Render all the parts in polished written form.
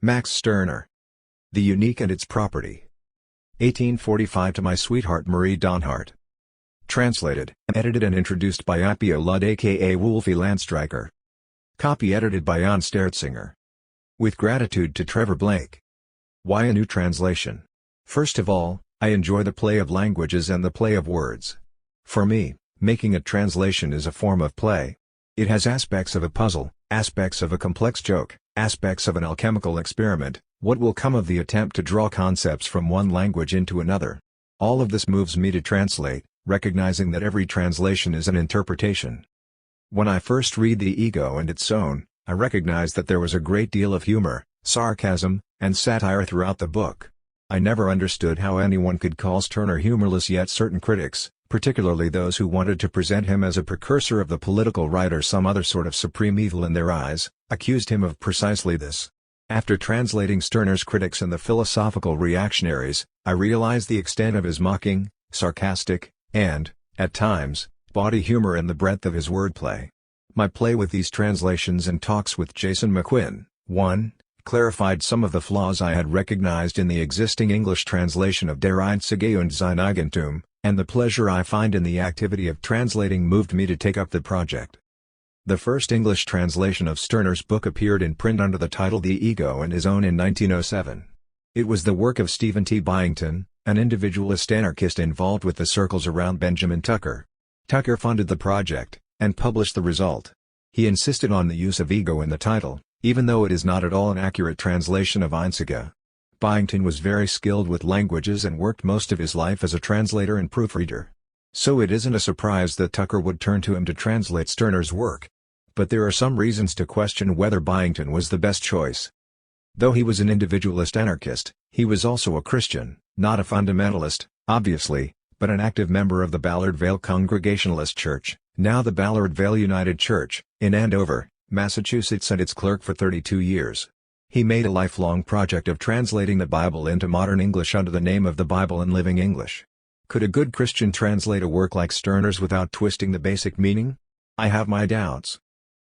Max Stirner. The Unique and Its Property. 1845 to My Sweetheart Marie Donhart. Translated, edited and introduced by Appio Lud aka Wolfie Landstreicher. Copy edited by Jan Stertzinger. With gratitude to Trevor Blake. Why a new translation? First of all, I enjoy the play of languages and the play of words. For me, making a translation is a form of play. It has aspects of a puzzle, aspects of a complex joke, aspects of an alchemical experiment. What will come of the attempt to draw concepts from one language into another? All of this moves me to translate, recognizing that every translation is an interpretation. When I first read The Ego and Its Own, I recognized that there was a great deal of humor, sarcasm, and satire throughout the book. I never understood how anyone could call Stirner humorless, yet certain critics, particularly those who wanted to present him as a precursor of the political right or some other sort of supreme evil in their eyes, accused him of precisely this. After translating Stirner's critics and the philosophical reactionaries, I realized the extent of his mocking, sarcastic, and, at times, bawdy humor and the breadth of his wordplay. My play with these translations and talks with Jason McQuinn, 1, clarified some of the flaws I had recognized in the existing English translation of Der Einzige und sein Eigentum, and the pleasure I find in the activity of translating moved me to take up the project. The first English translation of Stirner's book appeared in print under the title The Ego and His Own in 1907. It was the work of Stephen T. Byington, an individualist anarchist involved with the circles around Benjamin Tucker. Tucker funded the project, and published the result. He insisted on the use of ego in the title, even though it is not at all an accurate translation of Einzige. Byington was very skilled with languages and worked most of his life as a translator and proofreader. So it isn't a surprise that Tucker would turn to him to translate Stirner's work. But there are some reasons to question whether Byington was the best choice. Though he was an individualist anarchist, he was also a Christian, not a fundamentalist, obviously, but an active member of the Ballard Vale Congregationalist Church, now the Ballard Vale United Church, in Andover, Massachusetts, and its clerk for 32 years. He made a lifelong project of translating the Bible into modern English under the name of the Bible in Living English. Could a good Christian translate a work like Stirner's without twisting the basic meaning? I have my doubts.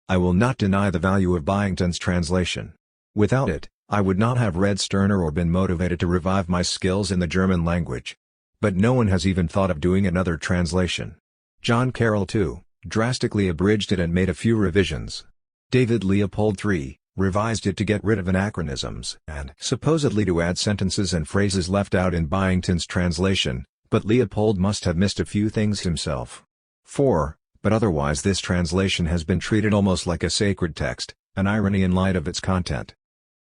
I will not deny the value of Byington's translation. Without it, I would not have read Stirner or been motivated to revive my skills in the German language. But no one has even thought of doing another translation. John Carroll too, drastically abridged it and made a few revisions. David Leopold III, revised it to get rid of anachronisms and supposedly to add sentences and phrases left out in Byington's translation, but Leopold must have missed a few things himself. 4. But otherwise this translation has been treated almost like a sacred text, an irony in light of its content.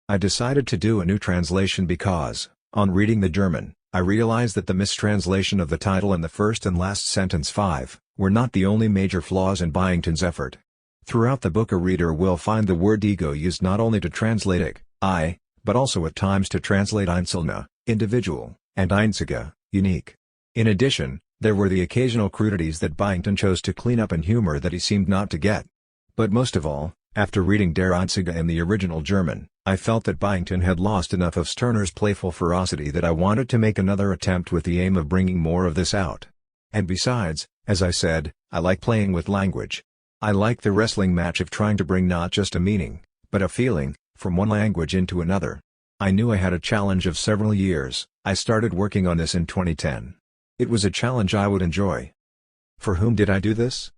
I decided to do a new translation because, on reading the German, I realized that the mistranslation of the title and the first and last sentence 5, were not the only major flaws in Byington's effort. Throughout the book a reader will find the word ego used not only to translate I, but also at times to translate Einzelne, individual, and Einzige, unique. In addition, there were the occasional crudities that Byington chose to clean up and humor that he seemed not to get. But most of all, after reading Der Einzige in the original German, I felt that Byington had lost enough of Stirner's playful ferocity that I wanted to make another attempt with the aim of bringing more of this out. And besides, as I said, I like playing with language. I like the wrestling match of trying to bring not just a meaning, but a feeling, from one language into another. I knew I had a challenge of several years. I started working on this in 2010. It was a challenge I would enjoy. For whom did I do this?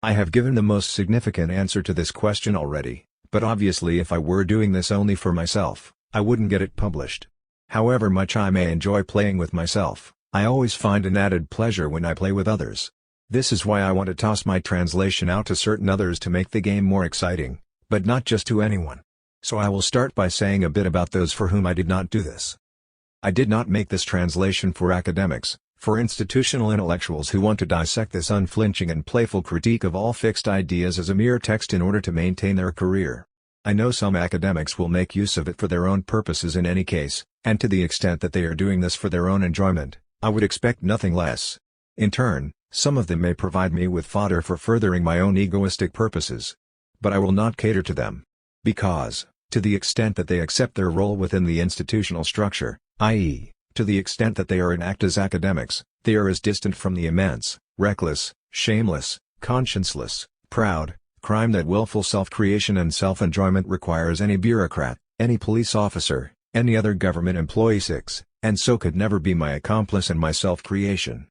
I have given the most significant answer to this question already, but obviously if I were doing this only for myself, I wouldn't get it published. However much I may enjoy playing with myself, I always find an added pleasure when I play with others. This is why I want to toss my translation out to certain others to make the game more exciting, but not just to anyone. So I will start by saying a bit about those for whom I did not do this. I did not make this translation for academics, for institutional intellectuals who want to dissect this unflinching and playful critique of all fixed ideas as a mere text in order to maintain their career. I know some academics will make use of it for their own purposes in any case, and to the extent that they are doing this for their own enjoyment, I would expect nothing less. In turn, some of them may provide me with fodder for furthering my own egoistic purposes. But I will not cater to them. Because, to the extent that they accept their role within the institutional structure, i.e., to the extent that they are and act as academics, they are as distant from the immense, reckless, shameless, conscienceless, proud, crime that willful self-creation and self-enjoyment requires any bureaucrat, any police officer, any other government employee. 6, and so could never be my accomplice in my self-creation.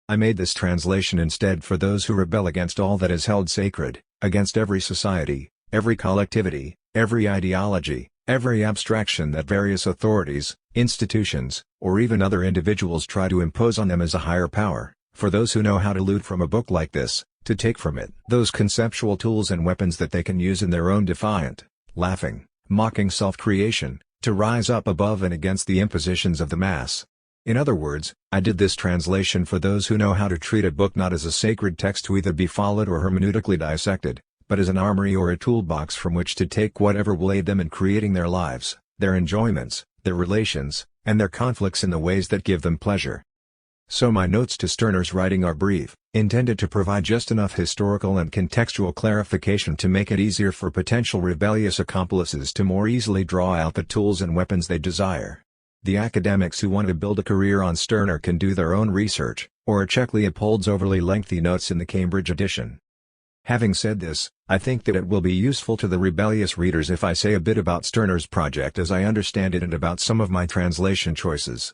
I made this translation instead for those who rebel against all that is held sacred, against every society, every collectivity, every ideology, every abstraction that various authorities, institutions, or even other individuals try to impose on them as a higher power, for those who know how to loot from a book like this, to take from it those conceptual tools and weapons that they can use in their own defiant, laughing, mocking self-creation, to rise up above and against the impositions of the mass. In other words, I did this translation for those who know how to treat a book not as a sacred text to either be followed or hermeneutically dissected, but as an armory or a toolbox from which to take whatever will aid them in creating their lives, their enjoyments, their relations, and their conflicts in the ways that give them pleasure. So my notes to Stirner's writing are brief, intended to provide just enough historical and contextual clarification to make it easier for potential rebellious accomplices to more easily draw out the tools and weapons they desire. The academics who want to build a career on Stirner can do their own research, or check Leopold's overly lengthy notes in the Cambridge edition. Having said this, I think that it will be useful to the rebellious readers if I say a bit about Stirner's project as I understand it and about some of my translation choices.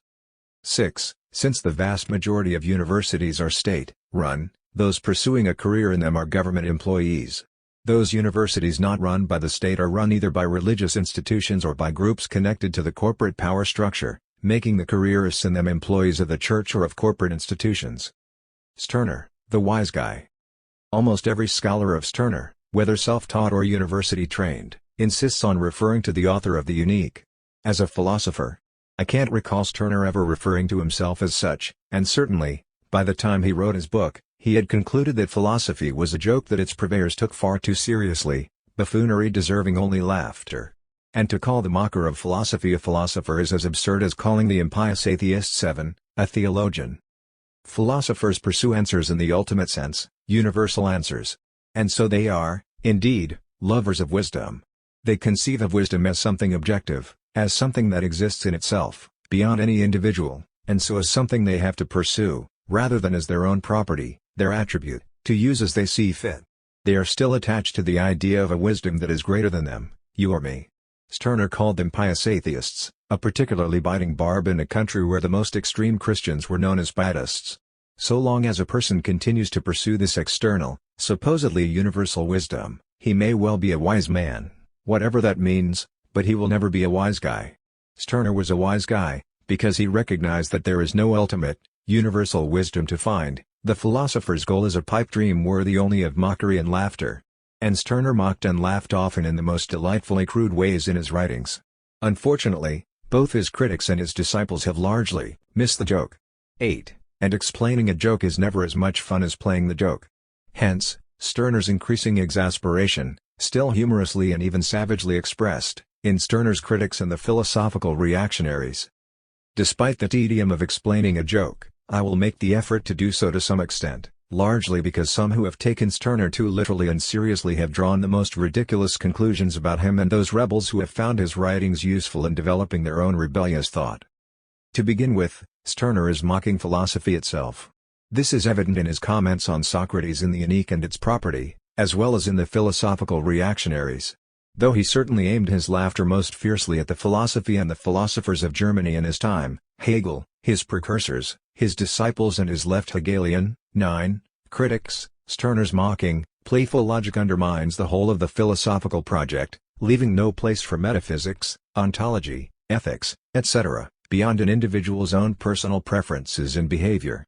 6. Since the vast majority of universities are state-run, those pursuing a career in them are government employees. Those universities not run by the state are run either by religious institutions or by groups connected to the corporate power structure, making the careerists in them employees of the church or of corporate institutions. Stirner, the wise guy. Almost every scholar of Stirner, whether self-taught or university-trained, insists on referring to the author of the Unique as a philosopher. I can't recall Stirner ever referring to himself as such, and certainly, by the time he wrote his book, he had concluded that philosophy was a joke that its purveyors took far too seriously, buffoonery deserving only laughter. And to call the mocker of philosophy a philosopher is as absurd as calling the impious atheist a theologian. Philosophers pursue answers in the ultimate sense, universal answers. And so they are, indeed, lovers of wisdom. They conceive of wisdom as something objective, as something that exists in itself, beyond any individual, and so as something they have to pursue, rather than as their own property, their attribute, to use as they see fit. They are still attached to the idea of a wisdom that is greater than them, you or me. Stirner called them pious atheists, a particularly biting barb in a country where the most extreme Christians were known as pietists. So long as a person continues to pursue this external, supposedly universal wisdom, he may well be a wise man, whatever that means, but he will never be a wise guy. Stirner was a wise guy, because he recognized that there is no ultimate, universal wisdom to find. The philosopher's goal is a pipe dream worthy only of mockery and laughter. And Stirner mocked and laughed often in the most delightfully crude ways in his writings. Unfortunately, both his critics and his disciples have largely missed the joke. 8. And explaining a joke is never as much fun as playing the joke. Hence, Stirner's increasing exasperation, still humorously and even savagely expressed, in Stirner's critics and the philosophical reactionaries. Despite the tedium of explaining a joke, I will make the effort to do so to some extent, largely because some who have taken Stirner too literally and seriously have drawn the most ridiculous conclusions about him and those rebels who have found his writings useful in developing their own rebellious thought. To begin with, Stirner is mocking philosophy itself. This is evident in his comments on Socrates in the Unique and its property, as well as in the philosophical reactionaries. Though he certainly aimed his laughter most fiercely at the philosophy and the philosophers of Germany in his time, Hegel, his precursors, his disciples and his left Hegelian, 9, critics, Stirner's mocking, playful logic undermines the whole of the philosophical project, leaving no place for metaphysics, ontology, ethics, etc., beyond an individual's own personal preferences and behavior.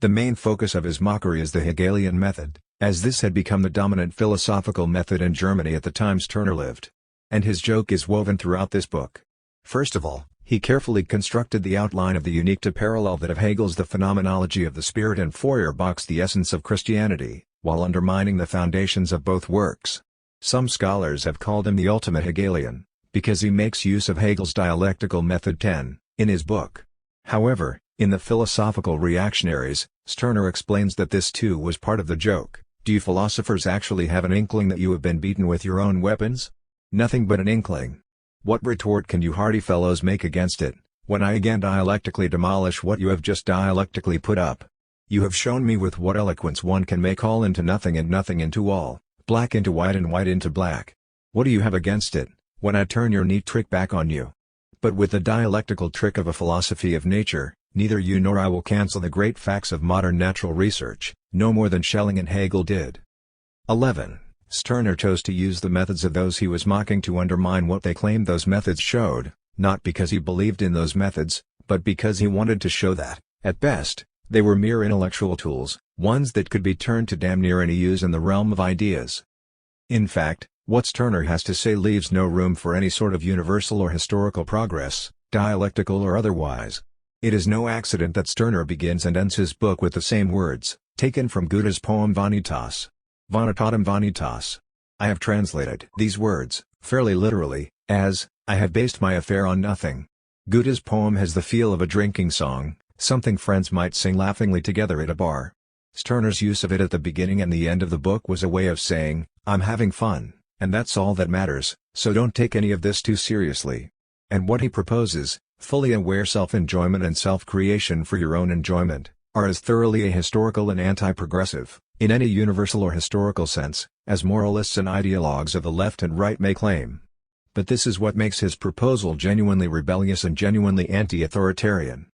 The main focus of his mockery is the Hegelian method, as this had become the dominant philosophical method in Germany at the time Stirner lived. And his joke is woven throughout this book. First of all, he carefully constructed the outline of the Unique to parallel that of Hegel's The Phenomenology of the Spirit and Feuerbach's The Essence of Christianity, while undermining the foundations of both works. Some scholars have called him the ultimate Hegelian, because he makes use of Hegel's dialectical method 10, in his book. However, in the philosophical reactionaries, Stirner explains that this too was part of the joke. Do you philosophers actually have an inkling that you have been beaten with your own weapons? Nothing but an inkling. What retort can you hardy fellows make against it, when I again dialectically demolish what you have just dialectically put up? You have shown me with what eloquence one can make all into nothing and nothing into all, black into white and white into black. What do you have against it, when I turn your neat trick back on you. But with the dialectical trick of a philosophy of nature, neither you nor I will cancel the great facts of modern natural research, no more than Schelling and Hegel did. 11. Stirner chose to use the methods of those he was mocking to undermine what they claimed those methods showed, not because he believed in those methods, but because he wanted to show that, at best, they were mere intellectual tools, ones that could be turned to damn near any use in the realm of ideas. In fact, what Stirner has to say leaves no room for any sort of universal or historical progress, dialectical or otherwise. It is no accident that Stirner begins and ends his book with the same words, taken from Goethe's poem Vanitas. Vanitatum vanitas. I have translated these words, fairly literally, as, I have based my affair on nothing. Goethe's poem has the feel of a drinking song, something friends might sing laughingly together at a bar. Stirner's use of it at the beginning and the end of the book was a way of saying, I'm having fun, and that's all that matters, so don't take any of this too seriously. And what he proposes, fully aware self-enjoyment and self-creation for your own enjoyment, are as thoroughly ahistorical and anti-progressive, in any universal or historical sense, as moralists and ideologues of the left and right may claim. But this is what makes his proposal genuinely rebellious and genuinely anti-authoritarian.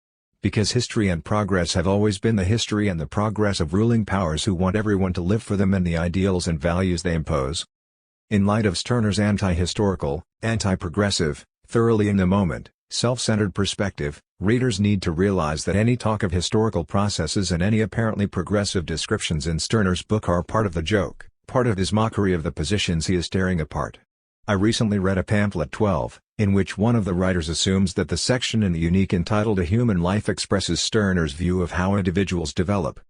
Because history and progress have always been the history and the progress of ruling powers who want everyone to live for them and the ideals and values they impose. In light of Stirner's anti-historical, anti-progressive, thoroughly in the moment, self-centered perspective, readers need to realize that any talk of historical processes and any apparently progressive descriptions in Stirner's book are part of the joke, part of his mockery of the positions he is tearing apart. I recently read a pamphlet 12, in which one of the writers assumes that the section in the Unique entitled A Human Life expresses Stirner's view of how individuals develop.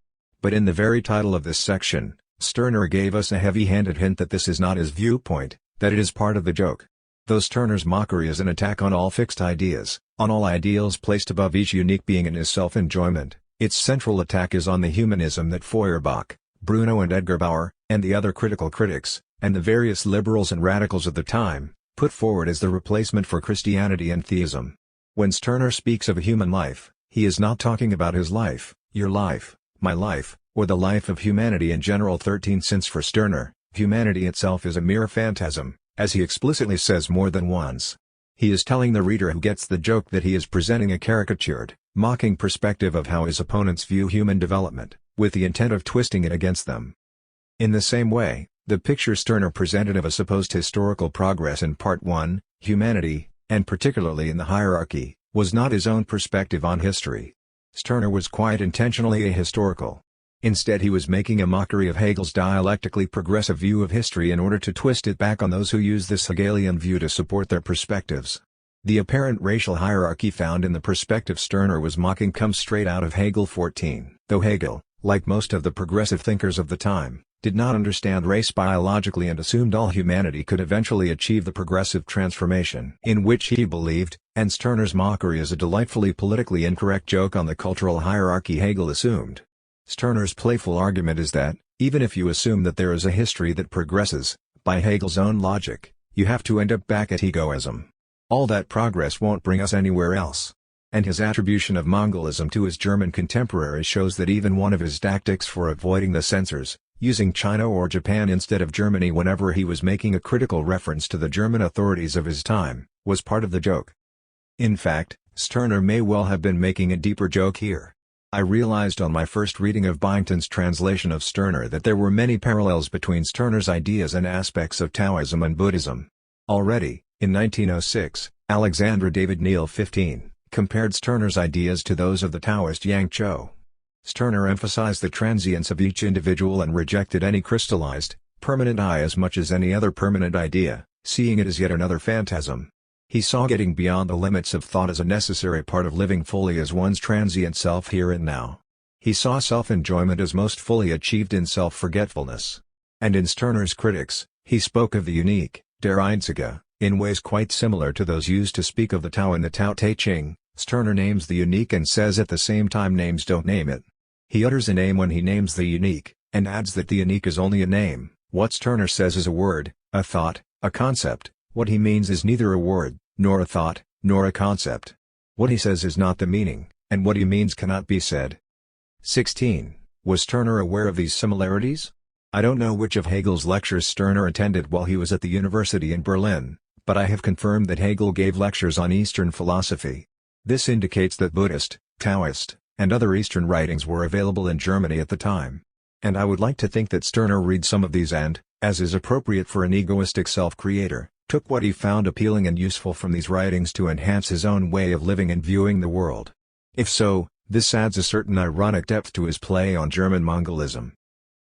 But in the very title of this section, Stirner gave us a heavy-handed hint that this is not his viewpoint, that it is part of the joke. Though Stirner's mockery is an attack on all fixed ideas, on all ideals placed above each unique being in his self-enjoyment, its central attack is on the humanism that Feuerbach, Bruno and Edgar Bauer, and the other critical critics, and the various liberals and radicals of the time, put forward as the replacement for Christianity and theism. When Stirner speaks of a human life, he is not talking about his life, your life, my life, or the life of humanity in general. 13 Since for Stirner, humanity itself is a mere phantasm, as he explicitly says more than once. He is telling the reader who gets the joke that he is presenting a caricatured, mocking perspective of how his opponents view human development, with the intent of twisting it against them. In the same way, the picture Stirner presented of a supposed historical progress in Part 1, humanity, and particularly in the hierarchy, was not his own perspective on history. Stirner was quite intentionally ahistorical. Instead, he was making a mockery of Hegel's dialectically progressive view of history in order to twist it back on those who use this Hegelian view to support their perspectives. The apparent racial hierarchy found in the perspective Stirner was mocking comes straight out of Hegel 14. Though Hegel, like most of the progressive thinkers of the time, did not understand race biologically and assumed all humanity could eventually achieve the progressive transformation in which he believed, and Stirner's mockery is a delightfully politically incorrect joke on the cultural hierarchy Hegel assumed. Stirner's playful argument is that, even if you assume that there is a history that progresses, by Hegel's own logic, you have to end up back at egoism. All that progress won't bring us anywhere else. And his attribution of Mongolism to his German contemporary shows that even one of his tactics for avoiding the censors, using China or Japan instead of Germany whenever he was making a critical reference to the German authorities of his time, was part of the joke. In fact, Stirner may well have been making a deeper joke here. I realized on my first reading of Byington's translation of Stirner that there were many parallels between Stirner's ideas and aspects of Taoism and Buddhism. Already, in 1906, Alexandra David Neal 15, compared Stirner's ideas to those of the Taoist Yang Cho. Stirner emphasized the transience of each individual and rejected any crystallized, permanent I as much as any other permanent idea, seeing it as yet another phantasm. He saw getting beyond the limits of thought as a necessary part of living fully as one's transient self here and now. He saw self-enjoyment as most fully achieved in self-forgetfulness. And in Stirner's critics, he spoke of the unique, der Einzige, in ways quite similar to those used to speak of the Tao in the Tao Te Ching. Stirner names the unique and says at the same time names don't name it. He utters a name when he names the unique, and adds that the unique is only a name. What Stirner says is a word, a thought, a concept. What he means is neither a word, nor a thought, nor a concept. What he says is not the meaning, and what he means cannot be said. 16. Was Stirner aware of these similarities? I don't know which of Hegel's lectures Stirner attended while he was at the university in Berlin, but I have confirmed that Hegel gave lectures on Eastern philosophy. This indicates that Buddhist, Taoist, and other Eastern writings were available in Germany at the time. And I would like to think that Stirner read some of these and, as is appropriate for an egoistic self-creator, took what he found appealing and useful from these writings to enhance his own way of living and viewing the world. If so, this adds a certain ironic depth to his play on German Mongolism.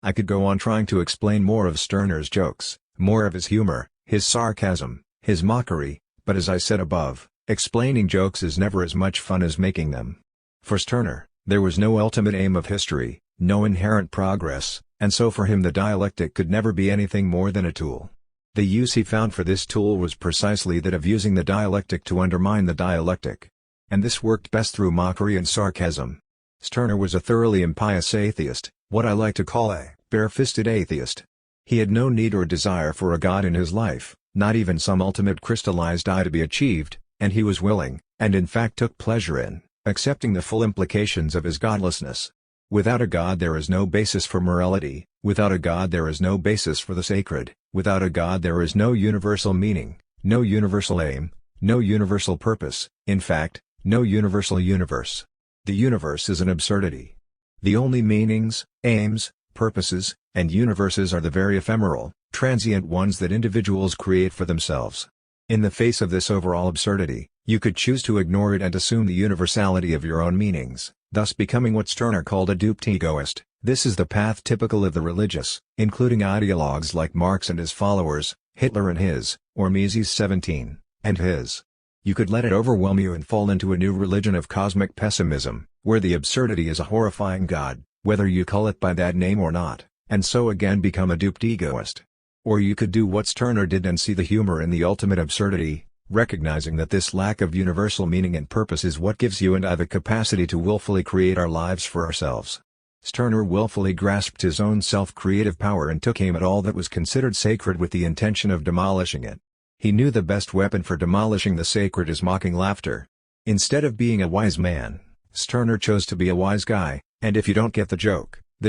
I could go on trying to explain more of Stirner's jokes, more of his humor, his sarcasm, his mockery, but as I said above, explaining jokes is never as much fun as making them. For Stirner, there was no ultimate aim of history, no inherent progress, and so for him the dialectic could never be anything more than a tool. The use he found for this tool was precisely that of using the dialectic to undermine the dialectic. And this worked best through mockery and sarcasm. Stirner was a thoroughly impious atheist, what I like to call a bare-fisted atheist. He had no need or desire for a god in his life, not even some ultimate crystallized I to be achieved, and he was willing, and in fact took pleasure in, accepting the full implications of his godlessness. Without a god there is no basis for morality, without a god there is no basis for the sacred, without a god there is no universal meaning, no universal aim, no universal purpose, in fact, no universal universe. The universe is an absurdity. The only meanings, aims, purposes, and universes are the very ephemeral, transient ones that individuals create for themselves. In the face of this overall absurdity, you could choose to ignore it and assume the universality of your own meanings, thus becoming what Stirner called a duped egoist. This is the path typical of the religious, including ideologues like Marx and his followers, Hitler and his, or Mises 17, and his. You could let it overwhelm you and fall into a new religion of cosmic pessimism, where the absurdity is a horrifying god, whether you call it by that name or not, and so again become a duped egoist. Or you could do what Stirner did and see the humor in the ultimate absurdity, recognizing that this lack of universal meaning and purpose is what gives you and I the capacity to willfully create our lives for ourselves. Stirner willfully grasped his own self-creative power and took aim at all that was considered sacred with the intention of demolishing it. He knew the best weapon for demolishing the sacred is mocking laughter. Instead of being a wise man, Stirner chose to be a wise guy, and if you don't get the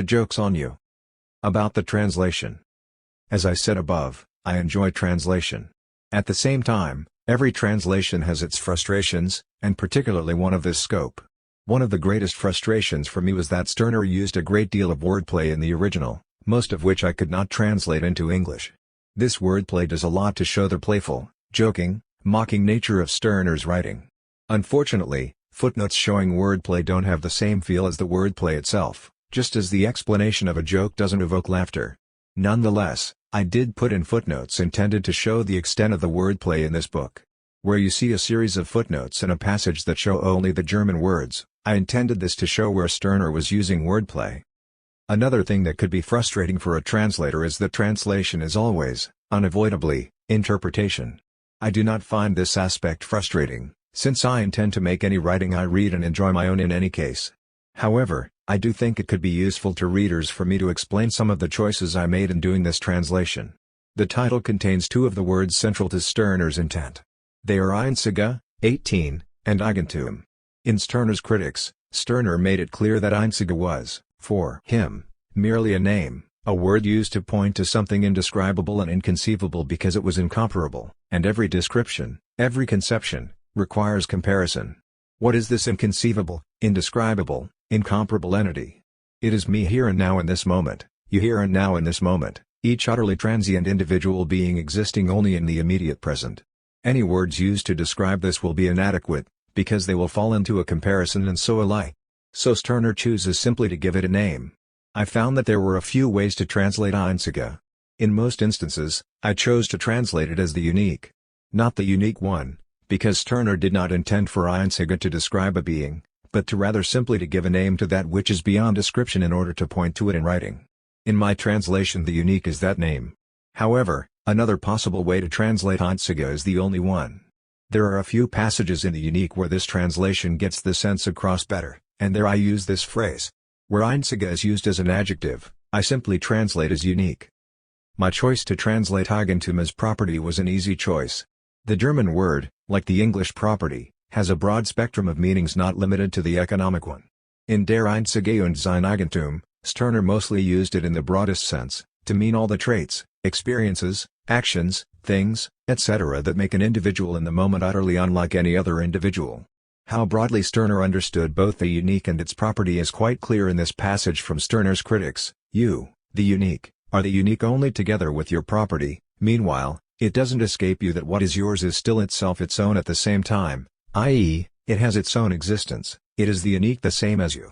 joke's on you. About the translation. As I said above, I enjoy translation. At the same time, every translation has its frustrations, and particularly one of this scope. One of the greatest frustrations for me was that Stirner used a great deal of wordplay in the original, most of which I could not translate into English. This wordplay does a lot to show the playful, joking, mocking nature of Stirner's writing. Unfortunately, footnotes showing wordplay don't have the same feel as the wordplay itself, just as the explanation of a joke doesn't evoke laughter. Nonetheless, I did put in footnotes intended to show the extent of the wordplay in this book. Where you see a series of footnotes in a passage that show only the German words, I intended this to show where Stirner was using wordplay. Another thing that could be frustrating for a translator is that translation is always, unavoidably, interpretation. I do not find this aspect frustrating, since I intend to make any writing I read and enjoy my own in any case. However, I do think it could be useful to readers for me to explain some of the choices I made in doing this translation. The title contains two of the words central to Stirner's intent. They are Einzige, 18, and Eigentum. In Stirner's critics, Stirner made it clear that Einzige was, for him, merely a name, a word used to point to something indescribable and inconceivable because it was incomparable, and every description, every conception, requires comparison. What is this inconceivable, indescribable, incomparable entity? It is me here and now in this moment, you here and now in this moment, each utterly transient individual being existing only in the immediate present. Any words used to describe this will be inadequate, because they will fall into a comparison and so alike. So Stirner chooses simply to give it a name. I found that there were a few ways to translate Einzige. In most instances, I chose to translate it as the unique. Not the unique one, because Stirner did not intend for Einzige to describe a being, but to rather simply to give a name to that which is beyond description in order to point to it in writing. In my translation the unique is that name. However, another possible way to translate Einzige is the only one. There are a few passages in the unique where this translation gets the sense across better, and there I use this phrase. Where Einzige is used as an adjective, I simply translate as unique. My choice to translate Eigentum as property was an easy choice. The German word, like the English property, has a broad spectrum of meanings not limited to the economic one. In Der Einzige und sein Eigentum, Stirner mostly used it in the broadest sense, to mean all the traits, experiences, actions, things, etc. that make an individual in the moment utterly unlike any other individual. How broadly Stirner understood both the unique and its property is quite clear in this passage from Stirner's critics. You, the unique, are the unique only together with your property. Meanwhile, it doesn't escape you that what is yours is still itself its own at the same time, i.e., it has its own existence, it is the unique the same as you.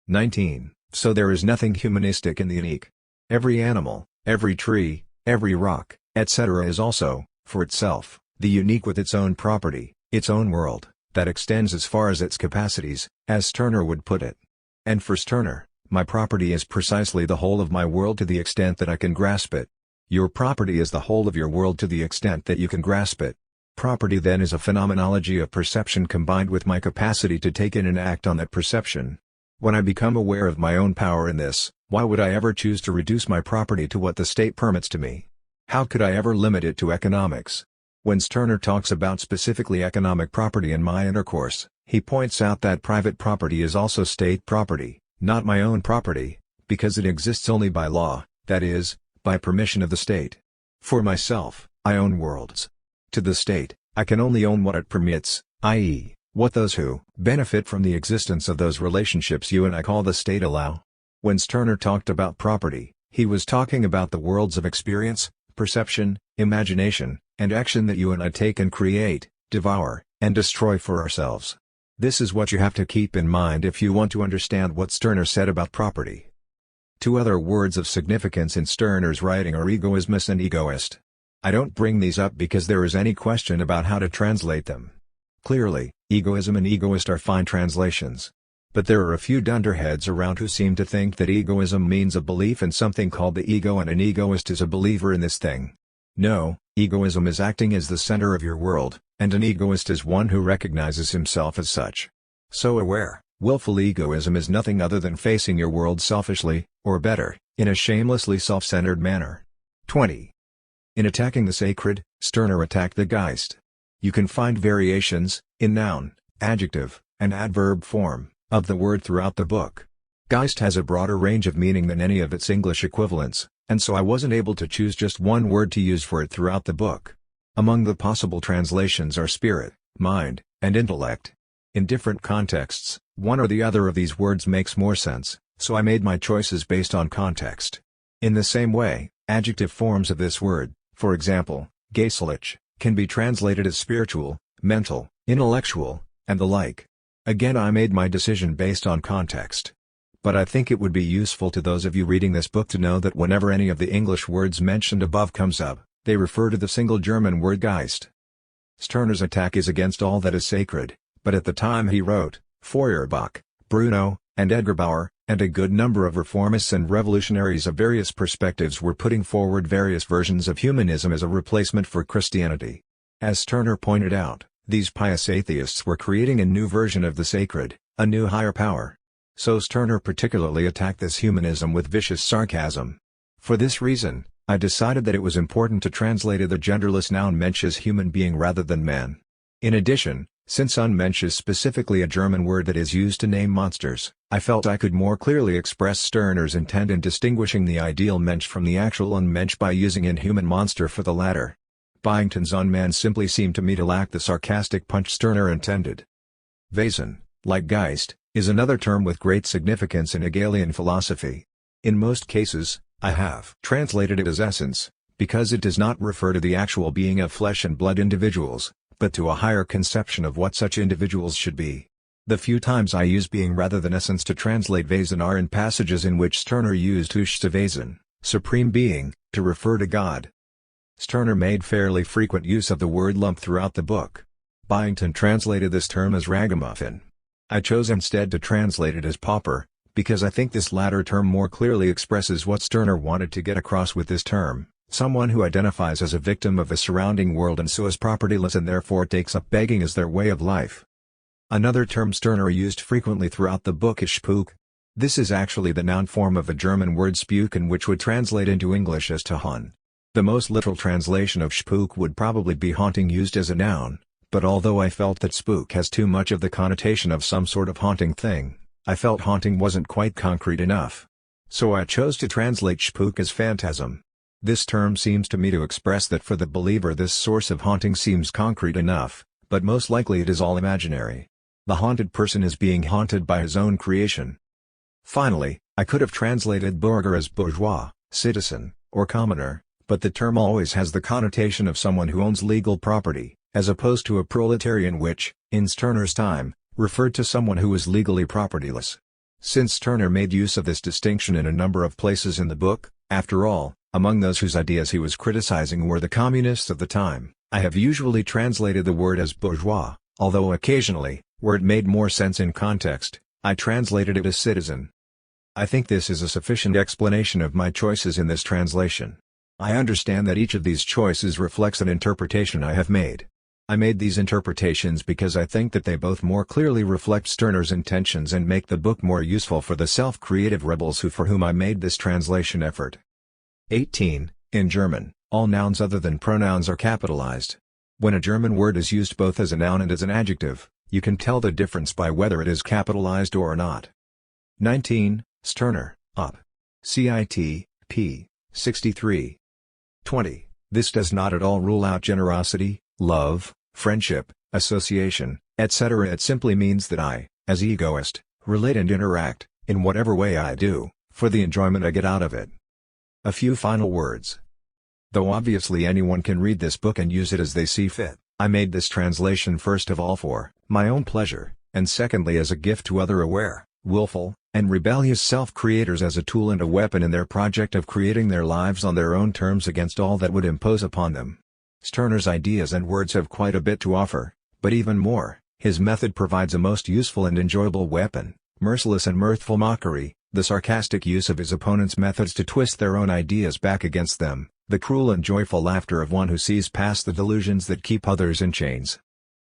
19. So there is nothing humanistic in the unique. Every animal, every tree, every rock, etc. is also, for itself, the unique with its own property, its own world, that extends as far as its capacities, as Stirner would put it. And for Stirner, my property is precisely the whole of my world to the extent that I can grasp it. Your property is the whole of your world to the extent that you can grasp it. Property then is a phenomenology of perception combined with my capacity to take in and act on that perception. When I become aware of my own power in this, why would I ever choose to reduce my property to what the state permits to me? How could I ever limit it to economics? When Stirner talks about specifically economic property in my intercourse, he points out that private property is also state property, not my own property, because it exists only by law, that is, by permission of the state. For myself, I own worlds. To the state, I can only own what it permits, i.e., what those who benefit from the existence of those relationships you and I call the state allow. When Stirner talked about property, he was talking about the worlds of experience, perception, imagination, and action that you and I take and create, devour, and destroy for ourselves. This is what you have to keep in mind if you want to understand what Stirner said about property. Two other words of significance in Stirner's writing are egoismus and egoist. I don't bring these up because there is any question about how to translate them. Clearly, egoism and egoist are fine translations. But there are a few dunderheads around who seem to think that egoism means a belief in something called the ego and an egoist is a believer in this thing. No, egoism is acting as the center of your world, and an egoist is one who recognizes himself as such. So aware, willful egoism is nothing other than facing your world selfishly, or better, in a shamelessly self-centered manner. 20. In attacking the sacred, Stirner attacked the Geist. You can find variations, in noun, adjective, and adverb form, of the word throughout the book. Geist has a broader range of meaning than any of its English equivalents, and so I wasn't able to choose just one word to use for it throughout the book. Among the possible translations are spirit, mind, and intellect. In different contexts, one or the other of these words makes more sense, so I made my choices based on context. In the same way, adjective forms of this word, for example, geistlich, can be translated as spiritual, mental, intellectual, and the like. Again, I made my decision based on context. But I think it would be useful to those of you reading this book to know that whenever any of the English words mentioned above comes up, they refer to the single German word Geist. Stirner's attack is against all that is sacred, but at the time he wrote, Feuerbach, Bruno, and Edgar Bauer, and a good number of reformists and revolutionaries of various perspectives were putting forward various versions of humanism as a replacement for Christianity. As Stirner pointed out, these pious atheists were creating a new version of the sacred, a new higher power. So Stirner particularly attacked this humanism with vicious sarcasm. For this reason, I decided that it was important to translate the genderless noun Mensch as human being rather than man. In addition, since Unmensch is specifically a German word that is used to name monsters, I felt I could more clearly express Stirner's intent in distinguishing the ideal Mensch from the actual Unmensch by using inhuman monster for the latter. Byington's Unman simply seemed to me to lack the sarcastic punch Stirner intended. Wesen, like Geist, is another term with great significance in Hegelian philosophy. In most cases, I have translated it as essence, because it does not refer to the actual being of flesh and blood individuals, but to a higher conception of what such individuals should be. The few times I use being rather than essence to translate Wesen are in passages in which Stirner used höchste Wesen, supreme being, to refer to God. Stirner made fairly frequent use of the word lump throughout the book. Byington translated this term as ragamuffin. I chose instead to translate it as pauper, because I think this latter term more clearly expresses what Stirner wanted to get across with this term, someone who identifies as a victim of the surrounding world and so is propertyless and therefore takes up begging as their way of life. Another term Stirner used frequently throughout the book is Spuk. This is actually the noun form of the German word Spuken, which would translate into English as to haunt. The most literal translation of Spuk would probably be haunting used as a noun, but although I felt that spook has too much of the connotation of some sort of haunting thing, I felt haunting wasn't quite concrete enough. So I chose to translate Spuk as phantasm. This term seems to me to express that for the believer this source of haunting seems concrete enough, but most likely it is all imaginary. The haunted person is being haunted by his own creation. Finally, I could have translated Bürger as bourgeois, citizen, or commoner, but the term always has the connotation of someone who owns legal property, as opposed to a proletarian which, in Stirner's time, referred to someone who was legally propertyless. Since Stirner made use of this distinction in a number of places in the book, after all, among those whose ideas he was criticizing were the communists of the time, I have usually translated the word as bourgeois, although occasionally, where it made more sense in context, I translated it as citizen. I think this is a sufficient explanation of my choices in this translation. I understand that each of these choices reflects an interpretation I have made. I made these interpretations because I think that they both more clearly reflect Stirner's intentions and make the book more useful for the self-creative rebels for whom I made this translation effort. 18. In German, all nouns other than pronouns are capitalized. When a German word is used both as a noun and as an adjective, you can tell the difference by whether it is capitalized or not. 19. Stirner, Op. Cit. p. 63. 20. This does not at all rule out generosity, love, friendship, association, etc. It simply means that I, as egoist, relate and interact, in whatever way I do, for the enjoyment I get out of it. A few final words. Though obviously anyone can read this book and use it as they see fit, I made this translation first of all for my own pleasure, and secondly as a gift to other aware, willful, and rebellious self-creators as a tool and a weapon in their project of creating their lives on their own terms against all that would impose upon them. Stirner's ideas and words have quite a bit to offer, but even more, his method provides a most useful and enjoyable weapon, merciless and mirthful mockery, the sarcastic use of his opponents' methods to twist their own ideas back against them, the cruel and joyful laughter of one who sees past the delusions that keep others in chains.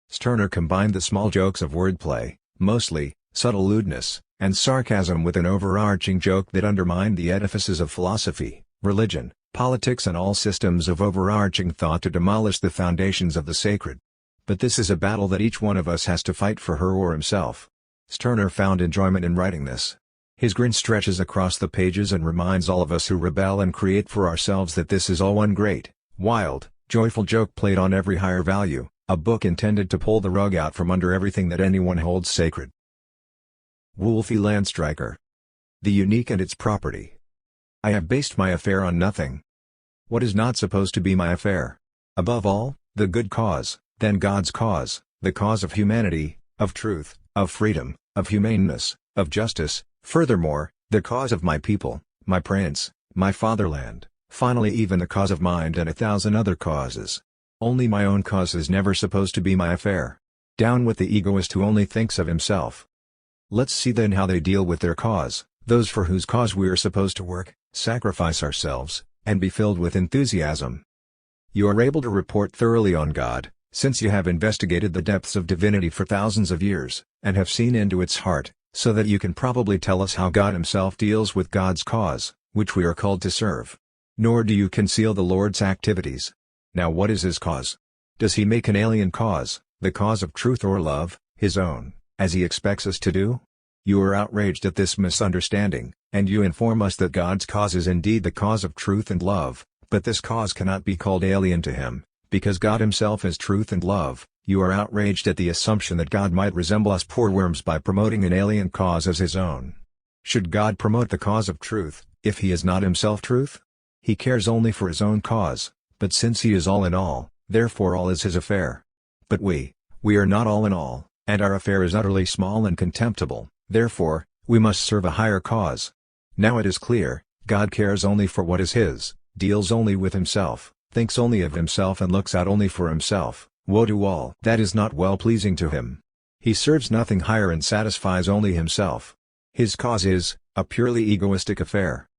Stirner combined the small jokes of wordplay, mostly, subtle lewdness, and sarcasm with an overarching joke that undermined the edifices of philosophy, religion, politics and all systems of overarching thought to demolish the foundations of the sacred. But this is a battle that each one of us has to fight for her or himself. Stirner found enjoyment in writing this. His grin stretches across the pages and reminds all of us who rebel and create for ourselves that this is all one great, wild, joyful joke played on every higher value, a book intended to pull the rug out from under everything that anyone holds sacred. Wolfie Landstreicher. The unique and its property. I have based my affair on nothing. What is not supposed to be my affair? Above all, the good cause, then God's cause, the cause of humanity, of truth, of freedom, of humaneness, of justice, furthermore, the cause of my people, my prince, my fatherland, finally even the cause of mind and 1,000 other causes. Only my own cause is never supposed to be my affair. Down with the egoist who only thinks of himself. Let's see then how they deal with their cause, those for whose cause we are supposed to work, sacrifice ourselves, and be filled with enthusiasm. You are able to report thoroughly on God, since you have investigated the depths of divinity for thousands of years, and have seen into its heart, so that you can probably tell us how God himself deals with God's cause, which we are called to serve. Nor do you conceal the Lord's activities. Now what is his cause? Does he make an alien cause, the cause of truth or love, his own, as he expects us to do? You are outraged at this misunderstanding, and you inform us that God's cause is indeed the cause of truth and love, but this cause cannot be called alien to him, because God himself is truth and love. You are outraged at the assumption that God might resemble us poor worms by promoting an alien cause as his own. Should God promote the cause of truth, if he is not himself truth? He cares only for his own cause, but since he is all in all, therefore all is his affair. But we are not all in all, and our affair is utterly small and contemptible, therefore, we must serve a higher cause. Now it is clear, God cares only for what is his, deals only with himself, thinks only of himself and looks out only for himself. Woe to all that is not well-pleasing to him. He serves nothing higher and satisfies only himself. His cause is a purely egoistic affair.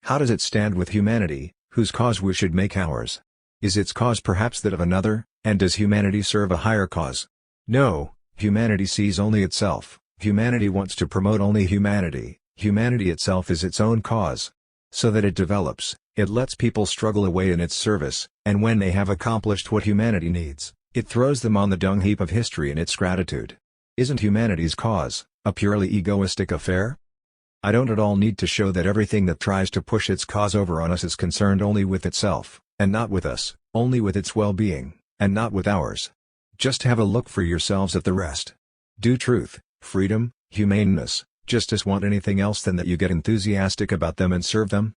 How does it stand with humanity, whose cause we should make ours? Is its cause perhaps that of another, and does humanity serve a higher cause? No, humanity sees only itself, humanity wants to promote only humanity, humanity itself is its own cause. So that it develops, it lets people struggle away in its service, and when they have accomplished what humanity needs, it throws them on the dung heap of history in its gratitude. Isn't humanity's cause a purely egoistic affair? I don't at all need to show that everything that tries to push its cause over on us is concerned only with itself, and not with us, only with its well-being, and not with ours. Just have a look for yourselves at the rest. Do truth, freedom, humaneness, justice want anything else than that you get enthusiastic about them and serve them?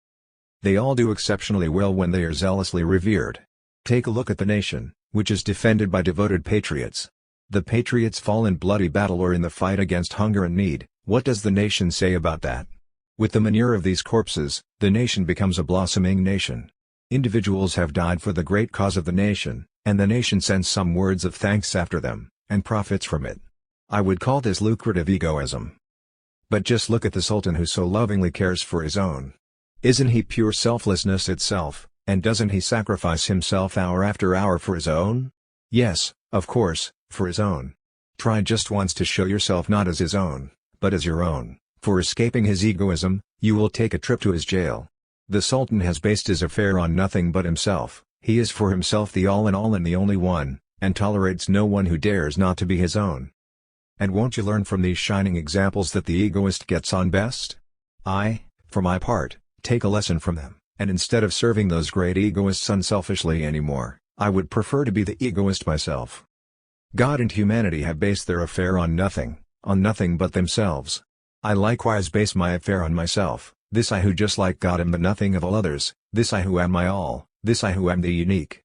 They all do exceptionally well when they are zealously revered. Take a look at the nation, which is defended by devoted patriots. The patriots fall in bloody battle or in the fight against hunger and need. What does the nation say about that? With the manure of these corpses, the nation becomes a blossoming nation. Individuals have died for the great cause of the nation, and the nation sends some words of thanks after them, and profits from it. I would call this lucrative egoism. But just look at the Sultan who so lovingly cares for his own. Isn't he pure selflessness itself, and doesn't he sacrifice himself hour after hour for his own? Yes, of course, for his own. Try just once to show yourself not as his own, but as your own. For escaping his egoism, you will take a trip to his jail. The Sultan has based his affair on nothing but himself. He is for himself the all-in-all and the only one, and tolerates no one who dares not to be his own. And won't you learn from these shining examples that the egoist gets on best? I, for my part, take a lesson from them, and instead of serving those great egoists unselfishly anymore, I would prefer to be the egoist myself. God and humanity have based their affair on nothing but themselves. I likewise base my affair on myself, this I who just like God am the nothing of all others, this I who am my all, this I who am the unique.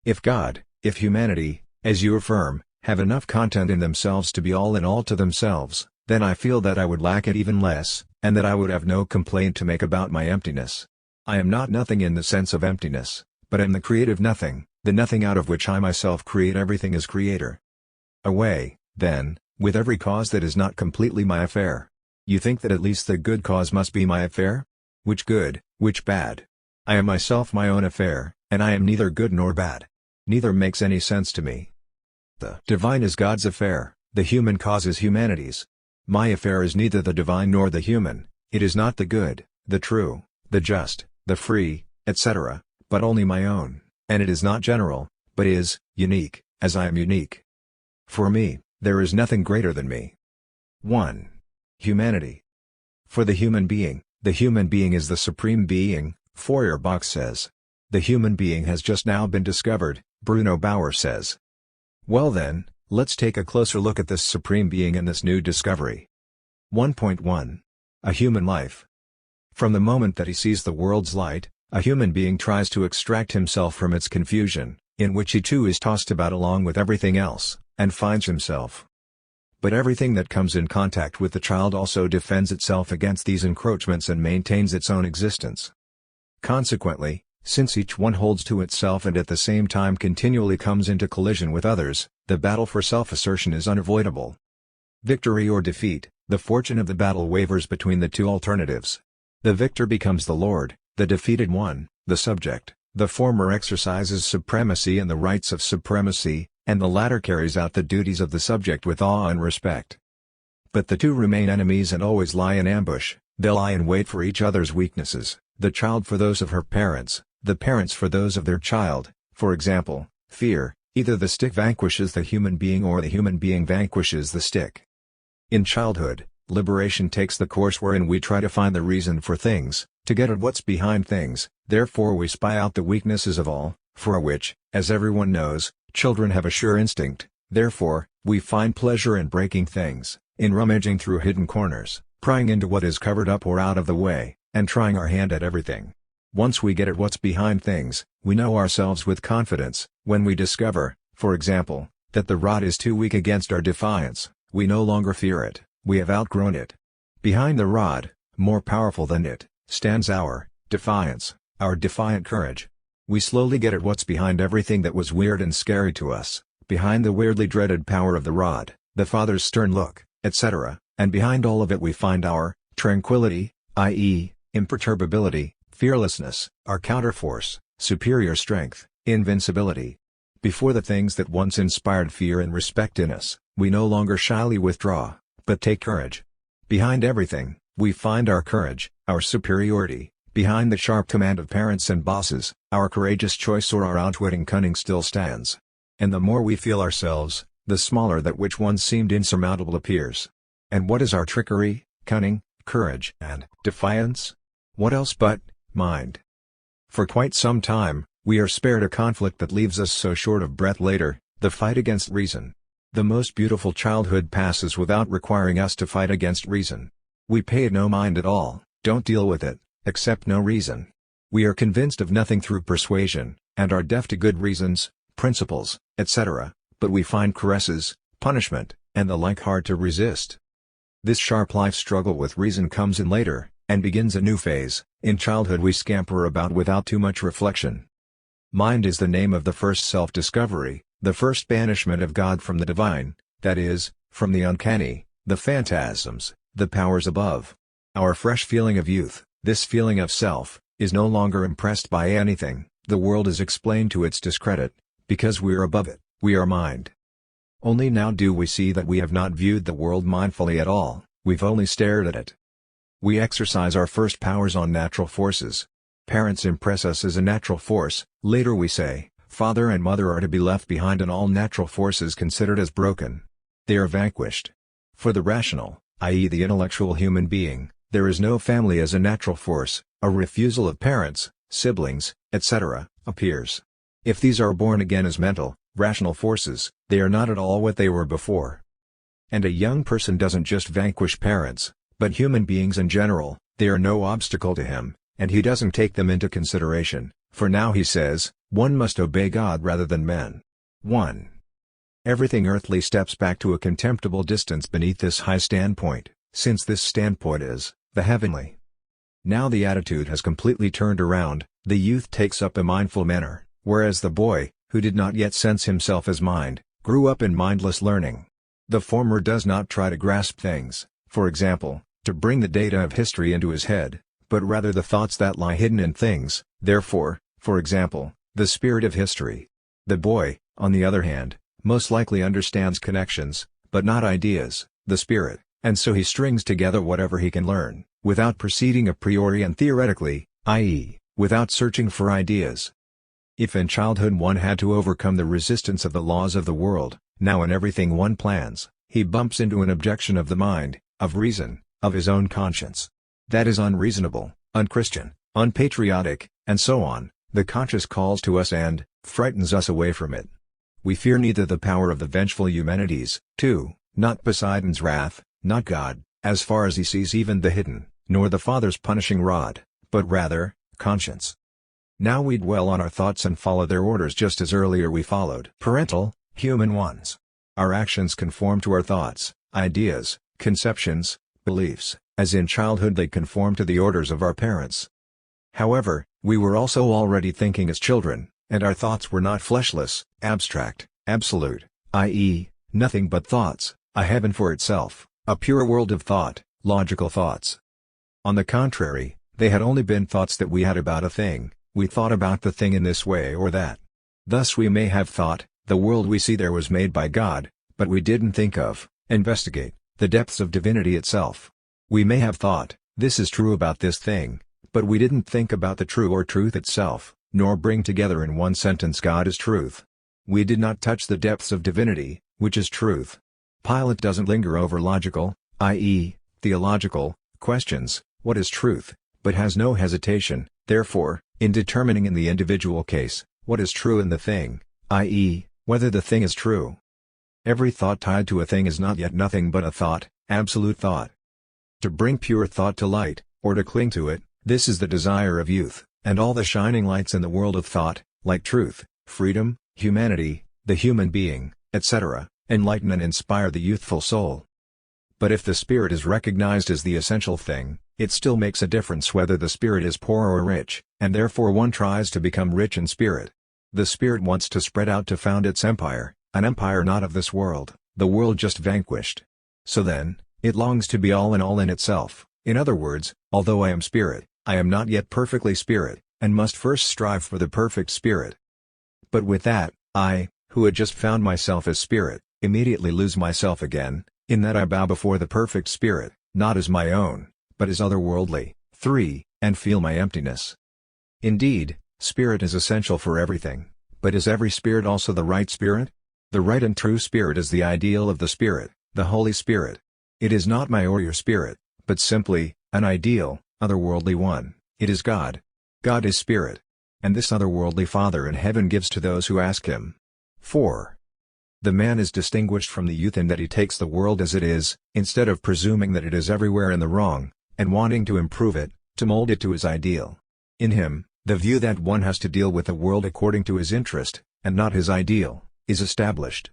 If God, if humanity, as you affirm, have enough content in themselves to be all in all to themselves, then I feel that I would lack it even less, and that I would have no complaint to make about my emptiness. I am not nothing in the sense of emptiness, but am the creative nothing, the nothing out of which I myself create everything as creator. Away, then, with every cause that is not completely my affair. You think that at least the good cause must be my affair? Which good, which bad? I am myself my own affair, and I am neither good nor bad. Neither makes any sense to me. The divine is God's affair, the human cause is humanity's. My affair is neither the divine nor the human, it is not the good, the true, the just, the free, etc., but only my own, and it is not general, but is unique, as I am unique. For me, there is nothing greater than me. 1. Humanity. For the human being is the supreme being, Feuerbach says. The human being has just now been discovered, Bruno Bauer says. Well then, let's take a closer look at this supreme being and this new discovery. 1.1. A human life. From the moment that he sees the world's light, a human being tries to extract himself from its confusion, in which he too is tossed about along with everything else, and finds himself. But everything that comes in contact with the child also defends itself against these encroachments and maintains its own existence. Consequently, since each one holds to itself and at the same time continually comes into collision with others, the battle for self-assertion is unavoidable. Victory or defeat, the fortune of the battle wavers between the two alternatives. The victor becomes the lord, the defeated one, the subject, the former exercises supremacy and the rights of supremacy, and the latter carries out the duties of the subject with awe and respect. But the two remain enemies and always lie in ambush. They lie in wait for each other's weaknesses, the child for those of her parents, the parents for those of their child. For example, fear, either the stick vanquishes the human being or the human being vanquishes the stick. In childhood, liberation takes the course wherein we try to find the reason for things, to get at what's behind things, therefore we spy out the weaknesses of all, for which, as everyone knows, children have a sure instinct, therefore, we find pleasure in breaking things, in rummaging through hidden corners, prying into what is covered up or out of the way, and trying our hand at everything. Once we get at what's behind things, we know ourselves with confidence. When we discover, for example, that the rod is too weak against our defiance, we no longer fear it, we have outgrown it. Behind the rod, more powerful than it, stands our defiance, our defiant courage. We slowly get at what's behind everything that was weird and scary to us, behind the weirdly dreaded power of the rod, the father's stern look, etc., and behind all of it we find our tranquility, i.e., imperturbability, fearlessness, our counterforce, superior strength, invincibility. Before the things that once inspired fear and respect in us, we no longer shyly withdraw, but take courage. Behind everything, we find our courage, our superiority. Behind the sharp command of parents and bosses, our courageous choice or our outwitting cunning still stands. And the more we feel ourselves, the smaller that which once seemed insurmountable appears. And what is our trickery, cunning, courage, and defiance? What else but mind? For quite some time, we are spared a conflict that leaves us so short of breath later, the fight against reason. The most beautiful childhood passes without requiring us to fight against reason. We pay it no mind at all, don't deal with it, accept no reason. We are convinced of nothing through persuasion, and are deaf to good reasons, principles, etc., but we find caresses, punishment, and the like hard to resist. This sharp life struggle with reason comes in later, and begins a new phase. In childhood we scamper about without too much reflection. Mind is the name of the first self-discovery, the first banishment of God from the divine, that is, from the uncanny, the phantasms, the powers above. Our fresh feeling of youth, this feeling of self, is no longer impressed by anything. The world is explained to its discredit, because we are above it, we are mind. Only now do we see that we have not viewed the world mindfully at all, we've only stared at it. We exercise our first powers on natural forces. Parents impress us as a natural force, later we say, father and mother are to be left behind and all natural forces considered as broken. They are vanquished. For the rational, i.e. the intellectual human being, there is no family as a natural force, a refusal of parents, siblings, etc., appears. If these are born again as mental, rational forces, they are not at all what they were before. And a young person doesn't just vanquish parents, but human beings in general. They are no obstacle to him, and he doesn't take them into consideration, for now he says, one must obey God rather than men. 1. Everything earthly steps back to a contemptible distance beneath this high standpoint, since this standpoint is the heavenly. Now the attitude has completely turned around, the youth takes up a mindful manner, whereas the boy, who did not yet sense himself as mind, grew up in mindless learning. The former does not try to grasp things, for example, to bring the data of history into his head, but rather the thoughts that lie hidden in things, therefore, for example, the spirit of history. The boy, on the other hand, most likely understands connections, but not ideas, the spirit, and so he strings together whatever he can learn, without proceeding a priori and theoretically, i.e., without searching for ideas. If in childhood one had to overcome the resistance of the laws of the world, now in everything one plans, he bumps into an objection of the mind, of reason, of his own conscience. That is unreasonable, unchristian, unpatriotic, and so on. The conscience calls to us and frightens us away from it. We fear neither the power of the vengeful Eumenides, 2, not Poseidon's wrath, not God, as far as he sees even the hidden, nor the Father's punishing rod, but rather, conscience. Now we dwell on our thoughts and follow their orders just as earlier we followed parental, human ones. Our actions conform to our thoughts, ideas, conceptions, beliefs, as in childhood they conform to the orders of our parents. However, we were also already thinking as children, and our thoughts were not fleshless, abstract, absolute, i.e., nothing but thoughts, a heaven for itself, a pure world of thought, logical thoughts. On the contrary, they had only been thoughts that we had about a thing. We thought about the thing in this way or that. Thus we may have thought, the world we see there was made by God, but we didn't think of, investigate, the depths of divinity itself. We may have thought, this is true about this thing, but we didn't think about the true or truth itself, nor bring together in one sentence God is truth. We did not touch the depths of divinity, which is truth. Pilate doesn't linger over logical, i.e., theological, questions, what is truth, but has no hesitation, therefore, in determining in the individual case, what is true in the thing, i.e., whether the thing is true. Every thought tied to a thing is not yet nothing but a thought, absolute thought. To bring pure thought to light, or to cling to it, this is the desire of youth, and all the shining lights in the world of thought, like truth, freedom, humanity, the human being, etc., enlighten and inspire the youthful soul. But if the spirit is recognized as the essential thing, it still makes a difference whether the spirit is poor or rich, and therefore one tries to become rich in spirit. The spirit wants to spread out to found its empire, an empire not of this world, the world just vanquished. So then, it longs to be all in itself. In other words, although I am spirit, I am not yet perfectly spirit, and must first strive for the perfect spirit. But with that, I, who had just found myself as spirit, immediately lose myself again, in that I bow before the perfect spirit, not as my own, but as otherworldly. 3, and feel my emptiness. Indeed, spirit is essential for everything, but is every spirit also the right spirit? The right and true spirit is the ideal of the Spirit, the Holy Spirit. It is not my or your spirit, but simply, an ideal, otherworldly one. It is God. God is spirit. And this otherworldly Father in heaven gives to those who ask him. 4. The man is distinguished from the youth in that he takes the world as it is, instead of presuming that it is everywhere in the wrong, and wanting to improve it, to mold it to his ideal. In him, the view that one has to deal with the world according to his interest, and not his ideal, is established.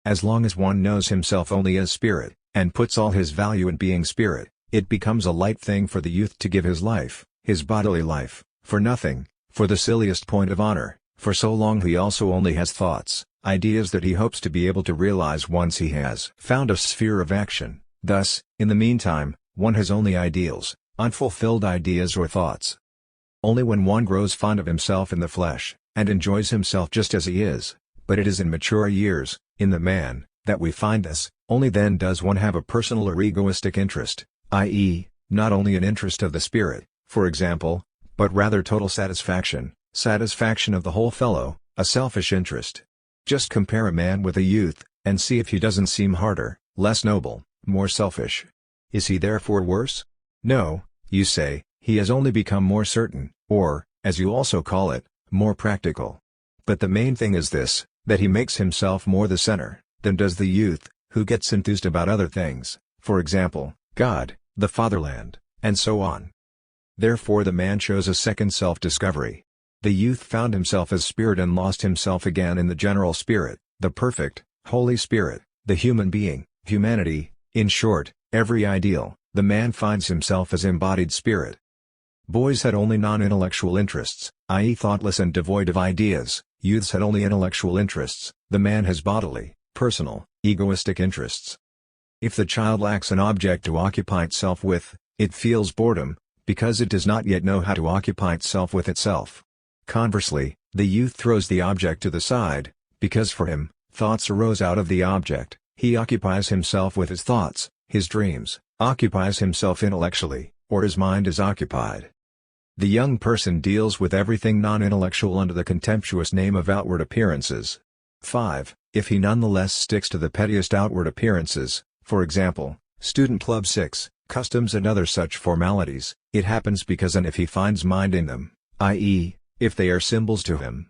As long as one knows himself only as spirit, and puts all his value in being spirit, it becomes a light thing for the youth to give his life, his bodily life, for nothing, for the silliest point of honor, for so long he also only has thoughts, ideas that he hopes to be able to realize once he has found a sphere of action. Thus, in the meantime, one has only ideals, unfulfilled ideas or thoughts. Only when one grows fond of himself in the flesh, and enjoys himself just as he is, but it is in mature years, in the man, that we find this, only then does one have a personal or egoistic interest, i.e., not only an interest of the spirit, for example, but rather total satisfaction of the whole fellow, a selfish interest. Just compare a man with a youth, and see if he doesn't seem harder, less noble, more selfish. Is he therefore worse? No, you say, he has only become more certain, or, as you also call it, more practical. But the main thing is this, that he makes himself more the center, than does the youth, who gets enthused about other things, for example, God, the fatherland, and so on. Therefore the man chose a second self-discovery. The youth found himself as spirit and lost himself again in the general spirit, the perfect, Holy Spirit, the human being, humanity, in short, every ideal. The man finds himself as embodied spirit. Boys had only non-intellectual interests, i.e. thoughtless and devoid of ideas. Youths had only intellectual interests. The man has bodily, personal, egoistic interests. If the child lacks an object to occupy itself with, it feels boredom, because it does not yet know how to occupy itself with itself. Conversely, the youth throws the object to the side, because for him, thoughts arose out of the object. He occupies himself with his thoughts, his dreams, occupies himself intellectually, or his mind is occupied. The young person deals with everything non-intellectual under the contemptuous name of outward appearances. 5. If he nonetheless sticks to the pettiest outward appearances, for example, student club 6, customs and other such formalities, it happens because and if he finds mind in them, i.e., if they are symbols to him.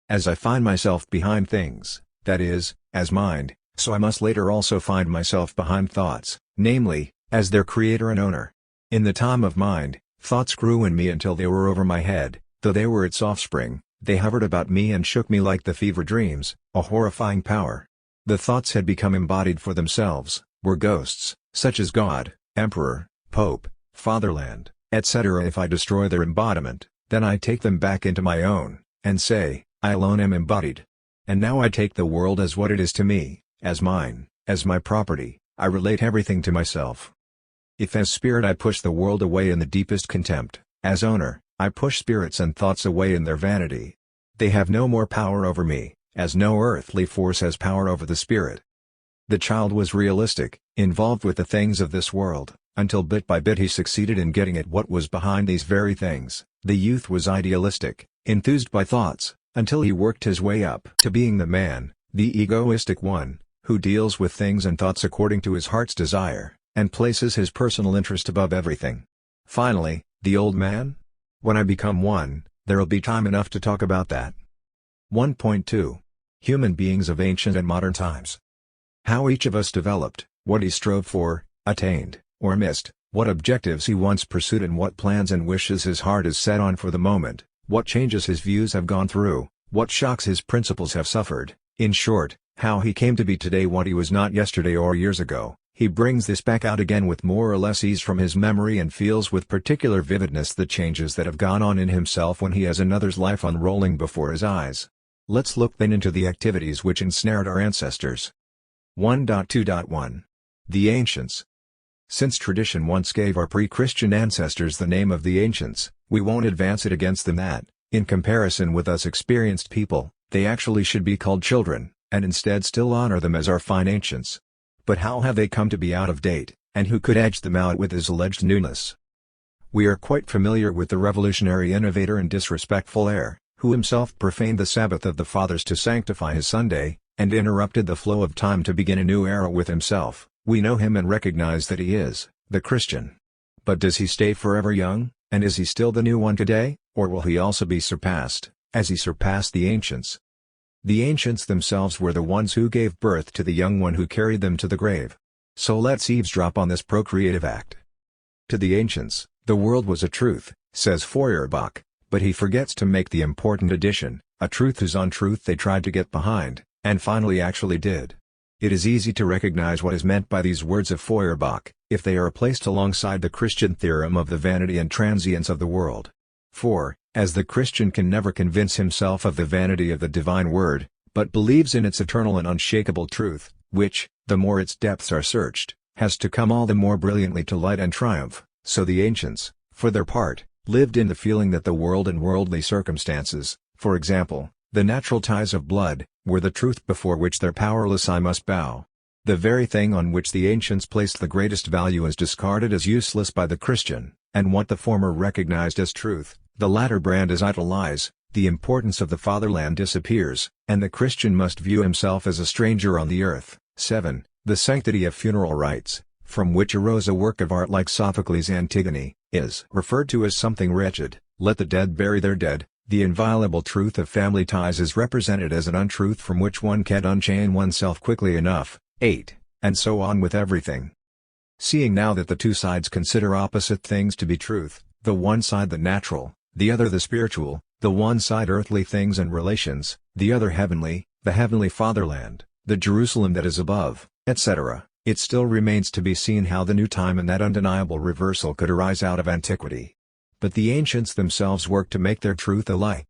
As I find myself behind things, that is, as mind, so I must later also find myself behind thoughts, namely, as their creator and owner. In the time of mind, thoughts grew in me until they were over my head, though they were its offspring, they hovered about me and shook me like the fever dreams, a horrifying power. The thoughts had become embodied for themselves, were ghosts, such as God, Emperor, Pope, Fatherland, etc. If I destroy their embodiment, then I take them back into my own, and say, I alone am embodied. And now I take the world as what it is to me, as mine, as my property. I relate everything to myself. If as spirit I push the world away in the deepest contempt, as owner, I push spirits and thoughts away in their vanity. They have no more power over me, as no earthly force has power over the spirit. The child was realistic, involved with the things of this world, until bit by bit he succeeded in getting at what was behind these very things. The youth was idealistic, enthused by thoughts, until he worked his way up to being the man, the egoistic one, who deals with things and thoughts according to his heart's desire, and places his personal interest above everything. Finally, the old man? When I become one, there'll be time enough to talk about that. 1.2. Human beings of ancient and modern times. How each of us developed, what he strove for, attained, or missed, what objectives he once pursued and what plans and wishes his heart is set on for the moment, what changes his views have gone through, what shocks his principles have suffered, in short, how he came to be today what he was not yesterday or years ago. He brings this back out again with more or less ease from his memory and feels with particular vividness the changes that have gone on in himself when he has another's life unrolling before his eyes. Let's look then into the activities which ensnared our ancestors. 1.2.1. The Ancients. Since tradition once gave our pre-Christian ancestors the name of the Ancients, we won't advance it against them that, in comparison with us experienced people, they actually should be called children, and instead still honor them as our fine ancients. But how have they come to be out of date, and who could edge them out with his alleged newness? We are quite familiar with the revolutionary innovator and disrespectful heir, who himself profaned the Sabbath of the fathers to sanctify his Sunday, and interrupted the flow of time to begin a new era with himself. We know him and recognize that he is, the Christian. But does he stay forever young, and is he still the new one today, or will he also be surpassed, as he surpassed the ancients? The ancients themselves were the ones who gave birth to the young one who carried them to the grave. So let's eavesdrop on this procreative act. To the ancients, the world was a truth, says Feuerbach, but he forgets to make the important addition, a truth whose untruth they tried to get behind, and finally actually did. It is easy to recognize what is meant by these words of Feuerbach, if they are placed alongside the Christian theorem of the vanity and transience of the world. For, as the Christian can never convince himself of the vanity of the divine word, but believes in its eternal and unshakable truth, which, the more its depths are searched, has to come all the more brilliantly to light and triumph, so the ancients, for their part, lived in the feeling that the world and worldly circumstances, for example, the natural ties of blood, were the truth before which their powerless eye must bow. The very thing on which the ancients placed the greatest value is discarded as useless by the Christian, and what the former recognized as truth, the latter brand as idle lies. The importance of the fatherland disappears, and the Christian must view himself as a stranger on the earth. 7. The sanctity of funeral rites, from which arose a work of art like Sophocles' Antigone, is referred to as something wretched. Let the dead bury their dead. The inviolable truth of family ties is represented as an untruth from which one can't unchain oneself quickly enough. 8. And so on with everything. Seeing now that the two sides consider opposite things to be truth, the one side the natural, the other the spiritual, the one side earthly things and relations, the other heavenly, the heavenly fatherland, the Jerusalem that is above, etc., it still remains to be seen how the new time and that undeniable reversal could arise out of antiquity. But the ancients themselves worked to make their truth a lie.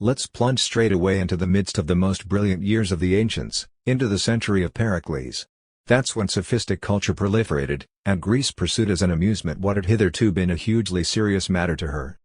Let's plunge straight away into the midst of the most brilliant years of the ancients, into the century of Pericles. That's when sophistic culture proliferated, and Greece pursued as an amusement what had hitherto been a hugely serious matter to her.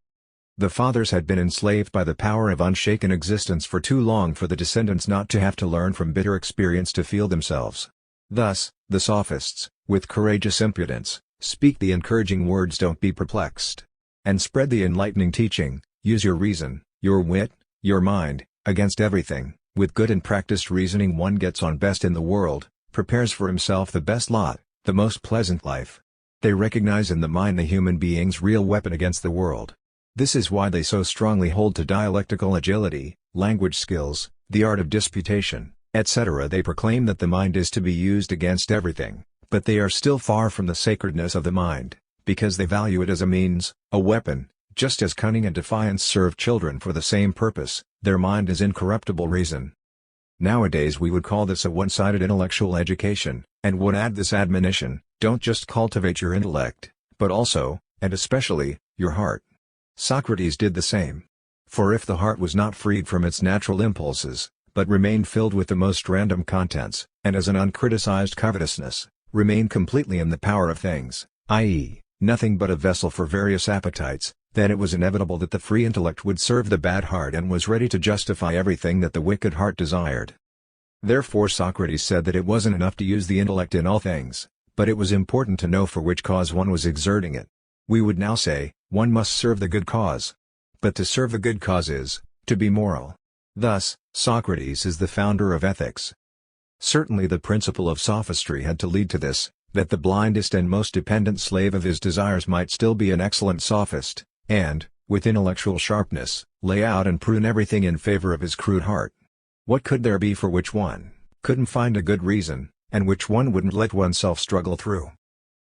The fathers had been enslaved by the power of unshaken existence for too long for the descendants not to have to learn from bitter experience to feel themselves. Thus, the sophists, with courageous impudence, speak the encouraging words "don't be perplexed," and spread the enlightening teaching, "use your reason, your wit, your mind, against everything. With good and practiced reasoning one gets on best in the world, prepares for himself the best lot, the most pleasant life." They recognize in the mind the human being's real weapon against the world. This is why they so strongly hold to dialectical agility, language skills, the art of disputation, etc. They proclaim that the mind is to be used against everything, but they are still far from the sacredness of the mind, because they value it as a means, a weapon. Just as cunning and defiance serve children for the same purpose, their mind is incorruptible reason. Nowadays we would call this a one-sided intellectual education, and would add this admonition: don't just cultivate your intellect, but also, and especially, your heart. Socrates did the same. For if the heart was not freed from its natural impulses, but remained filled with the most random contents, and as an uncriticized covetousness, remained completely in the power of things, i.e., nothing but a vessel for various appetites, then it was inevitable that the free intellect would serve the bad heart and was ready to justify everything that the wicked heart desired. Therefore Socrates said that it wasn't enough to use the intellect in all things, but it was important to know for which cause one was exerting it. We would now say, one must serve the good cause. But to serve the good cause is, to be moral. Thus, Socrates is the founder of ethics. Certainly the principle of sophistry had to lead to this, that the blindest and most dependent slave of his desires might still be an excellent sophist, and, with intellectual sharpness, lay out and prune everything in favor of his crude heart. What could there be for which one couldn't find a good reason, and which one wouldn't let oneself struggle through?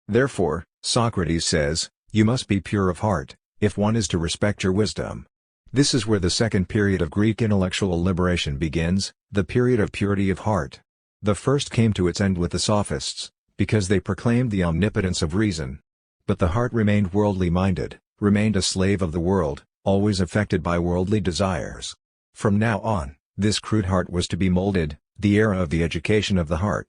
Therefore, Socrates says, you must be pure of heart, if one is to respect your wisdom. This is where the second period of Greek intellectual liberation begins, the period of purity of heart. The first came to its end with the sophists, because they proclaimed the omnipotence of reason. But the heart remained worldly minded, remained a slave of the world, always affected by worldly desires. From now on, this crude heart was to be molded, the era of the education of the heart.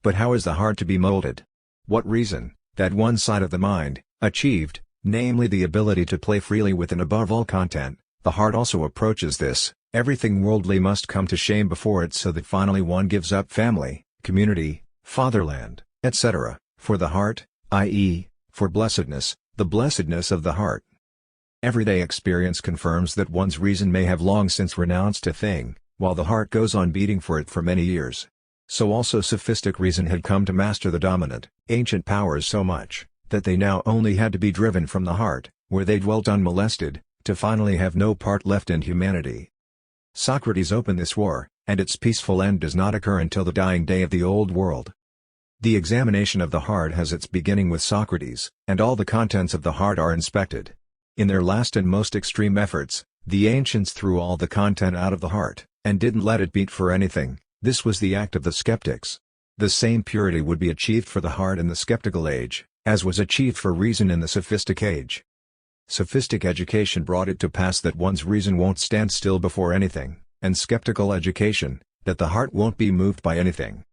But how is the heart to be molded? What reason, that one side of the mind, achieved, namely the ability to play freely with and above all content, the heart also approaches this. Everything worldly must come to shame before it, so that finally one gives up family, community, fatherland, etc., for the heart, i.e., for blessedness, the blessedness of the heart. Everyday experience confirms that one's reason may have long since renounced a thing, while the heart goes on beating for it for many years. So also sophistic reason had come to master the dominant, ancient powers so much, that they now only had to be driven from the heart, where they dwelt unmolested, to finally have no part left in humanity. Socrates opened this war, and its peaceful end does not occur until the dying day of the old world. The examination of the heart has its beginning with Socrates, and all the contents of the heart are inspected. In their last and most extreme efforts, the ancients threw all the content out of the heart, and didn't let it beat for anything. This was the act of the skeptics. The same purity would be achieved for the heart in the skeptical age, as was achieved for reason in the sophistic age. Sophistic education brought it to pass that one's reason won't stand still before anything, and skeptical education, that the heart won't be moved by anything.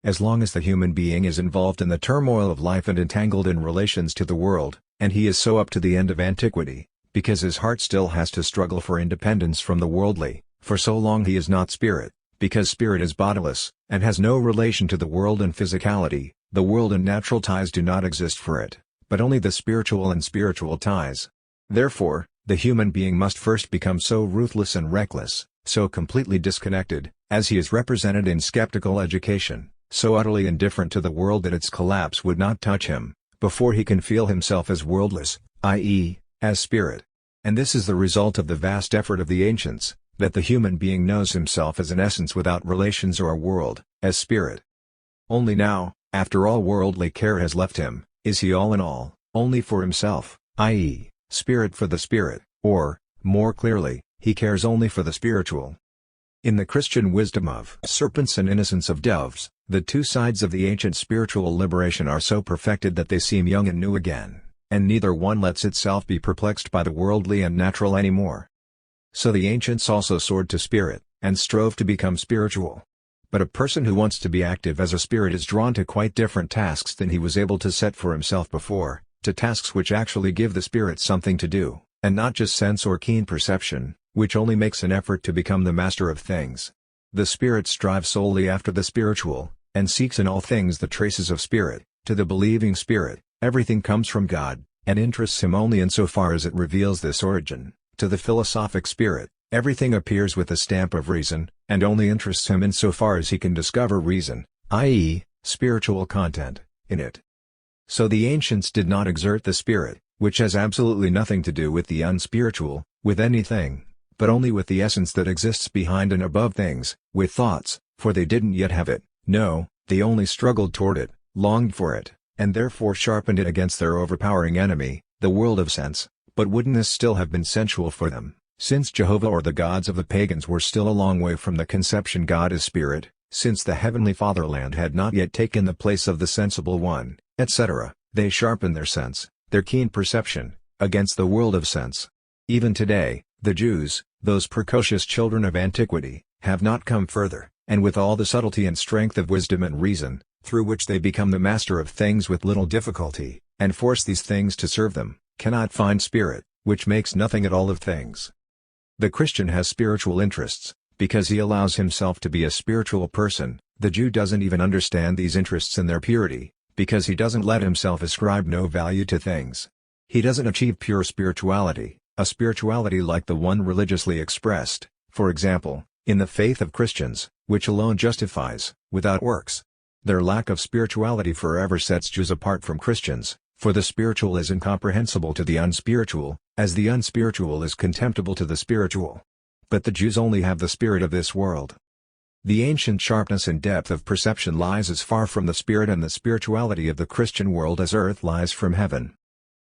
As long as the human being is involved in the turmoil of life and entangled in relations to the world, and he is so up to the end of antiquity, because his heart still has to struggle for independence from the worldly, for so long he is not spirit, because spirit is bodiless, and has no relation to the world and physicality. The world and natural ties do not exist for it, but only the spiritual and spiritual ties. Therefore, the human being must first become so ruthless and reckless, so completely disconnected, as he is represented in skeptical education, so utterly indifferent to the world that its collapse would not touch him, before he can feel himself as worldless, i.e., as spirit. And this is the result of the vast effort of the ancients, that the human being knows himself as an essence without relations or a world, as spirit. Only now, after all worldly care has left him, is he all in all, only for himself, i.e., spirit for the spirit, or, more clearly, he cares only for the spiritual. In the Christian wisdom of serpents and innocence of doves, the two sides of the ancient spiritual liberation are so perfected that they seem young and new again, and neither one lets itself be perplexed by the worldly and natural anymore. So the ancients also soared to spirit, and strove to become spiritual. But a person who wants to be active as a spirit is drawn to quite different tasks than he was able to set for himself before, to tasks which actually give the spirit something to do, and not just sense or keen perception, which only makes an effort to become the master of things. The spirit strives solely after the spiritual, and seeks in all things the traces of spirit. To the believing spirit, everything comes from God, and interests him only insofar as it reveals this origin. To the philosophic spirit, everything appears with the stamp of reason, and only interests him insofar as he can discover reason, i.e., spiritual content, in it. So the ancients did not exert the spirit, which has absolutely nothing to do with the unspiritual, with anything, but only with the essence that exists behind and above things, with thoughts, for they didn't yet have it. No, they only struggled toward it, longed for it, and therefore sharpened it against their overpowering enemy, the world of sense. But wouldn't this still have been sensual for them, since Jehovah or the gods of the pagans were still a long way from the conception God is spirit, since the heavenly fatherland had not yet taken the place of the sensible one, etc. They sharpened their sense, their keen perception, against the world of sense. Even today, the Jews, those precocious children of antiquity, have not come further, and with all the subtlety and strength of wisdom and reason, through which they become the master of things with little difficulty, and force these things to serve them, cannot find spirit, which makes nothing at all of things. The Christian has spiritual interests, because he allows himself to be a spiritual person. The Jew doesn't even understand these interests in their purity, because he doesn't let himself ascribe no value to things. He doesn't achieve pure spirituality, a spirituality like the one religiously expressed, for example, in the faith of Christians, which alone justifies, without works. Their lack of spirituality forever sets Jews apart from Christians, for the spiritual is incomprehensible to the unspiritual, as the unspiritual is contemptible to the spiritual. But the Jews only have the spirit of this world. The ancient sharpness and depth of perception lies as far from the spirit and the spirituality of the Christian world as earth lies from heaven.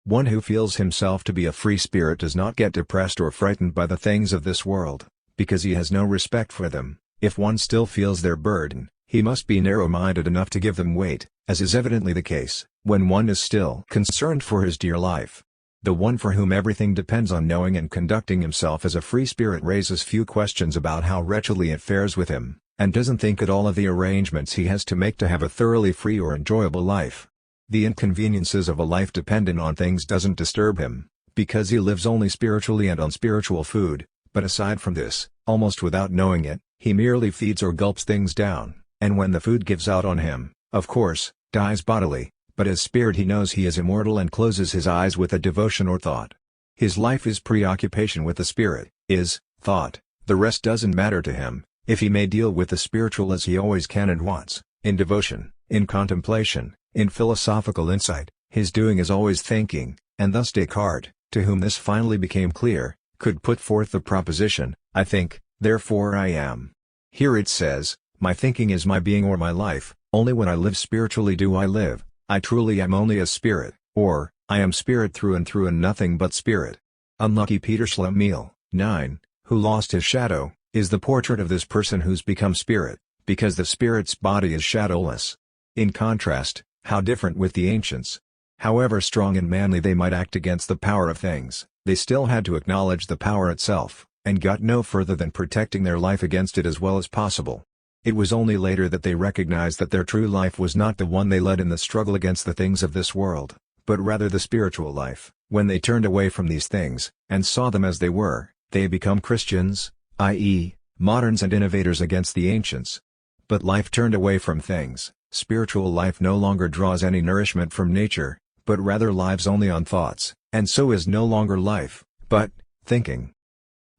One who feels himself to be a free spirit does not get depressed or frightened by the things of this world, because he has no respect for them. If one still feels their burden, he must be narrow-minded enough to give them weight, as is evidently the case, when one is still concerned for his dear life. The one for whom everything depends on knowing and conducting himself as a free spirit raises few questions about how wretchedly it fares with him, and doesn't think at all of the arrangements he has to make to have a thoroughly free or enjoyable life. The inconveniences of a life dependent on things doesn't disturb him, because he lives only spiritually and on spiritual food, but aside from this, almost without knowing it, he merely feeds or gulps things down, and when the food gives out on him, of course, dies bodily, but as spirit he knows he is immortal and closes his eyes with a devotion or thought. His life is preoccupation with the spirit, is thought, the rest doesn't matter to him, if he may deal with the spiritual as he always can and wants, in devotion, in contemplation, in philosophical insight, His doing is always thinking, and thus Descartes, to whom this finally became clear, could put forth the proposition, I think, therefore I am. Here it says, my thinking is my being or my life, only when I live spiritually do I live, I truly am only a spirit, or, I am spirit through and nothing but spirit. Unlucky Peter Schlemihl, 9, who lost his shadow, is the portrait of this person who's become spirit, because the spirit's body is shadowless. In contrast, how different with the ancients. However strong and manly they might act against the power of things, they still had to acknowledge the power itself, and got no further than protecting their life against it as well as possible. It was only later that they recognized that their true life was not the one they led in the struggle against the things of this world, but rather the spiritual life. When they turned away from these things, and saw them as they were, they become Christians, i.e., moderns and innovators against the ancients. But life turned away from things, spiritual life no longer draws any nourishment from nature, but rather lives only on thoughts, and so is no longer life, but thinking.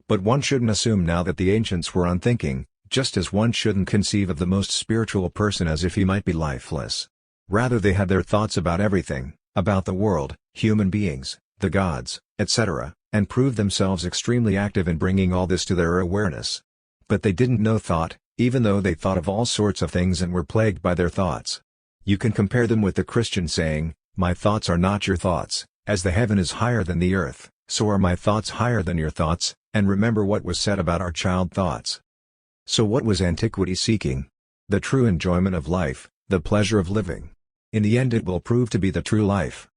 But one shouldn't assume now that the ancients were unthinking, just as one shouldn't conceive of the most spiritual person as if he might be lifeless. Rather they had their thoughts about everything, about the world, human beings, the gods, etc., and proved themselves extremely active in bringing all this to their awareness. But they didn't know thought, even though they thought of all sorts of things and were plagued by their thoughts. You can compare them with the Christian saying, my thoughts are not your thoughts, as the heaven is higher than the earth, so are my thoughts higher than your thoughts, and remember what was said about our child thoughts. So what was antiquity seeking? The true enjoyment of life, the pleasure of living. In the end it will prove to be the true life.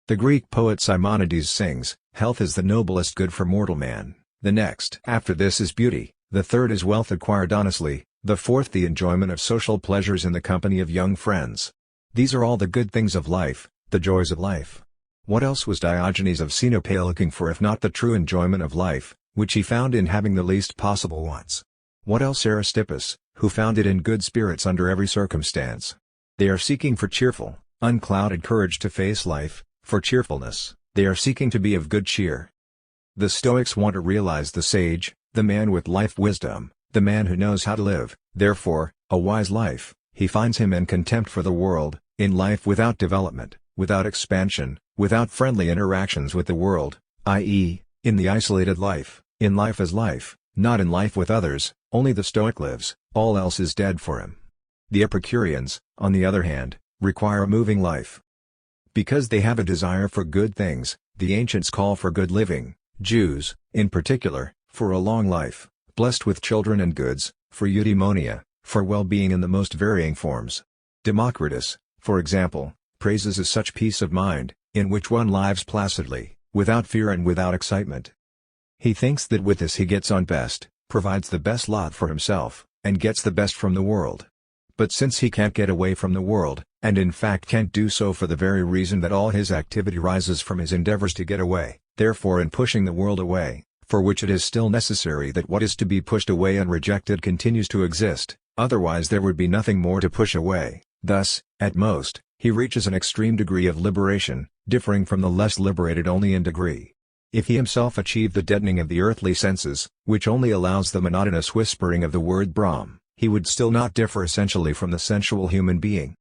The Greek poet Simonides sings, health is the noblest good for mortal man, the next after this is beauty, the third is wealth acquired honestly, the fourth the enjoyment of social pleasures in the company of young friends. These are all the good things of life, the joys of life. What else was Diogenes of Sinope looking for if not the true enjoyment of life, which he found in having the least possible wants? What else Aristippus, who found it in good spirits under every circumstance? They are seeking for cheerful, unclouded courage to face life, for cheerfulness, they are seeking to be of good cheer. The Stoics want to realize the sage, the man with life wisdom, the man who knows how to live, therefore, a wise life. He finds him in contempt for the world, in life without development, without expansion, without friendly interactions with the world, i.e., in the isolated life, in life as life, not in life with others. Only the Stoic lives, all else is dead for him. The Epicureans, on the other hand, require a moving life. Because they have a desire for good things, the ancients call for good living, Jews, in particular, for a long life, blessed with children and goods, for eudaimonia, for well-being in the most varying forms. Democritus, for example, praises as such peace of mind, in which one lives placidly, without fear and without excitement. He thinks that with this he gets on best, provides the best lot for himself, and gets the best from the world. But since he can't get away from the world, and in fact can't do so for the very reason that all his activity rises from his endeavors to get away, therefore in pushing the world away, for which it is still necessary that what is to be pushed away and rejected continues to exist, otherwise there would be nothing more to push away. Thus, at most, he reaches an extreme degree of liberation, differing from the less liberated only in degree. If he himself achieved the deadening of the earthly senses, which only allows the monotonous whispering of the word Brahm, he would still not differ essentially from the sensual human being.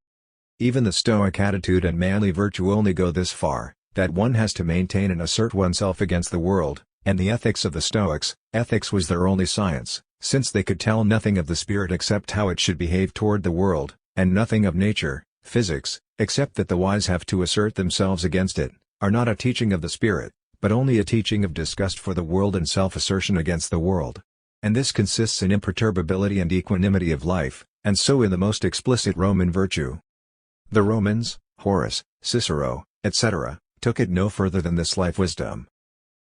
Even the Stoic attitude and manly virtue only go this far, that one has to maintain and assert oneself against the world, and the ethics of the Stoics, ethics was their only science, since they could tell nothing of the spirit except how it should behave toward the world, and nothing of nature, physics, except that the wise have to assert themselves against it, are not a teaching of the spirit, but only a teaching of disgust for the world and self-assertion against the world. And this consists in imperturbability and equanimity of life, and so in the most explicit Roman virtue. The Romans, Horace, Cicero, etc., took it no further than this life wisdom.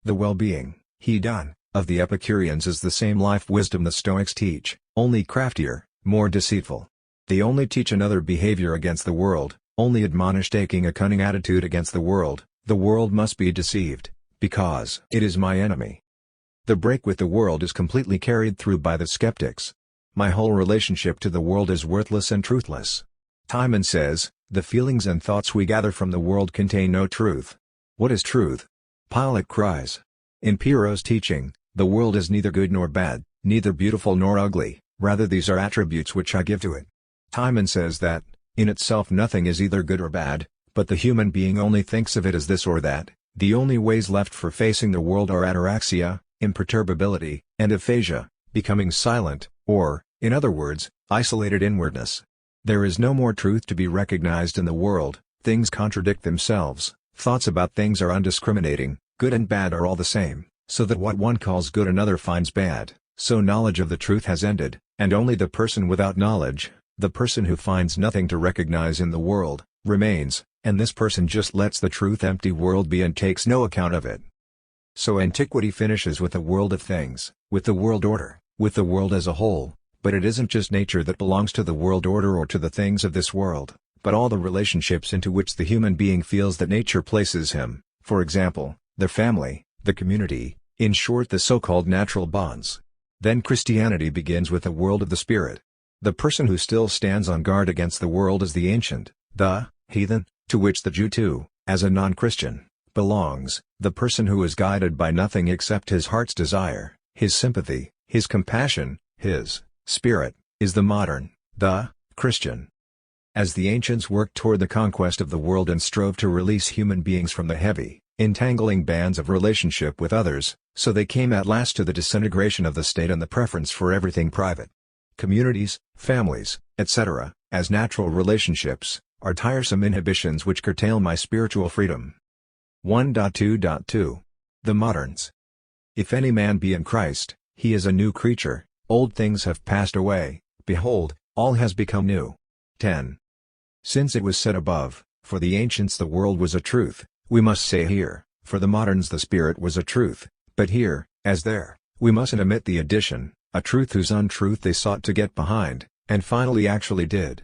The well-being, hedon, of the Epicureans is the same life wisdom the Stoics teach, only craftier, more deceitful. They only teach another behavior against the world, only admonish taking a cunning attitude against the world must be deceived, because it is my enemy. The break with the world is completely carried through by the skeptics. My whole relationship to the world is worthless and truthless. Timon says, the feelings and thoughts we gather from the world contain no truth. What is truth? Pilate cries. In Pyrrho's teaching, the world is neither good nor bad, neither beautiful nor ugly, rather these are attributes which I give to it. Timon says that, in itself nothing is either good or bad, But the human being only thinks of it as this or that. The only ways left for facing the world are ataraxia, imperturbability, and aphasia, becoming silent, or, in other words, isolated inwardness. There is no more truth to be recognized in the world, things contradict themselves, thoughts about things are undiscriminating, good and bad are all the same, so that what one calls good another finds bad, so knowledge of the truth has ended, and only the person without knowledge, the person who finds nothing to recognize in the world, remains, and this person just lets the truth-empty world be and takes no account of it. So antiquity finishes with the world of things, with the world order, with the world as a whole, but it isn't just nature that belongs to the world order or to the things of this world, but all the relationships into which the human being feels that nature places him, for example, the family, the community, in short the so-called natural bonds. Then Christianity begins with the world of the spirit. The person who still stands on guard against the world is the ancient, the heathen, to which the Jew too, as a non-Christian, belongs, the person who is guided by nothing except his heart's desire, his sympathy, his compassion, his spirit, is the modern, the Christian. As the ancients worked toward the conquest of the world and strove to release human beings from the heavy, entangling bands of relationship with others, so they came at last to the disintegration of the state and the preference for everything private. Communities, families, etc., as natural relationships, are tiresome inhibitions which curtail my spiritual freedom. 1.2.2. The Moderns. If any man be in Christ, he is a new creature, old things have passed away, behold, all has become new. 10. Since it was said above, for the ancients the world was a truth, we must say here, for the moderns the spirit was a truth, but here, as there, we mustn't omit the addition, a truth whose untruth they sought to get behind, and finally actually did.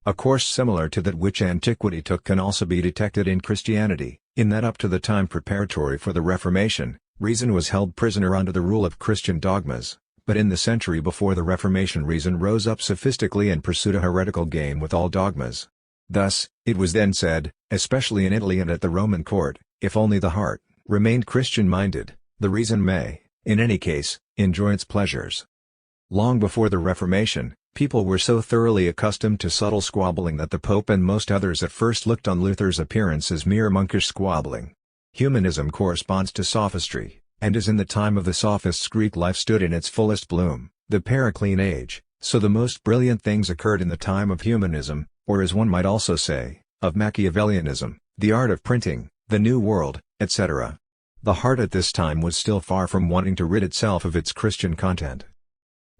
A course similar to that which antiquity took can also be detected in Christianity, in that up to the time preparatory for the Reformation, reason was held prisoner under the rule of Christian dogmas, but in the century before the Reformation reason rose up sophistically and pursued a heretical game with all dogmas. Thus, it was then said, especially in Italy and at the Roman court, if only the heart remained Christian-minded, the reason may, in any case, enjoy its pleasures. Long before the Reformation, people were so thoroughly accustomed to subtle squabbling that the Pope and most others at first looked on Luther's appearance as mere monkish squabbling. Humanism corresponds to sophistry, and as in the time of the sophists Greek life stood in its fullest bloom, the Periclean age, so the most brilliant things occurred in the time of humanism, or as one might also say, of Machiavellianism, the art of printing, the New World, etc. The heart at this time was still far from wanting to rid itself of its Christian content.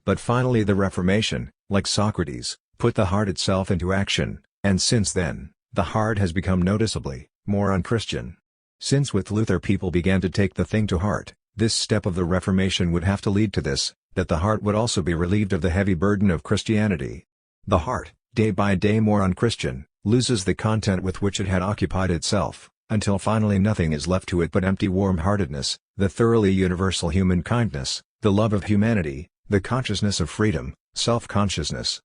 But finally the Reformation, like Socrates, put the heart itself into action, and since then, the heart has become noticeably more unchristian. Since with Luther people began to take the thing to heart, this step of the Reformation would have to lead to this, that the heart would also be relieved of the heavy burden of Christianity. The heart, day by day more unchristian, loses the content with which it had occupied itself, until finally nothing is left to it but empty warm-heartedness, the thoroughly universal human kindness, the love of humanity, the consciousness of freedom, self-consciousness.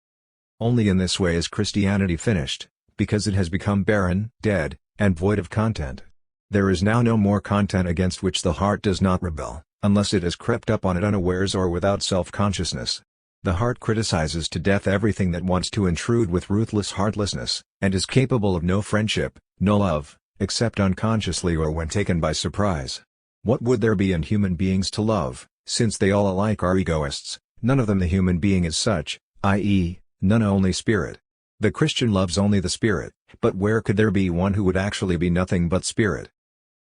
Only in this way is Christianity finished, because it has become barren, dead, and void of content. There is now no more content against which the heart does not rebel, unless it has crept up on it unawares or without self-consciousness. The heart criticizes to death everything that wants to intrude with ruthless heartlessness, and is capable of no friendship, no love, except unconsciously or when taken by surprise. What would there be in human beings to love, since they all alike are egoists, none of them the human being is such, i.e., none only spirit. The Christian loves only the spirit, but where could there be one who would actually be nothing but spirit?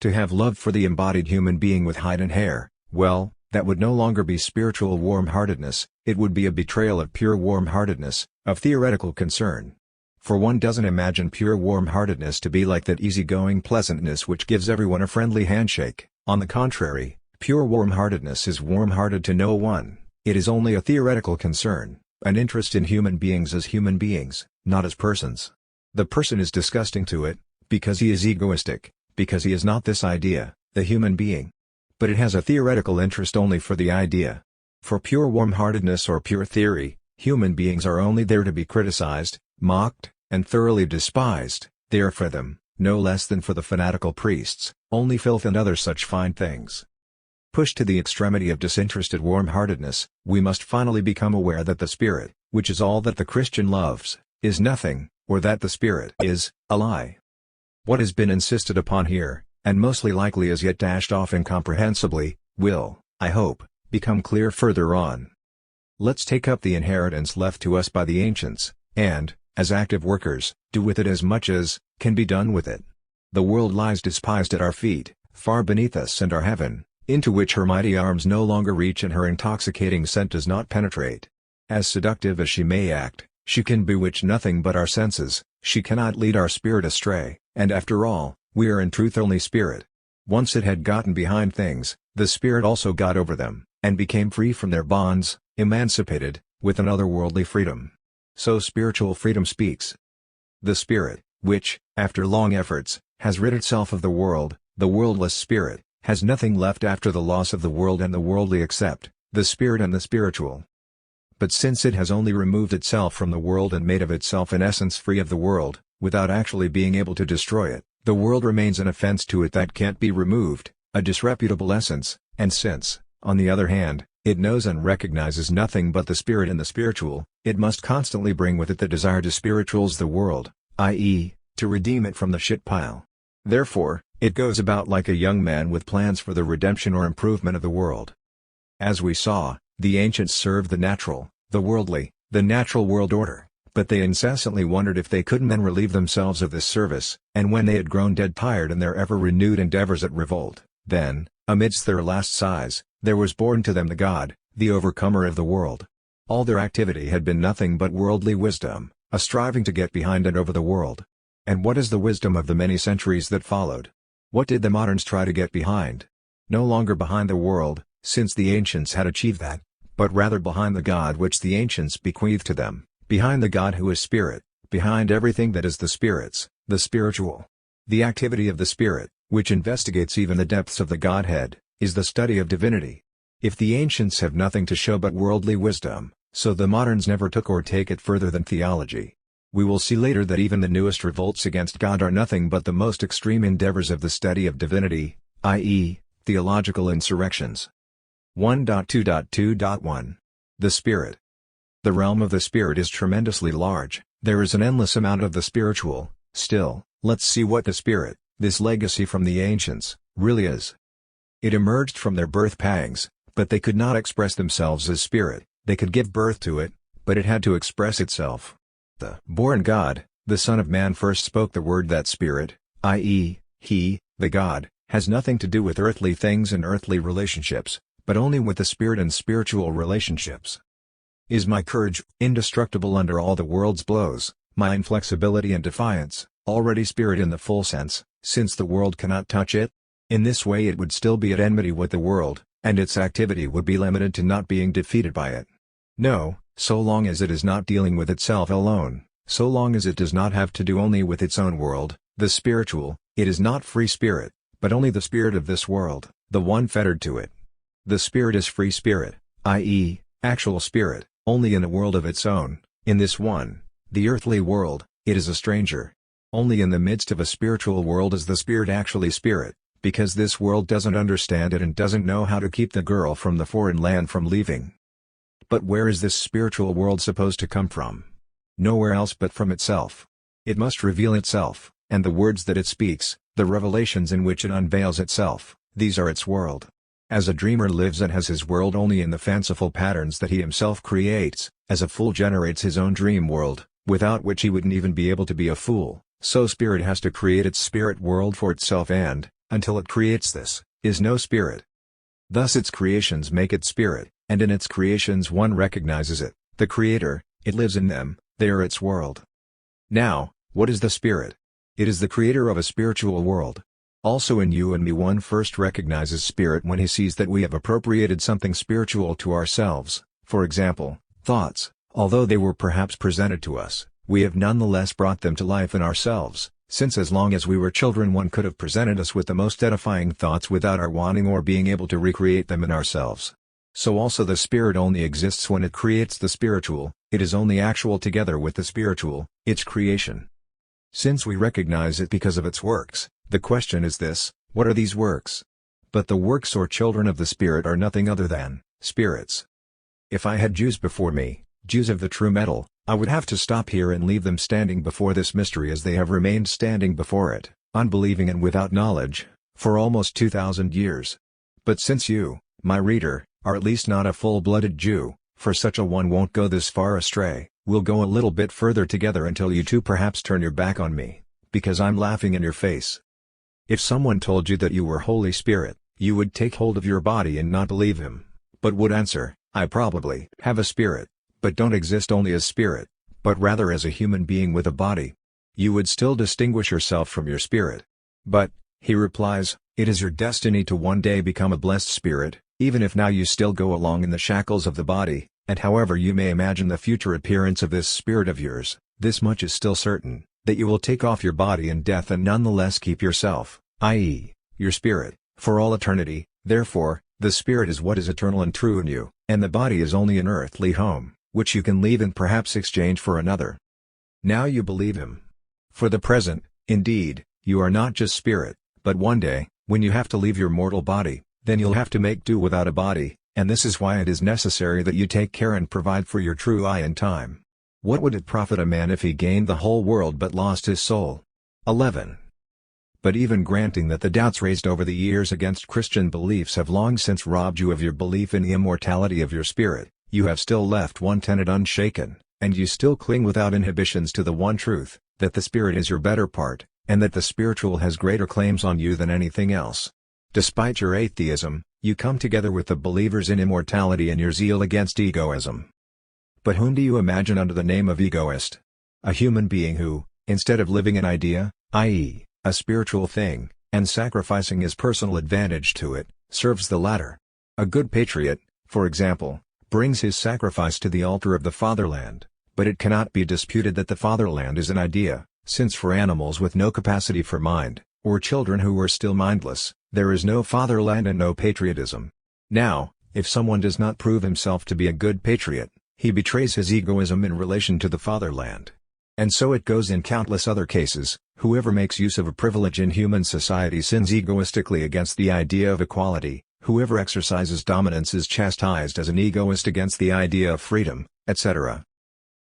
To have love for the embodied human being with hide and hair, well, that would no longer be spiritual warm-heartedness, it would be a betrayal of pure warm-heartedness, of theoretical concern. For one doesn't imagine pure warm-heartedness to be like that easygoing pleasantness which gives everyone a friendly handshake. On the contrary, pure warm-heartedness is warm-hearted to no one, it is only a theoretical concern, an interest in human beings as human beings, not as persons. The person is disgusting to it, because he is egoistic, because he is not this idea, the human being. But it has a theoretical interest only for the idea. For pure warm-heartedness or pure theory, human beings are only there to be criticized, mocked, and thoroughly despised, they are for them, no less than for the fanatical priests, only filth and other such fine things. Pushed to the extremity of disinterested warm-heartedness, we must finally become aware that the spirit, which is all that the Christian loves, is nothing, or that the spirit is a lie. What has been insisted upon here, and mostly likely as yet dashed off incomprehensibly, will, I hope, become clear further on. Let's take up the inheritance left to us by the ancients, and, as active workers, do with it as much as can be done with it. The world lies despised at our feet, far beneath us and our heaven, into which her mighty arms no longer reach and her intoxicating scent does not penetrate. As seductive as she may act, she can bewitch nothing but our senses, she cannot lead our spirit astray, and after all, we are in truth only spirit. Once it had gotten behind things, the spirit also got over them, and became free from their bonds, emancipated, with an otherworldly freedom. So spiritual freedom speaks. The spirit, which, after long efforts, has rid itself of the worldless spirit, has nothing left after the loss of the world and the worldly except the spirit and the spiritual. But since it has only removed itself from the world and made of itself an essence free of the world, without actually being able to destroy it, the world remains an offense to it that can't be removed, a disreputable essence, and since, on the other hand, it knows and recognizes nothing but the spirit and the spiritual, it must constantly bring with it the desire to spiritualize the world, i.e., to redeem it from the shit pile. Therefore, it goes about like a young man with plans for the redemption or improvement of the world. As we saw, the ancients served the natural, the worldly, the natural world order, but they incessantly wondered if they couldn't then relieve themselves of this service, and when they had grown dead tired in their ever-renewed endeavors at revolt, then, amidst their last sighs, there was born to them the God, the overcomer of the world. All their activity had been nothing but worldly wisdom, a striving to get behind and over the world. And what is the wisdom of the many centuries that followed? What did the moderns try to get behind? No longer behind the world, since the ancients had achieved that, but rather behind the God which the ancients bequeathed to them, behind the God who is spirit, behind everything that is the spirits, the spiritual. The activity of the spirit, which investigates even the depths of the Godhead, is the study of divinity. If the ancients have nothing to show but worldly wisdom, so the moderns never took or take it further than theology. We will see later that even the newest revolts against God are nothing but the most extreme endeavors of the study of divinity, i.e., theological insurrections. 1.2.2.1 The Spirit. The realm of the spirit is tremendously large, there is an endless amount of the spiritual. Still, let's see what the spirit, this legacy from the ancients, really is. It emerged from their birth pangs, but they could not express themselves as spirit, they could give birth to it, but it had to express itself. The born God, the Son of Man first spoke the word that spirit, i.e., he, the God, has nothing to do with earthly things and earthly relationships, but only with the spirit and spiritual relationships. Is my courage, indestructible under all the world's blows, my inflexibility and defiance, already spirit in the full sense, since the world cannot touch it? In this way it would still be at enmity with the world, and its activity would be limited to not being defeated by it. No, so long as it is not dealing with itself alone, so long as it does not have to do only with its own world, the spiritual, it is not free spirit, but only the spirit of this world, the one fettered to it. The spirit is free spirit, i.e., actual spirit, only in a world of its own, in this one, the earthly world, it is a stranger. Only in the midst of a spiritual world is the spirit actually spirit, because this world doesn't understand it and doesn't know how to keep the girl from the foreign land from leaving. But where is this spiritual world supposed to come from? Nowhere else but from itself. It must reveal itself, and the words that it speaks, the revelations in which it unveils itself, these are its world. As a dreamer lives and has his world only in the fanciful patterns that he himself creates, as a fool generates his own dream world, without which he wouldn't even be able to be a fool, so spirit has to create its spirit world for itself and, until it creates this, is no spirit. Thus its creations make it spirit, and in its creations one recognizes it, the Creator, it lives in them, they are its world. Now, what is the spirit? It is the creator of a spiritual world. Also in you and me one first recognizes spirit when he sees that we have appropriated something spiritual to ourselves, for example, thoughts, although they were perhaps presented to us, we have nonetheless brought them to life in ourselves, since as long as we were children one could have presented us with the most edifying thoughts without our wanting or being able to recreate them in ourselves. So also the spirit only exists when it creates the spiritual, it is only actual together with the spiritual, its creation. Since we recognize it because of its works, the question is this, what are these works? But the works or children of the Spirit are nothing other than spirits. If I had Jews before me, Jews of the true metal, I would have to stop here and leave them standing before this mystery as they have remained standing before it, unbelieving and without knowledge, for almost 2,000 years. But since you, my reader, are at least not a full-blooded Jew, for such a one won't go this far astray, we'll go a little bit further together until you too perhaps turn your back on me, because I'm laughing in your face. If someone told you that you were Holy Spirit, you would take hold of your body and not believe him, but would answer, I probably have a spirit, but don't exist only as spirit, but rather as a human being with a body. You would still distinguish yourself from your spirit. But, he replies, it is your destiny to one day become a blessed spirit, even if now you still go along in the shackles of the body, and however you may imagine the future appearance of this spirit of yours, this much is still certain, that you will take off your body in death and nonetheless keep yourself, i.e., your spirit, for all eternity. Therefore, the spirit is what is eternal and true in you, and the body is only an earthly home, which you can leave and perhaps exchange for another. Now you believe him. For the present, indeed, you are not just spirit, but one day, when you have to leave your mortal body, then you'll have to make do without a body, and this is why it is necessary that you take care and provide for your true I in time. What would it profit a man if he gained the whole world but lost his soul? 11. But even granting that the doubts raised over the years against Christian beliefs have long since robbed you of your belief in the immortality of your spirit, you have still left one tenet unshaken, and you still cling without inhibitions to the one truth, that the spirit is your better part, and that the spiritual has greater claims on you than anything else. Despite your atheism, you come together with the believers in immortality in your zeal against egoism. But whom do you imagine under the name of egoist? A human being who, instead of living an idea, i.e., a spiritual thing, and sacrificing his personal advantage to it, serves the latter. A good patriot, for example, brings his sacrifice to the altar of the fatherland, but it cannot be disputed that the fatherland is an idea, since for animals with no capacity for mind, or children who are still mindless, there is no fatherland and no patriotism. Now, if someone does not prove himself to be a good patriot, he betrays his egoism in relation to the fatherland. And so it goes in countless other cases. Whoever makes use of a privilege in human society sins egoistically against the idea of equality, whoever exercises dominance is chastised as an egoist against the idea of freedom, etc.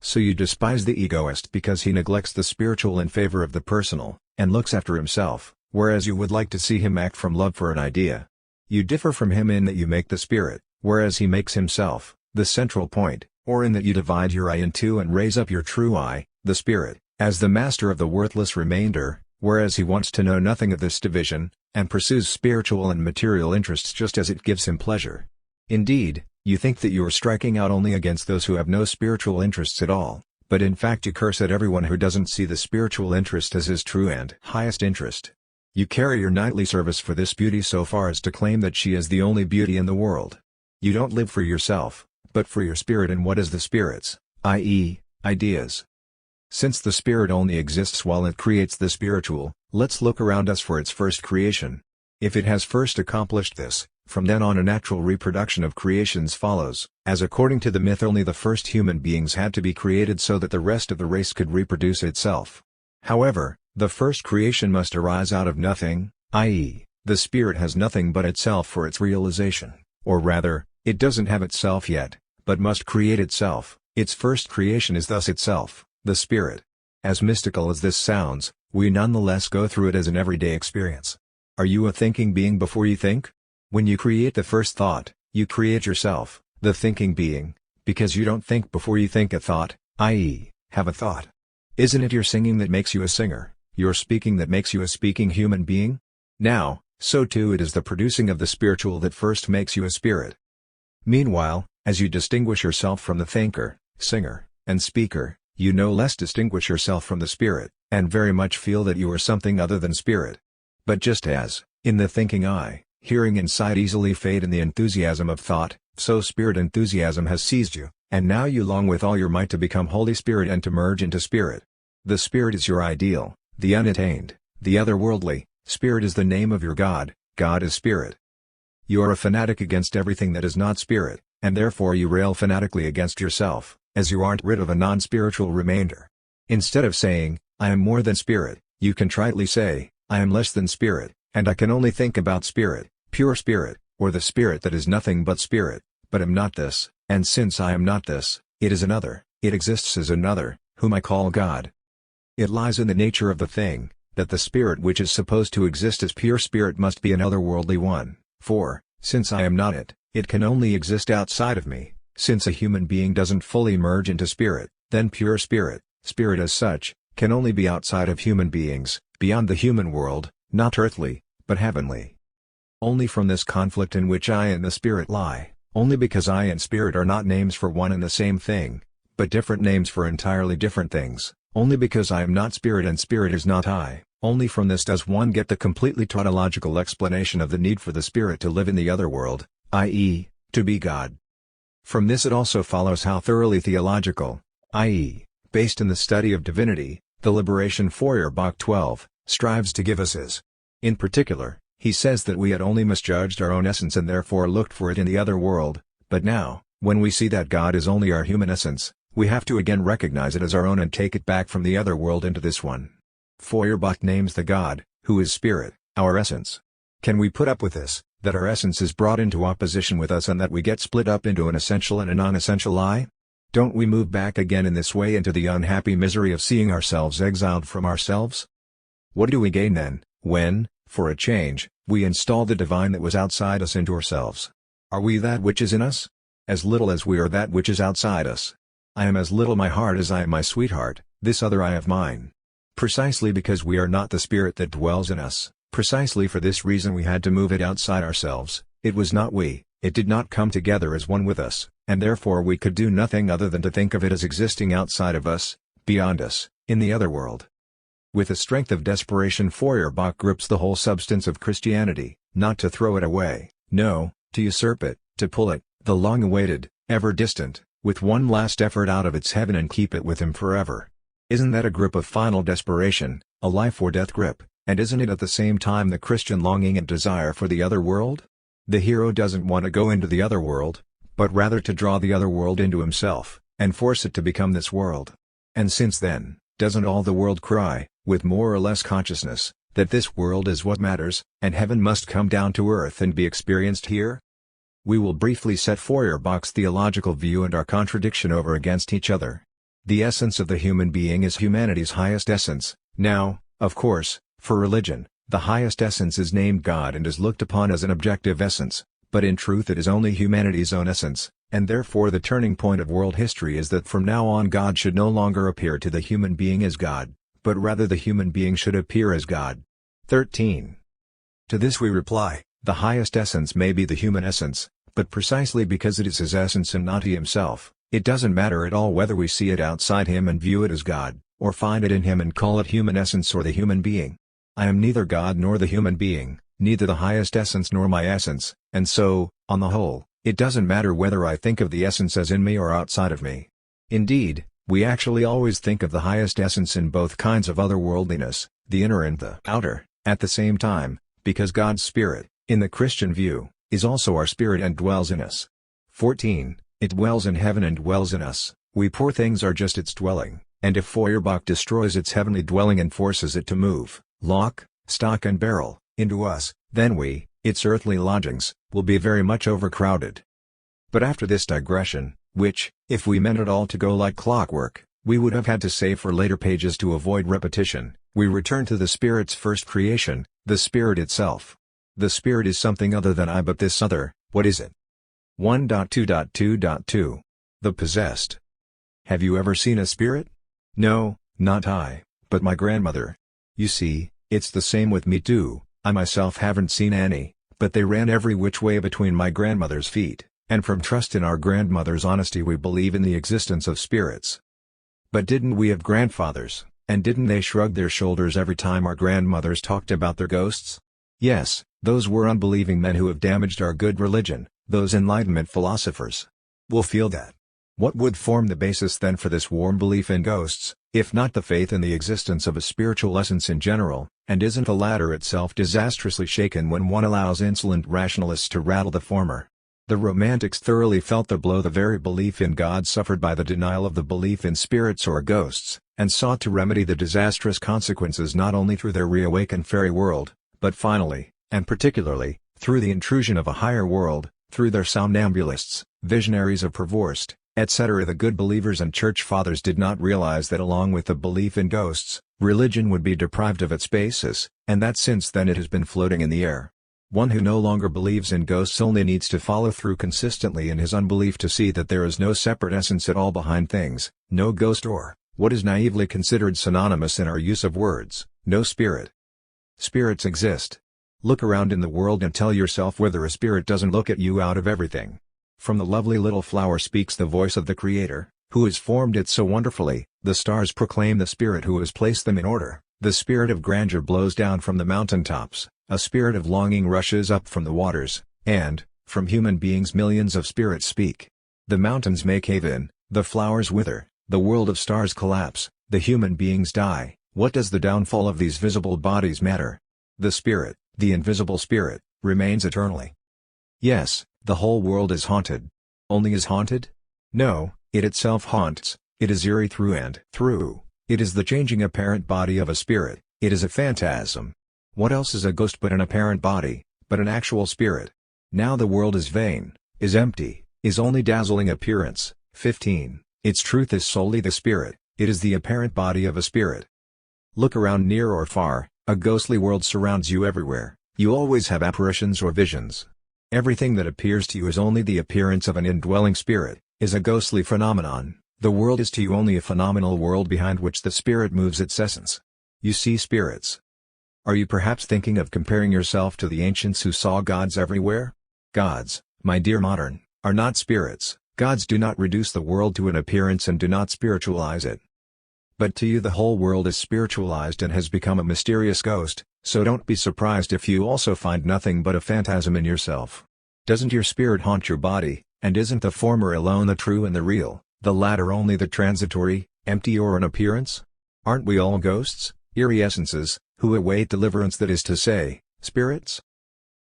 So you despise the egoist because he neglects the spiritual in favor of the personal, and looks after himself, whereas you would like to see him act from love for an idea. You differ from him in that you make the spirit, whereas he makes himself, the central point, or in that you divide your I in two and raise up your true I, the spirit, as the master of the worthless remainder, whereas he wants to know nothing of this division, and pursues spiritual and material interests just as it gives him pleasure. Indeed, you think that you are striking out only against those who have no spiritual interests at all, but in fact you curse at everyone who doesn't see the spiritual interest as his true and highest interest. You carry your nightly service for this beauty so far as to claim that she is the only beauty in the world. You don't live for yourself, but for your spirit and what is the spirit's, i.e., ideas. Since the spirit only exists while it creates the spiritual, let's look around us for its first creation. If it has first accomplished this, from then on a natural reproduction of creations follows, as according to the myth only the first human beings had to be created so that the rest of the race could reproduce itself. However, the first creation must arise out of nothing, i.e., the spirit has nothing but itself for its realization, or rather, it doesn't have itself yet, but must create itself. Its first creation is thus itself, the spirit. As mystical as this sounds, we nonetheless go through it as an everyday experience. Are you a thinking being before you think? When you create the first thought, you create yourself, the thinking being, because you don't think before you think a thought, i.e., have a thought. Isn't it your singing that makes you a singer, your speaking that makes you a speaking human being? Now, so too it is the producing of the spiritual that first makes you a spirit. Meanwhile, as you distinguish yourself from the thinker, singer, and speaker, you no less distinguish yourself from the spirit, and very much feel that you are something other than spirit. But just as, in the thinking eye, hearing and sight easily fade in the enthusiasm of thought, so spirit enthusiasm has seized you, and now you long with all your might to become Holy Spirit and to merge into spirit. The spirit is your ideal, the unattained, the otherworldly. Spirit is the name of your God, God is spirit. You are a fanatic against everything that is not spirit, and therefore you rail fanatically against yourself, as you aren't rid of a non-spiritual remainder. Instead of saying, I am more than spirit, you contritely say, I am less than spirit, and I can only think about spirit, pure spirit, or the spirit that is nothing but spirit, but am not this, and since I am not this, it is another, it exists as another, whom I call God. It lies in the nature of the thing, that the spirit which is supposed to exist as pure spirit must be an otherworldly one, for, since I am not it, it can only exist outside of me. Since a human being doesn't fully merge into spirit, then pure spirit, spirit as such, can only be outside of human beings, beyond the human world, not earthly, but heavenly. Only from this conflict in which I and the spirit lie, only because I and spirit are not names for one and the same thing, but different names for entirely different things, only because I am not spirit and spirit is not I, only from this does one get the completely tautological explanation of the need for the spirit to live in the other world, i.e., to be God. From this it also follows how thoroughly theological, i.e., based in the study of divinity, the liberation Feuerbach 12, strives to give us is. In particular, he says that we had only misjudged our own essence and therefore looked for it in the other world, but now, when we see that God is only our human essence, we have to again recognize it as our own and take it back from the other world into this one. Feuerbach names the God, who is spirit, our essence. Can we put up with this, that our essence is brought into opposition with us and that we get split up into an essential and a non-essential I? Don't we move back again in this way into the unhappy misery of seeing ourselves exiled from ourselves? What do we gain then, when, for a change, we install the divine that was outside us into ourselves? Are we that which is in us? As little as we are that which is outside us. I am as little my heart as I am my sweetheart, this other I have mine. Precisely because we are not the spirit that dwells in us, precisely for this reason we had to move it outside ourselves, it was not we, it did not come together as one with us, and therefore we could do nothing other than to think of it as existing outside of us, beyond us, in the other world. With the strength of desperation Feuerbach grips the whole substance of Christianity, not to throw it away, no, to usurp it, to pull it, the long-awaited, ever-distant, with one last effort out of its heaven and keep it with him forever. Isn't that a grip of final desperation, a life-or-death grip, and isn't it at the same time the Christian longing and desire for the other world? The hero doesn't want to go into the other world, but rather to draw the other world into himself, and force it to become this world. And since then, doesn't all the world cry, with more or less consciousness, that this world is what matters, and heaven must come down to earth and be experienced here? We will briefly set Feuerbach's theological view and our contradiction over against each other. The essence of the human being is humanity's highest essence. Now, of course, for religion, the highest essence is named God and is looked upon as an objective essence, but in truth it is only humanity's own essence, and therefore the turning point of world history is that from now on God should no longer appear to the human being as God, but rather the human being should appear as God. 13. To this we reply, the highest essence may be the human essence, but precisely because it is his essence and not he himself, it doesn't matter at all whether we see it outside him and view it as God, or find it in him and call it human essence or the human being. I am neither God nor the human being, neither the highest essence nor my essence, and so, on the whole, it doesn't matter whether I think of the essence as in me or outside of me. Indeed, we actually always think of the highest essence in both kinds of otherworldliness, the inner and the outer, at the same time, because God's Spirit, in the Christian view, is also our spirit and dwells in us. 14. It dwells in heaven and dwells in us, we poor things are just its dwelling, and if Feuerbach destroys its heavenly dwelling and forces it to move, lock, stock and barrel, into us, then we, its earthly lodgings, will be very much overcrowded. But after this digression, which, if we meant it all to go like clockwork, we would have had to save for later pages to avoid repetition, we return to the Spirit's first creation, the Spirit itself. The Spirit is something other than I, but this other, what is it? 1.2.2.2. The possessed. Have you ever seen a spirit? No, not I, but my grandmother. You see, it's the same with me too. I myself haven't seen any, but they ran every which way between my grandmother's feet, and from trust in our grandmother's honesty we believe in the existence of spirits. But didn't we have grandfathers, and didn't they shrug their shoulders every time our grandmothers talked about their ghosts? Yes, those were unbelieving men who have damaged our good religion, those Enlightenment philosophers. We'll feel that. What would form the basis then for this warm belief in ghosts, if not the faith in the existence of a spiritual essence in general, and isn't the latter itself disastrously shaken when one allows insolent rationalists to rattle the former? The Romantics thoroughly felt the blow the very belief in God suffered by the denial of the belief in spirits or ghosts, and sought to remedy the disastrous consequences not only through their reawakened fairy world, but finally, and particularly, through the intrusion of a higher world, through their somnambulists, visionaries of Prevorst, etc. The good believers and church fathers did not realize that along with the belief in ghosts, Religion would be deprived of its basis, and that since then it has been floating in the air. One who no longer believes in ghosts only needs to follow through consistently in his unbelief to see that there is no separate essence at all behind things, no ghost or, what is naively considered synonymous in our use of words, no spirit. Spirits exist. Look around in the world and tell yourself whether a spirit doesn't look at you out of everything. From the lovely little flower speaks the voice of the Creator, who has formed it so wonderfully. The stars proclaim the Spirit who has placed them in order. The spirit of grandeur blows down from the mountaintops, a spirit of longing rushes up from the waters, and, from human beings millions of spirits speak. The mountains may cave in, the flowers wither, the world of stars collapse, the human beings die. What does the downfall of these visible bodies matter? The Spirit, the invisible Spirit, remains eternally. Yes, the whole world is haunted. Only is haunted? No, it itself haunts. It is eerie through and through. It is the changing apparent body of a spirit. It is a phantasm. What else is a ghost but an apparent body, but an actual spirit? Now the world is vain, is empty, is only dazzling appearance. 15. Its truth is solely the spirit. It is the apparent body of a spirit. Look around near or far, a ghostly world surrounds you everywhere. You always have apparitions or visions. Everything that appears to you is only the appearance of an indwelling spirit, is a ghostly phenomenon. The world is to you only a phenomenal world behind which the spirit moves its essence. You see spirits. Are you perhaps thinking of comparing yourself to the ancients who saw gods everywhere? Gods, my dear modern, are not spirits. Gods do not reduce the world to an appearance and do not spiritualize it. But to you the whole world is spiritualized and has become a mysterious ghost, so don't be surprised if you also find nothing but a phantasm in yourself. Doesn't your spirit haunt your body, and isn't the former alone the true and the real, the latter only the transitory, empty or an appearance? Aren't we all ghosts, eerie essences, who await deliverance, that is to say, spirits?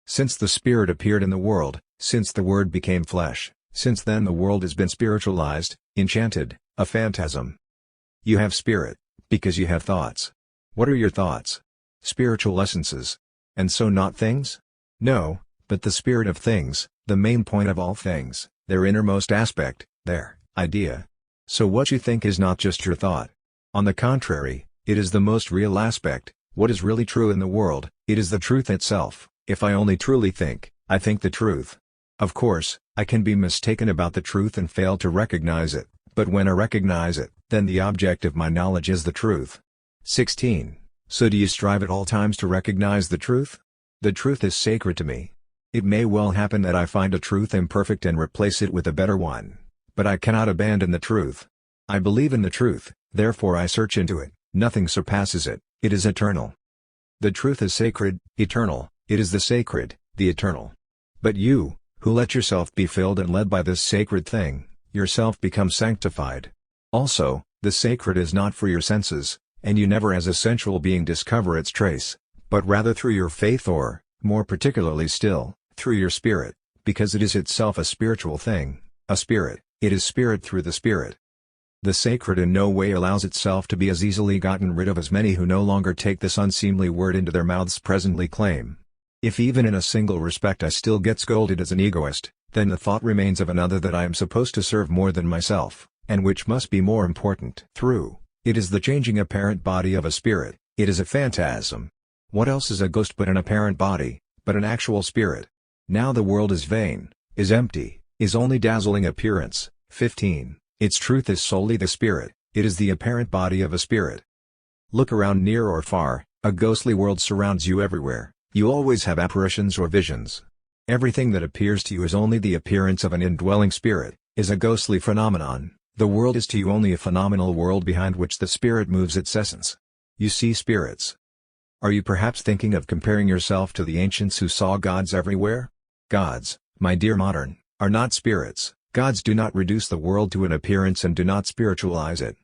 Since the Spirit appeared in the world, since the Word became flesh, since then the world has been spiritualized, enchanted, a phantasm. You have spirit, because you have thoughts. What are your thoughts? Spiritual essences. And so not things? No, but the spirit of things, the main point of all things, their innermost aspect, their idea. So what you think is not just your thought. On the contrary, it is the most real aspect, what is really true in the world, it is the truth itself. If I only truly think, I think the truth. Of course, I can be mistaken about the truth and fail to recognize it, but when I recognize it, then the object of my knowledge is the truth. 16. So do you strive at all times to recognize the truth? The truth is sacred to me. It may well happen that I find a truth imperfect and replace it with a better one. But I cannot abandon the truth. I believe in the truth, therefore I search into it. Nothing surpasses it, it is eternal. The truth is sacred, eternal, it is the sacred, the eternal. But you, who let yourself be filled and led by this sacred thing, yourself become sanctified. Also, the sacred is not for your senses, and you never as a sensual being discover its trace, but rather through your faith or, more particularly still, through your spirit, because it is itself a spiritual thing, a spirit. It is spirit through the spirit. The sacred in no way allows itself to be as easily gotten rid of as many who no longer take this unseemly word into their mouths presently claim. If even in a single respect I still get scolded as an egoist, then the thought remains of another that I am supposed to serve more than myself, and which must be more important. Through, it is the changing apparent body of a spirit, it is a phantasm. What else is a ghost but an apparent body, but an actual spirit? Now the world is vain, is empty, is only dazzling appearance. 15. Its truth is solely the spirit, it is the apparent body of a spirit. Look around near or far, a ghostly world surrounds you everywhere. You always have apparitions or visions. Everything that appears to you is only the appearance of an indwelling spirit, is a ghostly phenomenon. The world is to you only a phenomenal world behind which the spirit moves its essence. You see spirits. Are you perhaps thinking of comparing yourself to the ancients who saw gods everywhere? Gods, my dear modern, are not spirits. Gods do not reduce the world to an appearance and do not spiritualize it.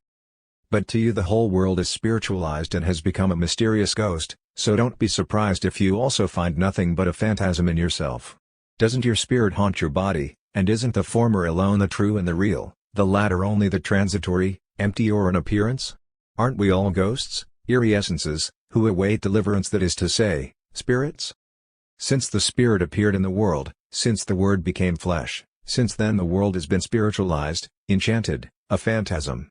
But to you the whole world is spiritualized and has become a mysterious ghost, so don't be surprised if you also find nothing but a phantasm in yourself. Doesn't your spirit haunt your body, and isn't the former alone the true and the real, the latter only the transitory, empty or an appearance? Aren't we all ghosts, eerie essences, who await deliverance, that is to say, spirits? Since the Spirit appeared in the world, since the Word became flesh, since then the world has been spiritualized, enchanted, a phantasm.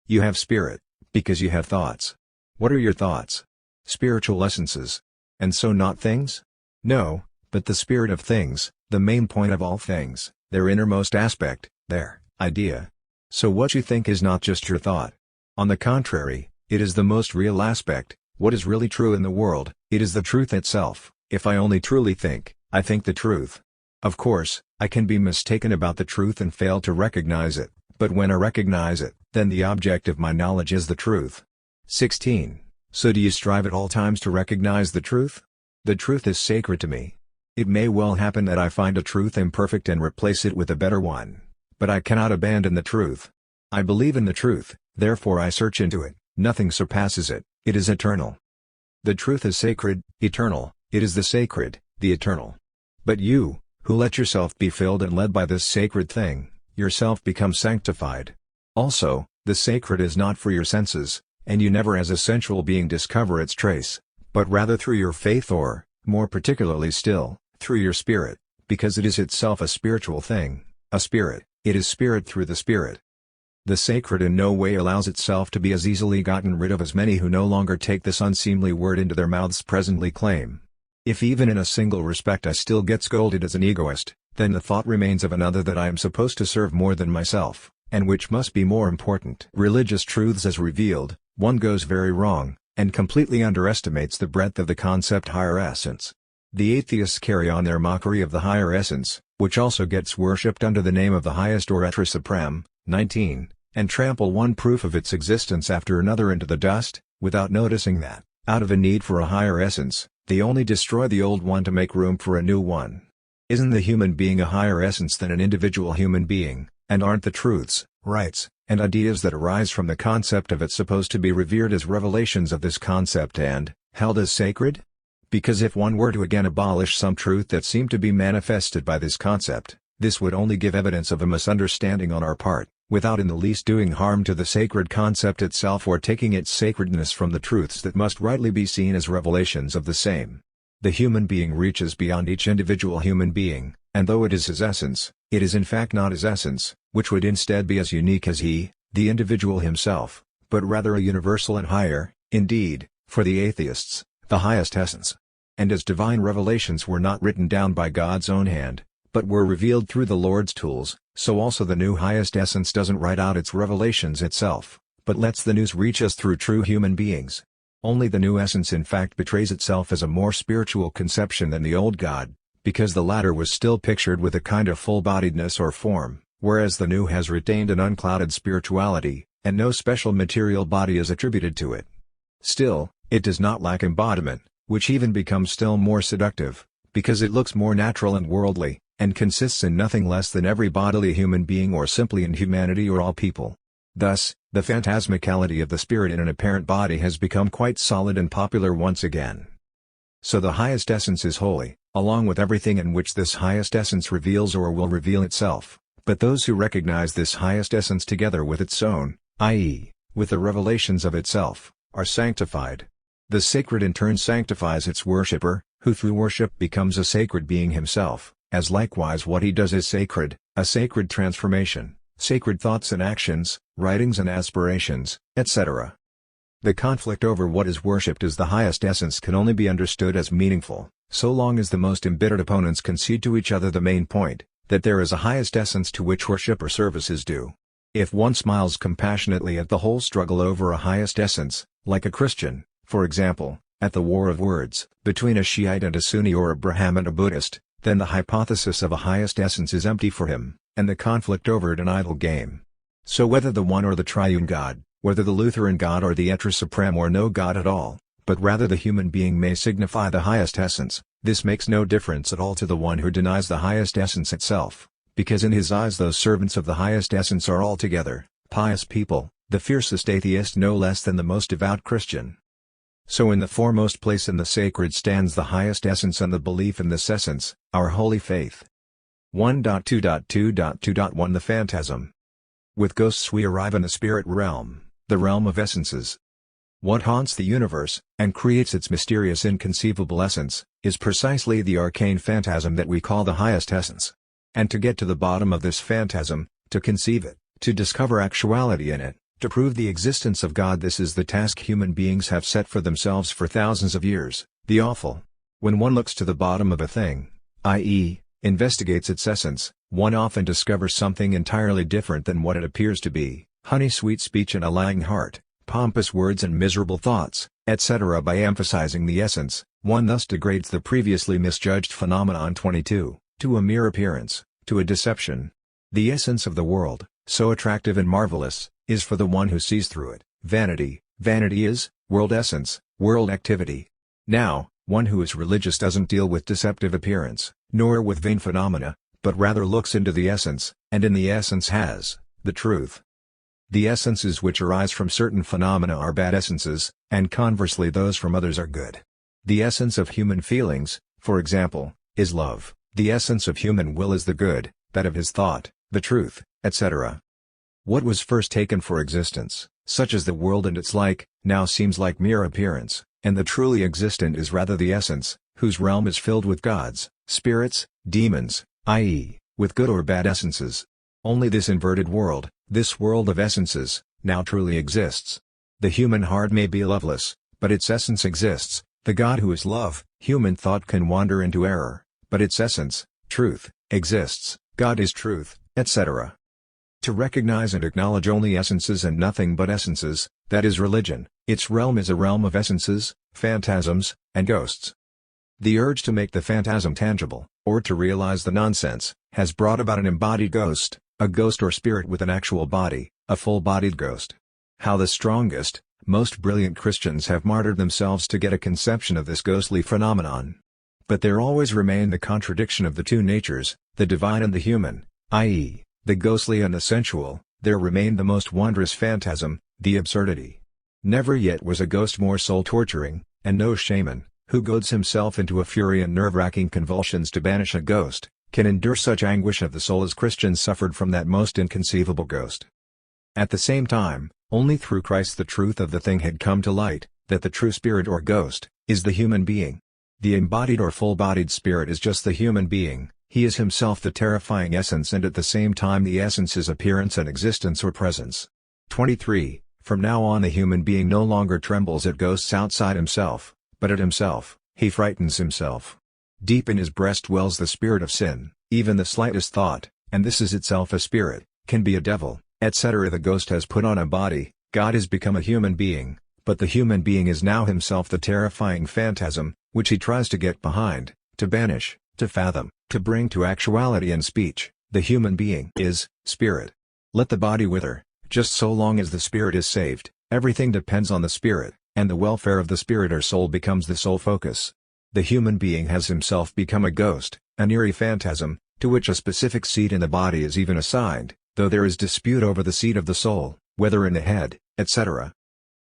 You have spirit, because you have thoughts. What are your thoughts? Spiritual essences. And so not things? No, but the spirit of things, the main point of all things, their innermost aspect, their idea. So what you think is not just your thought. On the contrary, it is the most real aspect, what is really true in the world, it is the truth itself. If I only truly think, I think the truth. Of course, I can be mistaken about the truth and fail to recognize it, but when I recognize it, then the object of my knowledge is the truth. 16. So do you strive at all times to recognize the truth? The truth is sacred to me. It may well happen that I find a truth imperfect and replace it with a better one. But I cannot abandon the truth. I believe in the truth, therefore I search into it, nothing surpasses it, it is eternal. The truth is sacred, eternal, it is the sacred, the eternal. But you, who let yourself be filled and led by this sacred thing, yourself become sanctified. Also, the sacred is not for your senses, and you never as a sensual being discover its trace, but rather through your faith or, more particularly still, through your spirit, because it is itself a spiritual thing, a spirit, it is spirit through the spirit. The sacred in no way allows itself to be as easily gotten rid of as many who no longer take this unseemly word into their mouths presently claim. If even in a single respect I still get scolded as an egoist, then the thought remains of another that I am supposed to serve more than myself, and which must be more important. Religious truths as revealed, one goes very wrong, and completely underestimates the breadth of the concept higher essence. The atheists carry on their mockery of the higher essence, which also gets worshipped under the name of the highest or etre supreme, 19, and trample one proof of its existence after another into the dust, without noticing that, out of a need for a higher essence, they only destroy the old one to make room for a new one. Isn't the human being a higher essence than an individual human being, and aren't the truths, rights, and ideas that arise from the concept of it supposed to be revered as revelations of this concept and, held as sacred? Because if one were to again abolish some truth that seemed to be manifested by this concept, this would only give evidence of a misunderstanding on our part, without in the least doing harm to the sacred concept itself or taking its sacredness from the truths that must rightly be seen as revelations of the same. The human being reaches beyond each individual human being, and though it is his essence, it is in fact not his essence, which would instead be as unique as he, the individual himself, but rather a universal and higher, indeed, for the atheists, the highest essence. And as divine revelations were not written down by God's own hand, but were revealed through the Lord's tools, so also the new highest essence doesn't write out its revelations itself, but lets the news reach us through true human beings. Only the new essence in fact betrays itself as a more spiritual conception than the old God, because the latter was still pictured with a kind of full-bodiedness or form, whereas the new has retained an unclouded spirituality, and no special material body is attributed to it. Still, it does not lack embodiment, which even becomes still more seductive, because it looks more natural and worldly, and consists in nothing less than every bodily human being or simply in humanity or all people. Thus, the phantasmicality of the spirit in an apparent body has become quite solid and popular once again. So the highest essence is holy, along with everything in which this highest essence reveals or will reveal itself, but those who recognize this highest essence together with its own, i.e., with the revelations of itself, are sanctified. The sacred in turn sanctifies its worshipper, who through worship becomes a sacred being himself, as likewise what he does is sacred, a sacred transformation, sacred thoughts and actions, writings and aspirations, etc. The conflict over what is worshipped as the highest essence can only be understood as meaningful, so long as the most embittered opponents concede to each other the main point, that there is a highest essence to which worship or service is due. If one smiles compassionately at the whole struggle over a highest essence, like a Christian, for example, at the war of words between a Shiite and a Sunni or a Brahmin and a Buddhist, then the hypothesis of a highest essence is empty for him, and the conflict over it an idle game. So whether the one or the triune God, whether the Lutheran God or the etre supreme or no God at all, but rather the human being may signify the highest essence, this makes no difference at all to the one who denies the highest essence itself, because in his eyes those servants of the highest essence are altogether pious people, the fiercest atheist no less than the most devout Christian. So in the foremost place in the sacred stands the highest essence and the belief in this essence, our holy faith. 1.2.2.2.1 The Phantasm. With ghosts we arrive in the spirit realm, the realm of essences. What haunts the universe, and creates its mysterious inconceivable essence, is precisely the arcane phantasm that we call the highest essence. And to get to the bottom of this phantasm, to conceive it, to discover actuality in it, To prove the existence of God, this is the task human beings have set for themselves for thousands of years, the awful. When one looks to the bottom of a thing, i.e., investigates its essence, one often discovers something entirely different than what it appears to be: honey-sweet speech and a lying heart, pompous words and miserable thoughts, etc. By emphasizing the essence, one thus degrades the previously misjudged phenomenon 22, to a mere appearance, to a deception. The essence of the world, so attractive and marvelous, is for the one who sees through it, vanity. Vanity is world essence, world activity. Now, one who is religious doesn't deal with deceptive appearance, nor with vain phenomena, but rather looks into the essence, and in the essence has the truth. The essences which arise from certain phenomena are bad essences, and conversely those from others are good. The essence of human feelings, for example, is love. The essence of human will is the good, that of his thought, the truth, etc. What was first taken for existence, such as the world and its like, now seems like mere appearance, and the truly existent is rather the essence, whose realm is filled with gods, spirits, demons, i.e., with good or bad essences. Only this inverted world, this world of essences, now truly exists. The human heart may be loveless, but its essence exists. The God who is love, human thought can wander into error, but its essence, truth, exists. God is truth, etc. To recognize and acknowledge only essences and nothing but essences, that is religion. Its realm is a realm of essences, phantasms, and ghosts. The urge to make the phantasm tangible, or to realize the nonsense, has brought about an embodied ghost, a ghost or spirit with an actual body, a full-bodied ghost. How the strongest, most brilliant Christians have martyred themselves to get a conception of this ghostly phenomenon. But there always remain the contradiction of the two natures, the divine and the human, i.e., the ghostly and the sensual. There remained the most wondrous phantasm, the absurdity. Never yet was a ghost more soul-torturing, and no shaman, who goads himself into a fury and nerve-wracking convulsions to banish a ghost, can endure such anguish of the soul as Christians suffered from that most inconceivable ghost. At the same time, only through Christ the truth of the thing had come to light, that the true spirit or ghost, is the human being. The embodied or full-bodied spirit is just the human being. He is himself the terrifying essence and at the same time the essence's appearance and existence or presence. 23. From now on the human being no longer trembles at ghosts outside himself, but at himself. He frightens himself. Deep in his breast dwells the spirit of sin. Even the slightest thought, and this is itself a spirit, can be a devil, etc. The ghost has put on a body, God has become a human being, but the human being is now himself the terrifying phantasm, which he tries to get behind, to banish, to fathom, to bring to actuality and speech. The human being is spirit. Let the body wither, just so long as the spirit is saved. Everything depends on the spirit, and the welfare of the spirit or soul becomes the sole focus. The human being has himself become a ghost, an eerie phantasm, to which a specific seat in the body is even assigned, though there is dispute over the seat of the soul, whether in the head, etc.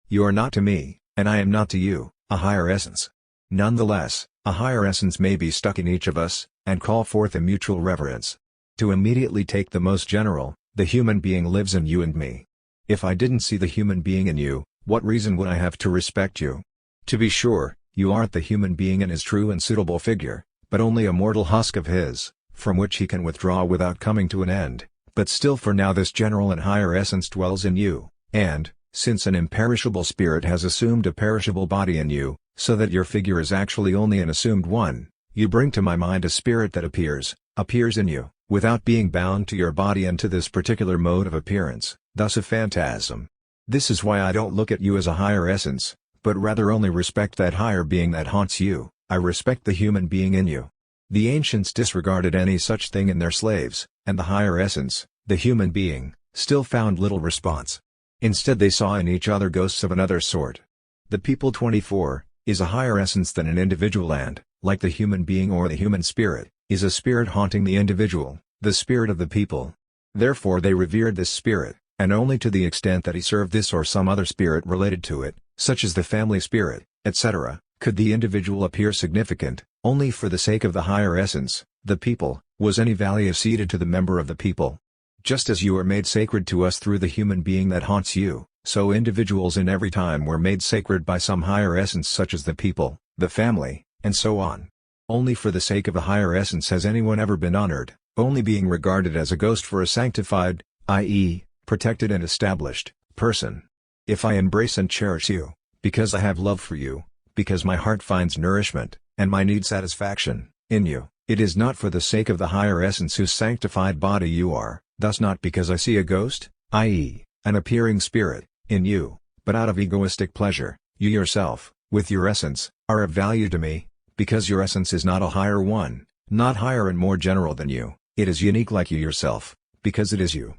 You are not to me, and I am not to you, a higher essence. Nonetheless, a higher essence may be stuck in each of us, and call forth a mutual reverence. To immediately take the most general, the human being lives in you and me. If I didn't see the human being in you, what reason would I have to respect you? To be sure, you aren't the human being in his true and suitable figure, but only a mortal husk of his, from which he can withdraw without coming to an end. But still for now this general and higher essence dwells in you, and, since an imperishable spirit has assumed a perishable body in you, so that your figure is actually only an assumed one, you bring to my mind a spirit that appears in you, without being bound to your body and to this particular mode of appearance, thus a phantasm. This is why I don't look at you as a higher essence, but rather only respect that higher being that haunts you. I respect the human being in you. The ancients disregarded any such thing in their slaves, and the higher essence, the human being, still found little response. Instead they saw in each other ghosts of another sort. The people 24, is a higher essence than an individual and, like the human being or the human spirit, is a spirit haunting the individual, the spirit of the people. Therefore they revered this spirit, and only to the extent that he served this or some other spirit related to it, such as the family spirit, etc., could the individual appear significant. Only for the sake of the higher essence, the people, was any value ceded to the member of the people. Just as you are made sacred to us through the human being that haunts you, so individuals in every time were made sacred by some higher essence such as the people, the family, and so on. Only for the sake of the higher essence has anyone ever been honored, only being regarded as a ghost for a sanctified, i.e., protected and established, person. If I embrace and cherish you, because I have love for you, because my heart finds nourishment, and my need satisfaction, in you, it is not for the sake of the higher essence whose sanctified body you are, thus not because I see a ghost, i.e., an appearing spirit, in you, but out of egoistic pleasure. You yourself, with your essence, are of value to me, because your essence is not a higher one, not higher and more general than you, it is unique like you yourself, because it is you.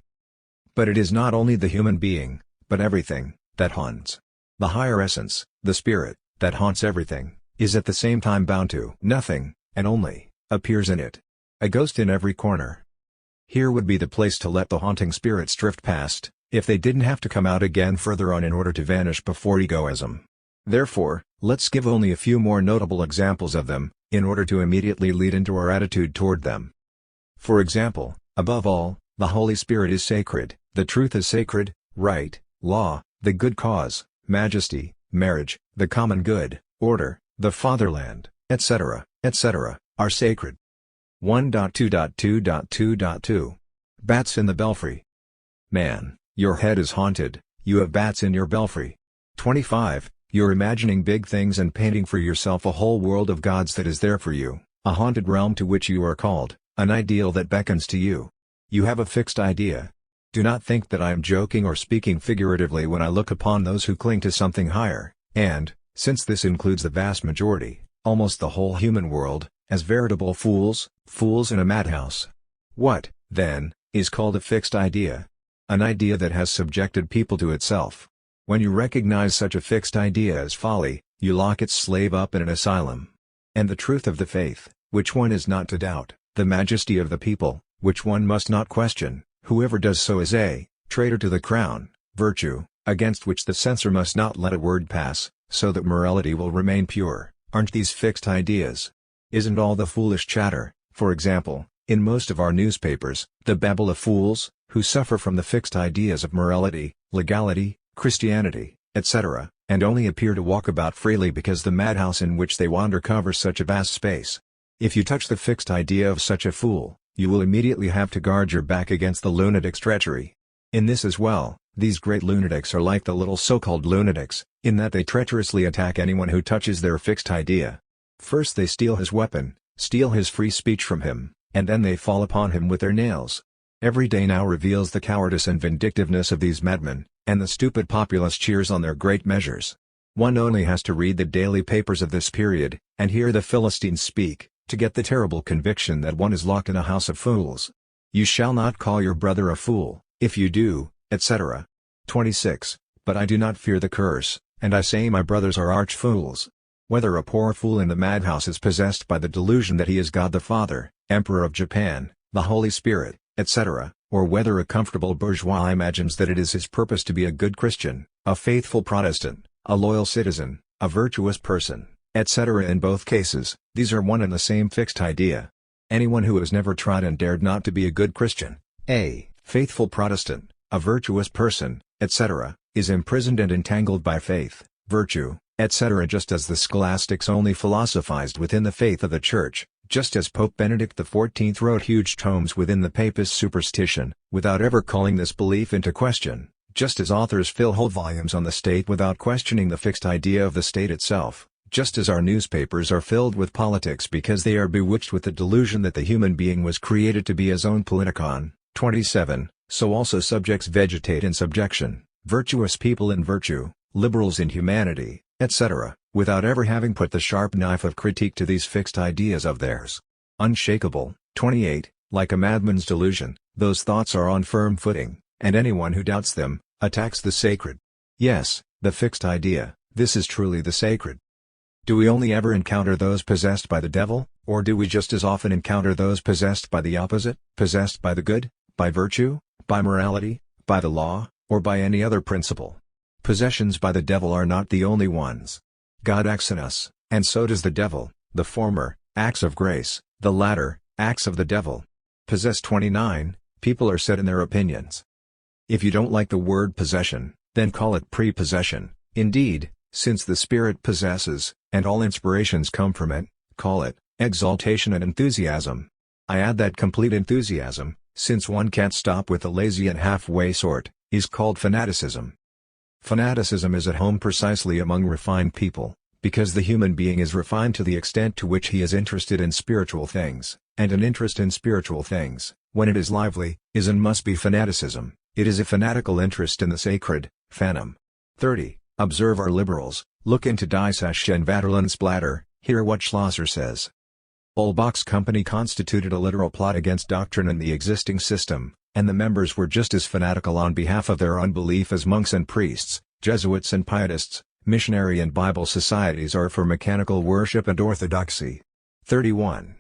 But it is not only the human being, but everything, that haunts. The higher essence, the spirit, that haunts everything, is at the same time bound to nothing, and only, appears in it. A ghost in every corner. Here would be the place to let the haunting spirits drift past, if they didn't have to come out again further on in order to vanish before egoism. Therefore, let's give only a few more notable examples of them, in order to immediately lead into our attitude toward them. For example, above all, the Holy Spirit is sacred, the truth is sacred, right, law, the good cause, majesty, marriage, the common good, order, the fatherland, etc., etc., are sacred. 1.2.2.2.2 Bats in the belfry. Man, your head is haunted, you have bats in your belfry. 25. You're imagining big things and painting for yourself a whole world of gods that is there for you, a haunted realm to which you are called, an ideal that beckons to you. You have a fixed idea. Do not think that I am joking or speaking figuratively when I look upon those who cling to something higher, and, since this includes the vast majority, almost the whole human world, as veritable fools, fools in a madhouse. What, then, is called a fixed idea? An idea that has subjected people to itself. When you recognize such a fixed idea as folly, you lock its slave up in an asylum. And the truth of the faith, which one is not to doubt, the majesty of the people, which one must not question, whoever does so is a traitor to the crown, virtue, against which the censor must not let a word pass, so that morality will remain pure. Aren't these fixed ideas? Isn't all the foolish chatter, for example, in most of our newspapers, the babble of fools, who suffer from the fixed ideas of morality, legality, Christianity, etc., and only appear to walk about freely because the madhouse in which they wander covers such a vast space? If you touch the fixed idea of such a fool, you will immediately have to guard your back against the lunatic's treachery. In this as well, these great lunatics are like the little so-called lunatics, in that they treacherously attack anyone who touches their fixed idea. First they steal his weapon, steal his free speech from him, and then they fall upon him with their nails. Every day now reveals the cowardice and vindictiveness of these madmen, and the stupid populace cheers on their great measures. One only has to read the daily papers of this period, and hear the Philistines speak, to get the terrible conviction that one is locked in a house of fools. You shall not call your brother a fool, if you do, etc. 26. But I do not fear the curse, and I say my brothers are arch-fools. Whether a poor fool in the madhouse is possessed by the delusion that he is God the Father, Emperor of Japan, the Holy Spirit, etc., or whether a comfortable bourgeois imagines that it is his purpose to be a good Christian, a faithful Protestant, a loyal citizen, a virtuous person, etc. In both cases, these are one and the same fixed idea. Anyone who has never tried and dared not to be a good Christian, a faithful Protestant, a virtuous person, etc., is imprisoned and entangled by faith, virtue, etc. Just as the scholastics only philosophized within the faith of the Church, just as Pope Benedict XIV wrote huge tomes within the papist superstition, without ever calling this belief into question, just as authors fill whole volumes on the state without questioning the fixed idea of the state itself, just as our newspapers are filled with politics because they are bewitched with the delusion that the human being was created to be his own politicon. 27. So also subjects vegetate in subjection, virtuous people in virtue, liberals in humanity, etc., without ever having put the sharp knife of critique to these fixed ideas of theirs. Unshakable. 28. Like a madman's delusion, those thoughts are on firm footing, and anyone who doubts them, attacks the sacred. Yes, the fixed idea, this is truly the sacred. Do we only ever encounter those possessed by the devil, or do we just as often encounter those possessed by the opposite, possessed by the good, by virtue, by morality, by the law, or by any other principle? Possessions by the devil are not the only ones. God acts in us, and so does the devil, the former, acts of grace, the latter, acts of the devil. Possess 29, people are set in their opinions. If you don't like the word possession, then call it prepossession. Indeed, since the Spirit possesses, and all inspirations come from it, call it exaltation and enthusiasm. I add that complete enthusiasm, since one can't stop with the lazy and halfway sort, is called fanaticism. Fanaticism is at home precisely among refined people, because the human being is refined to the extent to which he is interested in spiritual things, and an interest in spiritual things, when it is lively, is and must be fanaticism. It is a fanatical interest in the sacred, phantom. 30. Observe our liberals, look into Die Sache and Vaterlandsblatter, hear what Schlosser says. Ulbach's company constituted a literal plot against doctrine and the existing system, and the members were just as fanatical on behalf of their unbelief as monks and priests, Jesuits and Pietists, missionary and Bible societies are for mechanical worship and orthodoxy. 31.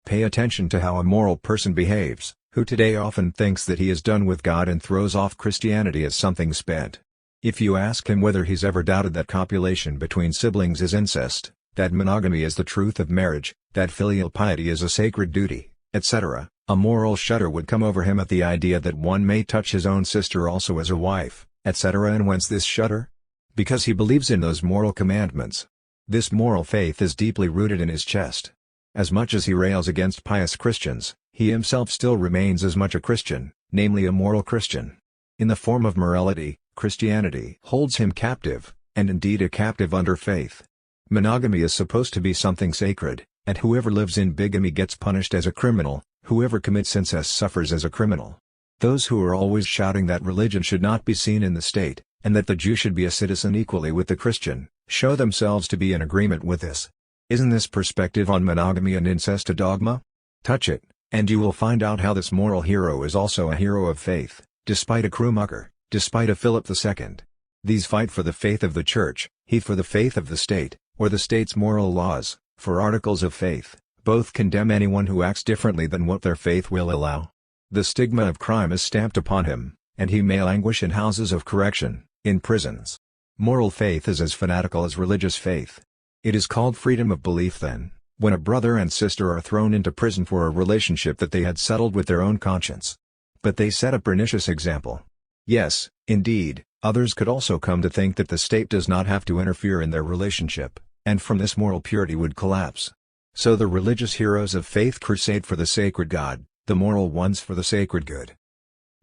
Pay attention to how a moral person behaves, who today often thinks that he is done with God and throws off Christianity as something spent. If you ask him whether he's ever doubted that copulation between siblings is incest, that monogamy is the truth of marriage, that filial piety is a sacred duty, etc., a moral shudder would come over him at the idea that one may touch his own sister also as a wife, etc. And whence this shudder? Because he believes in those moral commandments. This moral faith is deeply rooted in his chest. As much as he rails against pious Christians, he himself still remains as much a Christian, namely a moral Christian. In the form of morality, Christianity holds him captive, and indeed a captive under faith. Monogamy is supposed to be something sacred, and whoever lives in bigamy gets punished as a criminal, whoever commits incest suffers as a criminal. Those who are always shouting that religion should not be seen in the state, and that the Jew should be a citizen equally with the Christian, show themselves to be in agreement with this. Isn't this perspective on monogamy and incest a dogma? Touch it, and you will find out how this moral hero is also a hero of faith, despite a Krummacher, despite a Philip II. These fight for the faith of the Church, he for the faith of the state, or the state's moral laws, for articles of faith. Both condemn anyone who acts differently than what their faith will allow. The stigma of crime is stamped upon him, and he may languish in houses of correction, in prisons. Moral faith is as fanatical as religious faith. It is called freedom of belief then, when a brother and sister are thrown into prison for a relationship that they had settled with their own conscience. But they set a pernicious example. Yes, indeed, others could also come to think that the state does not have to interfere in their relationship, and from this moral purity would collapse. So the religious heroes of faith crusade for the sacred God, the moral ones for the sacred good.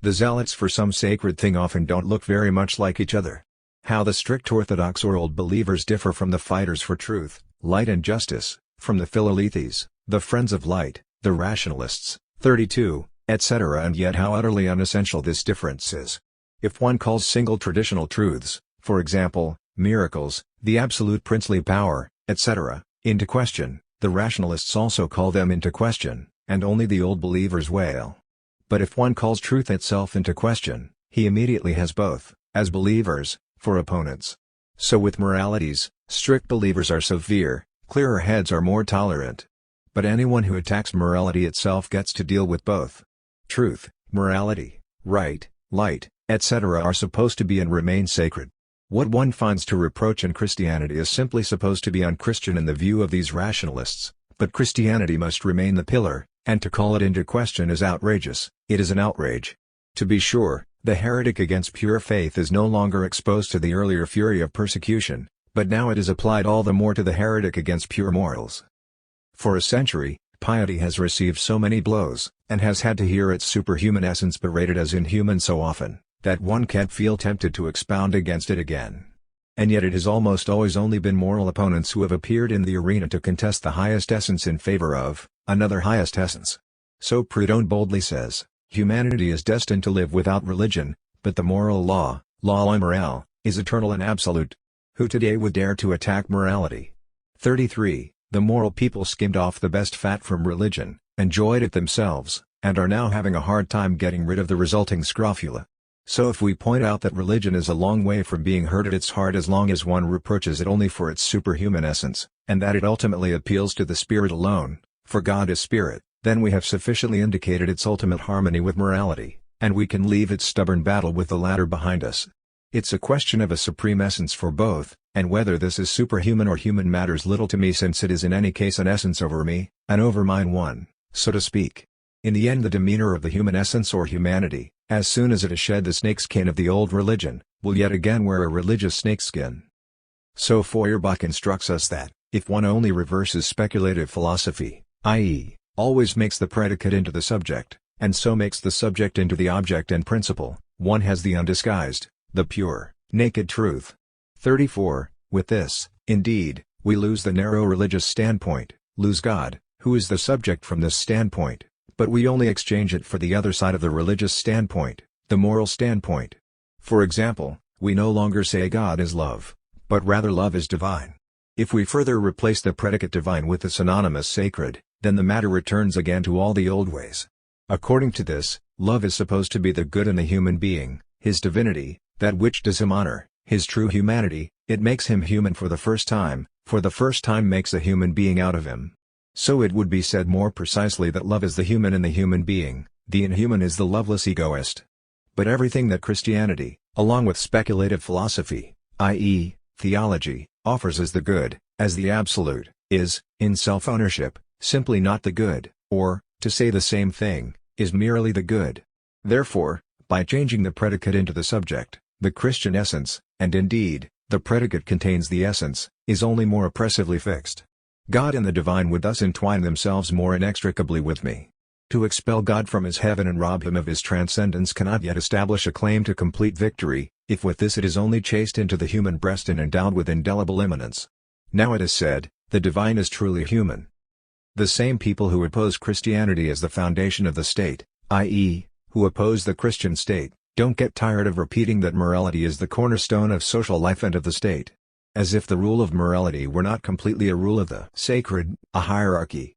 The zealots for some sacred thing often don't look very much like each other. How the strict Orthodox or Old Believers differ from the fighters for truth, light and justice, from the Philolethes, the friends of light, the rationalists, 32, etc. And yet how utterly unessential this difference is. If one calls single traditional truths, for example, miracles, the absolute princely power, etc., into question, the rationalists also call them into question, and only the Old Believers wail. But if one calls truth itself into question, he immediately has both, as believers, for opponents. So with moralities, strict believers are severe, clearer heads are more tolerant. But anyone who attacks morality itself gets to deal with both. Truth, morality, right, light, etc. are supposed to be and remain sacred. What one finds to reproach in Christianity is simply supposed to be unchristian in the view of these rationalists, but Christianity must remain the pillar, and to call it into question is outrageous. It is an outrage. To be sure, the heretic against pure faith is no longer exposed to the earlier fury of persecution, but now it is applied all the more to the heretic against pure morals. For a century, piety has received so many blows, and has had to hear its superhuman essence berated as inhuman so often, that one can't feel tempted to expound against it again. And yet it has almost always only been moral opponents who have appeared in the arena to contest the highest essence in favor of another highest essence. So Proudhon boldly says, humanity is destined to live without religion, but the moral law, la morale, is eternal and absolute. Who today would dare to attack morality? 33. The moral people skimmed off the best fat from religion, enjoyed it themselves, and are now having a hard time getting rid of the resulting scrofula. So if we point out that religion is a long way from being hurt at its heart as long as one reproaches it only for its superhuman essence, and that it ultimately appeals to the spirit alone, for God is spirit, then we have sufficiently indicated its ultimate harmony with morality, and we can leave its stubborn battle with the latter behind us. It's a question of a supreme essence for both, and whether this is superhuman or human matters little to me since it is in any case an essence over me, an over mine one, so to speak. In the end the demeanor of the human essence or humanity, as soon as it has shed the snakeskin of the old religion, will yet again wear a religious snakeskin. So Feuerbach instructs us that, if one only reverses speculative philosophy, i.e., always makes the predicate into the subject, and so makes the subject into the object and principle, one has the undisguised, the pure, naked truth. 34. With this, indeed, we lose the narrow religious standpoint, lose God, who is the subject from this standpoint, but we only exchange it for the other side of the religious standpoint, the moral standpoint. For example, we no longer say God is love, but rather love is divine. If we further replace the predicate divine with the synonymous sacred, then the matter returns again to all the old ways. According to this, love is supposed to be the good in the human being, his divinity, that which does him honor, his true humanity. It makes him human for the first time makes a human being out of him. So it would be said more precisely that love is the human in the human being, the inhuman is the loveless egoist. But everything that Christianity, along with speculative philosophy, i.e., theology, offers as the good, as the absolute, is, in self-ownership, simply not the good, or, to say the same thing, is merely the good. Therefore, by changing the predicate into the subject, the Christian essence, and indeed, the predicate contains the essence, is only more oppressively fixed. God and the divine would thus entwine themselves more inextricably with me. To expel God from his heaven and rob him of his transcendence cannot yet establish a claim to complete victory, if with this it is only chased into the human breast and endowed with indelible immanence. Now it is said, the divine is truly human. The same people who oppose Christianity as the foundation of the state, i.e., who oppose the Christian state, don't get tired of repeating that morality is the cornerstone of social life and of the state. As if the rule of morality were not completely a rule of the sacred, a hierarchy.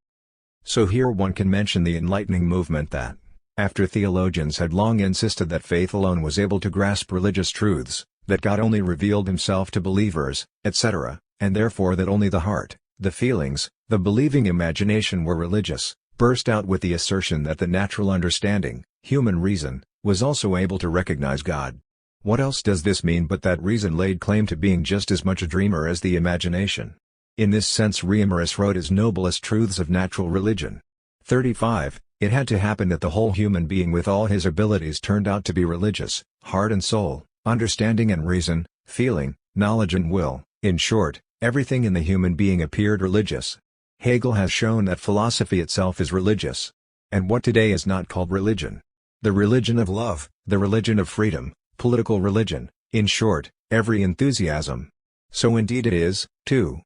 So here one can mention the enlightening movement that, after theologians had long insisted that faith alone was able to grasp religious truths, that God only revealed himself to believers, etc., and therefore that only the heart, the feelings, the believing imagination were religious, burst out with the assertion that the natural understanding, human reason, was also able to recognize God. What else does this mean but that reason laid claim to being just as much a dreamer as the imagination? In this sense Reimarus wrote his noblest truths of natural religion. 35. It had to happen that the whole human being with all his abilities turned out to be religious, heart and soul, understanding and reason, feeling, knowledge and will, in short, everything in the human being appeared religious. Hegel has shown that philosophy itself is religious. And what today is not called religion? The religion of love, the religion of freedom, political religion, in short, every enthusiasm. So indeed it is, too.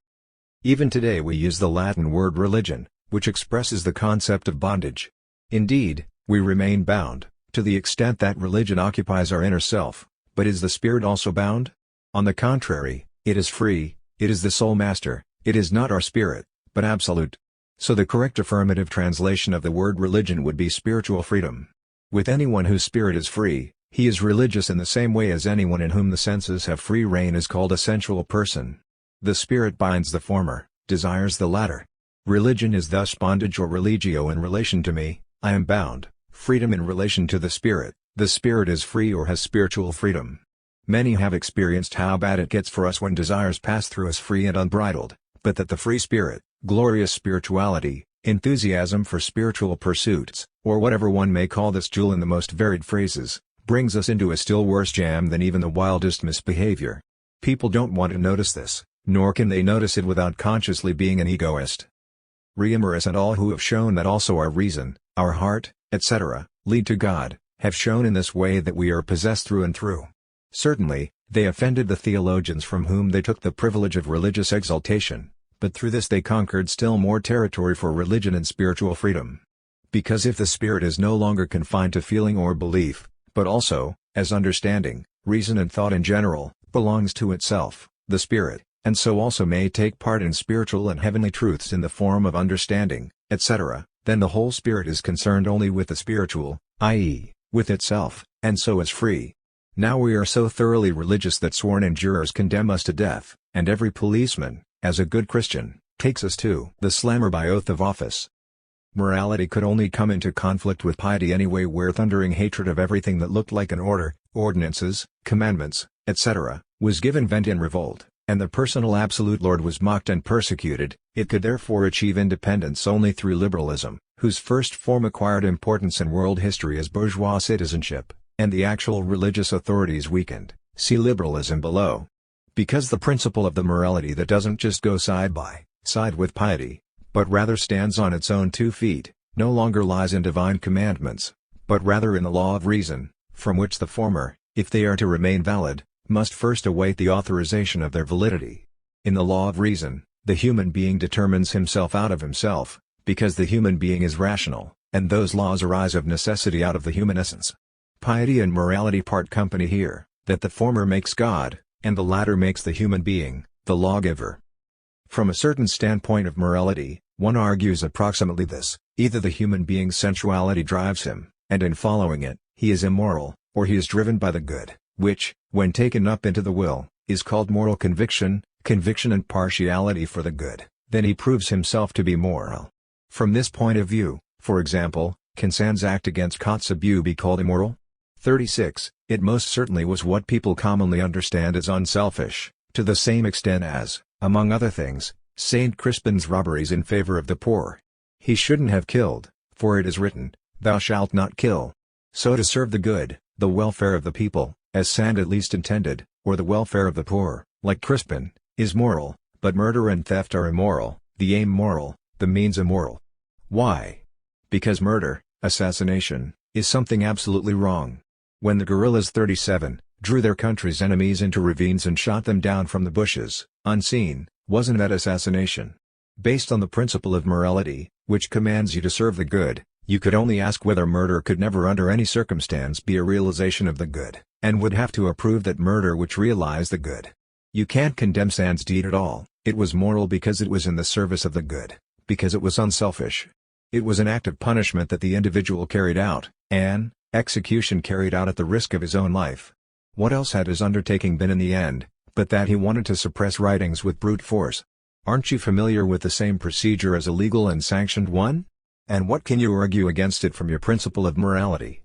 Even today we use the Latin word religion, which expresses the concept of bondage. Indeed, we remain bound, to the extent that religion occupies our inner self, but is the spirit also bound? On the contrary, it is free, it is the sole master, it is not our spirit, but absolute. So the correct affirmative translation of the word religion would be spiritual freedom. With anyone whose spirit is free, he is religious in the same way as anyone in whom the senses have free rein is called a sensual person. The spirit binds the former, desires the latter. Religion is thus bondage or religio in relation to me, I am bound, freedom in relation to the spirit is free or has spiritual freedom. Many have experienced how bad it gets for us when desires pass through us free and unbridled, but that the free spirit, glorious spirituality, enthusiasm for spiritual pursuits, or whatever one may call this jewel in the most varied phrases, brings us into a still worse jam than even the wildest misbehavior. People don't want to notice this, nor can they notice it without consciously being an egoist. Reimarus and all who have shown that also our reason, our heart, etc., lead to God, have shown in this way that we are possessed through and through. Certainly, they offended the theologians from whom they took the privilege of religious exaltation, but through this they conquered still more territory for religion and spiritual freedom. Because if the spirit is no longer confined to feeling or belief, but also, as understanding, reason and thought in general, belongs to itself, the spirit, and so also may take part in spiritual and heavenly truths in the form of understanding, etc., then the whole spirit is concerned only with the spiritual, i.e., with itself, and so is free. Now we are so thoroughly religious that sworn and jurors condemn us to death, and every policeman, as a good Christian, takes us to the slammer by oath of office. Morality could only come into conflict with piety anyway where thundering hatred of everything that looked like an order, ordinances, commandments, etc., was given vent in revolt, and the personal absolute Lord was mocked and persecuted. It could therefore achieve independence only through liberalism, whose first form acquired importance in world history as bourgeois citizenship, and the actual religious authorities weakened. See liberalism below. Because the principle of the morality that doesn't just go side by side with piety, but rather stands on its own 2 feet, no longer lies in divine commandments, but rather in the law of reason, from which the former, if they are to remain valid, must first await the authorization of their validity. In the law of reason, the human being determines himself out of himself, because the human being is rational, and those laws arise of necessity out of the human essence. Piety and morality part company here, that the former makes God, and the latter makes the human being, the lawgiver. From a certain standpoint of morality, one argues approximately this: either the human being's sensuality drives him, and in following it, he is immoral, or he is driven by the good, which, when taken up into the will, is called moral conviction and partiality for the good, then he proves himself to be moral. From this point of view, for example, can Sand's act against Kotzebue be called immoral? 36. It most certainly was what people commonly understand as unselfish, to the same extent as, among other things, Saint Crispin's robberies in favor of the poor. He shouldn't have killed, for it is written, "Thou shalt not kill." So to serve the good, the welfare of the people, as Sand at least intended, or the welfare of the poor, like Crispin, is moral, but murder and theft are immoral, the aim moral, the means immoral. Why? Because murder, assassination, is something absolutely wrong. When the guerrillas 37, drew their country's enemies into ravines and shot them down from the bushes, unseen, wasn't that assassination? Based on the principle of morality, which commands you to serve the good, you could only ask whether murder could never under any circumstance be a realization of the good, and would have to approve that murder which realized the good. You can't condemn Sand's deed at all. It was moral because it was in the service of the good, because it was unselfish. It was an act of punishment that the individual carried out, an execution carried out at the risk of his own life. What else had his undertaking been in the end, but that he wanted to suppress writings with brute force? Aren't you familiar with the same procedure as a legal and sanctioned one? And what can you argue against it from your principle of morality?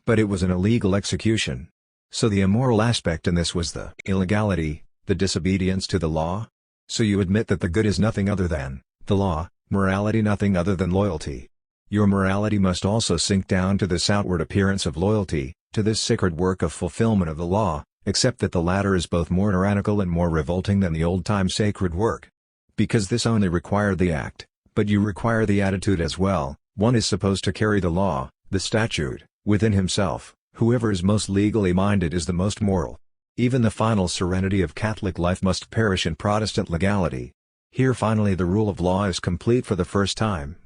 But it was an illegal execution. So the immoral aspect in this was the illegality, the disobedience to the law? So you admit that the good is nothing other than the law, morality nothing other than loyalty. Your morality must also sink down to this outward appearance of loyalty, to this sacred work of fulfillment of the law, except that the latter is both more tyrannical and more revolting than the old-time sacred work. Because this only required the act, but you require the attitude as well. One is supposed to carry the law, the statute, within himself. Whoever is most legally minded is the most moral. Even the final serenity of Catholic life must perish in Protestant legality. Here finally the rule of law is complete for the first time.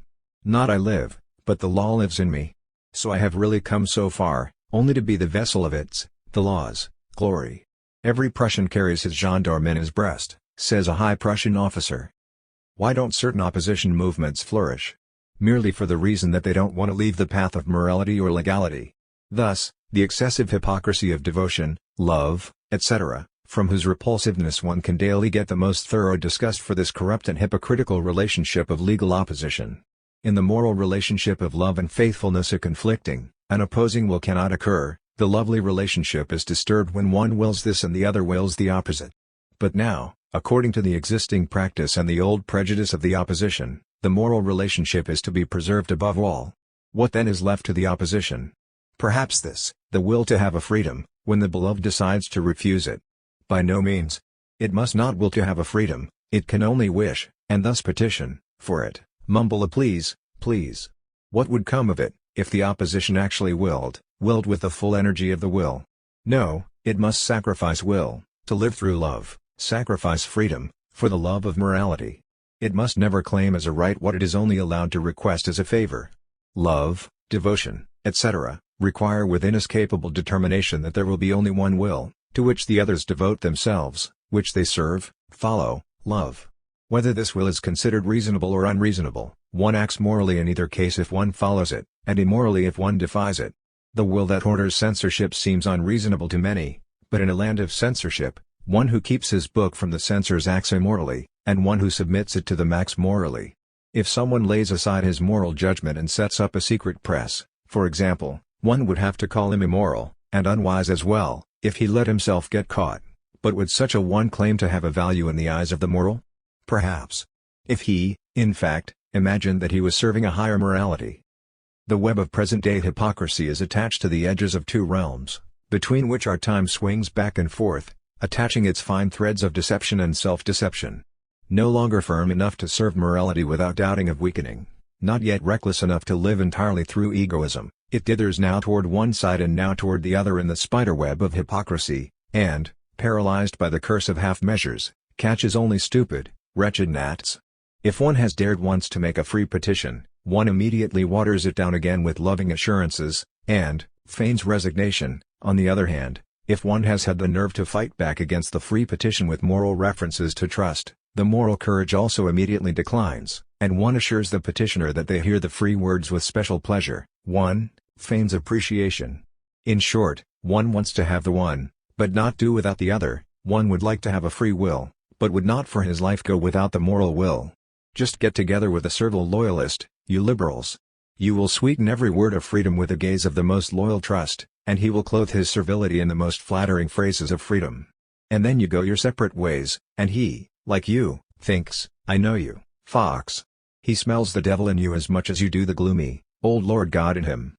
Not I live, but the law lives in me. So I have really come so far, only to be the vessel of its, the law's, glory. Every Prussian carries his gendarme in his breast, says a high Prussian officer. Why don't certain opposition movements flourish? Merely for the reason that they don't want to leave the path of morality or legality. Thus, the excessive hypocrisy of devotion, love, etc., from whose repulsiveness one can daily get the most thorough disgust for this corrupt and hypocritical relationship of legal opposition. In the moral relationship of love and faithfulness a conflicting, an opposing will cannot occur. The lovely relationship is disturbed when one wills this and the other wills the opposite. But now, according to the existing practice and the old prejudice of the opposition, the moral relationship is to be preserved above all. What then is left to the opposition? Perhaps this, the will to have a freedom, when the beloved decides to refuse it. By no means. It must not will to have a freedom, it can only wish, and thus petition, for it, mumble a please, please. What would come of it, if the opposition actually willed with the full energy of the will? No, it must sacrifice will, to live through love, sacrifice freedom, for the love of morality. It must never claim as a right what it is only allowed to request as a favor. Love, devotion, etc., require with inescapable determination that there will be only one will, to which the others devote themselves, which they serve, follow, love. Whether this will is considered reasonable or unreasonable, one acts morally in either case if one follows it, and immorally if one defies it. The will that orders censorship seems unreasonable to many, but in a land of censorship, one who keeps his book from the censors acts immorally, and one who submits it to them acts morally. If someone lays aside his moral judgment and sets up a secret press, for example, one would have to call him immoral, and unwise as well, if he let himself get caught. But would such a one claim to have a value in the eyes of the moral? Perhaps. If he, in fact, imagined that he was serving a higher morality. The web of present-day hypocrisy is attached to the edges of two realms, between which our time swings back and forth, attaching its fine threads of deception and self-deception. No longer firm enough to serve morality without doubting of weakening, not yet reckless enough to live entirely through egoism, it dithers now toward one side and now toward the other in the spiderweb of hypocrisy, and, paralyzed by the curse of half measures, catches only stupid, wretched gnats. If one has dared once to make a free petition, one immediately waters it down again with loving assurances, and feigns resignation. On the other hand, if one has had the nerve to fight back against the free petition with moral references to trust, the moral courage also immediately declines, and one assures the petitioner that they hear the free words with special pleasure. One feigns appreciation. In short, one wants to have the one, but not do without the other. One would like to have a free will, but would not for his life go without the moral will. Just get together with a servile loyalist, you liberals. You will sweeten every word of freedom with a gaze of the most loyal trust, and he will clothe his servility in the most flattering phrases of freedom. And then you go your separate ways, and he, like you, thinks, I know you, fox. He smells the devil in you as much as you do the gloomy, old Lord God in him.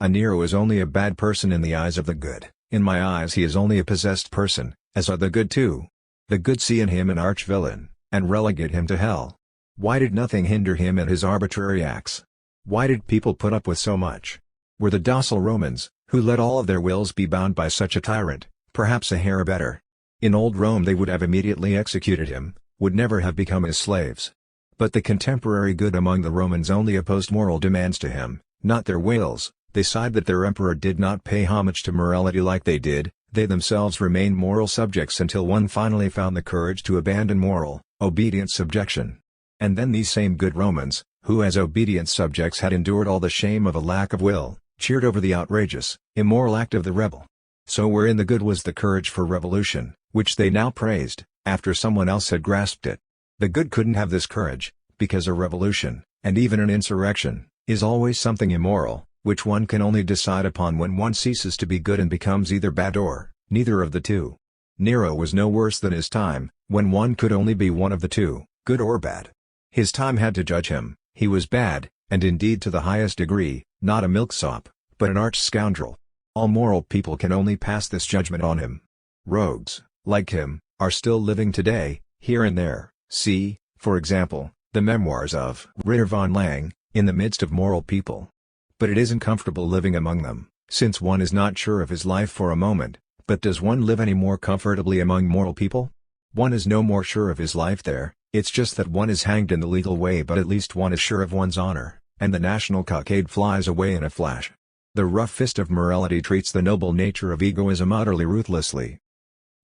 A Nero is only a bad person in the eyes of the good. In my eyes he is only a possessed person, as are the good too. The good see in him an arch-villain, and relegate him to hell. Why did nothing hinder him in his arbitrary acts? Why did people put up with so much? Were the docile Romans, who let all of their wills be bound by such a tyrant, perhaps a hair better? In old Rome they would have immediately executed him, would never have become his slaves. But the contemporary good among the Romans only opposed moral demands to him, not their wills. They sighed that their emperor did not pay homage to morality like they did. They themselves remained moral subjects until one finally found the courage to abandon moral, obedient subjection. And then these same good Romans, who as obedient subjects had endured all the shame of a lack of will, cheered over the outrageous, immoral act of the rebel. So wherein the good was the courage for revolution, which they now praised, after someone else had grasped it. The good couldn't have this courage, because a revolution, and even an insurrection, is always something immoral, which one can only decide upon when one ceases to be good and becomes either bad or neither of the two. Nero was no worse than his time, when one could only be one of the two, good or bad. His time had to judge him. He was bad, and indeed to the highest degree, not a milksop, but an arch scoundrel. All moral people can only pass this judgment on him. Rogues, like him, are still living today, here and there. See, for example, the memoirs of Ritter von Lang, in the midst of moral people. But it isn't comfortable living among them, since one is not sure of his life for a moment. But does one live any more comfortably among moral people? One is no more sure of his life there. It's just that one is hanged in the legal way, but at least one is sure of one's honor, and the national cockade flies away in a flash. The rough fist of morality treats the noble nature of egoism utterly ruthlessly.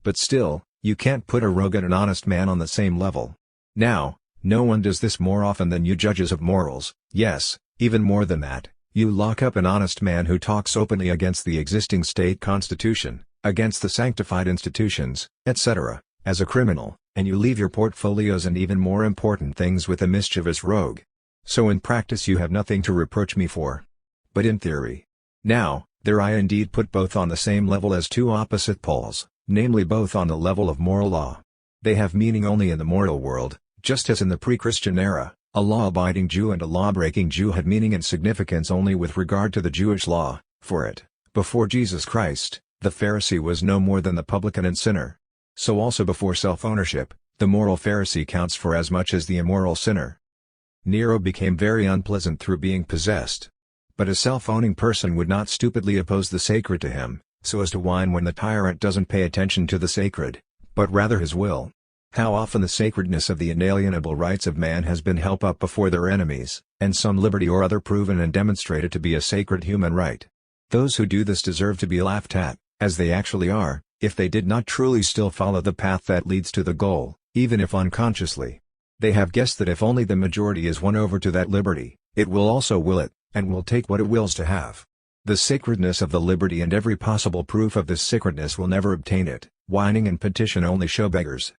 But still, you can't put a rogue and an honest man on the same level. Now, no one does this more often than you judges of morals. Yes, even more than that. You lock up an honest man who talks openly against the existing state constitution, against the sanctified institutions, etc., as a criminal, and you leave your portfolios and even more important things with a mischievous rogue. So in practice you have nothing to reproach me for. But in theory. Now, there I indeed put both on the same level as two opposite poles, namely both on the level of moral law. They have meaning only in the moral world, just as in the pre-Christian era. A law-abiding Jew and a law-breaking Jew had meaning and significance only with regard to the Jewish law, for it, before Jesus Christ, the Pharisee was no more than the publican and sinner. So also before self-ownership, the moral Pharisee counts for as much as the immoral sinner. Nero became very unpleasant through being possessed. But a self-owning person would not stupidly oppose the sacred to him, so as to whine when the tyrant doesn't pay attention to the sacred, but rather his will. How often the sacredness of the inalienable rights of man has been held up before their enemies, and some liberty or other proven and demonstrated to be a sacred human right. Those who do this deserve to be laughed at, as they actually are, if they did not truly still follow the path that leads to the goal, even if unconsciously. They have guessed that if only the majority is won over to that liberty, it will also will it, and will take what it wills to have. The sacredness of the liberty and every possible proof of this sacredness will never obtain it. Whining and petition only show beggars.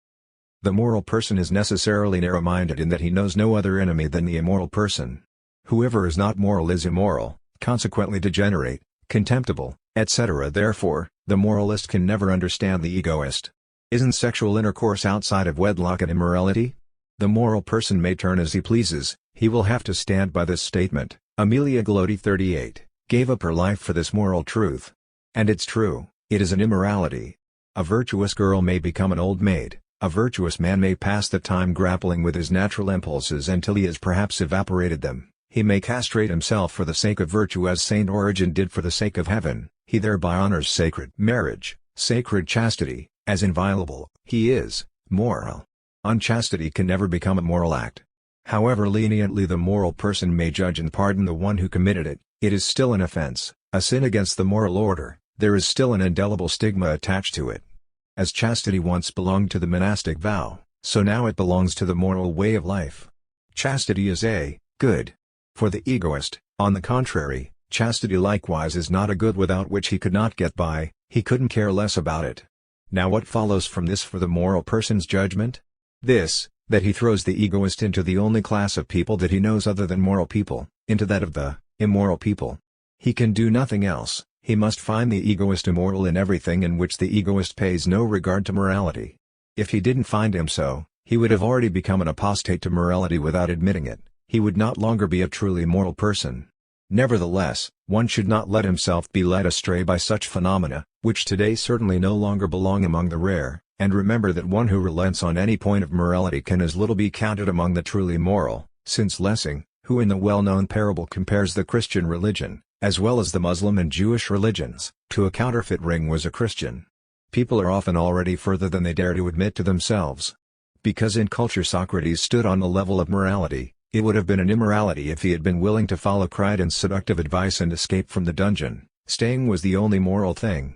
The moral person is necessarily narrow-minded in that he knows no other enemy than the immoral person. Whoever is not moral is immoral, consequently degenerate, contemptible, etc. Therefore, the moralist can never understand the egoist. Isn't sexual intercourse outside of wedlock an immorality? The moral person may turn as he pleases, he will have to stand by this statement. Amelia Galoti 38, gave up her life for this moral truth. And it's true, it is an immorality. A virtuous girl may become an old maid. A virtuous man may pass the time grappling with his natural impulses until he has perhaps evaporated them. He may castrate himself for the sake of virtue as Saint Origen did for the sake of heaven. He thereby honors sacred marriage, sacred chastity, As inviolable, he is moral. Unchastity can never become a moral act. However leniently the moral person may judge and pardon the one who committed it, it is still an offense, a sin against the moral order. There is still an indelible stigma attached to it. As chastity once belonged to the monastic vow, so now it belongs to the moral way of life. Chastity is a good. For the egoist, on the contrary, chastity likewise is not a good without which he could not get by, he couldn't care less about it. Now what follows from this for the moral person's judgment? This, that he throws the egoist into the only class of people that he knows other than moral people, into that of the immoral people. He can do nothing else, he must find the egoist immoral in everything in which the egoist pays no regard to morality. If he didn't find him so, he would have already become an apostate to morality without admitting it, he would not longer be a truly moral person. Nevertheless, one should not let himself be led astray by such phenomena, which today certainly no longer belong among the rare, and remember that one who relents on any point of morality can as little be counted among the truly moral, since Lessing, who in the well-known parable compares the Christian religion, as well as the Muslim and Jewish religions, to a counterfeit ring was a Christian. People are often already further than they dare to admit to themselves. Because in culture Socrates stood on the level of morality, it would have been an immorality if he had been willing to follow Crichton's seductive advice and escape from the dungeon. Staying was the only moral thing.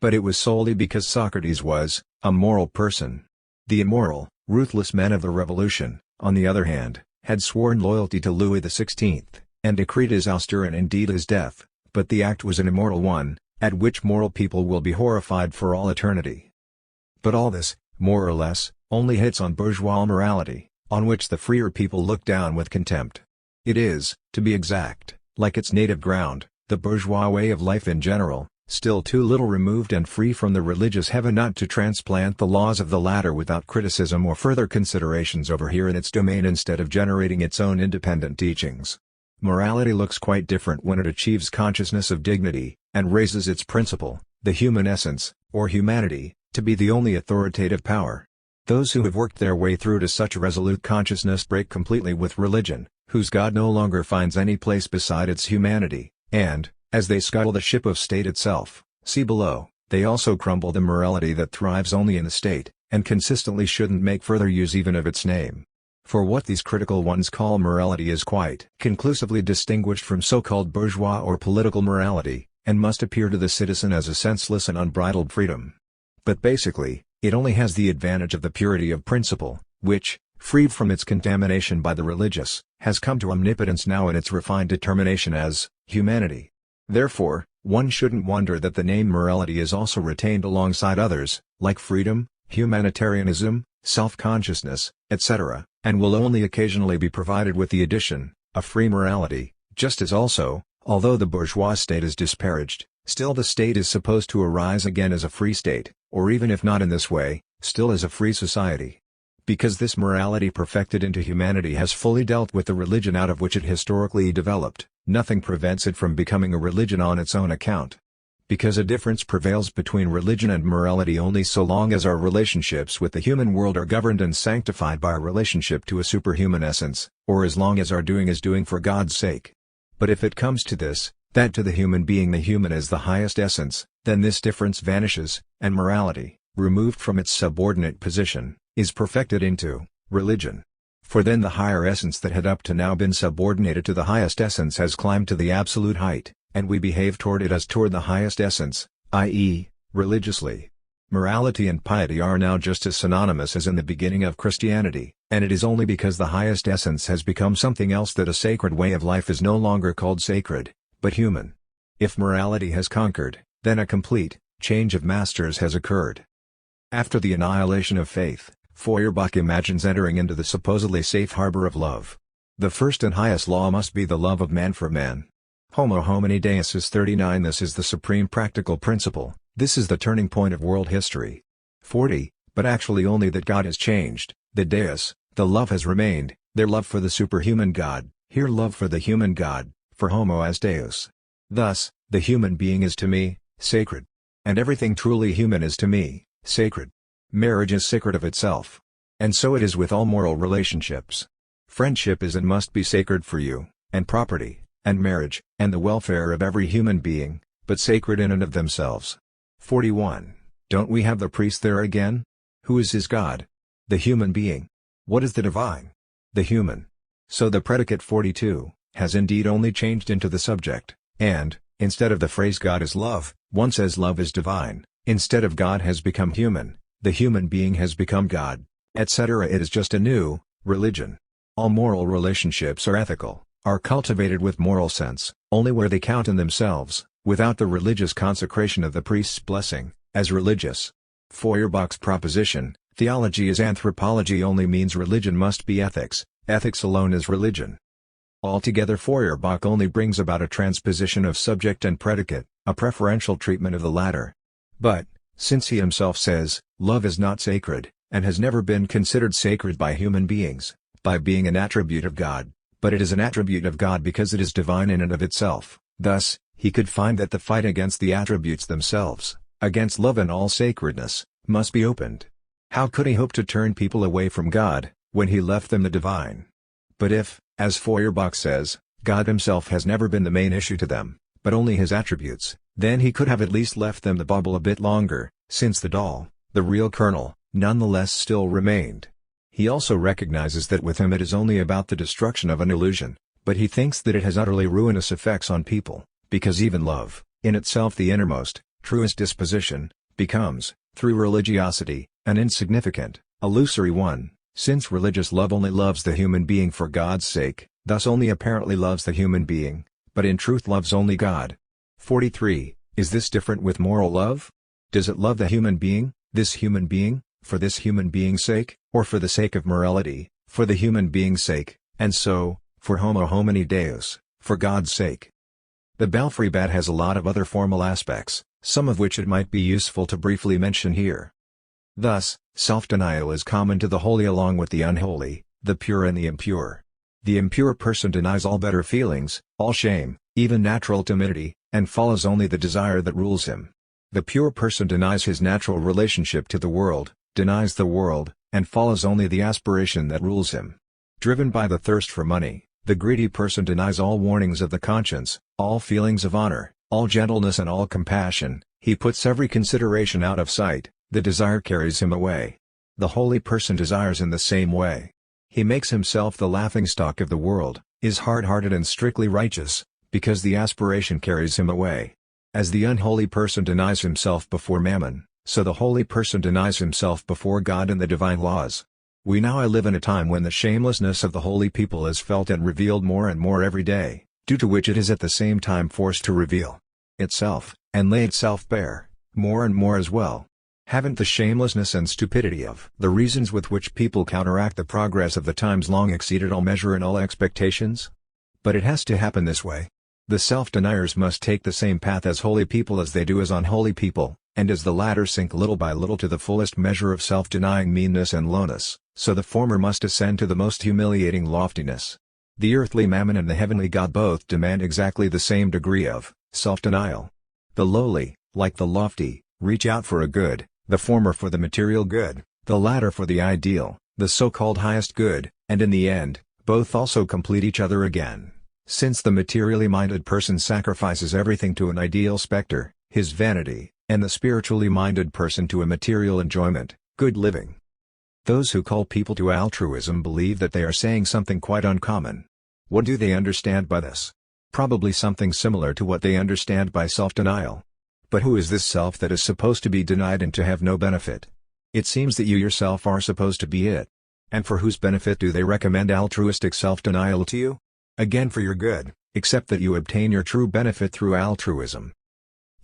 But it was solely because Socrates was a moral person. The immoral, ruthless men of the Revolution, on the other hand, had sworn loyalty to Louis XVI, and decreed his ouster and indeed his death, but the act was an immoral one, at which moral people will be horrified for all eternity. But all this, more or less, only hits on bourgeois morality, on which the freer people look down with contempt. It is, to be exact, like its native ground, the bourgeois way of life in general, still too little removed and free from the religious heaven not to transplant the laws of the latter without criticism or further considerations over here in its domain instead of generating its own independent teachings. Morality looks quite different when it achieves consciousness of dignity, and raises its principle, the human essence, or humanity, to be the only authoritative power. Those who have worked their way through to such a resolute consciousness break completely with religion, whose God no longer finds any place beside its humanity, and, as they scuttle the ship of state itself, see below, they also crumble the morality that thrives only in the state, and consistently shouldn't make further use even of its name. For what these critical ones call morality is quite conclusively distinguished from so-called bourgeois or political morality, and must appear to the citizen as a senseless and unbridled freedom. But basically, it only has the advantage of the purity of principle, which, freed from its contamination by the religious, has come to omnipotence now in its refined determination as humanity. Therefore, one shouldn't wonder that the name morality is also retained alongside others, like freedom, humanitarianism, self-consciousness, etc., and will only occasionally be provided with the addition, a free morality, just as also, although the bourgeois state is disparaged, still the state is supposed to arise again as a free state, or even if not in this way, still as a free society. Because this morality perfected into humanity has fully dealt with the religion out of which it historically developed, nothing prevents it from becoming a religion on its own account. Because a difference prevails between religion and morality only so long as our relationships with the human world are governed and sanctified by a relationship to a superhuman essence, or as long as our doing is doing for God's sake. But if it comes to this, that to the human being the human is the highest essence, then this difference vanishes, and morality, removed from its subordinate position, is perfected into religion. For then the higher essence that had up to now been subordinated to the highest essence has climbed to the absolute height, and we behave toward it as toward the highest essence, i.e., religiously. Morality and piety are now just as synonymous as in the beginning of Christianity, and it is only because the highest essence has become something else that a sacred way of life is no longer called sacred, but human. If morality has conquered, then a complete change of masters has occurred. After the annihilation of faith, Feuerbach imagines entering into the supposedly safe harbor of love. The first and highest law must be the love of man for man. Homo homini deus is 39. This is the supreme practical principle, this is the turning point of world history. 40, but actually only that God has changed, the deus, the love has remained, their love for the superhuman God, here love for the human God, for homo as deus. Thus, the human being is to me, sacred. And everything truly human is to me, sacred. Marriage is sacred of itself. And so it is with all moral relationships. Friendship is and must be sacred for you, and property, and marriage, and the welfare of every human being, but sacred in and of themselves. 41. Don't we have the priest there again? Who is his God? The human being. What is the divine? The human. So the predicate 42 has indeed only changed into the subject, and, instead of the phrase God is love, one says love is divine. Instead of God has become human, the human being has become God, etc. It is just a new religion. All moral relationships are ethical, are cultivated with moral sense, only where they count in themselves, without the religious consecration of the priest's blessing, as religious. Feuerbach's proposition, theology is anthropology, only means religion must be ethics, ethics alone is religion. Altogether Feuerbach only brings about a transposition of subject and predicate, a preferential treatment of the latter. But, since he himself says, love is not sacred, and has never been considered sacred by human beings, by being an attribute of God, but it is an attribute of God because it is divine in and of itself, thus, he could find that the fight against the attributes themselves, against love and all sacredness, must be opened. How could he hope to turn people away from God, when he left them the divine? But if, as Feuerbach says, God himself has never been the main issue to them, but only his attributes, then he could have at least left them the bubble a bit longer, since the doll, the real kernel, nonetheless still remained. He also recognizes that with him it is only about the destruction of an illusion, but he thinks that it has utterly ruinous effects on people, because even love, in itself the innermost, truest disposition, becomes, through religiosity, an insignificant, illusory one, since religious love only loves the human being for God's sake, thus only apparently loves the human being, but in truth loves only God. 43. Is this different with moral love? Does it love the human being, this human being, for this human being's sake, or for the sake of morality, for the human being's sake, and so, for homo homini deus, for God's sake? The Belfry bat has a lot of other formal aspects, some of which it might be useful to briefly mention here. Thus, self-denial is common to the holy along with the unholy, the pure and the impure. The impure person denies all better feelings, all shame, even natural timidity, and follows only the desire that rules him. The pure person denies his natural relationship to the world, denies the world, and follows only the aspiration that rules him. Driven by the thirst for money, the greedy person denies all warnings of the conscience, all feelings of honor, all gentleness and all compassion, he puts every consideration out of sight, the desire carries him away. The holy person desires in the same way. He makes himself the laughingstock of the world, is hard-hearted and strictly righteous, because the aspiration carries him away. As the unholy person denies himself before mammon, so the holy person denies himself before God and the divine laws. We now live in a time when the shamelessness of the holy people is felt and revealed more and more every day, due to which it is at the same time forced to reveal itself, and lay itself bare, more and more as well. Haven't the shamelessness and stupidity of the reasons with which people counteract the progress of the times long exceeded all measure and all expectations? But it has to happen this way. The self-deniers must take the same path as holy people as they do as unholy people, and as the latter sink little by little to the fullest measure of self-denying meanness and lowness, so the former must ascend to the most humiliating loftiness. The earthly mammon and the heavenly God both demand exactly the same degree of self-denial. The lowly, like the lofty, reach out for a good, the former for the material good, the latter for the ideal, the so-called highest good, and in the end, both also complete each other again. Since the materially minded person sacrifices everything to an ideal specter, his vanity, and the spiritually minded person to a material enjoyment, good living. Those who call people to altruism believe that they are saying something quite uncommon. What do they understand by this? Probably something similar to what they understand by self-denial. But who is this self that is supposed to be denied and to have no benefit? It seems that you yourself are supposed to be it. And for whose benefit do they recommend altruistic self-denial to you? Again for your good, except that you obtain your true benefit through altruism.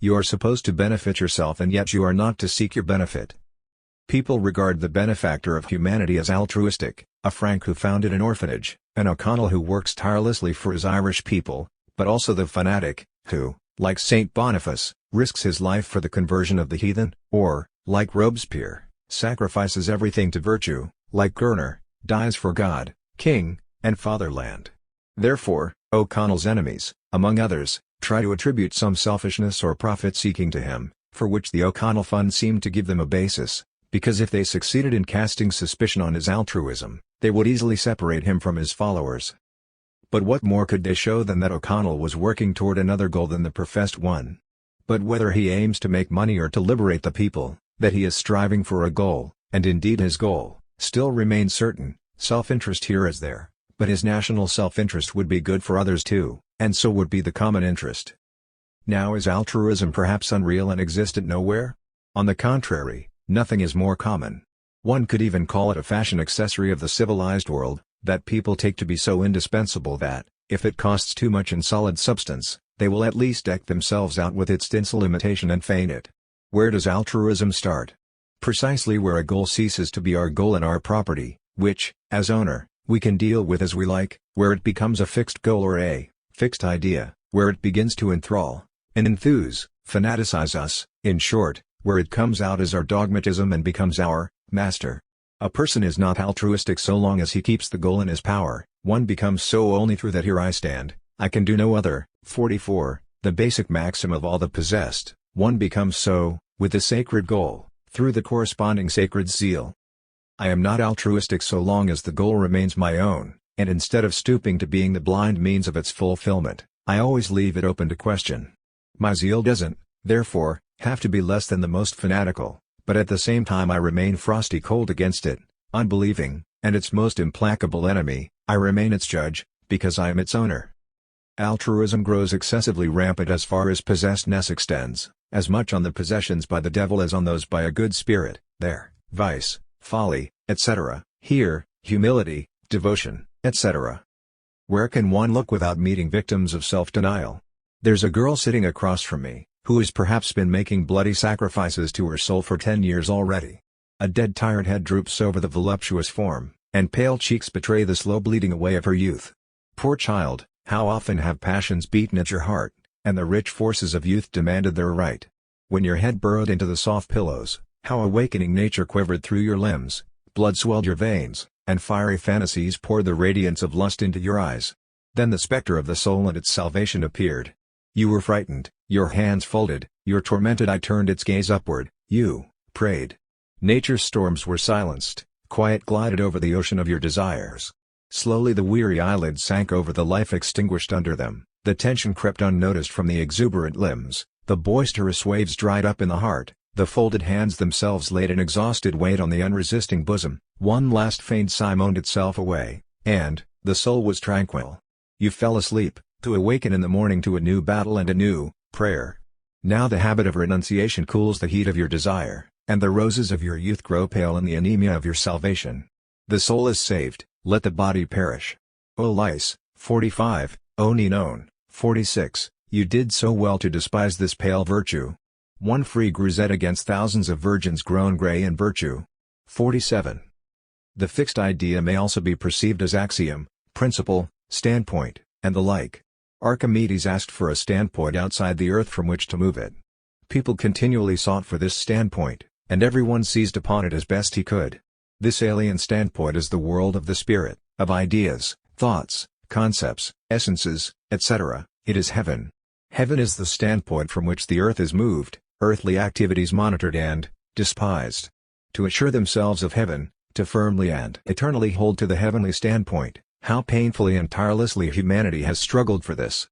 You are supposed to benefit yourself and yet you are not to seek your benefit. People regard the benefactor of humanity as altruistic, a Frank who founded an orphanage, an O'Connell who works tirelessly for his Irish people, but also the fanatic, who, like Saint Boniface, risks his life for the conversion of the heathen, or, like Robespierre, sacrifices everything to virtue, like Stirner, dies for God, king, and fatherland. Therefore, O'Connell's enemies, among others, try to attribute some selfishness or profit-seeking to him, for which the O'Connell Fund seemed to give them a basis, because if they succeeded in casting suspicion on his altruism, they would easily separate him from his followers. But what more could they show than that O'Connell was working toward another goal than the professed one? But whether he aims to make money or to liberate the people, that he is striving for a goal, and indeed his goal still remains certain, self-interest here as there, but his national self-interest would be good for others too, and so would be the common interest. Now is altruism perhaps unreal and existent nowhere? On the contrary, nothing is more common. One could even call it a fashion accessory of the civilized world, that people take to be so indispensable that, if it costs too much in solid substance, they will at least deck themselves out with its tinsel imitation and feign it. Where does altruism start? Precisely where a goal ceases to be our goal and our property, which, as owner, we can deal with as we like, where it becomes a fixed goal or a fixed idea, where it begins to enthrall and enthuse, fanaticize us, in short, where it comes out as our dogmatism and becomes our master. A person is not altruistic so long as he keeps the goal in his power. One becomes so only through that here I stand, I can do no other. 44, the basic maxim of all the possessed. One becomes so, with the sacred goal, through the corresponding sacred zeal. I am not altruistic so long as the goal remains my own, and instead of stooping to being the blind means of its fulfillment, I always leave it open to question. My zeal doesn't, therefore, have to be less than the most fanatical, but at the same time I remain frosty cold against it, unbelieving, and its most implacable enemy. I remain its judge, because I am its owner. Altruism grows excessively rampant as far as possessedness extends, as much on the possessions by the devil as on those by a good spirit. There, vice, folly, etc., here, humility, devotion, etc. Where can one look without meeting victims of self-denial? There's a girl sitting across from me, who has perhaps been making bloody sacrifices to her soul for 10 years already. A dead tired head droops over the voluptuous form, and pale cheeks betray the slow bleeding away of her youth. Poor child, how often have passions beaten at your heart, and the rich forces of youth demanded their right. When your head burrowed into the soft pillows, how awakening nature quivered through your limbs, blood swelled your veins, and fiery fantasies poured the radiance of lust into your eyes. Then the specter of the soul and its salvation appeared. You were frightened, your hands folded, your tormented eye turned its gaze upward, you prayed. Nature's storms were silenced, quiet glided over the ocean of your desires. Slowly the weary eyelids sank over the life extinguished under them, the tension crept unnoticed from the exuberant limbs, the boisterous waves dried up in the heart, the folded hands themselves laid an exhausted weight on the unresisting bosom, one last faint sigh moaned itself away, and, the soul was tranquil. You fell asleep, to awaken in the morning to a new battle and a new prayer. Now the habit of renunciation cools the heat of your desire, and the roses of your youth grow pale in the anemia of your salvation. The soul is saved, let the body perish. O Lice, 45, O Ninon, 46, you did so well to despise this pale virtue. One free grisette against thousands of virgins grown grey in virtue. 47. The fixed idea may also be perceived as axiom, principle, standpoint, and the like. Archimedes asked for a standpoint outside the earth from which to move it. People continually sought for this standpoint, and everyone seized upon it as best he could. This alien standpoint is the world of the spirit, of ideas, thoughts, concepts, essences, etc. It is heaven. Heaven is the standpoint from which the earth is moved, earthly activities monitored and despised. To assure themselves of heaven, to firmly and eternally hold to the heavenly standpoint, how painfully and tirelessly humanity has struggled for this.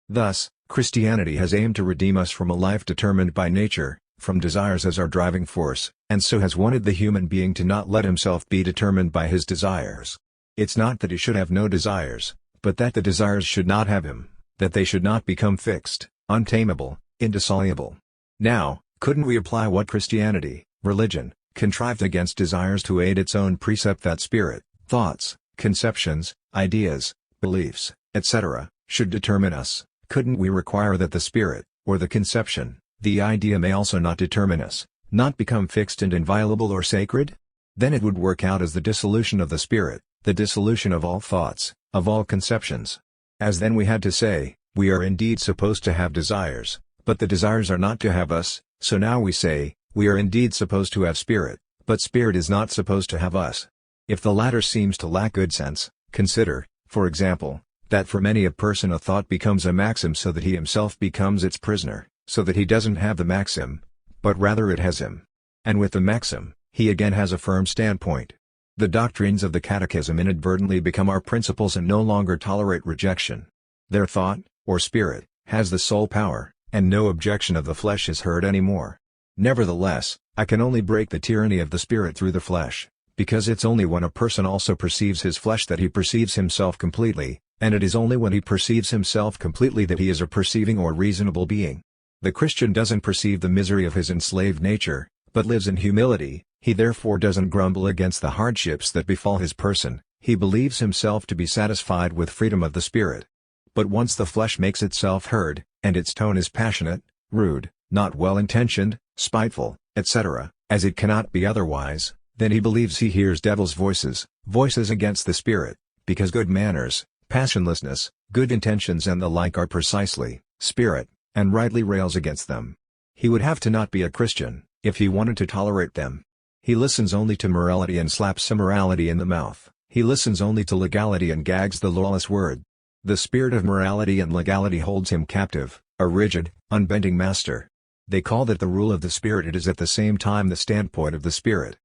Thus, Christianity has aimed to redeem us from a life determined by nature, from desires as our driving force, and so has wanted the human being to not let himself be determined by his desires. It's not that he should have no desires, but that the desires should not have him, that they should not become fixed, untamable, indissoluble. Now, couldn't we apply what Christianity, religion, contrived against desires to aid its own precept that spirit, thoughts, conceptions, ideas, beliefs, etc., should determine us? Couldn't we require that the spirit, or the conception, the idea may also not determine us, not become fixed and inviolable or sacred? Then it would work out as the dissolution of the spirit, the dissolution of all thoughts, of all conceptions. As then we had to say, we are indeed supposed to have desires, but the desires are not to have us, so now we say, we are indeed supposed to have spirit, but spirit is not supposed to have us. If the latter seems to lack good sense, consider, for example, that for many a person a thought becomes a maxim so that he himself becomes its prisoner, so that he doesn't have the maxim, but rather it has him. And with the maxim, he again has a firm standpoint. The doctrines of the Catechism inadvertently become our principles and no longer tolerate rejection. Their thought, or spirit, has the sole power, and no objection of the flesh is heard any more. Nevertheless, I can only break the tyranny of the spirit through the flesh, because it's only when a person also perceives his flesh that he perceives himself completely, and it is only when he perceives himself completely that he is a perceiving or reasonable being. The Christian doesn't perceive the misery of his enslaved nature, but lives in humility. He therefore doesn't grumble against the hardships that befall his person. He believes himself to be satisfied with freedom of the spirit. But once the flesh makes itself heard, and its tone is passionate, rude, not well-intentioned, spiteful, etc., as it cannot be otherwise, then he believes he hears devil's voices, voices against the spirit, because good manners, passionlessness, good intentions and the like are precisely spirit, and rightly rails against them. He would have to not be a Christian, if he wanted to tolerate them. He listens only to morality and slaps immorality in the mouth. He listens only to legality and gags the lawless word. The spirit of morality and legality holds him captive, a rigid, unbending master. They call that the rule of the spirit. It is at the same time the standpoint of the spirit.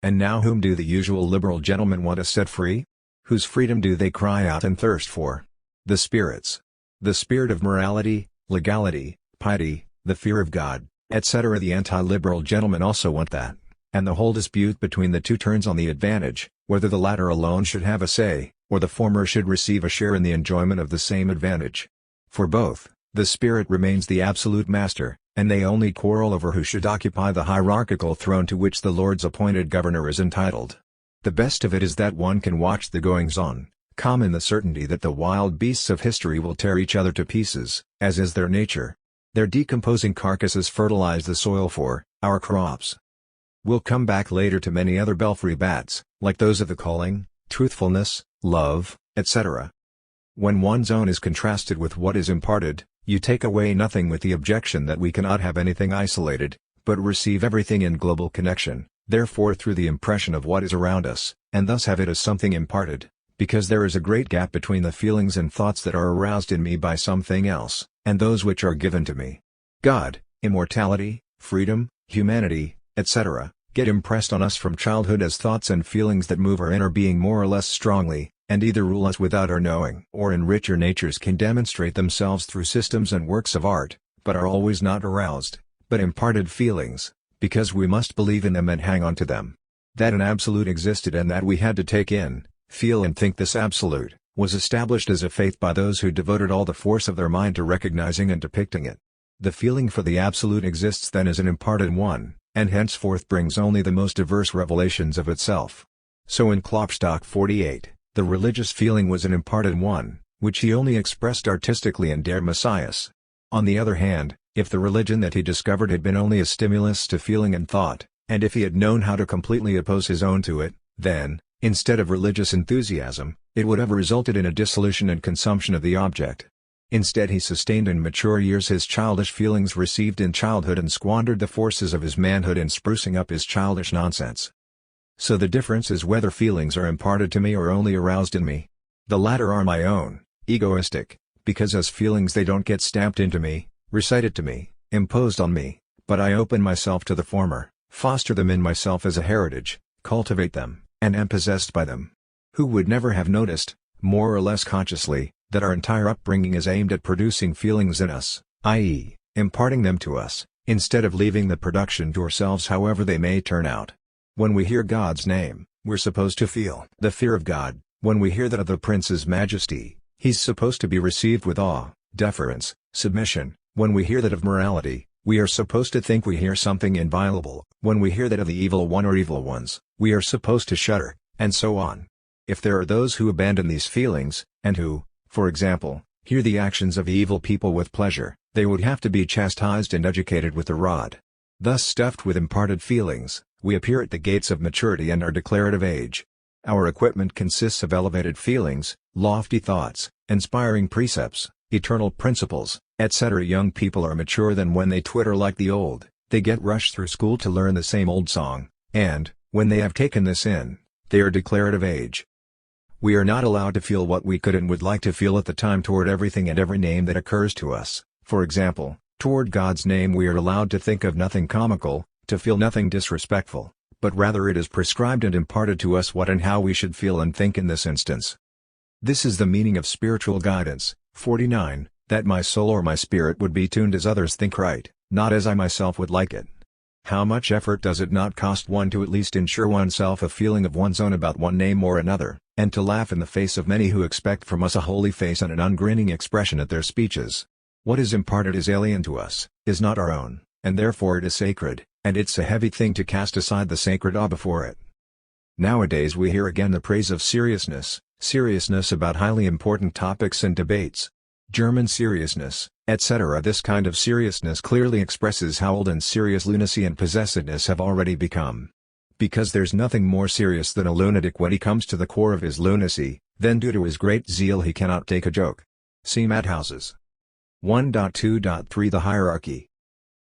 And now whom do the usual liberal gentlemen want to set free? Whose freedom do they cry out and thirst for? The spirit's. The spirit of morality, legality, piety, the fear of God, etc. The anti-liberal gentlemen also want that. And the whole dispute between the two turns on the advantage, whether the latter alone should have a say, or the former should receive a share in the enjoyment of the same advantage. For both, the spirit remains the absolute master, and they only quarrel over who should occupy the hierarchical throne to which the Lord's appointed governor is entitled. The best of it is that one can watch the goings-on, calm in the certainty that the wild beasts of history will tear each other to pieces, as is their nature. Their decomposing carcasses fertilize the soil for our crops. We'll come back later to many other belfry bats, like those of the calling, truthfulness, love, etc. When one's own is contrasted with what is imparted, you take away nothing with the objection that we cannot have anything isolated, but receive everything in global connection, therefore through the impression of what is around us, and thus have it as something imparted, because there is a great gap between the feelings and thoughts that are aroused in me by something else, and those which are given to me. God, immortality, freedom, humanity, etc., get impressed on us from childhood as thoughts and feelings that move our inner being more or less strongly, and either rule us without our knowing or in richer natures can demonstrate themselves through systems and works of art, but are always not aroused, but imparted feelings, because we must believe in them and hang on to them. That an absolute existed and that we had to take in, feel and think this absolute, was established as a faith by those who devoted all the force of their mind to recognizing and depicting it. The feeling for the absolute exists then as an imparted one, and henceforth brings only the most diverse revelations of itself. So in Klopstock 48, the religious feeling was an imparted one, which he only expressed artistically in Der Messias. On the other hand, if the religion that he discovered had been only a stimulus to feeling and thought, and if he had known how to completely oppose his own to it, then, instead of religious enthusiasm, it would have resulted in a dissolution and consumption of the object. Instead he sustained in mature years his childish feelings received in childhood and squandered the forces of his manhood in sprucing up his childish nonsense. So the difference is whether feelings are imparted to me or only aroused in me. The latter are my own, egoistic, because as feelings they don't get stamped into me, recited to me, imposed on me, but I open myself to the former, foster them in myself as a heritage, cultivate them, and am possessed by them. Who would never have noticed, more or less consciously, that our entire upbringing is aimed at producing feelings in us, i.e., imparting them to us, instead of leaving the production to ourselves however they may turn out. When we hear God's name, we're supposed to feel the fear of God. When we hear that of the Prince's Majesty, he's supposed to be received with awe, deference, submission. When we hear that of morality, we are supposed to think we hear something inviolable. When we hear that of the evil one or evil ones, we are supposed to shudder, and so on. If there are those who abandon these feelings, and who, for example, hear the actions of evil people with pleasure, they would have to be chastised and educated with the rod. Thus stuffed with imparted feelings, we appear at the gates of maturity and our declarative age. Our equipment consists of elevated feelings, lofty thoughts, inspiring precepts, eternal principles, etc. Young people are mature than when they twitter like the old. They get rushed through school to learn the same old song, and, when they have taken this in, they are declarative age. We are not allowed to feel what we could and would like to feel at the time toward everything and every name that occurs to us. For example, toward God's name we are allowed to think of nothing comical, to feel nothing disrespectful, but rather it is prescribed and imparted to us what and how we should feel and think in this instance. This is the meaning of spiritual guidance. 49. That my soul or my spirit would be tuned as others think right, not as I myself would like it. How much effort does it not cost one to at least ensure oneself a feeling of one's own about one name or another, and to laugh in the face of many who expect from us a holy face and an ungrinning expression at their speeches. What is imparted is alien to us, is not our own, and therefore it is sacred, and it's a heavy thing to cast aside the sacred awe before it. Nowadays we hear again the praise of seriousness about highly important topics and debates. German seriousness, etc. This kind of seriousness clearly expresses how old and serious lunacy and possessedness have already become. Because there's nothing more serious than a lunatic when he comes to the core of his lunacy, then due to his great zeal he cannot take a joke. See madhouses. 1.2.3 The Hierarchy.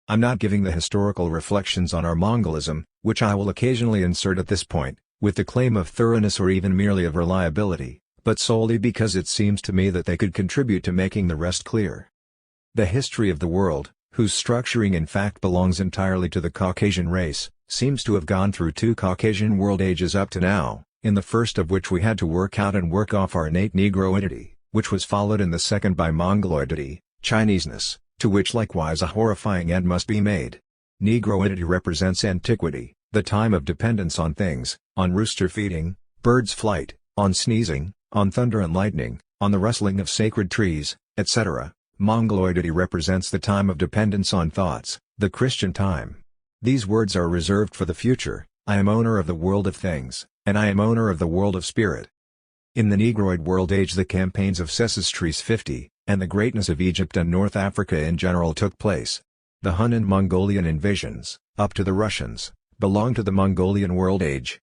I'm not giving the historical reflections on our Mongolism, which I will occasionally insert at this point, with the claim of thoroughness or even merely of reliability, but solely because it seems to me that they could contribute to making the rest clear. The history of the world, whose structuring in fact belongs entirely to the Caucasian race, seems to have gone through 2 Caucasian world ages up to now, in the first of which we had to work out and work off our innate Negroidity, which was followed in the second by Mongoloidity, Chineseness, to which likewise a horrifying end must be made. Negroidity represents antiquity, the time of dependence on things, on rooster feeding, birds' flight, on sneezing, on thunder and lightning, on the rustling of sacred trees, etc. Mongoloidity represents the time of dependence on thoughts, the Christian time. These words are reserved for the future. I am owner of the world of things, and I am owner of the world of spirit. In the Negroid world age the campaigns of Sesostris 50, and the greatness of Egypt and North Africa in general took place. The Hun and Mongolian invasions, up to the Russians, belong to the Mongolian world age.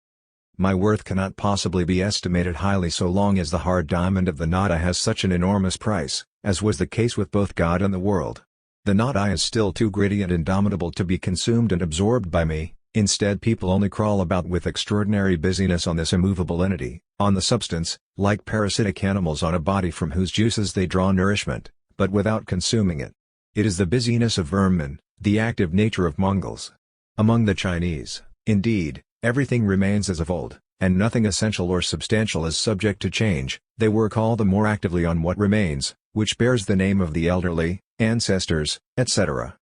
My worth cannot possibly be estimated highly so long as the hard diamond of the Nada has such an enormous price, as was the case with both God and the world. The Nada is still too gritty and indomitable to be consumed and absorbed by me. Instead people only crawl about with extraordinary busyness on this immovable entity, on the substance, like parasitic animals on a body from whose juices they draw nourishment, but without consuming it. It is the busyness of vermin, the active nature of Mongols. Among the Chinese, indeed, everything remains as of old, and nothing essential or substantial is subject to change. They work all the more actively on what remains, which bears the name of the elderly, ancestors, etc.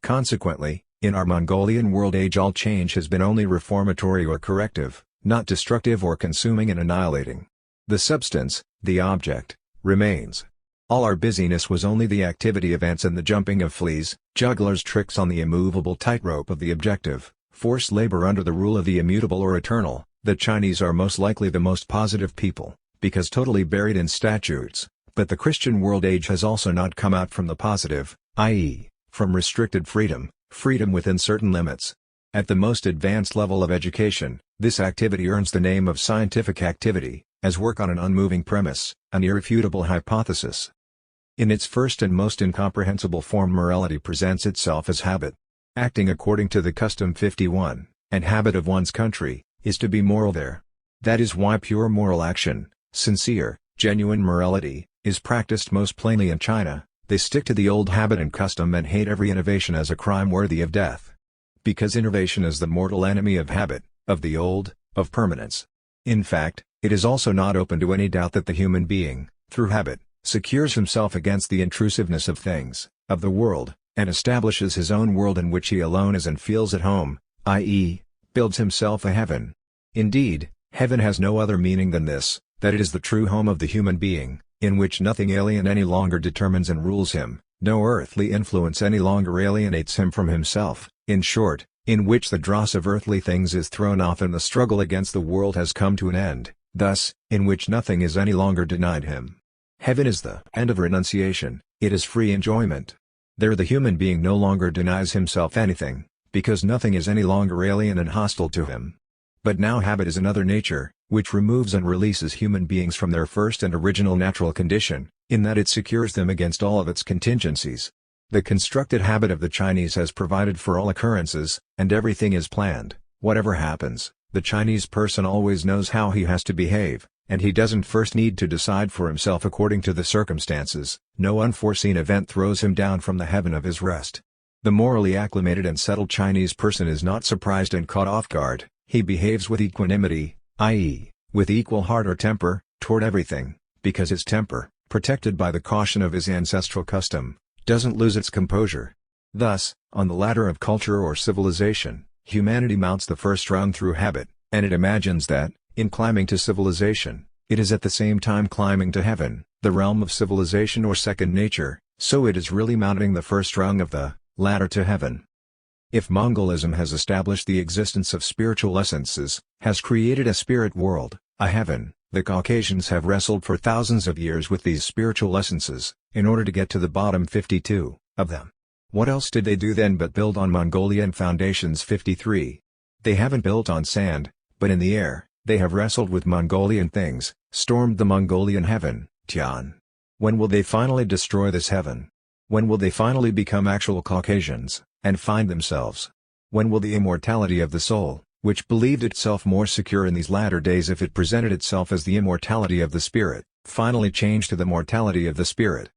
Consequently, in our Mongolian world age all change has been only reformatory or corrective, not destructive or consuming and annihilating. The substance, the object, remains. All our busyness was only the activity of ants and the jumping of fleas, jugglers' tricks on the immovable tightrope of the objective, forced labor under the rule of the immutable or eternal. The Chinese are most likely the most positive people, because totally buried in statutes, but the Christian world age has also not come out from the positive, i.e., from restricted freedom within certain limits. At the most advanced level of education, this activity earns the name of scientific activity, as work on an unmoving premise, an irrefutable hypothesis. In its first and most incomprehensible form morality presents itself as habit. Acting according to the custom 51, and habit of one's country, is to be moral there. That is why pure moral action, sincere, genuine morality, is practiced most plainly in China. They stick to the old habit and custom and hate every innovation as a crime worthy of death. Because innovation is the mortal enemy of habit, of the old, of permanence. In fact, it is also not open to any doubt that the human being, through habit, secures himself against the intrusiveness of things, of the world, and establishes his own world in which he alone is and feels at home, i.e., builds himself a heaven. Indeed, heaven has no other meaning than this, that it is the true home of the human being, in which nothing alien any longer determines and rules him, no earthly influence any longer alienates him from himself, in short, in which the dross of earthly things is thrown off and the struggle against the world has come to an end, thus, in which nothing is any longer denied him. Heaven is the end of renunciation, it is free enjoyment. There the human being no longer denies himself anything, because nothing is any longer alien and hostile to him. But now habit is another nature, which removes and releases human beings from their first and original natural condition, in that it secures them against all of its contingencies. The constructed habit of the Chinese has provided for all occurrences, and everything is planned. Whatever happens, the Chinese person always knows how he has to behave, and he doesn't first need to decide for himself according to the circumstances. No unforeseen event throws him down from the heaven of his rest. The morally acclimated and settled Chinese person is not surprised and caught off guard. He behaves with equanimity, i.e., with equal heart or temper, toward everything, because his temper, protected by the caution of his ancestral custom, doesn't lose its composure. Thus, On the ladder of culture or civilization, humanity mounts the first rung through habit, and it imagines that, in climbing to civilization, it is at the same time climbing to heaven, the realm of civilization or second nature, so it is really mounting the first rung of the ladder to heaven. If Mongolism has established the existence of spiritual essences, has created a spirit world, a heaven, the Caucasians have wrestled for thousands of years with these spiritual essences, in order to get to the bottom 52 of them. What else did they do then but build on Mongolian foundations? 53. They haven't built on sand, but in the air. They have wrestled with Mongolian things, stormed the Mongolian heaven, Tian. When will they finally destroy this heaven? When will they finally become actual Caucasians, and find themselves? When will the immortality of the soul, which believed itself more secure in these latter days if it presented itself as the immortality of the spirit, finally change to the mortality of the spirit?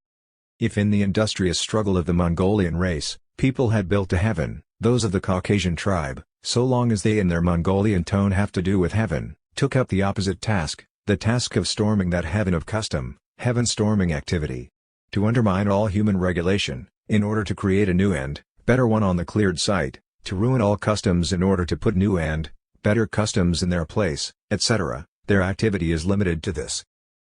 If in the industrious struggle of the Mongolian race, people had built a heaven, those of the Caucasian tribe, so long as they in their Mongolian tone have to do with heaven, took up the opposite task, the task of storming that heaven of custom, heaven-storming activity. To undermine all human regulation, in order to create a new and better one on the cleared site, to ruin all customs in order to put new and better customs in their place, etc., their activity is limited to this.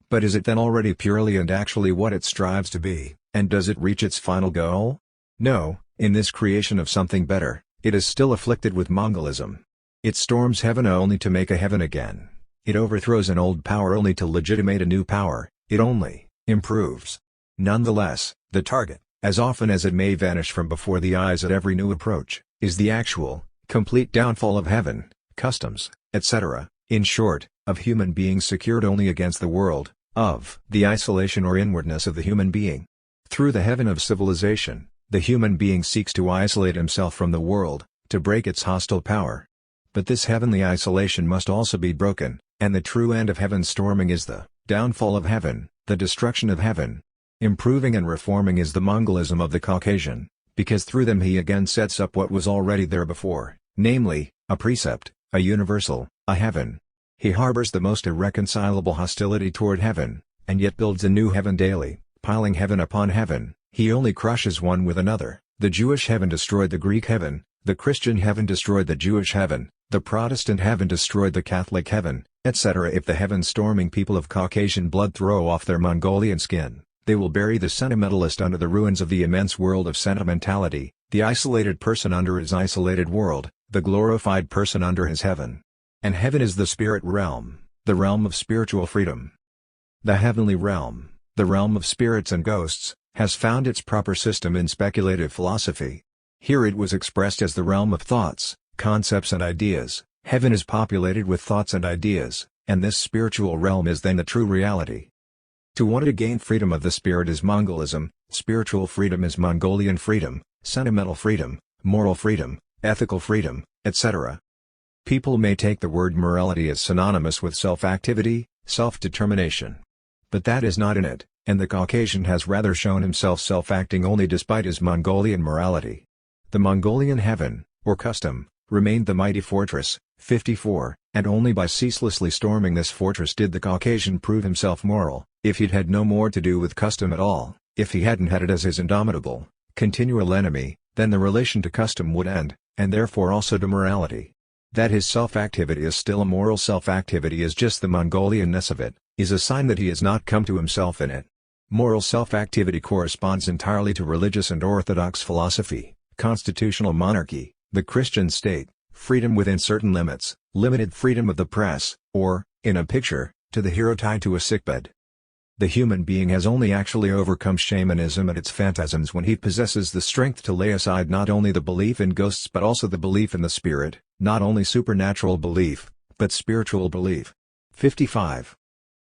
But is it then already purely and actually what it strives to be, and does it reach its final goal? No, in this creation of something better, it is still afflicted with Mongolism. It storms heaven only to make a heaven again. It overthrows an old power only to legitimate a new power, it only improves. Nonetheless, the target, as often as it may vanish from before the eyes at every new approach, is the actual, complete downfall of heaven, customs, etc., in short, of human beings secured only against the world, of the isolation or inwardness of the human being. Through the heaven of civilization, the human being seeks to isolate himself from the world, to break its hostile power. But this heavenly isolation must also be broken, and the true end of heaven storming is the downfall of heaven, the destruction of heaven. Improving and reforming is the Mongolism of the Caucasian, because through them he again sets up what was already there before, namely, a precept, a universal, a heaven. He harbors the most irreconcilable hostility toward heaven, and yet builds a new heaven daily, piling heaven upon heaven. He only crushes one with another. The Jewish heaven destroyed the Greek heaven, the Christian heaven destroyed the Jewish heaven, the Protestant heaven destroyed the Catholic heaven, etc. If the heaven-storming people of Caucasian blood throw off their Mongolian skin, they will bury the sentimentalist under the ruins of the immense world of sentimentality, the isolated person under his isolated world, the glorified person under his heaven. And heaven is the spirit realm, the realm of spiritual freedom. The heavenly realm, the realm of spirits and ghosts, has found its proper system in speculative philosophy. Here it was expressed as the realm of thoughts, concepts and ideas. Heaven is populated with thoughts and ideas, and this spiritual realm is then the true reality. To want to gain freedom of the spirit is Mongolism, spiritual freedom is Mongolian freedom, sentimental freedom, moral freedom, ethical freedom, etc. People may take the word morality as synonymous with self-activity, self-determination. But that is not in it, and the Caucasian has rather shown himself self-acting only despite his Mongolian morality. The Mongolian heaven, or custom, remained the mighty fortress, 54, and only by ceaselessly storming this fortress did the Caucasian prove himself moral. If he'd had no more to do with custom at all, if he hadn't had it as his indomitable, continual enemy, then the relation to custom would end, and therefore also to morality. That his self-activity is still a moral self-activity is just the Mongolianness of it, is a sign that he has not come to himself in it. Moral self-activity corresponds entirely to religious and orthodox philosophy, constitutional monarchy, the Christian state, freedom within certain limits, limited freedom of the press, or, in a picture, to the hero tied to a sickbed. The human being has only actually overcome shamanism and its phantasms when he possesses the strength to lay aside not only the belief in ghosts but also the belief in the spirit, not only supernatural belief, but spiritual belief. 55.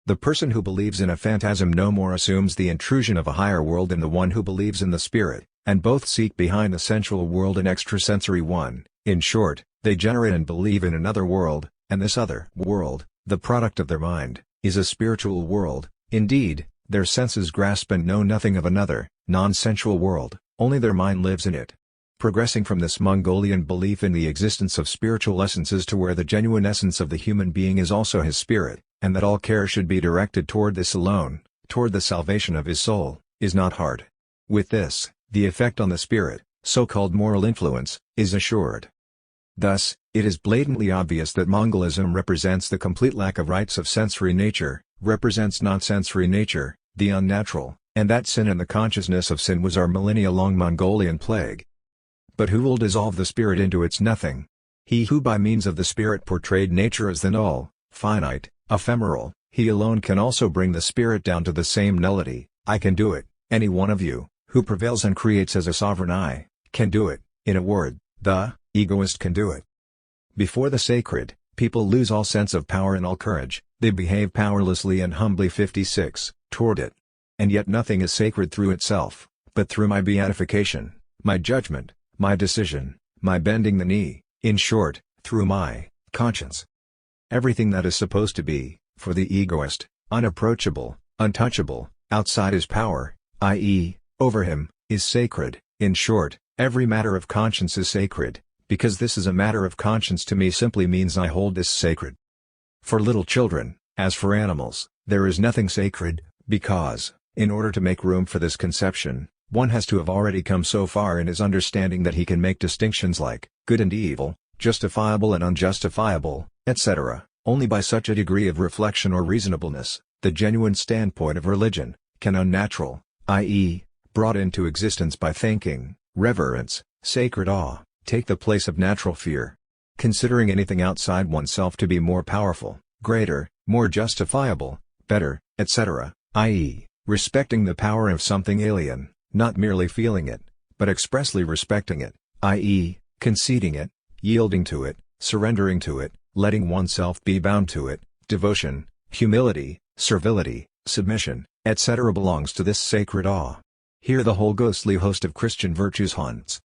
The person who believes in a phantasm no more assumes the intrusion of a higher world than the one who believes in the spirit, and both seek behind the sensual world an extrasensory one. In short, they generate and believe in another world, and this other world, the product of their mind, is a spiritual world. Indeed, their senses grasp and know nothing of another, non-sensual world, only their mind lives in it. Progressing from this Mongolian belief in the existence of spiritual essences to where the genuine essence of the human being is also his spirit, and that all care should be directed toward this alone, toward the salvation of his soul, is not hard. With this, the effect on the spirit, so-called moral influence, is assured. Thus, it is blatantly obvious that Mongolism represents the complete lack of rights of sensory nature, represents non-sensory nature, the unnatural, and that sin and the consciousness of sin was our millennia-long Mongolian plague. But who will dissolve the spirit into its nothing? He who by means of the spirit portrayed nature as the null, finite, ephemeral, he alone can also bring the spirit down to the same nullity. I can do it, any one of you, who prevails and creates as a sovereign I, can do it. In a word, the egoist can do it. Before the sacred, people lose all sense of power and all courage, they behave powerlessly and humbly 56, toward it. And yet nothing is sacred through itself, but through my beatification, my judgment, my decision, my bending the knee, in short, through my conscience. Everything that is supposed to be, for the egoist, unapproachable, untouchable, outside his power, i.e., over him, is sacred. In short, every matter of conscience is sacred, because this is a matter of conscience to me simply means I hold this sacred. For little children, as for animals, there is nothing sacred, because, in order to make room for this conception, one has to have already come so far in his understanding that he can make distinctions like good and evil, justifiable and unjustifiable, etc. Only by such a degree of reflection or reasonableness, the genuine standpoint of religion, can unnatural, i.e., brought into existence by thinking, reverence, sacred awe, take the place of natural fear. Considering anything outside oneself to be more powerful, greater, more justifiable, better, etc., i.e., respecting the power of something alien, not merely feeling it, but expressly respecting it, i.e., conceding it, yielding to it, surrendering to it, letting oneself be bound to it, devotion, humility, servility, submission, etc. belongs to this sacred awe. Here the whole ghostly host of Christian virtues haunts.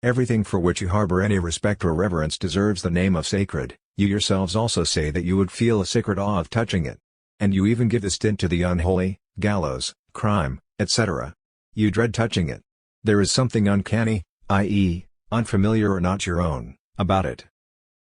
Everything for which you harbor any respect or reverence deserves the name of sacred. You yourselves also say that you would feel a sacred awe of touching it. And you even give the stint to the unholy, gallows, crime, etc. You dread touching it. There is something uncanny, i.e., unfamiliar or not your own, about it.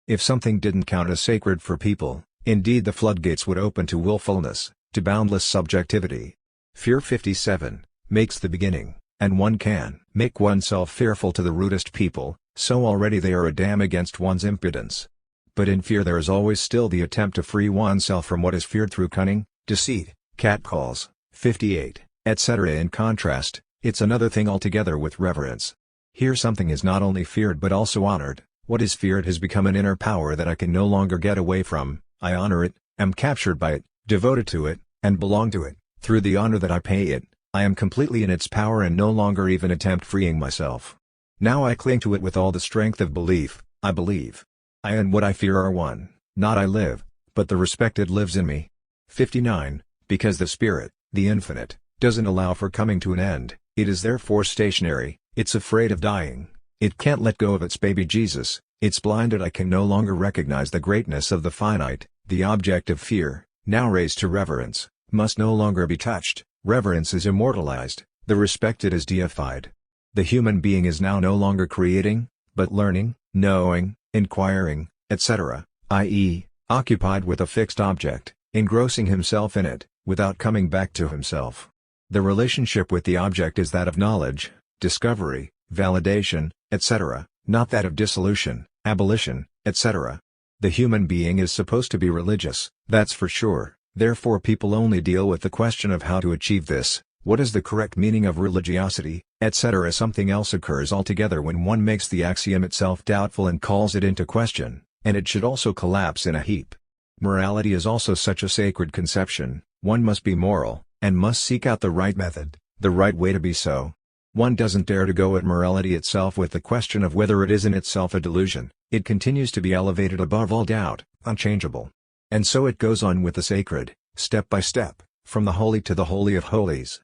If something didn't count as sacred for people, indeed the floodgates would open to willfulness, to boundless subjectivity. Fear 57, makes the beginning, and one can make oneself fearful to the rudest people, so already they are a dam against one's impudence. But in fear there is always still the attempt to free oneself from what is feared through cunning, deceit, catcalls, 58, etc. In contrast, it's another thing altogether with reverence. Here something is not only feared but also honored. What is feared has become an inner power that I can no longer get away from. I honor it, am captured by it, devoted to it, and belong to it. Through the honor that I pay it, I am completely in its power and no longer even attempt freeing myself. Now I cling to it with all the strength of belief. I believe. I and what I fear are one, not I live, but the respected lives in me. 59, because the Spirit, the Infinite, doesn't allow for coming to an end, it is therefore stationary, it's afraid of dying. It can't let go of its baby Jesus, it's blinded. I can no longer recognize the greatness of the finite, the object of fear, now raised to reverence, must no longer be touched. Reverence is immortalized, the respected is deified. The human being is now no longer creating, but learning, knowing, inquiring, etc., i.e., occupied with a fixed object, engrossing himself in it, without coming back to himself. The relationship with the object is that of knowledge, discovery, validation, etc., not that of dissolution, abolition, etc. The human being is supposed to be religious, that's for sure, therefore people only deal with the question of how to achieve this, what is the correct meaning of religiosity, etc. Something else occurs altogether when one makes the axiom itself doubtful and calls it into question, and it should also collapse in a heap. Morality is also such a sacred conception, one must be moral, and must seek out the right method, the right way to be so. One doesn't dare to go at morality itself with the question of whether it is in itself a delusion, it continues to be elevated above all doubt, unchangeable. And so it goes on with the sacred, step by step, from the holy to the holy of holies.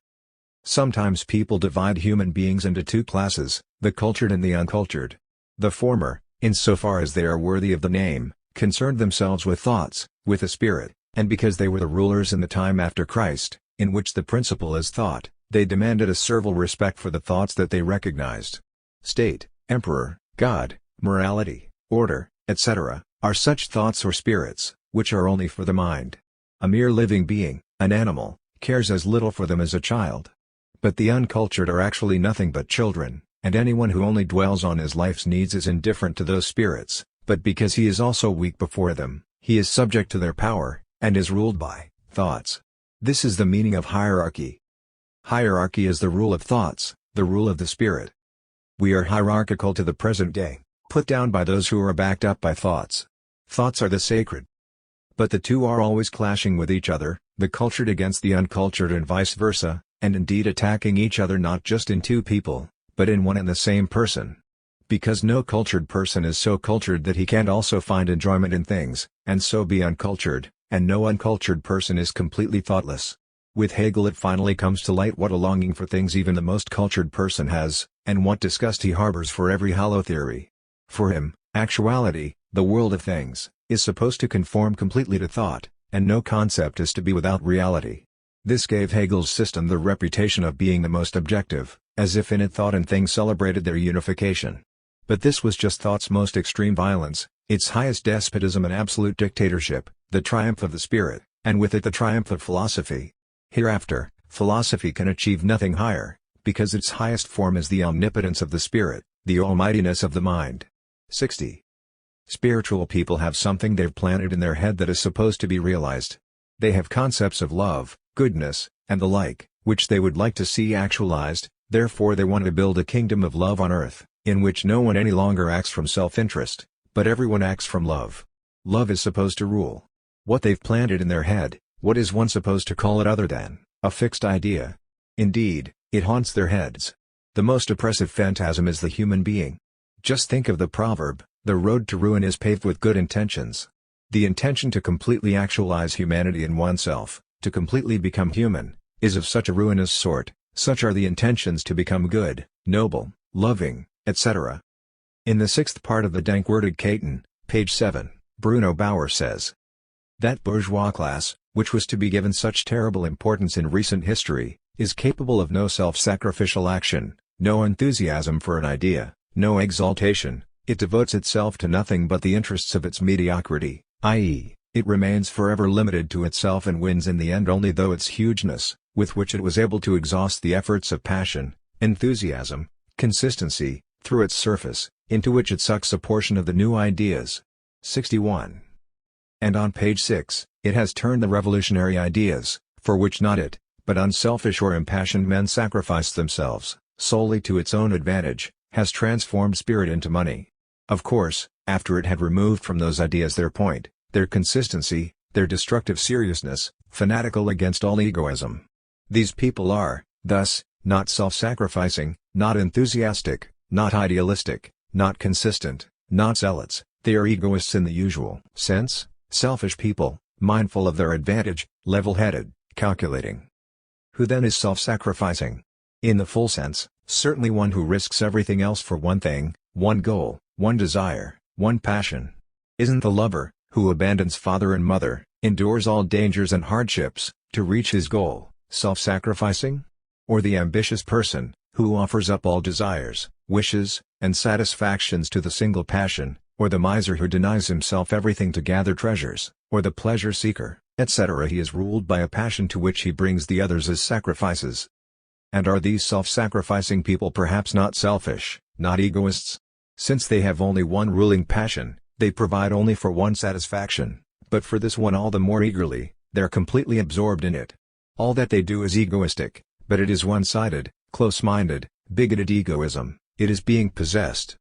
Sometimes people divide human beings into two classes, the cultured and the uncultured. The former, insofar as they are worthy of the name, concerned themselves with thoughts, with a spirit, and because they were the rulers in the time after Christ, in which the principle is thought, they demanded a servile respect for the thoughts that they recognized. State, emperor, God, morality, order, etc., are such thoughts or spirits, which are only for the mind. A mere living being, an animal, cares as little for them as a child. But the uncultured are actually nothing but children, and anyone who only dwells on his life's needs is indifferent to those spirits, but because he is also weak before them, he is subject to their power, and is ruled by thoughts. This is the meaning of hierarchy. Hierarchy is the rule of thoughts, the rule of the spirit. We are hierarchical to the present day, put down by those who are backed up by thoughts. Thoughts are the sacred. But the two are always clashing with each other, the cultured against the uncultured and vice versa, and indeed attacking each other not just in two people, but in one and the same person. Because no cultured person is so cultured that he can't also find enjoyment in things, and so be uncultured, and no uncultured person is completely thoughtless. With Hegel it finally comes to light what a longing for things even the most cultured person has, and what disgust he harbors for every hollow theory. For him, actuality, the world of things, is supposed to conform completely to thought, and no concept is to be without reality. This gave Hegel's system the reputation of being the most objective, as if in it thought and things celebrated their unification. But this was just thought's most extreme violence, its highest despotism and absolute dictatorship, the triumph of the spirit, and with it the triumph of philosophy. Hereafter, philosophy can achieve nothing higher, because its highest form is the omnipotence of the spirit, the almightiness of the mind. 60. Spiritual people have something they've planted in their head that is supposed to be realized. They have concepts of love, goodness, and the like, which they would like to see actualized, therefore they want to build a kingdom of love on earth, in which no one any longer acts from self-interest, but everyone acts from love. Love is supposed to rule. What they've planted in their head, what is one supposed to call it other than a fixed idea? Indeed, it haunts their heads. The most oppressive phantasm is the human being. Just think of the proverb, "The road to ruin is paved with good intentions." The intention to completely actualize humanity in oneself, to completely become human, is of such a ruinous sort, such are the intentions to become good, noble, loving, etc. In the sixth part of the Denkwürdigkeiten, page 7, Bruno Bauer says, that bourgeois class, which was to be given such terrible importance in recent history, is capable of no self-sacrificial action, no enthusiasm for an idea, no exaltation. It devotes itself to nothing but the interests of its mediocrity, i.e., it remains forever limited to itself and wins in the end only though its hugeness, with which it was able to exhaust the efforts of passion, enthusiasm, consistency, through its surface, into which it sucks a portion of the new ideas. 61. And on page 6, it has turned the revolutionary ideas, for which not it, but unselfish or impassioned men sacrificed themselves, solely to its own advantage, has transformed spirit into money. Of course, after it had removed from those ideas their point, their consistency, their destructive seriousness, fanatical against all egoism. These people are, thus, not self-sacrificing, not enthusiastic, not idealistic, not consistent, not zealots, they are egoists in the usual sense, selfish people, mindful of their advantage, level-headed, calculating. Who then is self-sacrificing? In the full sense, certainly one who risks everything else for one thing, one goal, one desire, one passion. Isn't the lover, who abandons father and mother, endures all dangers and hardships, to reach his goal, self-sacrificing? Or the ambitious person, who offers up all desires, wishes, and satisfactions to the single passion, or the miser who denies himself everything to gather treasures, or the pleasure-seeker, etc. He is ruled by a passion to which he brings the others as sacrifices. And are these self-sacrificing people perhaps not selfish, not egoists? Since they have only one ruling passion, they provide only for one satisfaction, but for this one all the more eagerly, they're completely absorbed in it. All that they do is egoistic, but it is one-sided, close-minded, bigoted egoism, it is being possessed.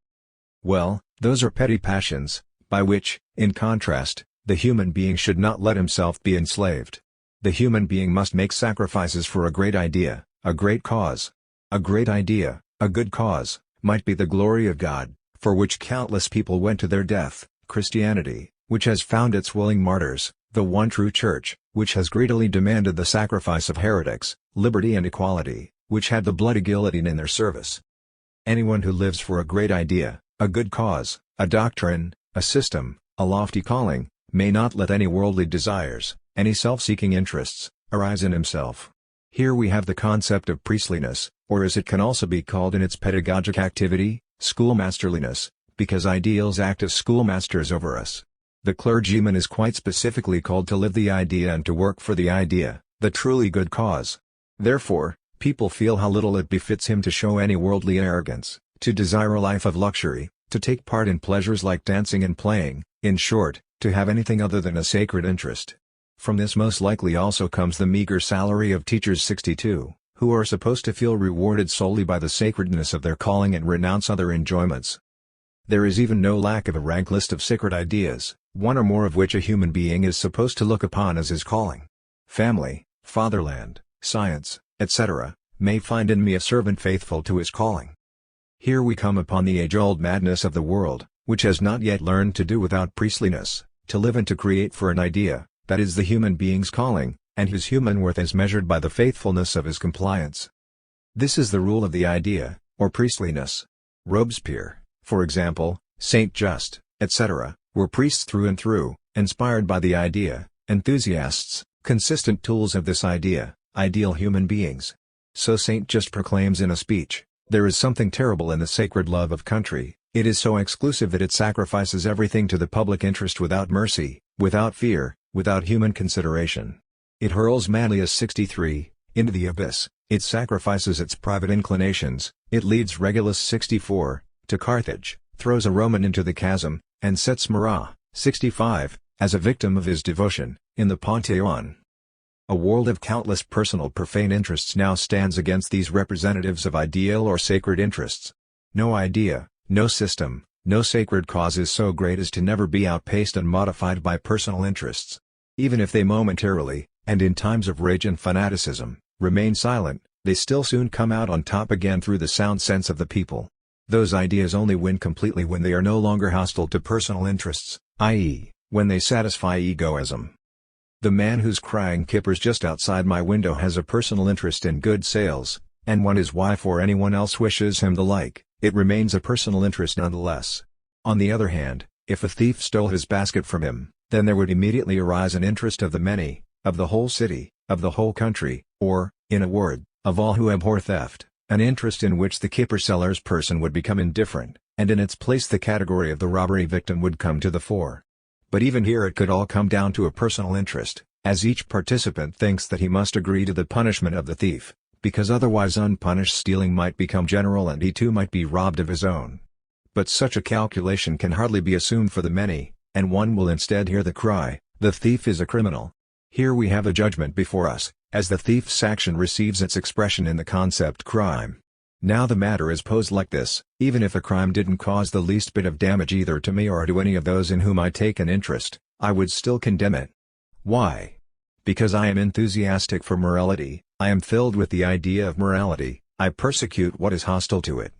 Well, those are petty passions, by which, in contrast, the human being should not let himself be enslaved. The human being must make sacrifices for a great idea, a great cause. A great idea, a good cause, might be the glory of God, for which countless people went to their death, Christianity, which has found its willing martyrs, the one true church, which has greedily demanded the sacrifice of heretics, liberty and equality, which had the bloody guillotine in their service. Anyone who lives for a great idea, a good cause, a doctrine, a system, a lofty calling, may not let any worldly desires, any self-seeking interests, arise in himself. Here we have the concept of priestliness, or as it can also be called in its pedagogic activity, schoolmasterliness, because ideals act as schoolmasters over us. The clergyman is quite specifically called to live the idea and to work for the idea, the truly good cause. Therefore, people feel how little it befits him to show any worldly arrogance, to desire a life of luxury, to take part in pleasures like dancing and playing, in short, to have anything other than a sacred interest. From this most likely also comes the meager salary of teachers 62, who are supposed to feel rewarded solely by the sacredness of their calling and renounce other enjoyments. There is even no lack of a rank list of sacred ideas, one or more of which a human being is supposed to look upon as his calling. Family, fatherland, science, etc., may find in me a servant faithful to his calling. Here we come upon the age-old madness of the world, which has not yet learned to do without priestliness, to live and to create for an idea, that is the human being's calling, and his human worth is measured by the faithfulness of his compliance. This is the rule of the idea, or priestliness. Robespierre, for example, Saint Just, etc., were priests through and through, inspired by the idea, enthusiasts, consistent tools of this idea, ideal human beings. So Saint Just proclaims in a speech, "There is something terrible in the sacred love of country, it is so exclusive that it sacrifices everything to the public interest without mercy, without fear, without human consideration. It hurls Manlius 63, into the abyss, it sacrifices its private inclinations, it leads Regulus 64, to Carthage, throws a Roman into the chasm, and sets Marat, 65, as a victim of his devotion, in the Pantheon." A world of countless personal profane interests now stands against these representatives of ideal or sacred interests. No idea, no system, no sacred cause is so great as to never be outpaced and modified by personal interests. Even if they momentarily, and in times of rage and fanaticism, remain silent, they still soon come out on top again through the sound sense of the people. Those ideas only win completely when they are no longer hostile to personal interests, i.e., when they satisfy egoism. The man who's crying kippers just outside my window has a personal interest in good sales, and when his wife or anyone else wishes him the like, it remains a personal interest nonetheless. On the other hand, if a thief stole his basket from him, then there would immediately arise an interest of the many, of the whole city, of the whole country, or, in a word, of all who abhor theft, an interest in which the kipper seller's person would become indifferent, and in its place the category of the robbery victim would come to the fore. But even here it could all come down to a personal interest, as each participant thinks that he must agree to the punishment of the thief, because otherwise unpunished stealing might become general and he too might be robbed of his own. But such a calculation can hardly be assumed for the many, and one will instead hear the cry, "The thief is a criminal." Here we have a judgment before us, as the thief's action receives its expression in the concept crime. Now the matter is posed like this: even if a crime didn't cause the least bit of damage either to me or to any of those in whom I take an interest, I would still condemn it. Why? Because I am enthusiastic for morality, I am filled with the idea of morality, I persecute what is hostile to it.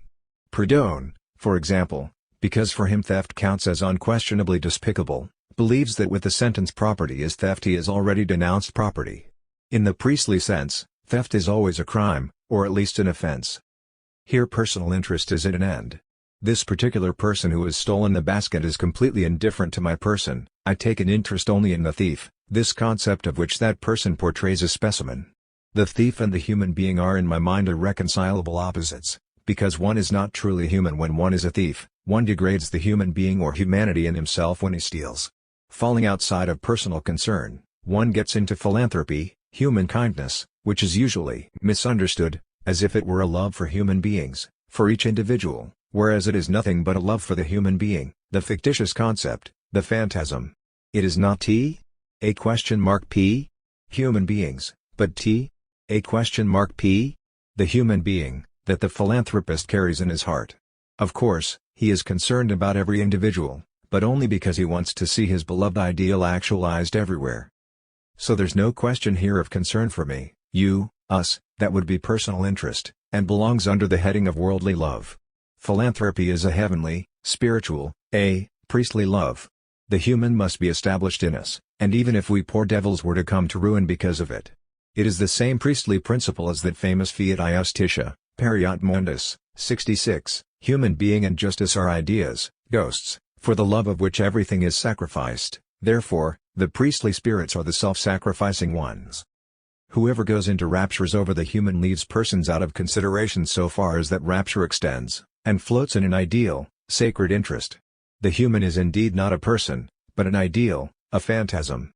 Proudhon, for example, because for him theft counts as unquestionably despicable, believes that with the sentence property is theft he has already denounced property. In the priestly sense, theft is always a crime, or at least an offense. Here personal interest is at an end. This particular person who has stolen the basket is completely indifferent to my person, I take an interest only in the thief, this concept of which that person portrays a specimen. The thief and the human being are in my mind irreconcilable opposites, because one is not truly human when one is a thief, one degrades the human being or humanity in himself when he steals. Falling outside of personal concern, one gets into philanthropy, human kindness, which is usually misunderstood, as if it were a love for human beings, for each individual, whereas it is nothing but a love for the human being, the fictitious concept, the phantasm. It is not P? Human beings, but T? The human being, that the philanthropist carries in his heart. Of course, he is concerned about every individual, but only because he wants to see his beloved ideal actualized everywhere. So there's no question here of concern for me, you, us, that would be personal interest, and belongs under the heading of worldly love. Philanthropy is a heavenly, spiritual, priestly love. The human must be established in us, and even if we poor devils were to come to ruin because of it. It is the same priestly principle as that famous Fiat Justitia, Periat Mundus, 66, human being and justice are ideas, ghosts, for the love of which everything is sacrificed, therefore, the priestly spirits are the self-sacrificing ones. Whoever goes into raptures over the human leaves persons out of consideration so far as that rapture extends, and floats in an ideal, sacred interest. The human is indeed not a person, but an ideal, a phantasm.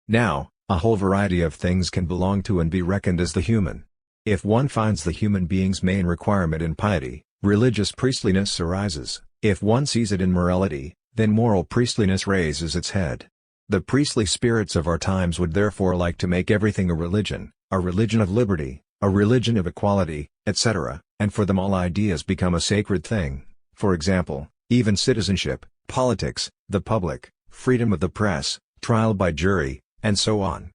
Now, a whole variety of things can belong to and be reckoned as the human. If one finds the human being's main requirement in piety, Religious priestliness arises. If one sees it in morality, then moral priestliness raises its head. The priestly spirits of our times would therefore like to make everything a religion of liberty, a religion of equality, etc., and for them all ideas become a sacred thing, for example, even citizenship, politics, the public, freedom of the press, trial by jury, and so on.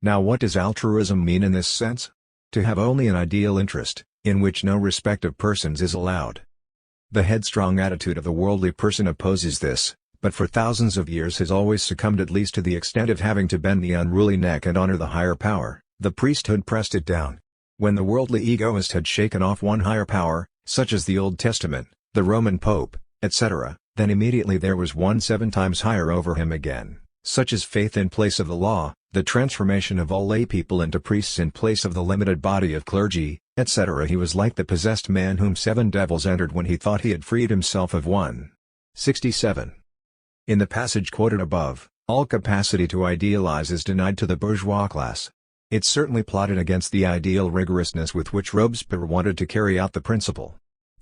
Now what does altruism mean in this sense? To have only an ideal interest, in which no respect of persons is allowed. The headstrong attitude of the worldly person opposes this, but for thousands of years has always succumbed at least to the extent of having to bend the unruly neck and honor the higher power. The priesthood pressed it down. When the worldly egoist had shaken off one higher power, such as the Old Testament, the Roman Pope, etc., then immediately there was one 7 times higher over him again, such as faith in place of the law, the transformation of all lay people into priests in place of the limited body of clergy, etc. He was like the possessed man whom 7 devils entered when he thought he had freed himself of one. 67. In the passage quoted above, all capacity to idealize is denied to the bourgeois class. It certainly plotted against the ideal rigorousness with which Robespierre wanted to carry out the principle.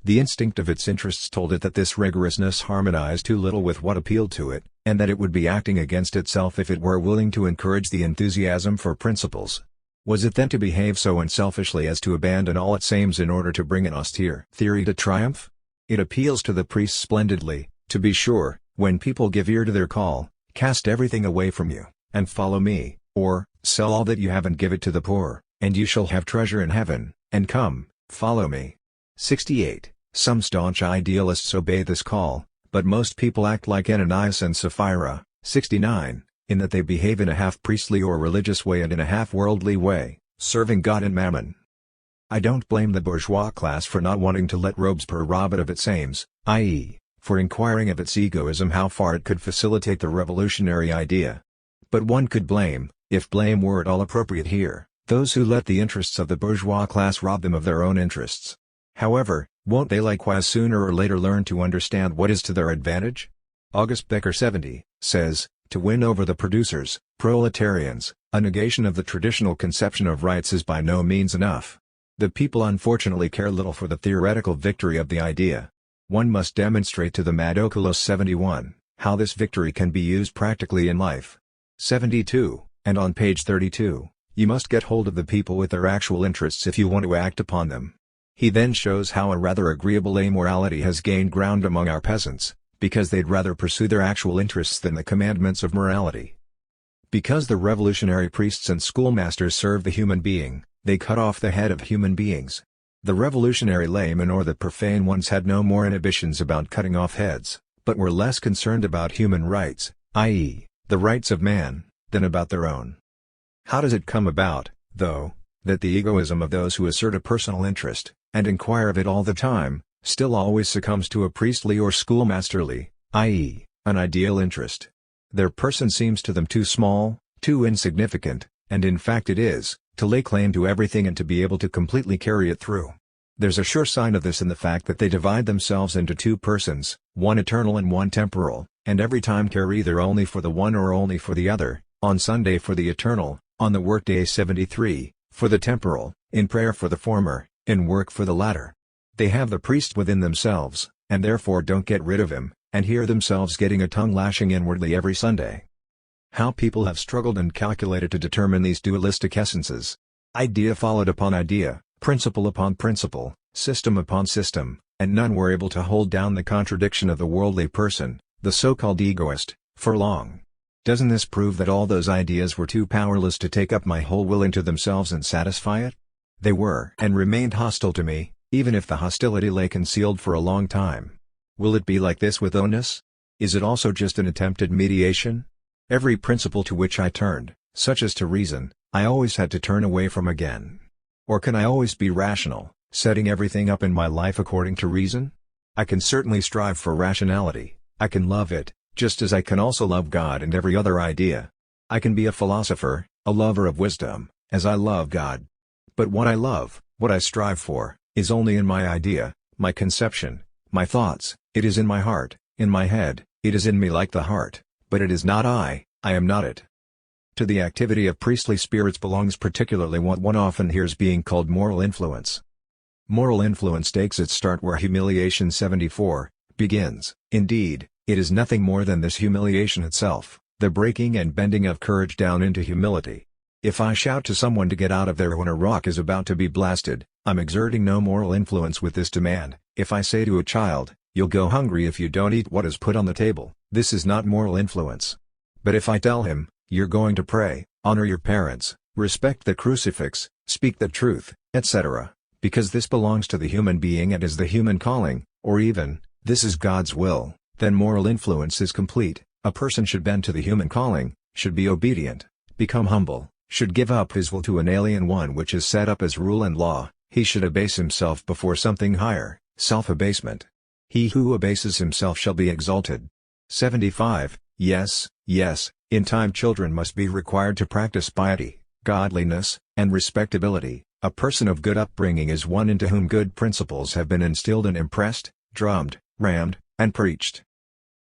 The instinct of its interests told it that this rigorousness harmonized too little with what appealed to it, and that it would be acting against itself if it were willing to encourage the enthusiasm for principles. Was it then to behave so unselfishly as to abandon all its aims in order to bring an austere theory to triumph? It appeals to the priests splendidly, to be sure, when people give ear to their call, "Cast everything away from you, and follow me," or, "Sell all that you have and give it to the poor, and you shall have treasure in heaven, and come, follow me." 68. Some staunch idealists obey this call, but most people act like Ananias and Sapphira. 69. In that they behave in a half-priestly or religious way and in a half-worldly way, serving God and mammon. I don't blame the bourgeois class for not wanting to let Robespierre rob it of its aims, i.e., for inquiring of its egoism how far it could facilitate the revolutionary idea. But one could blame, if blame were at all appropriate here, those who let the interests of the bourgeois class rob them of their own interests. However, won't they likewise sooner or later learn to understand what is to their advantage? August Becker 70, says, to win over the producers, proletarians, a negation of the traditional conception of rights is by no means enough. The people unfortunately care little for the theoretical victory of the idea. One must demonstrate to the Madokulos 71, how this victory can be used practically in life. 72, and on page 32, you must get hold of the people with their actual interests if you want to act upon them. He then shows how a rather agreeable amorality has gained ground among our peasants, because they'd rather pursue their actual interests than the commandments of morality. Because the revolutionary priests and schoolmasters serve the human being, they cut off the head of human beings. The revolutionary laymen or the profane ones had no more inhibitions about cutting off heads, but were less concerned about human rights, i.e., the rights of man, than about their own. How does it come about, though, that the egoism of those who assert a personal interest, and inquire of it all the time, still always succumbs to a priestly or schoolmasterly, i.e., an ideal interest? Their person seems to them too small, too insignificant, and in fact it is, to lay claim to everything and to be able to completely carry it through. There's a sure sign of this in the fact that they divide themselves into 2 persons, one eternal and one temporal, and every time care either only for the one or only for the other, on Sunday for the eternal, on the workday 73, for the temporal, in prayer for the former, in work for the latter. They have the priest within themselves, and therefore don't get rid of him, and hear themselves getting a tongue lashing inwardly every Sunday. How people have struggled and calculated to determine these dualistic essences. Idea followed upon idea, principle upon principle, system upon system, and none were able to hold down the contradiction of the worldly person, the so-called egoist, for long. Doesn't this prove that all those ideas were too powerless to take up my whole will into themselves and satisfy it? They were and remained hostile to me, even if the hostility lay concealed for a long time. Will it be like this with oneness? Is it also just an attempted mediation? Every principle to which I turned, such as to reason, I always had to turn away from again. Or can I always be rational, setting everything up in my life according to reason? I can certainly strive for rationality, I can love it, just as I can also love God and every other idea. I can be a philosopher, a lover of wisdom, as I love God. But what I love, what I strive for, is only in my idea, my conception, my thoughts, it is in my heart, in my head, it is in me like the heart, but it is not I am not it. To the activity of priestly spirits belongs particularly what one often hears being called moral influence. Moral influence takes its start where humiliation 74 begins. Indeed, it is nothing more than this humiliation itself, the breaking and bending of courage down into humility. If I shout to someone to get out of there when a rock is about to be blasted, I'm exerting no moral influence with this demand. If I say to a child, "You'll go hungry if you don't eat what is put on the table," this is not moral influence. But if I tell him, "You're going to pray, honor your parents, respect the crucifix, speak the truth," etc., because this belongs to the human being and is the human calling, or even, this is God's will, then moral influence is complete. A person should bend to the human calling, should be obedient, become humble, should give up his will to an alien one which is set up as rule and law. He should abase himself before something higher, self-abasement. He who abases himself shall be exalted. 75. Yes, in time children must be required to practice piety, godliness, and respectability. A person of good upbringing is one into whom good principles have been instilled and impressed, drummed, rammed, and preached.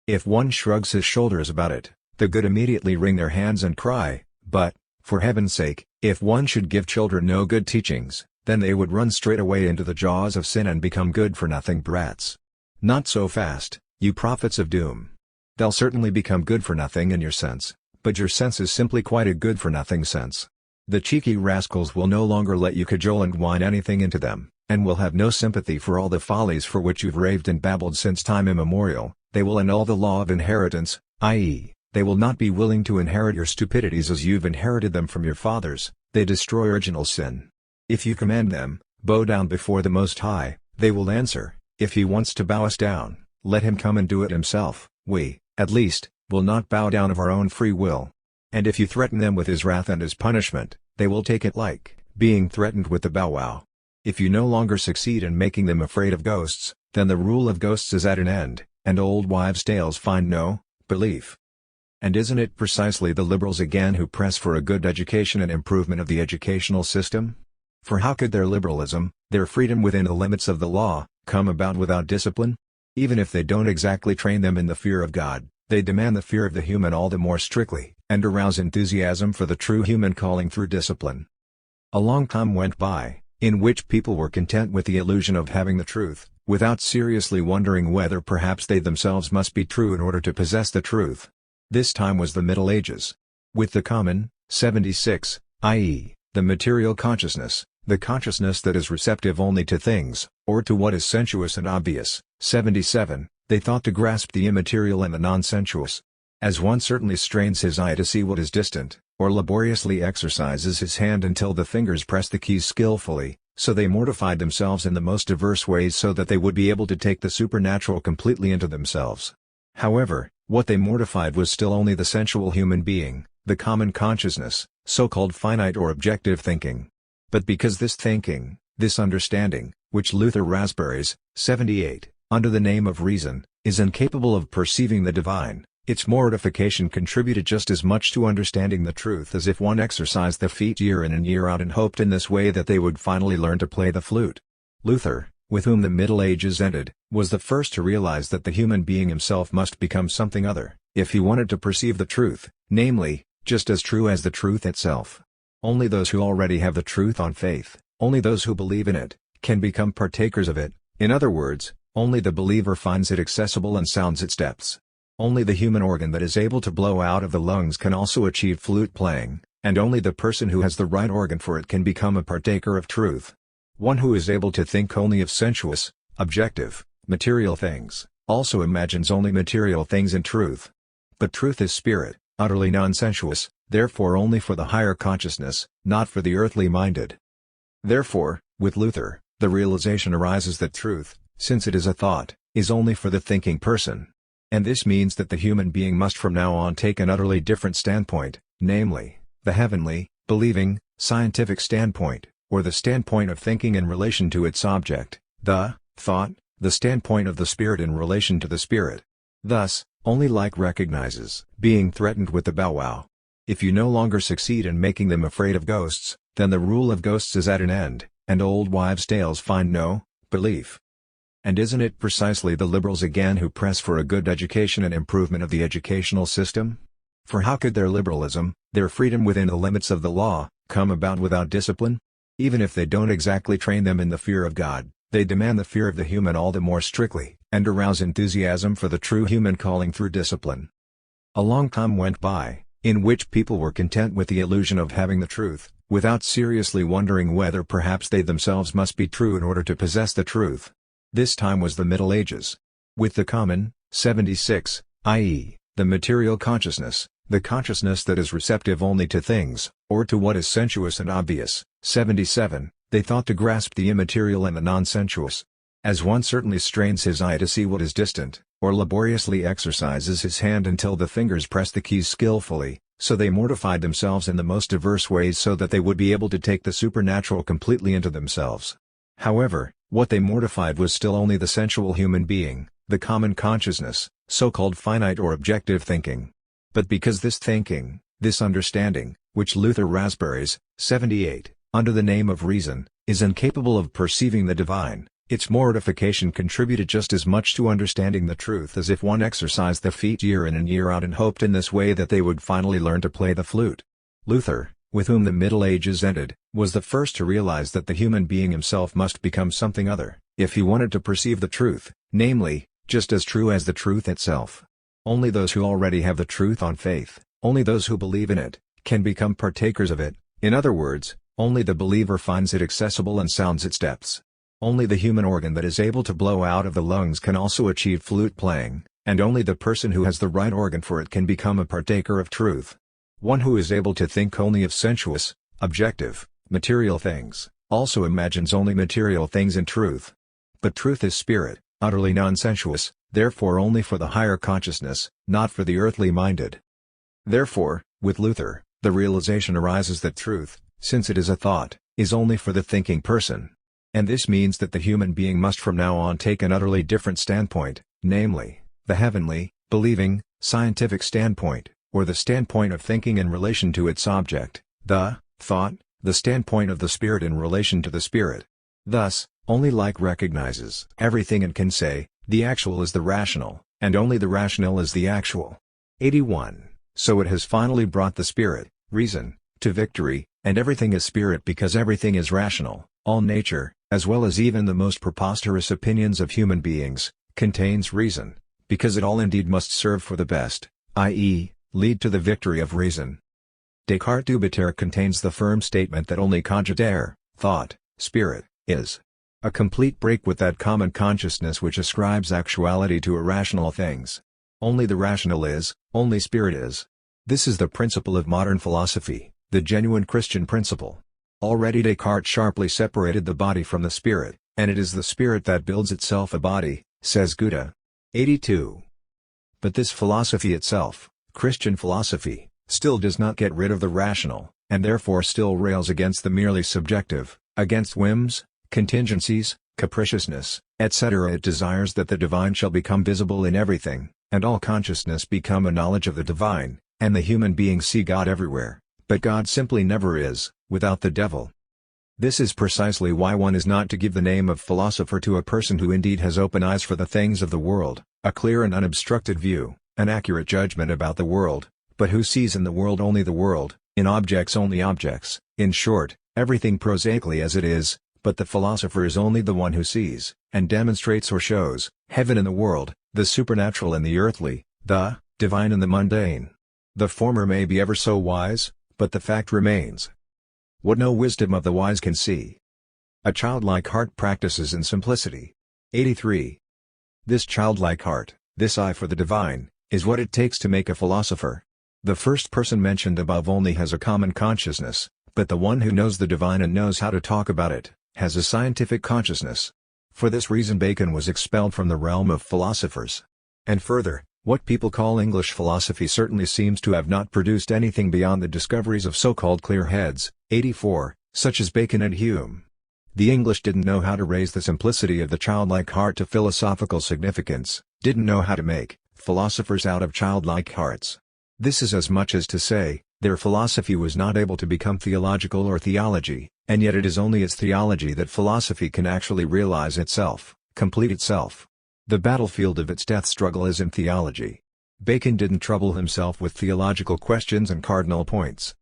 If one shrugs his shoulders about it, the good immediately wring their hands and cry, but, for heaven's sake, if one should give children no good teachings, then they would run straight away into the jaws of sin and become good-for-nothing brats. Not so fast, you prophets of doom. They'll certainly become good-for-nothing in your sense, but your sense is simply quite a good-for-nothing sense. The cheeky rascals will no longer let you cajole and whine anything into them, and will have no sympathy for all the follies for which you've raved and babbled since time immemorial. They will annul the law of inheritance, i.e., they will not be willing to inherit your stupidities as you've inherited them from your fathers. They destroy original sin. If you command them, "Bow down before the Most High," they will answer, "If he wants to bow us down, let him come and do it himself. We, at least, will not bow down of our own free will." And if you threaten them with his wrath and his punishment, they will take it like being threatened with the bow-wow. If you no longer succeed in making them afraid of ghosts, then the rule of ghosts is at an end, and old wives' tales find no belief. And isn't it precisely the liberals again who press for a good education and improvement of the educational system? For how could their liberalism, their freedom within the limits of the law, come about without discipline? Even if they don't exactly train them in the fear of God, they demand the fear of the human all the more strictly, and arouse enthusiasm for the true human calling through discipline. A long time went by, in which people were content with the illusion of having the truth, without seriously wondering whether perhaps they themselves must be true in order to possess the truth. This time was the Middle Ages. With the common, 76, i.e., the material consciousness, the consciousness that is receptive only to things, or to what is sensuous and obvious, 77, they thought to grasp the immaterial and the non-sensuous. As one certainly strains his eye to see what is distant, or laboriously exercises his hand until the fingers press the keys skillfully, so they mortified themselves in the most diverse ways so that they would be able to take the supernatural completely into themselves. However, what they mortified was still only the sensual human being, the common consciousness, so-called finite or objective thinking. But because this thinking, this understanding, which Luther raspberries, 78, under the name of reason, is incapable of perceiving the divine, its mortification contributed just as much to understanding the truth as if one exercised the feet year in and year out and hoped in this way that they would finally learn to play the flute. Luther, with whom the Middle Ages ended, was the first to realize that the human being himself must become something other, if he wanted to perceive the truth, namely, just as true as the truth itself. Only those who already have the truth on faith, only those who believe in it, can become partakers of it. In other words, only the believer finds it accessible and sounds its depths. Only the human organ that is able to blow out of the lungs can also achieve flute playing, and only the person who has the right organ for it can become a partaker of truth. One who is able to think only of sensuous, objective, material things, also imagines only material things in truth. But truth is spirit, utterly non-sensuous, therefore only for the higher consciousness, not for the earthly minded. Therefore, with Luther, the realization arises that truth, since it is a thought, is only for the thinking person. And this means that the human being must from now on take an utterly different standpoint, namely, the heavenly, believing, scientific standpoint, or the standpoint of thinking in relation to its object, the thought, the standpoint of the spirit in relation to the spirit. Thus, only like recognizes being threatened with the bow-wow. If you no longer succeed in making them afraid of ghosts, then the rule of ghosts is at an end, and old wives' tales find no belief. And isn't it precisely the liberals again who press for a good education and improvement of the educational system? For how could their liberalism, their freedom within the limits of the law, come about without discipline? Even if they don't exactly train them in the fear of God, They demand the fear of the human all the more strictly, and arouse enthusiasm for the true human calling through discipline. A long time went by, in which people were content with the illusion of having the truth, without seriously wondering whether perhaps they themselves must be true in order to possess the truth. This time was the Middle Ages. With the common, 76, i.e., the material consciousness, the consciousness that is receptive only to things, or to what is sensuous and obvious, 77, they thought to grasp the immaterial and the non-sensuous. As one certainly strains his eye to see what is distant, or laboriously exercises his hand until the fingers press the keys skillfully, so they mortified themselves in the most diverse ways so that they would be able to take the supernatural completely into themselves. However, what they mortified was still only the sensual human being, the common consciousness, so-called finite or objective thinking. But because this thinking, this understanding, which Luther raspberries, 78, under the name of reason, is incapable of perceiving the divine, its mortification contributed just as much to understanding the truth as if one exercised the feet year in and year out and hoped in this way that they would finally learn to play the flute. Luther, with whom the Middle Ages ended, was the first to realize that the human being himself must become something other, if he wanted to perceive the truth, namely, just as true as the truth itself. Only those who already have the truth on faith, only those who believe in it, can become partakers of it. In other words, only the believer finds it accessible and sounds its depths. Only the human organ that is able to blow out of the lungs can also achieve flute playing, and only the person who has the right organ for it can become a partaker of truth. One who is able to think only of sensuous, objective, material things, also imagines only material things in truth. But truth is spirit, utterly non-sensuous, therefore only for the higher consciousness, not for the earthly minded. Therefore, with Luther, the realization arises that truth, since it is a thought, is only for the thinking person. And this means that the human being must from now on take an utterly different standpoint, namely, the heavenly, believing, scientific standpoint, or the standpoint of thinking in relation to its object, the thought, the standpoint of the spirit in relation to the spirit. Thus, only like recognizes everything and can say, the actual is the rational, and only the rational is the actual. 81. So it has finally brought the spirit, reason, to victory, and everything is spirit because everything is rational. All nature, as well as even the most preposterous opinions of human beings, contains reason, because it all indeed must serve for the best, i.e., lead to the victory of reason. Descartes' Dubitaire contains the firm statement that only cogitaire, thought, spirit, is. A complete break with that common consciousness which ascribes actuality to irrational things. Only the rational is, only spirit is. This is the principle of modern philosophy, the genuine Christian principle. Already Descartes sharply separated the body from the spirit, and it is the spirit that builds itself a body, says Goethe. 82. But this philosophy itself, Christian philosophy, still does not get rid of the rational, and therefore still rails against the merely subjective, against whims, contingencies, capriciousness, etc. It desires that the divine shall become visible in everything, and all consciousness become a knowledge of the divine, and the human being see God everywhere, but God simply never is, without the devil. This is precisely why one is not to give the name of philosopher to a person who indeed has open eyes for the things of the world, a clear and unobstructed view, an accurate judgment about the world, but who sees in the world only the world, in objects only objects, in short, everything prosaically as it is, but the philosopher is only the one who sees, and demonstrates or shows, heaven in the world, the supernatural in the earthly, the divine in the mundane. The former may be ever so wise, but the fact remains. What no wisdom of the wise can see. A childlike heart practices in simplicity. 83. This childlike heart, this eye for the divine, is what it takes to make a philosopher. The first person mentioned above only has a common consciousness, but the one who knows the divine and knows how to talk about it, has a scientific consciousness. For this reason Bacon was expelled from the realm of philosophers. And further, what people call English philosophy certainly seems to have not produced anything beyond the discoveries of so-called clear heads, 84, such as Bacon and Hume. The English didn't know how to raise the simplicity of the childlike heart to philosophical significance, didn't know how to make philosophers out of childlike hearts. This is as much as to say, their philosophy was not able to become theological or theology, and yet it is only as theology that philosophy can actually realize itself, complete itself. The battlefield of its death struggle is in theology. Bacon didn't trouble himself with theological questions and cardinal points.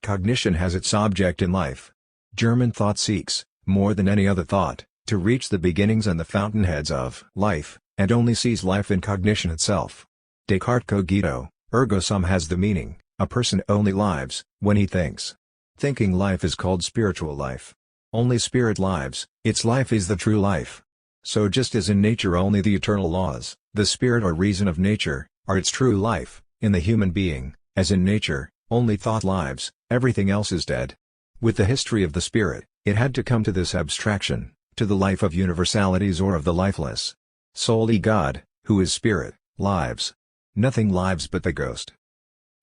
Cognition has its object in life. German thought seeks, more than any other thought, to reach the beginnings and the fountainheads of life, and only sees life in cognition itself. Descartes' cogito, ergo sum has the meaning, a person only lives when he thinks. Thinking life is called spiritual life. Only spirit lives, its life is the true life. So just as in nature only the eternal laws, the spirit or reason of nature, are its true life, in the human being, as in nature, only thought lives, everything else is dead. With the history of the spirit, it had to come to this abstraction, to the life of universalities or of the lifeless. Solely God, who is spirit, lives. Nothing lives but the ghost.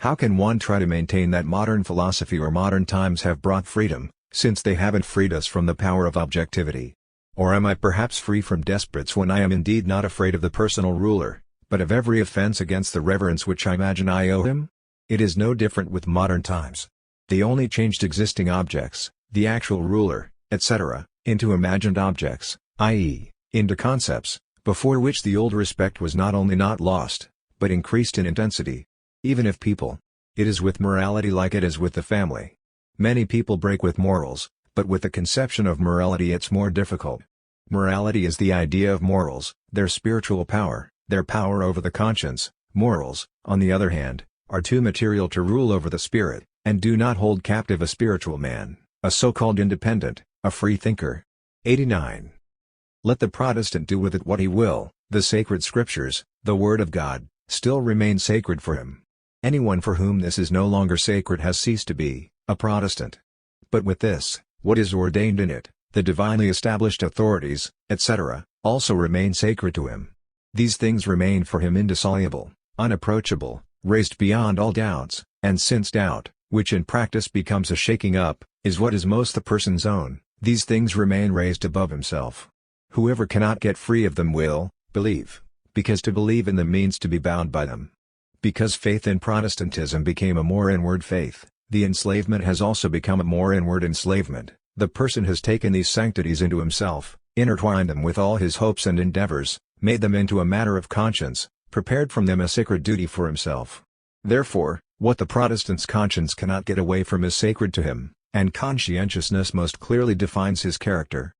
How can one try to maintain that modern philosophy or modern times have brought freedom, since they haven't freed us from the power of objectivity? Or am I perhaps free from despots when I am indeed not afraid of the personal ruler, but of every offense against the reverence which I imagine I owe him? It is no different with modern times. They only changed existing objects, the actual ruler, etc., into imagined objects, i.e., into concepts, before which the old respect was not only not lost, but increased in intensity. Even if people. It is with morality like it is with the family. Many people break with morals, but with the conception of morality it's more difficult. Morality is the idea of morals, their spiritual power, their power over the conscience. Morals, on the other hand, are too material to rule over the spirit, and do not hold captive a spiritual man, a so-called independent, a free thinker. 89. Let the Protestant do with it what he will, the sacred scriptures, the Word of God, still remain sacred for him. Anyone for whom this is no longer sacred has ceased to be a Protestant. But with this, what is ordained in it, the divinely established authorities, etc., also remain sacred to him. These things remain for him indissoluble, unapproachable, raised beyond all doubts, and since doubt, which in practice becomes a shaking up, is what is most the person's own, these things remain raised above himself. Whoever cannot get free of them will believe, because to believe in them means to be bound by them. Because faith in Protestantism became a more inward faith, the enslavement has also become a more inward enslavement. The person has taken these sanctities into himself, intertwined them with all his hopes and endeavors, made them into a matter of conscience, prepared from them a sacred duty for himself. Therefore, what the Protestant's conscience cannot get away from is sacred to him, and conscientiousness most clearly defines his character.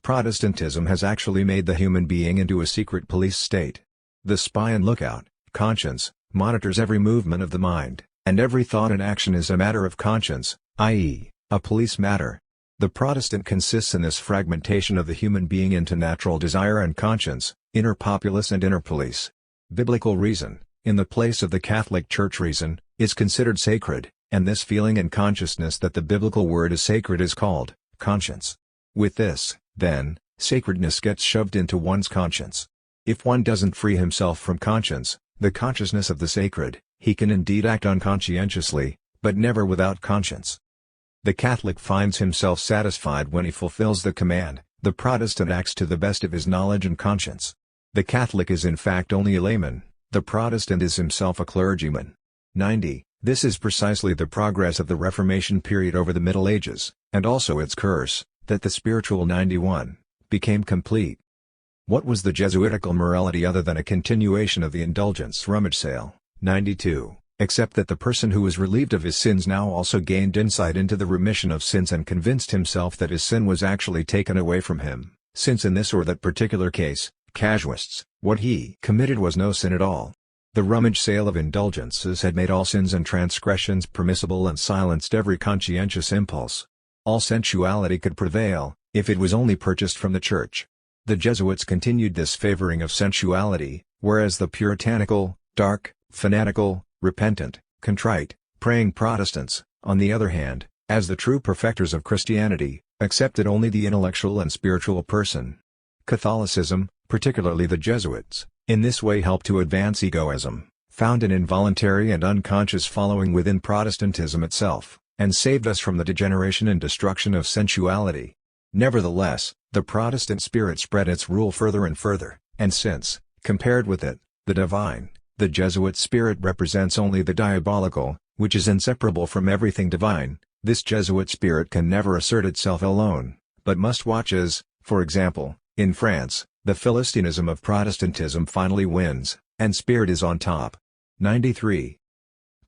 Protestantism has actually made the human being into a secret police state. The spy and lookout, conscience, monitors every movement of the mind, and every thought and action is a matter of conscience, i.e., a police matter. The Protestant consists in this fragmentation of the human being into natural desire and conscience, inner populace and inner police. Biblical reason, in the place of the Catholic Church reason, is considered sacred, and this feeling and consciousness that the biblical word is sacred is called conscience. With this, then, sacredness gets shoved into one's conscience. If one doesn't free himself from conscience, the consciousness of the sacred, he can indeed act unconscientiously, but never without conscience. The Catholic finds himself satisfied when he fulfills the command, the Protestant acts to the best of his knowledge and conscience. The Catholic is in fact only a layman, the Protestant is himself a clergyman. 90. This is precisely the progress of the Reformation period over the Middle Ages, and also its curse, that the spiritual 91 became complete. What was the Jesuitical morality other than a continuation of the indulgence rummage sale? 92. Except that the person who was relieved of his sins now also gained insight into the remission of sins and convinced himself that his sin was actually taken away from him, since in this or that particular case, casuists, what he committed was no sin at all. The rummage sale of indulgences had made all sins and transgressions permissible and silenced every conscientious impulse. All sensuality could prevail, if it was only purchased from the Church. The Jesuits continued this favoring of sensuality, whereas the puritanical, dark, fanatical, repentant, contrite, praying Protestants, on the other hand, as the true perfecters of Christianity, accepted only the intellectual and spiritual person. Catholicism, particularly the Jesuits, in this way helped to advance egoism, found an involuntary and unconscious following within Protestantism itself, and saved us from the degeneration and destruction of sensuality. Nevertheless, the Protestant spirit spread its rule further and further, and since, compared with it, the divine, the Jesuit spirit represents only the diabolical, which is inseparable from everything divine, this Jesuit spirit can never assert itself alone, but must watch as, for example, in France, the Philistinism of Protestantism finally wins, and spirit is on top. 93.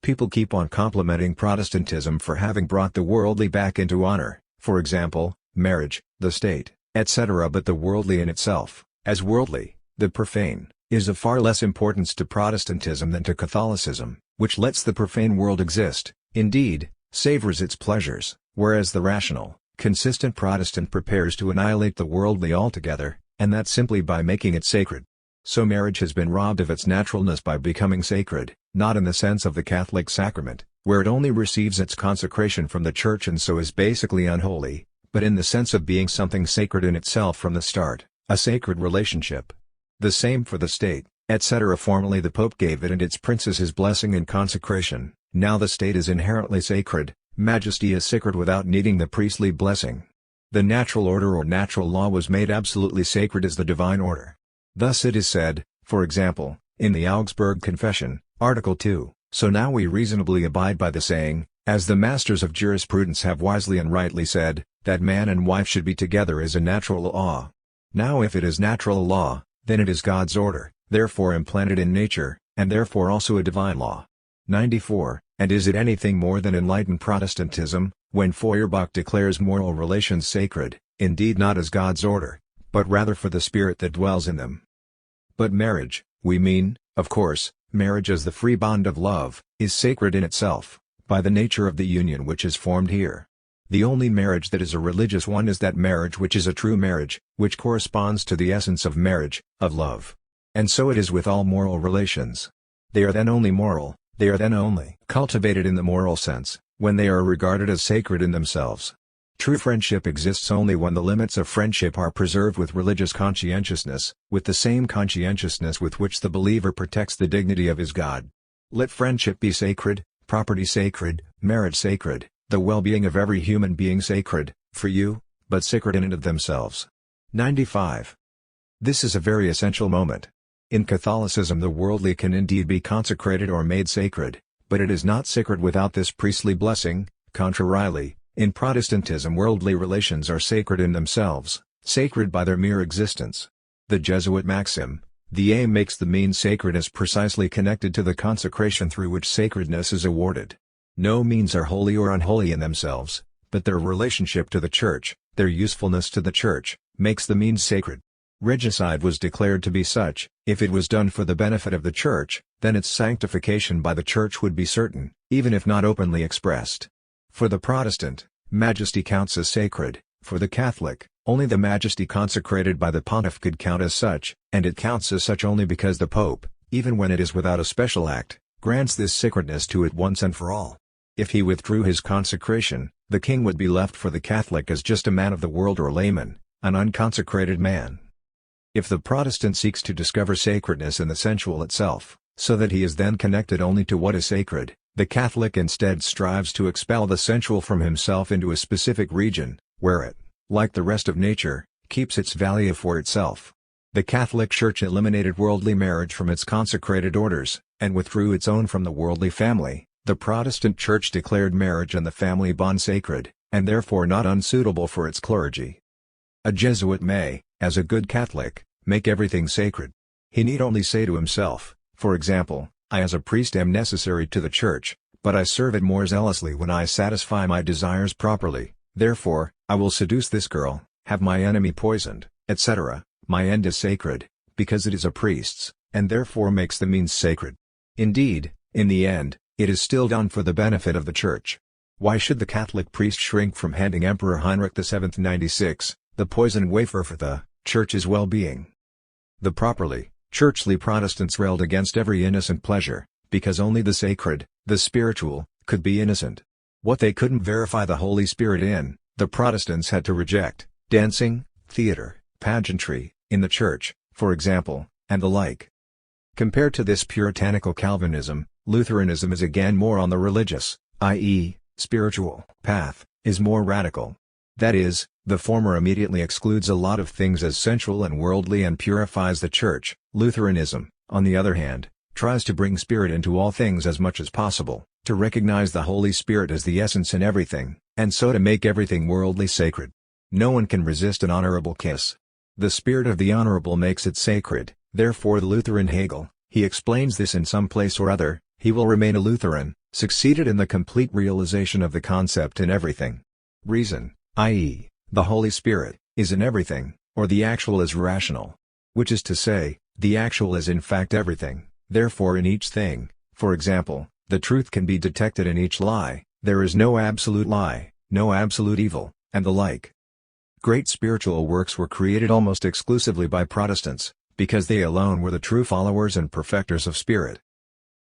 People keep on complimenting Protestantism for having brought the worldly back into honor, for example, marriage, the state, etc. But the worldly in itself, as worldly, the profane, is of far less importance to Protestantism than to Catholicism, which lets the profane world exist, indeed, savors its pleasures, whereas the rational, consistent Protestant prepares to annihilate the worldly altogether, and that simply by making it sacred. So marriage has been robbed of its naturalness by becoming sacred, not in the sense of the Catholic sacrament, where it only receives its consecration from the Church and so is basically unholy, but in the sense of being something sacred in itself from the start, a sacred relationship. The same for the state, etc. Formerly the Pope gave it and its princes his blessing and consecration, now the state is inherently sacred, majesty is sacred without needing the priestly blessing. The natural order or natural law was made absolutely sacred as the divine order. Thus it is said, for example, in the Augsburg Confession, Article 2, so now we reasonably abide by the saying, as the masters of jurisprudence have wisely and rightly said, that man and wife should be together is a natural law. Now if it is natural law, then it is God's order, therefore implanted in nature, and therefore also a divine law. 94. And is it anything more than enlightened Protestantism, when Feuerbach declares moral relations sacred, indeed not as God's order, but rather for the spirit that dwells in them? But marriage, we mean, of course, marriage as the free bond of love, is sacred in itself, by the nature of the union which is formed here. The only marriage that is a religious one is that marriage which is a true marriage, which corresponds to the essence of marriage, of love. And so it is with all moral relations. They are then only moral, they are then only cultivated in the moral sense, when they are regarded as sacred in themselves. True friendship exists only when the limits of friendship are preserved with religious conscientiousness, with the same conscientiousness with which the believer protects the dignity of his God. Let friendship be sacred, property sacred, marriage sacred, the well-being of every human being sacred, for you, but sacred in and of themselves. 95. This is a very essential moment. In Catholicism the worldly can indeed be consecrated or made sacred, but it is not sacred without this priestly blessing. Contrarily, in Protestantism worldly relations are sacred in themselves, sacred by their mere existence. The Jesuit maxim, the aim makes the means sacred, is precisely connected to the consecration through which sacredness is awarded. No means are holy or unholy in themselves, but their relationship to the Church, their usefulness to the Church, makes the means sacred. Regicide was declared to be such. If it was done for the benefit of the Church, then its sanctification by the Church would be certain, even if not openly expressed. For the Protestant, majesty counts as sacred; for the Catholic, only the majesty consecrated by the pontiff could count as such, and it counts as such only because the Pope, even when it is without a special act, grants this sacredness to it once and for all. If he withdrew his consecration, the king would be left for the Catholic as just a man of the world or layman, an unconsecrated man. If the Protestant seeks to discover sacredness in the sensual itself, so that he is then connected only to what is sacred, the Catholic instead strives to expel the sensual from himself into a specific region, where it, like the rest of nature, keeps its value for itself. The Catholic Church eliminated worldly marriage from its consecrated orders, and withdrew its own from the worldly family. The Protestant Church declared marriage and the family bond sacred, and therefore not unsuitable for its clergy. A Jesuit may, as a good Catholic, make everything sacred. He need only say to himself, for example, I as a priest am necessary to the Church, but I serve it more zealously when I satisfy my desires properly, therefore, I will seduce this girl, have my enemy poisoned, etc. My end is sacred, because it is a priest's, and therefore makes the means sacred. Indeed, in the end, it is still done for the benefit of the Church. Why should the Catholic priest shrink from handing Emperor Heinrich VII 96, the poisoned wafer for the Church's well-being? The properly churchly Protestants railed against every innocent pleasure, because only the sacred, the spiritual, could be innocent. What they couldn't verify the Holy Spirit in, the Protestants had to reject: dancing, theater, pageantry, in the Church, for example, and the like. Compared to this puritanical Calvinism, Lutheranism is again more on the religious, i.e., spiritual, path, is more radical. That is, the former immediately excludes a lot of things as sensual and worldly and purifies the Church. Lutheranism, on the other hand, tries to bring spirit into all things as much as possible, to recognize the Holy Spirit as the essence in everything, and so to make everything worldly sacred. No one can resist an honorable kiss. The spirit of the honorable makes it sacred, therefore the Lutheran Hegel, he explains this in some place or other, he will remain a Lutheran, succeeded in the complete realization of the concept in everything. Reason, i.e., the Holy Spirit, is in everything, or the actual is rational. Which is to say, the actual is in fact everything, therefore in each thing. For example, the truth can be detected in each lie, there is no absolute lie, no absolute evil, and the like. Great spiritual works were created almost exclusively by Protestants, because they alone were the true followers and perfecters of spirit.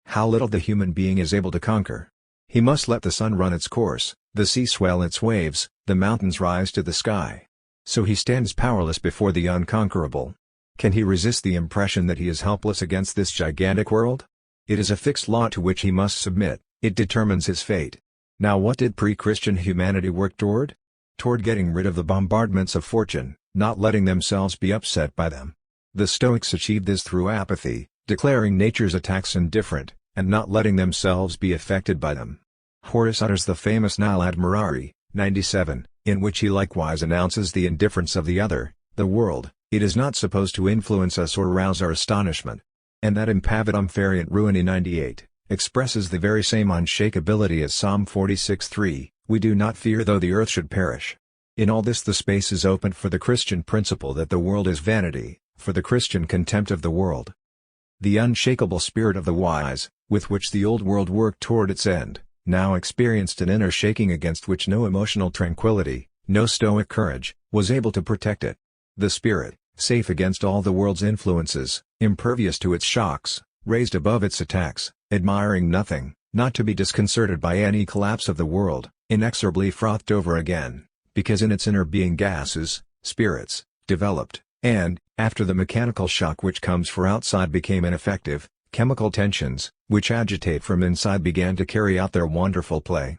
How little the human being is able to conquer. He must let the sun run its course, the sea swell its waves, the mountains rise to the sky. So he stands powerless before the unconquerable. Can he resist the impression that he is helpless against this gigantic world? It is a fixed law to which he must submit, it determines his fate. Now what did pre-Christian humanity work toward? Toward getting rid of the bombardments of fortune, not letting themselves be upset by them. The Stoics achieved this through apathy, declaring nature's attacks indifferent, and not letting themselves be affected by them. Horace utters the famous Nil admirari, 97, in which he likewise announces the indifference of the other, the world. It is not supposed to influence us or rouse our astonishment. And that Impavidum feriant ruini 98, expresses the very same unshakability as Psalm 46:3, we do not fear though the earth should perish. In all this the space is opened for the Christian principle that the world is vanity, for the Christian contempt of the world. The unshakable spirit of the wise, with which the old world worked toward its end, now experienced an inner shaking against which no emotional tranquility, no stoic courage, was able to protect it. The spirit, safe against all the world's influences, impervious to its shocks, raised above its attacks, admiring nothing, not to be disconcerted by any collapse of the world, inexorably frothed over again, because in its inner being gases, spirits, developed, and, after the mechanical shock which comes from outside became ineffective, chemical tensions, which agitate from inside began to carry out their wonderful play.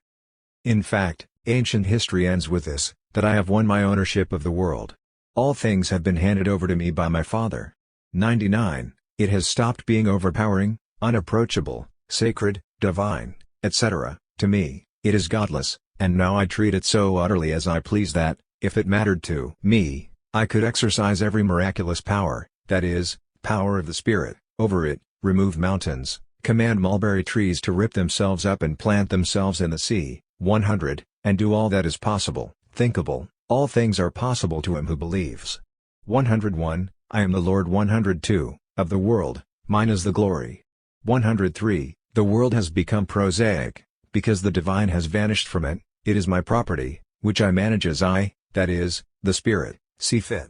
In fact, ancient history ends with this, that I have won my ownership of the world. All things have been handed over to me by my Father. 99. It has stopped being overpowering, unapproachable, sacred, divine, etc., to me. It is godless, and now I treat it so utterly as I please that, if it mattered to me, I could exercise every miraculous power, that is, power of the Spirit, over it, remove mountains, command mulberry trees to rip themselves up and plant themselves in the sea. 100, and do all that is possible, thinkable. All things are possible to him who believes. 101, I am the Lord. 102, of the world, mine is the glory. 103, the world has become prosaic, because the divine has vanished from it, it is my property, which I manage as I, that is, the Spirit, see fit.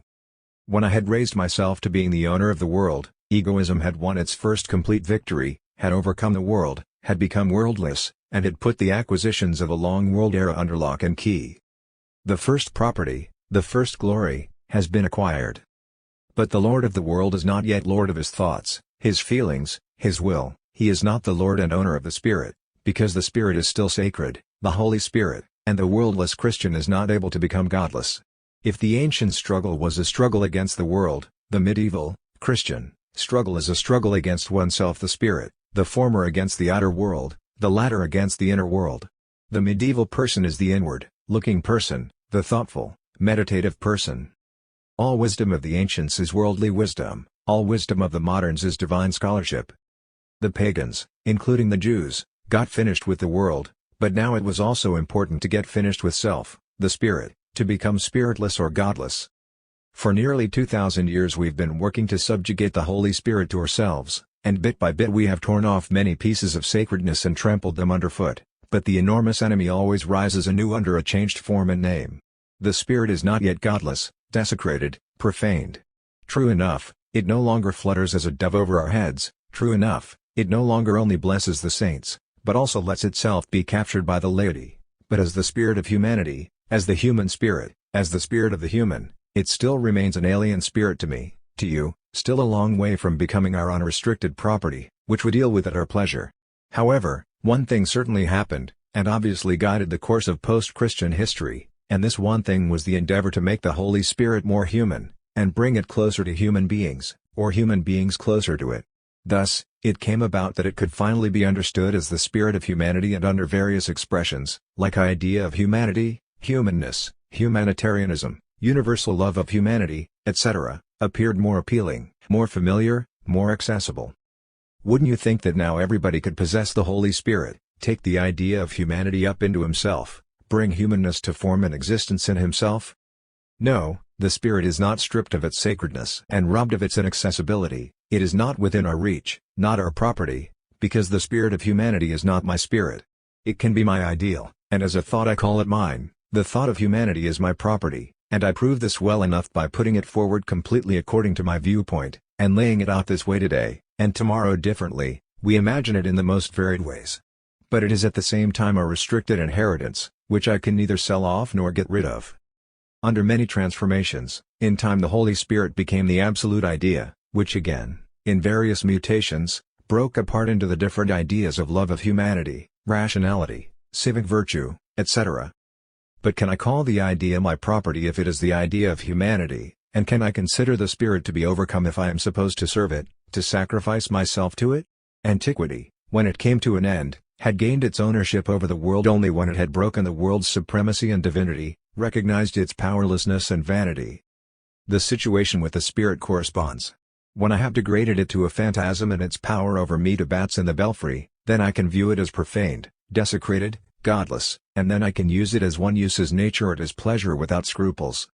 When I had raised myself to being the owner of the world, egoism had won its first complete victory, had overcome the world, had become worldless, and had put the acquisitions of a long world era under lock and key. The first property, the first glory, has been acquired. But the Lord of the world is not yet Lord of his thoughts, his feelings, his will. He is not the Lord and owner of the Spirit, because the Spirit is still sacred, the Holy Spirit, and the worldless Christian is not able to become godless. If the ancient struggle was a struggle against the world, the medieval, Christian, struggle is a struggle against oneself, the Spirit, the former against the outer world, the latter against the inner world. The medieval person is the inward, looking person, the thoughtful, meditative person. All wisdom of the ancients is worldly wisdom, all wisdom of the moderns is divine scholarship. The pagans, including the Jews, got finished with the world, but now it was also important to get finished with self, the spirit, to become spiritless or godless. For nearly 2,000 years we've been working to subjugate the Holy Spirit to ourselves, and bit by bit we have torn off many pieces of sacredness and trampled them underfoot, but the enormous enemy always rises anew under a changed form and name. The Spirit is not yet godless, desecrated, profaned. True enough, it no longer flutters as a dove over our heads, true enough, it no longer only blesses the saints, but also lets itself be captured by the laity. But as the spirit of humanity, as the human spirit, as the spirit of the human, it still remains an alien spirit to me, to you, still a long way from becoming our unrestricted property, which we deal with at our pleasure. However, one thing certainly happened, and obviously guided the course of post-Christian history, and this one thing was the endeavor to make the Holy Spirit more human, and bring it closer to human beings, or human beings closer to it. Thus, it came about that it could finally be understood as the spirit of humanity, and under various expressions, like idea of humanity, humanness, humanitarianism, universal love of humanity, etc., appeared more appealing, more familiar, more accessible. Wouldn't you think that now everybody could possess the Holy Spirit, take the idea of humanity up into himself, bring humanness to form and existence in himself? No, The spirit is not stripped of its sacredness and robbed of its inaccessibility. It is not within our reach, not our property, because the spirit of humanity is not my spirit. It can be my ideal, and as a thought I call it mine. The thought of humanity is my property, and I prove this well enough by putting it forward completely according to my viewpoint, and laying it out this way today, and tomorrow differently. We imagine it in the most varied ways. But it is at the same time a restricted inheritance, which I can neither sell off nor get rid of. Under many transformations, in time the Holy Spirit became the absolute idea, which again, in various mutations, broke apart into the different ideas of love of humanity, rationality, civic virtue, etc. But can I call the idea my property if it is the idea of humanity, and can I consider the spirit to be overcome if I am supposed to serve it, to sacrifice myself to it? Antiquity, when it came to an end, had gained its ownership over the world only when it had broken the world's supremacy and divinity, recognized its powerlessness and vanity. The situation with the spirit corresponds. When I have degraded it to a phantasm and its power over me to bats in the belfry, then I can view it as profaned, desecrated, godless, and then I can use it as one uses nature at his pleasure without scruples.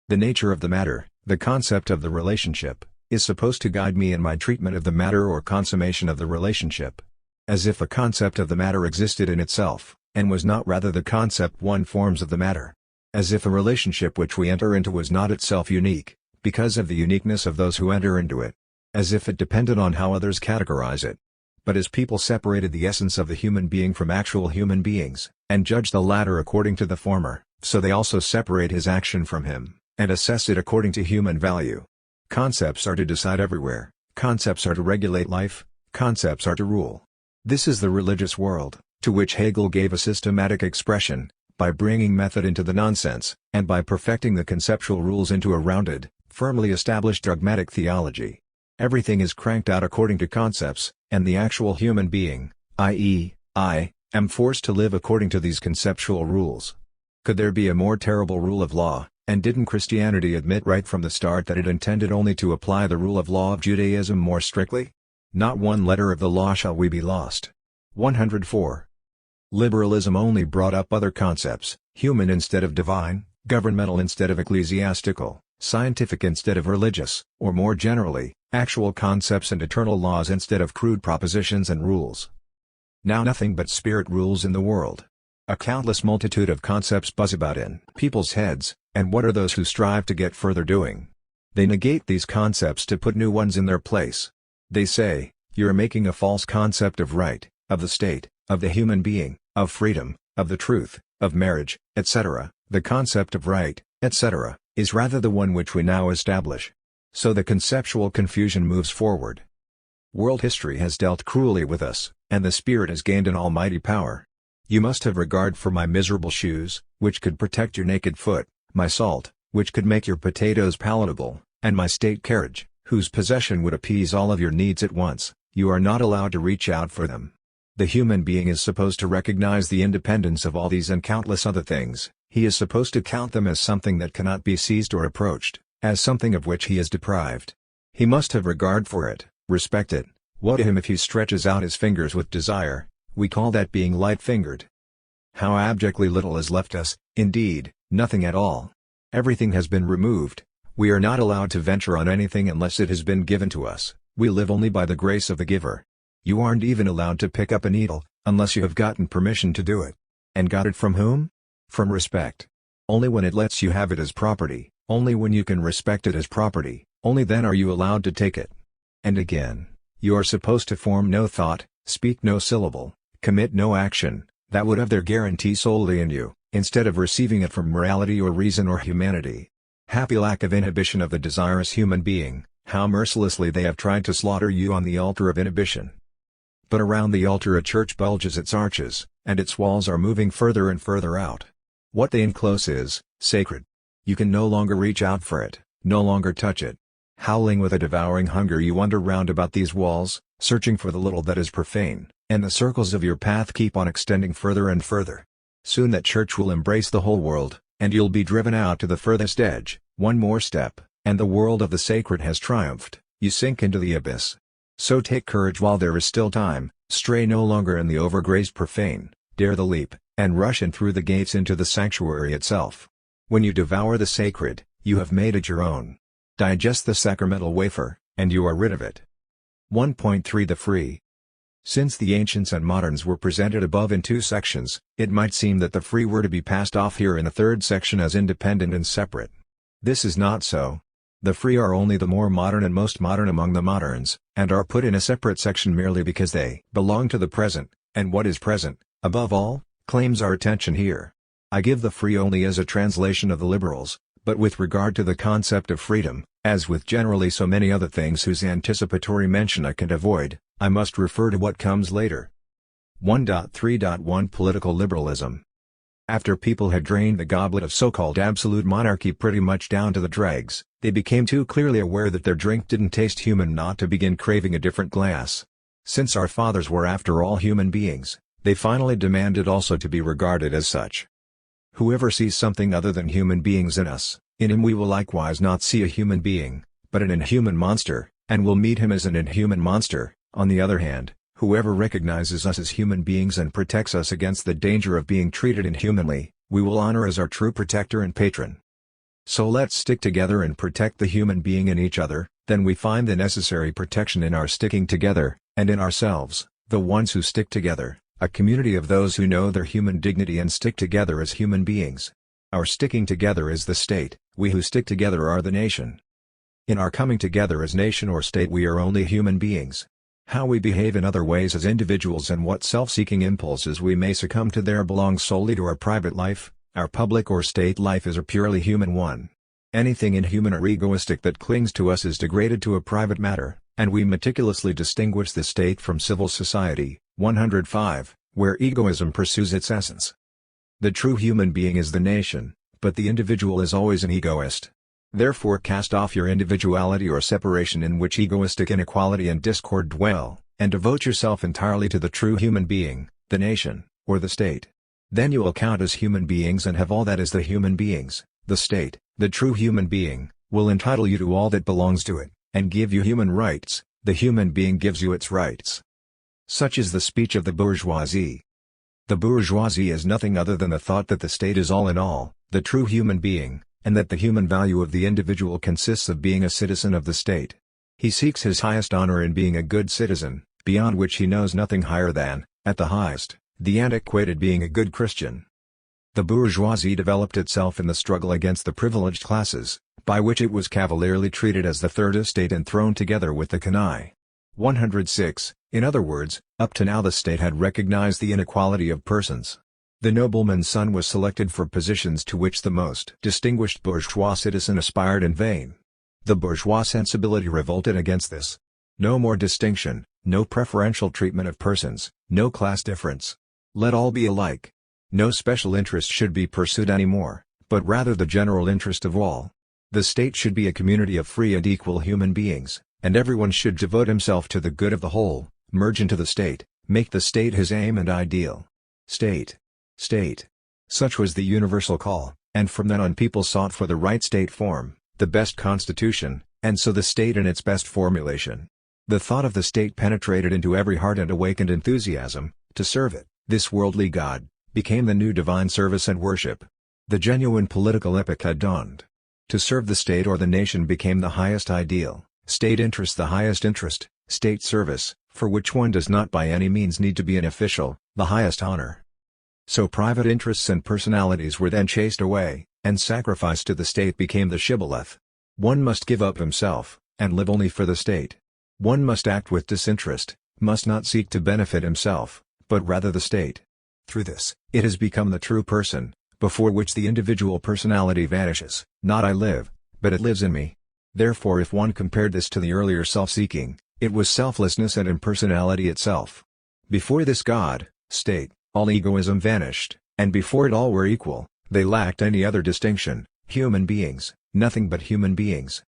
The nature of the matter, the concept of the relationship, is supposed to guide me in my treatment of the matter or consummation of the relationship. As if a concept of the matter existed in itself, and was not rather the concept one forms of the matter. As if a relationship which we enter into was not itself unique, because of the uniqueness of those who enter into it. As if it depended on how others categorize it. But as people separated the essence of the human being from actual human beings, and judged the latter according to the former, so they also separate his action from him, and assess it according to human value. Concepts are to decide everywhere, concepts are to regulate life, concepts are to rule. This is the religious world, to which Hegel gave a systematic expression, by bringing method into the nonsense, and by perfecting the conceptual rules into a rounded, firmly established dogmatic theology. Everything is cranked out according to concepts, and the actual human being, i.e., I, am forced to live according to these conceptual rules. Could there be a more terrible rule of law, and didn't Christianity admit right from the start that it intended only to apply the rule of law of Judaism more strictly? Not one letter of the law shall we be lost. 104. Liberalism only brought up other concepts, human instead of divine, governmental instead of ecclesiastical, scientific instead of religious, or more generally, actual concepts and eternal laws instead of crude propositions and rules. Now nothing but spirit rules in the world. A countless multitude of concepts buzz about in people's heads, and what are those who strive to get further doing? They negate these concepts to put new ones in their place. They say, you're making a false concept of right, of the state, of the human being, of freedom, of the truth, of marriage, etc. The concept of right, etc., is rather the one which we now establish. So the conceptual confusion moves forward. World history has dealt cruelly with us, and the spirit has gained an almighty power. You must have regard for my miserable shoes, which could protect your naked foot, my salt, which could make your potatoes palatable, and my state carriage, whose possession would appease all of your needs at once. You are not allowed to reach out for them. The human being is supposed to recognize the independence of all these and countless other things. He is supposed to count them as something that cannot be seized or approached, as something of which he is deprived. He must have regard for it, respect it. Woe to him if he stretches out his fingers with desire. We call that being light-fingered. How abjectly little is left us, indeed, nothing at all. Everything has been removed. We are not allowed to venture on anything unless it has been given to us. We live only by the grace of the giver. You aren't even allowed to pick up a needle, unless you have gotten permission to do it. And got it from whom? From respect. Only when it lets you have it as property, only when you can respect it as property, only then are you allowed to take it. And again, you are supposed to form no thought, speak no syllable, commit no action, that would have their guarantee solely in you, instead of receiving it from morality or reason or humanity. Happy lack of inhibition of the desirous human being, how mercilessly they have tried to slaughter you on the altar of inhibition. But around the altar a church bulges its arches, and its walls are moving further and further out. What they enclose is sacred. You can no longer reach out for it, no longer touch it. Howling with a devouring hunger you wander round about these walls, searching for the little that is profane, and the circles of your path keep on extending further and further. Soon that church will embrace the whole world, and you'll be driven out to the furthest edge. One more step, and the world of the sacred has triumphed. You sink into the abyss. So take courage while there is still time, stray no longer in the overgrazed profane, dare the leap, and rush in through the gates into the sanctuary itself. When you devour the sacred, You have made it your own. Digest the sacramental wafer, and you are rid of it. 1.3 The free. Since the ancients and moderns were presented above in two sections, it might seem that the free were to be passed off here in the third section as independent and separate. This is not so. The free are only the more modern and most modern among the moderns, and are put in a separate section merely because they belong to the present, and what is present, above all, claims our attention here. I give the free only as a translation of the liberals, but with regard to the concept of freedom, as with generally so many other things whose anticipatory mention I can't avoid, I must refer to what comes later. 1.3.1 Political liberalism. After people had drained the goblet of so-called absolute monarchy pretty much down to the dregs, they became too clearly aware that their drink didn't taste human not to begin craving a different glass. Since our fathers were after all human beings, they finally demanded also to be regarded as such. Whoever sees something other than human beings in us, in him we will likewise not see a human being, but an inhuman monster, and will meet him as an inhuman monster. On the other hand, whoever recognizes us as human beings and protects us against the danger of being treated inhumanly, we will honor as our true protector and patron. So let's stick together and protect the human being in each other, then we find the necessary protection in our sticking together, and in ourselves, the ones who stick together, a community of those who know their human dignity and stick together as human beings. Our sticking together is the state, we who stick together are the nation. In our coming together as nation or state we are only human beings. How we behave in other ways as individuals and what self-seeking impulses we may succumb to there belongs solely to our private life. Our public or state life is a purely human one. Anything inhuman or egoistic that clings to us is degraded to a private matter, and we meticulously distinguish the state from civil society. 105, where egoism pursues its essence. The true human being is the nation, but the individual is always an egoist. Therefore cast off your individuality or separation in which egoistic inequality and discord dwell, and devote yourself entirely to the true human being, the nation, or the state. Then you will count as human beings and have all that is the human beings. The state, the true human being, will entitle you to all that belongs to it, and give you human rights. The human being gives you its rights. Such is the speech of the bourgeoisie. The bourgeoisie is nothing other than the thought that the state is all in all, the true human being, and that the human value of the individual consists of being a citizen of the state. He seeks his highest honor in being a good citizen, beyond which he knows nothing higher than, at the highest, the antiquated being a good Christian. The bourgeoisie developed itself in the struggle against the privileged classes, by which it was cavalierly treated as the third estate and thrown together with the canaille. 106, in other words, up to now the state had recognized the inequality of persons. The nobleman's son was selected for positions to which the most distinguished bourgeois citizen aspired in vain. The bourgeois sensibility revolted against this. No more distinction, no preferential treatment of persons, no class difference. Let all be alike. No special interest should be pursued anymore, but rather the general interest of all. The state should be a community of free and equal human beings, and everyone should devote himself to the good of the whole, merge into the state, make the state his aim and ideal. State. State. Such was the universal call, and from then on people sought for the right state form, the best constitution, and so the state in its best formulation. The thought of the state penetrated into every heart and awakened enthusiasm. To serve it, this worldly God, became the new divine service and worship. The genuine political epoch had dawned. To serve the state or the nation became the highest ideal, state interest the highest interest, state service, for which one does not by any means need to be an official, the highest honor. So private interests and personalities were then chased away, and sacrifice to the state became the shibboleth. One must give up himself, and live only for the state. One must act with disinterest, must not seek to benefit himself, but rather the state. Through this, it has become the true person, before which the individual personality vanishes. Not I live, but it lives in me. Therefore if one compared this to the earlier self-seeking, it was selflessness and impersonality itself. Before this God, state, all egoism vanished, and before it all were equal, they lacked any other distinction, human beings, nothing but human beings.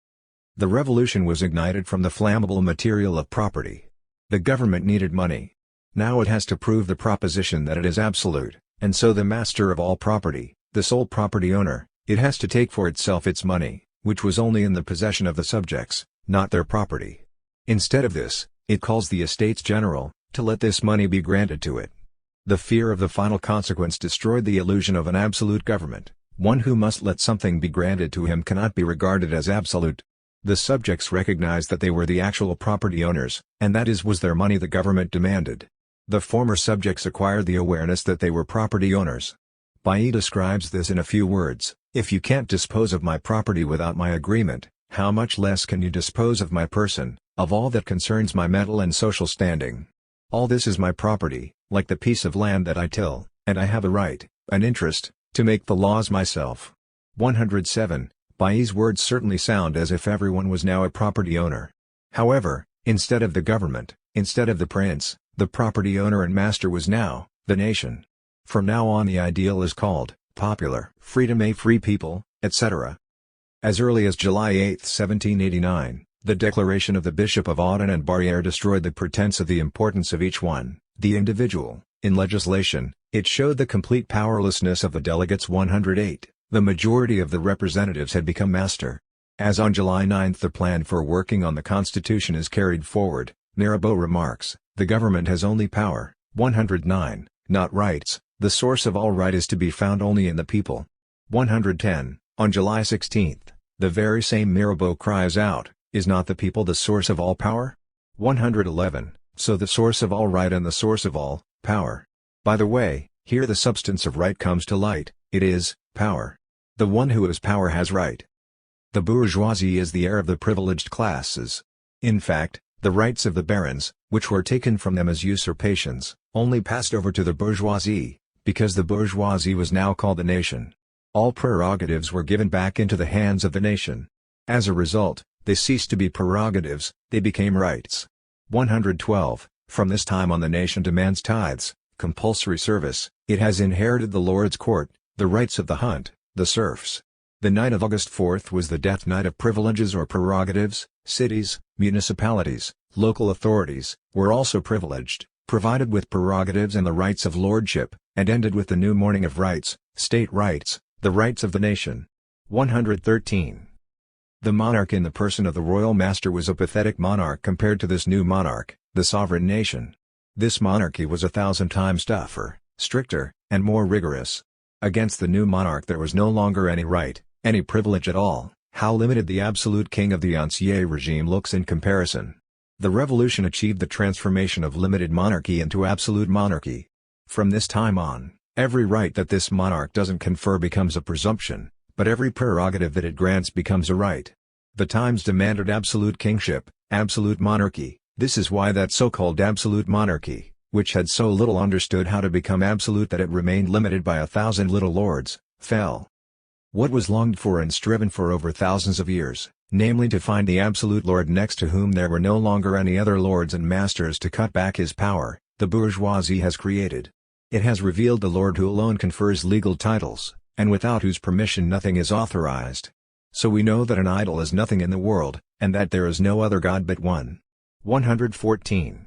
The revolution was ignited from the flammable material of property. The government needed money. Now it has to prove the proposition that it is absolute, and so the master of all property, the sole property owner, it has to take for itself its money, which was only in the possession of the subjects, not their property. Instead of this, it calls the Estates General, to let this money be granted to it. The fear of the final consequence destroyed the illusion of an absolute government, One who must let something be granted to him cannot be regarded as absolute. The subjects recognized that they were the actual property owners, and that was their money the government demanded. The former subjects acquired the awareness that they were property owners. Bailly describes this in a few words: "If you can't dispose of my property without my agreement, how much less can you dispose of my person, of all that concerns my mental and social standing? All this is my property, like the piece of land that I till, and I have a right, an interest, to make the laws myself." 107. Bailly's words certainly sound as if everyone was now a property owner. However, instead of the government, instead of the prince, the property owner and master was now the nation. From now on the ideal is called popular freedom, a free people, etc. As early as July 8, 1789, the declaration of the Bishop of Audun and Barrière destroyed the pretense of the importance of each one, the individual, in legislation. It showed the complete powerlessness of the delegates. 108. The majority of the representatives had become master. As on July 9 the plan for working on the Constitution is carried forward, Mirabeau remarks, "The government has only power." 109, not rights. The source of all right is to be found only in the people. 110. On July 16, the very same Mirabeau cries out, "Is not the people the source of all power?" 111. So the source of all right and the source of all power. By the way, here the substance of right comes to light. It is power. The one who has power has right. The bourgeoisie is the heir of the privileged classes. In fact, the rights of the barons, which were taken from them as usurpations, only passed over to the bourgeoisie, because the bourgeoisie was now called the nation. All prerogatives were given back into the hands of the nation. As a result, they ceased to be prerogatives, they became rights. 112. From this time on the nation demands tithes, compulsory service. It has inherited the Lord's court, the rights of the hunt, the serfs. The night of August 4th was the death night of privileges or prerogatives. Cities, municipalities, local authorities, were also privileged, provided with prerogatives and the rights of lordship, and ended with the new morning of rights, state rights, the rights of the nation. 113. The monarch in the person of the royal master was a pathetic monarch compared to this new monarch, the sovereign nation. This monarchy was 1,000 times tougher, stricter, and more rigorous. Against the new monarch there was no longer any right, any privilege at all. How limited the absolute king of the ancien regime looks in comparison. The revolution achieved the transformation of limited monarchy into absolute monarchy. From this time on, every right that this monarch doesn't confer becomes a presumption, but every prerogative that it grants becomes a right. The times demanded absolute kingship, absolute monarchy. This is why that so-called absolute monarchy, which had so little understood how to become absolute that it remained limited by 1,000 little lords, fell. What was longed for and striven for over thousands of years, namely to find the absolute lord next to whom there were no longer any other lords and masters to cut back his power, the bourgeoisie has created. It has revealed the lord who alone confers legal titles, and without whose permission nothing is authorized. So we know that an idol is nothing in the world, and that there is no other God but one. 114.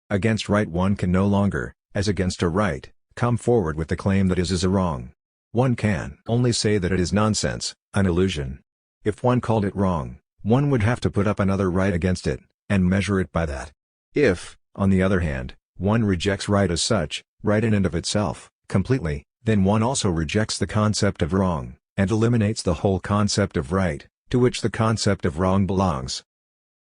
Against right one can no longer, as against a right, come forward with the claim that is a wrong. One can only say that it is nonsense, an illusion. If one called it wrong, one would have to put up another right against it, and measure it by that. If, on the other hand, one rejects right as such, right in and of itself, completely, then one also rejects the concept of wrong, and eliminates the whole concept of right, to which the concept of wrong belongs.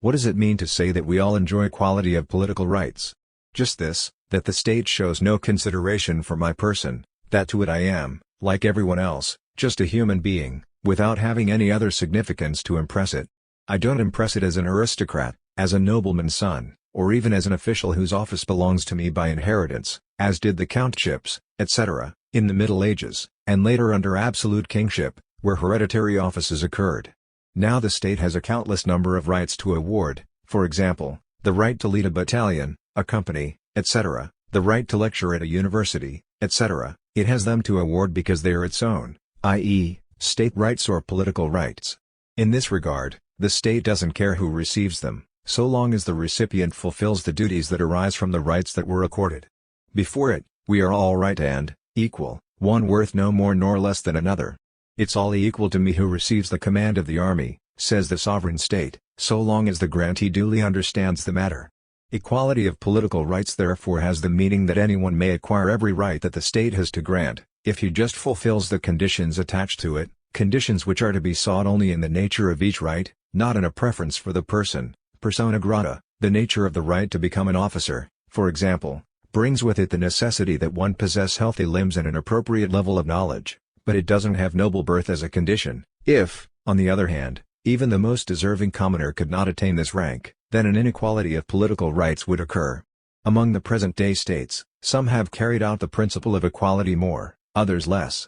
What does it mean to say that we all enjoy equality of political rights? Just this, that the state shows no consideration for my person, that to it I am, like everyone else, just a human being, without having any other significance to impress it. I don't impress it as an aristocrat, as a nobleman's son, or even as an official whose office belongs to me by inheritance, as did the countships, etc., in the Middle Ages, and later under absolute kingship, where hereditary offices occurred. Now the state has a countless number of rights to award, for example, the right to lead a battalion, a company, etc., the right to lecture at a university, etc. It has them to award because they are its own, i.e., state rights or political rights. In this regard, the state doesn't care who receives them, so long as the recipient fulfills the duties that arise from the rights that were accorded. Before it, we are all right and equal, one worth no more nor less than another. It's all equal to me who receives the command of the army, says the sovereign state, so long as the grantee duly understands the matter. Equality of political rights therefore has the meaning that anyone may acquire every right that the state has to grant, if he just fulfills the conditions attached to it, conditions which are to be sought only in the nature of each right, not in a preference for the person, persona grata, the nature of the right to become an officer, for example, brings with it the necessity that one possess healthy limbs and an appropriate level of knowledge, but it doesn't have noble birth as a condition. If, on the other hand, even the most deserving commoner could not attain this rank, then an inequality of political rights would occur. Among the present-day states, some have carried out the principle of equality more, others less.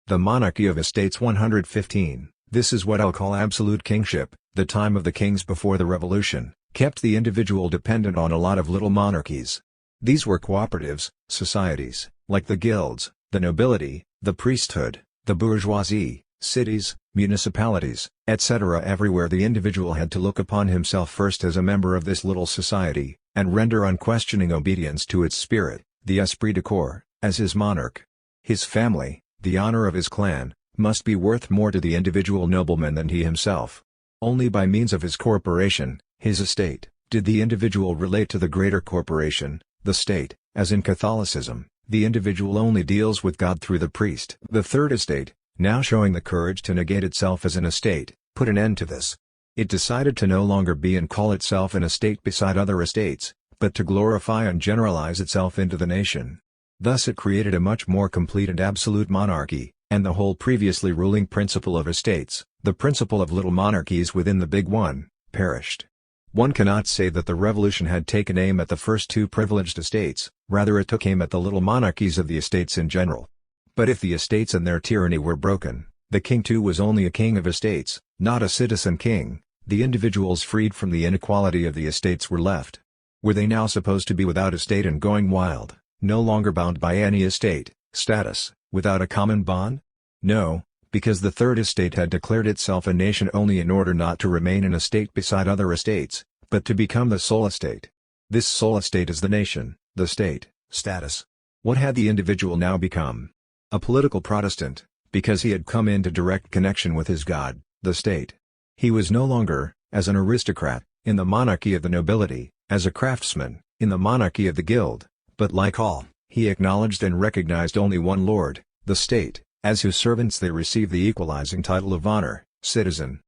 The monarchy of estates 115, this is what I'll call absolute kingship, the time of the kings before the revolution, kept the individual dependent on a lot of little monarchies. These were cooperatives, societies, like the guilds, the nobility, the priesthood, the bourgeoisie, cities, municipalities, etc. Everywhere the individual had to look upon himself first as a member of this little society, and render unquestioning obedience to its spirit, the esprit de corps, as his monarch. His family, the honor of his clan, must be worth more to the individual nobleman than he himself. Only by means of his corporation, his estate, did the individual relate to the greater corporation, the state. As in Catholicism, the individual only deals with God through the priest. The Third Estate, now showing the courage to negate itself as an estate, put an end to this. It decided to no longer be and call itself an estate beside other estates, but to glorify and generalize itself into the nation. Thus it created a much more complete and absolute monarchy, and the whole previously ruling principle of estates, the principle of little monarchies within the big one, perished. One cannot say that the revolution had taken aim at the first two privileged estates, rather it took aim at the little monarchies of the estates in general. But if the estates and their tyranny were broken, the king too was only a king of estates, not a citizen king. The individuals freed from the inequality of the estates were left. Were they now supposed to be without estate and going wild, no longer bound by any estate, status, without a common bond? No, because the Third Estate had declared itself a nation only in order not to remain an estate beside other estates, but to become the sole estate. This sole estate is the nation, the state, status. What had the individual now become? A political Protestant, because he had come into direct connection with his God, the state. He was no longer, as an aristocrat, in the monarchy of the nobility, as a craftsman, in the monarchy of the guild, but like all, he acknowledged and recognized only one lord, the state, as whose servants they receive the equalizing title of honor, citizen.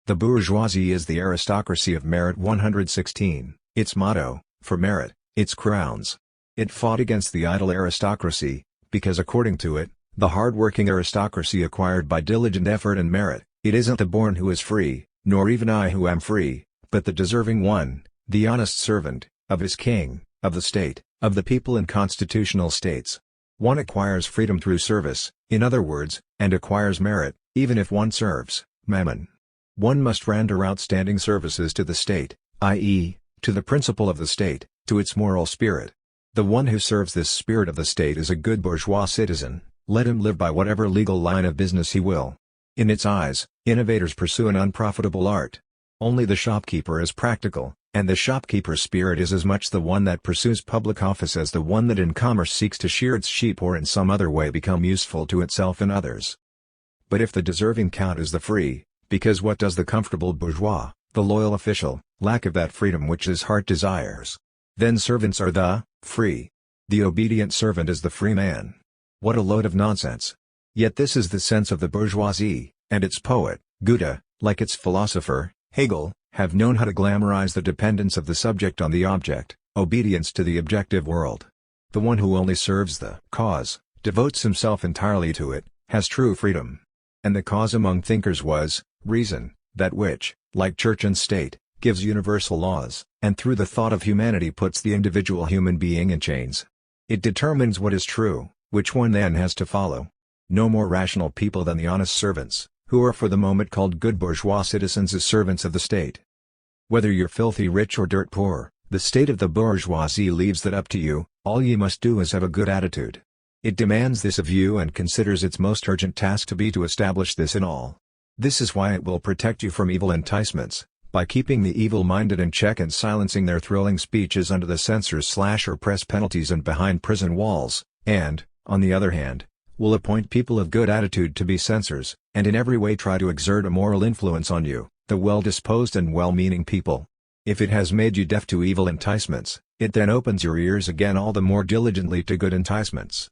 The bourgeoisie is the aristocracy of merit 116, its motto, for merit, its crowns. It fought against the idle aristocracy, because according to it, the hard-working aristocracy acquired by diligent effort and merit, it isn't the born who is free, nor even I who am free, but the deserving one, the honest servant, of his king, of the state, of the people in constitutional states. One acquires freedom through service, in other words, and acquires merit, even if one serves, mammon. One must render outstanding services to the state, i.e., to the principle of the state, to its moral spirit. The one who serves this spirit of the state is a good bourgeois citizen, let him live by whatever legal line of business he will. In its eyes, innovators pursue an unprofitable art. Only the shopkeeper is practical, and the shopkeeper's spirit is as much the one that pursues public office as the one that in commerce seeks to shear its sheep or in some other way become useful to itself and others. But if the deserving count is the free, because what does the comfortable bourgeois, the loyal official, lack of that freedom which his heart desires? Then servants are the free. The obedient servant is the free man. What a load of nonsense! Yet this is the sense of the bourgeoisie, and its poet, Goethe, like its philosopher, Hegel, have known how to glamorize the dependence of the subject on the object, obedience to the objective world. The one who only serves the cause, devotes himself entirely to it, has true freedom. And the cause among thinkers was reason, that which, like church and state, gives universal laws, and through the thought of humanity puts the individual human being in chains. It determines what is true, which one then has to follow. No more rational people than the honest servants, who are for the moment called good bourgeois citizens as servants of the state. Whether you're filthy rich or dirt poor, the state of the bourgeoisie leaves that up to you. All you must do is have a good attitude. It demands this of you and considers its most urgent task to be to establish this in all. This is why it will protect you from evil enticements, by keeping the evil-minded in check and silencing their thrilling speeches under the censors/ or press penalties and behind prison walls, and, on the other hand, will appoint people of good attitude to be censors, and in every way try to exert a moral influence on you, the well-disposed and well-meaning people. If it has made you deaf to evil enticements, it then opens your ears again all the more diligently to good enticements.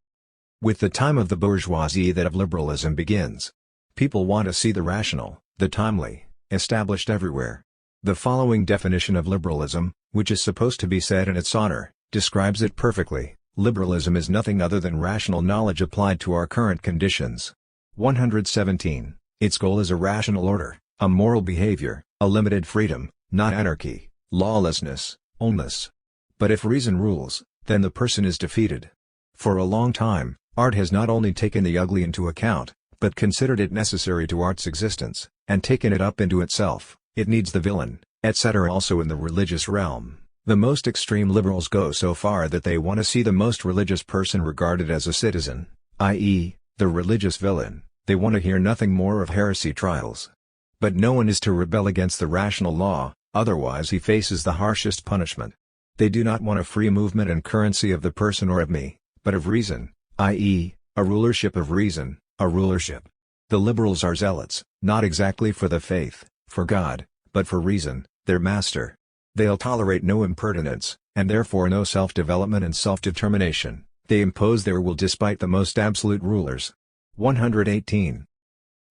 With the time of the bourgeoisie, that of liberalism begins. People want to see the rational, the timely, established everywhere. The following definition of liberalism, which is supposed to be said in its honor, describes it perfectly. Liberalism is nothing other than rational knowledge applied to our current conditions. 117. Its goal is a rational order, a moral behavior, a limited freedom, not anarchy, lawlessness, oneness. But if reason rules, then the person is defeated. For a long time, art has not only taken the ugly into account, but considered it necessary to art's existence, and taken it up into itself. It needs the villain, etc. Also in the religious realm, the most extreme liberals go so far that they want to see the most religious person regarded as a citizen, i.e., the religious villain. They want to hear nothing more of heresy trials. But no one is to rebel against the rational law, otherwise he faces the harshest punishment. They do not want a free movement and currency of the person or of me, but of reason, i.e., a rulership of reason, a rulership. The liberals are zealots, not exactly for the faith, for God, but for reason, their master. They'll tolerate no impertinence, and therefore no self-development and self-determination. They impose their will despite the most absolute rulers. 118.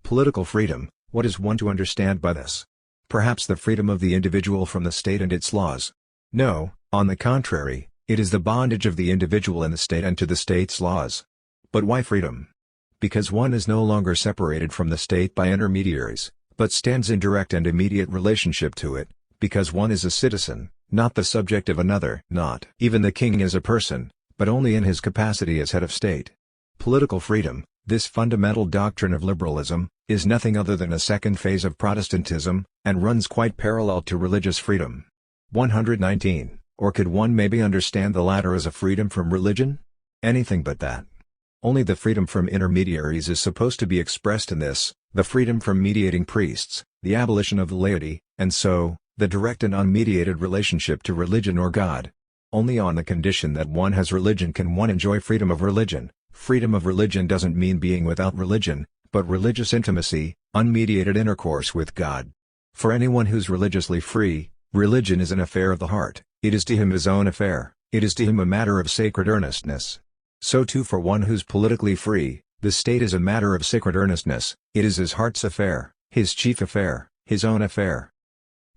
Political freedom. What is one to understand by this? Perhaps the freedom of the individual from the state and its laws. No, on the contrary, it is the bondage of the individual in the state and to the state's laws. But why freedom? Because one is no longer separated from the state by intermediaries, but stands in direct and immediate relationship to it, because one is a citizen, not the subject of another. Not even the king is a person, but only in his capacity as head of state. Political freedom, this fundamental doctrine of liberalism, is nothing other than a second phase of Protestantism, and runs quite parallel to religious freedom. 119. Or could one maybe understand the latter as a freedom from religion? Anything but that. Only the freedom from intermediaries is supposed to be expressed in this, the freedom from mediating priests, the abolition of the laity, and so, the direct and unmediated relationship to religion or God. Only on the condition that one has religion can one enjoy freedom of religion. Freedom of religion doesn't mean being without religion, but religious intimacy, unmediated intercourse with God. For anyone who's religiously free, religion is an affair of the heart, it is to him his own affair, it is to him a matter of sacred earnestness. So too for one who's politically free, the state is a matter of sacred earnestness, it is his heart's affair, his chief affair, his own affair.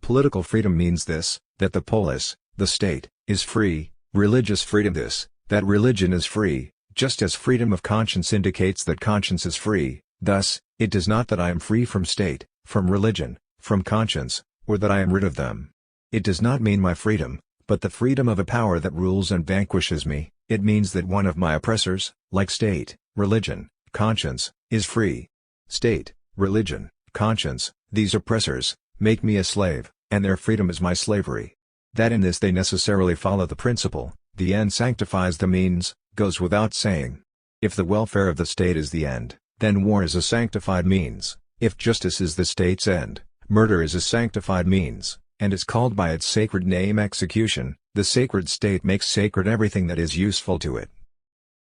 Political freedom means this, that the polis, the state, is free, religious freedom this, that religion is free, just as freedom of conscience indicates that conscience is free. Thus, it does not that I am free from state, from religion, from conscience, or that I am rid of them. It does not mean my freedom, but the freedom of a power that rules and vanquishes me. It means that one of my oppressors, like state, religion, conscience, is free. State, religion, conscience, these oppressors, make me a slave, and their freedom is my slavery. That in this they necessarily follow the principle, the end sanctifies the means, goes without saying. If the welfare of the state is the end, then war is a sanctified means. If justice is the state's end, murder is a sanctified means, and is called by its sacred name execution. The sacred state makes sacred everything that is useful to it.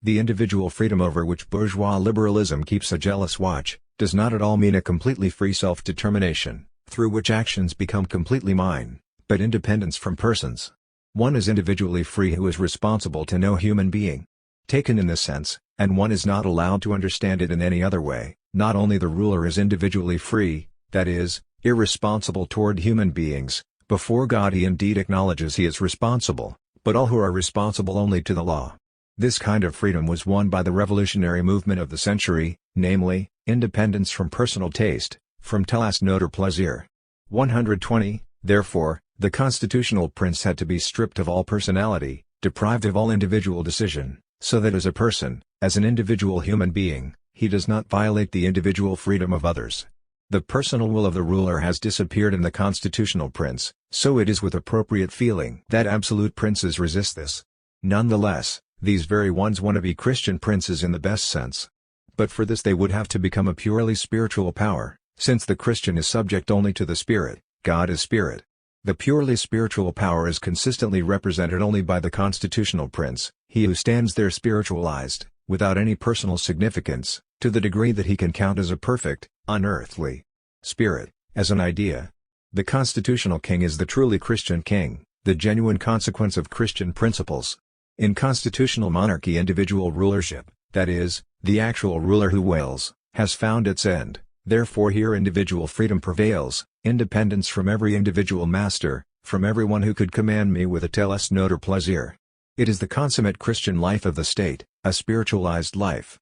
The individual freedom over which bourgeois liberalism keeps a jealous watch, does not at all mean a completely free self-determination, through which actions become completely mine, but independence from persons. One is individually free who is responsible to no human being. Taken in this sense, and one is not allowed to understand it in any other way, not only the ruler is individually free, that is, irresponsible toward human beings. Before God he indeed acknowledges he is responsible, but all who are responsible only to the law. This kind of freedom was won by the revolutionary movement of the century, namely, independence from personal taste, from télas notre plaisir. 120. Therefore, the constitutional prince had to be stripped of all personality, deprived of all individual decision, so that as a person, as an individual human being, he does not violate the individual freedom of others. The personal will of the ruler has disappeared in the constitutional prince, so it is with appropriate feeling that absolute princes resist this. Nonetheless, these very ones want to be Christian princes in the best sense. But for this they would have to become a purely spiritual power, since the Christian is subject only to the Spirit, God is Spirit. The purely spiritual power is consistently represented only by the constitutional prince, he who stands there spiritualized, without any personal significance, to the degree that he can count as a perfect, unearthly spirit, as an idea. The constitutional king is the truly Christian king, the genuine consequence of Christian principles. In constitutional monarchy individual rulership, that is, the actual ruler who wills, has found its end. Therefore here individual freedom prevails, independence from every individual master, from everyone who could command me with a téleste note or plaisir. It is the consummate Christian life of the state, a spiritualized life.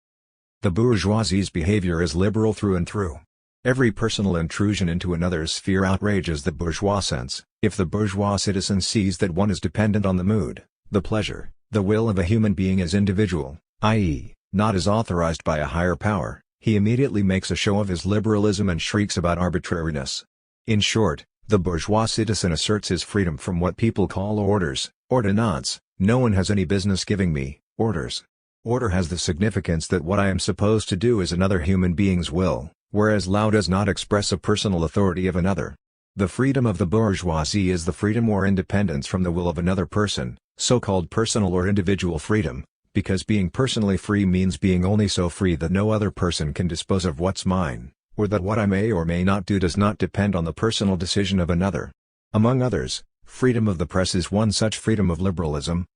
The bourgeoisie's behavior is liberal through and through. Every personal intrusion into another's sphere outrages the bourgeois sense. If the bourgeois citizen sees that one is dependent on the mood, the pleasure, the will of a human being as individual, i.e., not as authorized by a higher power, he immediately makes a show of his liberalism and shrieks about arbitrariness. In short, the bourgeois citizen asserts his freedom from what people call orders, ordonnance. No one has any business giving me orders. Order has the significance that what I am supposed to do is another human being's will, whereas law does not express a personal authority of another. The freedom of the bourgeoisie is the freedom or independence from the will of another person, so-called personal or individual freedom, because being personally free means being only so free that no other person can dispose of what's mine, or that what I may or may not do does not depend on the personal decision of another. Among others, freedom of the press is one such freedom of liberalism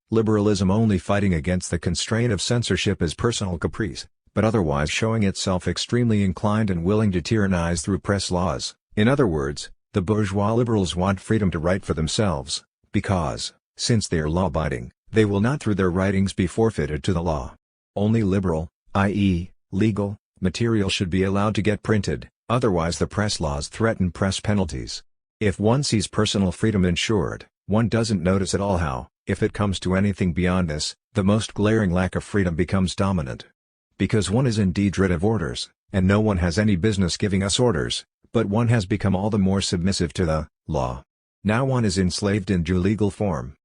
only fighting against the constraint of censorship as personal caprice, but otherwise showing itself extremely inclined and willing to tyrannize through press laws. In other words, the bourgeois liberals want freedom to write for themselves, because, since they are law-abiding, they will not through their writings be forfeited to the law. Only liberal, i.e., legal, material should be allowed to get printed, otherwise the press laws threaten press penalties. If one sees personal freedom ensured, one doesn't notice at all how, if it comes to anything beyond this, the most glaring lack of freedom becomes dominant. Because one is indeed rid of orders, and no one has any business giving us orders, but one has become all the more submissive to the law. Now one is enslaved in due legal form.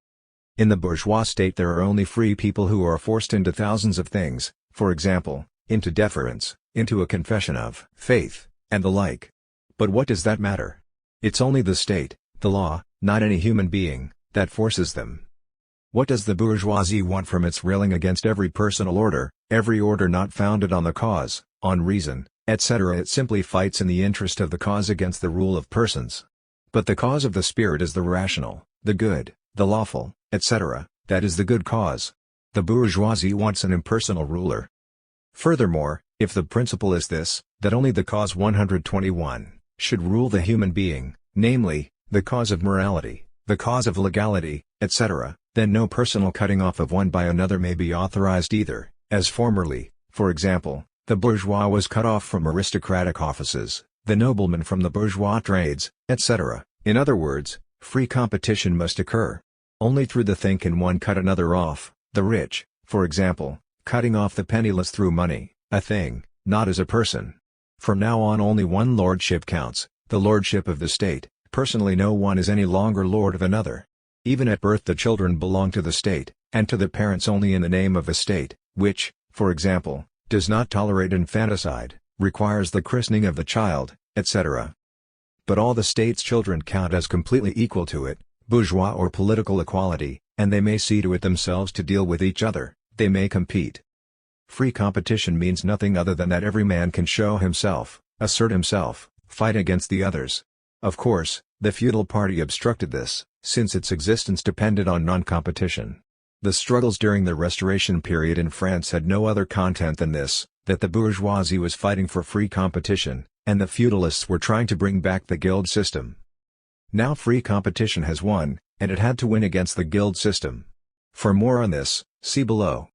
In the bourgeois state there are only free people who are forced into thousands of things, for example, into deference, into a confession of faith, and the like. But what does that matter? It's only the state, the law, not any human being, that forces them. What does the bourgeoisie want from its railing against every personal order, every order not founded on the cause, on reason, etc.? It simply fights in the interest of the cause against the rule of persons. But the cause of the spirit is the rational, the good, the lawful, etc., that is the good cause. The bourgeoisie wants an impersonal ruler. Furthermore, if the principle is this, that only the cause 121 should rule the human being, namely, the cause of morality, the cause of legality, etc., then no personal cutting off of one by another may be authorized either, as formerly, for example, the bourgeois was cut off from aristocratic offices, the nobleman from the bourgeois trades, etc. In other words, free competition must occur. Only through the thing can one cut another off, the rich, for example, cutting off the penniless through money, a thing, not as a person. From now on only one lordship counts, the lordship of the state. Personally no one is any longer lord of another. Even at birth the children belong to the state, and to the parents only in the name of the state, which, for example, does not tolerate infanticide, requires the christening of the child, etc. But all the state's children count as completely equal to it, bourgeois or political equality, and they may see to it themselves to deal with each other, they may compete. Free competition means nothing other than that every man can show himself, assert himself, fight against the others. Of course, the feudal party obstructed this, since its existence depended on non-competition. The struggles during the Restoration period in France had no other content than this, that the bourgeoisie was fighting for free competition, and the feudalists were trying to bring back the guild system. Now free competition has won, and it had to win against the guild system. For more on this, see below.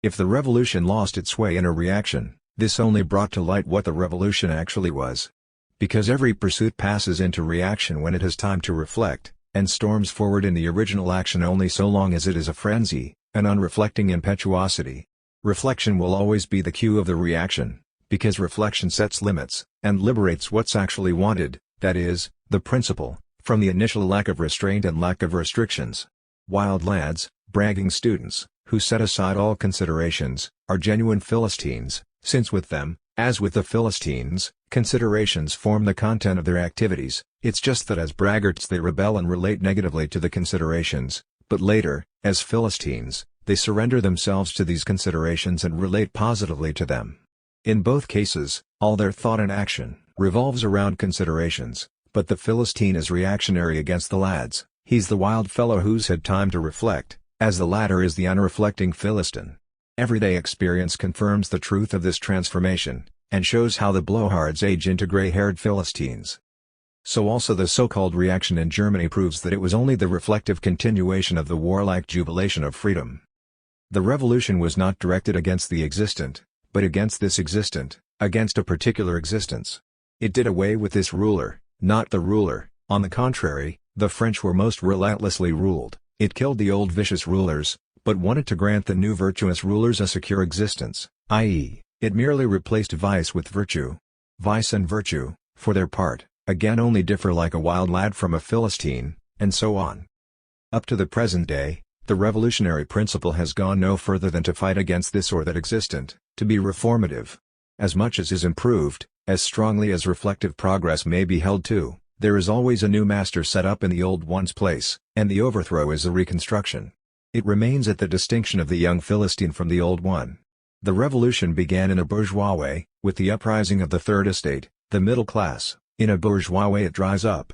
If the revolution lost its way in a reaction, this only brought to light what the revolution actually was. Because every pursuit passes into reaction when it has time to reflect, and storms forward in the original action only so long as it is a frenzy, an unreflecting impetuosity. Reflection will always be the cue of the reaction, because reflection sets limits, and liberates what's actually wanted, that is, the principle, from the initial lack of restraint and lack of restrictions. Wild lads, bragging students, who set aside all considerations, are genuine Philistines, since with them, as with the Philistines, considerations form the content of their activities. It's just that as braggarts they rebel and relate negatively to the considerations, but later, as Philistines, they surrender themselves to these considerations and relate positively to them. In both cases, all their thought and action revolves around considerations, but the Philistine is reactionary against the lads. He's the wild fellow who's had time to reflect, as the latter is the unreflecting Philistine. Everyday experience confirms the truth of this transformation, and shows how the blowhards age into gray-haired Philistines. So also the so-called reaction in Germany proves that it was only the reflective continuation of the warlike jubilation of freedom. The revolution was not directed against the existent, but against this existent, against a particular existence. It did away with this ruler, not the ruler. On the contrary, the French were most relentlessly ruled. It killed the old vicious rulers, but wanted to grant the new virtuous rulers a secure existence, i.e., it merely replaced vice with virtue. Vice and virtue, for their part, again only differ like a wild lad from a Philistine, and so on. Up to the present day, the revolutionary principle has gone no further than to fight against this or that existent, to be reformative. As much as is improved, as strongly as reflective progress may be held to, there is always a new master set up in the old one's place, and the overthrow is a reconstruction. It remains at the distinction of the young Philistine from the old one. The revolution began in a bourgeois way, with the uprising of the third estate, the middle class. In a bourgeois way it dries up.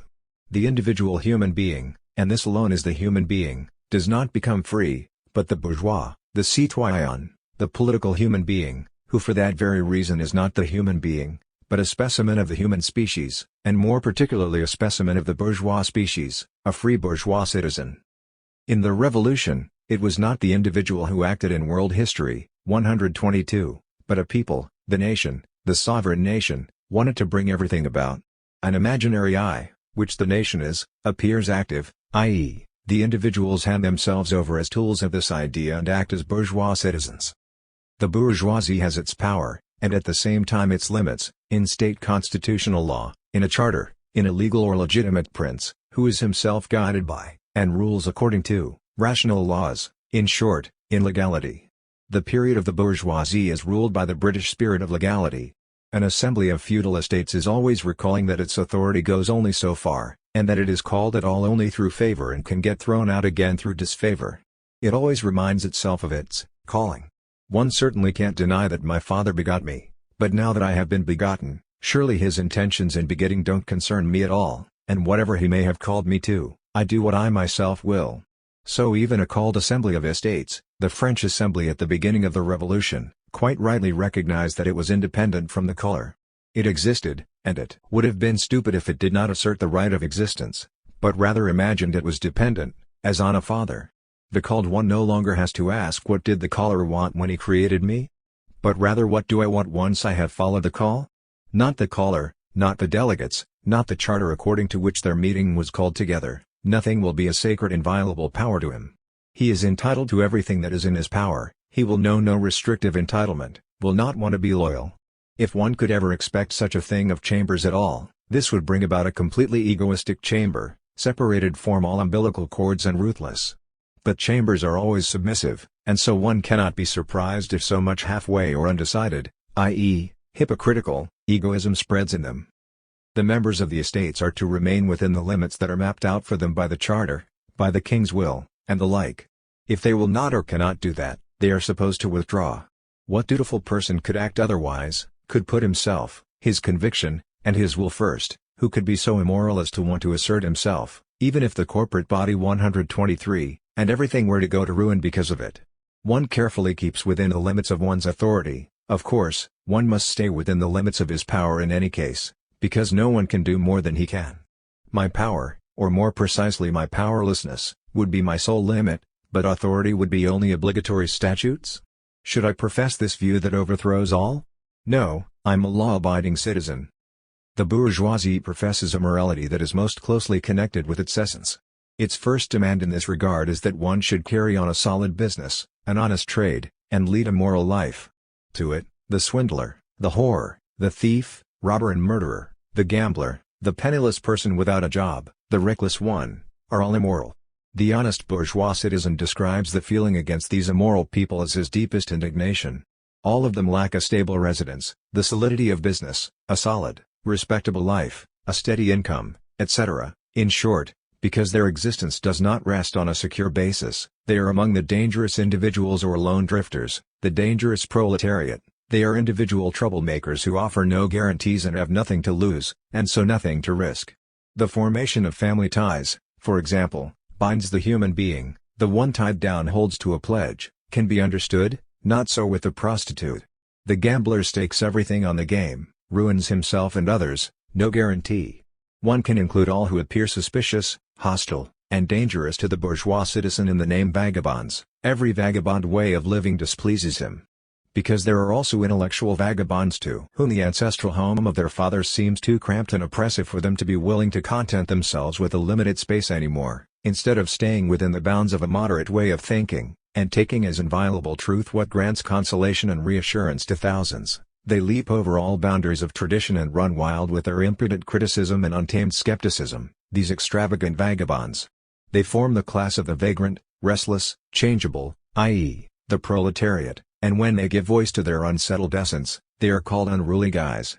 The individual human being, and this alone is the human being, does not become free, but the bourgeois, the citoyen, the political human being, who for that very reason is not the human being, but a specimen of the human species, and more particularly a specimen of the bourgeois species, a free bourgeois citizen. In the revolution, it was not the individual who acted in world history, 122, but a people, the nation, the sovereign nation, wanted to bring everything about. An imaginary I, which the nation is, appears active, i.e., the individuals hand themselves over as tools of this idea and act as bourgeois citizens. The bourgeoisie has its power, and at the same time its limits, in state constitutional law, in a charter, in a legal or legitimate prince, who is himself guided by, and rules according to, rational laws, in short, in legality. The period of the bourgeoisie is ruled by the British spirit of legality. An assembly of feudal estates is always recalling that its authority goes only so far, and that it is called at all only through favor and can get thrown out again through disfavor. It always reminds itself of its calling. One certainly can't deny that my father begot me, but now that I have been begotten, surely his intentions in begetting don't concern me at all, and whatever he may have called me to, I do what I myself will. So even a called assembly of estates, the French assembly at the beginning of the revolution, quite rightly recognized that it was independent from the color. It existed, and it would have been stupid if it did not assert the right of existence, but rather imagined it was dependent, as on a father. The called one no longer has to ask what did the caller want when he created me? But rather what do I want once I have followed the call? Not the caller, not the delegates, not the charter according to which their meeting was called together, nothing will be a sacred inviolable power to him. He is entitled to everything that is in his power, he will know no restrictive entitlement, will not want to be loyal. If one could ever expect such a thing of chambers at all, this would bring about a completely egoistic chamber, separated from all umbilical cords and ruthless. But chambers are always submissive, and so one cannot be surprised if so much halfway or undecided, i.e., hypocritical, egoism spreads in them. The members of the estates are to remain within the limits that are mapped out for them by the charter, by the king's will, and the like. If they will not or cannot do that, they are supposed to withdraw. What dutiful person could act otherwise, could put himself, his conviction, and his will first, who could be so immoral as to want to assert himself, even if the corporate body 123, and everything were to go to ruin because of it? One carefully keeps within the limits of one's authority. Of course, one must stay within the limits of his power in any case, because no one can do more than he can. My power, or more precisely my powerlessness, would be my sole limit, but authority would be only obligatory statutes? Should I profess this view that overthrows all? No, I'm a law-abiding citizen. The bourgeoisie professes a morality that is most closely connected with its essence. Its first demand in this regard is that one should carry on a solid business, an honest trade, and lead a moral life. To it, the swindler, the whore, the thief, robber and murderer, the gambler, the penniless person without a job, the reckless one, are all immoral. The honest bourgeois citizen describes the feeling against these immoral people as his deepest indignation. All of them lack a stable residence, the solidity of business, a solid, respectable life, a steady income, etc. In short, because their existence does not rest on a secure basis, they are among the dangerous individuals or lone drifters, the dangerous proletariat. They are individual troublemakers who offer no guarantees and have nothing to lose, and so nothing to risk. The formation of family ties, for example, binds the human being, the one tied down holds to a pledge, can be understood? Not so with the prostitute. The gambler stakes everything on the game, ruins himself and others, no guarantee. One can include all who appear suspicious, hostile, and dangerous to the bourgeois citizen in the name vagabonds. Every vagabond way of living displeases him. Because there are also intellectual vagabonds to whom the ancestral home of their fathers seems too cramped and oppressive for them to be willing to content themselves with a limited space anymore. Instead of staying within the bounds of a moderate way of thinking, and taking as inviolable truth what grants consolation and reassurance to thousands, they leap over all boundaries of tradition and run wild with their impudent criticism and untamed skepticism, these extravagant vagabonds. They form the class of the vagrant, restless, changeable, i.e., the proletariat, and when they give voice to their unsettled essence, they are called unruly guys.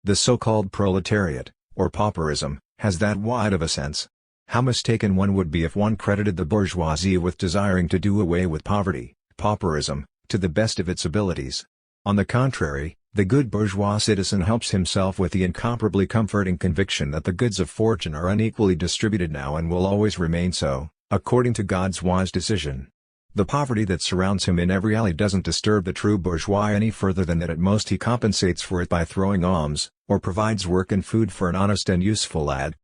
The so-called proletariat, or pauperism, has that wide of a sense. How mistaken one would be if one credited the bourgeoisie with desiring to do away with poverty, pauperism, to the best of its abilities. On the contrary, the good bourgeois citizen helps himself with the incomparably comforting conviction that the goods of fortune are unequally distributed now and will always remain so, according to God's wise decision. The poverty that surrounds him in every alley doesn't disturb the true bourgeois any further than that at most he compensates for it by throwing alms, or provides work and food for an honest and useful lad.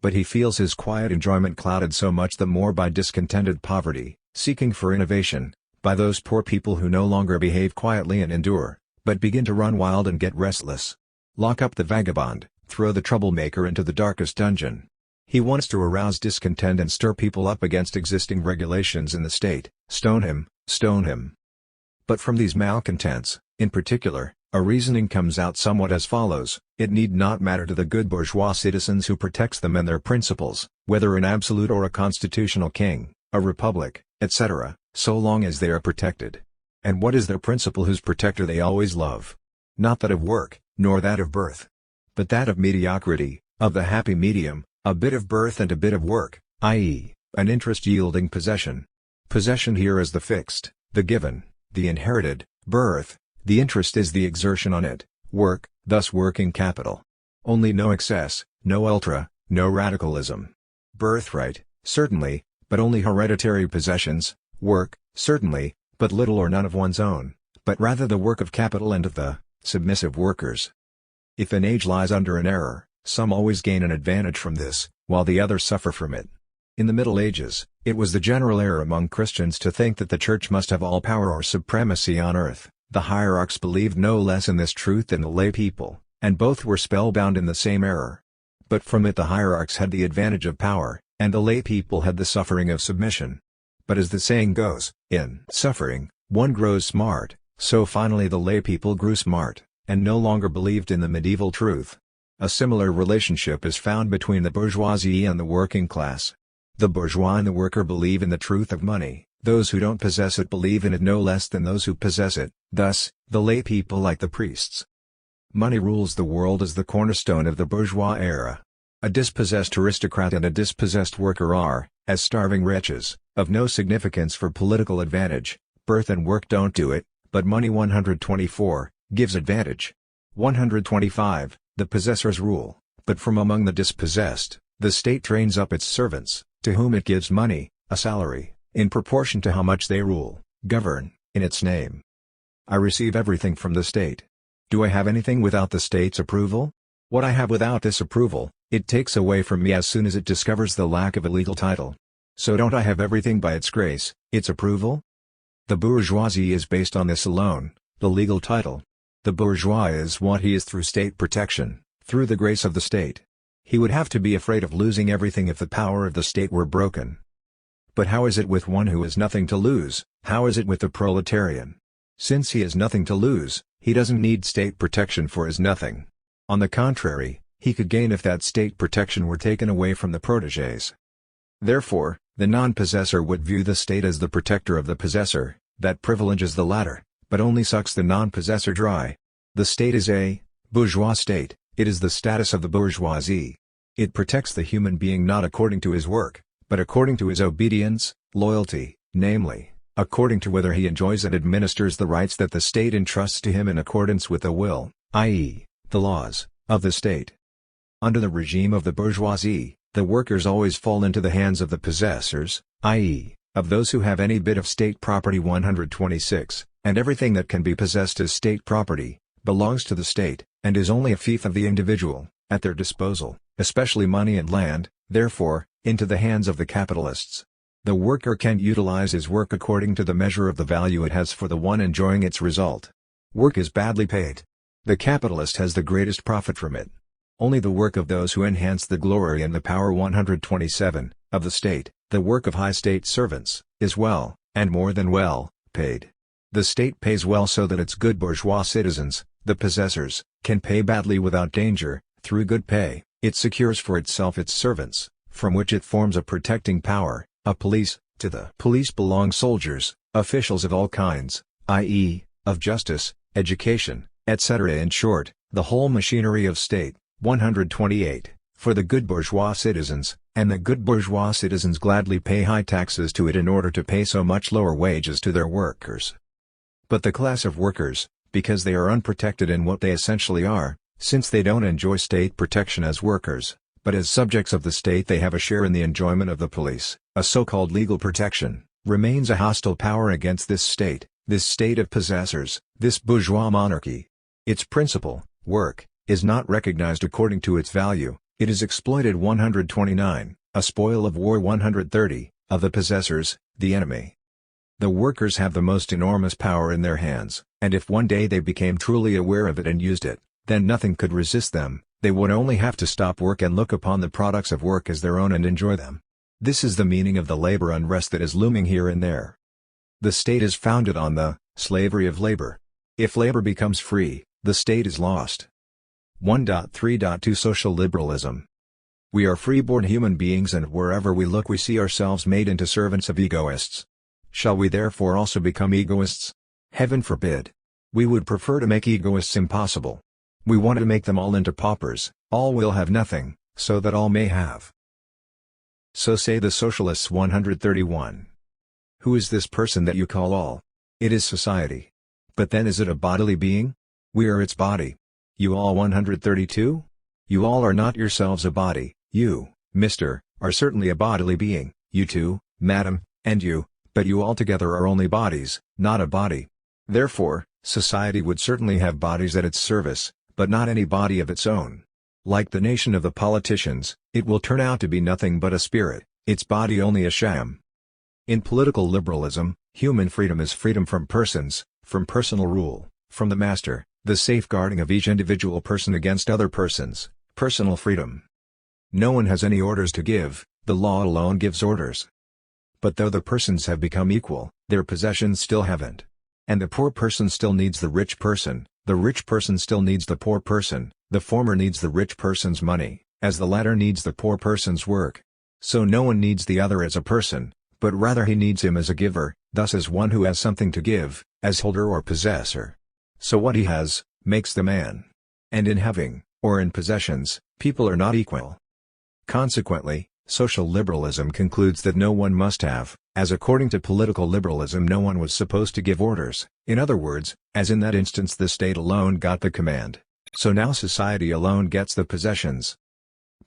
But he feels his quiet enjoyment clouded so much the more by discontented poverty, seeking for innovation, by those poor people who no longer behave quietly and endure, but begin to run wild and get restless. Lock up the vagabond, throw the troublemaker into the darkest dungeon. He wants to arouse discontent and stir people up against existing regulations in the state. Stone him, stone him. But from these malcontents, in particular, a reasoning comes out somewhat as follows: it need not matter to the good bourgeois citizens who protects them and their principles, whether an absolute or a constitutional king, a republic, etc., so long as they are protected. And what is their principle whose protector they always love? Not that of work, nor that of birth, but that of mediocrity, of the happy medium, a bit of birth and a bit of work, i.e., an interest-yielding possession. Possession here is the fixed, the given, the inherited. Birth, the interest is the exertion on it. Work, thus working capital. Only no excess, no ultra, no radicalism. Birthright, certainly, but only hereditary possessions. Work, certainly, but little or none of one's own, but rather the work of capital and of the submissive workers. If an age lies under an error, some always gain an advantage from this, while the others suffer from it. In the Middle Ages, it was the general error among Christians to think that the Church must have all power or supremacy on earth. The hierarchs believed no less in this truth than the lay people, and both were spellbound in the same error. But from it the hierarchs had the advantage of power, and the lay people had the suffering of submission. But as the saying goes, in suffering, one grows smart, so finally the lay people grew smart, and no longer believed in the medieval truth. A similar relationship is found between the bourgeoisie and the working class. The bourgeois and the worker believe in the truth of money. Those who don't possess it believe in it no less than those who possess it. Thus, the lay people like the priests. Money rules the world as the cornerstone of the bourgeois era. A dispossessed aristocrat and a dispossessed worker are, as starving wretches, of no significance for political advantage. Birth and work don't do it, but money. 124, gives advantage. 125, the possessors rule, but from among the dispossessed, the state trains up its servants, to whom it gives money, a salary, in proportion to how much they rule, govern, in its name. I receive everything from the state. Do I have anything without the state's approval? What I have without this approval, it takes away from me as soon as it discovers the lack of a legal title. So don't I have everything by its grace, its approval? The bourgeoisie is based on this alone, the legal title. The bourgeois is what he is through state protection, through the grace of the state. He would have to be afraid of losing everything if the power of the state were broken. But how is it with one who has nothing to lose? How is it with the proletarian? Since he has nothing to lose, he doesn't need state protection for his nothing. On the contrary, he could gain if that state protection were taken away from the protégés. Therefore, the non-possessor would view the state as the protector of the possessor, that privileges the latter, but only sucks the non-possessor dry. The state is a bourgeois state, it is the status of the bourgeoisie. It protects the human being not according to his work, but according to his obedience, loyalty, namely, according to whether he enjoys and administers the rights that the state entrusts to him in accordance with the will, i.e., the laws, of the state. Under the regime of the bourgeoisie, the workers always fall into the hands of the possessors, i.e., of those who have any bit of state property. 126, and everything that can be possessed as state property, belongs to the state, and is only a fief of the individual, at their disposal, especially money and land, therefore, into the hands of the capitalists. The worker can't utilize his work according to the measure of the value it has for the one enjoying its result. Work is badly paid. The capitalist has the greatest profit from it. Only the work of those who enhance the glory and the power 127, of the state, the work of high state servants, is well, and more than well, paid. The state pays well so that its good bourgeois citizens, the possessors, can pay badly without danger. Through good pay, it secures for itself its servants, from which it forms a protecting power, a police. To the police belong soldiers, officials of all kinds, i.e., of justice, education, etc. In short, the whole machinery of state. 128, for the good bourgeois citizens, and the good bourgeois citizens gladly pay high taxes to it in order to pay so much lower wages to their workers. But the class of workers, because they are unprotected in what they essentially are, since they don't enjoy state protection as workers, but as subjects of the state they have a share in the enjoyment of the police, a so-called legal protection, remains a hostile power against this state of possessors, this bourgeois monarchy. Its principle, work, is not recognized according to its value, it is exploited 129, a spoil of war 130, of the possessors, the enemy. The workers have the most enormous power in their hands, and if one day they became truly aware of it and used it, then nothing could resist them. They would only have to stop work and look upon the products of work as their own and enjoy them. This is the meaning of the labor unrest that is looming here and there. The state is founded on the slavery of labor. If labor becomes free, the state is lost. 1.3.2 Social Liberalism. We are free-born human beings, and wherever we look we see ourselves made into servants of egoists. Shall we therefore also become egoists? Heaven forbid. We would prefer to make egoists impossible. We want to make them all into paupers, all will have nothing, so that all may have. So say the socialists. 131. Who is this person that you call all? It is society. But then is it a bodily being? We are its body. You all. 132? You all are not yourselves a body. You, Mr., are certainly a bodily being, you too, madam, and you, but you altogether are only bodies, not a body. Therefore, society would certainly have bodies at its service, but not any body of its own. Like the nation of the politicians, it will turn out to be nothing but a spirit, its body only a sham. In political liberalism, human freedom is freedom from persons, from personal rule, from the master, the safeguarding of each individual person against other persons, personal freedom. No one has any orders to give, the law alone gives orders. But though the persons have become equal, their possessions still haven't. And the poor person still needs the rich person still needs the poor person, the former needs the rich person's money, as the latter needs the poor person's work. So no one needs the other as a person, but rather he needs him as a giver, thus as one who has something to give, as holder or possessor. So what he has, makes the man. And in having, or in possessions, people are not equal. Consequently, social liberalism concludes that no one must have, as according to political liberalism no one was supposed to give orders, in other words, as in that instance the state alone got the command. So now society alone gets the possessions.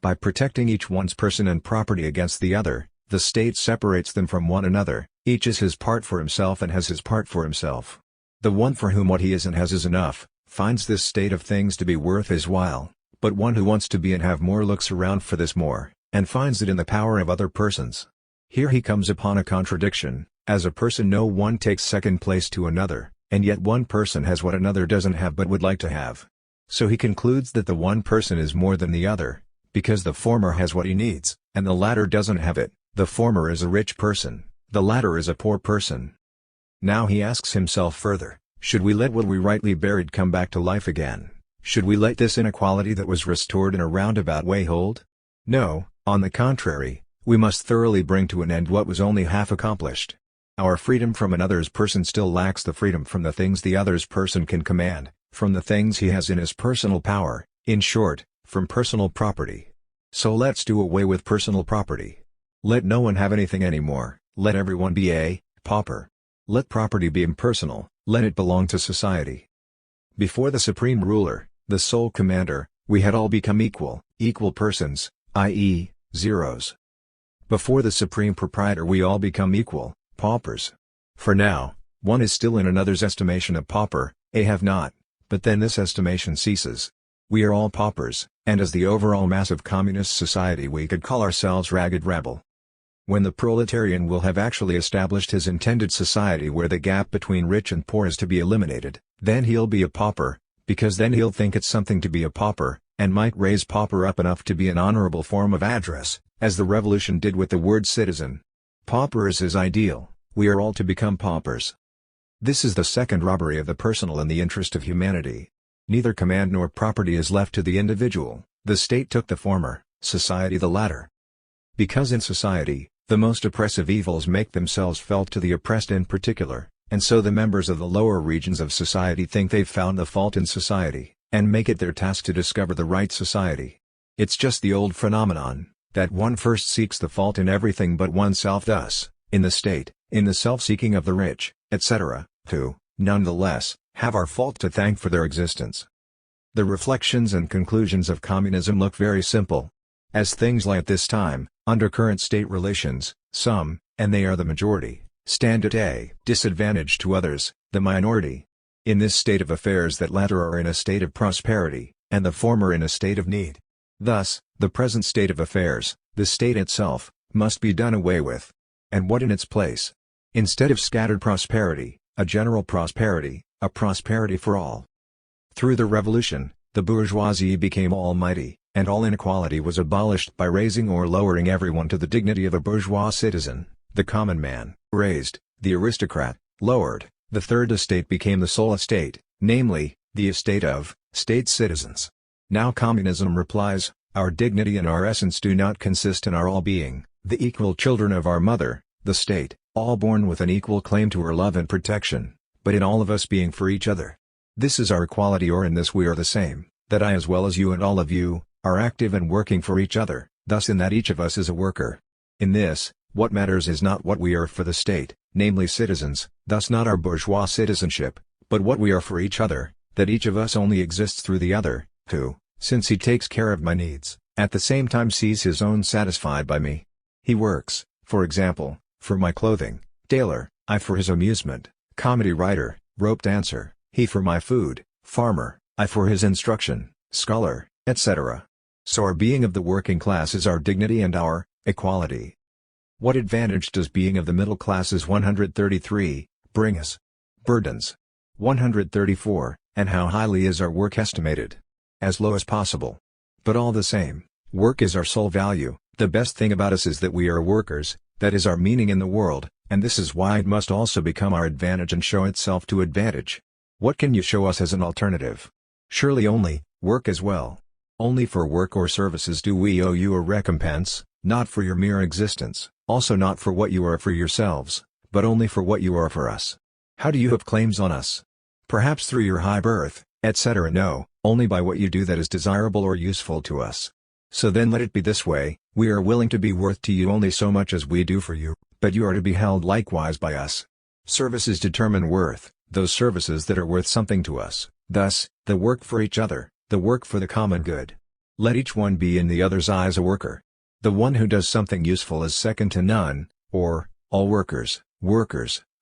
By protecting each one's person and property against the other, the state separates them from one another, each is his part for himself and has his part for himself. The one for whom what he is and has is enough, finds this state of things to be worth his while, but one who wants to be and have more looks around for this more, and finds it in the power of other persons. Here he comes upon a contradiction, as a person no one takes second place to another, and yet one person has what another doesn't have but would like to have. So he concludes that the one person is more than the other, because the former has what he needs, and the latter doesn't have it. The former is a rich person, the latter is a poor person. Now he asks himself further, should we let what we rightly buried come back to life again? Should we let this inequality that was restored in a roundabout way hold? No, on the contrary, we must thoroughly bring to an end what was only half accomplished. Our freedom from another's person still lacks the freedom from the things the other's person can command, from the things he has in his personal power, in short, from personal property. So let's do away with personal property. Let no one have anything anymore, let everyone be a pauper. Let property be impersonal, let it belong to society. Before the supreme ruler, the sole commander, we had all become equal persons, i.e., zeros. Before the supreme proprietor we all become equal, paupers. For now, One is still in another's estimation a pauper, a have-not, but then this estimation ceases. We are all paupers, and as the overall mass of communist society we could call ourselves ragged rabble. When the proletarian will have actually established his intended society where the gap between rich and poor is to be eliminated, then he'll be a pauper, because then he'll think it's something to be a pauper, and might raise pauper up enough to be an honorable form of address, as the revolution did with the word citizen. Pauper is his ideal, we are all to become paupers. This is the second robbery of the personal in the interest of humanity. Neither command nor property is left to the individual, the state took the former, society the latter. Because in society, the most oppressive evils make themselves felt to the oppressed in particular, and so the members of the lower regions of society think they've found the fault in society, and make it their task to discover the right society. It's just the old phenomenon, that one first seeks the fault in everything but oneself, thus, in the state, in the self-seeking of the rich, etc., who, nonetheless, have our fault to thank for their existence. The reflections and conclusions of communism look very simple. As things lie at this time, under current state relations, some, and they are the majority, stand at a disadvantage to others, the minority. In this state of affairs that latter are in a state of prosperity, and the former in a state of need. Thus, the present state of affairs, the state itself, must be done away with. And what in its place? Instead of scattered prosperity, a general prosperity, a prosperity for all. Through the revolution, the bourgeoisie became almighty, and all inequality was abolished by raising or lowering everyone to the dignity of a bourgeois citizen, the common man, raised, the aristocrat, lowered, the third estate became the sole estate, namely, the estate of, state citizens. Now communism replies, our dignity and our essence do not consist in our all being, the equal children of our mother, the state, all born with an equal claim to her love and protection, but in all of us being for each other. This is our equality, or in this we are the same, that I as well as you and all of you, are active and working for each other, thus in that each of us is a worker. In this, what matters is not what we are for the state, namely citizens, thus not our bourgeois citizenship, but what we are for each other, that each of us only exists through the other, who, since he takes care of my needs, at the same time sees his own satisfied by me. He works, for example, for my clothing, tailor, I for his amusement, comedy writer, rope dancer, he for my food, farmer, I for his instruction, scholar, etc. So our being of the working class is our dignity and our equality. What advantage does being of the middle classes 133 bring us? Burdens. 134, and how highly is our work estimated? As low as possible. But all the same, work is our sole value, the best thing about us is that we are workers, that is our meaning in the world, and this is why it must also become our advantage and show itself to advantage. What can you show us as an alternative? Surely only, work as well. Only for work or services do we owe you a recompense, not for your mere existence, also not for what you are for yourselves, but only for what you are for us. How do you have claims on us? Perhaps through your high birth, etc. No, only by what you do that is desirable or useful to us. So then let it be this way, we are willing to be worth to you only so much as we do for you, but you are to be held likewise by us. Services determine worth, those services that are worth something to us, thus, the work for each other, the work for the common good. Let each one be in the other's eyes a worker. The one who does something useful is second to none, or, all workers,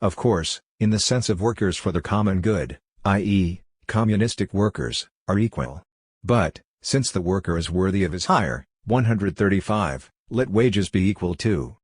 of course, in the sense of workers for the common good, i.e., communistic workers, are equal. But, since the worker is worthy of his hire, 135, let wages be equal too.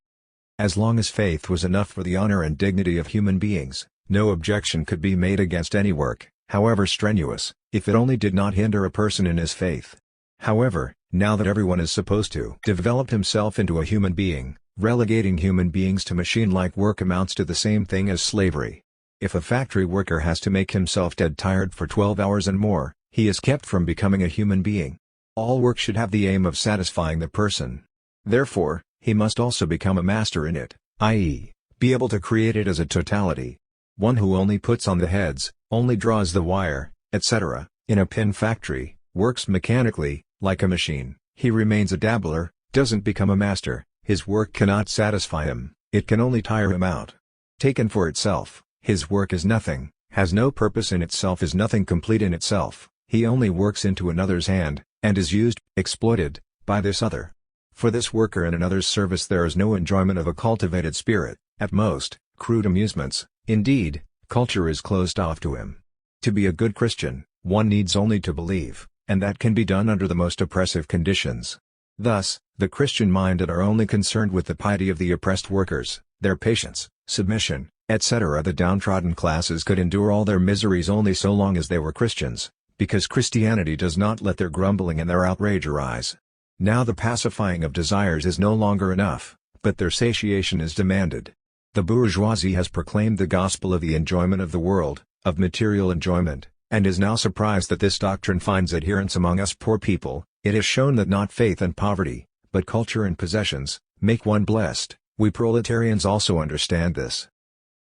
As long as faith was enough for the honor and dignity of human beings, no objection could be made against any work, however strenuous, if it only did not hinder a person in his faith. However, now that everyone is supposed to develop himself into a human being, relegating human beings to machine-like work amounts to the same thing as slavery. If a factory worker has to make himself dead tired for 12 hours and more, he is kept from becoming a human being. All work should have the aim of satisfying the person. Therefore, he must also become a master in it, i.e., be able to create it as a totality. One who only puts on the heads, only draws the wire, etc., in a pin factory, works mechanically, like a machine, he remains a dabbler, doesn't become a master, his work cannot satisfy him, it can only tire him out. Taken for itself, his work is nothing, has no purpose in itself, is nothing complete in itself, he only works into another's hand, and is used, exploited, by this other. For this worker in another's service there is no enjoyment of a cultivated spirit, at most, crude amusements, indeed, culture is closed off to him. To be a good Christian, one needs only to believe, and that can be done under the most oppressive conditions. Thus, the Christian-minded are only concerned with the piety of the oppressed workers, their patience, submission, etc. The downtrodden classes could endure all their miseries only so long as they were Christians, because Christianity does not let their grumbling and their outrage arise. Now the pacifying of desires is no longer enough, but their satiation is demanded. The bourgeoisie has proclaimed the gospel of the enjoyment of the world, of material enjoyment, and is now surprised that this doctrine finds adherents among us poor people. It has shown that not faith and poverty, but culture and possessions, make one blessed. We proletarians also understand this.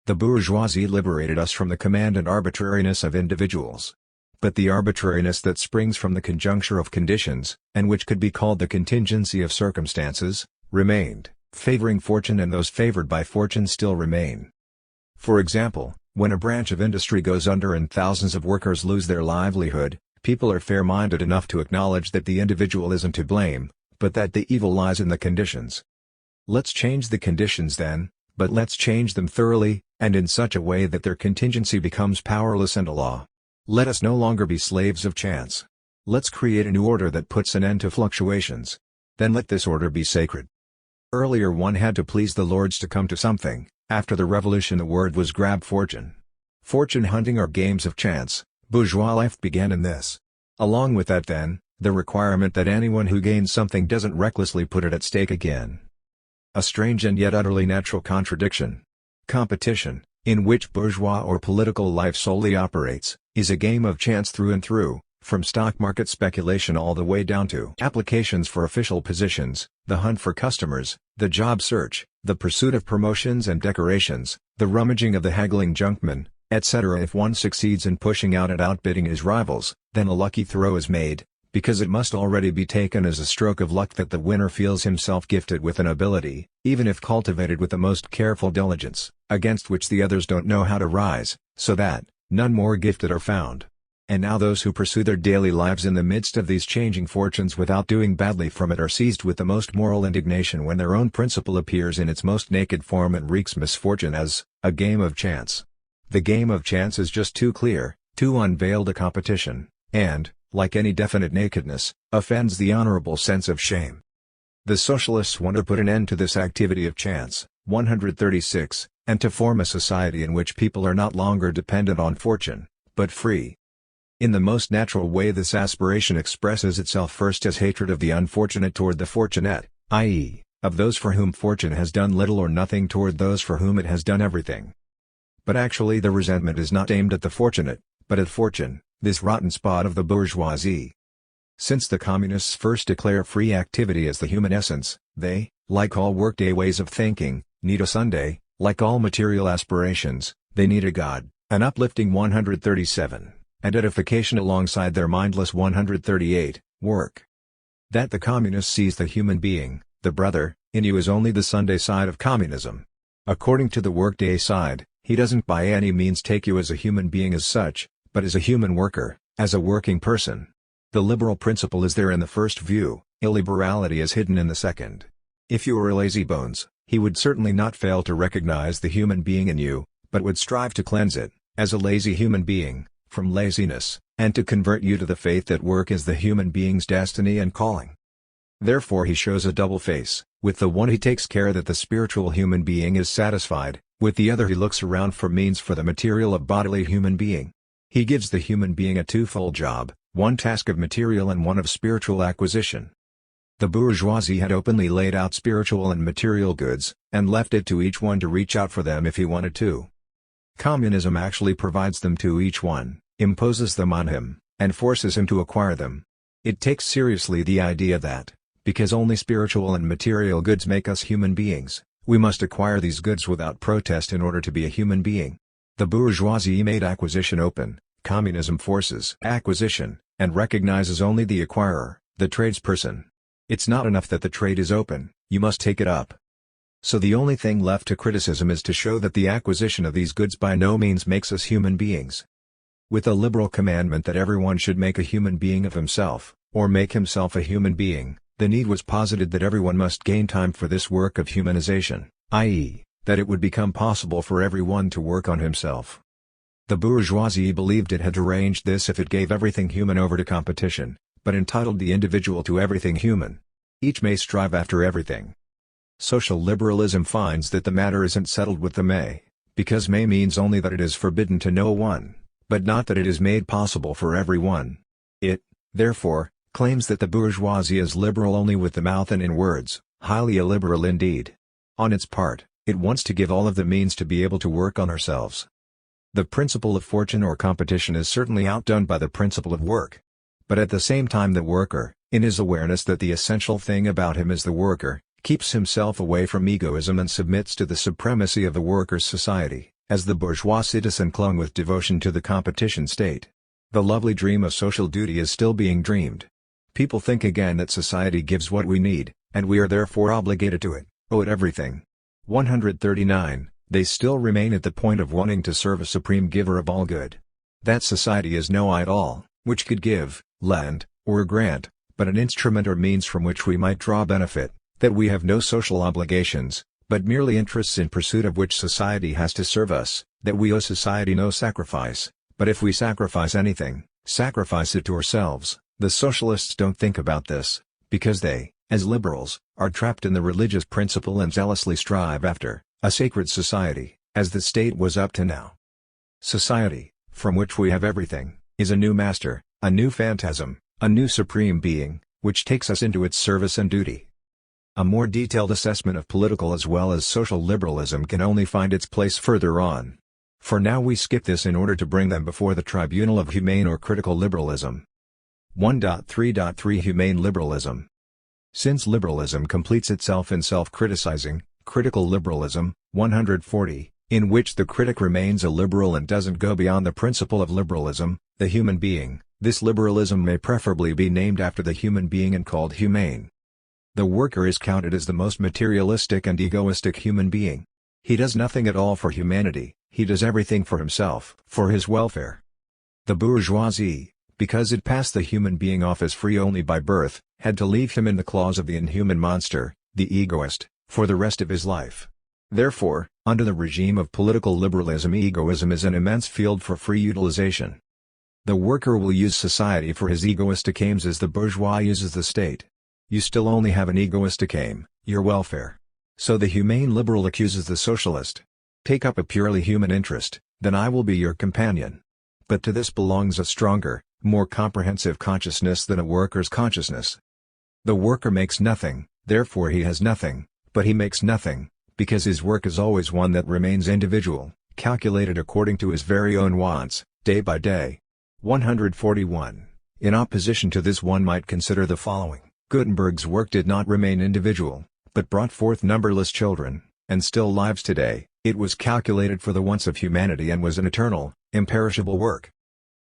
The bourgeoisie liberated us from the command and arbitrariness of individuals. But the arbitrariness that springs from the conjuncture of conditions, and which could be called the contingency of circumstances, remained, favoring fortune, and those favored by fortune still remain. For example, when a branch of industry goes under and thousands of workers lose their livelihood, people are fair-minded enough to acknowledge that the individual isn't to blame, but that the evil lies in the conditions. Let's change the conditions then, but let's change them thoroughly, and in such a way that their contingency becomes powerless and a law. Let us no longer be slaves of chance. Let's create a new order that puts an end to fluctuations. Then let this order be sacred. Earlier one had to please the lords to come to something. After the revolution the word was grab fortune. Fortune hunting are games of chance. Bourgeois life began in this. Along with that then, the requirement that anyone who gains something doesn't recklessly put it at stake again. A strange and yet utterly natural contradiction. Competition, in which bourgeois or political life solely operates, is a game of chance through and through, from stock market speculation all the way down to applications for official positions, the hunt for customers, the job search, the pursuit of promotions and decorations, the rummaging of the haggling junkman, etc. If one succeeds in pushing out and outbidding his rivals, then a lucky throw is made, because it must already be taken as a stroke of luck that the winner feels himself gifted with an ability, even if cultivated with the most careful diligence, against which the others don't know how to rise, so that none more gifted are found. And now those who pursue their daily lives in the midst of these changing fortunes without doing badly from it are seized with the most moral indignation when their own principle appears in its most naked form and wreaks misfortune as a game of chance. The game of chance is just too clear, too unveiled a competition, and, like any definite nakedness, offends the honorable sense of shame. The socialists want to put an end to this activity of chance. 136, and to form a society in which people are not longer dependent on fortune, but free. In the most natural way this aspiration expresses itself first as hatred of the unfortunate toward the fortunate, i.e., of those for whom fortune has done little or nothing toward those for whom it has done everything. But actually the resentment is not aimed at the fortunate, but at fortune, this rotten spot of the bourgeoisie. Since the communists first declare free activity as the human essence, they, like all workday ways of thinking, need a Sunday. Like all material aspirations, they need a God, an uplifting 137, and edification alongside their mindless 138, work. That the communist sees the human being, the brother, in you is only the Sunday side of communism. According to the workday side, he doesn't by any means take you as a human being as such, but as a human worker, as a working person. The liberal principle is there in the first view, illiberality is hidden in the second. If you were a lazybones, he would certainly not fail to recognize the human being in you, but would strive to cleanse it, as a lazy human being, from laziness, and to convert you to the faith that work is the human being's destiny and calling. Therefore he shows a double face. With the one he takes care that the spiritual human being is satisfied, with the other he looks around for means for the material of bodily human being. He gives the human being a twofold job, one task of material and one of spiritual acquisition. The bourgeoisie had openly laid out spiritual and material goods, and left it to each one to reach out for them if he wanted to. Communism actually provides them to each one, imposes them on him, and forces him to acquire them. It takes seriously the idea that, because only spiritual and material goods make us human beings, we must acquire these goods without protest in order to be a human being. The bourgeoisie made acquisition open, communism forces acquisition, and recognizes only the acquirer, the tradesperson. It's not enough that the trade is open, you must take it up. So the only thing left to criticism is to show that the acquisition of these goods by no means makes us human beings. With a liberal commandment that everyone should make a human being of himself, or make himself a human being, the need was posited that everyone must gain time for this work of humanization, i.e., that it would become possible for everyone to work on himself. The bourgeoisie believed it had arranged this if it gave everything human over to competition, but entitled the individual to everything human. Each may strive after everything. Social liberalism finds that the matter isn't settled with the may, because may means only that it is forbidden to no one, but not that it is made possible for everyone. It, therefore, claims that the bourgeoisie is liberal only with the mouth and in words, highly illiberal indeed. On its part, it wants to give all of the means to be able to work on ourselves. The principle of fortune or competition is certainly outdone by the principle of work. But at the same time the worker, in his awareness that the essential thing about him is the worker, keeps himself away from egoism and submits to the supremacy of the workers' society, as the bourgeois citizen clung with devotion to the competition state. The lovely dream of social duty is still being dreamed. People think again that society gives what we need, and we are therefore obligated to it, owe it everything. 139. They still remain at the point of wanting to serve a supreme giver of all good. That society is no idol, which could give, lend, or grant, but an instrument or means from which we might draw benefit, that we have no social obligations, but merely interests in pursuit of which society has to serve us, that we owe society no sacrifice, but if we sacrifice anything, sacrifice it to ourselves. The socialists don't think about this, because they, as liberals, are trapped in the religious principle and zealously strive after a sacred society, as the state was up to now. Society, from which we have everything, is a new master, a new phantasm, a new supreme being, which takes us into its service and duty. A more detailed assessment of political as well as social liberalism can only find its place further on. For now we skip this in order to bring them before the tribunal of humane or critical liberalism. 1.3.3 Humane liberalism. Since liberalism completes itself in self-criticizing, critical liberalism, 140, in which the critic remains a liberal and doesn't go beyond the principle of liberalism, the human being, this liberalism may preferably be named after the human being and called humane. The worker is counted as the most materialistic and egoistic human being. He does nothing at all for humanity, he does everything for himself, for his welfare. The bourgeoisie, because it passed the human being off as free only by birth, had to leave him in the claws of the inhuman monster, the egoist, for the rest of his life. Therefore, under the regime of political liberalism, egoism is an immense field for free utilization. The worker will use society for his egoistic aims as the bourgeois uses the state. You still only have an egoistic aim, your welfare. So the humane liberal accuses the socialist. Take up a purely human interest, then I will be your companion. But to this belongs a stronger, more comprehensive consciousness than a worker's consciousness. The worker makes nothing, therefore he has nothing, but he makes nothing, because his work is always one that remains individual, calculated according to his very own wants, day by day. 141. In opposition to this one might consider the following. Gutenberg's work did not remain individual, but brought forth numberless children, and still lives today. It was calculated for the wants of humanity and was an eternal, imperishable work.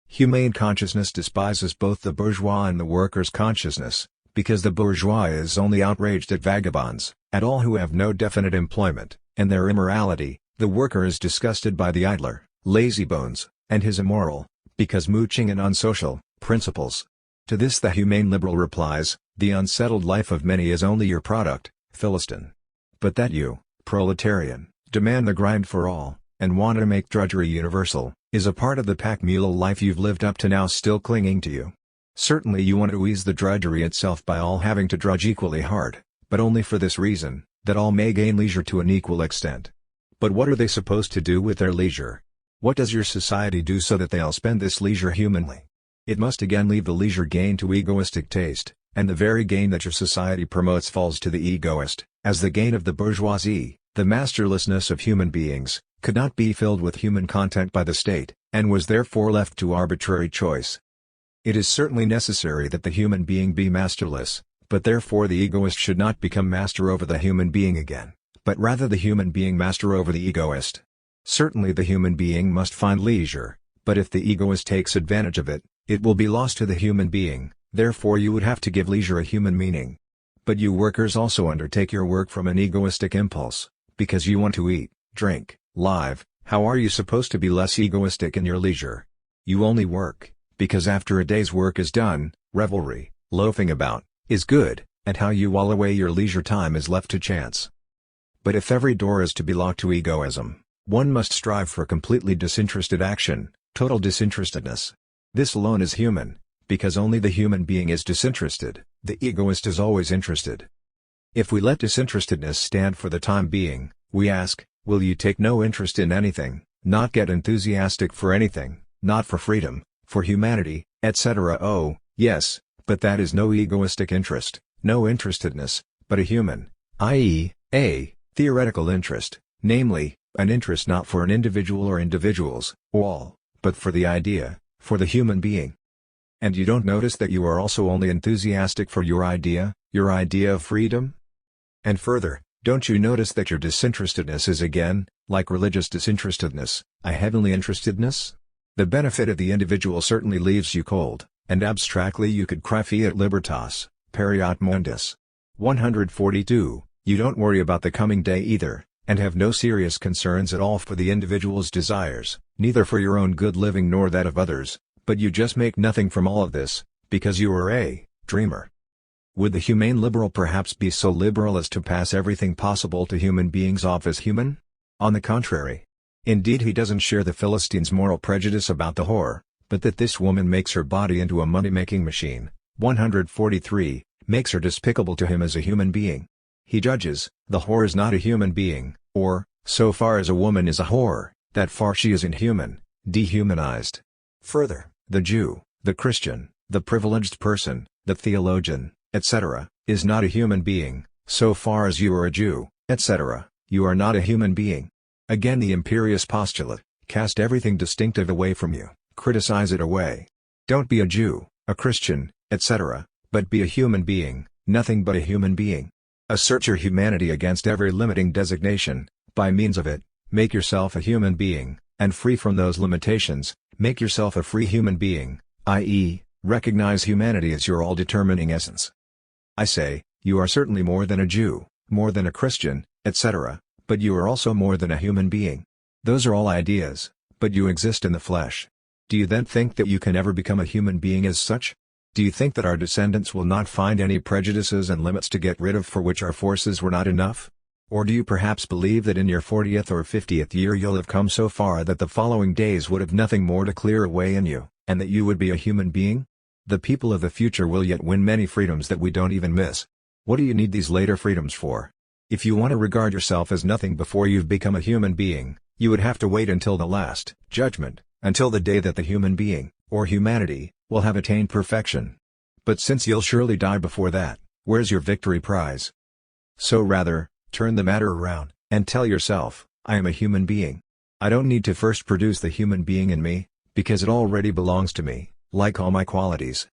Humane consciousness despises both the bourgeois and the worker's consciousness, because the bourgeois is only outraged at vagabonds, at all who have no definite employment, and their immorality. The worker is disgusted by the idler, lazybones, and his immoral, because mooching and unsocial, principles. To this the humane liberal replies, the unsettled life of many is only your product, Philistine. But that you, proletarian, demand the grind for all, and want to make drudgery universal, is a part of the pack mule life you've lived up to now still clinging to you. Certainly you want to ease the drudgery itself by all having to drudge equally hard, but only for this reason, that all may gain leisure to an equal extent. But what are they supposed to do with their leisure? What does your society do so that they'll spend this leisure humanly? It must again leave the leisure gain to egoistic taste, and the very gain that your society promotes falls to the egoist, as the gain of the bourgeoisie, the masterlessness of human beings, could not be filled with human content by the state, and was therefore left to arbitrary choice. It is certainly necessary that the human being be masterless, but therefore the egoist should not become master over the human being again, but rather the human being master over the egoist. Certainly the human being must find leisure, but if the egoist takes advantage of it, it will be lost to the human being, therefore you would have to give leisure a human meaning. But you workers also undertake your work from an egoistic impulse, because you want to eat, drink, live. How are you supposed to be less egoistic in your leisure? You only work, because after a day's work is done, revelry, loafing about, is good, and how you while away your leisure time is left to chance. But if every door is to be locked to egoism, One must strive for completely disinterested action, total disinterestedness. This alone is human, because only the human being is disinterested, the egoist is always interested. If we let disinterestedness stand for the time being, we ask, will you take no interest in anything, not get enthusiastic for anything, not for freedom, for humanity, etc. Oh, yes, but that is no egoistic interest, no interestedness, but a human, i.e., a theoretical interest, namely, an interest not for an individual or individuals, all, but for the idea, for the human being. And you don't notice that you are also only enthusiastic for your idea of freedom? And further, don't you notice that your disinterestedness is again, like religious disinterestedness, a heavenly interestedness? The benefit of the individual certainly leaves you cold, and abstractly you could cry fiat libertas, pereat mundus. 142. You don't worry about the coming day either, and have no serious concerns at all for the individual's desires, neither for your own good living nor that of others, but you just make nothing from all of this, because you are a dreamer. Would the humane liberal perhaps be so liberal as to pass everything possible to human beings off as human? On the contrary. Indeed, he doesn't share the Philistine's moral prejudice about the whore, but that this woman makes her body into a money-making machine. 143, makes her despicable to him as a human being. He judges, the whore is not a human being, or, so far as a woman is a whore, that far she is inhuman, dehumanized. Further, the Jew, the Christian, the privileged person, the theologian, etc., is not a human being, so far as you are a Jew, etc., you are not a human being. Again the imperious postulate, cast everything distinctive away from you, criticize it away. Don't be a Jew, a Christian, etc., but be a human being, nothing but a human being. Assert your humanity against every limiting designation, by means of it, make yourself a human being, and free from those limitations, make yourself a free human being, i.e., recognize humanity as your all-determining essence. I say, you are certainly more than a Jew, more than a Christian, etc., but you are also more than a human being. Those are all ideas, but you exist in the flesh. Do you then think that you can ever become a human being as such? Do you think that our descendants will not find any prejudices and limits to get rid of for which our forces were not enough? Or do you perhaps believe that in your 40th or 50th year you'll have come so far that the following days would have nothing more to clear away in you, and that you would be a human being? The people of the future will yet win many freedoms that we don't even miss. What do you need these later freedoms for? If you want to regard yourself as nothing before you've become a human being, you would have to wait until the last judgment, until the day that the human being, or humanity, will have attained perfection. But since you'll surely die before that, where's your victory prize? So rather, turn the matter around, and tell yourself, I am a human being. I don't need to first produce the human being in me, because it already belongs to me, like all my qualities.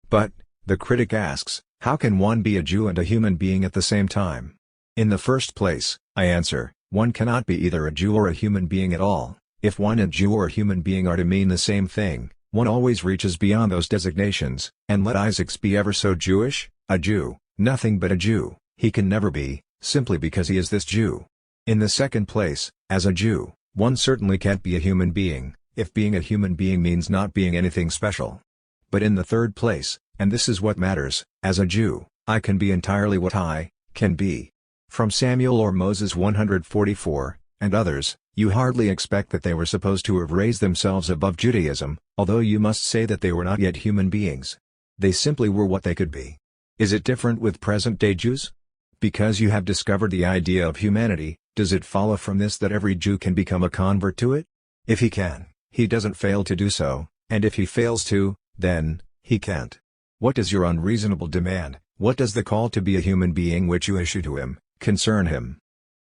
But, the critic asks, how can one be a Jew and a human being at the same time? In the first place, I answer, one cannot be either a Jew or a human being at all. If one and Jew or a human being are to mean the same thing, one always reaches beyond those designations, and let Isaacs be ever so Jewish, a Jew, nothing but a Jew, he can never be, simply because he is this Jew. In the second place, as a Jew, one certainly can't be a human being, if being a human being means not being anything special. But in the third place, and this is what matters, as a Jew, I can be entirely what I can be. From Samuel or Moses 144, and others, you hardly expect that they were supposed to have raised themselves above Judaism, although you must say that they were not yet human beings. They simply were what they could be. Is it different with present-day Jews? Because you have discovered the idea of humanity, does it follow from this that every Jew can become a convert to it? If he can, he doesn't fail to do so, and if he fails to, then, he can't. What does your unreasonable demand, what does the call to be a human being which you issue to him, concern him?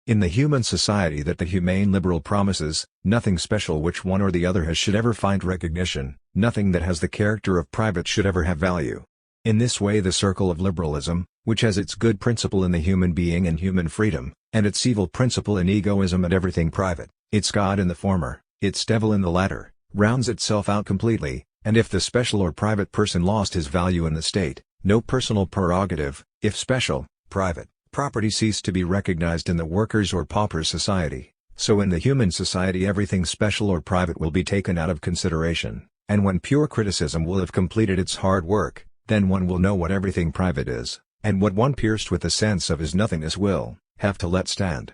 In the human society that the humane liberal promises, nothing special which one or the other has should ever find recognition, nothing that has the character of private should ever have value. In this way the circle of liberalism, which has its good principle in the human being and human freedom, and its evil principle in egoism and everything private, its God in the former, its devil in the latter, rounds itself out completely, and if the special or private person lost his value in the state, no personal prerogative, if special, private, property ceased to be recognized in the workers' or paupers' society, so in the human society everything special or private will be taken out of consideration, and when pure criticism will have completed its hard work, then one will know what everything private is, and what one pierced with the sense of his nothingness will have to let stand.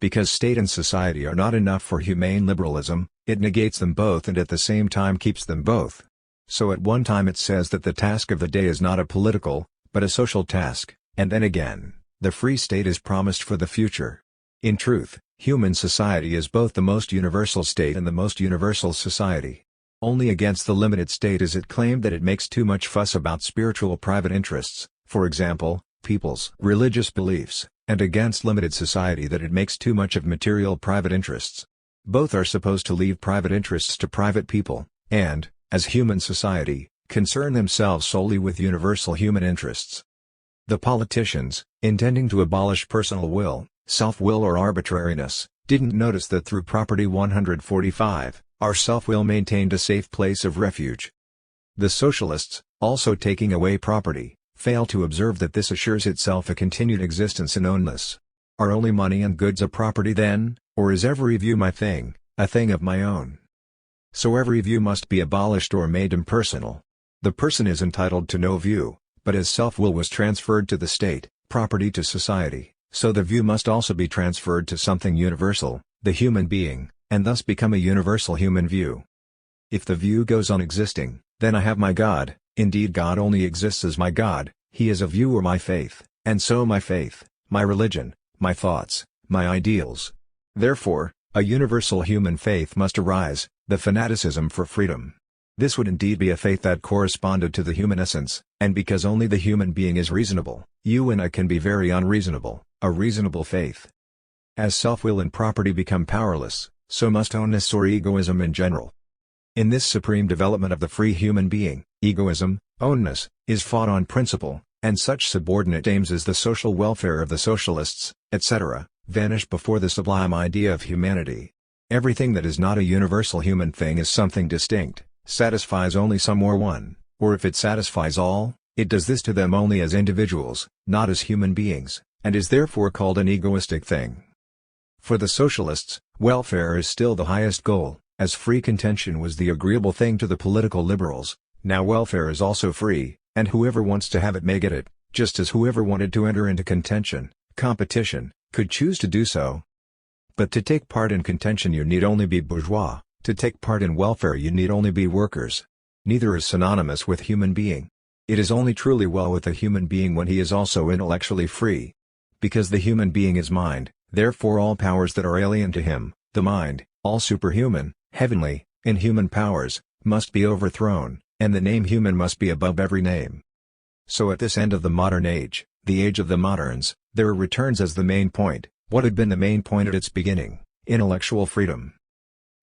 Because state and society are not enough for humane liberalism, it negates them both and at the same time keeps them both. So at one time it says that the task of the day is not a political, but a social task, and then again, the free state is promised for the future. In truth, human society is both the most universal state and the most universal society. Only against the limited state is it claimed that it makes too much fuss about spiritual private interests, for example, people's religious beliefs, and against limited society that it makes too much of material private interests. Both are supposed to leave private interests to private people, and, as human society, concern themselves solely with universal human interests. The politicians, intending to abolish personal will, self-will or arbitrariness, didn't notice that through Property 145, our self-will maintained a safe place of refuge. The socialists, also taking away property, fail to observe that this assures itself a continued existence in ownness. Are only money and goods a property then, or is every view my thing, a thing of my own? So every view must be abolished or made impersonal. The person is entitled to no view, but as self-will was transferred to the state, property to society, so the view must also be transferred to something universal, the human being, and thus become a universal human view. If the view goes on existing, then I have my God, indeed God only exists as my God, He is a view or my faith, and so my faith, my religion, my thoughts, my ideals. Therefore, a universal human faith must arise, the fanaticism for freedom. This would indeed be a faith that corresponded to the human essence, and because only the human being is reasonable, you and I can be very unreasonable, a reasonable faith. As self-will and property become powerless, so must ownness or egoism in general. In this supreme development of the free human being, egoism, ownness, is fought on principle, and such subordinate aims as the social welfare of the socialists, etc., vanish before the sublime idea of humanity. Everything that is not a universal human thing is something distinct, satisfies only some or one, or if it satisfies all, it does this to them only as individuals, not as human beings, and is therefore called an egoistic thing. For the socialists, welfare is still the highest goal, as free contention was the agreeable thing to the political liberals. Now welfare is also free, and whoever wants to have it may get it, just as whoever wanted to enter into contention, competition, could choose to do so. But to take part in contention you need only be bourgeois, to take part in welfare you need only be workers. Neither is synonymous with human being. It is only truly well with a human being when he is also intellectually free. Because the human being is mind, therefore all powers that are alien to him, the mind, all superhuman, heavenly, inhuman powers, must be overthrown, and the name human must be above every name. So at this end of the modern age, the age of the moderns, there returns as the main point, what had been the main point at its beginning, intellectual freedom.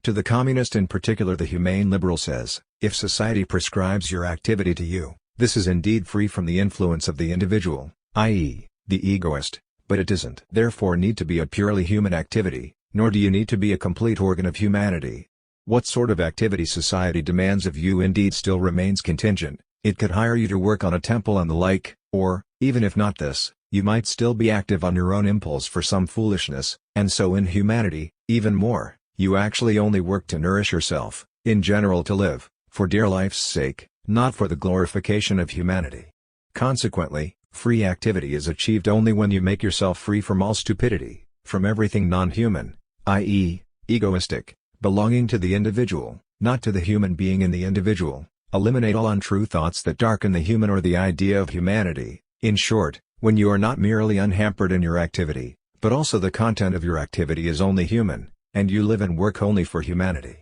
To the communist in particular the humane liberal says, if society prescribes your activity to you, this is indeed free from the influence of the individual, i.e., the egoist, but it doesn't therefore need to be a purely human activity, nor do you need to be a complete organ of humanity. What sort of activity society demands of you indeed still remains contingent. It could hire you to work on a temple and the like, or, even if not this, you might still be active on your own impulse for some foolishness, and so in humanity, even more, you actually only work to nourish yourself, in general to live, for dear life's sake, not for the glorification of humanity. Consequently, free activity is achieved only when you make yourself free from all stupidity, from everything non-human, i.e., egoistic, belonging to the individual, not to the human being in the individual. Eliminate all untrue thoughts that darken the human or the idea of humanity. In short, when you are not merely unhampered in your activity, but also the content of your activity is only human, and you live and work only for humanity.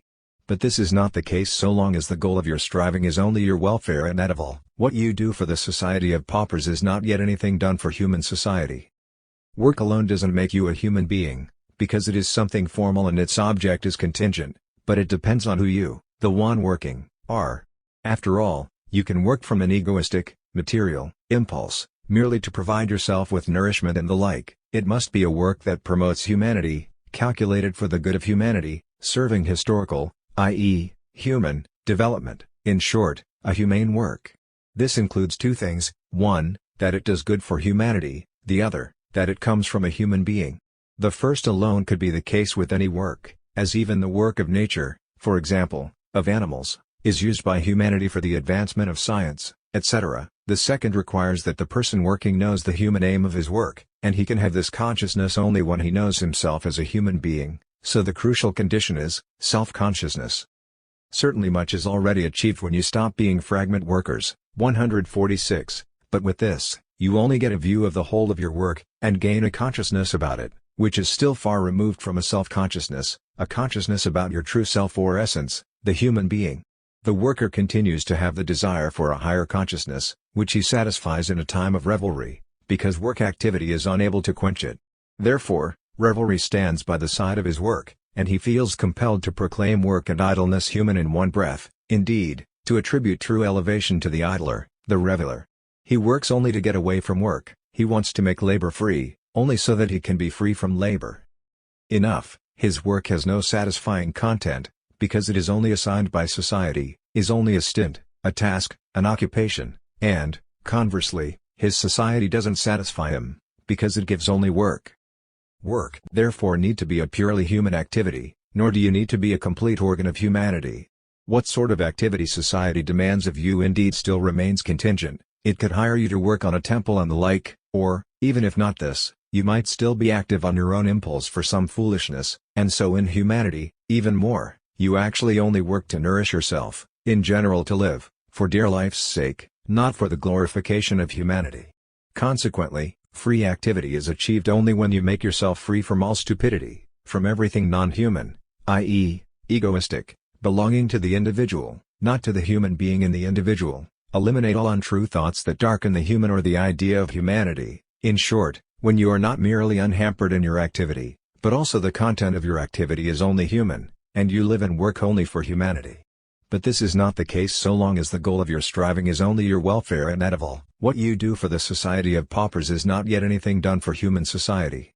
But this is not the case so long as the goal of your striving is only your welfare and that of all. What you do for the society of paupers is not yet anything done for human society. Work alone doesn't make you a human being, because it is something formal and its object is contingent, but it depends on who you, the one working, are. After all, you can work from an egoistic, material, impulse, merely to provide yourself with nourishment and the like. It must be a work that promotes humanity, calculated for the good of humanity, serving historical, i.e., human, development, in short, a humane work. This includes two things, one, that it does good for humanity, the other, that it comes from a human being. The first alone could be the case with any work, as even the work of nature, for example, of animals, is used by humanity for the advancement of science, etc. The second requires that the person working knows the human aim of his work, and he can have this consciousness only when he knows himself as a human being, so the crucial condition is self-consciousness. Certainly much is already achieved when you stop being fragment workers. 146. But with this, you only get a view of the whole of your work, and gain a consciousness about it, which is still far removed from a self-consciousness, a consciousness about your true self or essence, the human being. The worker continues to have the desire for a higher consciousness, which he satisfies in a time of revelry, because work activity is unable to quench it. Therefore, revelry stands by the side of his work, and he feels compelled to proclaim work and idleness human in one breath, indeed, to attribute true elevation to the idler, the reveler. He works only to get away from work, he wants to make labor free, only so that he can be free from labor. Enough, his work has no satisfying content, because it is only assigned by society, is only a stint, a task, an occupation, and, conversely, his society doesn't satisfy him, because it gives only work. Work therefore need to be a purely human activity, nor do you need to be a complete organ of humanity. What sort of activity society demands of you indeed still remains contingent. It could hire you to work on a temple and the like, or, even if not this, you might still be active on your own impulse for some foolishness, and so in humanity, even more, you actually only work to nourish yourself, in general to live, for dear life's sake, not for the glorification of humanity. Consequently, free activity is achieved only when you make yourself free from all stupidity, from everything non-human, i.e., egoistic, belonging to the individual, not to the human being in the individual. Eliminate all untrue thoughts that darken the human or the idea of humanity. In short, when you are not merely unhampered in your activity, but also the content of your activity is only human, and you live and work only for humanity. But this is not the case so long as the goal of your striving is only your welfare and that of all. What you do for the society of paupers is not yet anything done for human society.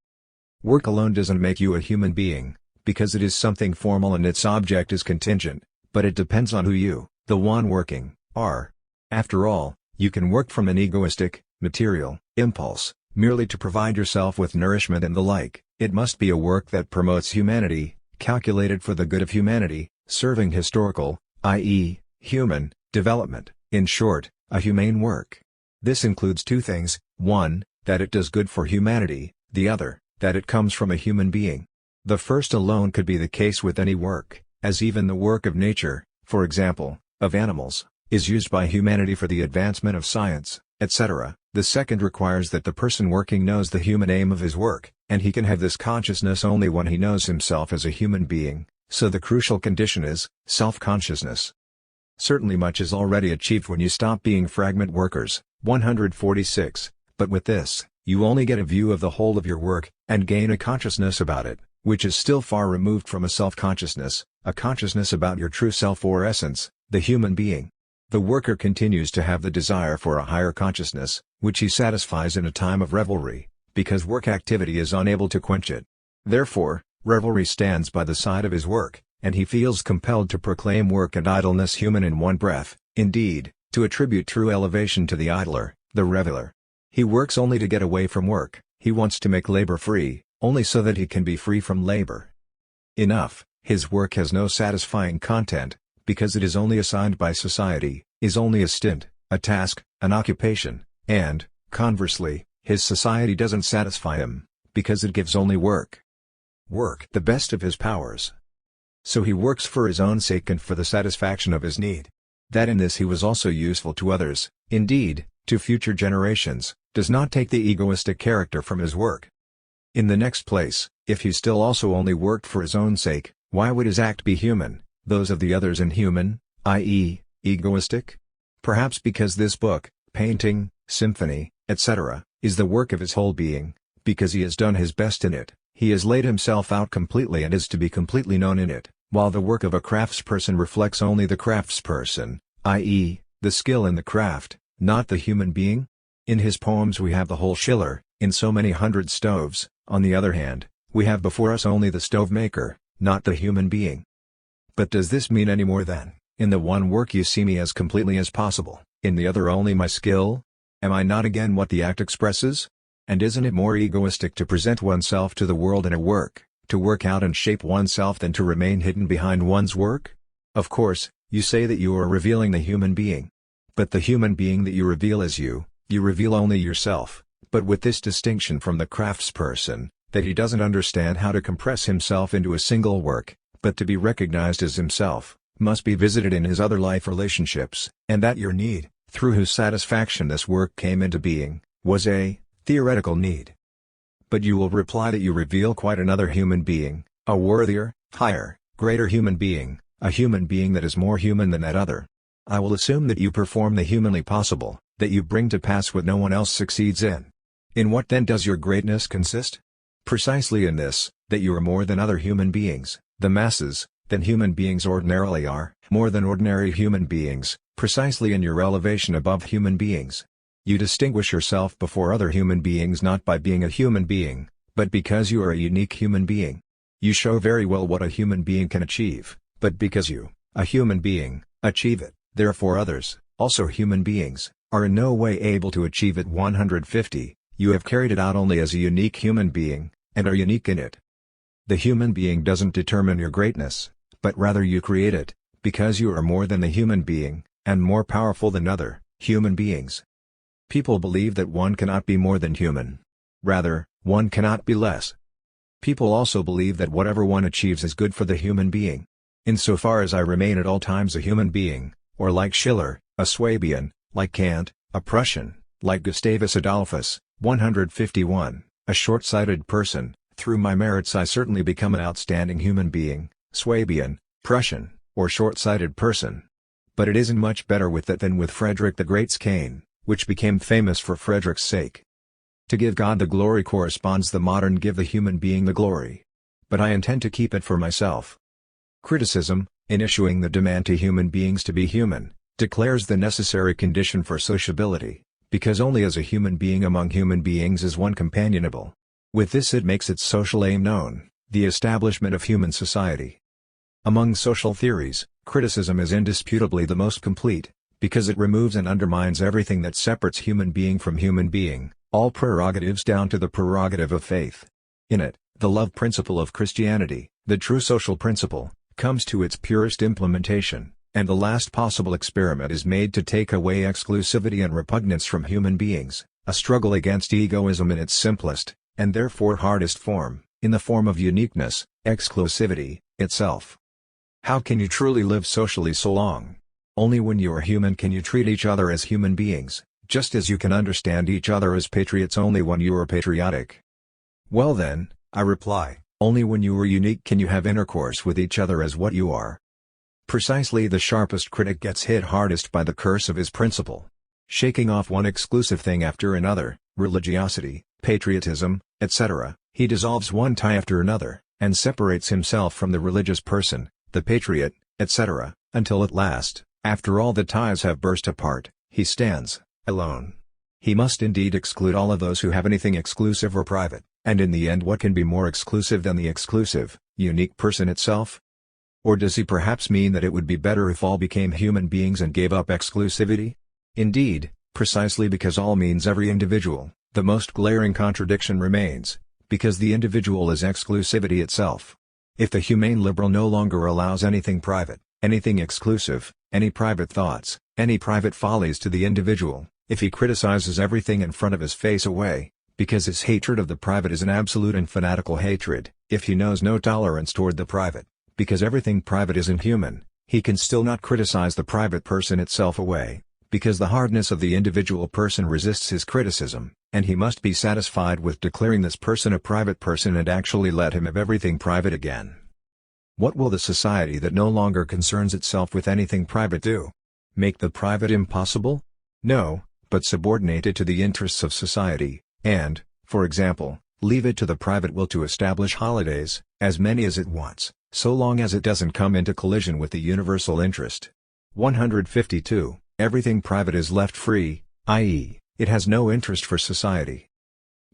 Work alone doesn't make you a human being, because it is something formal and its object is contingent, but it depends on who you, the one working, are. After all, you can work from an egoistic, material, impulse, merely to provide yourself with nourishment and the like. It must be a work that promotes humanity, calculated for the good of humanity, serving historical, i.e., human, development, in short, a humane work. This includes two things: one, that it does good for humanity, the other, that it comes from a human being. The first alone could be the case with any work, as even the work of nature, for example, of animals, is used by humanity for the advancement of science, etc. The second requires that the person working knows the human aim of his work, and he can have this consciousness only when he knows himself as a human being, so the crucial condition is self-consciousness. Certainly much is already achieved when you stop being fragment workers. 146. But with this, you only get a view of the whole of your work, and gain a consciousness about it, which is still far removed from a self-consciousness, a consciousness about your true self or essence, the human being. The worker continues to have the desire for a higher consciousness, which he satisfies in a time of revelry, because work activity is unable to quench it. Therefore, revelry stands by the side of his work, and he feels compelled to proclaim work and idleness human in one breath, indeed, to attribute true elevation to the idler, the reveler. He works only to get away from work, he wants to make labor free, only so that he can be free from labor. Enough, his work has no satisfying content, because it is only assigned by society, is only a stint, a task, an occupation, and, conversely, his society doesn't satisfy him, because it gives only work. Work the best of his powers. So he works for his own sake and for the satisfaction of his need. That in this he was also useful to others, indeed, to future generations, does not take the egoistic character from his work. In the next place, if he still also only worked for his own sake, why would his act be human, those of the others inhuman, i.e., egoistic? Perhaps because this book, painting, symphony, etc., is the work of his whole being, because he has done his best in it, he has laid himself out completely and is to be completely known in it, while the work of a craftsperson reflects only the craftsperson, i.e., the skill in the craft, not the human being. In his poems we have the whole Schiller, in so many hundred stoves. On the other hand, we have before us only the stove maker, not the human being. But does this mean any more than, in the one work you see me as completely as possible, in the other only my skill? Am I not again what the act expresses? And isn't it more egoistic to present oneself to the world in a work, to work out and shape oneself than to remain hidden behind one's work? Of course, you say that you are revealing the human being. But the human being that you reveal as you reveal only yourself, but with this distinction from the craftsperson, that he doesn't understand how to compress himself into a single work, but to be recognized as himself, must be visited in his other life relationships, and that your need, through whose satisfaction this work came into being, was a theoretical need. But you will reply that you reveal quite another human being, a worthier, higher, greater human being, a human being that is more human than that other. I will assume that you perform the humanly possible, that you bring to pass what no one else succeeds in. In what then does your greatness consist? Precisely in this, that you are more than other human beings, the masses, than human beings ordinarily are, more than ordinary human beings, precisely in your elevation above human beings. You distinguish yourself before other human beings not by being a human being, but because you are a unique human being. You show very well what a human being can achieve, but because you, a human being, achieve it, therefore others, also human beings, are in no way able to achieve it. 150. You have carried it out only as a unique human being, and are unique in it. The human being doesn't determine your greatness, but rather you create it, because you are more than the human being, and more powerful than other human beings. People believe that one cannot be more than human. Rather, one cannot be less. People also believe that whatever one achieves is good for the human being. Insofar as I remain at all times a human being, or like Schiller, a Swabian, like Kant, a Prussian, like Gustavus Adolphus, 151, a short-sighted person, through my merits I certainly become an outstanding human being, Swabian, Prussian, or short-sighted person. But it isn't much better with that than with Frederick the Great's cane, which became famous for Frederick's sake. To give God the glory corresponds the modern give the human being the glory. But I intend to keep it for myself. Criticism, in issuing the demand to human beings to be human, declares the necessary condition for sociability, because only as a human being among human beings is one companionable. With this it makes its social aim known, the establishment of human society. Among social theories, criticism is indisputably the most complete, because it removes and undermines everything that separates human being from human being, all prerogatives down to the prerogative of faith. In it, the love principle of Christianity, the true social principle, comes to its purest implementation, and the last possible experiment is made to take away exclusivity and repugnance from human beings, a struggle against egoism in its simplest, and therefore hardest form, in the form of uniqueness, exclusivity, itself. How can you truly live socially so long? Only when you are human can you treat each other as human beings, just as you can understand each other as patriots only when you are patriotic. Well then, I reply, only when you are unique can you have intercourse with each other as what you are. Precisely the sharpest critic gets hit hardest by the curse of his principle. Shaking off one exclusive thing after another, religiosity, patriotism, etc., he dissolves one tie after another, and separates himself from the religious person, the patriot, etc., until at last, after all the ties have burst apart, he stands alone. He must indeed exclude all of those who have anything exclusive or private, and in the end what can be more exclusive than the exclusive, unique person itself? Or does he perhaps mean that it would be better if all became human beings and gave up exclusivity? Indeed, precisely because all means every individual, the most glaring contradiction remains, because the individual is exclusivity itself. If the humane liberal no longer allows anything private, anything exclusive, any private thoughts, any private follies to the individual, if he criticizes everything in front of his face away, because his hatred of the private is an absolute and fanatical hatred, if he knows no tolerance toward the private, because everything private is inhuman, he can still not criticize the private person itself away, because the hardness of the individual person resists his criticism, and he must be satisfied with declaring this person a private person and actually let him have everything private again. What will the society that no longer concerns itself with anything private do? Make the private impossible? No, but subordinate it to the interests of society, and, for example, leave it to the private will to establish holidays, as many as it wants, so long as it doesn't come into collision with the universal interest. 152. Everything private is left free, i.e., it has no interest for society.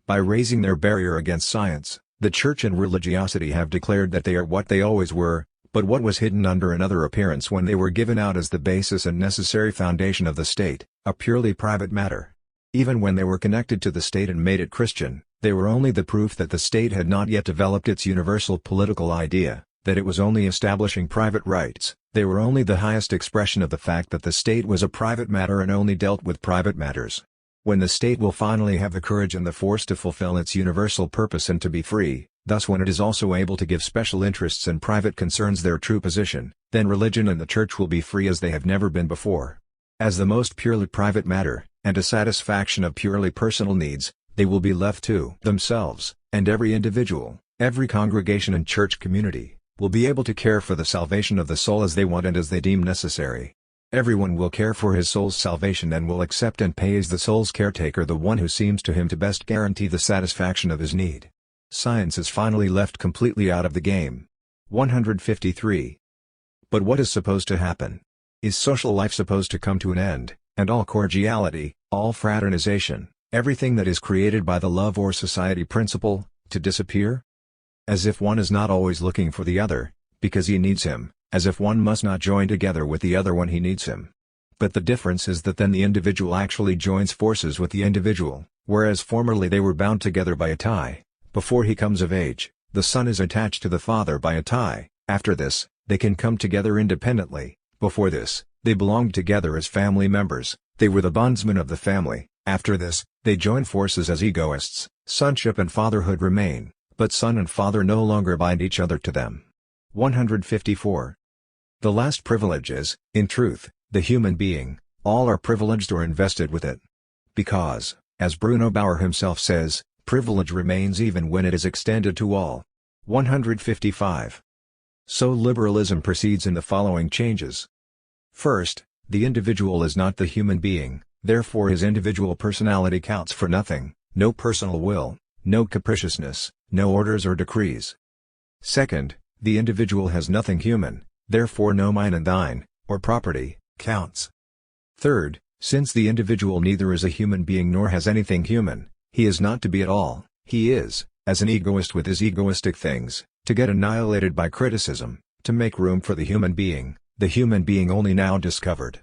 By raising their barrier against science, the Church and religiosity have declared that they are what they always were, but what was hidden under another appearance when they were given out as the basis and necessary foundation of the state, a purely private matter. Even when they were connected to the state and made it Christian, they were only the proof that the state had not yet developed its universal political idea, that it was only establishing private rights, They were only the highest expression of the fact that the state was a private matter and only dealt with private matters. When the state will finally have the courage and the force to fulfill its universal purpose and to be free, thus when it is also able to give special interests and private concerns their true position, then religion and the church will be free as they have never been before. As the most purely private matter, and a satisfaction of purely personal needs, they will be left to themselves, and every individual, every congregation and church community, will be able to care for the salvation of the soul as they want and as they deem necessary. Everyone will care for his soul's salvation and will accept and pay as the soul's caretaker the one who seems to him to best guarantee the satisfaction of his need. Science is finally left completely out of the game. 153. But what is supposed to happen? Is social life supposed to come to an end, and all cordiality, all fraternization, everything that is created by the love or society principle, to disappear? As if one is not always looking for the other, because he needs him, as if one must not join together with the other when he needs him. But the difference is that then the individual actually joins forces with the individual, whereas formerly they were bound together by a tie. Before he comes of age, the son is attached to the father by a tie. After this, they can come together independently. Before this, they belonged together as family members, they were the bondsmen of the family. After this, they join forces as egoists. Sonship and fatherhood remain, but son and father no longer bind each other to them. 154. The last privilege is, in truth, the human being. All are privileged or invested with it. Because, as Bruno Bauer himself says, privilege remains even when it is extended to all. 155. So liberalism proceeds in the following changes. First, the individual is not the human being, therefore his individual personality counts for nothing, no personal will, no capriciousness, no orders or decrees. Second, the individual has nothing human, therefore no mine and thine, or property, counts. Third, since the individual neither is a human being nor has anything human, he is not to be at all, he is, as an egoist with his egoistic things, to get annihilated by criticism, to make room for the human being only now discovered.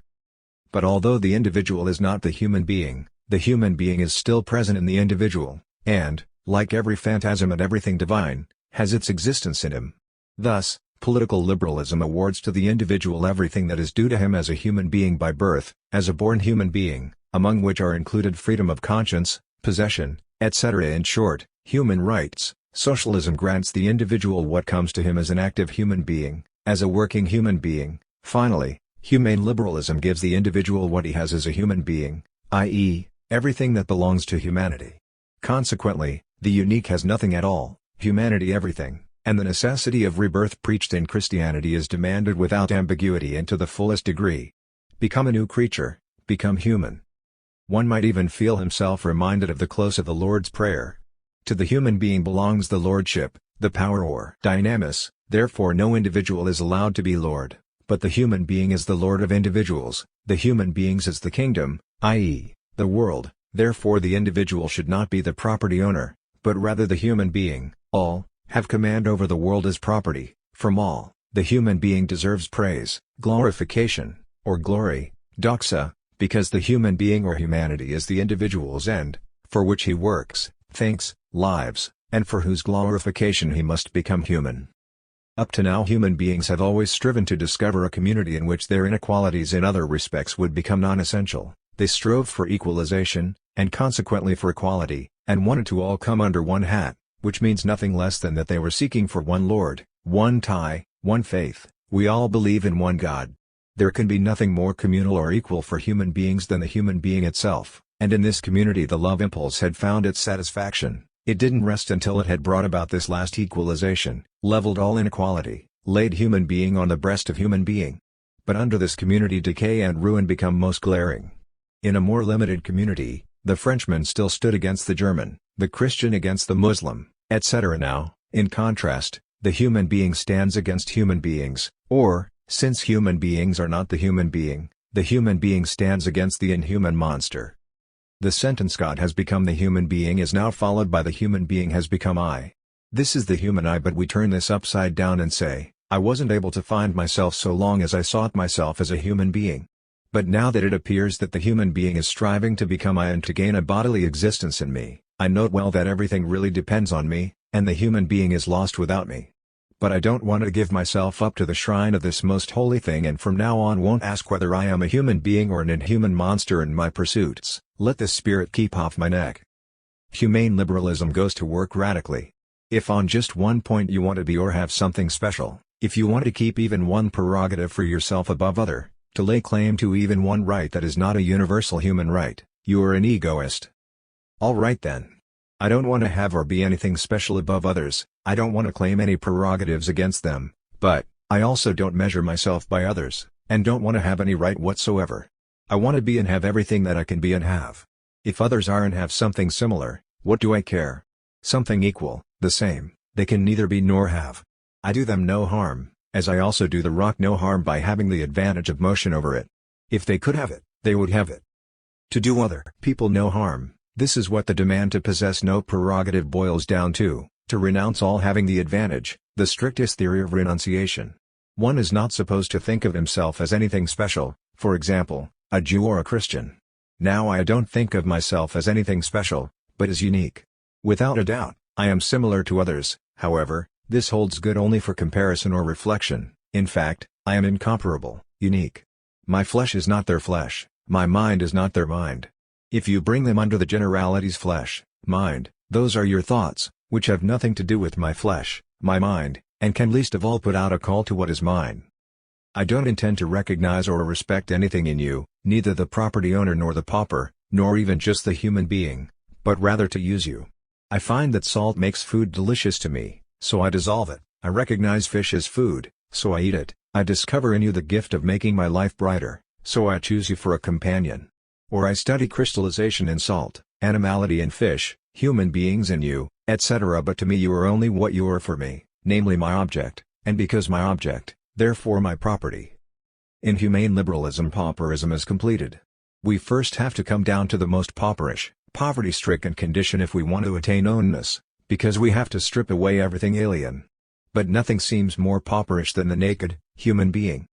But although the individual is not the human being is still present in the individual, and, like every phantasm and everything divine, has its existence in him. Thus, political liberalism awards to the individual everything that is due to him as a human being by birth, as a born human being, among which are included freedom of conscience, possession, etc. In short, human rights. Socialism grants the individual what comes to him as an active human being, as a working human being. Finally, humane liberalism gives the individual what he has as a human being, i.e., everything that belongs to humanity. Consequently, the unique has nothing at all, humanity everything, and the necessity of rebirth preached in Christianity is demanded without ambiguity and to the fullest degree. Become a new creature, become human. One might even feel himself reminded of the close of the Lord's Prayer. To the human being belongs the lordship, the power or dynamis, therefore no individual is allowed to be lord, but the human being is the lord of individuals, the human beings is the kingdom, i.e., the world, therefore the individual should not be the property owner, but rather the human being. All have command over the world as property. From all, the human being deserves praise, glorification, or glory, doxa, because the human being or humanity is the individual's end, for which he works, thinks, lives, and for whose glorification he must become human. Up to now human beings have always striven to discover a community in which their inequalities in other respects would become non-essential. They strove for equalization, and consequently for equality, and wanted to all come under one hat, which means nothing less than that they were seeking for one Lord, one tie, one faith. We all believe in one God. There can be nothing more communal or equal for human beings than the human being itself, and in this community the love impulse had found its satisfaction. It didn't rest until it had brought about this last equalization, leveled all inequality, laid human being on the breast of human being. But under this community decay and ruin become most glaring. In a more limited community, the Frenchman still stood against the German, the Christian against the Muslim, etc. Now, in contrast, the human being stands against human beings, or, since human beings are not the human being stands against the inhuman monster. The sentence God has become the human being is now followed by the human being has become I. This is the human I, but we turn this upside down and say, I wasn't able to find myself so long as I sought myself as a human being. But now that it appears that the human being is striving to become I and to gain a bodily existence in me, I note well that everything really depends on me, and the human being is lost without me. but I don't want to give myself up to the shrine of this most holy thing, and from now on won't ask whether I am a human being or an inhuman monster in my pursuits. Let the spirit keep off my neck. Humane liberalism goes to work radically. If on just one point you want to be or have something special, if you want to keep even one prerogative for yourself above other, to lay claim to even one right that is not a universal human right, you are an egoist. All right then. I don't want to have or be anything special above others, I don't want to claim any prerogatives against them, but I also don't measure myself by others, and don't want to have any right whatsoever. I want to be and have everything that I can be and have. If others are and have something similar, what do I care? Something equal, the same, they can neither be nor have. I do them no harm, as I also do the rock no harm by having the advantage of motion over it. If they could have it, they would have it. To do other people no harm. This is what the demand to possess no prerogative boils down to renounce all having the advantage, the strictest theory of renunciation. One is not supposed to think of himself as anything special, for example, a Jew or a Christian. Now I don't think of myself as anything special, but as unique. Without a doubt, I am similar to others, however, this holds good only for comparison or reflection. In fact, I am incomparable, unique. My flesh is not their flesh, my mind is not their mind. If you bring them under the generalities flesh, mind, those are your thoughts, which have nothing to do with my flesh, my mind, and can least of all put out a call to what is mine. I don't intend to recognize or respect anything in you, neither the property owner nor the pauper, nor even just the human being, but rather to use you. I find that salt makes food delicious to me, so I dissolve it. I recognize fish as food, so I eat it. I discover in you the gift of making my life brighter, so I choose you for a companion. Or I study crystallization in salt, animality in fish, human beings in you, etc. But to me you are only what you are for me, namely my object, and because my object, therefore my property. In humane liberalism pauperism is completed. We first have to come down to the most pauperish, poverty-stricken condition if we want to attain ownness, because we have to strip away everything alien. But nothing seems more pauperish than the naked, human being.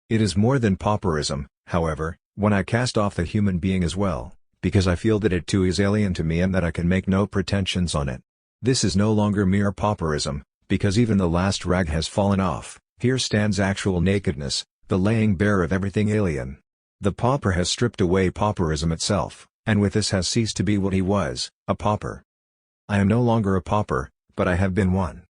It is more than pauperism, however, when I cast off the human being as well, because I feel that it too is alien to me and that I can make no pretensions on it. This is no longer mere pauperism, because even the last rag has fallen off. Here stands actual nakedness, the laying bare of everything alien. The pauper has stripped away pauperism itself, and with this has ceased to be what he was, a pauper. I am no longer a pauper, but I have been one.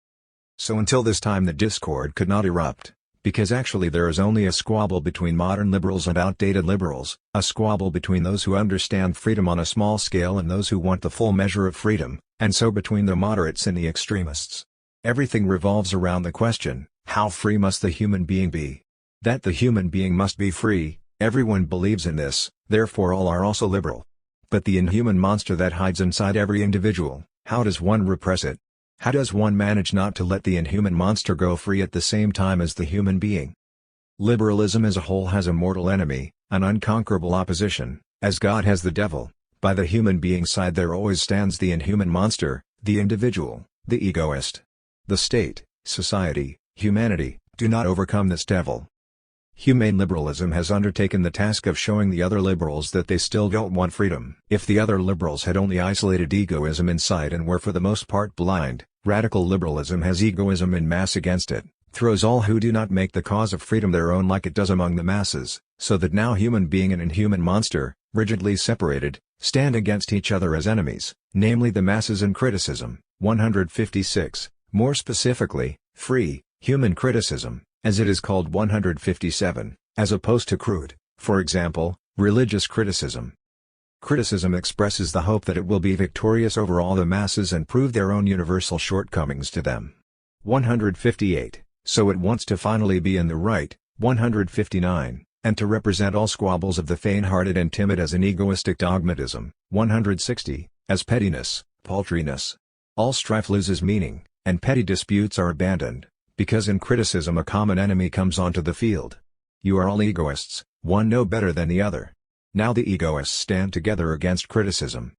So until this time the discord could not erupt. Because actually there is only a squabble between modern liberals and outdated liberals, a squabble between those who understand freedom on a small scale and those who want the full measure of freedom, and so between the moderates and the extremists. Everything revolves around the question, how free must the human being be? That the human being must be free, everyone believes in this, therefore all are also liberal. But the inhuman monster that hides inside every individual, how does one repress it? How does one manage not to let the inhuman monster go free at the same time as the human being? Liberalism as a whole has a mortal enemy, an unconquerable opposition, as God has the devil. By the human being's side there always stands the inhuman monster, the individual, the egoist. The state, society, humanity, do not overcome this devil. Humane liberalism has undertaken the task of showing the other liberals that they still don't want freedom. If the other liberals had only isolated egoism inside and were for the most part blind, radical liberalism has egoism in mass against it, throws all who do not make the cause of freedom their own like it does among the masses, so that now human being and inhuman monster, rigidly separated, stand against each other as enemies, namely the masses and criticism. 156, more specifically, free, human criticism, as it is called 157, as opposed to crude, for example, religious criticism. Criticism expresses the hope that it will be victorious over all the masses and prove their own universal shortcomings to them. 158, so it wants to finally be in the right. 159, and to represent all squabbles of the faint-hearted and timid as an egoistic dogmatism. 160, as pettiness, paltriness. All strife loses meaning, and petty disputes are abandoned, because in criticism a common enemy comes onto the field. You are all egoists, one no better than the other. Now the egoists stand together against criticism.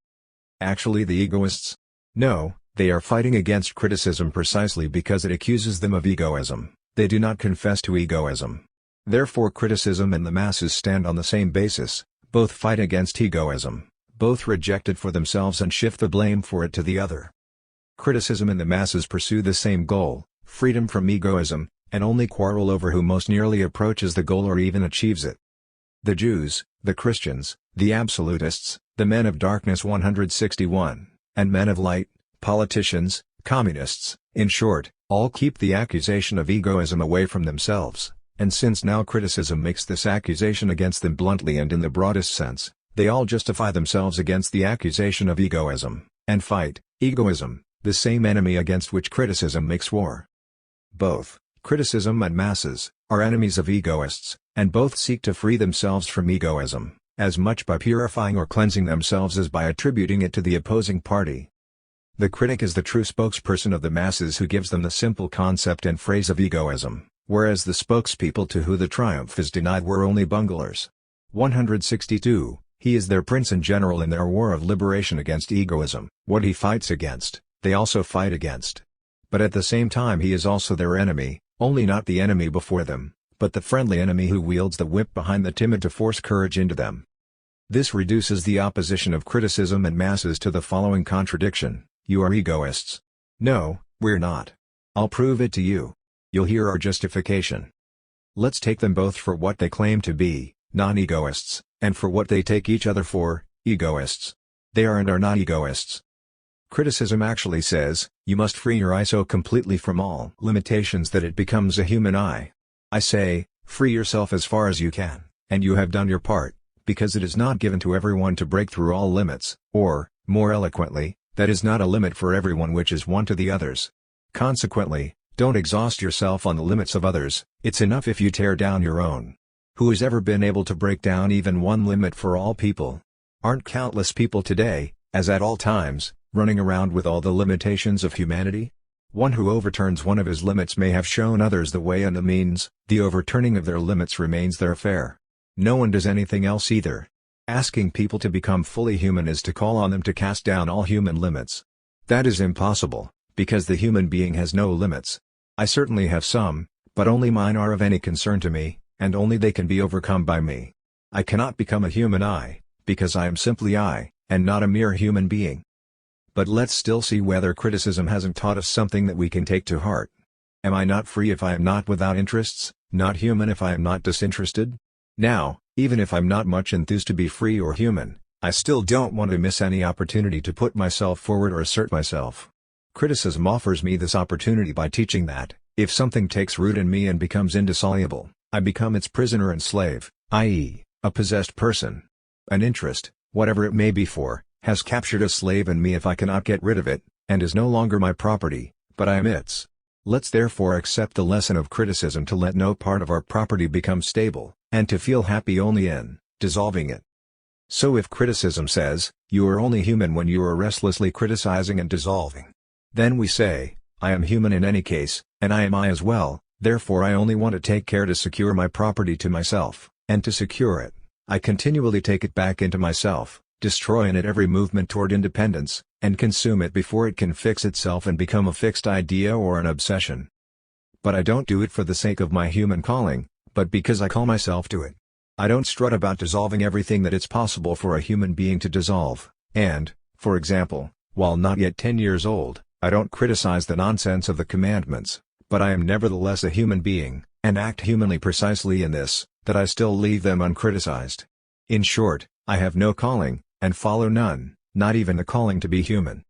Actually the egoists? No, they are fighting against criticism precisely because it accuses them of egoism. They do not confess to egoism. Therefore criticism and the masses stand on the same basis, both fight against egoism, both reject it for themselves and shift the blame for it to the other. Criticism and the masses pursue the same goal, freedom from egoism, and only quarrel over who most nearly approaches the goal or even achieves it. The Jews, the Christians, the absolutists, the men of darkness 161, and men of light, politicians, communists, in short, all keep the accusation of egoism away from themselves, and since now criticism makes this accusation against them bluntly and in the broadest sense, they all justify themselves against the accusation of egoism, and fight egoism, the same enemy against which criticism makes war. Both, criticism and masses, are enemies of egoists, and both seek to free themselves from egoism, as much by purifying or cleansing themselves as by attributing it to the opposing party. The critic is the true spokesperson of the masses who gives them the simple concept and phrase of egoism, whereas the spokespeople to who the triumph is denied were only bunglers. 162. He is their prince and general in their war of liberation against egoism. What he fights against, they also fight against. But at the same time he is also their enemy, only not the enemy before them, but the friendly enemy who wields the whip behind the timid to force courage into them. This reduces the opposition of criticism and masses to the following contradiction: you are egoists. No, we're not. I'll prove it to you. You'll hear our justification. Let's take them both for what they claim to be, non-egoists, and for what they take each other for, egoists. They are and are not egoists. Criticism actually says, you must free your eye so completely from all limitations that it becomes a human eye. I say, free yourself as far as you can, and you have done your part, because it is not given to everyone to break through all limits, or, more eloquently, that is not a limit for everyone which is one to the others. Consequently, don't exhaust yourself on the limits of others, it's enough if you tear down your own. Who has ever been able to break down even one limit for all people? Aren't countless people today, as at all times, running around with all the limitations of humanity? One who overturns one of his limits may have shown others the way and the means, the overturning of their limits remains their affair. No one does anything else either. Asking people to become fully human is to call on them to cast down all human limits. That is impossible, because the human being has no limits. I certainly have some, but only mine are of any concern to me, and only they can be overcome by me. I cannot become a human I, because I am simply I, and not a mere human being. But let's still see whether criticism hasn't taught us something that we can take to heart. Am I not free if I am not without interests, not human if I am not disinterested? Now, even if I'm not much enthused to be free or human, I still don't want to miss any opportunity to put myself forward or assert myself. Criticism offers me this opportunity by teaching that, if something takes root in me and becomes indissoluble, I become its prisoner and slave, i.e., a possessed person. An interest, whatever it may be for, has captured a slave in me if I cannot get rid of it, and is no longer my property, but I am its. Let's therefore accept the lesson of criticism to let no part of our property become stable, and to feel happy only in dissolving it. So if criticism says, you are only human when you are restlessly criticizing and dissolving, then we say, I am human in any case, and I am I as well, therefore I only want to take care to secure my property to myself, and to secure it, I continually take it back into myself, destroy in it every movement toward independence, and consume it before it can fix itself and become a fixed idea or an obsession. But I don't do it for the sake of my human calling, but because I call myself to it. I don't strut about dissolving everything that it's possible for a human being to dissolve, and, for example, while not yet 10 years old, I don't criticize the nonsense of the commandments, but I am nevertheless a human being, and act humanly precisely in this, that I still leave them uncriticized. In short, I have no calling, and follow none, not even the calling to be human.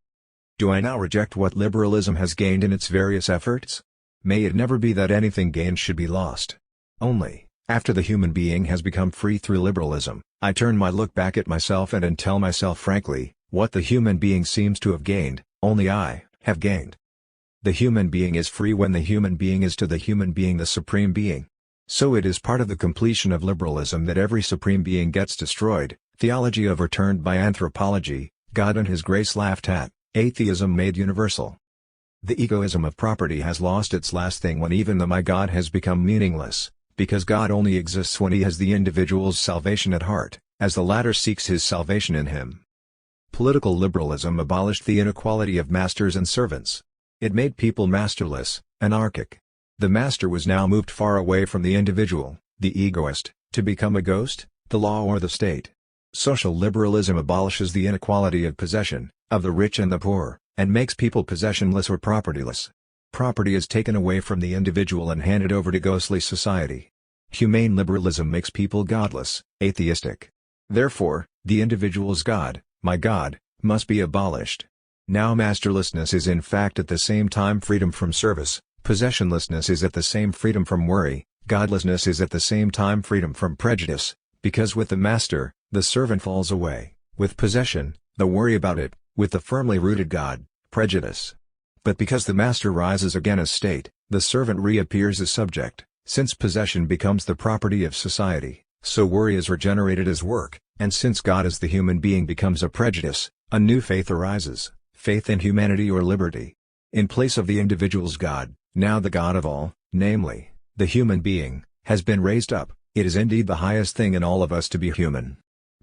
Do I now reject what liberalism has gained in its various efforts? May it never be that anything gained should be lost. Only, after the human being has become free through liberalism, I turn my look back at myself and tell myself frankly, what the human being seems to have gained, only I have gained. The human being is free when the human being is to the human being the supreme being. So it is part of the completion of liberalism that every supreme being gets destroyed, theology overturned by anthropology, God and His grace laughed at, atheism made universal. The egoism of property has lost its last thing when even the my God has become meaningless, because God only exists when He has the individual's salvation at heart, as the latter seeks his salvation in Him. Political liberalism abolished the inequality of masters and servants. It made people masterless, anarchic. The master was now moved far away from the individual, the egoist, to become a ghost, the law or the state. Social liberalism abolishes the inequality of possession, of the rich and the poor, and makes people possessionless or propertyless. Property is taken away from the individual and handed over to ghostly society. Humane liberalism makes people godless, atheistic. Therefore, the individual's God, my God, must be abolished. Now masterlessness is in fact at the same time freedom from service, possessionlessness is at the same freedom from worry, godlessness is at the same time freedom from prejudice, because with the master, the servant falls away, with possession, the worry about it, with the firmly rooted God, prejudice. But because the master rises again as state, the servant reappears as subject, since possession becomes the property of society, so worry is regenerated as work, and since God as the human being becomes a prejudice, a new faith arises, faith in humanity or liberty. In place of the individual's God, now the God of all, namely, the human being, has been raised up. It is indeed the highest thing in all of us to be human.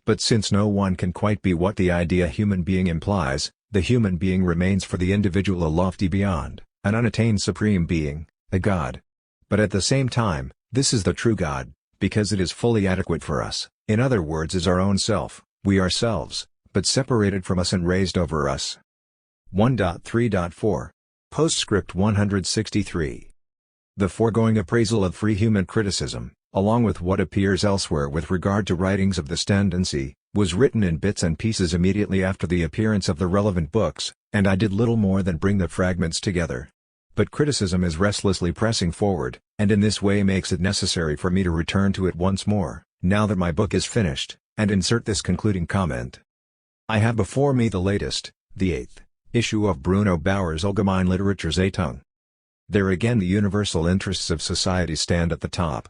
But since no one can quite be what the idea human being implies, the human being remains for the individual a lofty beyond, an unattained supreme being, a God. But at the same time, this is the true God, because it is fully adequate for us, in other words is our own self, we ourselves, but separated from us and raised over us. 1.3.4. Postscript 163. The foregoing appraisal of free human criticism, along with what appears elsewhere with regard to writings of this tendency, was written in bits and pieces immediately after the appearance of the relevant books, and I did little more than bring the fragments together. But criticism is restlessly pressing forward, and in this way makes it necessary for me to return to it once more, now that my book is finished, and insert this concluding comment. I have before me the latest, the 8th, issue of Bruno Bauer's Allgemeine Literaturzeitung. There again the universal interests of society stand at the top.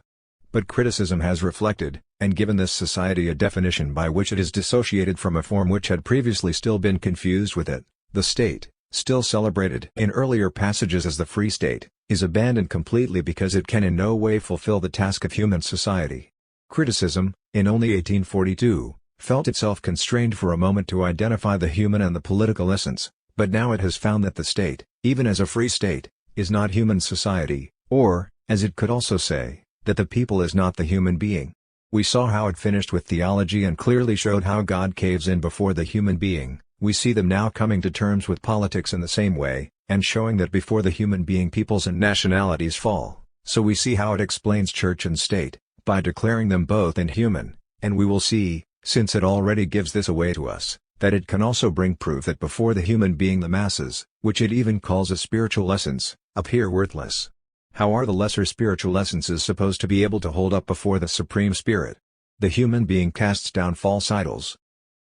But criticism has reflected, and given this society a definition by which it is dissociated from a form which had previously still been confused with it. The state, still celebrated in earlier passages as the Free State, is abandoned completely because it can in no way fulfill the task of human society. Criticism, in only 1842, felt itself constrained for a moment to identify the human and the political essence, but now it has found that the state, even as a free state, is not human society, or, as it could also say, that the people is not the human being. We saw how it finished with theology and clearly showed how God caves in before the human being. We see them now coming to terms with politics in the same way, and showing that before the human being peoples and nationalities fall. So we see how it explains church and state, by declaring them both inhuman, and we will see, since it already gives this away to us, that it can also bring proof that before the human being the masses, which it even calls a spiritual essence, appear worthless. How are the lesser spiritual essences supposed to be able to hold up before the Supreme Spirit? The human being casts down false idols.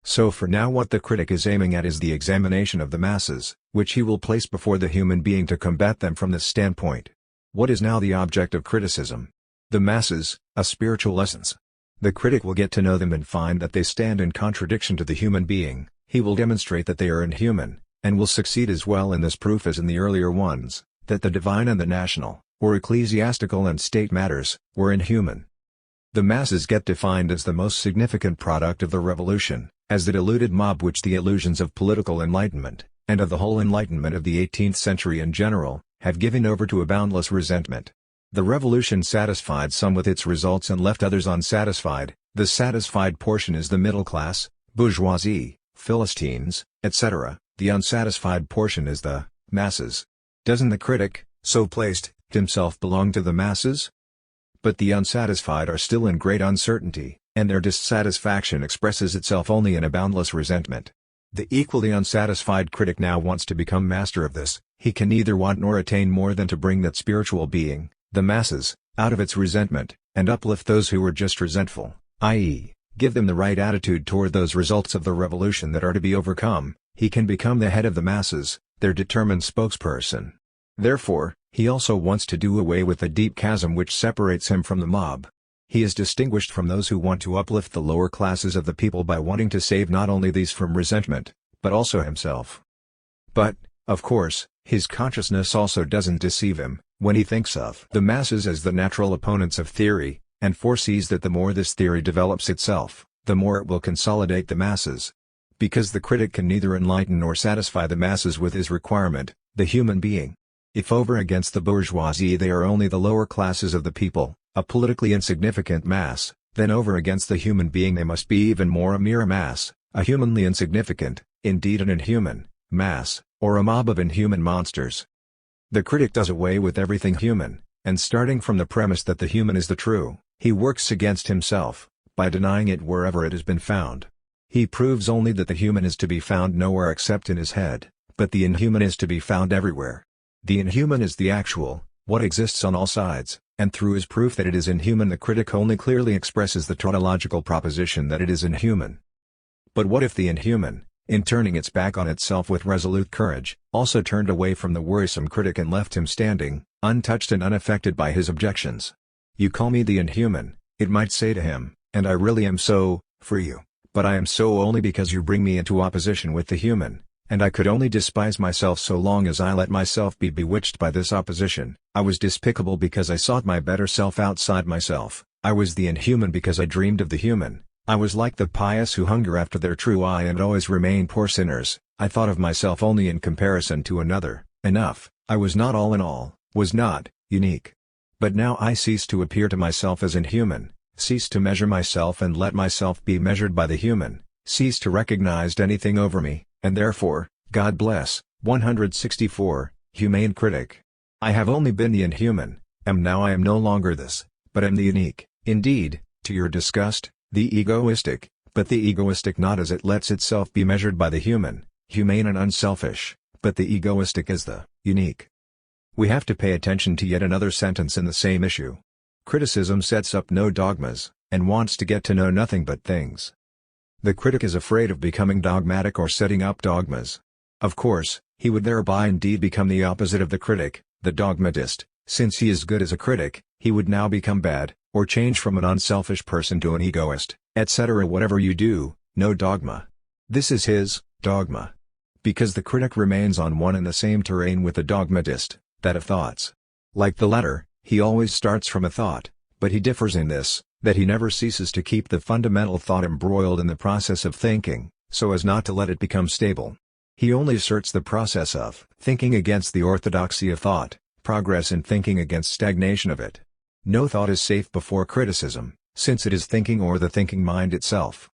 So for now what the critic is aiming at is the examination of the masses, which he will place before the human being to combat them from this standpoint. What is now the object of criticism? The masses, a spiritual essence. The critic will get to know them and find that they stand in contradiction to the human being. He will demonstrate that they are inhuman, and will succeed as well in this proof as in the earlier ones, that the divine and the national, or ecclesiastical and state matters, were inhuman. The masses get defined as the most significant product of the revolution, as the deluded mob which the illusions of political enlightenment, and of the whole enlightenment of the 18th century in general, have given over to a boundless resentment. The revolution satisfied some with its results and left others unsatisfied. The satisfied portion is the middle class, bourgeoisie, Philistines, etc. The unsatisfied portion is the masses. Doesn't the critic, so placed, himself belong to the masses? But the unsatisfied are still in great uncertainty, and their dissatisfaction expresses itself only in a boundless resentment. The equally unsatisfied critic now wants to become master of this. He can neither want nor attain more than to bring that spiritual being, the masses, out of its resentment, and uplift those who were just resentful, i.e., give them the right attitude toward those results of the revolution that are to be overcome. He can become the head of the masses, their determined spokesperson. Therefore, he also wants to do away with the deep chasm which separates him from the mob. He is distinguished from those who want to uplift the lower classes of the people by wanting to save not only these from resentment, but also himself. But, of course, his consciousness also doesn't deceive him, when he thinks of the masses as the natural opponents of theory, and foresees that the more this theory develops itself, the more it will consolidate the masses. Because the critic can neither enlighten nor satisfy the masses with his requirement, the human being. If over against the bourgeoisie they are only the lower classes of the people, a politically insignificant mass, then over against the human being they must be even more a mere mass, a humanly insignificant, indeed an inhuman, mass, or a mob of inhuman monsters. The critic does away with everything human, and starting from the premise that the human is the true, he works against himself, by denying it wherever it has been found. He proves only that the human is to be found nowhere except in his head, but the inhuman is to be found everywhere. The inhuman is the actual, what exists on all sides, and through his proof that it is inhuman the critic only clearly expresses the tautological proposition that it is inhuman. But what if the inhuman, in turning its back on itself with resolute courage, also turned away from the worrisome critic and left him standing, untouched and unaffected by his objections? You call me the inhuman, it might say to him, and I really am so, for you, but I am so only because you bring me into opposition with the human, and I could only despise myself so long as I let myself be bewitched by this opposition. I was despicable because I sought my better self outside myself, I was the inhuman because I dreamed of the human, I was like the pious who hunger after their true I and always remain poor sinners. I thought of myself only in comparison to another. Enough, I was not all in all, was not unique. But now I cease to appear to myself as inhuman, cease to measure myself and let myself be measured by the human, cease to recognize anything over me, and therefore, God bless, 164, Humane Critic. I have only been the inhuman, now I am no longer this, but am the unique, indeed, to your disgust, the egoistic, but the egoistic not as it lets itself be measured by the human, humane and unselfish, but the egoistic as the unique. We have to pay attention to yet another sentence in the same issue. Criticism sets up no dogmas, and wants to get to know nothing but things. The critic is afraid of becoming dogmatic or setting up dogmas. Of course, he would thereby indeed become the opposite of the critic, the dogmatist. Since he is good as a critic, he would now become bad, or change from an unselfish person to an egoist, etc. Whatever you do, no dogma. This is his dogma. Because the critic remains on one and the same terrain with the dogmatist, that of thoughts. Like the latter, he always starts from a thought, but he differs in this, that he never ceases to keep the fundamental thought embroiled in the process of thinking, so as not to let it become stable. He only asserts the process of thinking against the orthodoxy of thought, progress in thinking against stagnation of it. No thought is safe before criticism, since it is thinking or the thinking mind itself.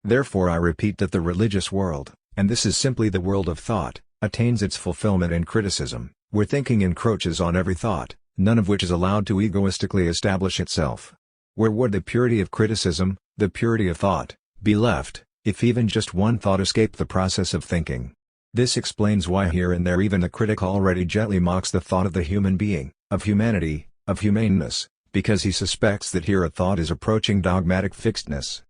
Therefore I repeat that the religious world, and this is simply the world of thought, attains its fulfillment in criticism, where thinking encroaches on every thought, none of which is allowed to egoistically establish itself. Where would the purity of criticism, the purity of thought, be left, if even just one thought escaped the process of thinking? This explains why here and there even the critic already gently mocks the thought of the human being, of humanity, of humaneness, because he suspects that here a thought is approaching dogmatic fixedness.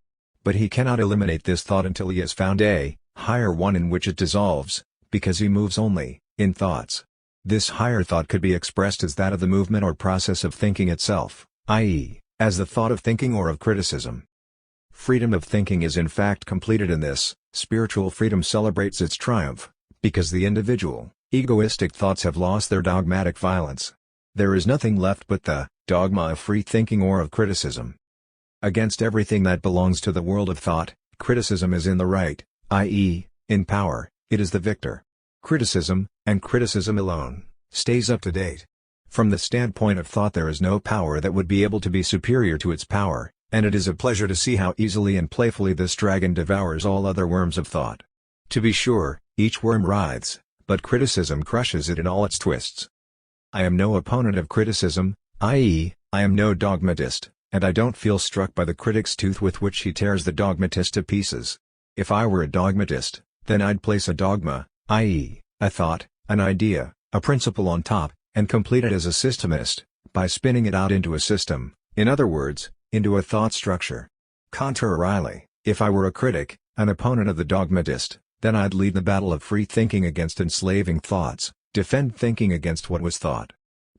But he cannot eliminate this thought until he has found a higher one in which it dissolves, because he moves only in thoughts. This higher thought could be expressed as that of the movement or process of thinking itself, i.e., as the thought of thinking or of criticism. Freedom of thinking is in fact completed in this. Spiritual freedom celebrates its triumph, because the individual, egoistic thoughts have lost their dogmatic violence. There is nothing left but the dogma of free thinking or of criticism. Against everything that belongs to the world of thought, criticism is in the right, i.e., in power, it is the victor. Criticism, and criticism alone, stays up to date. From the standpoint of thought there is no power that would be able to be superior to its power, and it is a pleasure to see how easily and playfully this dragon devours all other worms of thought. To be sure, each worm writhes, but criticism crushes it in all its twists. I am no opponent of criticism, i.e., I am no dogmatist, and I don't feel struck by the critic's tooth with which he tears the dogmatist to pieces. If I were a dogmatist, then I'd place a dogma, i.e., a thought, an idea, a principle on top, and complete it as a systemist, by spinning it out into a system, in other words, into a thought structure. Contrarily, if I were a critic, an opponent of the dogmatist, then I'd lead the battle of free thinking against enslaving thoughts, defend thinking against what was thought.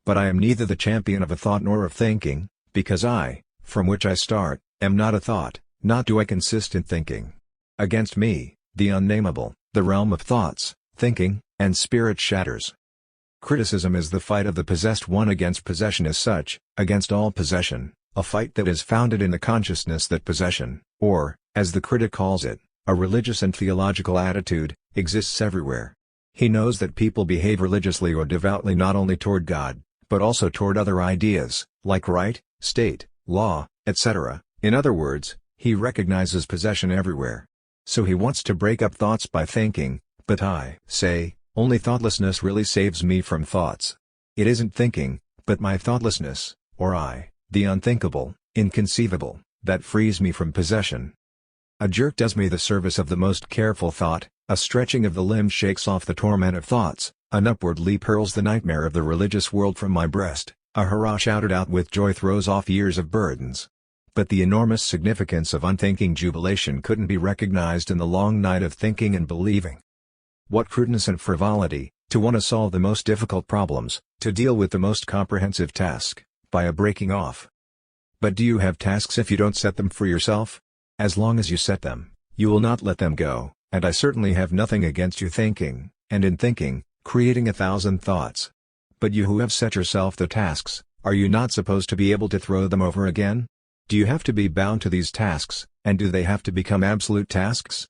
But I am neither the champion of a thought nor of thinking, because I, from which I start, am not a thought, not do I consist in thinking. Against me, the unnameable, the realm of thoughts, thinking, and spirit shatters. Criticism is the fight of the possessed one against possession as such, against all possession, a fight that is founded in the consciousness that possession, or, as the critic calls it, a religious and theological attitude, exists everywhere. He knows that people behave religiously or devoutly not only toward God, but also toward other ideas, like right, state, law, etc. In other words, he recognizes possession everywhere. So he wants to break up thoughts by thinking, but I say, only thoughtlessness really saves me from thoughts. It isn't thinking, but my thoughtlessness, or I, the unthinkable, inconceivable, that frees me from possession. A jerk does me the service of the most careful thought, a stretching of the limbs shakes off the torment of thoughts, an upward leap hurls the nightmare of the religious world from my breast, a hurrah shouted out with joy throws off years of burdens. But the enormous significance of unthinking jubilation couldn't be recognized in the long night of thinking and believing. What crudeness and frivolity, to want to solve the most difficult problems, to deal with the most comprehensive task, by a breaking off. But do you have tasks if you don't set them for yourself? As long as you set them, you will not let them go, and I certainly have nothing against you thinking, and in thinking, creating 1,000 thoughts. But you who have set yourself the tasks, are you not supposed to be able to throw them over again? Do you have to be bound to these tasks, and do they have to become absolute tasks?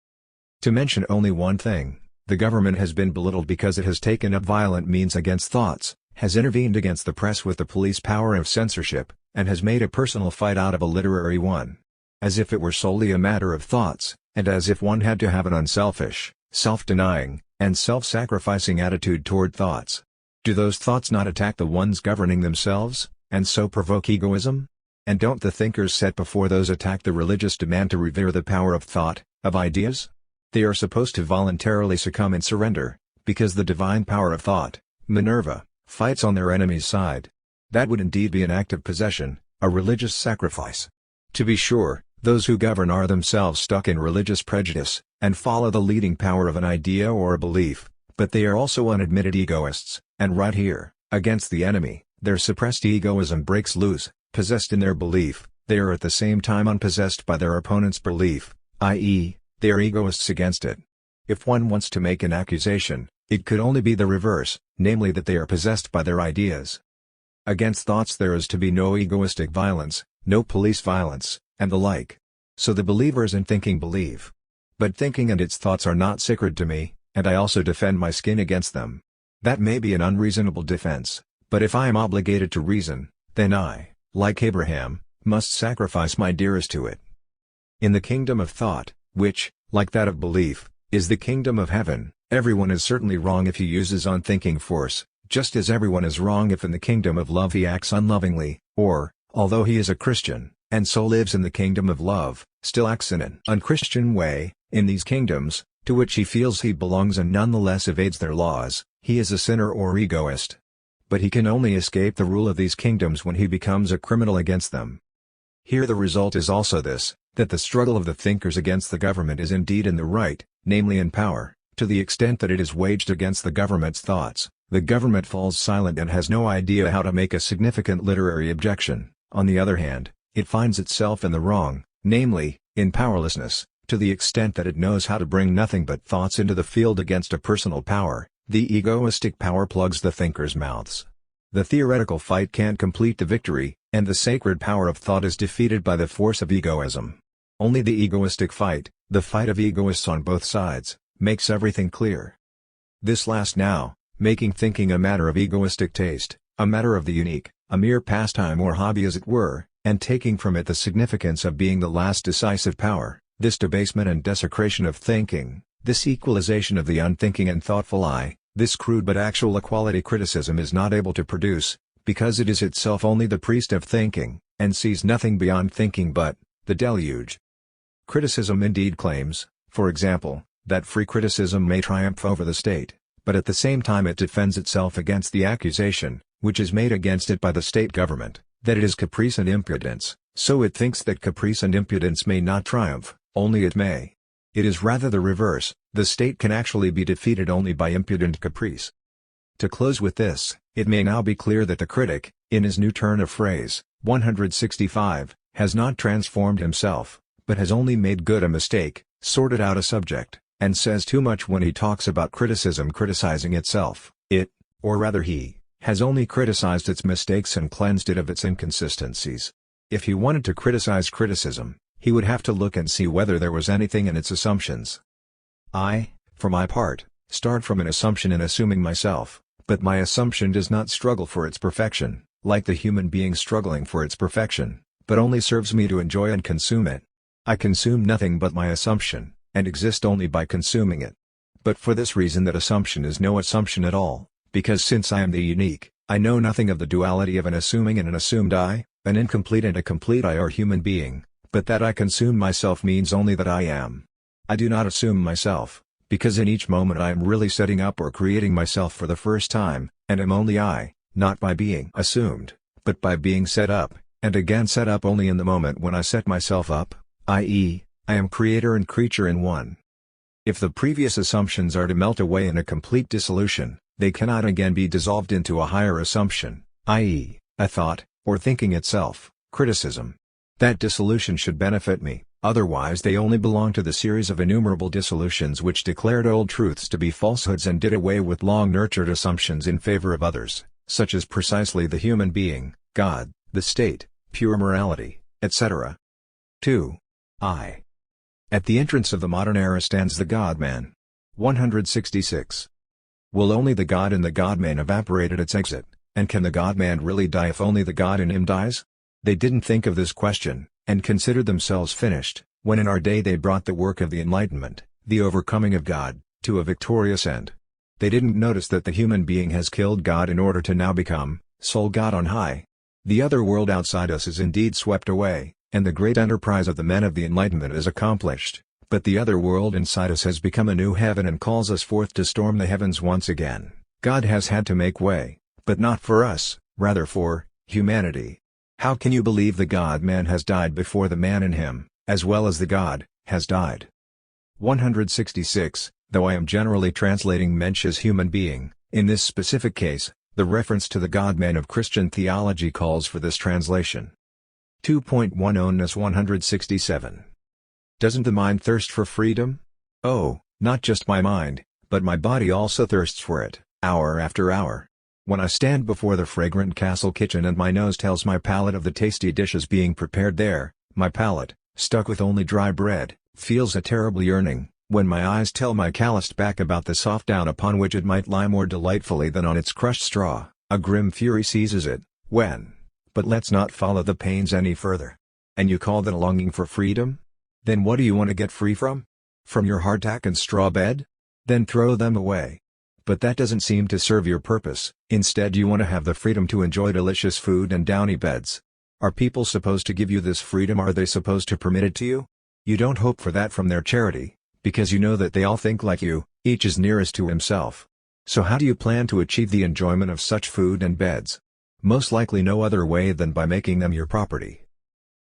To mention only one thing, the government has been belittled because it has taken up violent means against thoughts, has intervened against the press with the police power of censorship, and has made a personal fight out of a literary one. As if it were solely a matter of thoughts, and as if one had to have an unselfish, self-denying, and self-sacrificing attitude toward thoughts. Do those thoughts not attack the ones governing themselves, and so provoke egoism? And don't the thinkers set before those attack the religious demand to revere the power of thought, of ideas? They are supposed to voluntarily succumb and surrender, because the divine power of thought, Minerva, fights on their enemy's side. That would indeed be an act of possession, a religious sacrifice. To be sure, those who govern are themselves stuck in religious prejudice, and follow the leading power of an idea or a belief, but they are also unadmitted egoists, and right here, against the enemy, their suppressed egoism breaks loose. Possessed in their belief, they are at the same time unpossessed by their opponent's belief, i.e., they are egoists against it. If one wants to make an accusation, it could only be the reverse, namely that they are possessed by their ideas. Against thoughts there is to be no egoistic violence, no police violence, and the like. So the believers in thinking believe. But thinking and its thoughts are not sacred to me, and I also defend my skin against them. That may be an unreasonable defense, but if I am obligated to reason, then I, like Abraham, must sacrifice my dearest to it. In the kingdom of thought, which, like that of belief, is the kingdom of heaven, everyone is certainly wrong if he uses unthinking force, just as everyone is wrong if in the kingdom of love he acts unlovingly, or, although he is a Christian, and so lives in the kingdom of love, still acts in an unchristian way. In these kingdoms, to which he feels he belongs and nonetheless evades their laws, he is a sinner or egoist. But he can only escape the rule of these kingdoms when he becomes a criminal against them. Here the result is also this, that the struggle of the thinkers against the government is indeed in the right, namely in power, to the extent that it is waged against the government's thoughts. The government falls silent and has no idea how to make a significant literary objection. On the other hand, it finds itself in the wrong, namely, in powerlessness, to the extent that it knows how to bring nothing but thoughts into the field against a personal power. The egoistic power plugs the thinkers' mouths. The theoretical fight can't complete the victory, and the sacred power of thought is defeated by the force of egoism. Only the egoistic fight, the fight of egoists on both sides, makes everything clear. This last now, making thinking a matter of egoistic taste, a matter of the unique, a mere pastime or hobby as it were, and taking from it the significance of being the last decisive power, this debasement and desecration of thinking, this equalization of the unthinking and thoughtful eye, this crude but actual equality criticism is not able to produce, because it is itself only the priest of thinking, and sees nothing beyond thinking but the deluge. Criticism indeed claims, for example, that free criticism may triumph over the state, but at the same time it defends itself against the accusation, which is made against it by the state government, that it is caprice and impudence, so it thinks that caprice and impudence may not triumph, only it may. It is rather the reverse, the state can actually be defeated only by impudent caprice. To close with this, it may now be clear that the critic, in his new turn of phrase, 165, has not transformed himself, but has only made good a mistake, sorted out a subject, and says too much when he talks about criticism criticizing itself. It, or rather he, has only criticized its mistakes and cleansed it of its inconsistencies. If he wanted to criticize criticism, he would have to look and see whether there was anything in its assumptions. I, for my part, start from an assumption in assuming myself, but my assumption does not struggle for its perfection, like the human being struggling for its perfection, but only serves me to enjoy and consume it. I consume nothing but my assumption, and exist only by consuming it. But for this reason that assumption is no assumption at all, because since I am the unique, I know nothing of the duality of an assuming and an assumed I, an incomplete and a complete I or human being, but that I consume myself means only that I am. I do not assume myself, because in each moment I am really setting up or creating myself for the first time, and am only I, not by being assumed, but by being set up, and again set up only in the moment when I set myself up, i.e., I am creator and creature in one. If the previous assumptions are to melt away in a complete dissolution, they cannot again be dissolved into a higher assumption, i.e., a thought, or thinking itself, criticism. That dissolution should benefit me, otherwise they only belong to the series of innumerable dissolutions which declared old truths to be falsehoods and did away with long-nurtured assumptions in favor of others, such as precisely the human being, God, the state, pure morality, etc. 2. I. At the entrance of the modern era stands the God-man. 166. Will only the God in the God-man evaporate at its exit, and can the God-man really die if only the God in him dies? They didn't think of this question, and considered themselves finished, when in our day they brought the work of the Enlightenment, the overcoming of God, to a victorious end. They didn't notice that the human being has killed God in order to now become, sole God on high. The other world outside us is indeed swept away, and the great enterprise of the men of the Enlightenment is accomplished, but the other world inside us has become a new heaven and calls us forth to storm the heavens once again. God has had to make way, but not for us, rather for humanity. How can you believe the God-man has died before the man in him, as well as the God, has died? 166. Though I am generally translating Mensch as human being, in this specific case, the reference to the God-man of Christian theology calls for this translation. 2.10 167. Doesn't the mind thirst for freedom? Oh, not just my mind, but my body also thirsts for it, hour after hour. When I stand before the fragrant castle kitchen and my nose tells my palate of the tasty dishes being prepared there, my palate, stuck with only dry bread, feels a terrible yearning. When my eyes tell my calloused back about the soft down upon which it might lie more delightfully than on its crushed straw, a grim fury seizes it. But let's not follow the pains any further. And you call that a longing for freedom? Then what do you want to get free from? From your hardtack and straw bed? Then throw them away. But that doesn't seem to serve your purpose. Instead you want to have the freedom to enjoy delicious food and downy beds. Are people supposed to give you this freedom? Are they supposed to permit it to you? You don't hope for that from their charity, because you know that they all think like you, each is nearest to himself. So how do you plan to achieve the enjoyment of such food and beds? Most likely no other way than by making them your property.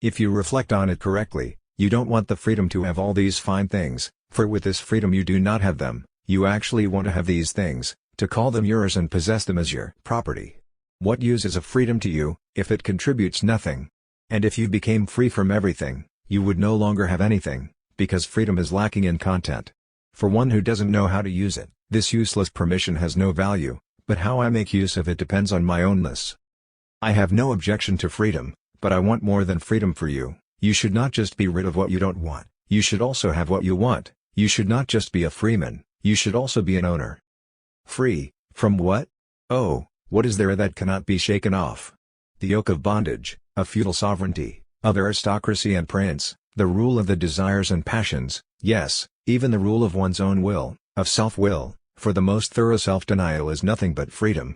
If you reflect on it correctly, you don't want the freedom to have all these fine things, for with this freedom you do not have them. You actually want to have these things, to call them yours and possess them as your property. What use is a freedom to you, if it contributes nothing? And if you became free from everything, you would no longer have anything, because freedom is lacking in content. For one who doesn't know how to use it, this useless permission has no value, but how I make use of it depends on my ownness. I have no objection to freedom, but I want more than freedom for you. You should not just be rid of what you don't want, you should also have what you want. You should not just be a freeman, you should also be an owner. Free, from what? Oh, what is there that cannot be shaken off? The yoke of bondage, of feudal sovereignty, of aristocracy and prince, the rule of the desires and passions, yes, even the rule of one's own will, of self-will, for the most thorough self-denial is nothing but freedom,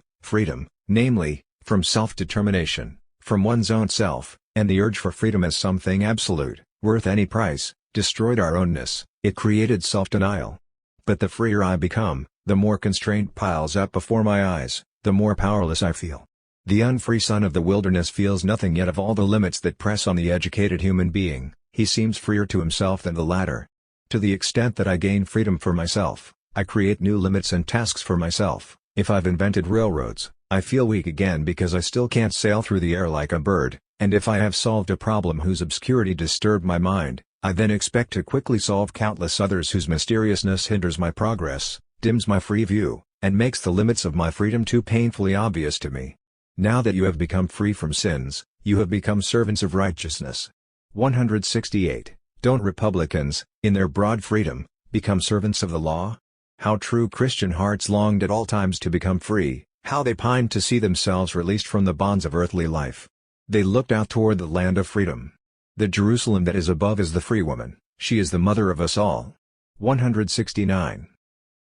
namely, from self-determination, from one's own self, and the urge for freedom as something absolute, worth any price, destroyed our ownness, it created self-denial. But the freer I become, the more constraint piles up before my eyes, the more powerless I feel. The unfree son of the wilderness feels nothing yet of all the limits that press on the educated human being. He seems freer to himself than the latter. To the extent that I gain freedom for myself, I create new limits and tasks for myself. If I've invented railroads, I feel weak again because I still can't sail through the air like a bird, and if I have solved a problem whose obscurity disturbed my mind, I then expect to quickly solve countless others whose mysteriousness hinders my progress, dims my free view, and makes the limits of my freedom too painfully obvious to me. Now that you have become free from sins, you have become servants of righteousness. 168. Don't Republicans, in their broad freedom, become servants of the law? How true Christian hearts longed at all times to become free, how they pined to see themselves released from the bonds of earthly life. They looked out toward the land of freedom. The Jerusalem that is above is the free woman, she is the mother of us all. 169.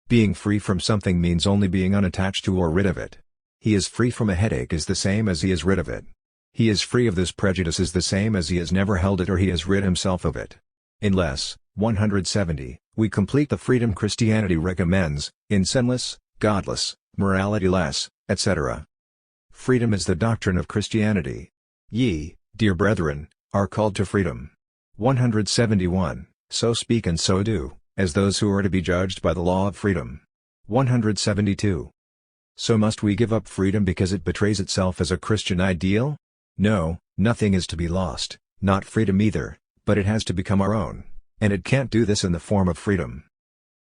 Being free from something means only being unattached to or rid of it. He is free from a headache is the same as he is rid of it. He is free of this prejudice is the same as he has never held it or he has rid himself of it. Unless, 170, we complete the freedom Christianity recommends, in sinless, godless, morality-less, etc. Freedom is the doctrine of Christianity. Ye, dear brethren, are called to freedom. 171, so speak and so do, as those who are to be judged by the law of freedom. 172. So must we give up freedom because it betrays itself as a Christian ideal? No, nothing is to be lost, not freedom either, but it has to become our own, and it can't do this in the form of freedom.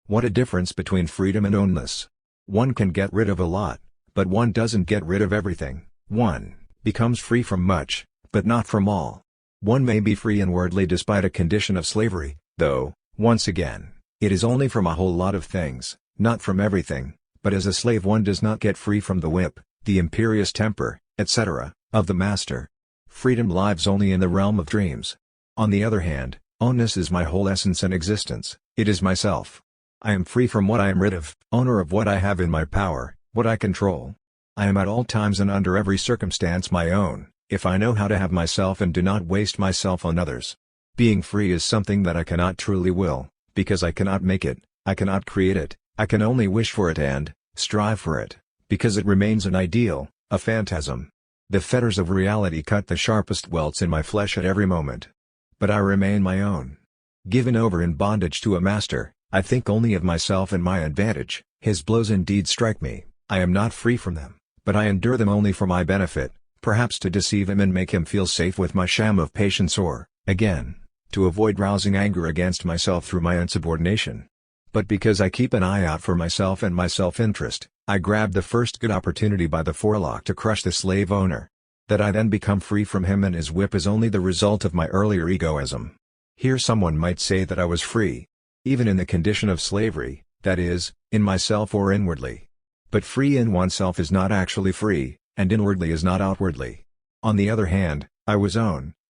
What a difference between freedom and ownness. One can get rid of a lot, but one doesn't get rid of everything. One becomes free from much, but not from all. One may be free inwardly despite a condition of slavery, though, once again, it is only from a whole lot of things, not from everything, but as a slave one does not get free from the whip, the imperious temper, etc., of the master. Freedom lives only in the realm of dreams. On the other hand, ownness is my whole essence and existence, it is myself. I am free from what I am rid of, owner of what I have in my power, what I control. I am at all times and under every circumstance my own, if I know how to have myself and do not waste myself on others. Being free is something that I cannot truly will, because I cannot make it, I cannot create it, I can only wish for it and strive for it, because it remains an ideal, a phantasm. The fetters of reality cut the sharpest welts in my flesh at every moment. But I remain my own. Given over in bondage to a master, I think only of myself and my advantage. His blows indeed strike me, I am not free from them, but I endure them only for my benefit, perhaps to deceive him and make him feel safe with my sham of patience or, again, to avoid rousing anger against myself through my insubordination. But because I keep an eye out for myself and my self-interest, I grab the first good opportunity by the forelock to crush the slave owner. That I then become free from him and his whip is only the result of my earlier egoism. Here someone might say that I was free, even in the condition of slavery, that is, in myself or inwardly. But free in oneself is not actually free, and inwardly is not outwardly. On the other hand, I was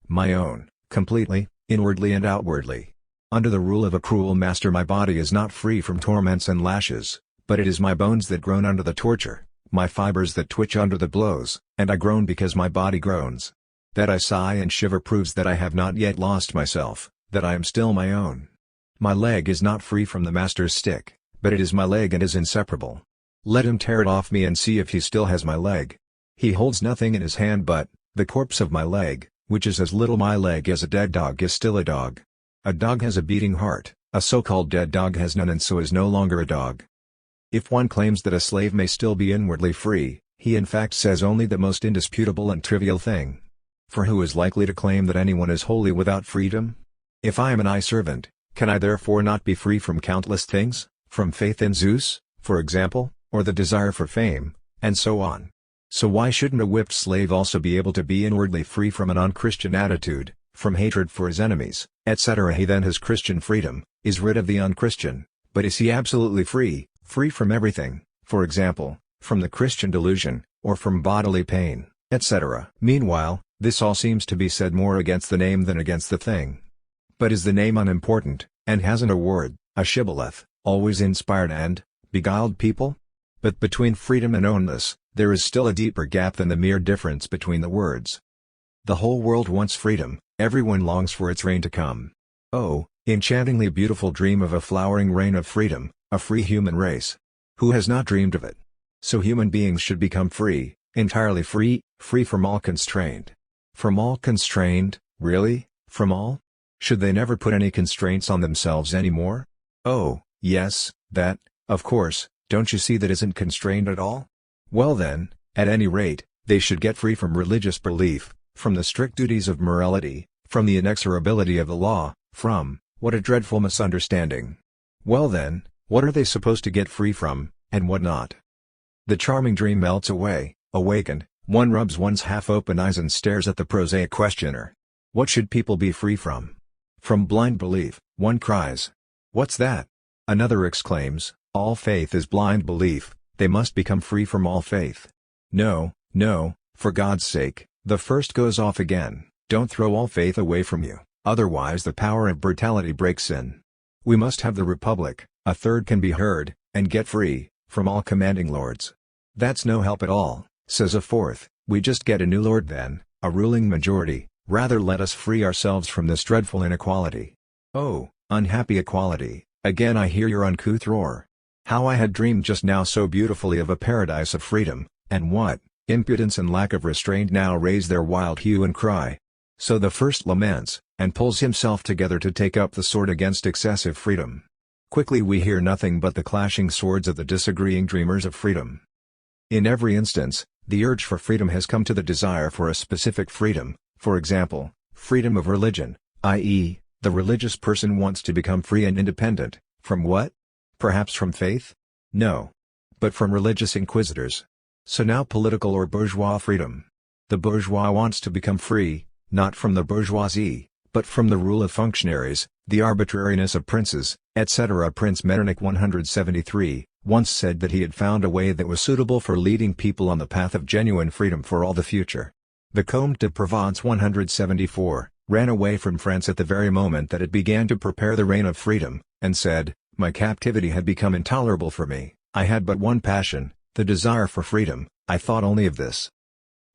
my own, completely, inwardly and outwardly. Under the rule of a cruel master my body is not free from torments and lashes, but it is my bones that groan under the torture, my fibers that twitch under the blows, and I groan because my body groans. That I sigh and shiver proves that I have not yet lost myself, that I am still my own. My leg is not free from the master's stick, but it is my leg and is inseparable. Let him tear it off me and see if he still has my leg. He holds nothing in his hand but the corpse of my leg, which is as little my leg as a dead dog is still a dog. A dog has a beating heart, a so-called dead dog has none and so is no longer a dog. If one claims that a slave may still be inwardly free, he in fact says only the most indisputable and trivial thing. For who is likely to claim that anyone is wholly without freedom? If I am an eye-servant, can I therefore not be free from countless things, from faith in Zeus, for example, or the desire for fame, and so on? So why shouldn't a whipped slave also be able to be inwardly free from an unchristian attitude, from hatred for his enemies, etc.? He then has Christian freedom, is rid of the unchristian, but is he absolutely free from everything, for example, from the Christian delusion, or from bodily pain, etc.? Meanwhile, this all seems to be said more against the name than against the thing. But is the name unimportant, and hasn't a word, a shibboleth, always inspired and beguiled people? But between freedom and ownness, there is still a deeper gap than the mere difference between the words. The whole world wants freedom, everyone longs for its reign to come. Oh, enchantingly beautiful dream of a flowering reign of freedom, a free human race. Who has not dreamed of it? So human beings should become free, entirely free, free from all constraint. From all constrained, really, from all? Should they never put any constraints on themselves anymore? Oh, yes, that, of course, don't you see that isn't constrained at all? Well then, at any rate, they should get free from religious belief, from the strict duties of morality, from the inexorability of the law, from, what a dreadful misunderstanding. Well then, what are they supposed to get free from, and what not? The charming dream melts away, awakened, one rubs one's half-open eyes and stares at the prosaic questioner. What should people be free from? From blind belief, one cries. What's that? Another exclaims, all faith is blind belief, they must become free from all faith. No, no, for God's sake, the first goes off again, don't throw all faith away from you, otherwise the power of brutality breaks in. We must have the Republic, a third can be heard, and get free, from all commanding lords. That's no help at all, Says a fourth, we just get a new lord then, a ruling majority, rather let us free ourselves from this dreadful inequality. Oh, unhappy equality, again I hear your uncouth roar. How I had dreamed just now so beautifully of a paradise of freedom, and what, impudence and lack of restraint now raise their wild hue and cry. So the first laments, and pulls himself together to take up the sword against excessive freedom. Quickly we hear nothing but the clashing swords of the disagreeing dreamers of freedom. In every instance, the urge for freedom has come to the desire for a specific freedom, for example, freedom of religion, i.e., the religious person wants to become free and independent, from what? Perhaps from faith? No. But from religious inquisitors. So now political or bourgeois freedom. The bourgeois wants to become free, not from the bourgeoisie, but from the rule of functionaries, the arbitrariness of princes, etc. Prince Metternich 173, once said that he had found a way that was suitable for leading people on the path of genuine freedom for all the future. The Comte de Provence 174, ran away from France at the very moment that it began to prepare the reign of freedom, and said, "My captivity had become intolerable for me, I had but one passion, the desire for freedom, I thought only of this."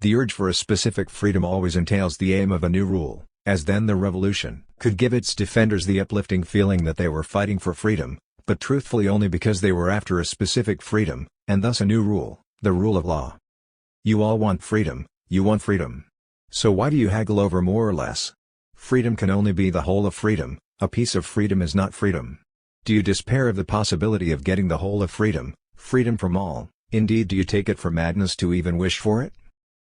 The urge for a specific freedom always entails the aim of a new rule, as then the revolution could give its defenders the uplifting feeling that they were fighting for freedom, but truthfully only because they were after a specific freedom, and thus a new rule, the rule of law. You all want freedom, you want freedom. So why do you haggle over more or less? Freedom can only be the whole of freedom, a piece of freedom is not freedom. Do you despair of the possibility of getting the whole of freedom, freedom from all, indeed do you take it for madness to even wish for it?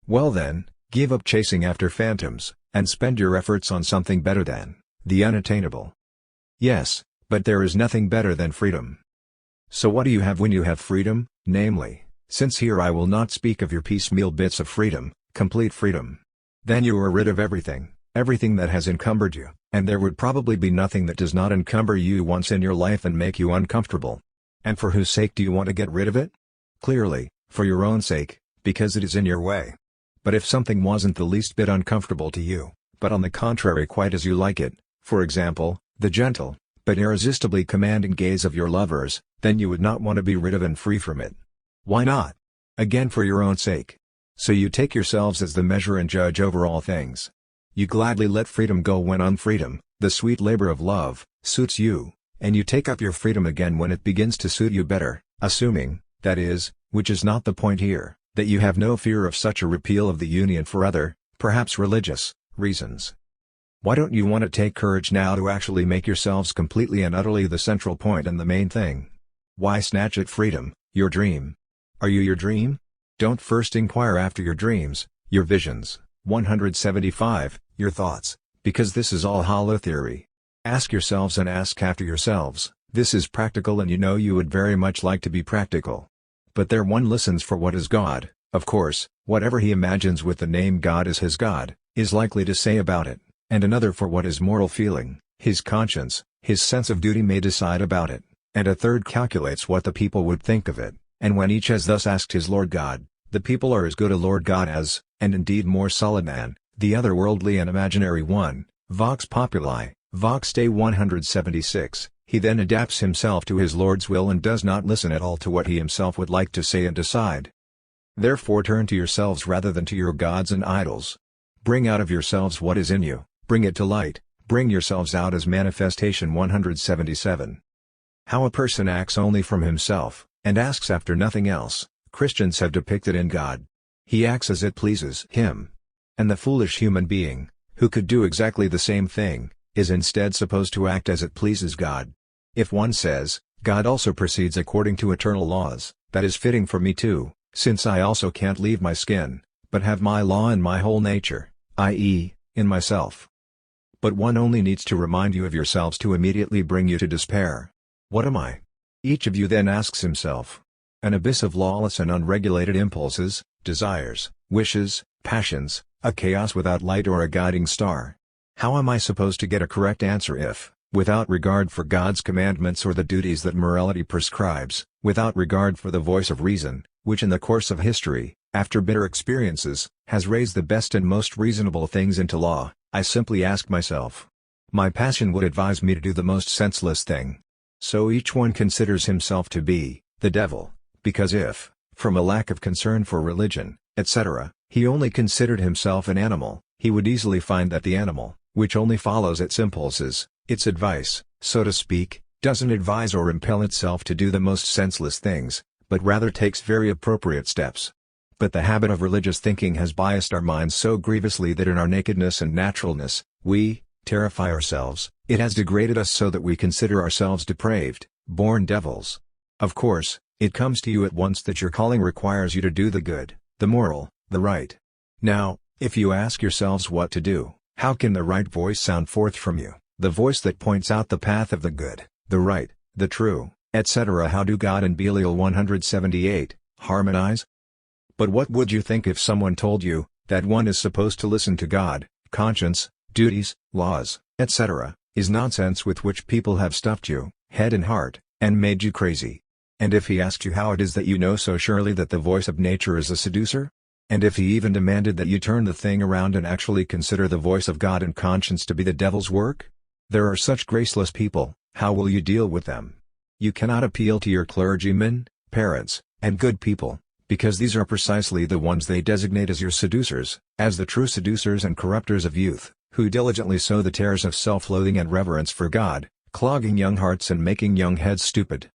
Well then, give up chasing after phantoms, and spend your efforts on something better than the unattainable. Yes, but there is nothing better than freedom. So what do you have when you have freedom, namely, since here I will not speak of your piecemeal bits of freedom, complete freedom. Then you are rid of everything that has encumbered you, and there would probably be nothing that does not encumber you once in your life and make you uncomfortable. And for whose sake do you want to get rid of it? Clearly, for your own sake, because it is in your way. But if something wasn't the least bit uncomfortable to you, but on the contrary quite as you like it, for example, the gentle, but irresistibly commanding gaze of your lovers, then you would not want to be rid of and free from it. Why not? Again for your own sake. So you take yourselves as the measure and judge over all things. You gladly let freedom go when unfreedom, the sweet labor of love, suits you, and you take up your freedom again when it begins to suit you better, assuming, that is, which is not the point here, that you have no fear of such a repeal of the Union for other, perhaps religious, reasons. Why don't you want to take courage now to actually make yourselves completely and utterly the central point and the main thing? Why snatch at freedom, your dream? Are you your dream? Don't first inquire after your dreams, your visions, 175, your thoughts, because this is all hollow theory. Ask yourselves and ask after yourselves, this is practical and you know you would very much like to be practical. But there one listens for what is God, of course, whatever he imagines with the name God as his God, is likely to say about it, and another for what his moral feeling, his conscience, his sense of duty may decide about it, and a third calculates what the people would think of it, and when each has thus asked his Lord God, the people are as good a Lord God as, and indeed more solid than, the other worldly and imaginary one, Vox Populi, Vox Dei 176, he then adapts himself to his Lord's will and does not listen at all to what he himself would like to say and decide. Therefore turn to yourselves rather than to your gods and idols. Bring out of yourselves what is in you, bring it to light, bring yourselves out as manifestation 177. How a person acts only from himself, and asks after nothing else, Christians have depicted in God. He acts as it pleases him. And the foolish human being, who could do exactly the same thing, is instead supposed to act as it pleases God. If one says, God also proceeds according to eternal laws, that is fitting for me too, since I also can't leave my skin, but have my law in my whole nature, i.e., in myself. But one only needs to remind you of yourselves to immediately bring you to despair. What am I? Each of you then asks himself. An abyss of lawless and unregulated impulses, desires, wishes, passions, a chaos without light or a guiding star. How am I supposed to get a correct answer if, without regard for God's commandments or the duties that morality prescribes, without regard for the voice of reason, which in the course of history, after bitter experiences, has raised the best and most reasonable things into law, I simply ask myself? My passion would advise me to do the most senseless thing. So each one considers himself to be the devil, because if, from a lack of concern for religion, etc., he only considered himself an animal, he would easily find that the animal, which only follows its impulses, its advice, so to speak, doesn't advise or impel itself to do the most senseless things, but rather takes very appropriate steps. But the habit of religious thinking has biased our minds so grievously that in our nakedness and naturalness, we terrify ourselves. It has degraded us so that we consider ourselves depraved, born devils. Of course, it comes to you at once that your calling requires you to do the good, the moral, the right. Now, if you ask yourselves what to do, how can the right voice sound forth from you, the voice that points out the path of the good, the right, the true, etc.? How do God and Belial 178 harmonize? But what would you think if someone told you that one is supposed to listen to God, conscience, duties, laws, etc., is nonsense with which people have stuffed you, head and heart, and made you crazy? And if he asked you how it is that you know so surely that the voice of nature is a seducer? And if he even demanded that you turn the thing around and actually consider the voice of God and conscience to be the devil's work? There are such graceless people, how will you deal with them? You cannot appeal to your clergymen, parents, and good people, because these are precisely the ones they designate as your seducers, as the true seducers and corrupters of youth, who diligently sow the tares of self-loathing and reverence for God, clogging young hearts and making young heads stupid.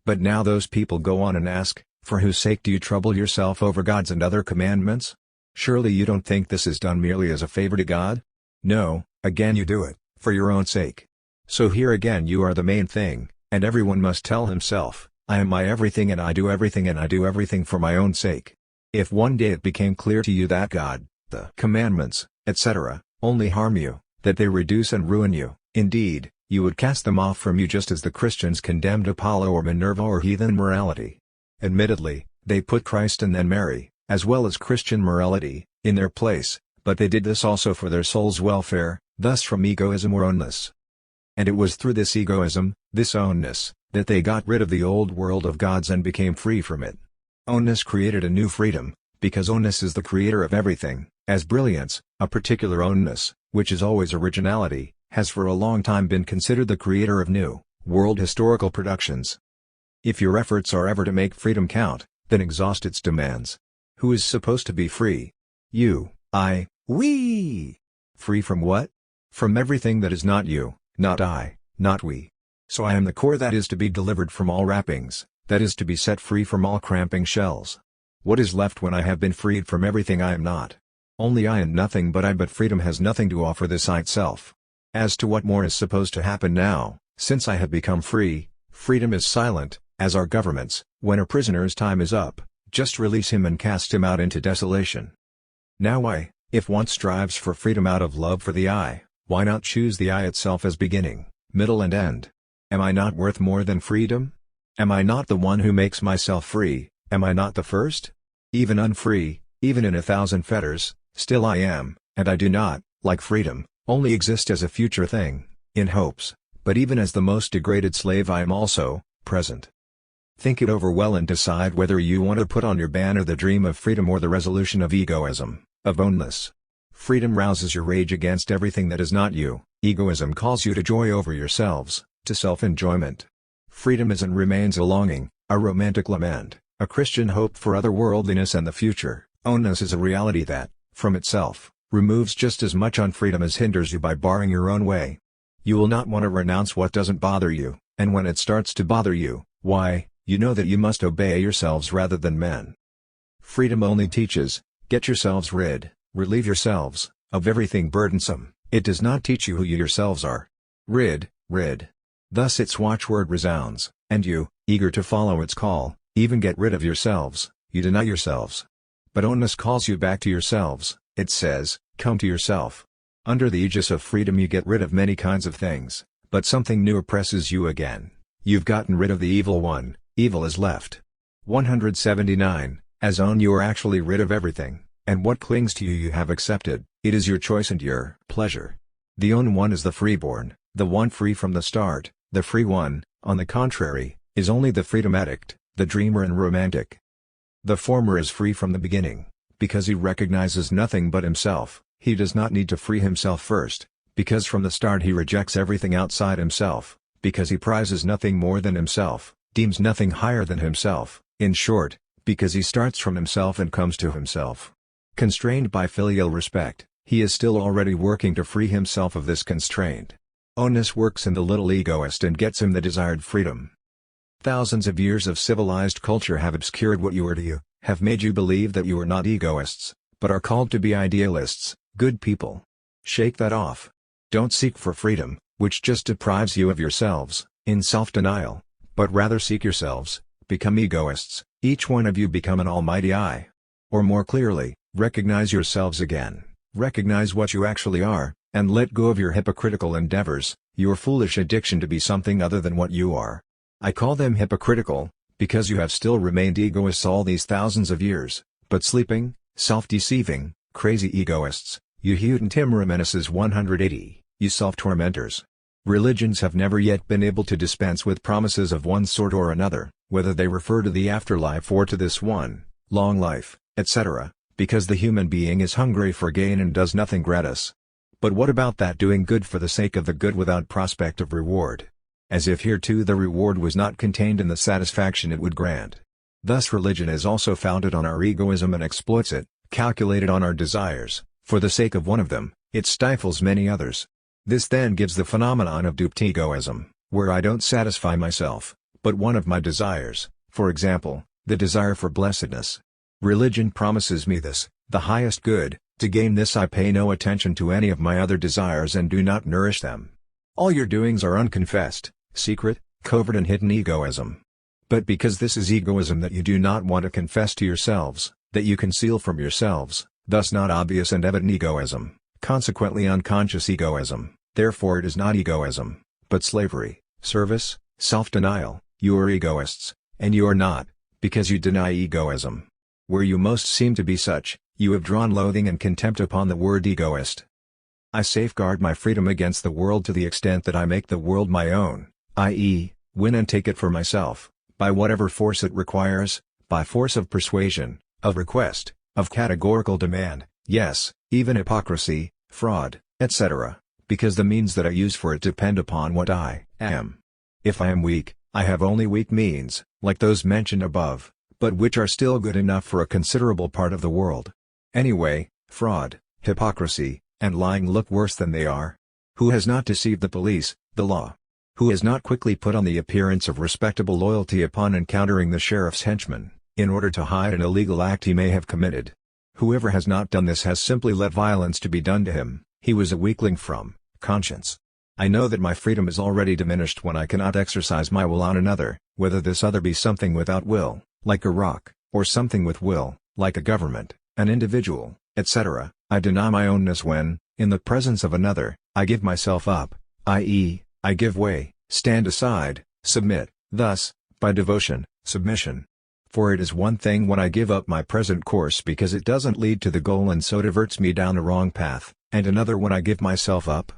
But now those people go on and ask, for whose sake do you trouble yourself over God's and other commandments? Surely you don't think this is done merely as a favor to God? No, again you do it, for your own sake. So here again you are the main thing, and everyone must tell himself, I am my everything and I do everything for my own sake. If one day it became clear to you that God, the commandments, etc., only harm you, that they reduce and ruin you, indeed, you would cast them off from you just as the Christians condemned Apollo or Minerva or heathen morality. Admittedly, they put Christ and then Mary, as well as Christian morality, in their place, but they did this also for their soul's welfare, thus from egoism or ownness. And it was through this egoism, this ownness, that they got rid of the old world of gods and became free from it. Ownness created a new freedom, because ownness is the creator of everything, as brilliance, a particular ownness, which is always originality, has for a long time been considered the creator of new, world historical productions. If your efforts are ever to make freedom count, then exhaust its demands. Who is supposed to be free? You, I, we! Free from what? From everything that is not you, not I, not we. So I am the core that is to be delivered from all wrappings, that is to be set free from all cramping shells. What is left when I have been freed from everything I am not? Only I and nothing but I. But freedom has nothing to offer this I itself. As to what more is supposed to happen now, since I have become free, freedom is silent, as are governments. When a prisoner's time is up, just release him and cast him out into desolation. Now if one strives for freedom out of love for the I, why not choose the I itself as beginning, middle and end? Am I not worth more than freedom? Am I not the one who makes myself free? Am I not the first? Even unfree, even in 1,000 fetters, still I am, and I do not, like freedom, only exist as a future thing, in hopes, but even as the most degraded slave I am also, present. Think it over well and decide whether you want to put on your banner the dream of freedom or the resolution of egoism, of ownness. Freedom rouses your rage against everything that is not you, egoism calls you to joy over yourselves, to self-enjoyment. Freedom is and remains a longing, a romantic lament, a Christian hope for otherworldliness and the future. Ownness is a reality that, from itself, removes just as much unfreedom as hinders you by barring your own way. You will not want to renounce what doesn't bother you, and when it starts to bother you, why, you know that you must obey yourselves rather than men. Freedom only teaches, get yourselves rid, relieve yourselves, of everything burdensome. It does not teach you who you yourselves are. Rid. Thus its watchword resounds, and you, eager to follow its call, even get rid of yourselves, you deny yourselves. But ownness calls you back to yourselves, it says, come to yourself. Under the aegis of freedom you get rid of many kinds of things, but something new oppresses you again. You've gotten rid of the evil one, evil is left. 179, as own you are actually rid of everything, and what clings to you you have accepted, it is your choice and your pleasure. The own one is the freeborn, the one free from the start. The free one, on the contrary, is only the freedom addict, the dreamer and romantic. The former is free from the beginning, because he recognizes nothing but himself. He does not need to free himself first, because from the start he rejects everything outside himself, because he prizes nothing more than himself, deems nothing higher than himself, in short, because he starts from himself and comes to himself. Constrained by filial respect, he is still already working to free himself of this constraint. Onus works in the little egoist and gets him the desired freedom. Thousands of years of civilized culture have obscured what you are to you, have made you believe that you are not egoists, but are called to be idealists, good people. Shake that off. Don't seek for freedom, which just deprives you of yourselves, in self-denial, but rather seek yourselves, become egoists, each one of you become an almighty I. Or more clearly, recognize yourselves again, recognize what you actually are, and let go of your hypocritical endeavors, your foolish addiction to be something other than what you are. I call them hypocritical, because you have still remained egoists all these thousands of years, but sleeping, self-deceiving, crazy egoists, you Houghton Timmermenaces 180, you self-tormentors. Religions have never yet been able to dispense with promises of one sort or another, whether they refer to the afterlife or to this one, long life, etc., because the human being is hungry for gain and does nothing gratis. But what about that doing good for the sake of the good without prospect of reward? As if here too the reward was not contained in the satisfaction it would grant. Thus religion is also founded on our egoism and exploits it, calculated on our desires, for the sake of one of them, it stifles many others. This then gives the phenomenon of duped egoism, where I don't satisfy myself, but one of my desires, for example, the desire for blessedness. Religion promises me this, the highest good. To gain this I pay no attention to any of my other desires and do not nourish them. All your doings are unconfessed, secret, covert and hidden egoism. But because this is egoism that you do not want to confess to yourselves, that you conceal from yourselves, thus not obvious and evident egoism, consequently unconscious egoism, therefore it is not egoism, but slavery, service, self-denial. You are egoists, and you are not, because you deny egoism. Where you most seem to be such, you have drawn loathing and contempt upon the word egoist. I safeguard my freedom against the world to the extent that I make the world my own, i.e., win and take it for myself, by whatever force it requires, by force of persuasion, of request, of categorical demand, yes, even hypocrisy, fraud, etc., because the means that I use for it depend upon what I am. If I am weak, I have only weak means, like those mentioned above, but which are still good enough for a considerable part of the world. Anyway, fraud, hypocrisy, and lying look worse than they are. Who has not deceived the police, the law? Who has not quickly put on the appearance of respectable loyalty upon encountering the sheriff's henchman, in order to hide an illegal act he may have committed? Whoever has not done this has simply let violence to be done to him. He was a weakling from conscience. I know that my freedom is already diminished when I cannot exercise my will on another, whether this other be something without will, like a rock, or something with will, like a government, an individual, etc. I deny my ownness when, in the presence of another, I give myself up, i.e., I give way, stand aside, submit, thus, by devotion, submission. For it is one thing when I give up my present course because it doesn't lead to the goal and so diverts me down a wrong path, and another when I give myself up.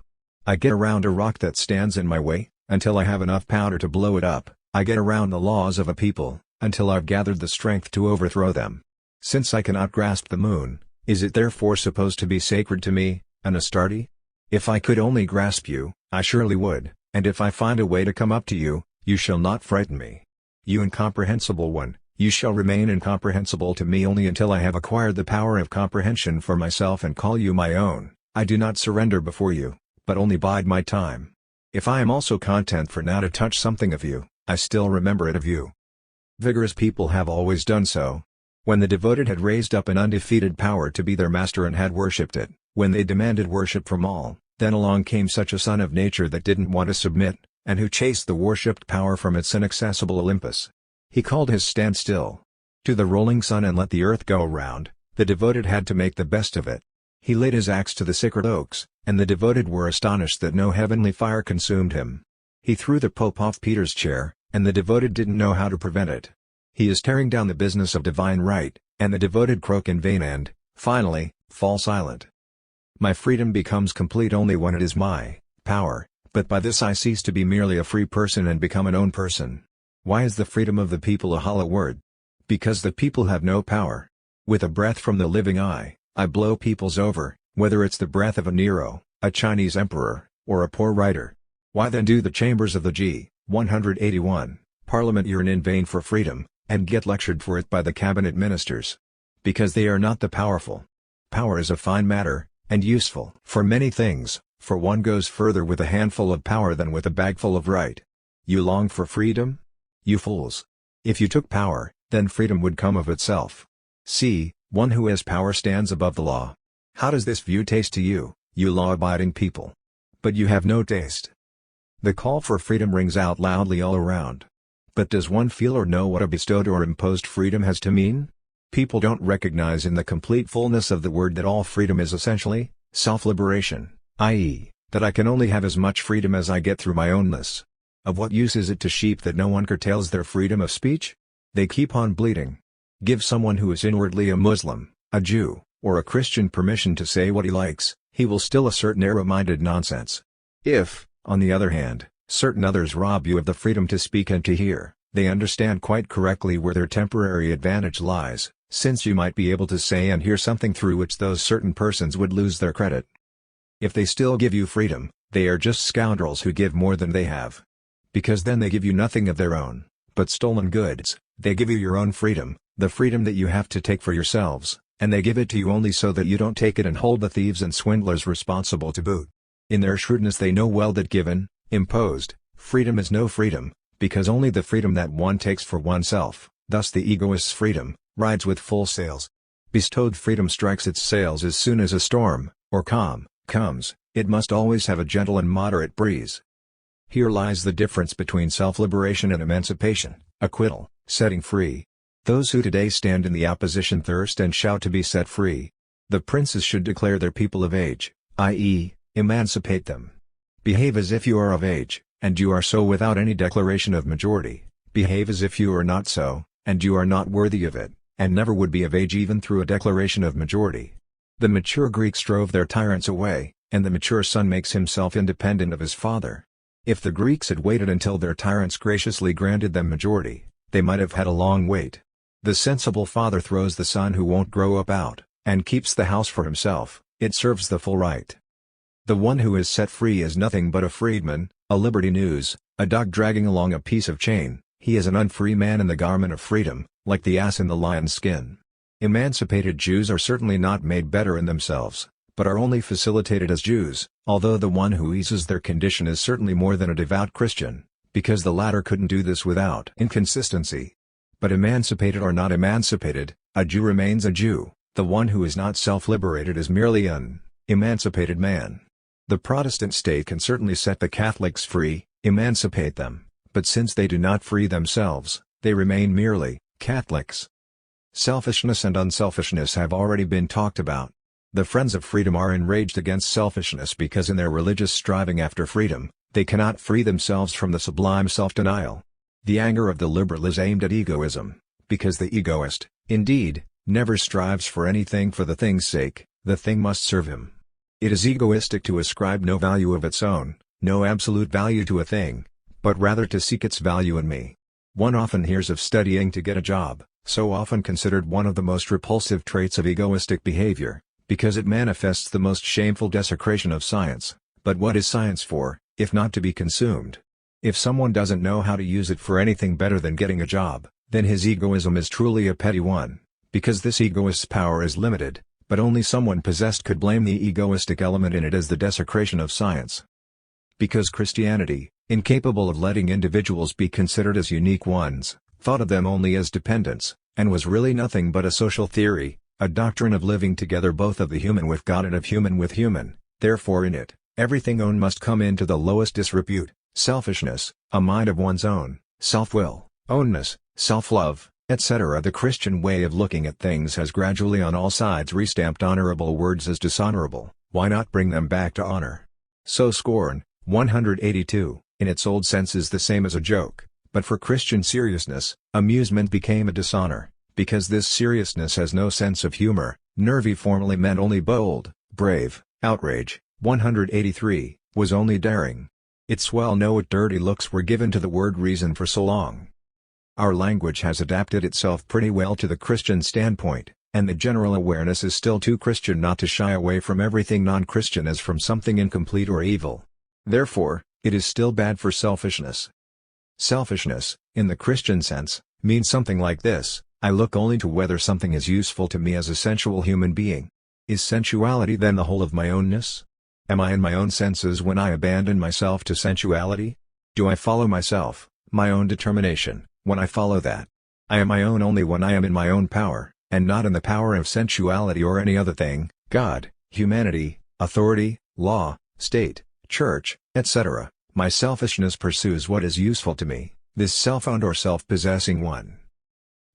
I get around a rock that stands in my way, until I have enough powder to blow it up. I get around the laws of a people, until I've gathered the strength to overthrow them. Since I cannot grasp the moon, is it therefore supposed to be sacred to me, an Astarte? If I could only grasp you, I surely would, and if I find a way to come up to you, you shall not frighten me. You incomprehensible one, you shall remain incomprehensible to me only until I have acquired the power of comprehension for myself and call you my own. I do not surrender before you, but only bide my time. If I am also content for now to touch something of you, I still remember it of you. Vigorous people have always done so. When the devoted had raised up an undefeated power to be their master and had worshipped it, when they demanded worship from all, then along came such a son of nature that didn't want to submit, and who chased the worshipped power from its inaccessible Olympus. He called his stand still. To the rolling sun and let the earth go round, the devoted had to make the best of it. He laid his axe to the sacred oaks, and the devoted were astonished that no heavenly fire consumed him. He threw the Pope off Peter's chair, and the devoted didn't know how to prevent it. He is tearing down the business of divine right, and the devoted croak in vain and, finally, fall silent. My freedom becomes complete only when it is my power, but by this I cease to be merely a free person and become an own person. Why is the freedom of the people a hollow word? Because the people have no power. With a breath from the living I blow peoples over, whether it's the breath of a Nero, a Chinese emperor, or a poor writer. Why then do the chambers of the G. 181, Parliament yearn in vain for freedom, and get lectured for it by the cabinet ministers. Because they are not the powerful. Power is a fine matter, and useful for many things, for one goes further with a handful of power than with a bagful of right. You long for freedom? You fools! If you took power, then freedom would come of itself. See, one who has power stands above the law. How does this view taste to you, you law-abiding people? But you have no taste. The call for freedom rings out loudly all around. But does one feel or know what a bestowed or imposed freedom has to mean? People don't recognize in the complete fullness of the word that all freedom is essentially self-liberation, i.e., that I can only have as much freedom as I get through my ownness. Of what use is it to sheep that no one curtails their freedom of speech? They keep on bleating. Give someone who is inwardly a Muslim, a Jew, or a Christian permission to say what he likes, he will still assert narrow-minded nonsense. If, on the other hand, certain others rob you of the freedom to speak and to hear, they understand quite correctly where their temporary advantage lies, since you might be able to say and hear something through which those certain persons would lose their credit. If they still give you freedom, they are just scoundrels who give more than they have. Because then they give you nothing of their own, but stolen goods. They give you your own freedom, the freedom that you have to take for yourselves, and they give it to you only so that you don't take it and hold the thieves and swindlers responsible to boot. In their shrewdness they know well that given, imposed, freedom is no freedom, because only the freedom that one takes for oneself, thus the egoist's freedom, rides with full sails. Bestowed freedom strikes its sails as soon as a storm, or calm, comes, it must always have a gentle and moderate breeze. Here lies the difference between self-liberation and emancipation, acquittal, setting free. Those who today stand in the opposition thirst and shout to be set free. The princes should declare their people of age, i.e., emancipate them. Behave as if you are of age, and you are so without any declaration of majority. Behave as if you are not so, and you are not worthy of it, and never would be of age even through a declaration of majority. The mature Greeks drove their tyrants away, and the mature son makes himself independent of his father. If the Greeks had waited until their tyrants graciously granted them majority, they might have had a long wait. The sensible father throws the son who won't grow up out, and keeps the house for himself, it serves the full right. The one who is set free is nothing but a freedman, a liberty news, a dog dragging along a piece of chain, he is an unfree man in the garment of freedom, like the ass in the lion's skin. Emancipated Jews are certainly not made better in themselves, but are only facilitated as Jews, although the one who eases their condition is certainly more than a devout Christian, because the latter couldn't do this without inconsistency. But emancipated or not emancipated, a Jew remains a Jew, the one who is not self-liberated is merely an emancipated man. The Protestant state can certainly set the Catholics free, emancipate them, but since they do not free themselves, they remain merely Catholics. Selfishness and unselfishness have already been talked about. The friends of freedom are enraged against selfishness because in their religious striving after freedom, they cannot free themselves from the sublime self-denial. The anger of the liberal is aimed at egoism, because the egoist, indeed, never strives for anything for the thing's sake, the thing must serve him. It is egoistic to ascribe no value of its own, no absolute value to a thing, but rather to seek its value in me. One often hears of studying to get a job, so often considered one of the most repulsive traits of egoistic behavior, because it manifests the most shameful desecration of science. But what is science for, if not to be consumed? If someone doesn't know how to use it for anything better than getting a job, then his egoism is truly a petty one, because this egoist's power is limited, but only someone possessed could blame the egoistic element in it as the desecration of science. Because Christianity, incapable of letting individuals be considered as unique ones, thought of them only as dependents, and was really nothing but a social theory, a doctrine of living together both of the human with God and of human with human, therefore in it, everything own must come into the lowest disrepute. Selfishness, a mind of one's own, self-will, ownness, self-love, etc. The Christian way of looking at things has gradually on all sides restamped honorable words as dishonorable. Why not bring them back to honor? So scorn, 182, in its old sense is the same as a joke, but for Christian seriousness, amusement became a dishonor, because this seriousness has no sense of humor. Nervy formerly meant only bold, brave. Outrage, 183, was only daring. It's well known what dirty looks were given to the word reason for so long. Our language has adapted itself pretty well to the Christian standpoint, and the general awareness is still too Christian not to shy away from everything non-Christian as from something incomplete or evil. Therefore, it is still bad for selfishness. Selfishness, in the Christian sense, means something like this: I look only to whether something is useful to me as a sensual human being. Is sensuality then the whole of my ownness? Am I in my own senses when I abandon myself to sensuality? Do I follow myself, my own determination, when I follow that? I am my own only when I am in my own power, and not in the power of sensuality or any other thing, God, humanity, authority, law, state, church, etc. My selfishness pursues what is useful to me, this self-owned or self-possessing one.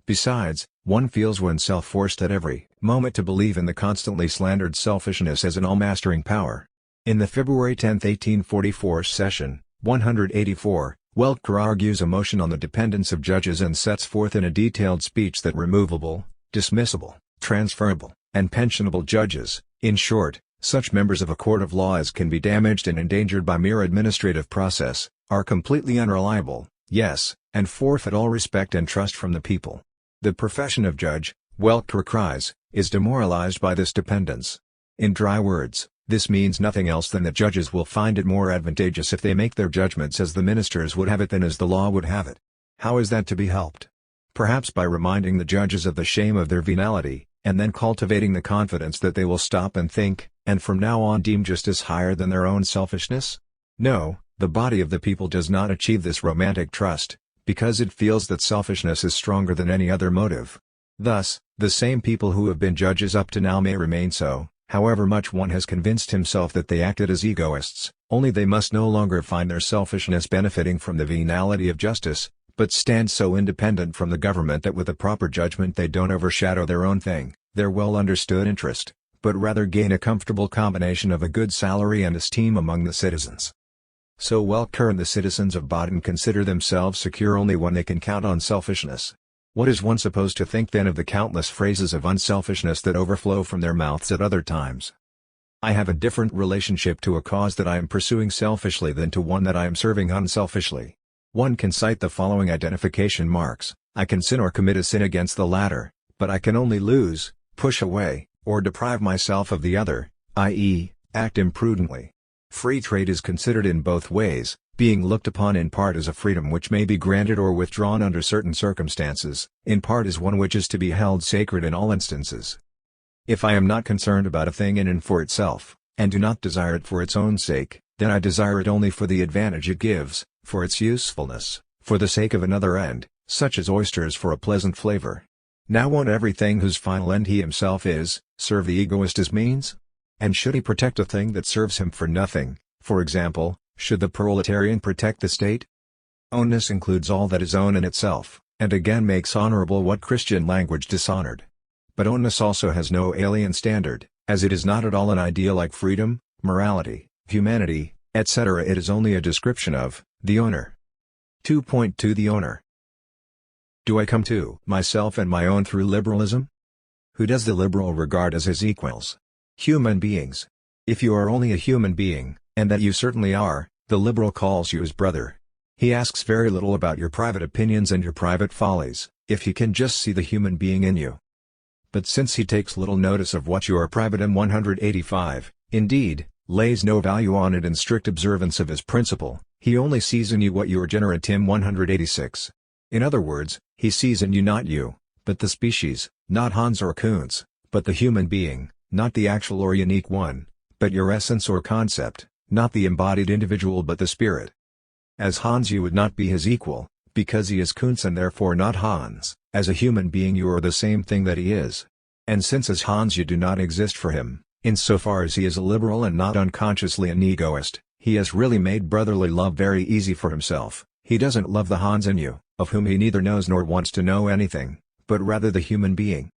Besides, one feels oneself forced at every moment to believe in the constantly slandered selfishness as an all-mastering power. In the February 10, 1844 session, 184, Welker argues a motion on the dependence of judges and sets forth in a detailed speech that removable, dismissible, transferable, and pensionable judges, in short, such members of a court of law as can be damaged and endangered by mere administrative process, are completely unreliable, yes, and forfeit all respect and trust from the people. The profession of judge, Welker cries, is demoralized by this dependence. In dry words, this means nothing else than that judges will find it more advantageous if they make their judgments as the ministers would have it than as the law would have it. How is that to be helped? Perhaps by reminding the judges of the shame of their venality, and then cultivating the confidence that they will stop and think, and from now on deem justice higher than their own selfishness? No, the body of the people does not achieve this romantic trust, because it feels that selfishness is stronger than any other motive. Thus, the same people who have been judges up to now may remain so, however much one has convinced himself that they acted as egoists, only they must no longer find their selfishness benefiting from the venality of justice, but stand so independent from the government that with a proper judgment they don't overshadow their own thing, their well-understood interest, but rather gain a comfortable combination of a good salary and esteem among the citizens. So Welker and the citizens of Baden consider themselves secure only when they can count on selfishness. What is one supposed to think then of the countless phrases of unselfishness that overflow from their mouths at other times? I have a different relationship to a cause that I am pursuing selfishly than to one that I am serving unselfishly. One can cite the following identification marks: I can sin or commit a sin against the latter, but I can only lose, push away, or deprive myself of the other, i.e., act imprudently. Free trade is considered in both ways, being looked upon in part as a freedom which may be granted or withdrawn under certain circumstances, in part as one which is to be held sacred in all instances. If I am not concerned about a thing in and for itself, and do not desire it for its own sake, then I desire it only for the advantage it gives, for its usefulness, for the sake of another end, such as oysters for a pleasant flavor. Now won't everything whose final end he himself is, serve the egoist as means? And should he protect a thing that serves him for nothing, for example, should the proletarian protect the state? Ownness includes all that is own in itself, and again makes honorable what Christian language dishonored. But ownness also has no alien standard, as it is not at all an idea like freedom, morality, humanity, etc. It is only a description of the owner. 2.2 The owner. Do I come to myself and my own through liberalism? Who does the liberal regard as his equals? Human beings. If you are only a human being, and that you certainly are, the liberal calls you his brother. He asks very little about your private opinions and your private follies, if he can just see the human being in you. But since he takes little notice of what you are private in 185, indeed, lays no value on it in strict observance of his principle, he only sees in you what you are generate in 186. In other words, he sees in you not you, but the species, not Hans or Kuntz, but the human being, not the actual or unique one, but your essence or concept, not the embodied individual but the spirit. As Hans you would not be his equal, because he is Kuntz and therefore not Hans. As a human being you are the same thing that he is. And since as Hans you do not exist for him, insofar as he is a liberal and not unconsciously an egoist, he has really made brotherly love very easy for himself. He doesn't love the Hans in you, of whom he neither knows nor wants to know anything, but rather the human being.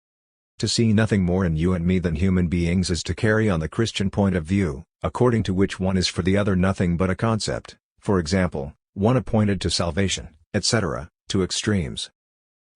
To see nothing more in you and me than human beings is to carry on the Christian point of view, according to which one is for the other nothing but a concept, for example, one appointed to salvation, etc., to extremes.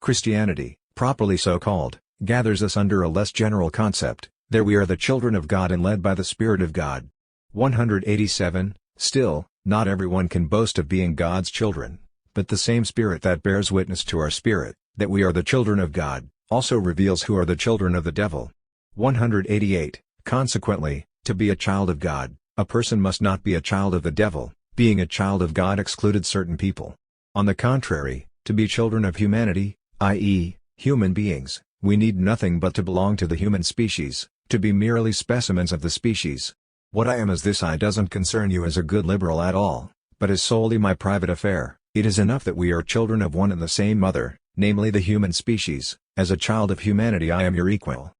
Christianity, properly so called, gathers us under a less general concept. There we are the children of God and led by the Spirit of God. 187. Still, not everyone can boast of being God's children, but the same Spirit that bears witness to our spirit, that we are the children of God, also reveals who are the children of the devil. 188. Consequently, to be a child of God, a person must not be a child of the devil. Being a child of God excluded certain people. On the contrary, To be children of humanity, i.e., human beings, we need nothing but to belong to the human species, to be merely specimens of the species. What I am as this I doesn't concern you as a good liberal at all, but is solely my private affair. It is enough that we are children of one and the same mother, namely the human species. As a child of humanity I am your equal.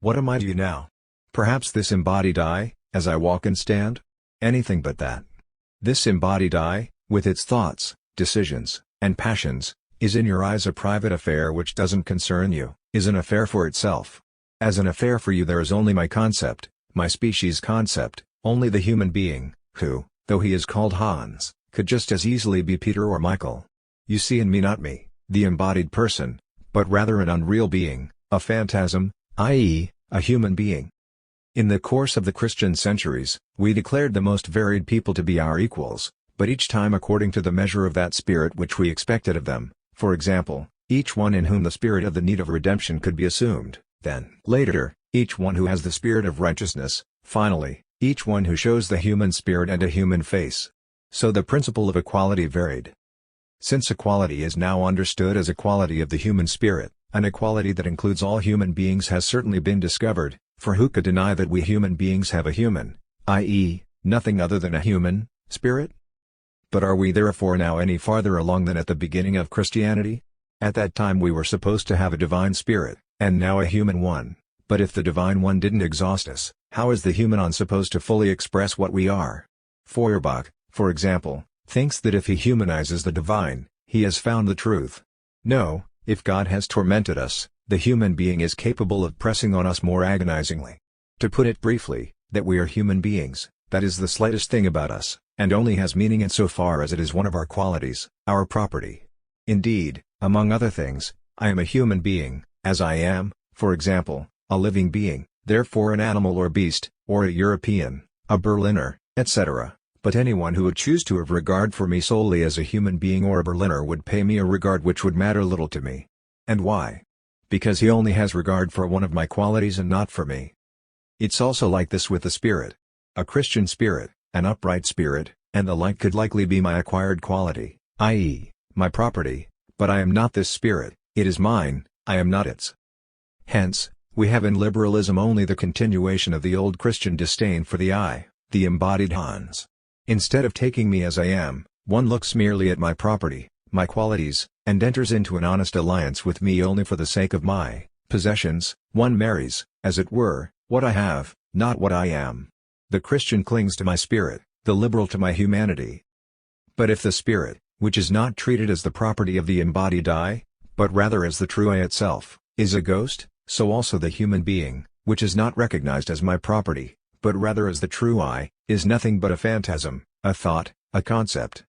What am I to you now? Perhaps this embodied I, as I walk and stand? Anything but that. This embodied I, with its thoughts, decisions, and passions, is in your eyes a private affair which doesn't concern you, is an affair for itself. As an affair for you there is only my concept, my species concept, only the human being, who, though he is called Hans, could just as easily be Peter or Michael. You see in me not me, the embodied person, but rather an unreal being, a phantasm, i.e., a human being. In the course of the Christian centuries, we declared the most varied people to be our equals, but each time according to the measure of that spirit which we expected of them, for example, each one in whom the spirit of the need of redemption could be assumed, then, later, each one who has the spirit of righteousness, finally, each one who shows the human spirit and a human face. So the principle of equality varied. Since equality is now understood as a quality of the human spirit, an equality that includes all human beings has certainly been discovered, for who could deny that we human beings have a human, i.e., nothing other than a human, spirit? But are we therefore now any farther along than at the beginning of Christianity? At that time we were supposed to have a divine spirit, and now a human one, but if the divine one didn't exhaust us, how is the human one supposed to fully express what we are? Feuerbach, for example, thinks that if he humanizes the divine, he has found the truth. No, if God has tormented us, the human being is capable of pressing on us more agonizingly. To put it briefly, that we are human beings, that is the slightest thing about us, and only has meaning insofar as it is one of our qualities, our property. Indeed, among other things, I am a human being, as I am, for example, a living being, therefore an animal or beast, or a European, a Berliner, etc. But anyone who would choose to have regard for me solely as a human being or a Berliner would pay me a regard which would matter little to me. And why? Because he only has regard for one of my qualities and not for me. It's also like this with the spirit. A Christian spirit, an upright spirit, and the like could likely be my acquired quality, i.e., my property, but I am not this spirit, it is mine, I am not its. Hence, we have in liberalism only the continuation of the old Christian disdain for the I, the embodied Hans. Instead of taking me as I am, one looks merely at my property, my qualities, and enters into an honest alliance with me only for the sake of my possessions. One marries, as it were, what I have, not what I am. The Christian clings to my spirit, the liberal to my humanity. But if the spirit, which is not treated as the property of the embodied I, but rather as the true I itself, is a ghost, so also the human being, which is not recognized as my property, but rather as the true I, is nothing but a phantasm, a thought, a concept.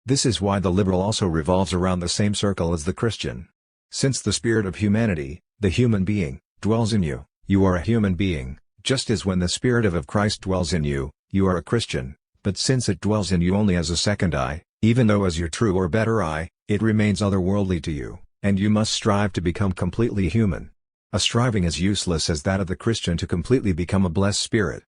This is why the liberal also revolves around the same circle as the Christian. Since the spirit of humanity, the human being, dwells in you, you are a human being, just as when the spirit of Christ dwells in you, you are a Christian, but since it dwells in you only as a second I, even though as your true or better I, it remains otherworldly to you, and you must strive to become completely human. A striving as useless as that of the Christian to completely become a blessed spirit.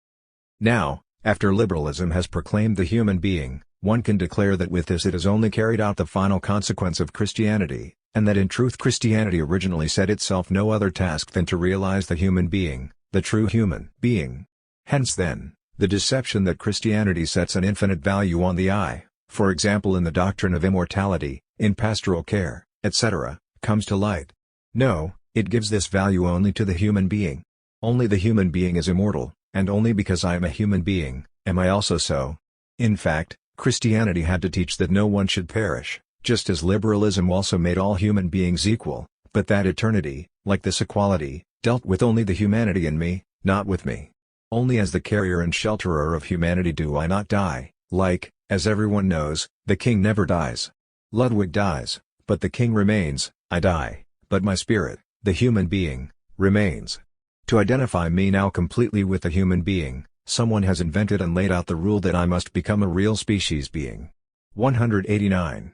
Now, after liberalism has proclaimed the human being, one can declare that with this it has only carried out the final consequence of Christianity, and that in truth Christianity originally set itself no other task than to realize the human being, the true human being. Hence then, the deception that Christianity sets an infinite value on the I, for example in the doctrine of immortality, in pastoral care, etc., comes to light. No, it gives this value only to the human being. Only the human being is immortal, and only because I am a human being, am I also so. In fact, Christianity had to teach that no one should perish, just as liberalism also made all human beings equal, but that eternity, like this equality, dealt with only the humanity in me, not with me. Only as the carrier and shelterer of humanity do I not die, like, as everyone knows, the king never dies. Ludwig dies, but the king remains, I die, but my spirit, the human being, remains. To identify me now completely with the human being, someone has invented and laid out the rule that I must become a real species being. 189.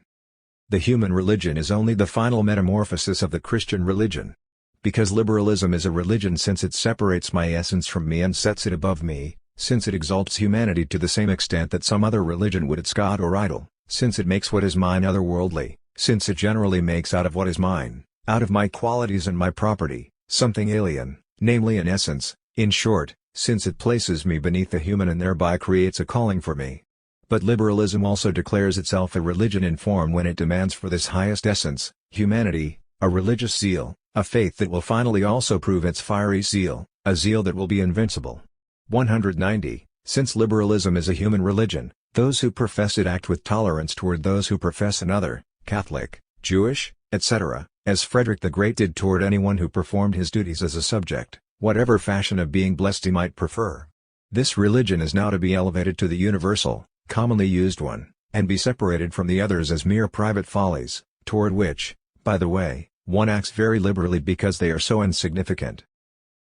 The human religion is only the final metamorphosis of the Christian religion. Because liberalism is a religion since it separates my essence from me and sets it above me, since it exalts humanity to the same extent that some other religion would its God or idol, since it makes what is mine otherworldly, since it generally makes out of what is mine, out of my qualities and my property, something alien, namely an essence, in short, since it places me beneath the human and thereby creates a calling for me. But liberalism also declares itself a religion in form when it demands for this highest essence, humanity, a religious zeal, a faith that will finally also prove its fiery zeal, a zeal that will be invincible. 190. Since liberalism is a human religion, those who profess it act with tolerance toward those who profess another, Catholic, Jewish, etc., as Frederick the Great did toward anyone who performed his duties as a subject, whatever fashion of being blessed he might prefer. This religion is now to be elevated to the universal, commonly used one, and be separated from the others as mere private follies, toward which, by the way, one acts very liberally because they are so insignificant.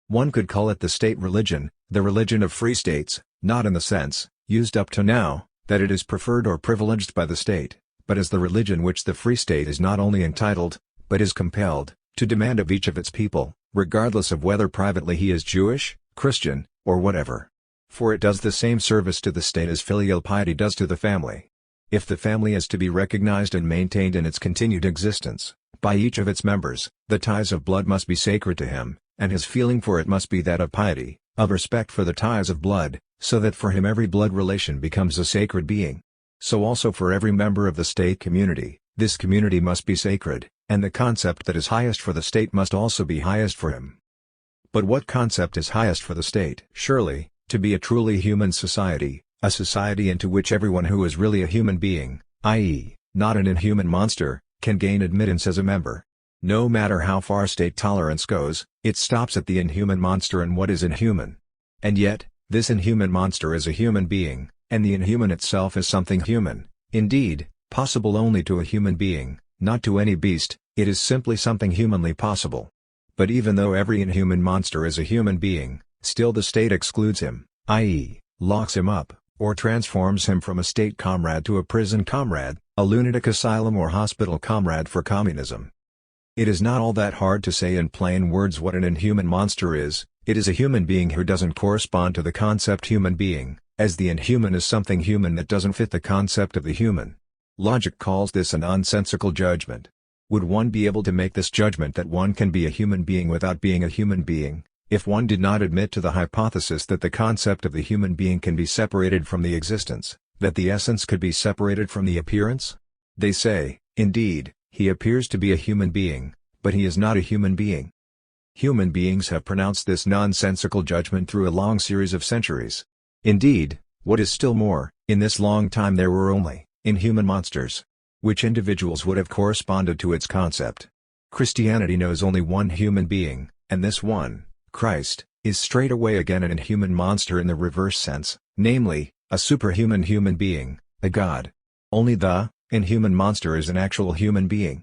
One could call it the state religion, the religion of free states, not in the sense, used up to now, that it is preferred or privileged by the state, but as the religion which the free state is not only entitled, but is compelled, to demand of each of its people, regardless of whether privately he is Jewish, Christian, or whatever. For it does the same service to the state as filial piety does to the family. If the family is to be recognized and maintained in its continued existence, by each of its members, the ties of blood must be sacred to him, and his feeling for it must be that of piety, of respect for the ties of blood, so that for him every blood relation becomes a sacred being. So also for every member of the state community, this community must be sacred, and the concept that is highest for the state must also be highest for him. But what concept is highest for the state? Surely, to be a truly human society, a society into which everyone who is really a human being, i.e., not an inhuman monster, can gain admittance as a member. No matter how far state tolerance goes, it stops at the inhuman monster and what is inhuman. And yet, this inhuman monster is a human being, and the inhuman itself is something human, indeed, possible only to a human being, not to any beast, it is simply something humanly possible. But even though every inhuman monster is a human being, still the state excludes him, i.e., locks him up, or transforms him from a state comrade to a prison comrade, a lunatic asylum or hospital comrade for communism. It is not all that hard to say in plain words what an inhuman monster is. It is a human being who doesn't correspond to the concept human being, as the inhuman is something human that doesn't fit the concept of the human. Logic calls this a nonsensical judgment. Would one be able to make this judgment that one can be a human being without being a human being, if one did not admit to the hypothesis that the concept of the human being can be separated from the existence, that the essence could be separated from the appearance? They say, indeed, he appears to be a human being, but he is not a human being. Human beings have pronounced this nonsensical judgment through a long series of centuries. Indeed, what is still more, in this long time there were only inhuman monsters, which individuals would have corresponded to its concept. Christianity knows only one human being, and this one, Christ, is straightway again an inhuman monster in the reverse sense, namely, a superhuman human being, a god. Only the inhuman monster is an actual human being.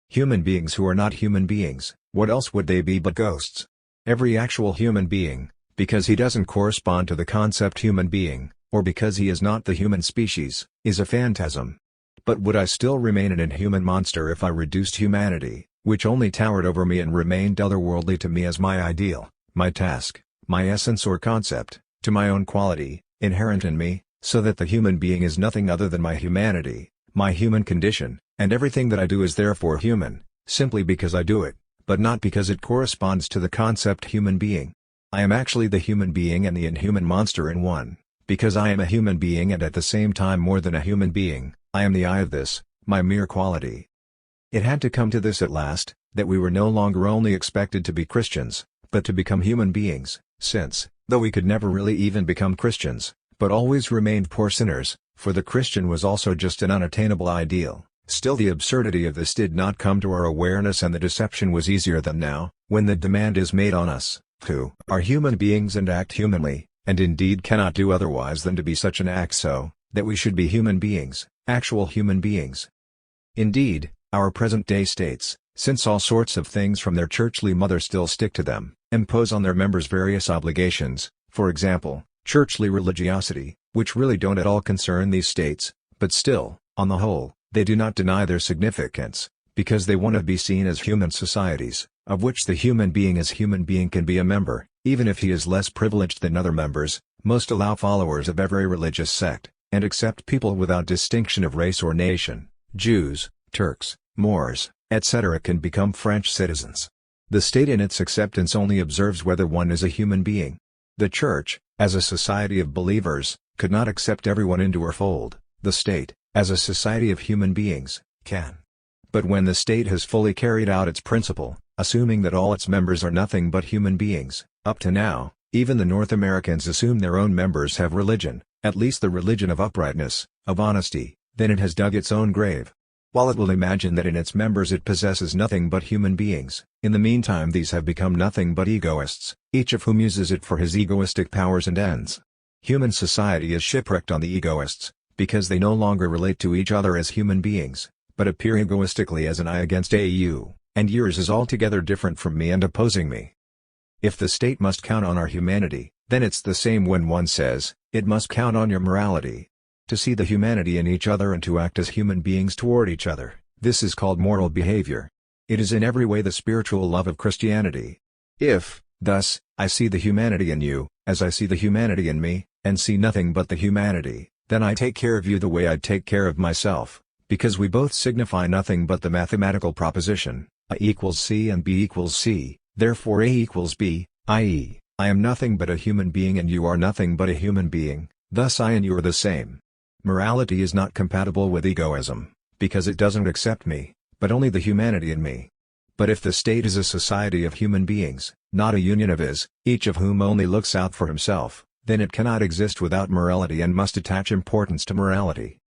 Human beings who are not human beings, what else would they be but ghosts? Every actual human being, because he doesn't correspond to the concept human being, or because he is not the human species, is a phantasm. But would I still remain an inhuman monster if I reduced humanity, which only towered over me and remained otherworldly to me as my ideal, my task, my essence or concept, to my own quality, inherent in me, so that the human being is nothing other than my humanity, my human condition, and everything that I do is therefore human, simply because I do it, but not because it corresponds to the concept human being? I am actually the human being and the inhuman monster in one, because I am a human being and at the same time more than a human being, I am the I of this, my mere quality. It had to come to this at last, that we were no longer only expected to be Christians, but to become human beings, since, though we could never really even become Christians, but always remained poor sinners, for the Christian was also just an unattainable ideal, still the absurdity of this did not come to our awareness and the deception was easier than now, when the demand is made on us, who are human beings and act humanly, and indeed cannot do otherwise than to be such an act so, that we should be human beings, actual human beings. Indeed, our present-day states, since all sorts of things from their churchly mother still stick to them, impose on their members various obligations, for example, churchly religiosity, which really don't at all concern these states, but still, on the whole, they do not deny their significance, because they want to be seen as human societies, of which the human being as human being can be a member, even if he is less privileged than other members. Most allow followers of every religious sect, and accept people without distinction of race or nation, Jews, Turks, Moors, etc. can become French citizens. The state in its acceptance only observes whether one is a human being. The Church, as a society of believers, could not accept everyone into her fold. The state, as a society of human beings, can. But when the state has fully carried out its principle, assuming that all its members are nothing but human beings, up to now, even the North Americans assume their own members have religion, at least the religion of uprightness, of honesty, then it has dug its own grave. While it will imagine that in its members it possesses nothing but human beings, in the meantime these have become nothing but egoists, each of whom uses it for his egoistic powers and ends. Human society is shipwrecked on the egoists, because they no longer relate to each other as human beings, but appear egoistically as an I against AU, and yours is altogether different from me and opposing me. If the state must count on our humanity, then it's the same when one says, it must count on your morality. To see the humanity in each other and to act as human beings toward each other, this is called moral behavior. It is in every way the spiritual love of Christianity. If, thus, I see the humanity in you, as I see the humanity in me, and see nothing but the humanity, then I take care of you the way I'd take care of myself, because we both signify nothing but the mathematical proposition, A equals C and B equals C, therefore A equals B, i.e., I am nothing but a human being and you are nothing but a human being, thus I and you are the same. Morality is not compatible with egoism, because it doesn't accept me, but only the humanity in me. But if the state is a society of human beings, not a union of is, each of whom only looks out for himself, then it cannot exist without morality and must attach importance to morality.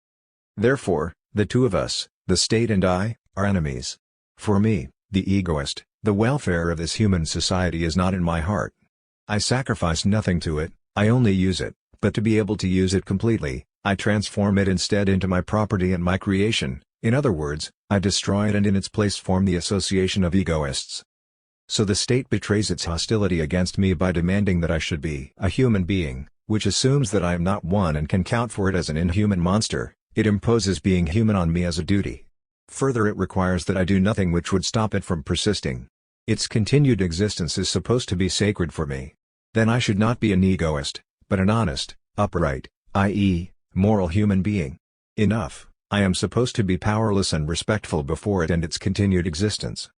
Therefore, the two of us, the state and I, are enemies. For me, the egoist, the welfare of this human society is not in my heart. I sacrifice nothing to it, I only use it, but to be able to use it completely, I transform it instead into my property and my creation, in other words, I destroy it and in its place form the association of egoists. So the state betrays its hostility against me by demanding that I should be a human being, which assumes that I am not one and can count for it as an inhuman monster. It imposes being human on me as a duty. Further, it requires that I do nothing which would stop it from persisting. Its continued existence is supposed to be sacred for me. Then I should not be an egoist, but an honest, upright, i.e., moral human being. Enough, I am supposed to be powerless and respectful before it and its continued existence.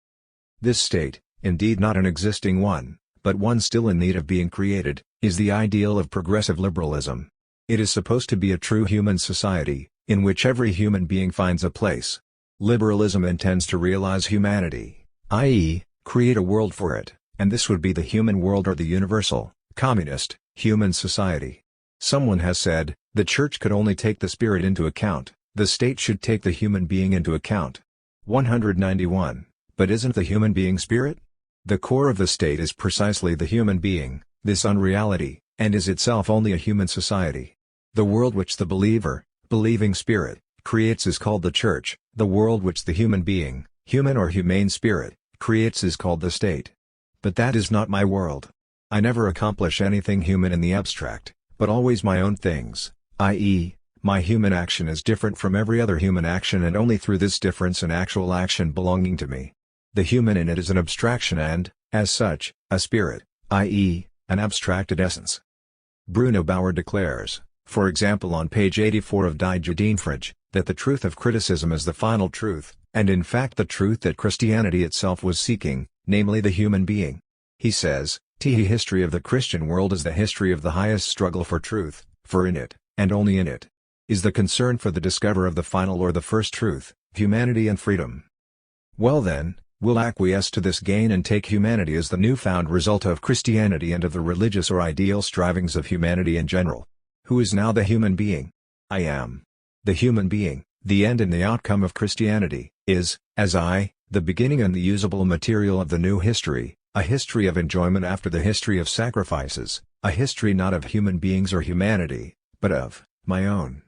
This state, indeed not an existing one, but one still in need of being created, is the ideal of progressive liberalism. It is supposed to be a true human society, in which every human being finds a place. Liberalism intends to realize humanity, i.e., create a world for it, and this would be the human world or the universal, communist, human society. Someone has said, the Church could only take the spirit into account, the state should take the human being into account. 191. But isn't the human being spirit? The core of the state is precisely the human being, this unreality, and is itself only a human society. The world which the believer, believing spirit, creates is called the Church, the world which the human being, human or humane spirit, creates is called the state. But that is not my world. I never accomplish anything human in the abstract, but always my own things, i.e., my human action is different from every other human action and only through this difference an actual action belonging to me. The human in it is an abstraction and, as such, a spirit, i.e., an abstracted essence. Bruno Bauer declares, for example on page 84 of Die Judenfrage, that the truth of criticism is the final truth, and in fact the truth that Christianity itself was seeking, namely the human being. He says, The history of the Christian world is the history of the highest struggle for truth, for in it, and only in it, is the concern for the discoverer of the final or the first truth, humanity and freedom. Well then, we'll acquiesce to this gain and take humanity as the newfound result of Christianity and of the religious or ideal strivings of humanity in general. Who is now the human being? I am. The human being, the end and the outcome of Christianity, is, as I, the beginning and the usable material of the new history, a history of enjoyment after the history of sacrifices, a history not of human beings or humanity, but of my own.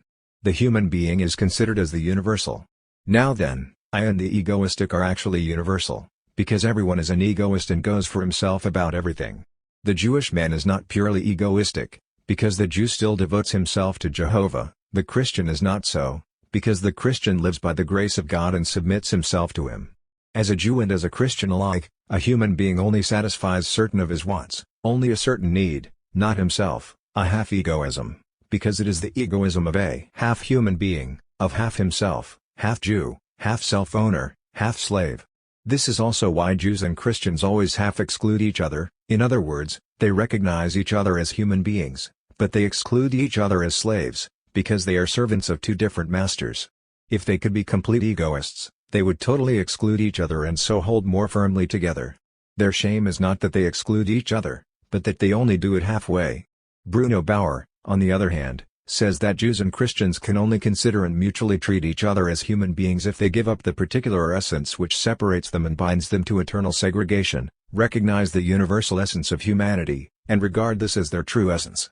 The human being is considered as the universal. Now then, I and the egoistic are actually universal, because everyone is an egoist and goes for himself about everything. The Jewish man is not purely egoistic, because the Jew still devotes himself to Jehovah. The Christian is not so, because the Christian lives by the grace of God and submits himself to Him. As a Jew and as a Christian alike, a human being only satisfies certain of his wants, only a certain need, not himself, a half-egoism, because it is the egoism of a half-human being, of half himself, half Jew, half self-owner, half-slave. This is also why Jews and Christians always half-exclude each other. In other words, they recognize each other as human beings, but they exclude each other as slaves, because they are servants of two different masters. If they could be complete egoists, they would totally exclude each other and so hold more firmly together. Their shame is not that they exclude each other, but that they only do it halfway. Bruno Bauer, on the other hand, says that Jews and Christians can only consider and mutually treat each other as human beings if they give up the particular essence which separates them and binds them to eternal segregation, recognize the universal essence of humanity, and regard this as their true essence.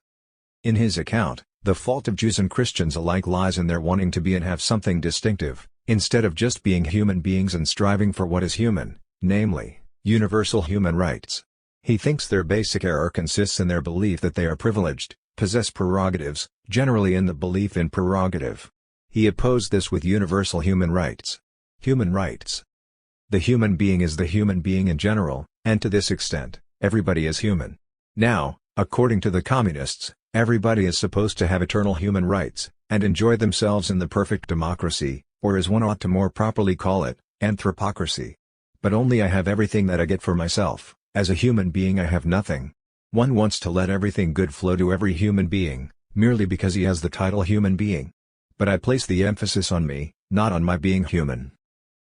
In his account, the fault of Jews and Christians alike lies in their wanting to be and have something distinctive, instead of just being human beings and striving for what is human, namely, universal human rights. He thinks their basic error consists in their belief that they are privileged, possess prerogatives, generally in the belief in prerogative. He opposed this with universal human rights. Human rights. The human being is the human being in general, and to this extent, everybody is human. Now, according to the communists, everybody is supposed to have eternal human rights, and enjoy themselves in the perfect democracy, or as one ought to more properly call it, anthropocracy. But only I have everything that I get for myself, as a human being I have nothing. One wants to let everything good flow to every human being, merely because he has the title human being. But I place the emphasis on me, not on my being human.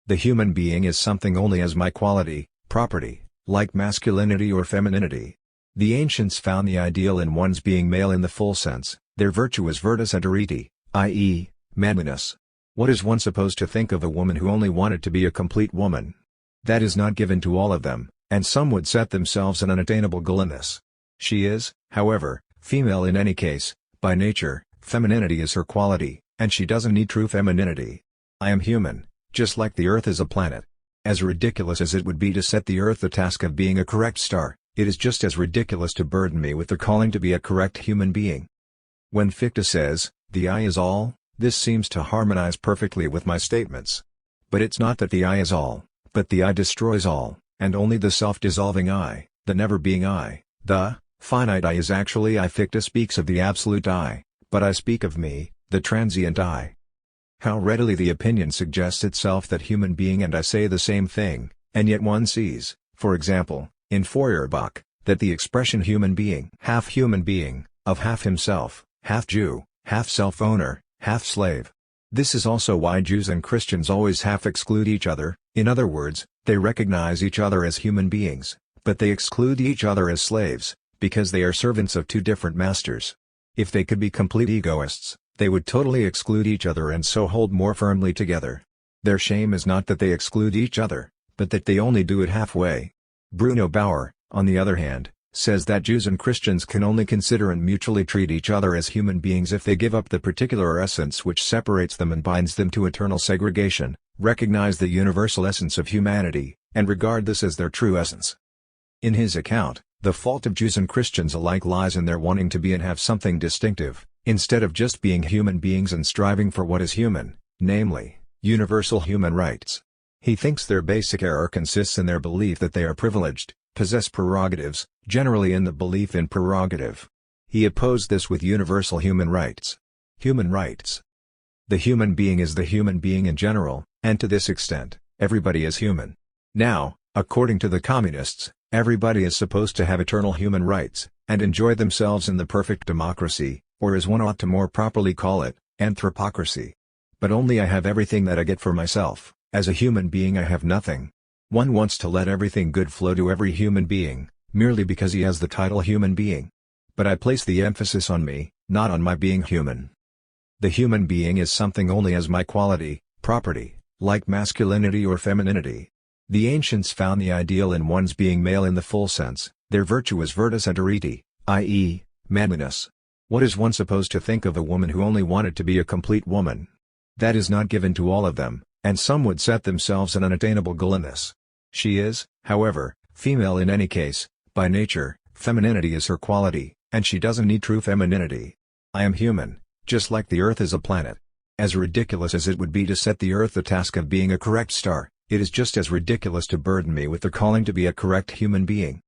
The human being is something only as my quality, property, like masculinity or femininity. The ancients found the ideal in one's being male in the full sense, their virtue is virtus et arete, i.e., manliness. What is one supposed to think of a woman who only wanted to be a complete woman? That is not given to all of them, and some would set themselves an unattainable goal in this. She is, however, female in any case, by nature, femininity is her quality, and she doesn't need true femininity. I am human, just like the Earth is a planet. As ridiculous as it would be to set the Earth the task of being a correct star, it is just as ridiculous to burden me with the calling to be a correct human being. When Fichte says, "The I is all," this seems to harmonize perfectly with my statements. But it's not that the I is all, but the I destroys all, and only the self-dissolving I, the never-being I, the finite I is actually I. Fichte speaks of the absolute I, but I speak of me, the transient I. How readily the opinion suggests itself that human being and I say the same thing, and yet one sees, for example, in Feuerbach, that the expression human being, of half himself, half Jew, half self-owner, half slave. This is also why Jews and Christians always half-exclude each other. In other words, they recognize each other as human beings, but they exclude each other as slaves, because they are servants of two different masters. If they could be complete egoists, they would totally exclude each other and so hold more firmly together. Their shame is not that they exclude each other, but that they only do it halfway. Bruno Bauer, on the other hand, says that Jews and Christians can only consider and mutually treat each other as human beings if they give up the particular essence which separates them and binds them to eternal segregation, recognize the universal essence of humanity, and regard this as their true essence. In his account, the fault of Jews and Christians alike lies in their wanting to be and have something distinctive, instead of just being human beings and striving for what is human, namely, universal human rights. He thinks their basic error consists in their belief that they are privileged, possess prerogatives, generally in the belief in prerogative. He opposed this with universal human rights. Human rights. The human being is the human being in general, and to this extent, everybody is human. Now, according to the communists, everybody is supposed to have eternal human rights, and enjoy themselves in the perfect democracy, or as one ought to more properly call it, anthropocracy. But only I have everything that I get for myself, as a human being I have nothing. One wants to let everything good flow to every human being, merely because he has the title human being. But I place the emphasis on me, not on my being human. The human being is something only as my quality, property, like masculinity or femininity. The ancients found the ideal in one's being male in the full sense, their virtue is virtus et arete, i.e., manliness. What is one supposed to think of a woman who only wanted to be a complete woman? That is not given to all of them, and some would set themselves an unattainable goal in this. She is, however, female in any case, by nature, femininity is her quality, and she doesn't need true femininity. I am human, just like the Earth is a planet. As ridiculous as it would be to set the Earth the task of being a correct star, it is just as ridiculous to burden me with the calling to be a correct human being.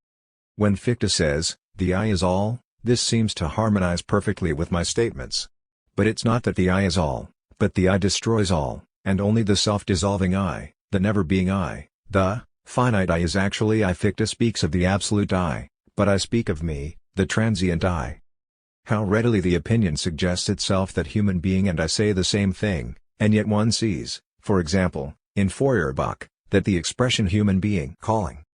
When Fichte says, "The I is all," this seems to harmonize perfectly with my statements. But it's not that the I is all, but the I destroys all, and only the self-dissolving I, the never-being I. The finite I is actually I. Fichte speaks of the absolute I, but I speak of me, the transient I. How readily the opinion suggests itself that human being and I say the same thing, and yet one sees, for example, in Feuerbach, that the expression human being calling.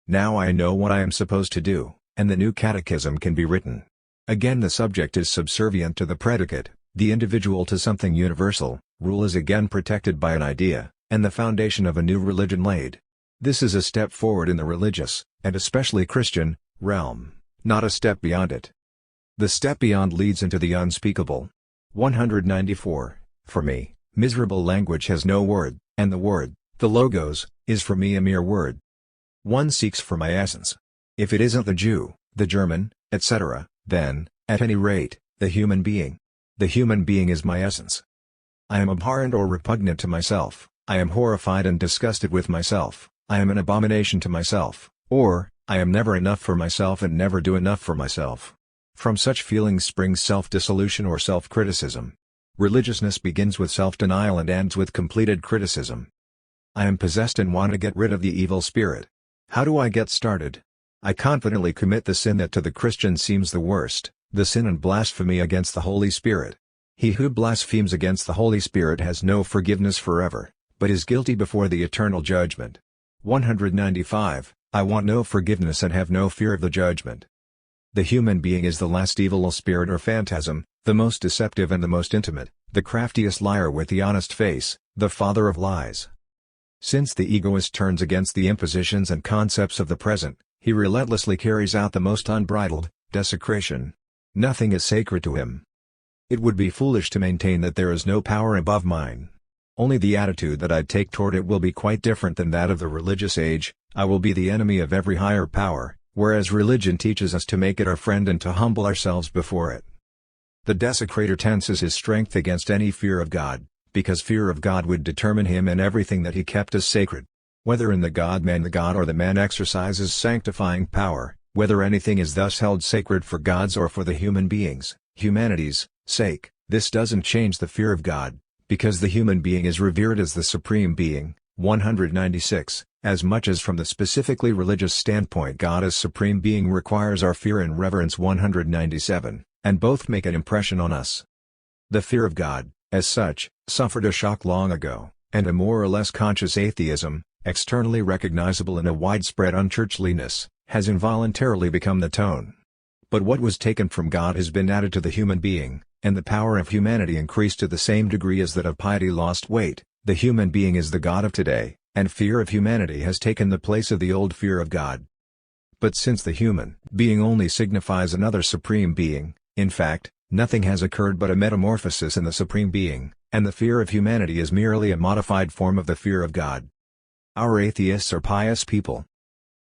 Now I know what I am supposed to do, and the new catechism can be written. Again the subject is subservient to the predicate, the individual to something universal, rule is again protected by an idea, and the foundation of a new religion laid. This is a step forward in the religious, and especially Christian, realm, not a step beyond it. The step beyond leads into the unspeakable. 194. For me, miserable language has no word, and the word, the logos, is for me a mere word. One seeks for my essence. If it isn't the Jew, the German, etc., then, at any rate, the human being. The human being is my essence. I am abhorrent or repugnant to myself, I am horrified and disgusted with myself, I am an abomination to myself, or, I am never enough for myself and never do enough for myself. From such feelings springs self-dissolution or self-criticism. Religiousness begins with self-denial and ends with completed criticism. I am possessed and want to get rid of the evil spirit. How do I get started? I confidently commit the sin that to the Christian seems the worst, the sin and blasphemy against the Holy Spirit. He who blasphemes against the Holy Spirit has no forgiveness forever, but is guilty before the eternal judgment. 195. I want no forgiveness and have no fear of the judgment. The human being is the last evil spirit or phantasm, the most deceptive and the most intimate, the craftiest liar with the honest face, the father of lies. Since the egoist turns against the impositions and concepts of the present, he relentlessly carries out the most unbridled desecration. Nothing is sacred to him. It would be foolish to maintain that there is no power above mine. Only the attitude that I take toward it will be quite different than that of the religious age. I will be the enemy of every higher power, whereas religion teaches us to make it our friend and to humble ourselves before it. The desecrator tenses his strength against any fear of God, because fear of God would determine him in everything that he kept as sacred. Whether in the God-man the God or the man exercises sanctifying power, whether anything is thus held sacred for God's or for the human being's, humanity's, sake, this doesn't change the fear of God, because the human being is revered as the supreme being. 196. As much as from the specifically religious standpoint God as supreme being requires our fear and reverence. 197, and both make an impression on us. The fear of God, as such, suffered a shock long ago, and a more or less conscious atheism, externally recognizable in a widespread unchurchliness, has involuntarily become the tone. But what was taken from God has been added to the human being, and the power of humanity increased to the same degree as that of piety lost weight. The human being is the God of today, and fear of humanity has taken the place of the old fear of God. But since the human being only signifies another supreme being, in fact, nothing has occurred but a metamorphosis in the supreme being, and the fear of humanity is merely a modified form of the fear of God. Our atheists are pious people.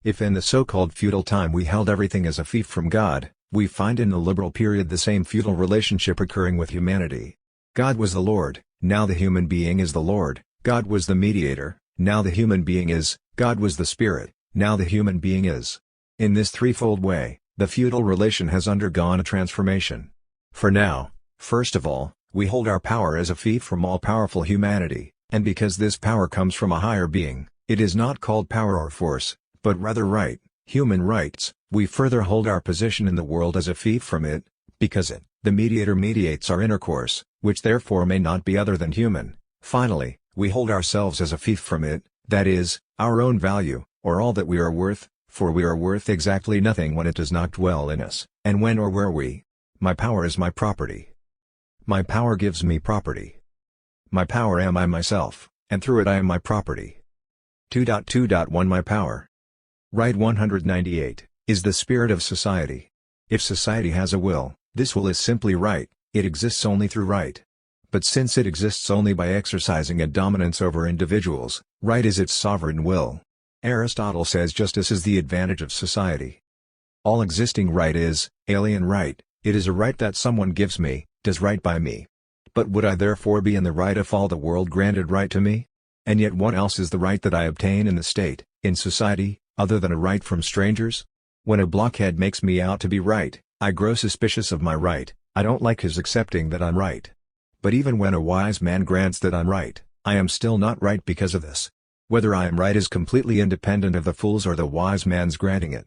If in the so-called feudal time we held everything as a fief from God, we find in the liberal period the same feudal relationship occurring with humanity. God was the Lord, now the human being is the Lord, God was the mediator, now the human being is, God was the Spirit, now the human being is. In this threefold way, the feudal relation has undergone a transformation. For now, first of all, we hold our power as a fief from all-powerful humanity, and because this power comes from a higher being, it is not called power or force, but rather right, human rights. We further hold our position in the world as a fief from it, because it, the mediator, mediates our intercourse, which therefore may not be other than human. Finally, we hold ourselves as a fief from it, that is, our own value, or all that we are worth, for we are worth exactly nothing when it does not dwell in us, and when or where we. My power is my property. My power gives me property. My power am I myself, and through it I am my property. 2.2.1 My power. Right. 198, is the spirit of society. If society has a will, this will is simply right, it exists only through right. But since it exists only by exercising a dominance over individuals, right is its sovereign will. Aristotle says justice is the advantage of society. All existing right is alien right, it is a right that someone gives me, does right by me. But would I therefore be in the right if all the world granted right to me? And yet what else is the right that I obtain in the state, in society, other than a right from strangers? When a blockhead makes me out to be right, I grow suspicious of my right, I don't like his accepting that I'm right. But even when a wise man grants that I'm right, I am still not right because of this. Whether I am right is completely independent of the fool's or the wise man's granting it.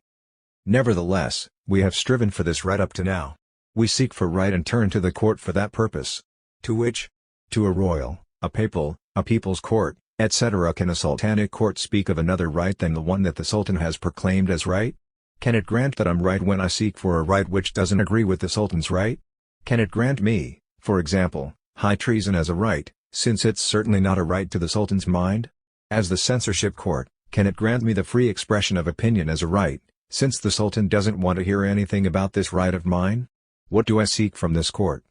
Nevertheless, we have striven for this right up to now. We seek for right and turn to the court for that purpose. To which? To a royal, a papal, a people's court, etc. Can a sultanic court speak of another right than the one that the sultan has proclaimed as right? Can it grant that I'm right when I seek for a right which doesn't agree with the sultan's right? Can it grant me, for example, high treason as a right, since it's certainly not a right to the sultan's mind? As the censorship court, can it grant me the free expression of opinion as a right, since the sultan doesn't want to hear anything about this right of mine? What do I seek from this court?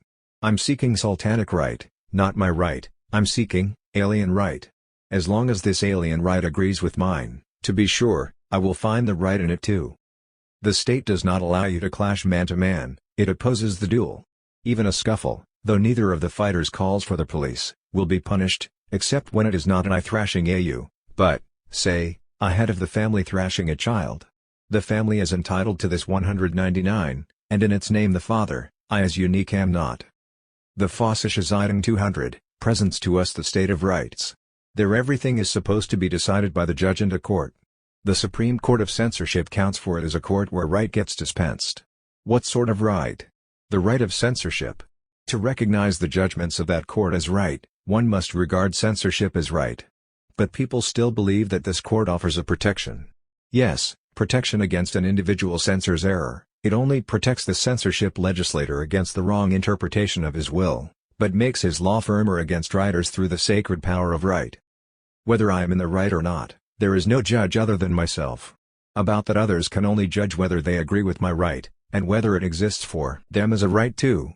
I'm seeking sultanic right, not my right. I'm seeking alien right. As long as this alien right agrees with mine, to be sure, I will find the right in it too. The state does not allow you to clash man to man, it opposes the duel. Even a scuffle, though neither of the fighters calls for the police, will be punished, except when it is not an I thrashing AU, but, say, a head of the family thrashing a child. The family is entitled to this 199, and in its name the father, I as unique am not. The Fossisch 200, presents to us the state of rights. There everything is supposed to be decided by the judge and a court. The Supreme Court of Censorship counts for it as a court where right gets dispensed. What sort of right? The right of censorship. To recognize the judgments of that court as right, one must regard censorship as right. But people still believe that this court offers a protection. Yes, protection against an individual censor's error. It only protects the censorship legislator against the wrong interpretation of his will, but makes his law firmer against writers through the sacred power of right. Whether I am in the right or not, there is no judge other than myself. About that others can only judge whether they agree with my right, and whether it exists for them as a right too.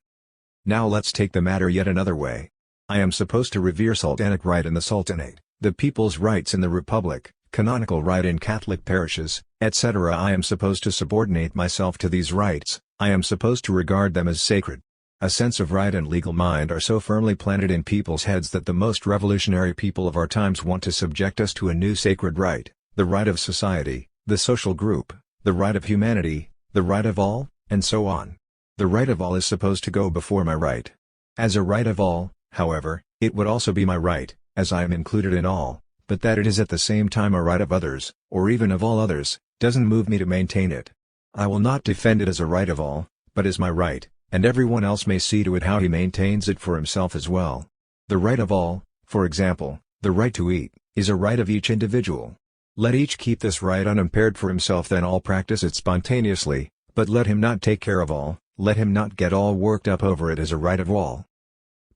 Now let's take the matter yet another way. I am supposed to revere sultanic right in the sultanate, the people's rights in the republic, canonical right in Catholic parishes, etc. I am supposed to subordinate myself to these rights, I am supposed to regard them as sacred. A sense of right and legal mind are so firmly planted in people's heads that the most revolutionary people of our times want to subject us to a new sacred right, the right of society, the social group, the right of humanity, the right of all, and so on. The right of all is supposed to go before my right. As a right of all, however, it would also be my right, as I am included in all, but that it is at the same time a right of others, or even of all others, doesn't move me to maintain it. I will not defend it as a right of all, but as my right, and everyone else may see to it how he maintains it for himself as well. The right of all, for example, the right to eat, is a right of each individual. Let each keep this right unimpaired for himself, then all practice it spontaneously, but let him not take care of all, let him not get all worked up over it as a right of all.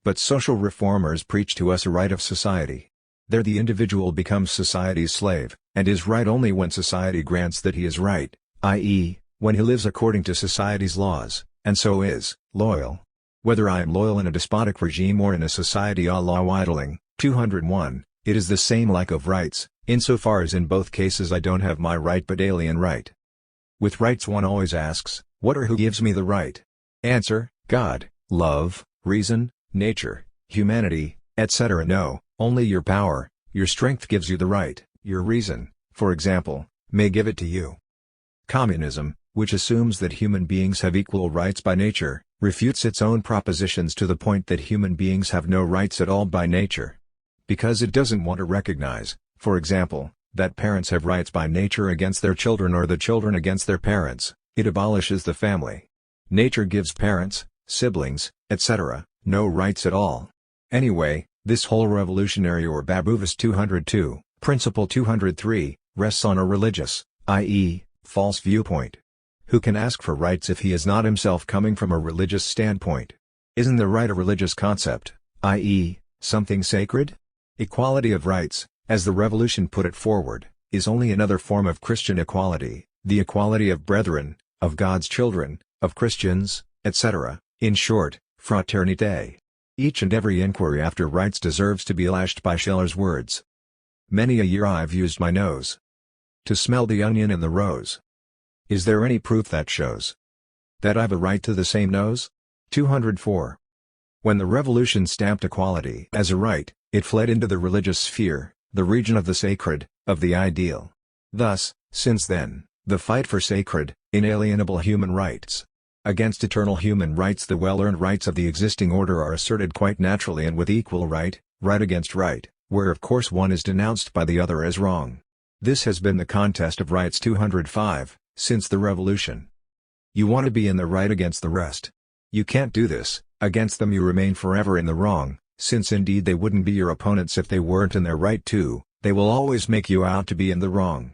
But social reformers preach to us a right of society. There the individual becomes society's slave, and is right only when society grants that he is right, i.e., when he lives according to society's laws, and so is loyal. Whether I am loyal in a despotic regime or in a society à la Weitling, 201, it is the same lack of rights, insofar as in both cases I don't have my right but alien right. With rights one always asks, what or who gives me the right? Answer, God, love, reason, nature, humanity, etc. No, only your power, your strength gives you the right. Your reason, for example, may give it to you. Communism, which assumes that human beings have equal rights by nature, refutes its own propositions to the point that human beings have no rights at all by nature. Because it doesn't want to recognize, for example, that parents have rights by nature against their children or the children against their parents, it abolishes the family. Nature gives parents, siblings, etc., no rights at all. Anyway, this whole revolutionary or Baboovist 202, Principle 203, rests on a religious, i.e., false viewpoint. Who can ask for rights if he is not himself coming from a religious standpoint? Isn't the right a religious concept, i.e., something sacred? Equality of rights, as the revolution put it forward, is only another form of Christian equality, the equality of brethren, of God's children, of Christians, etc., in short, fraternité. Each and every inquiry after rights deserves to be lashed by Schiller's words. Many a year I've used my nose to smell the onion and the rose. Is there any proof that shows that I've a right to the same nose? 204. When the revolution stamped equality as a right, it fled into the religious sphere, the region of the sacred, of the ideal. Thus, since then, the fight for sacred, inalienable human rights against eternal human rights, the well-earned rights of the existing order, are asserted quite naturally and with equal right, right against right, where of course one is denounced by the other as wrong. This has been the contest of rights 205, since the revolution. You want to be in the right against the rest. You can't do this, against them you remain forever in the wrong, since indeed they wouldn't be your opponents if they weren't in their right too, they will always make you out to be in the wrong.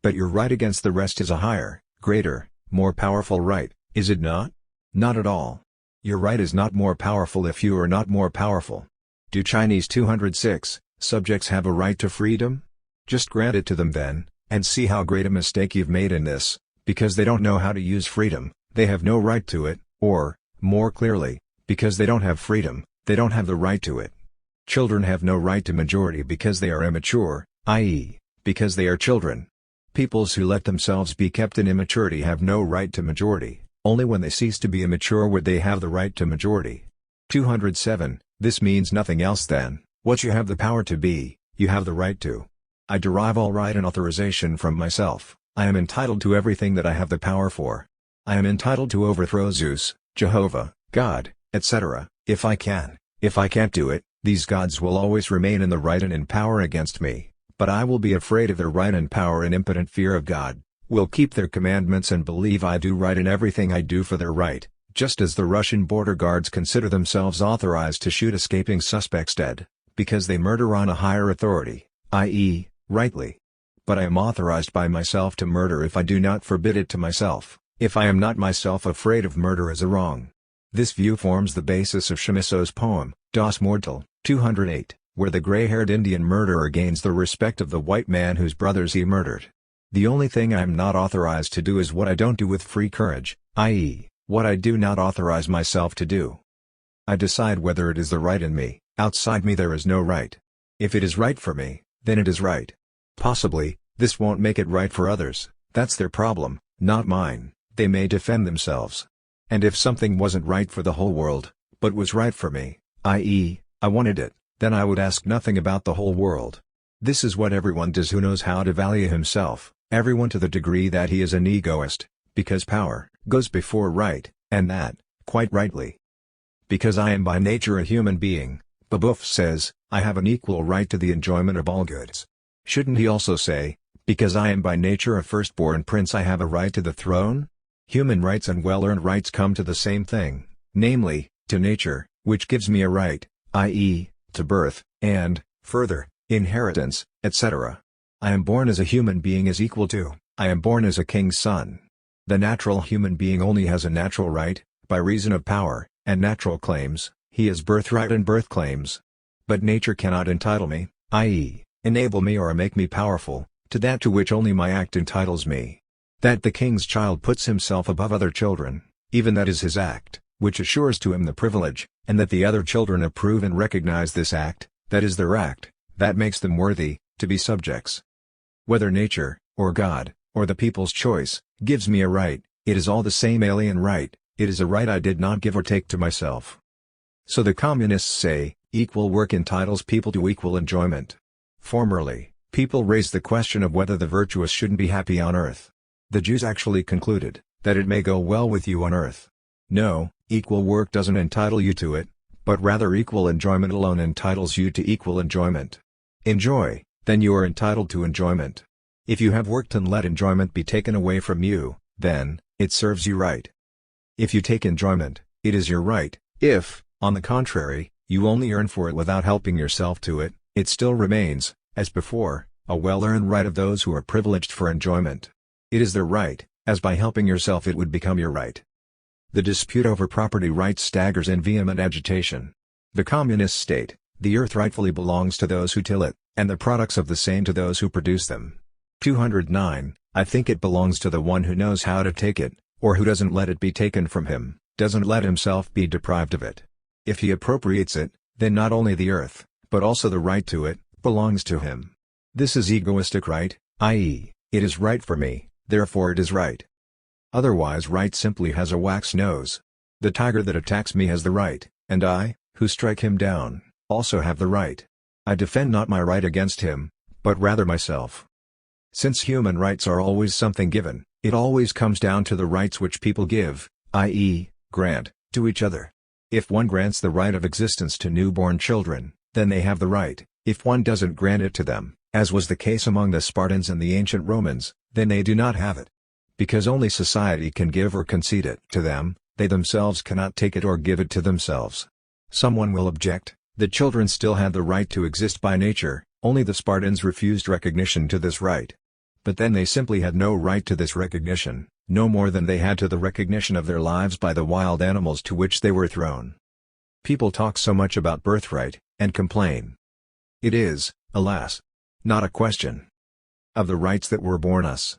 But your right against the rest is a higher, greater, more powerful right, is it not? Not at all. Your right is not more powerful if you are not more powerful. Do Chinese 206 subjects have a right to freedom? Just grant it to them then, and see how great a mistake you've made in this, because they don't know how to use freedom, they have no right to it, or, more clearly, because they don't have freedom, they don't have the right to it. Children have no right to majority because they are immature, i.e., because they are children. Peoples who let themselves be kept in immaturity have no right to majority, only when they cease to be immature would they have the right to majority. 207, this means nothing else than, what you have the power to be, you have the right to. I derive all right and authorization from myself, I am entitled to everything that I have the power for. I am entitled to overthrow Zeus, Jehovah, God, etc., if I can. If I can't do it, these gods will always remain in the right and in power against me, but I will be afraid of their right and power and impotent fear of God, will keep their commandments and believe I do right in everything I do for their right, just as the Russian border guards consider themselves authorized to shoot escaping suspects dead, because they murder on a higher authority, i.e., rightly. But I am authorized by myself to murder if I do not forbid it to myself, if I am not myself afraid of murder as a wrong. This view forms the basis of Chamiso's poem, Das Mortal, 208, where the gray-haired Indian murderer gains the respect of the white man whose brothers he murdered. The only thing I am not authorized to do is what I don't do with free courage, i.e., what I do not authorize myself to do. I decide whether it is the right in me, outside me there is no right. If it is right for me, then it is right. Possibly, this won't make it right for others, that's their problem, not mine, they may defend themselves. And if something wasn't right for the whole world, but was right for me, i.e., I wanted it, then I would ask nothing about the whole world. This is what everyone does who knows how to value himself, everyone to the degree that he is an egoist, because power goes before right, and that, quite rightly. Because I am by nature a human being, Babeuf says, I have an equal right to the enjoyment of all goods. Shouldn't he also say, because I am by nature a firstborn prince I have a right to the throne? Human rights and well-earned rights come to the same thing, namely, to nature, which gives me a right, i.e., to birth, and, further, inheritance, etc. I am born as a human being is equal to, I am born as a king's son. The natural human being only has a natural right, by reason of power, and natural claims, he has birthright and birth claims. But nature cannot entitle me, i.e., enable me or make me powerful, to that to which only my act entitles me. That the king's child puts himself above other children, even that is his act, which assures to him the privilege, and that the other children approve and recognize this act, that is their act, that makes them worthy, to be subjects. Whether nature, or God, or the people's choice, gives me a right, it is all the same alien right, it is a right I did not give or take to myself. So the communists say, equal work entitles people to equal enjoyment. Formerly, people raised the question of whether the virtuous shouldn't be happy on earth. The Jews actually concluded, that it may go well with you on earth. No, equal work doesn't entitle you to it, but rather equal enjoyment alone entitles you to equal enjoyment. Enjoy, then you are entitled to enjoyment. If you have worked and let enjoyment be taken away from you, then, it serves you right. If you take enjoyment, it is your right. If, on the contrary, you only earn for it without helping yourself to it, it still remains, as before, a well-earned right of those who are privileged for enjoyment. It is their right, as by helping yourself it would become your right. The dispute over property rights staggers in vehement agitation. The communists state, the earth rightfully belongs to those who till it, and the products of the same to those who produce them. 209, I think it belongs to the one who knows how to take it, or who doesn't let it be taken from him, doesn't let himself be deprived of it. If he appropriates it, then not only the earth, but also the right to it, belongs to him. This is egoistic right, i.e., it is right for me, therefore it is right. Otherwise right simply has a wax nose. The tiger that attacks me has the right, and I, who strike him down, also have the right. I defend not my right against him, but rather myself. Since human rights are always something given, it always comes down to the rights which people give, i.e., grant, to each other. If one grants the right of existence to newborn children, then they have the right, If one doesn't grant it to them, as was the case among the Spartans and the ancient Romans, then they do not have it. Because only society can give or concede it to them, they themselves cannot take it or give it to themselves. Someone will object, the children still had the right to exist by nature, only the Spartans refused recognition to this right. But then they simply had no right to this recognition, no more than they had to the recognition of their lives by the wild animals to which they were thrown. People talk so much about birthright, and complain. It is, alas, not a question of the rights that were born us.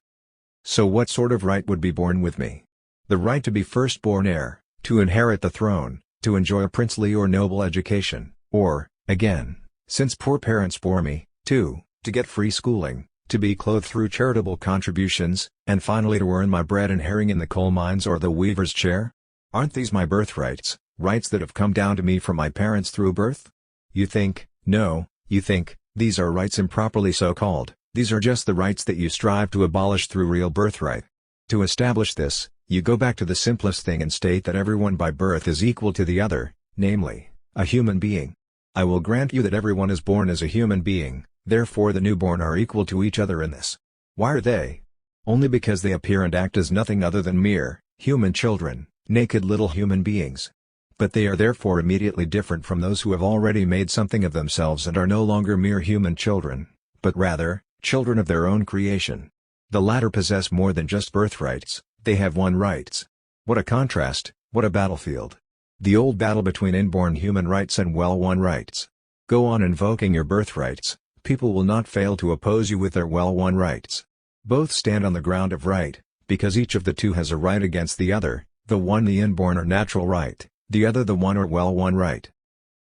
So what sort of right would be born with me? The right to be firstborn heir, to inherit the throne, to enjoy a princely or noble education, or, again, since poor parents bore me, to get free schooling, to be clothed through charitable contributions, and finally to earn my bread and herring in the coal mines or the weaver's chair? Aren't these my birthrights, rights that have come down to me from my parents through birth? You think, no, you think, these are rights improperly so called, these are just the rights that you strive to abolish through real birthright. To establish this, you go back to the simplest thing and state that everyone by birth is equal to the other, namely, a human being. I will grant you that everyone is born as a human being, therefore the newborn are equal to each other in this. Why are they? Only because they appear and act as nothing other than mere, human children, naked little human beings. But they are therefore immediately different from those who have already made something of themselves and are no longer mere human children, but rather, children of their own creation. The latter possess more than just birthrights, they have won rights. What a contrast, what a battlefield. The old battle between inborn human rights and well-won rights. Go on invoking your birthrights, people will not fail to oppose you with their well-won rights. Both stand on the ground of right, because each of the two has a right against the other, the one the inborn or natural right, the other the won or well-won right.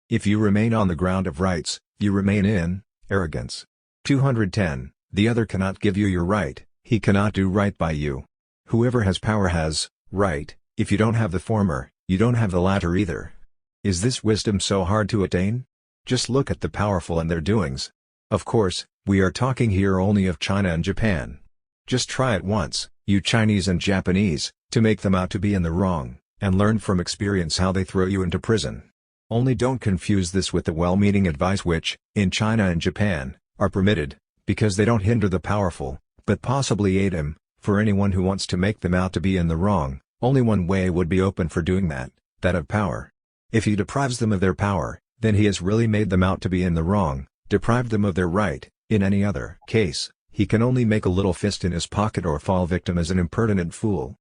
If you remain on the ground of rights, you remain in arrogance. 210. The other cannot give you your right, he cannot do right by you. Whoever has power has right, if you don't have the former, you don't have the latter either. Is this wisdom so hard to attain? Just look at the powerful and their doings. Of course, we are talking here only of China and Japan. Just try it once, you Chinese and Japanese, to make them out to be in the wrong, and learn from experience how they throw you into prison. Only don't confuse this with the well-meaning advice which, in China and Japan, are permitted, because they don't hinder the powerful, but possibly aid him. For anyone who wants to make them out to be in the wrong, only one way would be open for doing that of power. If he deprives them of their power, then he has really made them out to be in the wrong, deprived them of their right. In any other case, he can only make a little fist in his pocket or fall victim as an impertinent fool.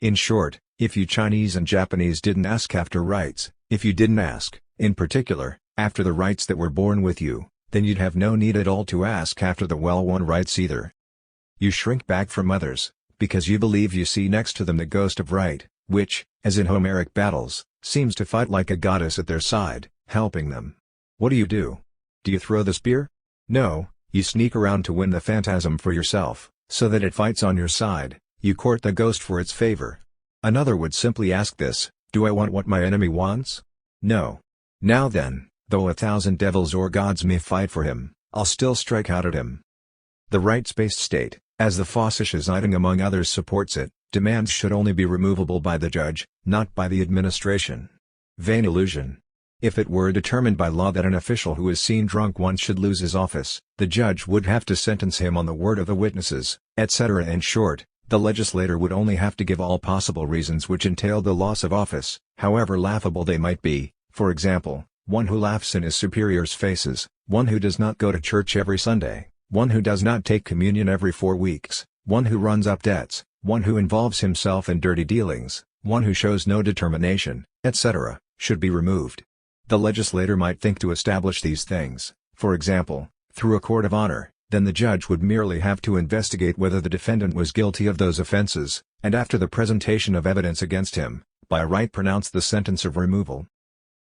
In short, if you Chinese and Japanese didn't ask after rights, if you didn't ask, in particular, after the rights that were born with you, then you'd have no need at all to ask after the well-won rights either. You shrink back from others, because you believe you see next to them the ghost of right, which, as in Homeric battles, seems to fight like a goddess at their side, helping them. What do? Do you throw the spear? No, you sneak around to win the phantasm for yourself, so that it fights on your side, you court the ghost for its favor. Another would simply ask this, do I want what my enemy wants? No. Now then, though 1,000 devils or gods may fight for him, I'll still strike out at him. The rights-based state, as the Vossische among others supports it, demands should only be removable by the judge, not by the administration. Vain illusion. If it were determined by law that an official who is seen drunk once should lose his office, the judge would have to sentence him on the word of the witnesses, etc. In short, the legislator would only have to give all possible reasons which entail the loss of office, however laughable they might be, for example, one who laughs in his superiors' faces, one who does not go to church every Sunday, one who does not take communion every 4 weeks, one who runs up debts, one who involves himself in dirty dealings, one who shows no determination, etc., should be removed. The legislator might think to establish these things, for example, through a court of honor, then the judge would merely have to investigate whether the defendant was guilty of those offenses, and after the presentation of evidence against him, by right pronounce the sentence of removal.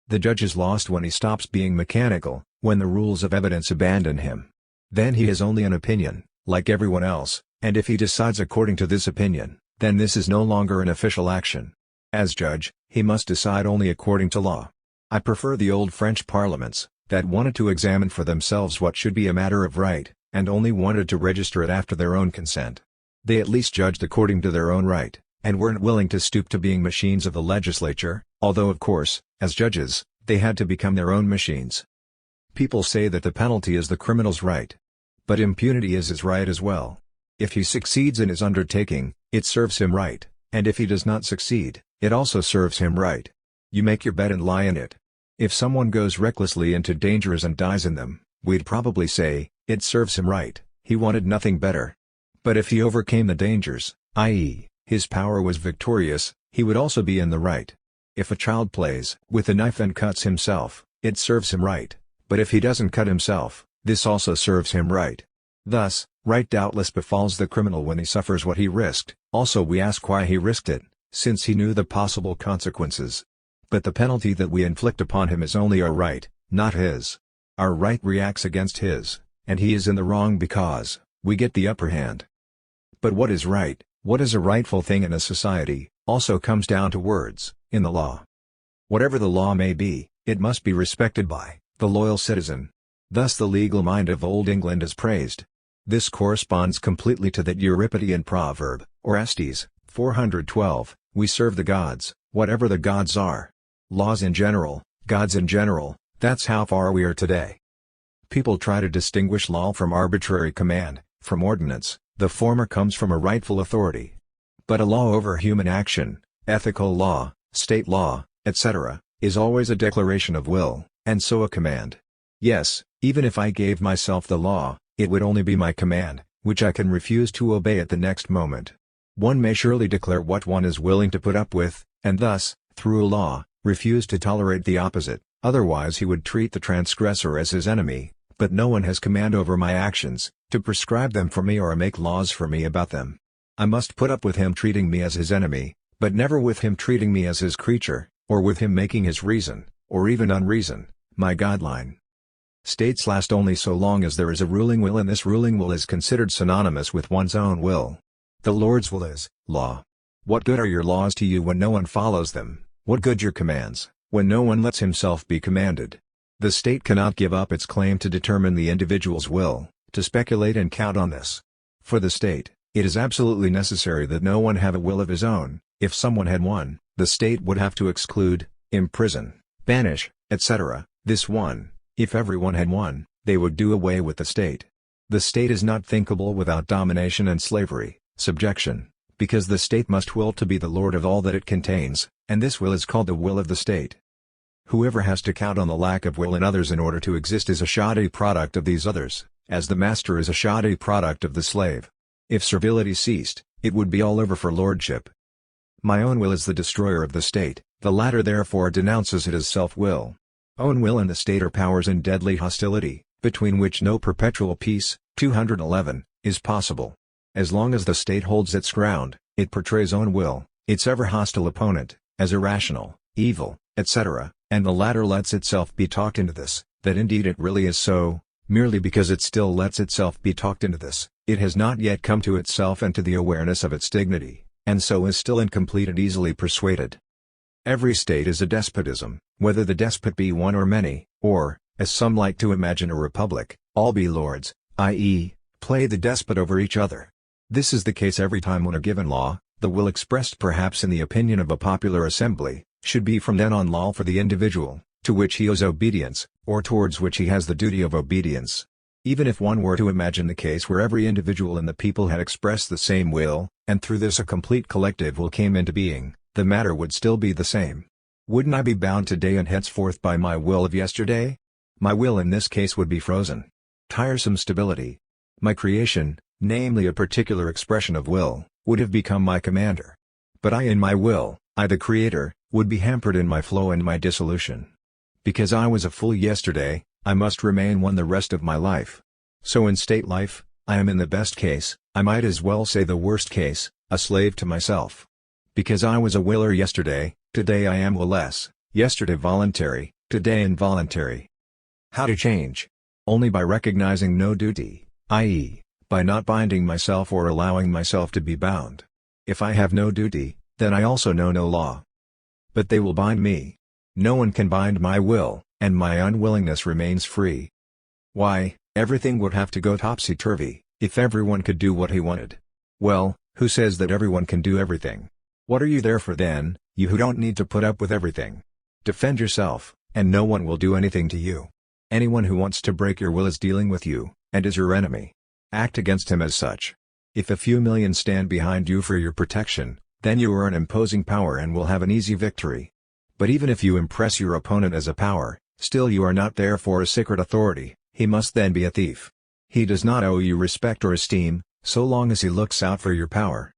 The judge is lost when he stops being mechanical, when the rules of evidence abandon him. Then he is only an opinion, like everyone else, and if he decides according to this opinion, then this is no longer an official action. As judge, he must decide only according to law. I prefer the old French parliaments, that wanted to examine for themselves what should be a matter of right, and only wanted to register it after their own consent. They at least judged according to their own right, and weren't willing to stoop to being machines of the legislature, although of course, as judges, they had to become their own machines. People say that the penalty is the criminal's right. But impunity is his right as well. If he succeeds in his undertaking, it serves him right, and if he does not succeed, it also serves him right. You make your bed and lie in it. If someone goes recklessly into dangers and dies in them, we'd probably say, it serves him right, he wanted nothing better. But if he overcame the dangers, i.e., his power was victorious, he would also be in the right. If a child plays with a knife and cuts himself, it serves him right, but if he doesn't cut himself, this also serves him right. Thus, right doubtless befalls the criminal when he suffers what he risked. Also we ask why he risked it, since he knew the possible consequences. But the penalty that we inflict upon him is only our right, not his. Our right reacts against his, and he is in the wrong because we get the upper hand. But what is right, what is a rightful thing in a society, also comes down to words, in the law. Whatever the law may be, it must be respected by the loyal citizen. Thus the legal mind of Old England is praised. This corresponds completely to that Euripidean proverb, Orestes, 412, we serve the gods, whatever the gods are. Laws in general, gods in general, that's how far we are today. People try to distinguish law from arbitrary command, from ordinance. The former comes from a rightful authority. But a law over human action, ethical law, state law, etc., is always a declaration of will, and so a command. Yes, even if I gave myself the law, it would only be my command, which I can refuse to obey at the next moment. One may surely declare what one is willing to put up with, and thus, through a law, refuse to tolerate the opposite, otherwise he would treat the transgressor as his enemy, but no one has command over my actions, to prescribe them for me or make laws for me about them. I must put up with him treating me as his enemy, but never with him treating me as his creature, or with him making his reason, or even unreason, my guideline. States last only so long as there is a ruling will, and this ruling will is considered synonymous with one's own will. The Lord's will is law. What good are your laws to you when no one follows them? What good your commands, when no one lets himself be commanded? The state cannot give up its claim to determine the individual's will, to speculate and count on this. For the state, it is absolutely necessary that no one have a will of his own. If someone had one, the state would have to exclude, imprison, banish, etc., this one. If everyone had one, they would do away with the state. The state is not thinkable without domination and slavery, subjection, because the state must will to be the lord of all that it contains, and this will is called the will of the state. Whoever has to count on the lack of will in others in order to exist is a shoddy product of these others, as the master is a shoddy product of the slave. If servility ceased, it would be all over for lordship. My own will is the destroyer of the state, the latter therefore denounces it as self-will. Own will and the state are powers in deadly hostility, between which no perpetual peace, 211, is possible. As long as the state holds its ground, it portrays own will, its ever hostile opponent, as irrational, evil, etc., and the latter lets itself be talked into this, that indeed it really is so. Merely because it still lets itself be talked into this, it has not yet come to itself and to the awareness of its dignity, and so is still incomplete and easily persuaded. Every state is a despotism, whether the despot be one or many, or, as some like to imagine, a republic, all be lords, i.e., play the despot over each other. This is the case every time when a given law, the will expressed perhaps in the opinion of a popular assembly, should be from then on law for the individual, to which he owes obedience, or towards which he has the duty of obedience. Even if one were to imagine the case where every individual in the people had expressed the same will, and through this a complete collective will came into being, the matter would still be the same. Wouldn't I be bound today and henceforth by my will of yesterday? My will in this case would be frozen. Tiresome stability. My creation, namely a particular expression of will, would have become my commander. But I in my will, I the creator, would be hampered in my flow and my dissolution. Because I was a fool yesterday, I must remain one the rest of my life. So in state life, I am in the best case, I might as well say the worst case, a slave to myself. Because I was a willer yesterday, today I am will-less, yesterday voluntary, today involuntary. How to change? Only by recognizing no duty, i.e., by not binding myself or allowing myself to be bound. If I have no duty, then I also know no law. But they will bind me. No one can bind my will, and my unwillingness remains free. Why, everything would have to go topsy-turvy, if everyone could do what he wanted. Well, who says that everyone can do everything? What are you there for then, you who don't need to put up with everything? Defend yourself, and no one will do anything to you. Anyone who wants to break your will is dealing with you, and is your enemy. Act against him as such. If a few million stand behind you for your protection, then you are an imposing power and will have an easy victory. But even if you impress your opponent as a power, still you are not therefore a sacred authority. He must then be a thief. He does not owe you respect or esteem, so long as he looks out for your power.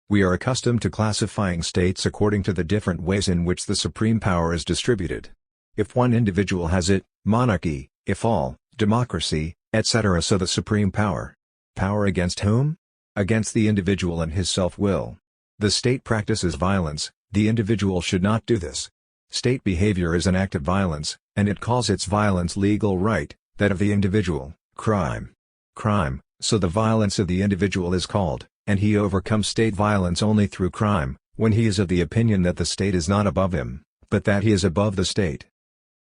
We are accustomed to classifying states according to the different ways in which the supreme power is distributed. If one individual has it, monarchy; if all, democracy, etc. So the supreme power. Power against whom? Against the individual and his self-will. The state practices violence, the individual should not do this. State behavior is an act of violence, and it calls its violence legal right, that of the individual, crime. Crime, so the violence of the individual is called, and he overcomes state violence only through crime, when he is of the opinion that the state is not above him, but that he is above the state.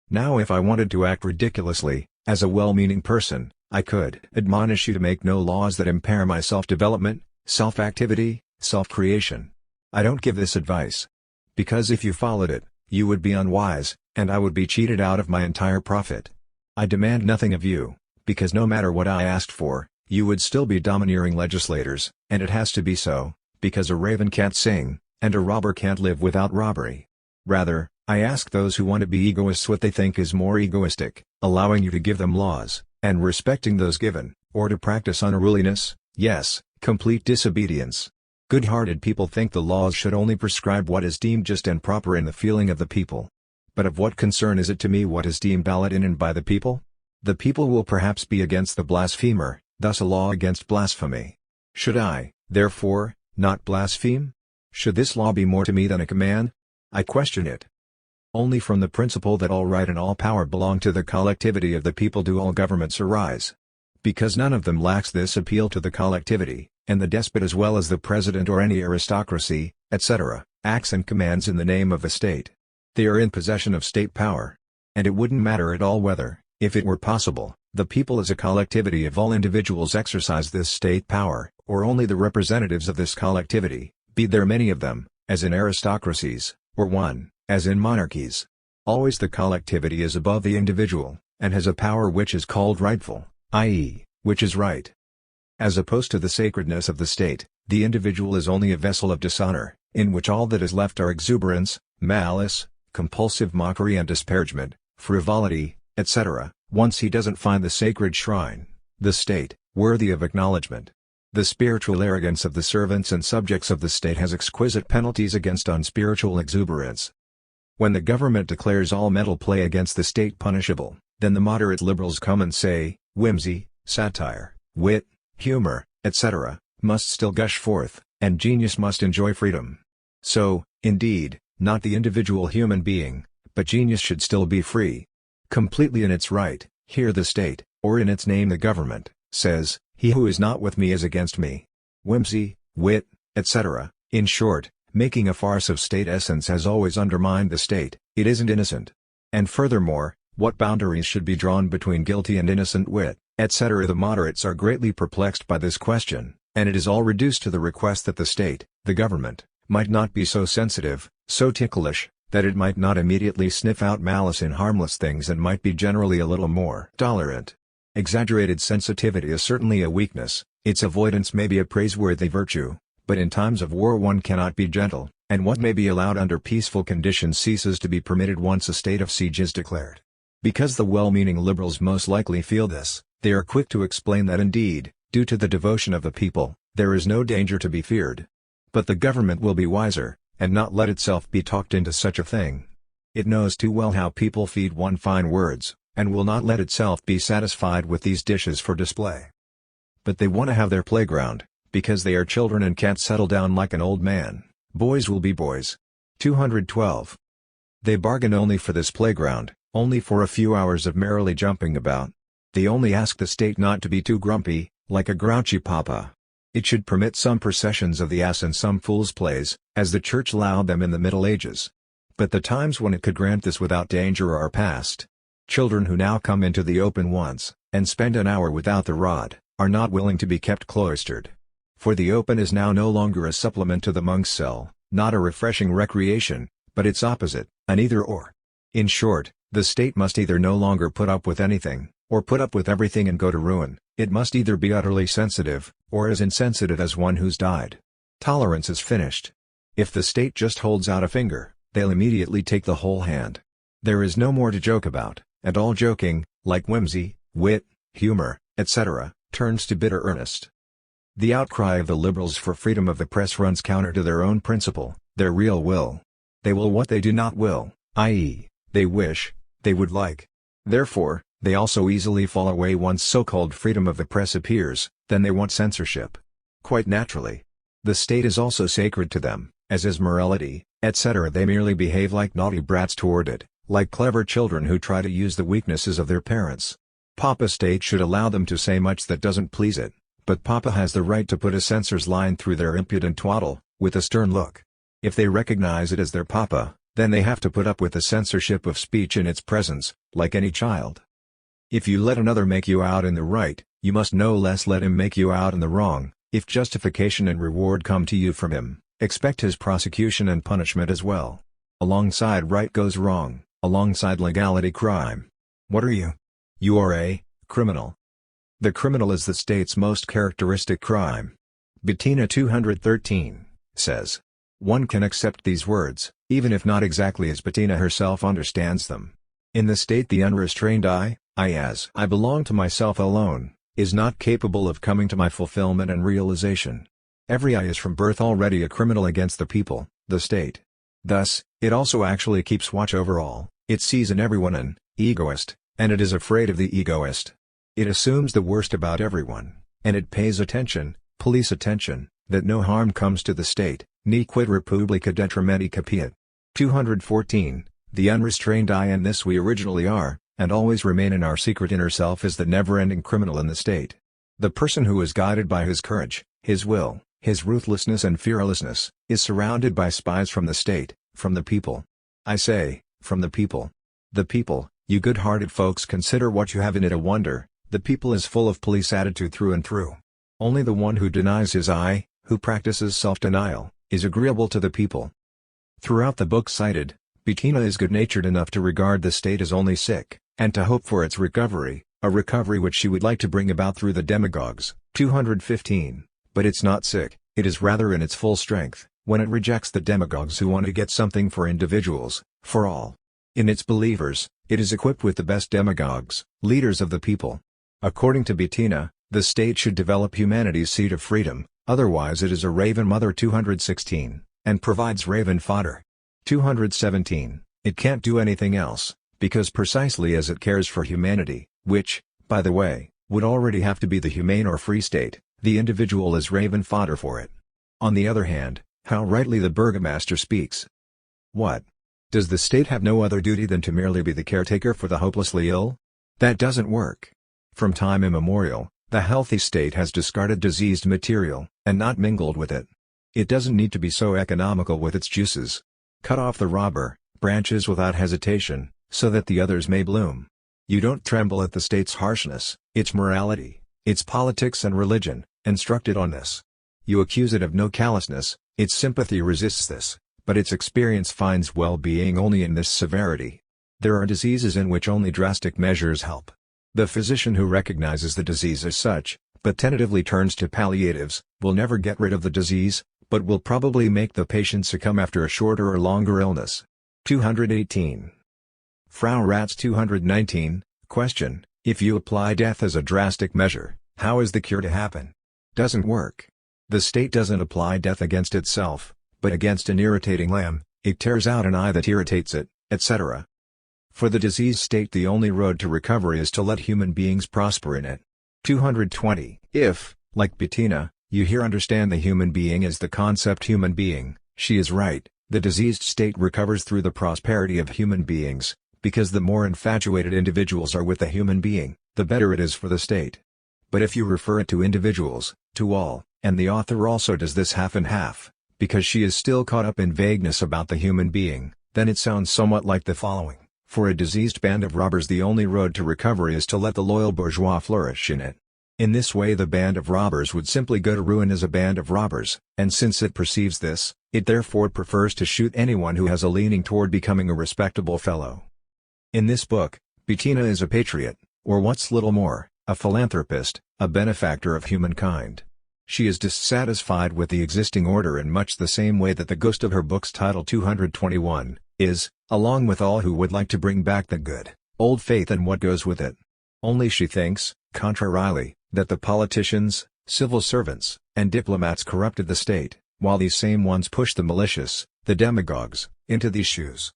Now if I wanted to act ridiculously, as a well-meaning person, I could admonish you to make no laws that impair my self-development, self-activity, self-creation. I don't give this advice. Because if you followed it, you would be unwise, and I would be cheated out of my entire profit. I demand nothing of you, because no matter what I asked for, you would still be domineering legislators, and it has to be so, because a raven can't sing, and a robber can't live without robbery. Rather, I ask those who want to be egoists what they think is more egoistic, allowing you to give them laws, and respecting those given, or to practice unruliness, yes, complete disobedience. Good-hearted people think the laws should only prescribe what is deemed just and proper in the feeling of the people. But of what concern is it to me what is deemed valid in and by the people? The people will perhaps be against the blasphemer, thus a law against blasphemy. Should I, therefore, not blaspheme? Should this law be more to me than a command? I question it. Only from the principle that all right and all power belong to the collectivity of the people do all governments arise. Because none of them lacks this appeal to the collectivity, and the despot as well as the president or any aristocracy, etc., acts and commands in the name of the state. They are in possession of state power. And it wouldn't matter at all whether, if it were possible, the people as a collectivity of all individuals exercise this state power, or only the representatives of this collectivity, be there many of them, as in aristocracies, or one, as in monarchies. Always the collectivity is above the individual, and has a power which is called rightful, i.e., which is right. As opposed to the sacredness of the state, the individual is only a vessel of dishonor, in which all that is left are exuberance, malice, compulsive mockery and disparagement, frivolity, etc., once he doesn't find the sacred shrine, the state, worthy of acknowledgement. The spiritual arrogance of the servants and subjects of the state has exquisite penalties against unspiritual exuberance. When the government declares all mental play against the state punishable, then the moderate liberals come and say, whimsy, satire, wit, humor, etc., must still gush forth, and genius must enjoy freedom. So, indeed, not the individual human being, but genius should still be free. Completely in its right, here the state, or in its name the government, says, he who is not with me is against me. Whimsy, wit, etc., in short, making a farce of state essence has always undermined the state, it isn't innocent. And furthermore, what boundaries should be drawn between guilty and innocent wit, etc. The moderates are greatly perplexed by this question, and it is all reduced to the request that the state, the government, might not be so sensitive, so ticklish, that it might not immediately sniff out malice in harmless things and might be generally a little more tolerant. Exaggerated sensitivity is certainly a weakness, its avoidance may be a praiseworthy virtue, but in times of war one cannot be gentle, and what may be allowed under peaceful conditions ceases to be permitted once a state of siege is declared. Because the well-meaning liberals most likely feel this, they are quick to explain that indeed, due to the devotion of the people, there is no danger to be feared. But the government will be wiser, and not let itself be talked into such a thing. It knows too well how people feed one fine words, and will not let itself be satisfied with these dishes for display. But they want to have their playground, because they are children and can't settle down like an old man. Boys will be boys. 212. They bargain only for this playground, only for a few hours of merrily jumping about. They only ask the state not to be too grumpy, like a grouchy papa. It should permit some processions of the ass and some fool's plays, as the Church allowed them in the Middle Ages. But the times when it could grant this without danger are past. Children who now come into the open once, and spend an hour without the rod, are not willing to be kept cloistered. For the open is now no longer a supplement to the monk's cell, not a refreshing recreation, but its opposite, an either-or. In short, The state must either no longer put up with anything, or put up with everything and go to ruin. It must either be utterly sensitive, or as insensitive as one who's died. Tolerance is finished. If the state just holds out a finger, they'll immediately take the whole hand. There is no more to joke about, and all joking, like whimsy, wit, humor, etc., turns to bitter earnest. The outcry of the liberals for freedom of the press runs counter to their own principle, their real will. They will what they do not will, i.e., they wish, they would like. Therefore, they also easily fall away once so-called freedom of the press appears, then they want censorship. Quite naturally. The state is also sacred to them, as is morality, etc. They merely behave like naughty brats toward it, like clever children who try to use the weaknesses of their parents. Papa State should allow them to say much that doesn't please it, but Papa has the right to put a censor's line through their impudent twaddle, with a stern look. If they recognize it as their Papa, then they have to put up with the censorship of speech in its presence, like any child. If you let another make you out in the right, you must no less let him make you out in the wrong. If justification and reward come to you from him, expect his prosecution and punishment as well. Alongside right goes wrong, alongside legality crime. What are you? You are a criminal. The criminal is the state's most characteristic crime. Bettina 213 says. One can accept these words, even if not exactly as Bettina herself understands them. In the state the unrestrained I as I belong to myself alone, is not capable of coming to my fulfillment and realization. Every I is from birth already a criminal against the people, the state. Thus, it also actually keeps watch over all, it sees in everyone an egoist, and it is afraid of the egoist. It assumes the worst about everyone, and it pays attention, police attention, that no harm comes to the state, ne quid republica detrimenti capiat. 214, the unrestrained I and this we originally are, and always remain in our secret inner self is the never-ending criminal in the state. The person who is guided by his courage, his will, his ruthlessness and fearlessness, is surrounded by spies from the state, from the people. I say, from the people. The people, you good-hearted folks consider what you have in it a wonder, the people is full of police attitude through and through. Only the one who denies his I, who practices self-denial, is agreeable to the people. Throughout the book cited, Bettina is good-natured enough to regard the state as only sick, and to hope for its recovery, a recovery which she would like to bring about through the demagogues. 215. But it's not sick, it is rather in its full strength, when it rejects the demagogues who want to get something for individuals, for all. In its believers, it is equipped with the best demagogues, leaders of the people. According to Bettina, the state should develop humanity's seed of freedom, otherwise it is a raven mother. 216, and provides raven fodder. 217, it can't do anything else, because precisely as it cares for humanity, which, by the way, would already have to be the humane or free state, the individual is raven fodder for it. On the other hand, how rightly the burgomaster speaks. What? Does the state have no other duty than to merely be the caretaker for the hopelessly ill? That doesn't work. From time immemorial, the healthy state has discarded diseased material, and not mingled with it. It doesn't need to be so economical with its juices. Cut off the robber branches without hesitation, so that the others may bloom. You don't tremble at the state's harshness, its morality, its politics and religion, instructed on this. You accuse it of no callousness, its sympathy resists this, but its experience finds well-being only in this severity. There are diseases in which only drastic measures help. The physician who recognizes the disease as such, but tentatively turns to palliatives, will never get rid of the disease, but will probably make the patient succumb after a shorter or longer illness. 218. Frau Ratz 219, question, if you apply death as a drastic measure, how is the cure to happen? Doesn't work. The state doesn't apply death against itself, but against an irritating limb, it tears out an eye that irritates it, etc. For the diseased state the only road to recovery is to let human beings prosper in it. 220. If, like Bettina, you here understand the human being as the concept human being, she is right, the diseased state recovers through the prosperity of human beings, because the more infatuated individuals are with the human being, the better it is for the state. But if you refer it to individuals, to all, and the author also does this half and half, because she is still caught up in vagueness about the human being, then it sounds somewhat like the following. For a diseased band of robbers the only road to recovery is to let the loyal bourgeois flourish in it. In this way the band of robbers would simply go to ruin as a band of robbers, and since it perceives this, it therefore prefers to shoot anyone who has a leaning toward becoming a respectable fellow. In this book, Bettina is a patriot, or what's little more, a philanthropist, a benefactor of humankind. She is dissatisfied with the existing order in much the same way that the ghost of her book's title 221, is, along with all who would like to bring back the good, old faith and what goes with it. Only she thinks, contrarily, that the politicians, civil servants, and diplomats corrupted the state, while these same ones push the malicious, the demagogues, into these shoes.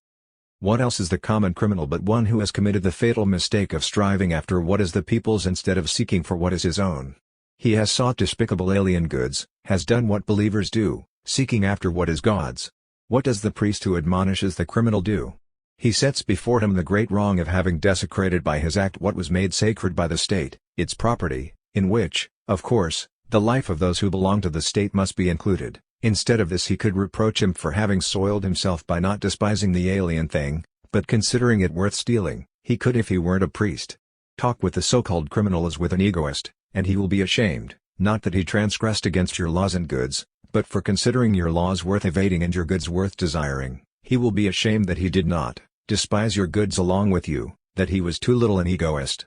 What else is the common criminal but one who has committed the fatal mistake of striving after what is the people's instead of seeking for what is his own? He has sought despicable alien goods, has done what believers do, seeking after what is God's. What does the priest who admonishes the criminal do? He sets before him the great wrong of having desecrated by his act what was made sacred by the state, its property, in which, of course, the life of those who belong to the state must be included. Instead of this he could reproach him for having soiled himself by not despising the alien thing, but considering it worth stealing. He could if he weren't a priest. Talk with the so-called criminal as with an egoist, and he will be ashamed, not that he transgressed against your laws and goods, but for considering your laws worth evading and your goods worth desiring. He will be ashamed that he did not despise your goods along with you, that he was too little an egoist.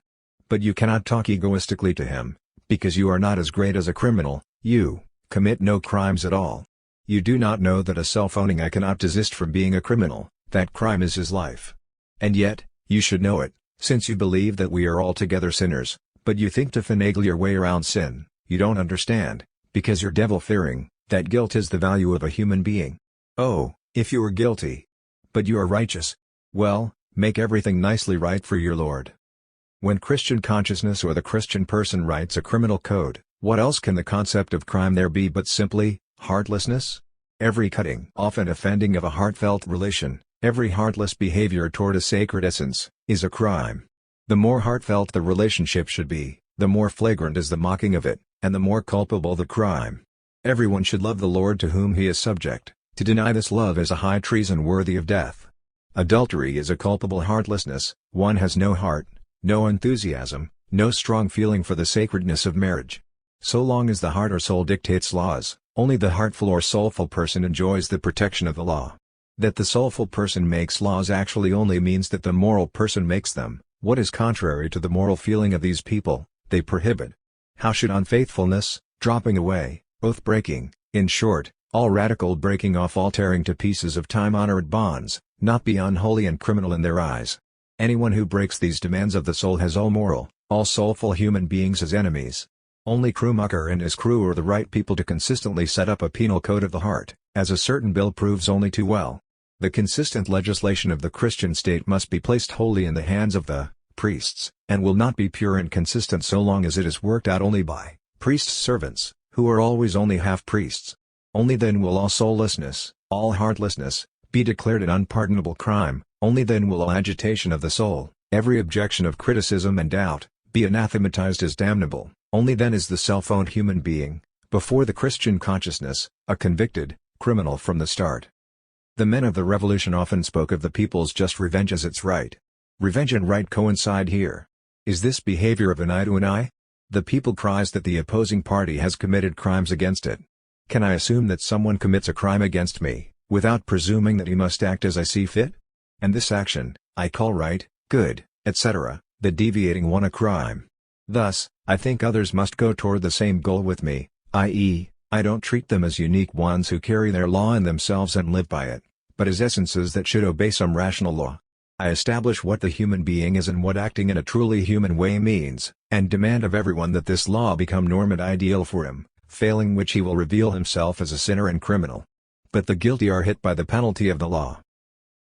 But you cannot talk egoistically to him, because you are not as great as a criminal. You commit no crimes at all. You do not know that a self-owning I cannot desist from being a criminal, that crime is his life. And yet, you should know it, since you believe that we are altogether sinners, but you think to finagle your way around sin. You don't understand, because you're devil-fearing, that guilt is the value of a human being. Oh, if you were guilty, but you are righteous, well, make everything nicely right for your Lord. When Christian consciousness or the Christian person writes a criminal code, what else can the concept of crime there be but simply heartlessness? Every cutting off and offending of a heartfelt relation, every heartless behavior toward a sacred essence, is a crime. The more heartfelt the relationship should be, the more flagrant is the mocking of it, and the more culpable the crime. Everyone should love the Lord to whom he is subject. To deny this love is a high treason worthy of death. Adultery is a culpable heartlessness. One has no heart, no enthusiasm, no strong feeling for the sacredness of marriage. So long as the heart or soul dictates laws, only the heartful or soulful person enjoys the protection of the law. That the soulful person makes laws actually only means that the moral person makes them. What is contrary to the moral feeling of these people, they prohibit. How should unfaithfulness, dropping away, oath-breaking, in short, all radical breaking off, all tearing to pieces of time-honored bonds, not be unholy and criminal in their eyes? Anyone who breaks these demands of the soul has all moral, all soulful human beings as enemies. Only Krummacher and his crew are the right people to consistently set up a penal code of the heart, as a certain bill proves only too well. The consistent legislation of the Christian state must be placed wholly in the hands of the priests, and will not be pure and consistent so long as it is worked out only by priests' servants, who are always only half-priests. Only then will all soullessness, all heartlessness, be declared an unpardonable crime. Only then will all agitation of the soul, every objection of criticism and doubt, be anathematized as damnable. Only then is the self-owned human being, before the Christian consciousness, a convicted criminal from the start. The men of the Revolution often spoke of the people's just revenge as its right. Revenge and right coincide here. Is this behavior of an eye to an eye? The people cries that the opposing party has committed crimes against it. Can I assume that someone commits a crime against me, without presuming that he must act as I see fit? And this action, I call right, good, etc., the deviating one a crime. Thus, I think others must go toward the same goal with me, i.e., I don't treat them as unique ones who carry their law in themselves and live by it, but as essences that should obey some rational law. I establish what the human being is and what acting in a truly human way means, and demand of everyone that this law become norm and ideal for him, failing which he will reveal himself as a sinner and criminal. But the guilty are hit by the penalty of the law.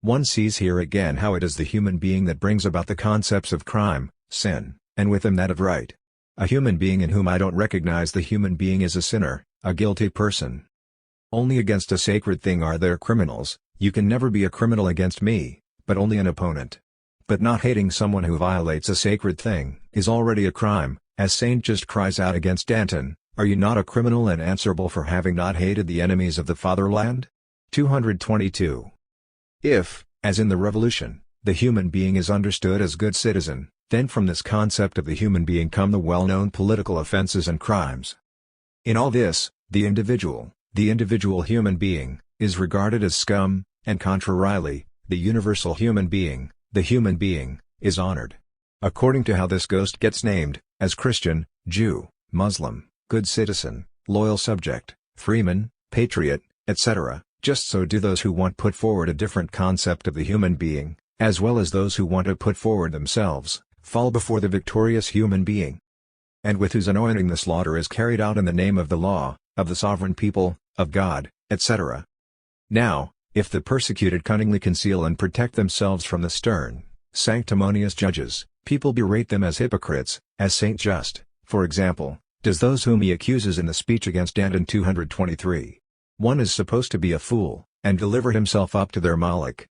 One sees here again how it is the human being that brings about the concepts of crime, sin, and with him that of right. A human being in whom I don't recognize the human being is a sinner, a guilty person. Only against a sacred thing are there criminals. You can never be a criminal against me, but only an opponent. But not hating someone who violates a sacred thing is already a crime, as Saint just cries out against Danton, are you not a criminal and answerable for having not hated the enemies of the fatherland? 222. If, as in the Revolution, the human being is understood as good citizen, then from this concept of the human being come the well-known political offenses and crimes. In all this, the individual human being, is regarded as scum, and contrarily, the universal human being, The human being is honored. According to how this ghost gets named, as Christian, Jew, Muslim, good citizen, loyal subject, freeman, patriot, etc., just so do those who want put forward a different concept of the human being, as well as those who want to put forward themselves, fall before the victorious human being. And with whose anointing the slaughter is carried out in the name of the law, of the sovereign people, of God, etc. Now, if the persecuted cunningly conceal and protect themselves from the stern, sanctimonious judges, people berate them as hypocrites, as Saint Just, for example, does those whom he accuses in the speech against Danton 223. One is supposed to be a fool, and deliver himself up to their Moloch.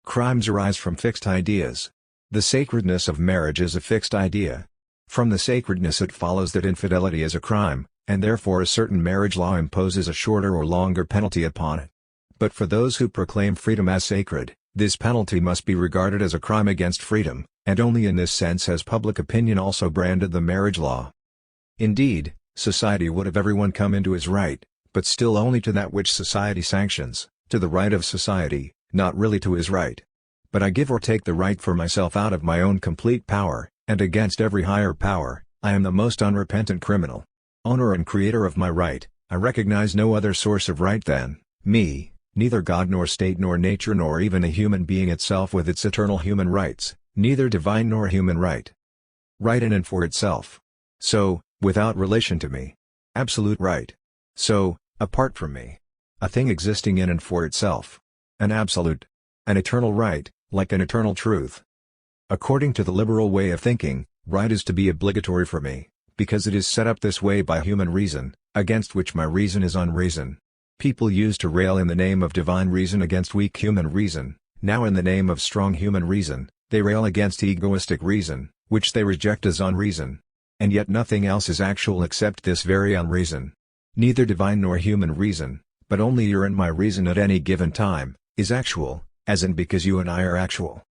Crimes arise from fixed ideas. The sacredness of marriage is a fixed idea. From the sacredness it follows that infidelity is a crime, and therefore a certain marriage law imposes a shorter or longer penalty upon it. But for those who proclaim freedom as sacred, this penalty must be regarded as a crime against freedom, and only in this sense has public opinion also branded the marriage law. Indeed, society would have everyone come into his right, but still only to that which society sanctions, to the right of society, not really to his right. But I give or take the right for myself out of my own complete power, and against every higher power, I am the most unrepentant criminal. Owner and creator of my right, I recognize no other source of right than me, neither God nor state nor nature nor even a human being itself with its eternal human rights, neither divine nor human right. Right in and for itself. So, without relation to me. Absolute right. So, apart from me. A thing existing in and for itself. An absolute. An eternal right, like an eternal truth. According to the liberal way of thinking, right is to be obligatory for me, because it is set up this way by human reason, against which my reason is unreason. People used to rail in the name of divine reason against weak human reason, now in the name of strong human reason, they rail against egoistic reason, which they reject as unreason. And yet nothing else is actual except this very unreason. Neither divine nor human reason, but only your and my reason at any given time, is actual, as in because you and I are actual.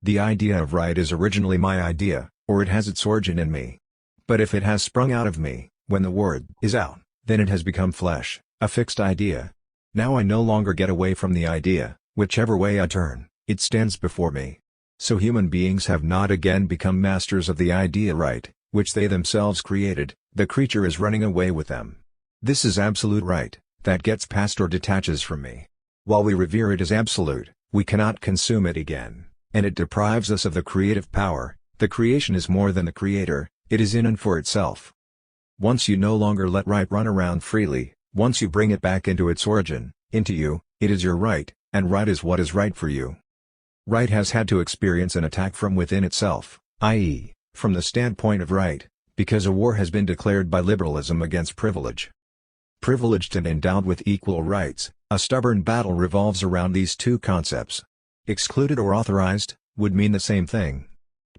The idea of right is originally my idea, or it has its origin in me. But if it has sprung out of me, when the word is out, then it has become flesh, a fixed idea. Now I no longer get away from the idea, whichever way I turn, it stands before me. So human beings have not again become masters of the idea right, which they themselves created, the creature is running away with them. This is absolute right, that gets past or detaches from me. While we revere it as absolute, we cannot consume it again, and it deprives us of the creative power. The creation is more than the creator, it is in and for itself. Once you no longer let right run around freely, once you bring it back into its origin, into you, it is your right, and right is what is right for you. Right has had to experience an attack from within itself, i.e., from the standpoint of right, because a war has been declared by liberalism against privilege. Privileged and endowed with equal rights, a stubborn battle revolves around these two concepts. Excluded or authorized, would mean the same thing.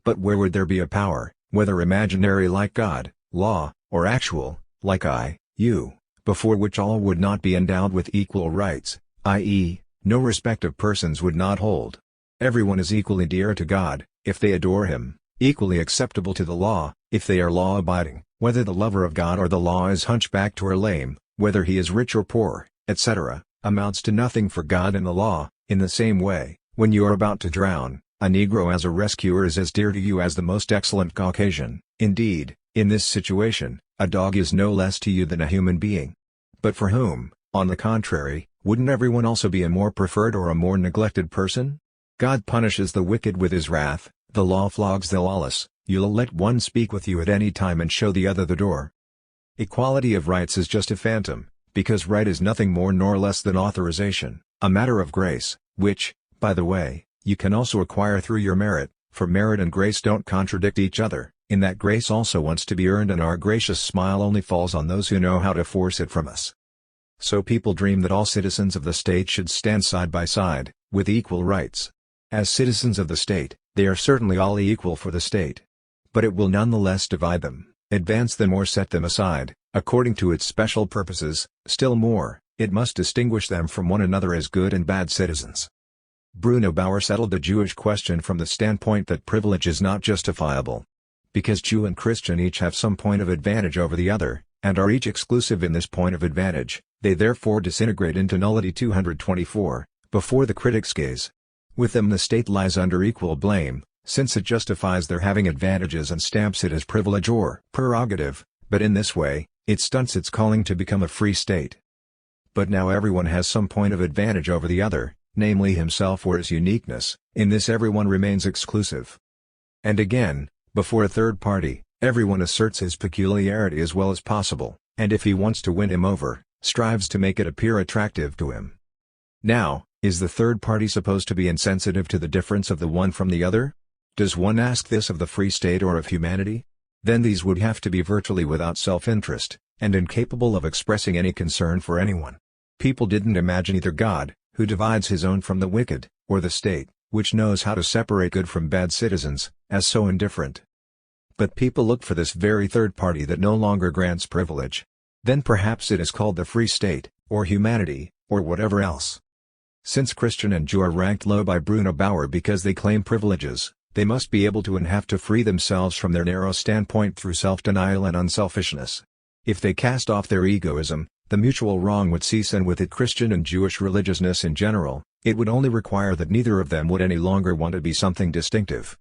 But where would there be a power, whether imaginary like God, law, or actual, like I, you, before which all would not be endowed with equal rights, i.e., no respect of persons would not hold. Everyone is equally dear to God, if they adore Him, equally acceptable to the law, if they are law-abiding, whether the lover of God or the law is hunchbacked or lame, whether he is rich or poor, etc., amounts to nothing for God and the law. In the same way, when you are about to drown, a Negro as a rescuer is as dear to you as the most excellent Caucasian. Indeed, in this situation, a dog is no less to you than a human being. But for whom, on the contrary, wouldn't everyone also be a more preferred or a more neglected person? God punishes the wicked with His wrath, the law flogs the lawless. You'll let one speak with you at any time and show the other the door. Equality of rights is just a phantom, because right is nothing more nor less than authorization, a matter of grace, which, by the way, you can also acquire through your merit, for merit and grace don't contradict each other, in that grace also wants to be earned and our gracious smile only falls on those who know how to force it from us. So people dream that all citizens of the state should stand side by side, with equal rights. As citizens of the state, they are certainly all equal for the state. But it will nonetheless divide them, advance them or set them aside, according to its special purposes. Still more, it must distinguish them from one another as good and bad citizens. Bruno Bauer settled the Jewish question from the standpoint that privilege is not justifiable. Because Jew and Christian each have some point of advantage over the other, and are each exclusive in this point of advantage, they therefore disintegrate into nullity. 224, before the critic's gaze. With them the state lies under equal blame, since it justifies their having advantages and stamps it as privilege or prerogative, but in this way, it stunts its calling to become a free state. But now everyone has some point of advantage over the other, namely himself or his uniqueness. In this everyone remains exclusive. And again, before a third party, everyone asserts his peculiarity as well as possible, and if he wants to win him over, strives to make it appear attractive to him. Now, is the third party supposed to be insensitive to the difference of the one from the other? Does one ask this of the free state or of humanity? Then these would have to be virtually without self-interest, and incapable of expressing any concern for anyone. People didn't imagine either God, who divides his own from the wicked, or the state, which knows how to separate good from bad citizens, as so indifferent. But people look for this very third party that no longer grants privilege. Then perhaps it is called the free state, or humanity, or whatever else. Since Christian and Jew are ranked low by Bruno Bauer because they claim privileges, they must be able to and have to free themselves from their narrow standpoint through self-denial and unselfishness. If they cast off their egoism, the mutual wrong would cease, and with it Christian and Jewish religiousness in general. It would only require that neither of them would any longer want to be something distinctive.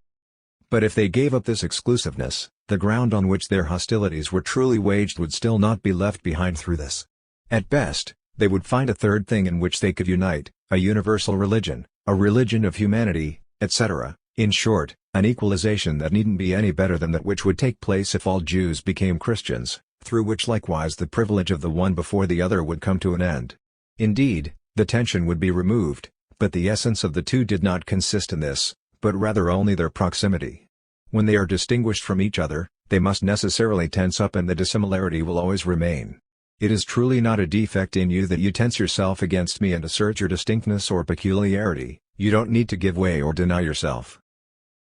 But if they gave up this exclusiveness, the ground on which their hostilities were truly waged would still not be left behind through this. At best, they would find a third thing in which they could unite, a universal religion, a religion of humanity, etc. In short, an equalization that needn't be any better than that which would take place if all Jews became Christians, through which likewise the privilege of the one before the other would come to an end. Indeed, the tension would be removed, but the essence of the two did not consist in this, but rather only their proximity. When they are distinguished from each other, they must necessarily tense up, and the dissimilarity will always remain. It is truly not a defect in you that you tense yourself against me and assert your distinctness or peculiarity. You don't need to give way or deny yourself.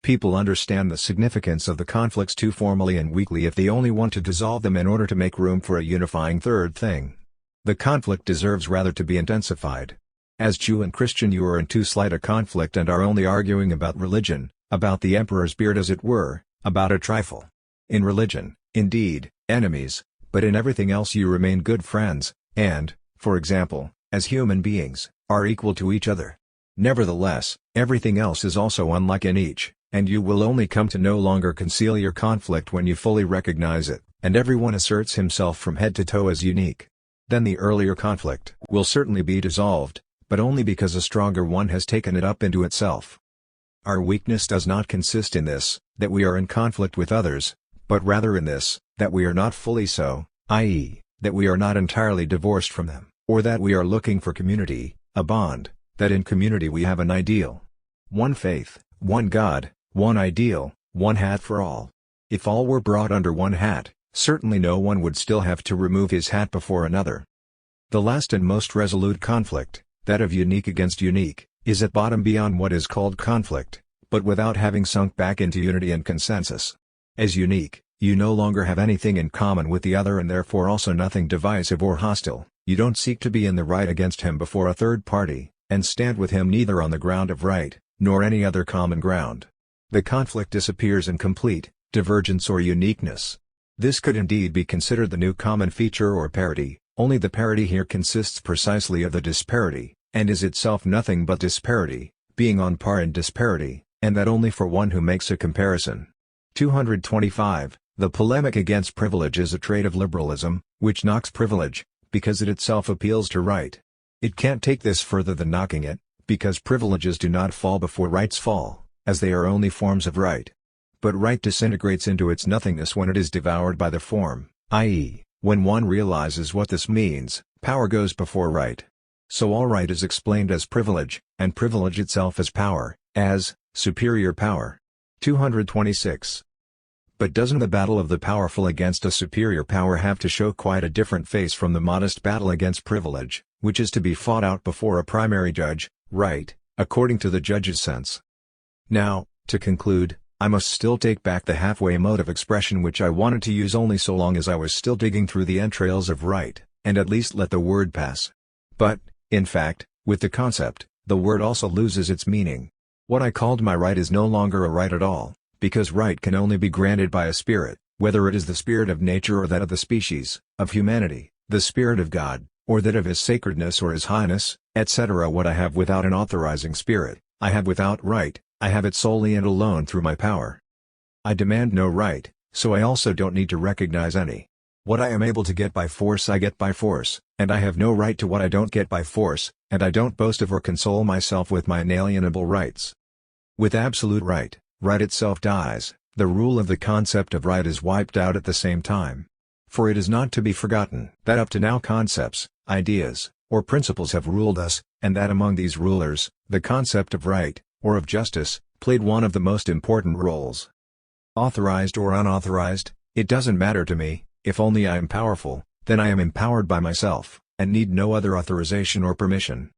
People understand the significance of the conflicts too formally and weakly if they only want to dissolve them in order to make room for a unifying third thing. The conflict deserves rather to be intensified. As Jew and Christian you are in too slight a conflict and are only arguing about religion, about the emperor's beard as it were, about a trifle. In religion, indeed, enemies, but in everything else you remain good friends, and, for example, as human beings, are equal to each other. Nevertheless, everything else is also unlike in each, and you will only come to no longer conceal your conflict when you fully recognize it, and everyone asserts himself from head to toe as unique. Then the earlier conflict will certainly be dissolved, but only because a stronger one has taken it up into itself. Our weakness does not consist in this, that we are in conflict with others, but rather in this, that we are not fully so, i.e., that we are not entirely divorced from them, or that we are looking for community, a bond, that in community we have an ideal. One faith, one God, one ideal, one hat for all. If all were brought under one hat, certainly no one would still have to remove his hat before another. The last and most resolute conflict, that of unique against unique, is at bottom beyond what is called conflict, but without having sunk back into unity and consensus. As unique, you no longer have anything in common with the other and therefore also nothing divisive or hostile. You don't seek to be in the right against him before a third party, and stand with him neither on the ground of right, nor any other common ground. The conflict disappears in complete divergence or uniqueness. This could indeed be considered the new common feature or parity, only the parity here consists precisely of the disparity, and is itself nothing but disparity, being on par in disparity, and that only for one who makes a comparison. 225. The polemic against privilege is a trait of liberalism, which knocks privilege, because it itself appeals to right. It can't take this further than knocking it, because privileges do not fall before rights fall, as they are only forms of right. But right disintegrates into its nothingness when it is devoured by the form, i.e., when one realizes what this means, power goes before right. So all right is explained as privilege, and privilege itself as power, as superior power. 226. But doesn't the battle of the powerful against a superior power have to show quite a different face from the modest battle against privilege, which is to be fought out before a primary judge, right, according to the judge's sense? Now, to conclude, I must still take back the halfway mode of expression which I wanted to use only so long as I was still digging through the entrails of right, and at least let the word pass. But, in fact, with the concept, the word also loses its meaning. What I called my right is no longer a right at all, because right can only be granted by a spirit, whether it is the spirit of nature or that of the species, of humanity, the spirit of God, or that of his sacredness or his highness, etc. What I have without an authorizing spirit, I have without right, I have it solely and alone through my power. I demand no right, so I also don't need to recognize any. What I am able to get by force I get by force, and I have no right to what I don't get by force, and I don't boast of or console myself with my inalienable rights. With absolute right, right itself dies, the rule of the concept of right is wiped out at the same time. For it is not to be forgotten that up to now concepts, ideas, or principles have ruled us, and that among these rulers, the concept of right, or of justice, played one of the most important roles. Authorized or unauthorized, it doesn't matter to me, if only I am powerful, then I am empowered by myself, and need no other authorization or permission.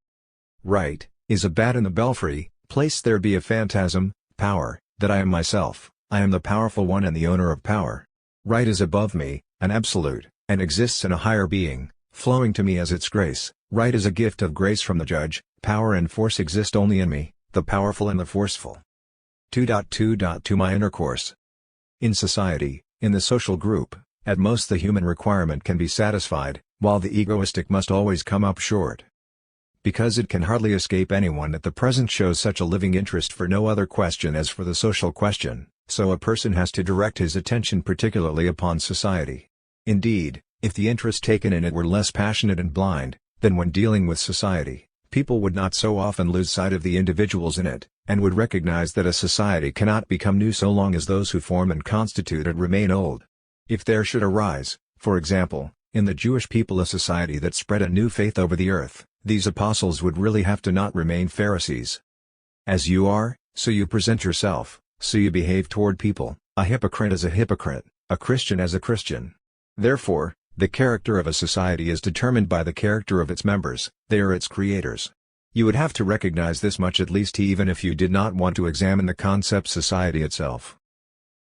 Right, is a bat in the belfry, place there be a phantasm, power, that I am myself, I am the powerful one and the owner of power. Right is above me, an absolute, and exists in a higher being, flowing to me as its grace. Right is a gift of grace from the judge, power and force exist only in me, the powerful and the forceful. 2.2.2 My intercourse. In society, in the social group, at most the human requirement can be satisfied, while the egoistic must always come up short. Because it can hardly escape anyone at the present shows such a living interest for no other question as for the social question, so a person has to direct his attention particularly upon society. Indeed, if the interest taken in it were less passionate and blind, then when dealing with society, people would not so often lose sight of the individuals in it, and would recognize that a society cannot become new so long as those who form and constitute it remain old. If there should arise, for example, in the Jewish people a society that spread a new faith over the earth, these apostles would really have to not remain Pharisees. As you are, so you present yourself, so you behave toward people, a hypocrite as a hypocrite, a Christian as a Christian. Therefore, the character of a society is determined by the character of its members, they are its creators. You would have to recognize this much at least even if you did not want to examine the concept society itself.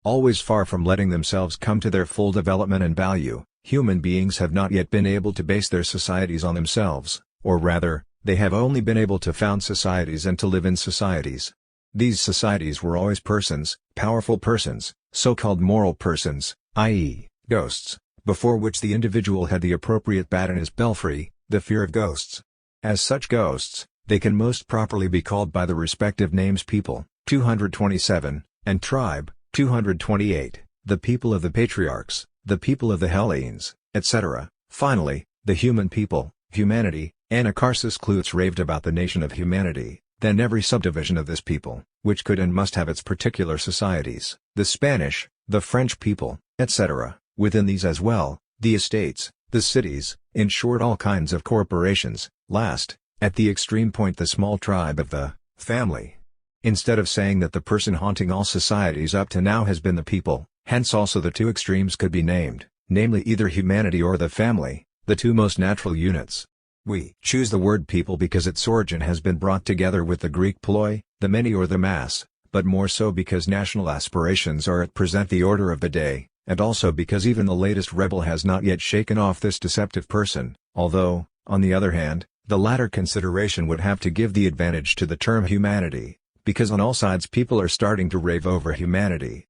Always far from letting themselves come to their full development and value, human beings have not yet been able to base their societies on themselves, or rather, they have only been able to found societies and to live in societies. These societies were always persons, powerful persons, so-called moral persons, i.e., ghosts, before which the individual had the appropriate bat in his belfry, the fear of ghosts. As such ghosts, they can most properly be called by the respective names people, 227, and tribe, 228, the people of the patriarchs, the people of the Hellenes, etc. Finally, the human people, humanity. Anacharsis Clootz raved about the nation of humanity, then every subdivision of this people, which could and must have its particular societies, the Spanish, the French people, etc., within these as well, the estates, the cities, in short all kinds of corporations, last, at the extreme point the small tribe of the family. Instead of saying that the person haunting all societies up to now has been the people, hence also the two extremes could be named, namely either humanity or the family, the two most natural units. We choose the word people because its origin has been brought together with the Greek poioi, the many or the mass, but more so because national aspirations are at present the order of the day, and also because even the latest rebel has not yet shaken off this deceptive person, although, on the other hand, the latter consideration would have to give the advantage to the term humanity, because on all sides people are starting to rave over humanity.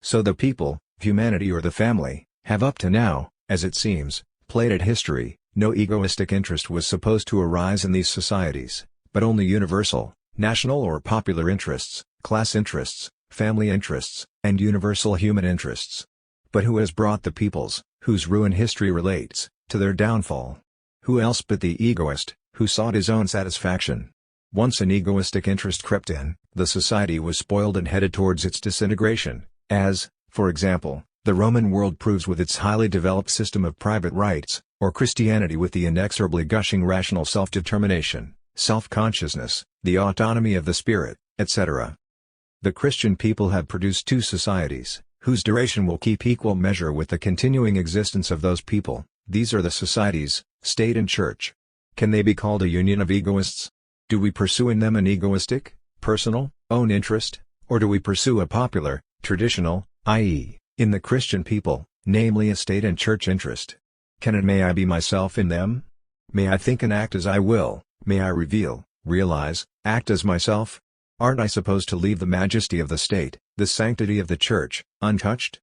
So the people, humanity or the family, have up to now, as it seems, played at history. No egoistic interest was supposed to arise in these societies, but only universal, national or popular interests, class interests, family interests, and universal human interests. But who has brought the peoples, whose ruin history relates, to their downfall? Who else but the egoist, who sought his own satisfaction? Once an egoistic interest crept in, the society was spoiled and headed towards its disintegration, as, for example, the Roman world proves with its highly developed system of private rights, or Christianity with the inexorably gushing rational self-determination, self-consciousness, the autonomy of the spirit, etc. The Christian people have produced two societies, whose duration will keep equal measure with the continuing existence of those people. These are the societies, state and church. Can they be called a union of egoists? Do we pursue in them an egoistic, personal, own interest, or do we pursue a popular, traditional, i.e., in the Christian people, namely a state and church interest? Can and may I be myself in them? May I think and act as I will, may I reveal, realize, act as myself? Aren't I supposed to leave the majesty of the state, the sanctity of the church, untouched?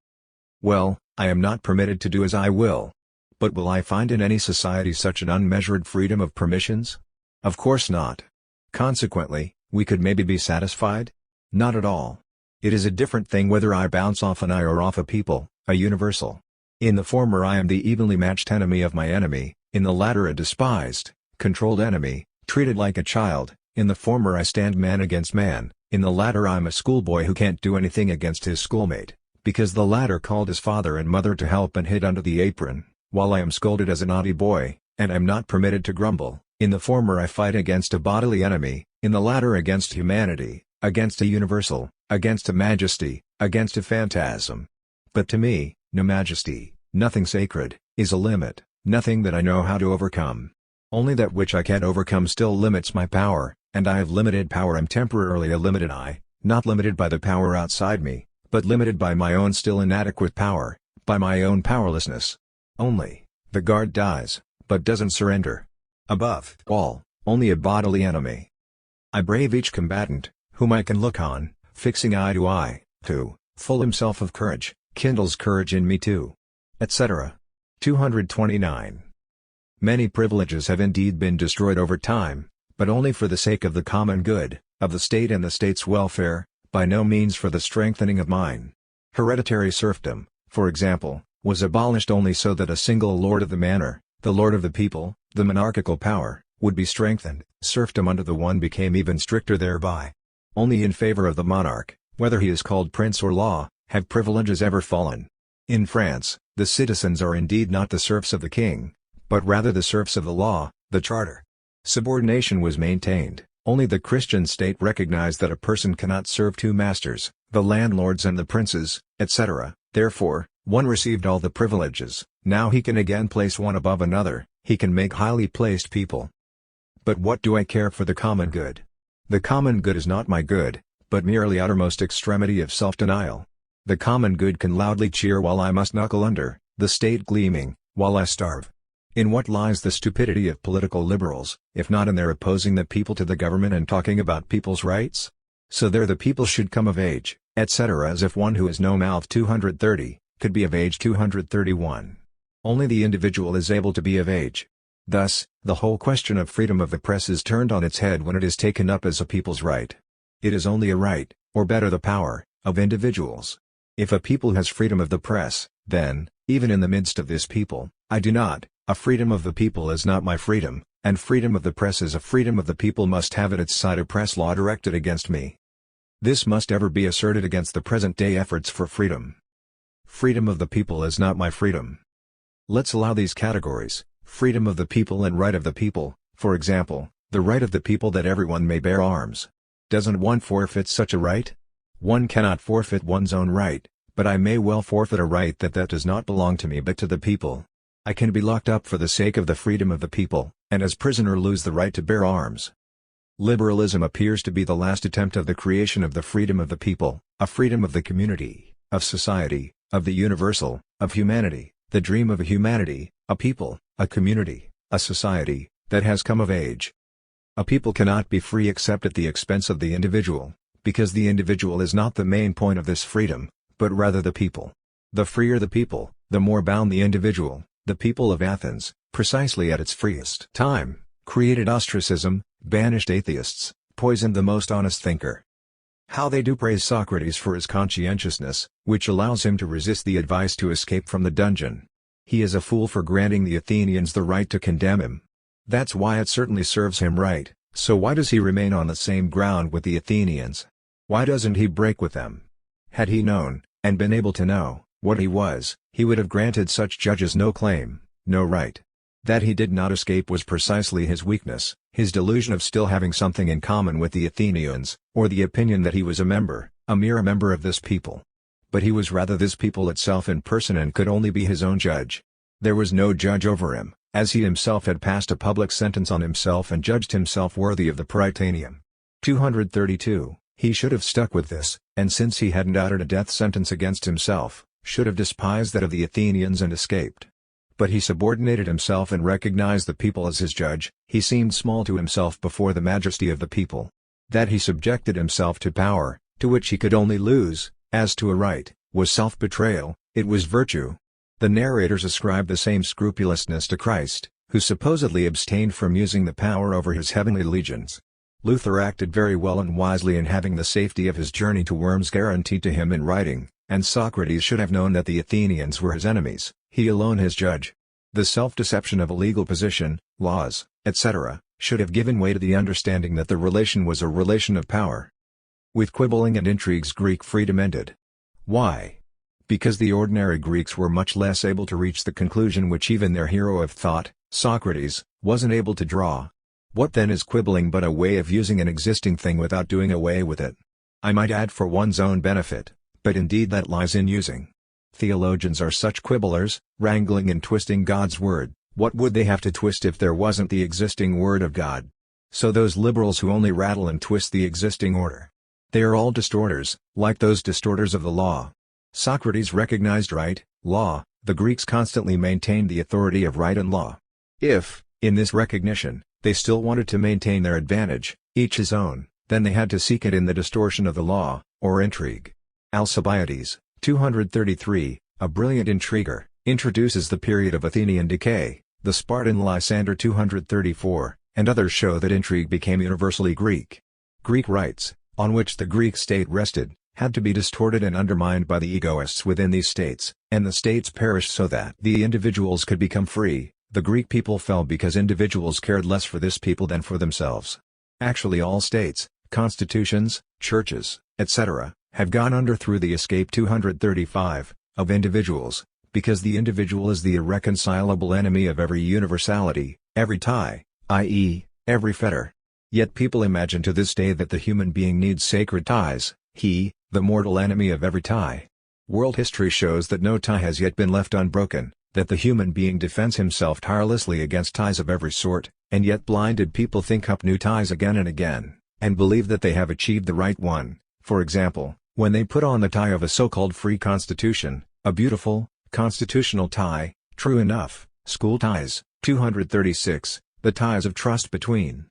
Well, I am not permitted to do as I will. But will I find in any society such an unmeasured freedom of permissions? Of course not. Consequently, we could maybe be satisfied? Not at all. It is a different thing whether I bounce off an eye or off a people, a universal. In the former I am the evenly matched enemy of my enemy, in the latter a despised, controlled enemy, treated like a child. In the former I stand man against man, in the latter I am a schoolboy who can't do anything against his schoolmate, because the latter called his father and mother to help and hid under the apron, while I am scolded as a naughty boy, and am not permitted to grumble. In the former I fight against a bodily enemy, in the latter against humanity, against a universal, against a majesty, against a phantasm. But to me, no majesty, nothing sacred, is a limit, nothing that I know how to overcome. Only that which I can't overcome still limits my power, and I have limited power. I'm temporarily a limited I, not limited by the power outside me, but limited by my own still inadequate power, by my own powerlessness. Only, the guard dies, but doesn't surrender. Above all, only a bodily enemy. I brave each combatant, whom I can look on, fixing eye to eye, who, full himself of courage, kindles courage in me too. Etc. 229. Many privileges have indeed been destroyed over time, but only for the sake of the common good, of the state and the state's welfare, by no means for the strengthening of mine. Hereditary serfdom, for example, was abolished only so that a single lord of the manor, the lord of the people, the monarchical power, would be strengthened. Serfdom under the one became even stricter thereby. Only in favor of the monarch, whether he is called prince or law, have privileges ever fallen. In France, the citizens are indeed not the serfs of the king, but rather the serfs of the law, the charter. Subordination was maintained. Only the Christian state recognized that a person cannot serve two masters, the landlords and the princes, etc. Therefore, one received all the privileges, now he can again place one above another, he can make highly placed people. But what do I care for the common good? The common good is not my good, but merely uttermost extremity of self-denial. The common good can loudly cheer while I must knuckle under, the state gleaming, while I starve. In what lies the stupidity of political liberals, if not in their opposing the people to the government and talking about people's rights? So there the people should come of age, etc. as if one who is no mouth 230, could be of age 231. Only the individual is able to be of age. Thus, the whole question of freedom of the press is turned on its head when it is taken up as a people's right. It is only a right, or better the power, of individuals. If a people has freedom of the press, then, even in the midst of this people, I do not. A freedom of the people is not my freedom, and freedom of the press is a freedom of the people must have at its side a press law directed against me. This must ever be asserted against the present-day efforts for freedom. Freedom of the people is not my freedom. Let's allow these categories, freedom of the people and right of the people, for example, the right of the people that everyone may bear arms. Doesn't one forfeit such a right? One cannot forfeit one's own right, but I may well forfeit a right that does not belong to me but to the people. I can be locked up for the sake of the freedom of the people, and as prisoner lose the right to bear arms. Liberalism appears to be the last attempt of the creation of the freedom of the people, a freedom of the community, of society, of the universal, of humanity, the dream of a humanity, a people, a community, a society, that has come of age. A people cannot be free except at the expense of the individual, because the individual is not the main point of this freedom, but rather the people. The freer the people, the more bound the individual. The people of Athens, precisely at its freest time, created ostracism, banished atheists, poisoned the most honest thinker. How they do praise Socrates for his conscientiousness, which allows him to resist the advice to escape from the dungeon. He is a fool for granting the Athenians the right to condemn him. That's why it certainly serves him right, so why does he remain on the same ground with the Athenians? Why doesn't he break with them? Had he known, and been able to know, what he was, he would have granted such judges no claim, no right. That he did not escape was precisely his weakness, his delusion of still having something in common with the Athenians, or the opinion that he was a mere member of this people. But he was rather this people itself in person and could only be his own judge. There was no judge over him, as he himself had passed a public sentence on himself and judged himself worthy of the Prytaneum. 232. He should have stuck with this, and since he hadn't uttered a death sentence against himself, should have despised that of the Athenians and escaped. But he subordinated himself and recognized the people as his judge, he seemed small to himself before the majesty of the people. That he subjected himself to power, to which he could only lose, as to a right, was self-betrayal, it was virtue. The narrators ascribe the same scrupulousness to Christ, who supposedly abstained from using the power over his heavenly legions. Luther acted very well and wisely in having the safety of his journey to Worms guaranteed to him in writing, and Socrates should have known that the Athenians were his enemies, he alone his judge. The self-deception of a legal position, laws, etc., should have given way to the understanding that the relation was a relation of power. With quibbling and intrigues Greek freedom ended. Why? Because the ordinary Greeks were much less able to reach the conclusion which even their hero of thought, Socrates, wasn't able to draw. What then is quibbling but a way of using an existing thing without doing away with it? I might add for one's own benefit, but indeed that lies in using. Theologians are such quibblers, wrangling and twisting God's word. What would they have to twist if there wasn't the existing word of God? So those liberals who only rattle and twist the existing order. They are all distorters, like those distorters of the law. Socrates recognized right, law, the Greeks constantly maintained the authority of right and law. If, in this recognition, they still wanted to maintain their advantage, each his own, then they had to seek it in the distortion of the law, or intrigue. Alcibiades, 233, a brilliant intriguer, introduces the period of Athenian decay. The Spartan Lysander 234, and others show that intrigue became universally Greek. Greek rights, on which the Greek state rested, had to be distorted and undermined by the egoists within these states, and the states perished so that the individuals could become free. The Greek people fell because individuals cared less for this people than for themselves. Actually all states, constitutions, churches, etc., have gone under through the escape 235, of individuals, because the individual is the irreconcilable enemy of every universality, every tie, i.e., every fetter. Yet people imagine to this day that the human being needs sacred ties, he, the mortal enemy of every tie. World history shows that no tie has yet been left unbroken, that the human being defends himself tirelessly against ties of every sort, and yet blinded people think up new ties again and again, and believe that they have achieved the right one. For example, when they put on the tie of a so-called free constitution, a beautiful, constitutional tie, true enough, school ties, 236, the ties of trust between,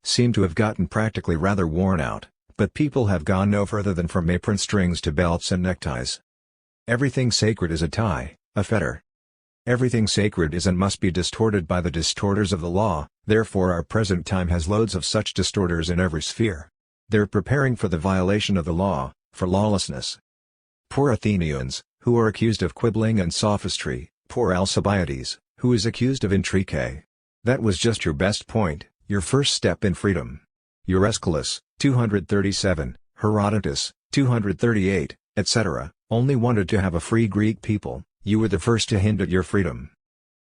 seem to have gotten practically rather worn out, but people have gone no further than from apron strings to belts and neckties. Everything sacred is a tie, a fetter. Everything sacred is and must be distorted by the distorters of the law, therefore our present time has loads of such distorters in every sphere. They're preparing for the violation of the law, for lawlessness. Poor Athenians, who are accused of quibbling and sophistry, poor Alcibiades, who is accused of intrigue. That was just your best point, your first step in freedom. Your Aeschylus, 237, Herodotus, 238, etc., only wanted to have a free Greek people. You were the first to hint at your freedom.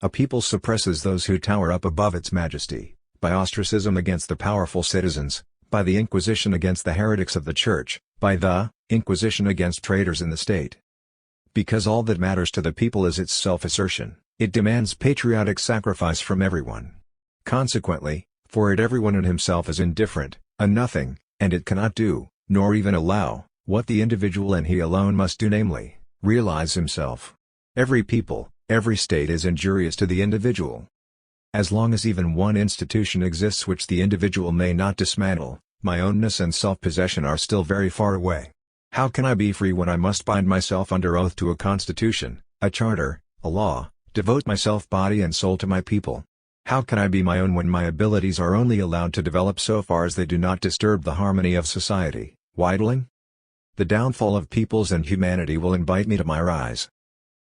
A people suppresses those who tower up above its majesty, by ostracism against the powerful citizens, by the Inquisition against the heretics of the Church, by the Inquisition against traitors in the state. Because all that matters to the people is its self-assertion, it demands patriotic sacrifice from everyone. Consequently, for it everyone in himself is indifferent, a nothing, and it cannot do, nor even allow, what the individual and he alone must do, namely, realize himself. Every people, every state is injurious to the individual. As long as even one institution exists which the individual may not dismantle, my ownness and self-possession are still very far away. How can I be free when I must bind myself under oath to a constitution, a charter, a law, devote myself body and soul to my people? How can I be my own when my abilities are only allowed to develop so far as they do not disturb the harmony of society, whitling? The downfall of peoples and humanity will invite me to my rise.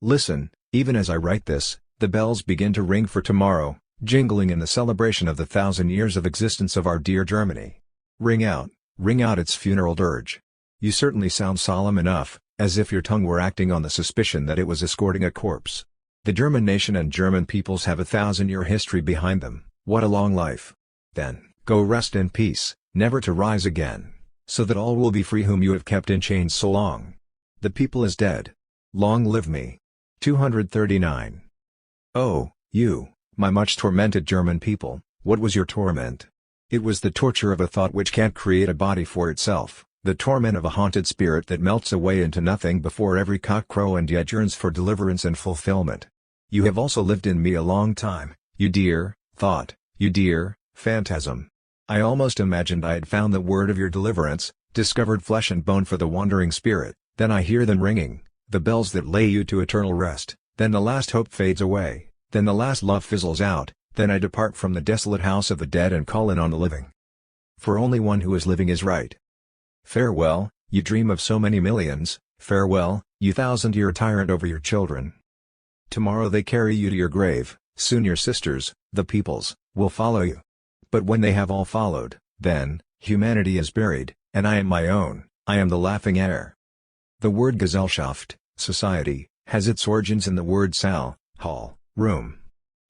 Listen, even as I write this, the bells begin to ring for tomorrow, jingling in the celebration of the 1,000 years of existence of our dear Germany. Ring out its funeral dirge. You certainly sound solemn enough, as if your tongue were acting on the suspicion that it was escorting a corpse. The German nation and German peoples have a 1,000-year history behind them. What a long life. Then, go rest in peace, never to rise again, so that all will be free whom you have kept in chains so long. The people is dead. Long live me. 239. Oh, you, my much tormented German people, what was your torment? It was the torture of a thought which can't create a body for itself, the torment of a haunted spirit that melts away into nothing before every cock crow and yet yearns for deliverance and fulfillment. You have also lived in me a long time, you dear thought, you dear phantasm. I almost imagined I had found the word of your deliverance, discovered flesh and bone for the wandering spirit, then I hear them ringing, the bells that lay you to eternal rest, then the last hope fades away, then the last love fizzles out, then I depart from the desolate house of the dead and call in on the living. for only one who is living is right. Farewell, you dream of so many millions, farewell, you thousand-year tyrant over your children. Tomorrow they carry you to your grave, soon your sisters, the peoples, will follow you. But when they have all followed, then, humanity is buried, and I am my own, I am the laughing heir. The word Gesellschaft, society, has its origins in the word Saal, hall, room.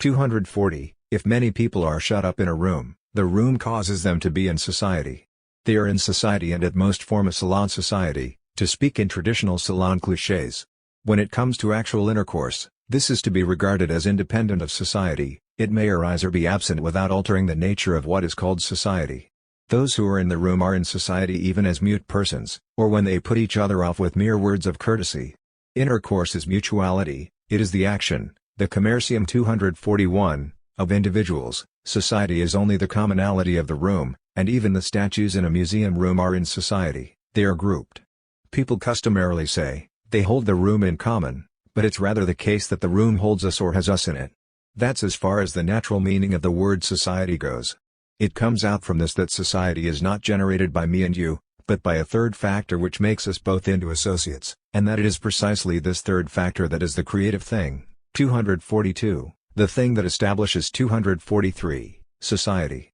240, if many people are shut up in a room, the room causes them to be in society. They are in society and at most form a salon society, to speak in traditional salon clichés. When it comes to actual intercourse, this is to be regarded as independent of society, it may arise or be absent without altering the nature of what is called society. Those who are in the room are in society even as mute persons, or when they put each other off with mere words of courtesy. Intercourse is mutuality, it is the action, the commercium 241, of individuals. Society is only the commonality of the room, and even the statues in a museum room are in society, they are grouped. People customarily say, they hold the room in common, but it's rather the case that the room holds us or has us in it. That's as far as the natural meaning of the word society goes. It comes out from this that society is not generated by me and you, but by a third factor which makes us both into associates, and that it is precisely this third factor that is the creative thing. 242, the thing that establishes 243, society.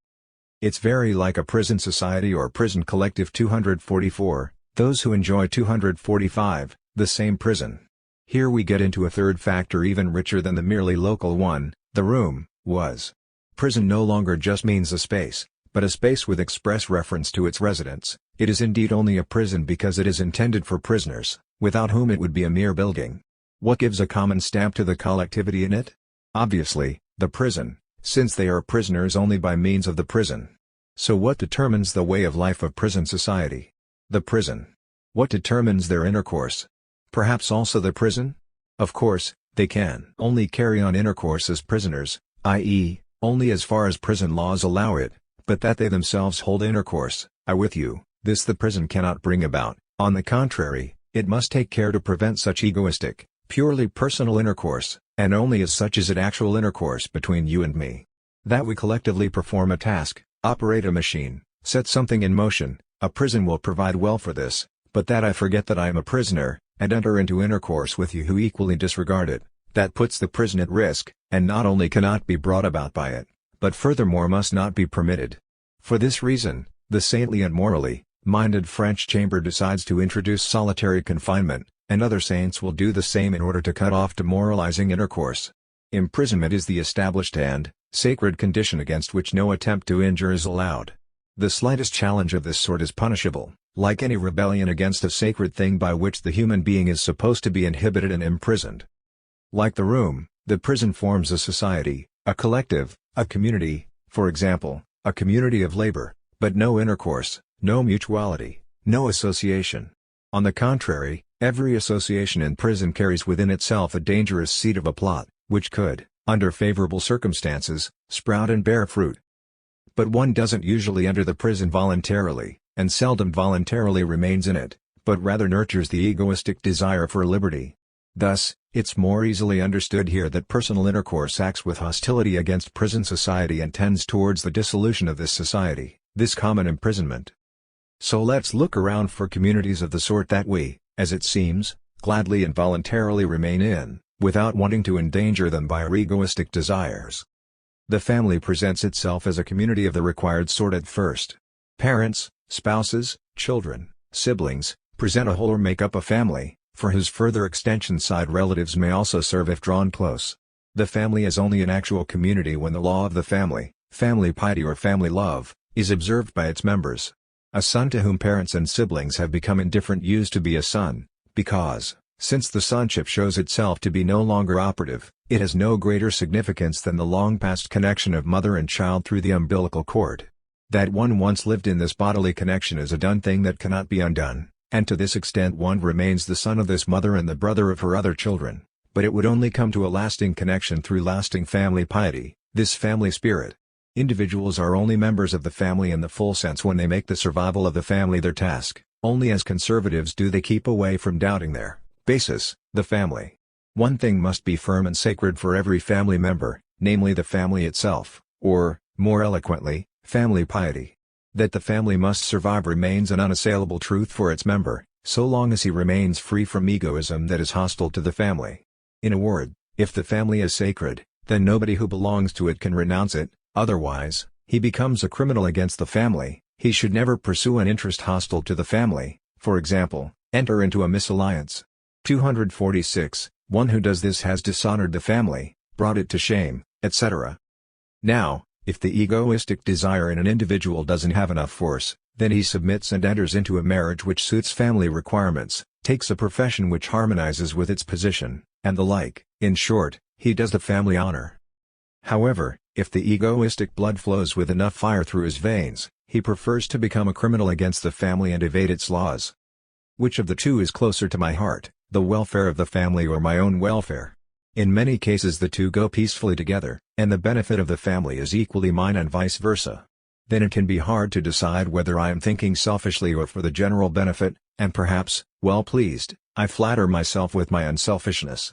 It's very like a prison society or prison collective. 244, those who enjoy 245, the same prison. Here we get into a third factor even richer than the merely local one, the room, was. Prison no longer just means a space, but a space with express reference to its residents. It is indeed only a prison because it is intended for prisoners, without whom it would be a mere building. What gives a common stamp to the collectivity in it? Obviously, the prison, since they are prisoners only by means of the prison. So what determines the way of life of prison society? The prison. What determines their intercourse? Perhaps also the prison? Of course, they can only carry on intercourse as prisoners, i.e., only as far as prison laws allow it, but that they themselves hold intercourse, I with you, this the prison cannot bring about. On the contrary, it must take care to prevent such egoistic, purely personal intercourse, and only as such is it actual intercourse between you and me. That we collectively perform a task, operate a machine, set something in motion, a prison will provide well for this, but that I forget that I am a prisoner, and enter into intercourse with you who equally disregard it, that puts the prison at risk, and not only cannot be brought about by it, but furthermore must not be permitted. For this reason, the saintly and morally minded French Chamber decides to introduce solitary confinement, and other saints will do the same in order to cut off demoralizing intercourse. Imprisonment is the established and sacred condition against which no attempt to injure is allowed. The slightest challenge of this sort is punishable, like any rebellion against a sacred thing by which the human being is supposed to be inhibited and imprisoned. Like the room, the prison forms a society, a collective, a community, for example, a community of labor, but no intercourse, no mutuality, no association. On the contrary, every association in prison carries within itself a dangerous seed of a plot, which could, under favorable circumstances, sprout and bear fruit. But one doesn't usually enter the prison voluntarily, and seldom voluntarily remains in it, but rather nurtures the egoistic desire for liberty. Thus, it's more easily understood here that personal intercourse acts with hostility against prison society and tends towards the dissolution of this society, this common imprisonment. So let's look around for communities of the sort that we, as it seems, gladly and voluntarily remain in, without wanting to endanger them by our egoistic desires. The family presents itself as a community of the required sort at first. Parents, spouses, children, siblings, present a whole or make up a family, for whose further extension side relatives may also serve if drawn close. The family is only an actual community when the law of the family, family piety or family love, is observed by its members. A son to whom parents and siblings have become indifferent used to be a son, because, since the sonship shows itself to be no longer operative, it has no greater significance than the long-past connection of mother and child through the umbilical cord. That one once lived in this bodily connection is a done thing that cannot be undone, and to this extent one remains the son of this mother and the brother of her other children, but it would only come to a lasting connection through lasting family piety, this family spirit. Individuals are only members of the family in the full sense when they make the survival of the family their task. Only as conservatives do they keep away from doubting their basis, the family. One thing must be firm and sacred for every family member, namely the family itself, or, more eloquently, family piety. That the family must survive remains an unassailable truth for its member, so long as he remains free from egoism that is hostile to the family. In a word, if the family is sacred, then nobody who belongs to it can renounce it, otherwise, he becomes a criminal against the family. He should never pursue an interest hostile to the family, for example, enter into a misalliance. 246. One who does this has dishonored the family, brought it to shame, etc. Now, if the egoistic desire in an individual doesn't have enough force, then he submits and enters into a marriage which suits family requirements, takes a profession which harmonizes with its position, and the like. In short, he does the family honor. However, if the egoistic blood flows with enough fire through his veins, he prefers to become a criminal against the family and evade its laws. Which of the two is closer to my heart, the welfare of the family or my own welfare? In many cases the two go peacefully together, and the benefit of the family is equally mine and vice versa. Then it can be hard to decide whether I am thinking selfishly or for the general benefit, and perhaps, well pleased, I flatter myself with my unselfishness.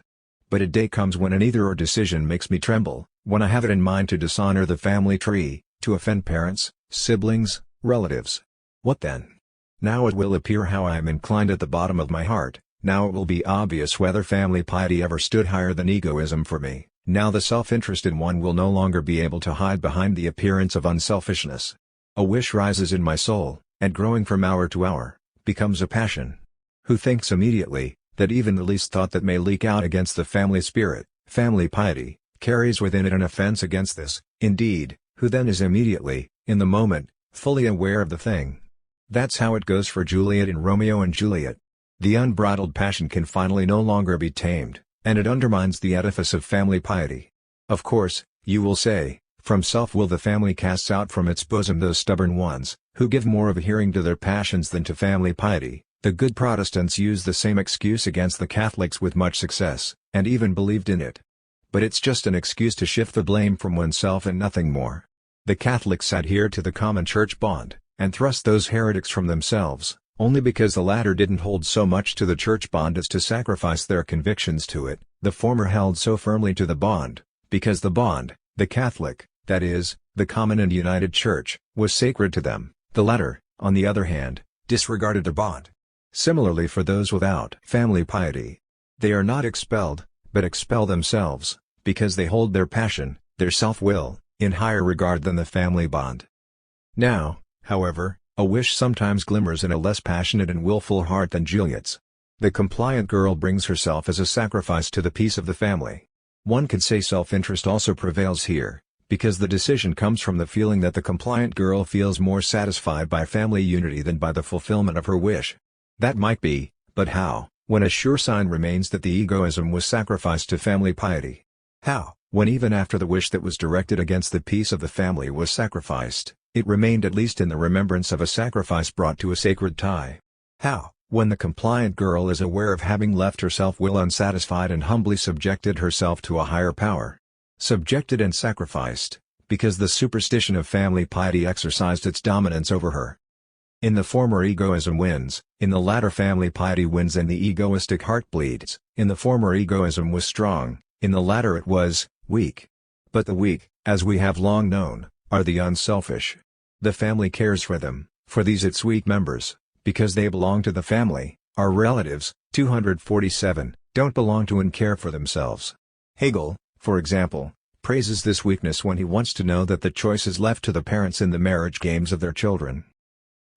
But a day comes when an either-or decision makes me tremble, when I have it in mind to dishonor the family tree, to offend parents, siblings, relatives. What then? Now it will appear how I am inclined at the bottom of my heart. Now it will be obvious whether family piety ever stood higher than egoism for me. Now the self-interested one will no longer be able to hide behind the appearance of unselfishness. A wish rises in my soul, and growing from hour to hour, becomes a passion. Who thinks immediately, that even the least thought that may leak out against the family spirit, family piety, carries within it an offense against this, indeed, who then is immediately, in the moment, fully aware of the thing. That's how it goes for Juliet in Romeo and Juliet. The unbridled passion can finally no longer be tamed, and it undermines the edifice of family piety. Of course, you will say, from self-will the family casts out from its bosom those stubborn ones, who give more of a hearing to their passions than to family piety. The good Protestants used the same excuse against the Catholics with much success, and even believed in it. But it's just an excuse to shift the blame from oneself and nothing more. The Catholics adhered to the common church bond, and thrust those heretics from themselves, only because the latter didn't hold so much to the church bond as to sacrifice their convictions to it. The former held so firmly to the bond, because the bond, the Catholic, that is, the common and united church, was sacred to them. The latter, on the other hand, disregarded the bond. Similarly for those without family piety. They are not expelled, but expel themselves, because they hold their passion, their self-will, in higher regard than the family bond. Now, however, a wish sometimes glimmers in a less passionate and willful heart than Juliet's. The compliant girl brings herself as a sacrifice to the peace of the family. One could say self-interest also prevails here, because the decision comes from the feeling that the compliant girl feels more satisfied by family unity than by the fulfillment of her wish. That might be, but how, when a sure sign remains that the egoism was sacrificed to family piety? How, when even after the wish that was directed against the peace of the family was sacrificed, it remained at least in the remembrance of a sacrifice brought to a sacred tie? How, when the compliant girl is aware of having left her self-will unsatisfied and humbly subjected herself to a higher power? Subjected and sacrificed, because the superstition of family piety exercised its dominance over her. In the former egoism wins, in the latter family piety wins and the egoistic heart bleeds. In the former egoism was strong, in the latter it was weak. But the weak, as we have long known, are the unselfish. The family cares for them, for these its weak members, because they belong to the family, are relatives. 247, don't belong to and care for themselves. Hegel, for example, praises this weakness when he wants to know that the choice is left to the parents in the marriage games of their children.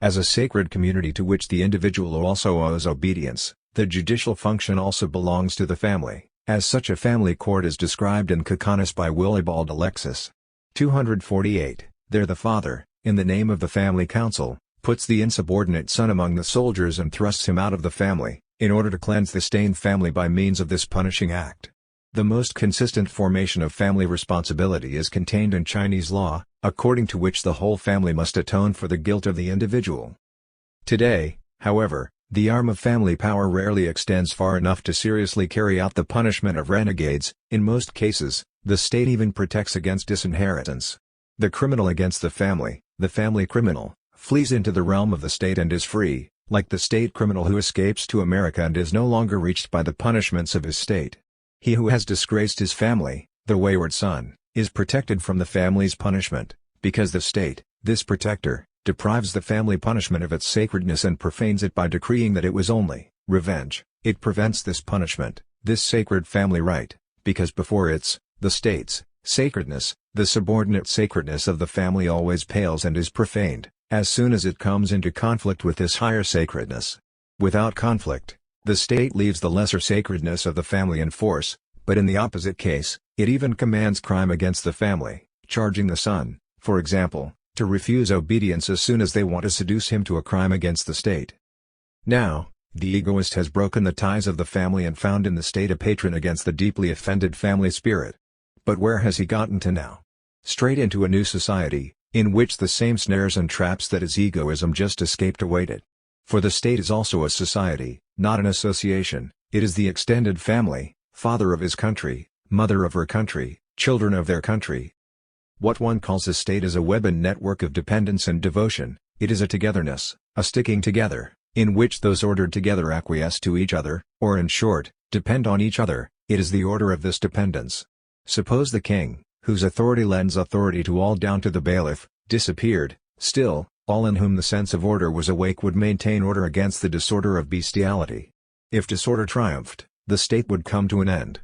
As a sacred community to which the individual also owes obedience, the judicial function also belongs to the family, as such a family court is described in Cacanus by Willibald Alexis. 248, there the father, in the name of the family council, puts the insubordinate son among the soldiers and thrusts him out of the family, in order to cleanse the stained family by means of this punishing act. The most consistent formation of family responsibility is contained in Chinese law, according to which the whole family must atone for the guilt of the individual. Today, however, the arm of family power rarely extends far enough to seriously carry out the punishment of renegades. In most cases, the state even protects against disinheritance. The criminal against the family criminal, flees into the realm of the state and is free, like the state criminal who escapes to America and is no longer reached by the punishments of his state. He who has disgraced his family, the wayward son, is protected from the family's punishment, because the state, this protector, deprives the family punishment of its sacredness and profanes it by decreeing that it was only revenge. It prevents this punishment, this sacred family right, because before the state's sacredness, the subordinate sacredness of the family always pales and is profaned, as soon as it comes into conflict with this higher sacredness. Without conflict, the state leaves the lesser sacredness of the family in force, but in the opposite case, it even commands crime against the family, charging the son, for example, to refuse obedience as soon as they want to seduce him to a crime against the state. Now, the egoist has broken the ties of the family and found in the state a patron against the deeply offended family spirit. But where has he gotten to now? Straight into a new society, in which the same snares and traps that his egoism just escaped await it. For the state is also a society, not an association. It is the extended family, father of his country, mother of her country, children of their country. What one calls a state is a web and network of dependence and devotion. It is a togetherness, a sticking together, in which those ordered together acquiesce to each other, or in short, depend on each other. It is the order of this dependence. Suppose the king, whose authority lends authority to all down to the bailiff, disappeared, still, all in whom the sense of order was awake would maintain order against the disorder of bestiality. If disorder triumphed, the state would come to an end.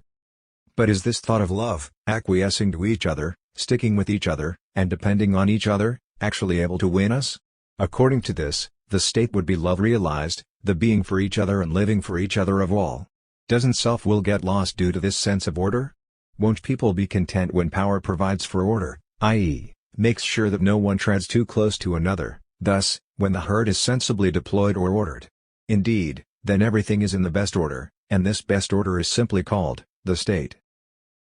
But is this thought of love, acquiescing to each other, sticking with each other, and depending on each other, actually able to win us? According to this, the state would be love realized, the being for each other and living for each other of all. Doesn't self-will get lost due to this sense of order? Won't people be content when power provides for order, i.e., makes sure that no one treads too close to another, thus, when the herd is sensibly deployed or ordered? Indeed, then everything is in the best order, and this best order is simply called the state.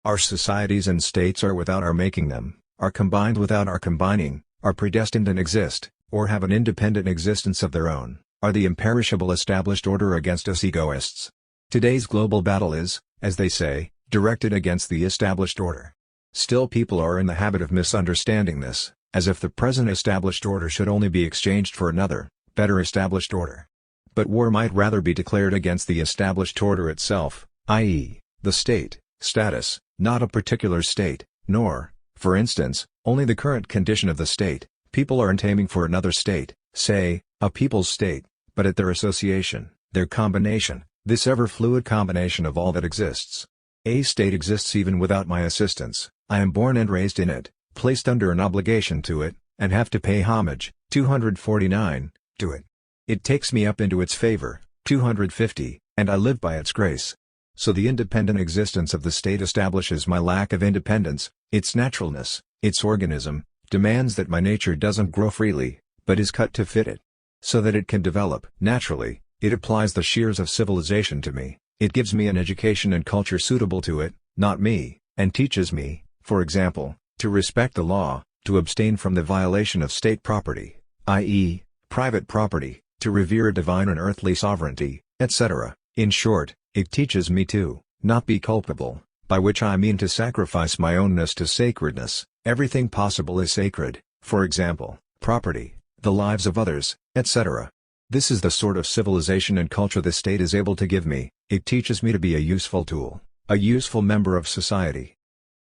Our societies and states are without our making them, are combined without our combining, are predestined and exist, or have an independent existence of their own, are the imperishable established order against us egoists. Today's global battle is, as they say, directed against the established order. Still people are in the habit of misunderstanding this, as if the present established order should only be exchanged for another, better established order. But war might rather be declared against the established order itself, i.e., the state, status, not a particular state, nor, for instance, only the current condition of the state. People aren't aiming for another state, say, a people's state, but at their association, their combination, this ever-fluid combination of all that exists. A state exists even without my assistance. I am born and raised in it, placed under an obligation to it, and have to pay homage, 249, to it. It takes me up into its favor, 250, and I live by its grace. So the independent existence of the state establishes my lack of independence, its naturalness, its organism, demands that my nature doesn't grow freely, but is cut to fit it. So that it can develop naturally, it applies the shears of civilization to me, it gives me an education and culture suitable to it, not me, and teaches me, for example, to respect the law, to abstain from the violation of state property, i.e., private property, to revere divine and earthly sovereignty, etc. In short, it teaches me to not be culpable, by which I mean to sacrifice my ownness to sacredness. Everything possible is sacred, for example, property, the lives of others, etc. This is the sort of civilization and culture the state is able to give me. It teaches me to be a useful tool, a useful member of society.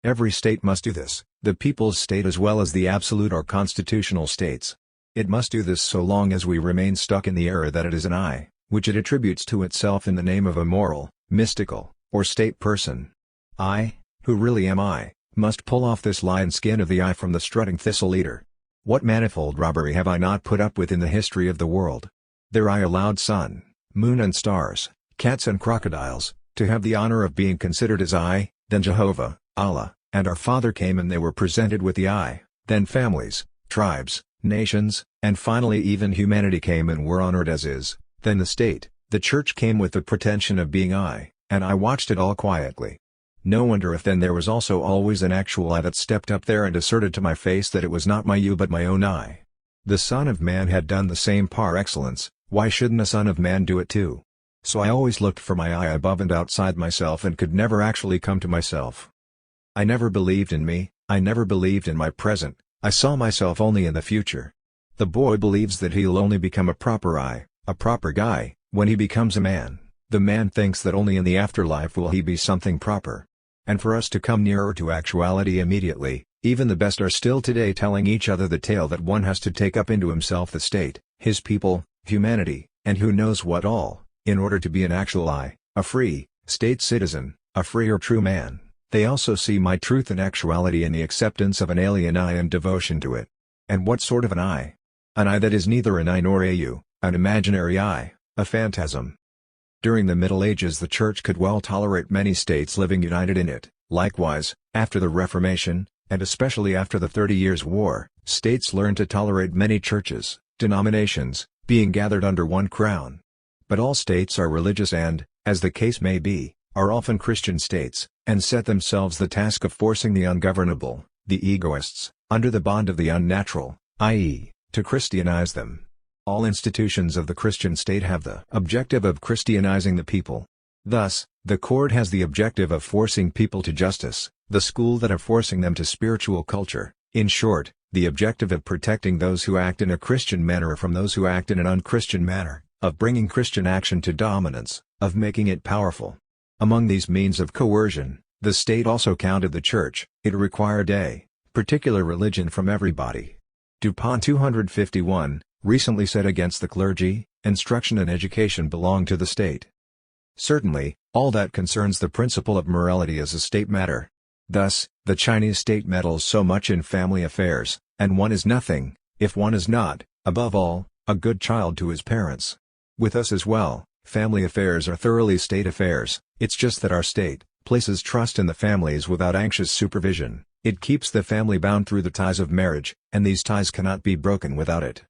Every state must do this, the people's state as well as the absolute or constitutional states. It must do this so long as we remain stuck in the error that it is an I, which it attributes to itself in the name of a moral, mystical, or state person. I, who really am I, must pull off this lion skin of the eye from the strutting thistle eater. What manifold robbery have I not put up with in the history of the world? There I allowed sun, moon and stars, cats and crocodiles, to have the honor of being considered as I, then Jehovah, Allah, and our Father came and they were presented with the I, then families, tribes, nations, and finally even humanity came and were honored as is, then the state, the church came with the pretension of being I, and I watched it all quietly. No wonder if then there was also always an actual I that stepped up there and asserted to my face that it was not my you but my own I. The Son of Man had done the same par excellence, why shouldn't a Son of Man do it too? So I always looked for my I above and outside myself and could never actually come to myself. I never believed in me, I never believed in my present, I saw myself only in the future. The boy believes that he'll only become a proper I, a proper guy, when he becomes a man. The man thinks that only in the afterlife will he be something proper. And for us to come nearer to actuality immediately, Even the best are still today telling each other the tale that one has to take up into himself the state, his people, humanity, and who knows what all, in order to be an actual a free, state citizen, a free or true man. They also see my truth and actuality in the acceptance of an alien I and devotion to it. And what sort of an I? An I that is neither an I nor a you, an imaginary I, a phantasm. During the Middle Ages the Church could well tolerate many states living united in it. Likewise, after the Reformation, and especially after the 30 Years' War, states learned to tolerate many churches, denominations, being gathered under one crown. But all states are religious and, as the case may be, are often Christian states, and set themselves the task of forcing the ungovernable, the egoists, under the bond of the unnatural, i.e., to Christianize them. All institutions of the Christian state have the objective of Christianizing the people. Thus, the court has the objective of forcing people to justice, the school that of forcing them to spiritual culture, in short, the objective of protecting those who act in a Christian manner from those who act in an unchristian manner, of bringing Christian action to dominance, of making it powerful. Among these means of coercion, the state also counted the church. It required a particular religion from everybody. Dupont 251, recently said against the clergy, instruction and education belong to the state. Certainly, all that concerns the principle of morality is a state matter. Thus, the Chinese state meddles so much in family affairs, and one is nothing, if one is not, above all, a good child to his parents. With us as well, family affairs are thoroughly state affairs. It's just that our state places trust in the families without anxious supervision. It keeps the family bound through the ties of marriage, and these ties cannot be broken without it.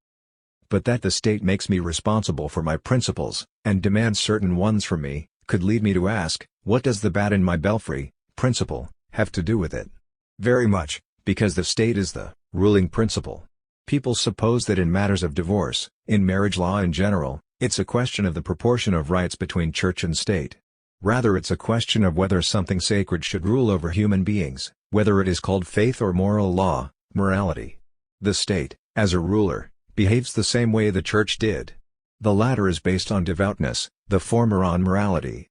But that the state makes me responsible for my principles, and demands certain ones from me, could lead me to ask, what does the bat in my belfry, principle, have to do with it? Very much, because the state is the ruling principle. People suppose that in matters of divorce, in marriage law in general, it's a question of the proportion of rights between church and state. Rather it's a question of whether something sacred should rule over human beings, whether it is called faith or moral law, morality. The state, as a ruler, behaves the same way the church did. The latter is based on devoutness, the former on morality.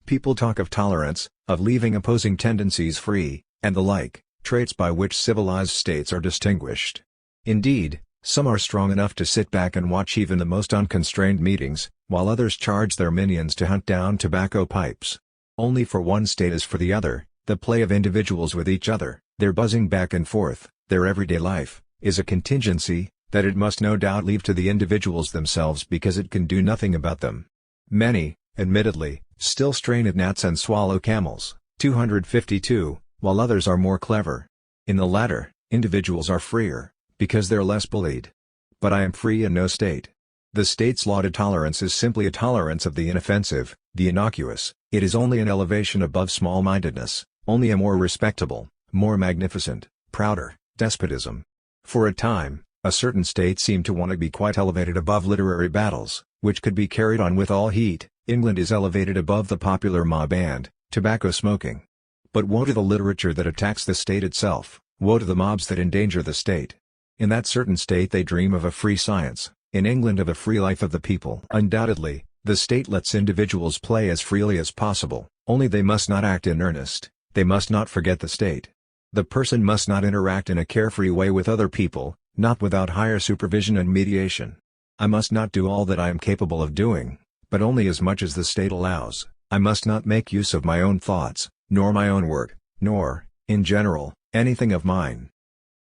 People talk of tolerance, of leaving opposing tendencies free, and the like, traits by which civilized states are distinguished. Indeed, some are strong enough to sit back and watch even the most unconstrained meetings, while others charge their minions to hunt down tobacco pipes. Only for one state as for the other, the play of individuals with each other, their buzzing back and forth, their everyday life, is a contingency that it must no doubt leave to the individuals themselves because it can do nothing about them. Many, admittedly, still strain at gnats and swallow camels, 252, while others are more clever. In the latter, individuals are freer, because they're less bullied. But I am free in no state. The state's lauded tolerance is simply a tolerance of the inoffensive, the innocuous. It is only an elevation above small-mindedness, only a more respectable, more magnificent, prouder, despotism. For a time, a certain state seemed to want to be quite elevated above literary battles, which could be carried on with all heat. England is elevated above the popular mob and tobacco smoking. But woe to the literature that attacks the state itself, woe to the mobs that endanger the state. In that certain state they dream of a free science, in England of a free life of the people. Undoubtedly, the state lets individuals play as freely as possible, only they must not act in earnest, they must not forget the state. The person must not interact in a carefree way with other people, not without higher supervision and mediation. I must not do all that I am capable of doing, but only as much as the state allows. I must not make use of my own thoughts, nor my own work, nor, in general, anything of mine.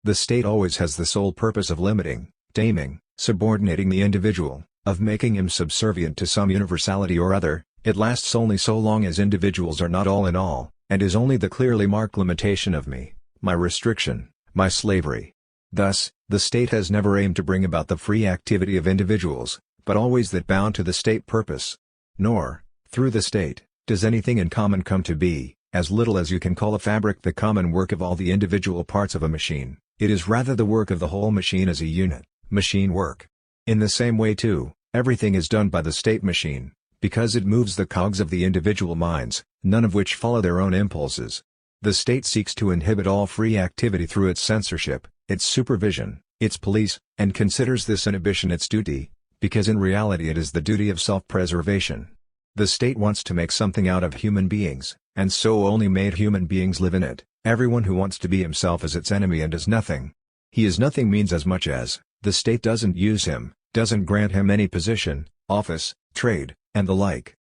The state always has the sole purpose of limiting, taming, subordinating the individual, of making him subservient to some universality or other. It lasts only so long as individuals are not all in all, and is only the clearly marked limitation of me, my restriction, my slavery. Thus, the state has never aimed to bring about the free activity of individuals, but always that bound to the state purpose. Nor, through the state, does anything in common come to be, as little as you can call a fabric the common work of all the individual parts of a machine. It is rather the work of the whole machine as a unit, machine work. In the same way too, everything is done by the state machine, because it moves the cogs of the individual minds, none of which follow their own impulses. The state seeks to inhibit all free activity through its censorship, its supervision, its police, and considers this inhibition its duty, because in reality it is the duty of self-preservation. The state wants to make something out of human beings, and so only made human beings live in it, Everyone who wants to be himself is its enemy and is nothing. He is nothing means as much as, the state doesn't use him, doesn't grant him any position, office, trade, and the like.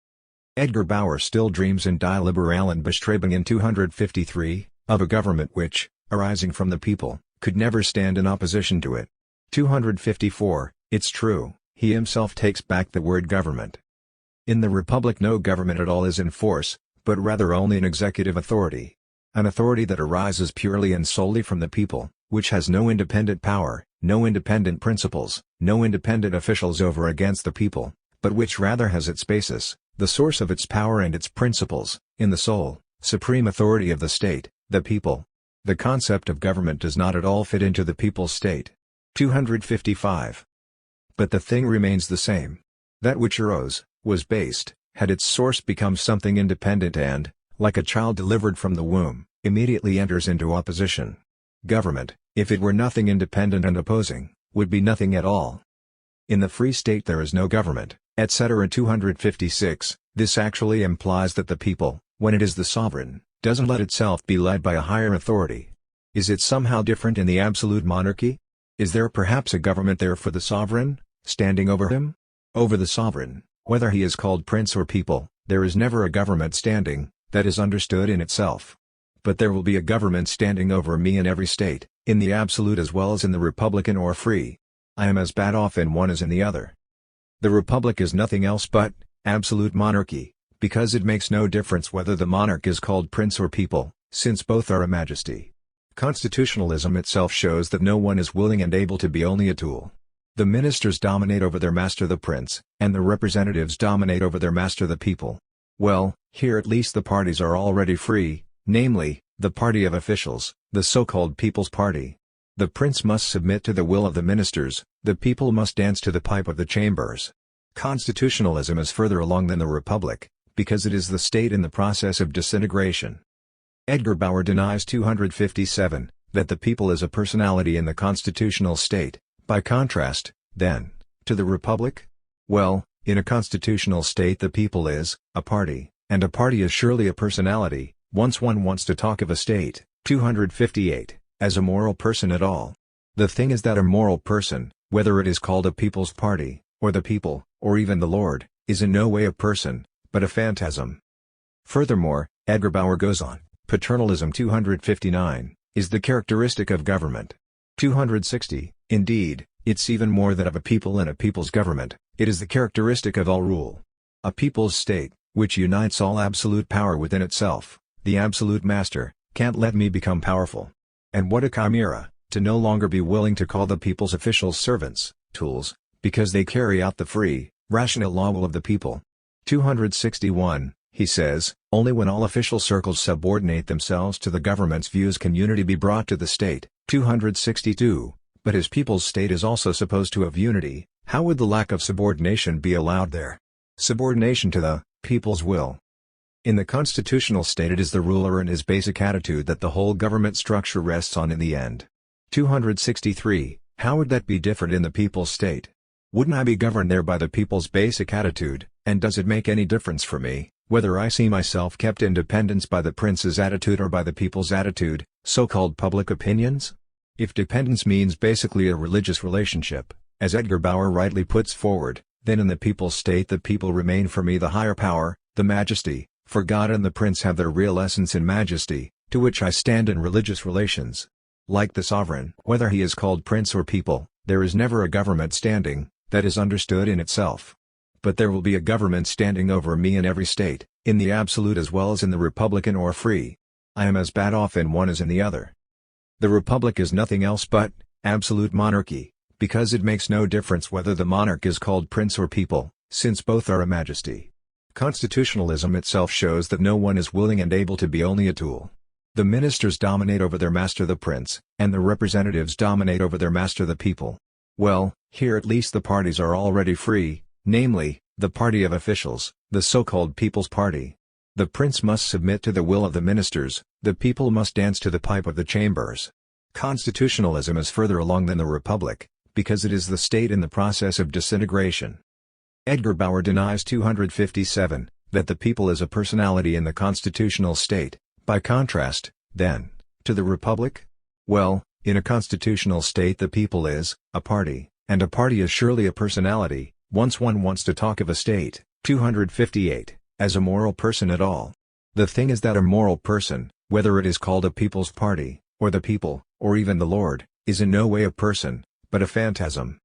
Edgar Bauer still dreams in Die liberalen Bestrebung in 253, of a government which, arising from the people, could never stand in opposition to it. 254, it's true, he himself takes back the word government. In the Republic no government at all is in force, but rather only an executive authority. An authority that arises purely and solely from the people, which has no independent power, no independent principles, no independent officials over against the people, but which rather has its basis, the source of its power and its principles, in the sole, supreme authority of the state, the people. The concept of government does not at all fit into the people's state. 255. But the thing remains the same. That which arose, was based, had its source become something independent and, like a child delivered from the womb, immediately enters into opposition. Government, if it were nothing independent and opposing, would be nothing at all. In the free state there is no government, etc. 256, this actually implies that the people, when it is the sovereign, doesn't let itself be led by a higher authority. Is it somehow different in the absolute monarchy? Is there perhaps a government there for the sovereign, standing over him? Over the sovereign, whether he is called prince or people, there is never a government standing, that is understood in itself. But there will be a government standing over me in every state, in the absolute as well as in the republican or free. I am as bad off in one as in the other. The republic is nothing else but absolute monarchy, because it makes no difference whether the monarch is called prince or people, since both are a majesty. Constitutionalism itself shows that no one is willing and able to be only a tool. The ministers dominate over their master the prince, and the representatives dominate over their master the people. Well, here at least the parties are already free, namely, the party of officials, the so-called People's Party. The prince must submit to the will of the ministers, the people must dance to the pipe of the chambers. Constitutionalism is further along than the republic, because it is the state in the process of disintegration. Edgar Bauer denies 257, that the people is a personality in the constitutional state. By contrast, then, to the republic? Well, in a constitutional state the people is a party, and a party is surely a personality, once one wants to talk of a state, 258, as a moral person at all. The thing is that a moral person, whether it is called a people's party, or the people, or even the Lord, is in no way a person, but a phantasm. Furthermore, Edgar Bauer goes on, paternalism 259, is the characteristic of government. 260, indeed, it's even more that of a people and a people's government, it is the characteristic of all rule. A people's state, which unites all absolute power within itself, the absolute master, can't let me become powerful. And what a chimera, to no longer be willing to call the people's officials servants, tools, because they carry out the free, rational law will of the people. 261, he says, only when all official circles subordinate themselves to the government's views can unity be brought to the state. 262, but his people's state is also supposed to have unity, how would the lack of subordination be allowed there? Subordination to the people's will. In the constitutional state it is the ruler and his basic attitude that the whole government structure rests on in the end. 263, how would that be different in the people's state? Wouldn't I be governed there by the people's basic attitude, and does it make any difference for me, whether I see myself kept in dependence by the prince's attitude or by the people's attitude, so-called public opinions? If dependence means basically a religious relationship, as Edgar Bauer rightly puts forward, then in the people's state the people remain for me the higher power, the majesty, for God and the prince have their real essence in majesty, to which I stand in religious relations. Like the sovereign, whether he is called prince or people, there is never a government standing, that is understood in itself. But there will be a government standing over me in every state, in the absolute as well as in the republican or free. I am as bad off in one as in the other. The republic is nothing else but absolute monarchy, because it makes no difference whether the monarch is called prince or people, since both are a majesty. Constitutionalism itself shows that no one is willing and able to be only a tool. The ministers dominate over their master the prince, and the representatives dominate over their master the people. Well, here at least the parties are already free, namely, the party of officials, the so-called People's Party. The prince must submit to the will of the ministers, the people must dance to the pipe of the chambers. Constitutionalism is further along than the republic, because it is the state in the process of disintegration. Edgar Bauer denies 257, that the people is a personality in the constitutional state. By contrast, then, To the Republic? Well, in a constitutional state the people is a party, and a party is surely a personality, once one wants to talk of a state, 258, as a moral person at all. The thing is that a moral person, whether it is called a people's party, or the people, or even the Lord, is in no way a person, but a phantasm.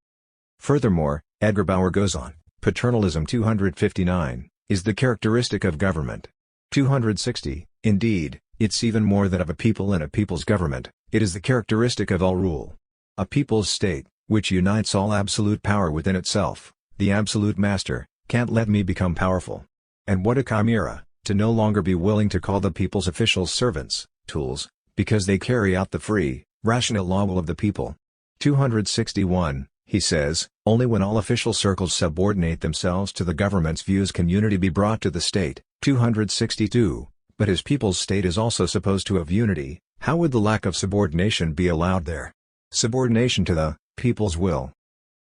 Furthermore, Edgar Bauer goes on, paternalism 259, is the characteristic of government. 260, indeed, it's even more than of a people and a people's government, it is the characteristic of all rule. A people's state, which unites all absolute power within itself, the absolute master, can't let me become powerful. And what a chimera, to no longer be willing to call the people's officials servants, tools, because they carry out the free, rational law will of the people. 261, he says, only when all official circles subordinate themselves to the government's views can unity be brought to the state. 262, but his people's state is also supposed to have unity, how would the lack of subordination be allowed there? Subordination to the people's will.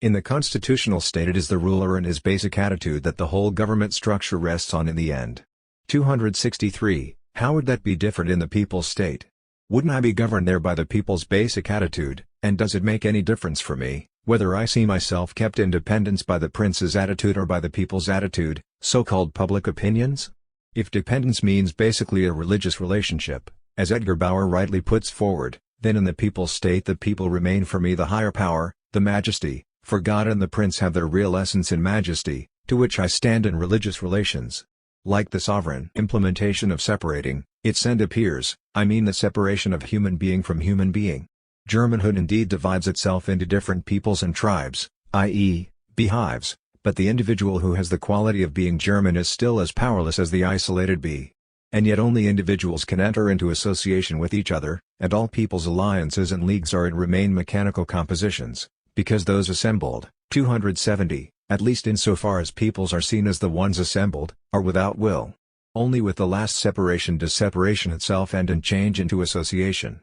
In the constitutional state it is the ruler and his basic attitude that the whole government structure rests on in the end. 263, how would that be different in the people's state? Wouldn't I be governed there by the people's basic attitude, and does it make any difference for me, whether I see myself kept in dependence by the prince's attitude or by the people's attitude, so-called public opinions? If dependence means basically a religious relationship, as Edgar Bauer rightly puts forward, then in the people's state the people remain for me the higher power, the majesty, for God and the prince have their real essence in majesty, to which I stand in religious relations. Like the sovereign implementation of separating, its end appears, I mean the separation of human being from human being. Germanhood indeed divides itself into different peoples and tribes, i.e., beehives, but the individual who has the quality of being German is still as powerless as the isolated bee. And yet only individuals can enter into association with each other, and all people's alliances and leagues are and remain mechanical compositions, because those assembled, 270, at least insofar as peoples are seen as the ones assembled, are without will. Only with the last separation does separation itself end and change into association.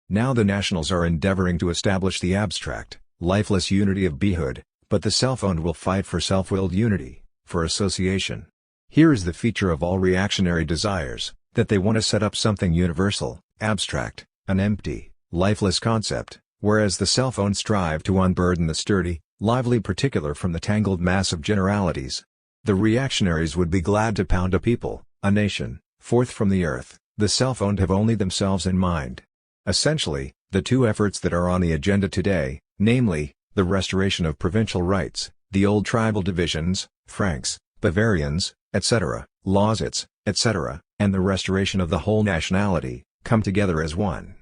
Now the nationals are endeavoring to establish the abstract, lifeless unity of beehood, but the self-owned will fight for self-willed unity, for association. Here is the feature of all reactionary desires, that they want to set up something universal, abstract, an empty, lifeless concept, whereas the self-owned strive to unburden the sturdy, lively particular from the tangled mass of generalities. The reactionaries would be glad to pound a people, a nation, forth from the earth, the self-owned have only themselves in mind. Essentially, the two efforts that are on the agenda today, namely, the restoration of provincial rights, the old tribal divisions, Franks, Bavarians, etc., Lausitz, etc., and the restoration of the whole nationality, come together as one.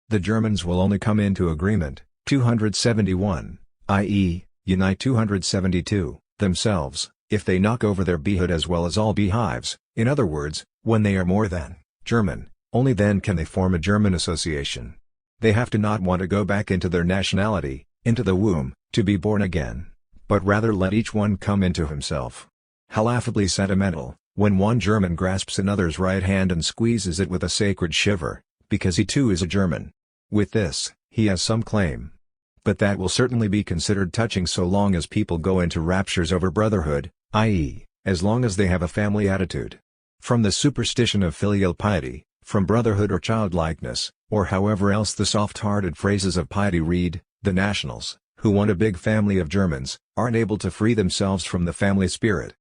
The Germans will only come into agreement, 271, i.e., unite 272, themselves, if they knock over their beehood as well as all beehives, in other words, when they are more than German, only then can they form a German association. They have to not want to go back into their nationality, into the womb, to be born again, but rather let each one come into himself. How laughably sentimental, when one German grasps another's right hand and squeezes it with a sacred shiver, because he too is a German. With this, he has some claim. But that will certainly be considered touching so long as people go into raptures over brotherhood, i.e., as long as they have a family attitude. From the superstition of filial piety, from brotherhood or childlikeness, or however else the soft-hearted phrases of piety read, the nationals, who want a big family of Germans, aren't able to free themselves from the family spirit.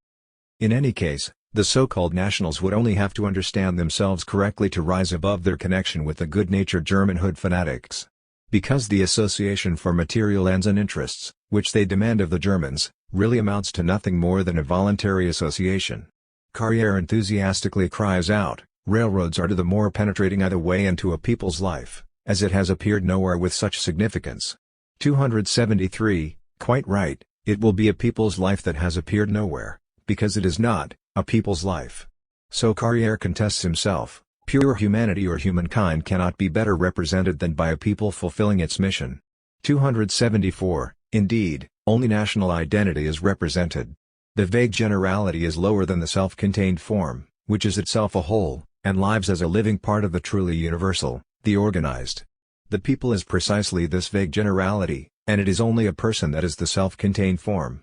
In any case, the so-called nationals would only have to understand themselves correctly to rise above their connection with the good-natured Germanhood fanatics. Because the association for material ends and interests, which they demand of the Germans, really amounts to nothing more than a voluntary association. Carrière enthusiastically cries out, railroads are to the more penetrating eye the way into a people's life, as it has appeared nowhere with such significance. 273, quite right, it will be a people's life that has appeared nowhere, because it is not a people's life. So Carrière contests himself, pure humanity or humankind cannot be better represented than by a people fulfilling its mission. 274, indeed, only national identity is represented. The vague generality is lower than the self-contained form, which is itself a whole, and lives as a living part of the truly universal, the organized. The people is precisely this vague generality, and it is only a person that is the self-contained form.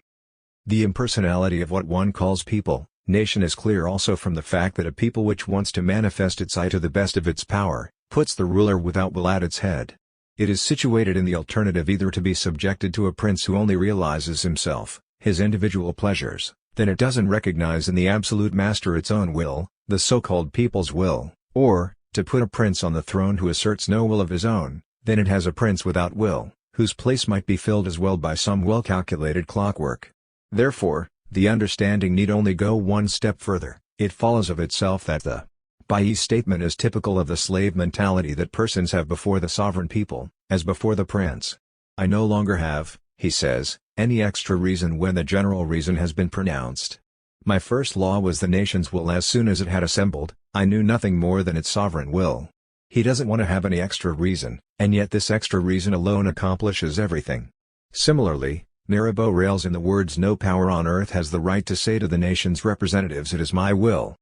The impersonality of what one calls people, nation is clear also from the fact that a people which wants to manifest its I to the best of its power, puts the ruler without will at its head. It is situated in the alternative either to be subjected to a prince who only realizes himself, his individual pleasures, then it doesn't recognize in the absolute master its own will, the so-called people's will, or, to put a prince on the throne who asserts no will of his own, then it has a prince without will, whose place might be filled as well by some well-calculated clockwork. Therefore, the understanding need only go one step further. It follows of itself that the Bailly statement is typical of the slave mentality that persons have before the sovereign people, as before the prince. I no longer have, he says, any extra reason when the general reason has been pronounced. My first law was the nation's will. As soon as it had assembled, I knew nothing more than its sovereign will. He doesn't want to have any extra reason, and yet this extra reason alone accomplishes everything. Similarly, Mirabeau rails in the words, "No power on earth has the right to say to the nation's representatives, it is my will."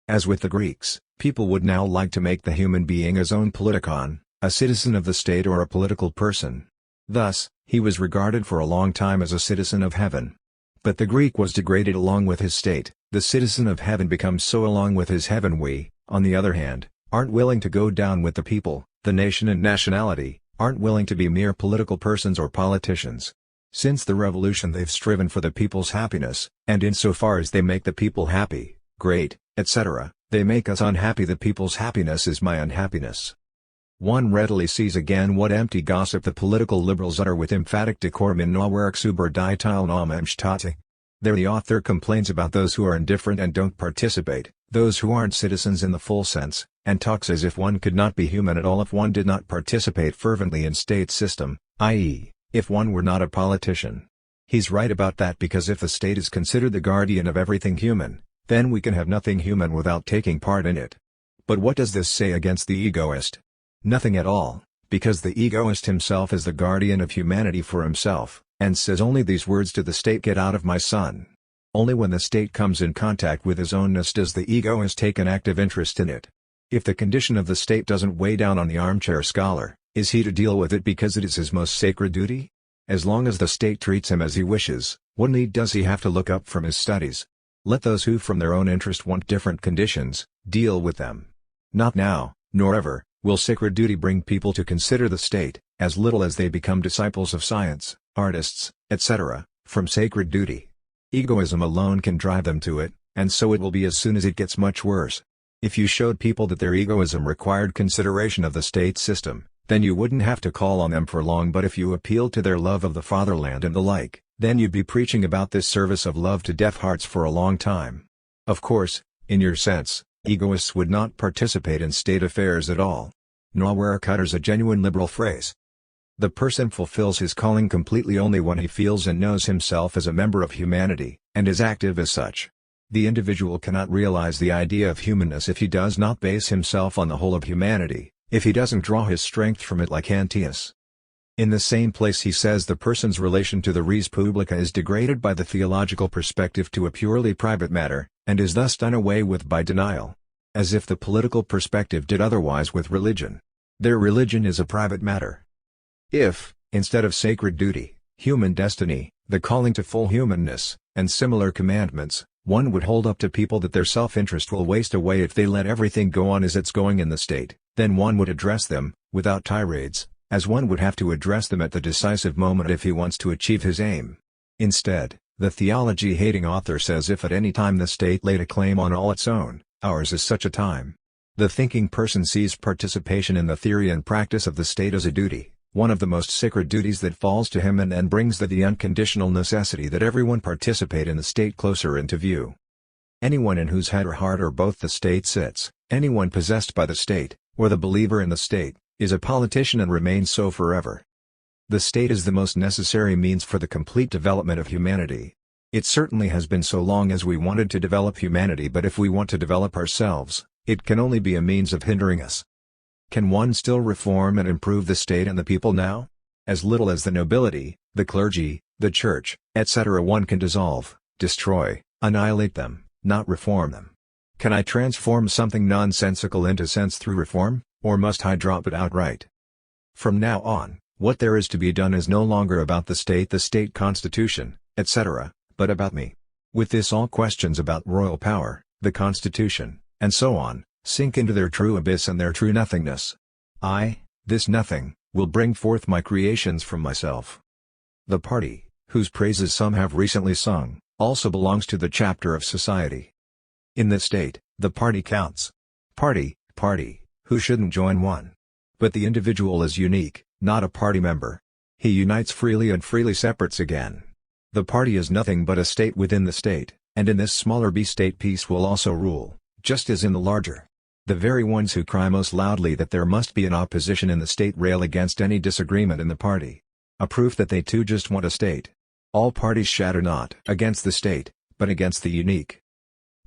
As with the Greeks, people would now like to make the human being his own politikon, a citizen of the state or a political person. Thus, he was regarded for a long time as a citizen of heaven. But the Greek was degraded along with his state. The citizen of heaven becomes so along with his heaven. We, on the other hand, aren't willing to go down with the people, the nation and nationality, aren't willing to be mere political persons or politicians. Since the revolution they've striven for the people's happiness, and insofar as they make the people happy, great, etc., they make us unhappy. The people's happiness is my unhappiness. One readily sees again what empty gossip the political liberals utter with emphatic decorum in Nowhere Xuber die Teilnahme. There the author complains about those who are indifferent and don't participate, those who aren't citizens in the full sense, and talks as if one could not be human at all if one did not participate fervently in state system, i.e., if one were not a politician. He's right about that, because if the state is considered the guardian of everything human, then we can have nothing human without taking part in it. But what does this say against the egoist? Nothing at all, because the egoist himself is the guardian of humanity for himself, and says only these words to the state: "Get out of my son." Only when the state comes in contact with his ownness does the egoist take an active interest in it. If the condition of the state doesn't weigh down on the armchair scholar, is he to deal with it because it is his most sacred duty? As long as the state treats him as he wishes, what need does he have to look up from his studies? Let those who from their own interest want different conditions, deal with them. Not now, nor ever, will sacred duty bring people to consider the state, as little as they become disciples of science, artists, etc., from sacred duty. Egoism alone can drive them to it, and so it will be as soon as it gets much worse. If you showed people that their egoism required consideration of the state system, then you wouldn't have to call on them for long. But if you appealed to their love of the fatherland and the like, then you'd be preaching about this service of love to deaf hearts for a long time. Of course, in your sense, egoists would not participate in state affairs at all. Nowhere utters a genuine liberal phrase. The person fulfills his calling completely only when he feels and knows himself as a member of humanity, and is active as such. The individual cannot realize the idea of humanness if he does not base himself on the whole of humanity, if he doesn't draw his strength from it like Antaeus. In the same place he says the person's relation to the res publica is degraded by the theological perspective to a purely private matter, and is thus done away with by denial. As if the political perspective did otherwise with religion. Their religion is a private matter. If, instead of sacred duty, human destiny, the calling to full humanness, and similar commandments, one would hold up to people that their self-interest will waste away if they let everything go on as it's going in the state, then one would address them, without tirades, as one would have to address them at the decisive moment if he wants to achieve his aim. Instead, the theology-hating author says if at any time the state laid a claim on all its own, ours is such a time. The thinking person sees participation in the theory and practice of the state as a duty, one of the most sacred duties that falls to him, and then brings the unconditional necessity that everyone participate in the state closer into view. Anyone in whose head or heart or both the state sits, anyone possessed by the state, or the believer in the state, is a politician and remains so forever. The state is the most necessary means for the complete development of humanity. It certainly has been so long as we wanted to develop humanity, but if we want to develop ourselves, it can only be a means of hindering us. Can one still reform and improve the state and the people now? As little as the nobility, the clergy, the church, etc. One can dissolve, destroy, annihilate them, not reform them. Can I transform something nonsensical into sense through reform, or must I drop it outright? From now on, what there is to be done is no longer about the state constitution, etc., but about me. With this all questions about royal power, the constitution, and so on, sink into their true abyss and their true nothingness. I, this nothing, will bring forth my creations from myself. The party, whose praises some have recently sung, also belongs to the chapter of society. In this state, the party counts. Party, who shouldn't join one? But the individual is unique, not a party member. He unites freely and freely separates again. The party is nothing but a state within the state, and in this smaller B-state peace will also rule, just as in the larger. The very ones who cry most loudly that there must be an opposition in the state rail against any disagreement in the party. A proof that they too just want a state. All parties shatter not against the state, but against the unique.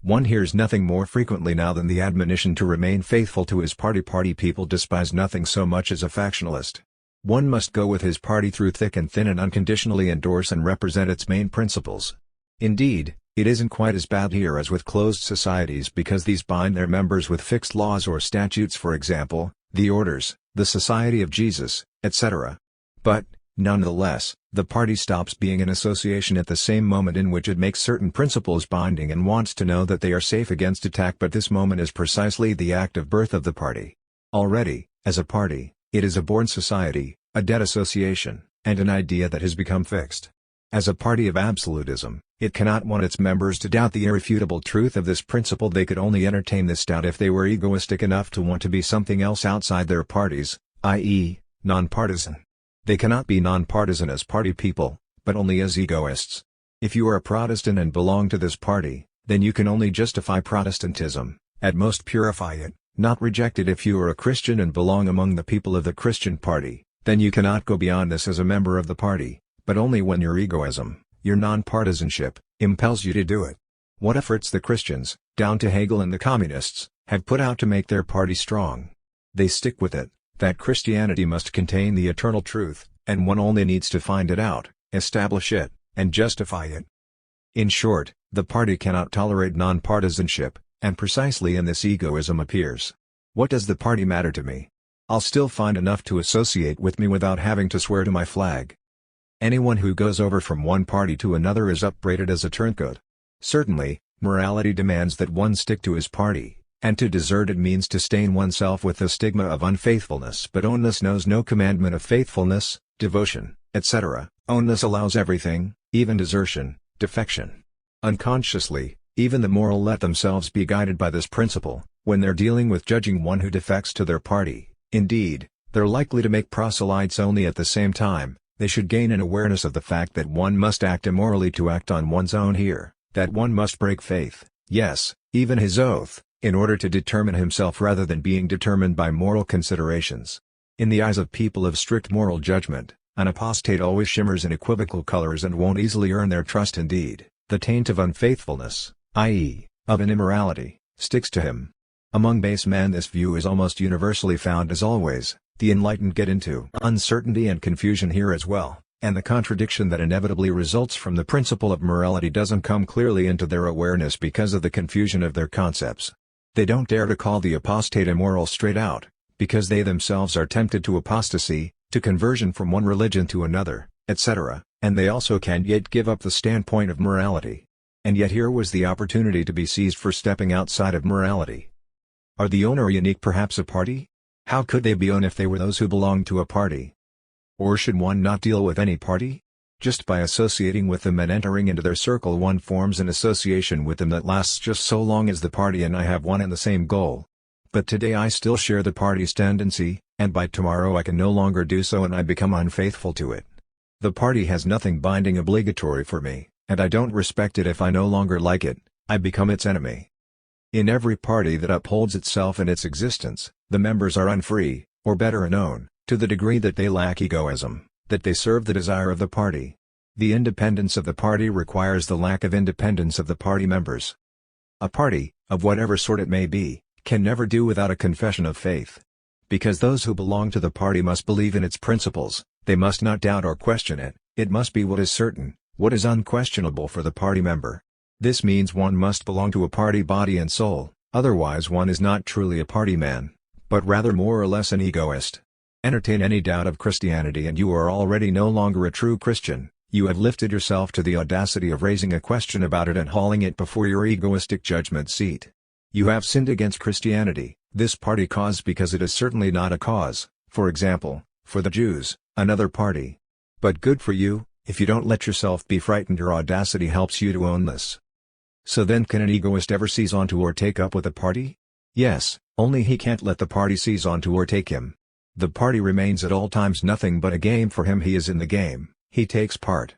One hears nothing more frequently now than the admonition to remain faithful to his party. Party people despise nothing so much as a factionalist. One must go with his party through thick and thin and unconditionally endorse and represent its main principles. Indeed, it isn't quite as bad here as with closed societies because these bind their members with fixed laws or statutes, for example, the Orders, the Society of Jesus, etc. But, nonetheless, the party stops being an association at the same moment in which it makes certain principles binding and wants to know that they are safe against attack. But this moment is precisely the act of birth of the party. Already, as a party, it is a born society, a dead association, and an idea that has become fixed. As a party of absolutism, it cannot want its members to doubt the irrefutable truth of this principle. They could only entertain this doubt if they were egoistic enough to want to be something else outside their parties, i.e., non-partisan. They cannot be non-partisan as party people, but only as egoists. If you are a Protestant and belong to this party, then you can only justify Protestantism, at most purify it, not reject it. If you are a Christian and belong among the people of the Christian party, then you cannot go beyond this as a member of the party, but only when your egoism, your non-partisanship, impels you to do it. What efforts the Christians, down to Hegel and the communists, have put out to make their party strong. They stick with it, that Christianity must contain the eternal truth, and one only needs to find it out, establish it, and justify it. In short, the party cannot tolerate non-partisanship, and precisely in this egoism appears. What does the party matter to me? I'll still find enough to associate with me without having to swear to my flag. Anyone who goes over from one party to another is upbraided as a turncoat. Certainly, morality demands that one stick to his party, and to desert it means to stain oneself with the stigma of unfaithfulness. But oneness knows no commandment of faithfulness, devotion, etc. Oneness allows everything, even desertion, defection. Unconsciously, even the moral let themselves be guided by this principle, when they're dealing with judging one who defects to their party. Indeed, they're likely to make proselytes only. At the same time, they should gain an awareness of the fact that one must act immorally to act on one's own here, that one must break faith, yes, even his oath, in order to determine himself rather than being determined by moral considerations. In the eyes of people of strict moral judgment, an apostate always shimmers in equivocal colors and won't easily earn their trust. Indeed, the taint of unfaithfulness, i.e., of an immorality, sticks to him. Among base men this view is almost universally found. As always, the enlightened get into uncertainty and confusion here as well, and the contradiction that inevitably results from the principle of morality doesn't come clearly into their awareness because of the confusion of their concepts. They don't dare to call the apostate immoral straight out, because they themselves are tempted to apostasy, to conversion from one religion to another, etc., and they also can't yet give up the standpoint of morality. And yet here was the opportunity to be seized for stepping outside of morality. Are the owner unique perhaps a party? How could they be own if they were those who belonged to a party? Or should one not deal with any party? Just by associating with them and entering into their circle one forms an association with them that lasts just so long as the party and I have one and the same goal. But today I still share the party's tendency, and by tomorrow I can no longer do so and I become unfaithful to it. The party has nothing binding obligatory for me, and I don't respect it. If I no longer like it, I become its enemy. In every party that upholds itself and its existence, the members are unfree, or better unknown, to the degree that they lack egoism, that they serve the desire of the party. The independence of the party requires the lack of independence of the party members. A party, of whatever sort it may be, can never do without a confession of faith. Because those who belong to the party must believe in its principles, they must not doubt or question it. It must be what is certain, what is unquestionable for the party member. This means one must belong to a party body and soul, otherwise one is not truly a party man, but rather more or less an egoist. Entertain any doubt of Christianity and you are already no longer a true Christian. You have lifted yourself to the audacity of raising a question about it and hauling it before your egoistic judgment seat. You have sinned against Christianity, this party cause, because it is certainly not a cause, for example, for the Jews, another party. But good for you, if you don't let yourself be frightened. Your audacity helps you to own this. So then, can an egoist ever seize onto or take up with a party? Yes, only he can't let the party seize onto or take him. The party remains at all times nothing but a game for him. He is in the game, he takes part.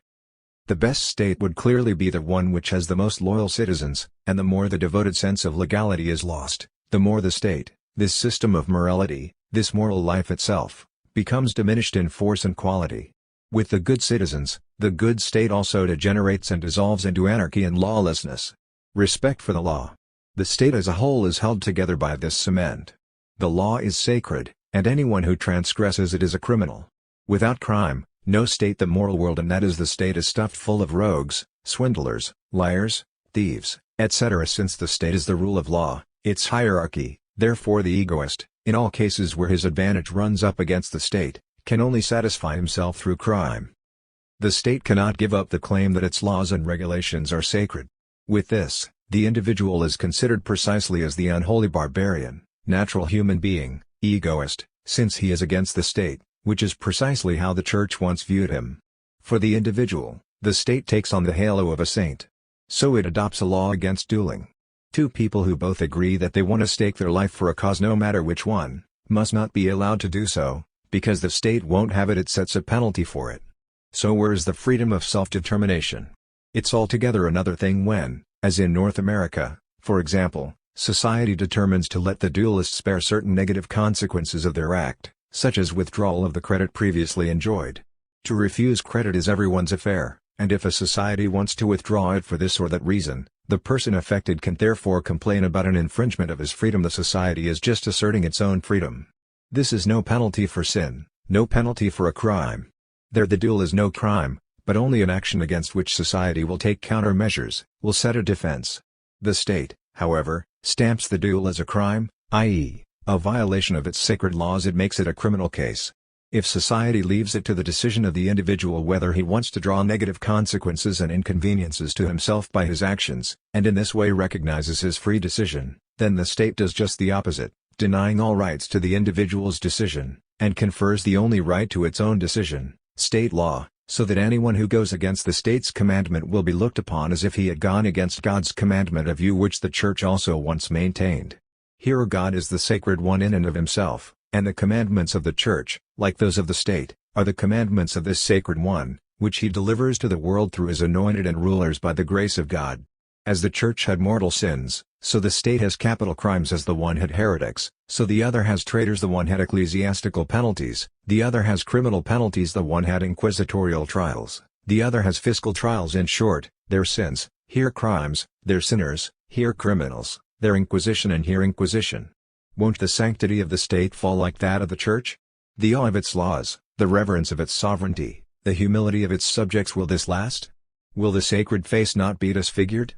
The best state would clearly be the one which has the most loyal citizens, and the more the devoted sense of legality is lost, the more the state, this system of morality, this moral life itself, becomes diminished in force and quality. With the good citizens, the good state also degenerates and dissolves into anarchy and lawlessness. Respect for the law. The state as a whole is held together by this cement. The law is sacred, and anyone who transgresses it is a criminal. Without crime, no state. The moral world, and that is the state, is stuffed full of rogues, swindlers, liars, thieves, etc. Since the state is the rule of law, its hierarchy, therefore the egoist, in all cases where his advantage runs up against the state, can only satisfy himself through crime. The state cannot give up the claim that its laws and regulations are sacred. With this, the individual is considered precisely as the unholy barbarian, natural human being, egoist, since he is against the state, which is precisely how the Church once viewed him. For the individual, the state takes on the halo of a saint. So it adopts a law against dueling. Two people who both agree that they want to stake their life for a cause, no matter which one, must not be allowed to do so, because the state won't have it. It sets a penalty for it. So where is the freedom of self-determination? It's altogether another thing when, as in North America, for example, society determines to let the duelists bear certain negative consequences of their act, such as withdrawal of the credit previously enjoyed. To refuse credit is everyone's affair, and if a society wants to withdraw it for this or that reason, the person affected can therefore complain about an infringement of his freedom. The society is just asserting its own freedom. This is no penalty for sin, no penalty for a crime. There the duel is no crime, but only an action against which society will take countermeasures, will set a defense. The state, however, stamps the duel as a crime, i.e., a violation of its sacred laws. It makes it a criminal case. If society leaves it to the decision of the individual whether he wants to draw negative consequences and inconveniences to himself by his actions, and in this way recognizes his free decision, then the state does just the opposite, denying all rights to the individual's decision, and confers the only right to its own decision, state law, so that anyone who goes against the state's commandment will be looked upon as if he had gone against God's commandment, a view which the Church also once maintained. Here God is the sacred one in and of himself, and the commandments of the Church, like those of the state, are the commandments of this sacred one, which he delivers to the world through his anointed and rulers by the grace of God. As the Church had mortal sins, so the state has capital crimes. As the one had heretics, so the other has traitors. The one had ecclesiastical penalties, the other has criminal penalties. The one had inquisitorial trials, the other has fiscal trials. In short, their sins, here crimes, their sinners, here criminals, their inquisition and here inquisition. Won't the sanctity of the state fall like that of the Church? The awe of its laws, the reverence of its sovereignty, the humility of its subjects, will this last? Will the sacred face not be disfigured?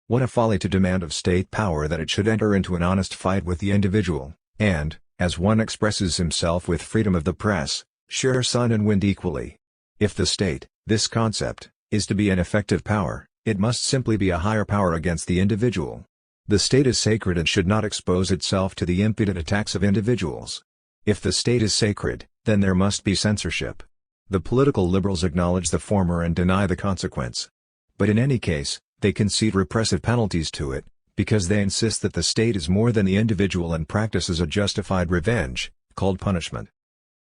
What a folly to demand of state power that it should enter into an honest fight with the individual, and, as one expresses himself with freedom of the press, share sun and wind equally. If the state, this concept, is to be an effective power, it must simply be a higher power against the individual. The state is sacred and should not expose itself to the impudent attacks of individuals. If the state is sacred, then there must be censorship. The political liberals acknowledge the former and deny the consequence. But in any case, they concede repressive penalties to it, because they insist that the state is more than the individual and practices a justified revenge, called punishment.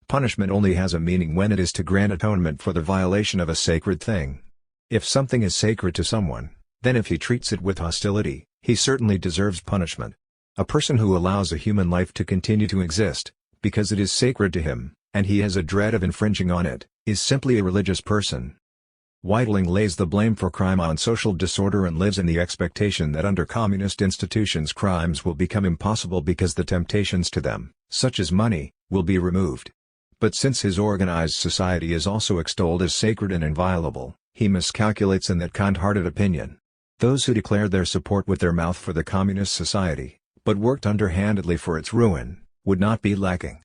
Punishment only has a meaning when it is to grant atonement for the violation of a sacred thing. If something is sacred to someone, then if he treats it with hostility, he certainly deserves punishment. A person who allows a human life to continue to exist, because it is sacred to him, and he has a dread of infringing on it, is simply a religious person. Weitling lays the blame for crime on social disorder and lives in the expectation that under communist institutions crimes will become impossible because the temptations to them, such as money, will be removed. But since his organized society is also extolled as sacred and inviolable, he miscalculates in that kind-hearted opinion. Those who declared their support with their mouth for the communist society, but worked underhandedly for its ruin, would not be lacking.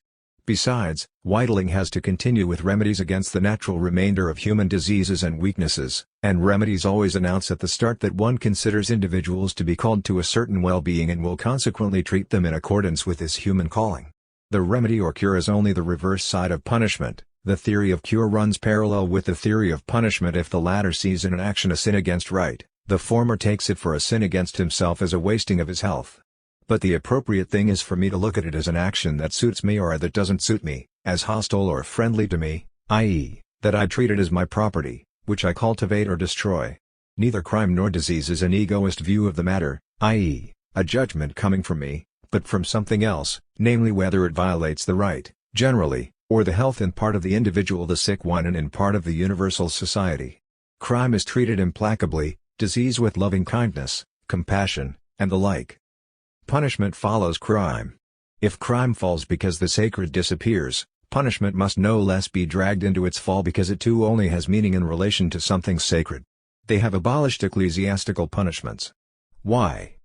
Besides, whittling has to continue with remedies against the natural remainder of human diseases and weaknesses, and remedies always announce at the start that one considers individuals to be called to a certain well-being and will consequently treat them in accordance with this human calling. The remedy or cure is only the reverse side of punishment. The theory of cure runs parallel with the theory of punishment. If the latter sees in an action a sin against right, the former takes it for a sin against himself as a wasting of his health. But the appropriate thing is for me to look at it as an action that suits me or that doesn't suit me, as hostile or friendly to me, i.e., that I treat it as my property, which I cultivate or destroy. Neither crime nor disease is an egoist view of the matter, i.e., a judgment coming from me, but from something else, namely whether it violates the right, generally, or the health in part of the individual, the sick one, and in part of the universal society. Crime is treated implacably, disease with loving kindness, compassion, and the like. Punishment follows crime. If crime falls because the sacred disappears, punishment must no less be dragged into its fall because it too only has meaning in relation to something sacred. They have abolished ecclesiastical punishments. Why?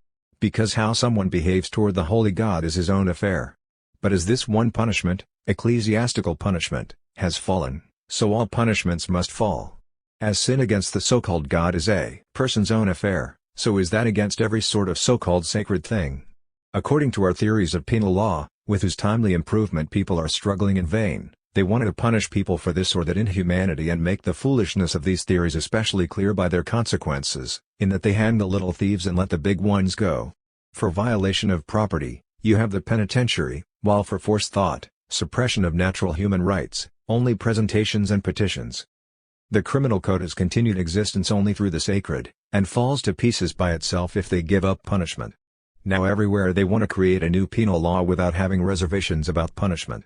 Because how someone behaves toward the holy God is his own affair. But as this one punishment, ecclesiastical punishment, has fallen, so all punishments must fall. As sin against the so-called God is a person's own affair, so is that against every sort of so-called sacred thing. According to our theories of penal law, with whose timely improvement people are struggling in vain, they wanted to punish people for this or that inhumanity and make the foolishness of these theories especially clear by their consequences, in that they hang the little thieves and let the big ones go. For violation of property, you have the penitentiary, while for forced thought, suppression of natural human rights, only presentations and petitions. The criminal code has continued existence only through the sacred, and falls to pieces by itself if they give up punishment. Now everywhere they want to create a new penal law without having reservations about punishment.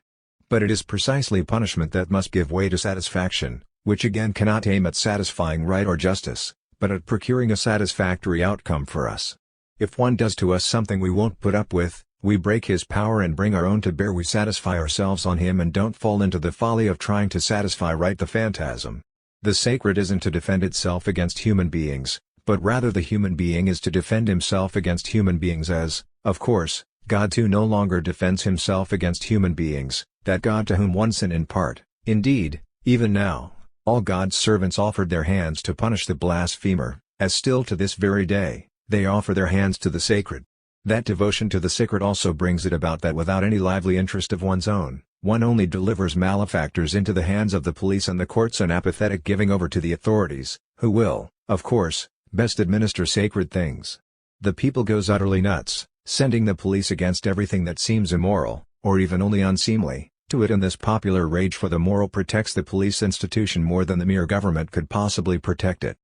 But it is precisely punishment that must give way to satisfaction, which again cannot aim at satisfying right or justice, but at procuring a satisfactory outcome for us. If one does to us something we won't put up with, we break his power and bring our own to bear. We satisfy ourselves on him and don't fall into the folly of trying to satisfy right, the phantasm. The sacred isn't to defend itself against human beings, but rather the human being is to defend himself against human beings, as, of course, God too no longer defends himself against human beings, that God to whom one sin in part. Indeed, even now, all God's servants offered their hands to punish the blasphemer, as still to this very day, they offer their hands to the sacred. That devotion to the sacred also brings it about that without any lively interest of one's own, one only delivers malefactors into the hands of the police and the courts, an apathetic giving over to the authorities, who will, of course, best administer sacred things. The people goes utterly nuts, sending the police against everything that seems immoral, or even only unseemly, to it, and this popular rage for the moral protects the police institution more than the mere government could possibly protect it.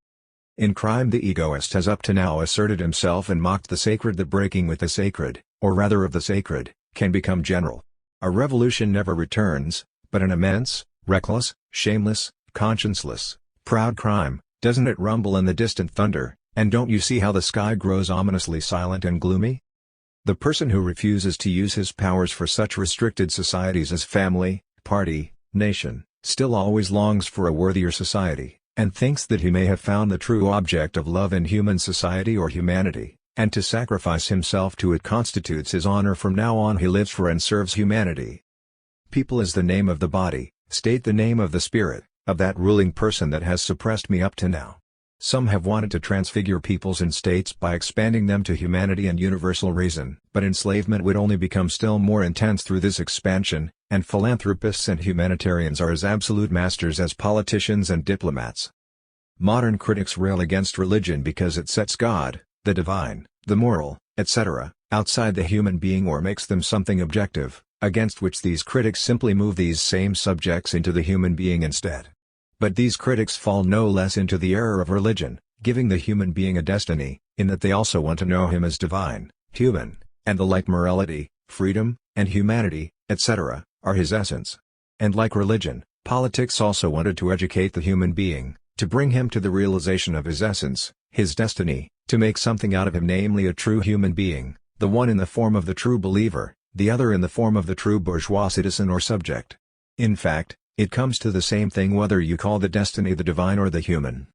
In crime the egoist has up to now asserted himself and mocked the sacred. The breaking with the sacred, or rather of the sacred, can become general. A revolution never returns, but an immense, reckless, shameless, conscienceless, proud crime, doesn't it rumble in the distant thunder, and don't you see how the sky grows ominously silent and gloomy? The person who refuses to use his powers for such restricted societies as family, party, nation, still always longs for a worthier society, and thinks that he may have found the true object of love in human society or humanity, and to sacrifice himself to it constitutes his honor. From now on he lives for and serves humanity. People is the name of the body, state the name of the spirit, of that ruling person that has suppressed me up to now. Some have wanted to transfigure peoples and states by expanding them to humanity and universal reason, but enslavement would only become still more intense through this expansion, and philanthropists and humanitarians are as absolute masters as politicians and diplomats. Modern critics rail against religion because it sets God, the divine, the moral, etc., outside the human being or makes them something objective, against which these critics simply move these same subjects into the human being instead. But these critics fall no less into the error of religion, giving the human being a destiny, in that they also want to know him as divine, human, and the like morality, freedom, and humanity, etc., are his essence. And like religion, politics also wanted to educate the human being, to bring him to the realization of his essence, his destiny, to make something out of him, namely a true human being, the one in the form of the true believer, the other in the form of the true bourgeois citizen or subject. In fact, it comes to the same thing whether you call the destiny the divine or the human.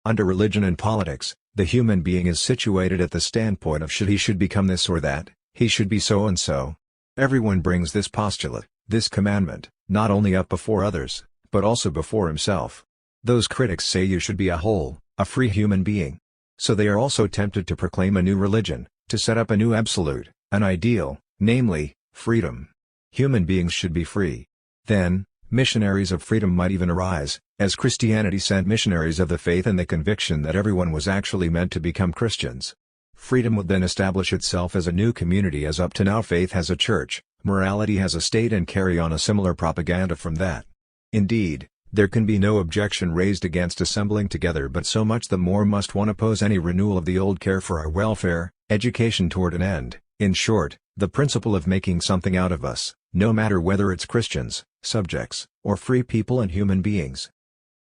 Under religion and politics, the human being is situated at the standpoint of he should become this or that, he should be so and so. Everyone brings this postulate, this commandment, not only up before others, but also before himself. Those critics say you should be a whole, a free human being. So they are also tempted to proclaim a new religion, to set up a new absolute, an ideal, namely, freedom. Human beings should be free. Then, missionaries of freedom might even arise, as Christianity sent missionaries of the faith in the conviction that everyone was actually meant to become Christians. Freedom would then establish itself as a new community, as up to now faith has a church, morality has a state, and carry on a similar propaganda from that. Indeed, there can be no objection raised against assembling together, but so much the more must one oppose any renewal of the old care for our welfare, education toward an end, in short, the principle of making something out of us, no matter whether it's Christians, subjects, or free people and human beings.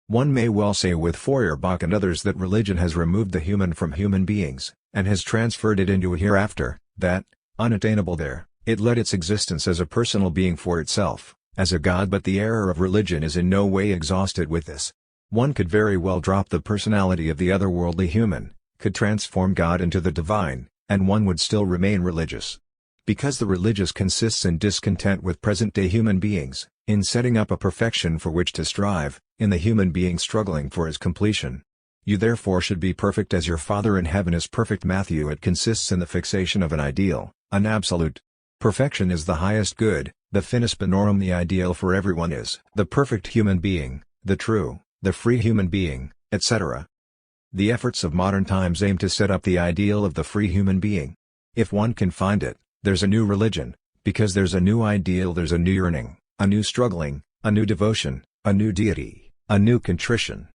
One may well say with Feuerbach and others that religion has removed the human from human beings, and has transferred it into a hereafter, that, unattainable there, it led its existence as a personal being for itself, as a god. But the error of religion is in no way exhausted with this. One could very well drop the personality of the otherworldly human, could transform God into the divine, and one would still remain religious. Because the religious consists in discontent with present-day human beings, in setting up a perfection for which to strive, in the human being struggling for its completion. You therefore should be perfect as your Father in heaven is perfect. Matthew. It consists in the fixation of an ideal, an absolute. Perfection is the highest good, the finis bonorum. The ideal for everyone is the perfect human being, the true, the free human being, etc. The efforts of modern times aim to set up the ideal of the free human being. If one can find it, there's a new religion, because there's a new ideal, there's a new yearning, a new struggling, a new devotion, a new deity, a new contrition.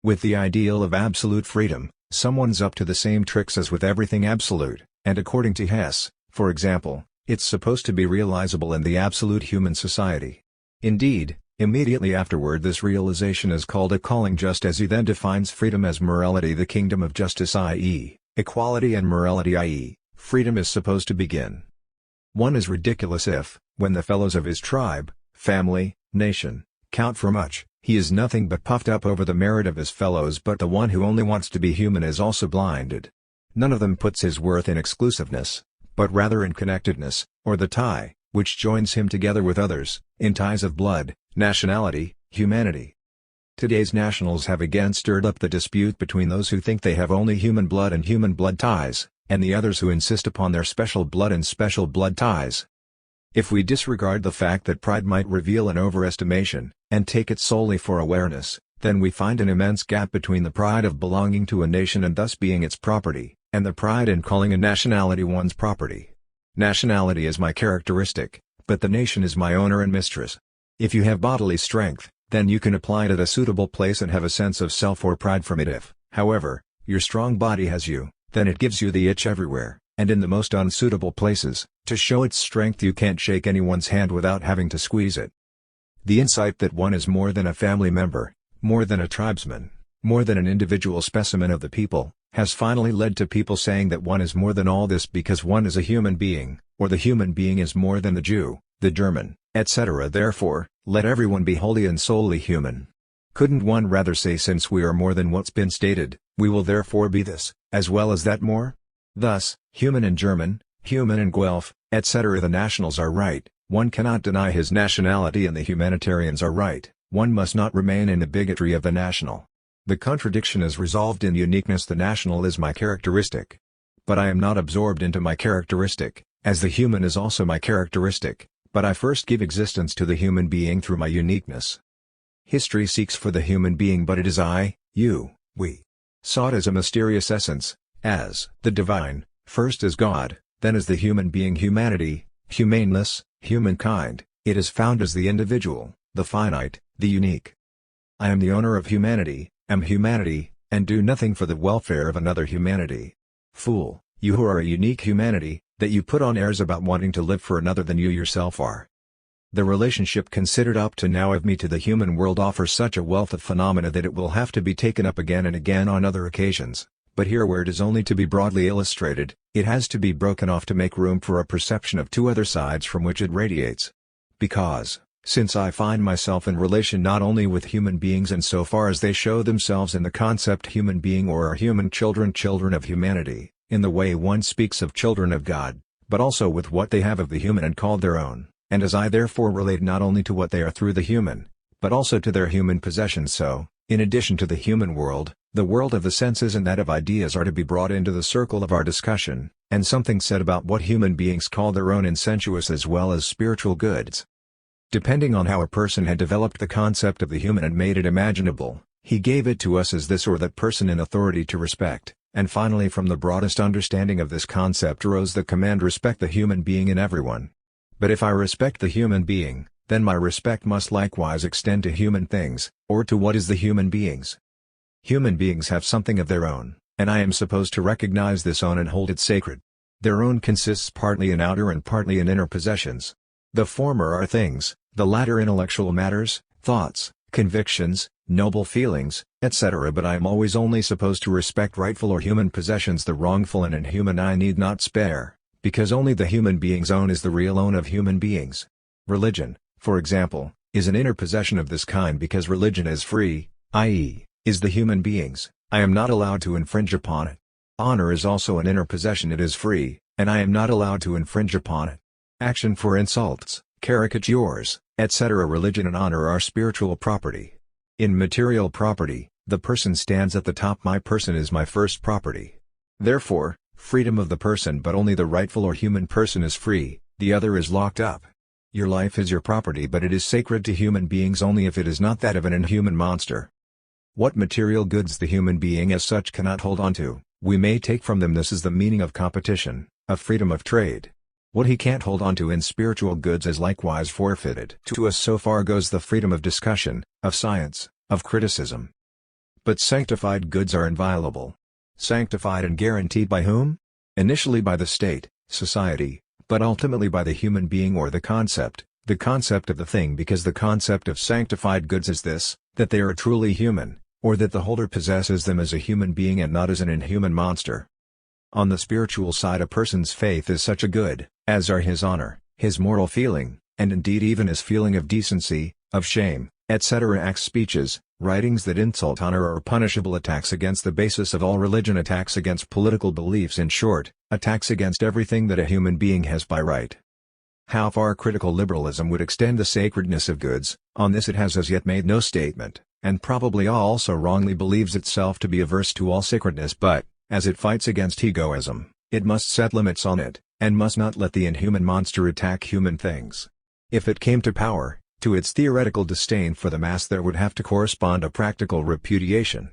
With the ideal of absolute freedom, someone's up to the same tricks as with everything absolute, and according to Hess, for example, it's supposed to be realizable in the absolute human society. Indeed, immediately afterward this realization is called a calling, just as he then defines freedom as morality, the kingdom of justice, i.e., equality, and morality, i.e., freedom is supposed to begin. One is ridiculous if, when the fellows of his tribe, family, nation, count for much, he is nothing but puffed up over the merit of his fellows. But the one who only wants to be human is also blinded. None of them puts his worth in exclusiveness, but rather in connectedness, or the tie, which joins him together with others, in ties of blood, nationality, humanity. Today's nationals have again stirred up the dispute between those who think they have only human blood and human blood ties, and the others who insist upon their special blood and special blood ties. If we disregard the fact that pride might reveal an overestimation, and take it solely for awareness, then we find an immense gap between the pride of belonging to a nation and thus being its property, and the pride in calling a nationality one's property. Nationality is my characteristic, but the nation is my owner and mistress. If you have bodily strength, then you can apply it at a suitable place and have a sense of self or pride from it. If, however, your strong body has you, then it gives you the itch everywhere, and in the most unsuitable places, to show its strength. You can't shake anyone's hand without having to squeeze it. The insight that one is more than a family member, more than a tribesman, more than an individual specimen of the people, has finally led to people saying that one is more than all this because one is a human being, or the human being is more than the Jew, the German, etc. Therefore, let everyone be wholly and solely human. Couldn't one rather say, since we are more than what's been stated, we will therefore be this, as well as that more? Thus, human and German, human and Guelph, etc. The nationals are right, one cannot deny his nationality, and the humanitarians are right, one must not remain in the bigotry of the national. The contradiction is resolved in uniqueness. The national is my characteristic. But I am not absorbed into my characteristic, as the human is also my characteristic, but I first give existence to the human being through my uniqueness. History seeks for the human being, but it is I, you, we. Sought as a mysterious essence, as the divine, first as God, then as the human being, humanity, humaneness, humankind. It is found as the individual, the finite, the unique. I am the owner of humanity, am humanity, and do nothing for the welfare of another humanity. Fool, you who are a unique humanity, that you put on airs about wanting to live for another than you yourself are. The relationship considered up to now of me to the human world offers such a wealth of phenomena that it will have to be taken up again and again on other occasions, but here, where it is only to be broadly illustrated, it has to be broken off to make room for a perception of two other sides from which it radiates. Because, since I find myself in relation not only with human beings in so far as they show themselves in the concept human being or are human children, children of humanity, in the way one speaks of children of God, but also with what they have of the human and call their own, and as I therefore relate not only to what they are through the human, but also to their human possessions, so, in addition to the human world, the world of the senses and that of ideas are to be brought into the circle of our discussion, and something said about what human beings call their own insensuous as well as spiritual goods. Depending on how a person had developed the concept of the human and made it imaginable, he gave it to us as this or that person in authority to respect, and finally from the broadest understanding of this concept arose the command respect the human being in everyone. But if I respect the human being, then my respect must likewise extend to human things, or to what is the human beings. Human beings have something of their own, and I am supposed to recognize this own and hold it sacred. Their own consists partly in outer and partly in inner possessions. The former are things, the latter intellectual matters, thoughts, convictions, noble feelings, etc. But I am always only supposed to respect rightful or human possessions. The wrongful and inhuman I need not spare, because only the human being's own is the real own of human beings. Religion, for example, is an inner possession of this kind because religion is free, i.e., is the human being's. I am not allowed to infringe upon it. Honor is also an inner possession. It is free, and I am not allowed to infringe upon it. Action for insults, caricatures, etc. Religion and honor are spiritual property. In material property, the person stands at the top. My person is my first property. Therefore, freedom of the person, but only the rightful or human person is free, the other is locked up. Your life is your property, but it is sacred to human beings only if it is not that of an inhuman monster. What material goods the human being as such cannot hold on to, we may take from them. This is the meaning of competition, of freedom of trade. What he can't hold on to in spiritual goods is likewise forfeited to us. So far goes the freedom of discussion, of science, of criticism. But sanctified goods are inviolable. Sanctified and guaranteed by whom? Initially by the state, society, but ultimately by the human being or the concept of the thing, because the concept of sanctified goods is this, that they are truly human, or that the holder possesses them as a human being and not as an inhuman monster. On the spiritual side, a person's faith is such a good, as are his honor, his moral feeling, and indeed even his feeling of decency, of shame, etc. Acts, speeches, writings that insult honor are punishable. Attacks against the basis of all religion, attacks against political beliefs, in short, attacks against everything that a human being has by right. How far critical liberalism would extend the sacredness of goods, on this it has as yet made no statement, and probably also wrongly believes itself to be averse to all sacredness. But, as it fights against egoism, it must set limits on it, and must not let the inhuman monster attack human things. If it came to power, to its theoretical disdain for the mass there would have to correspond a practical repudiation.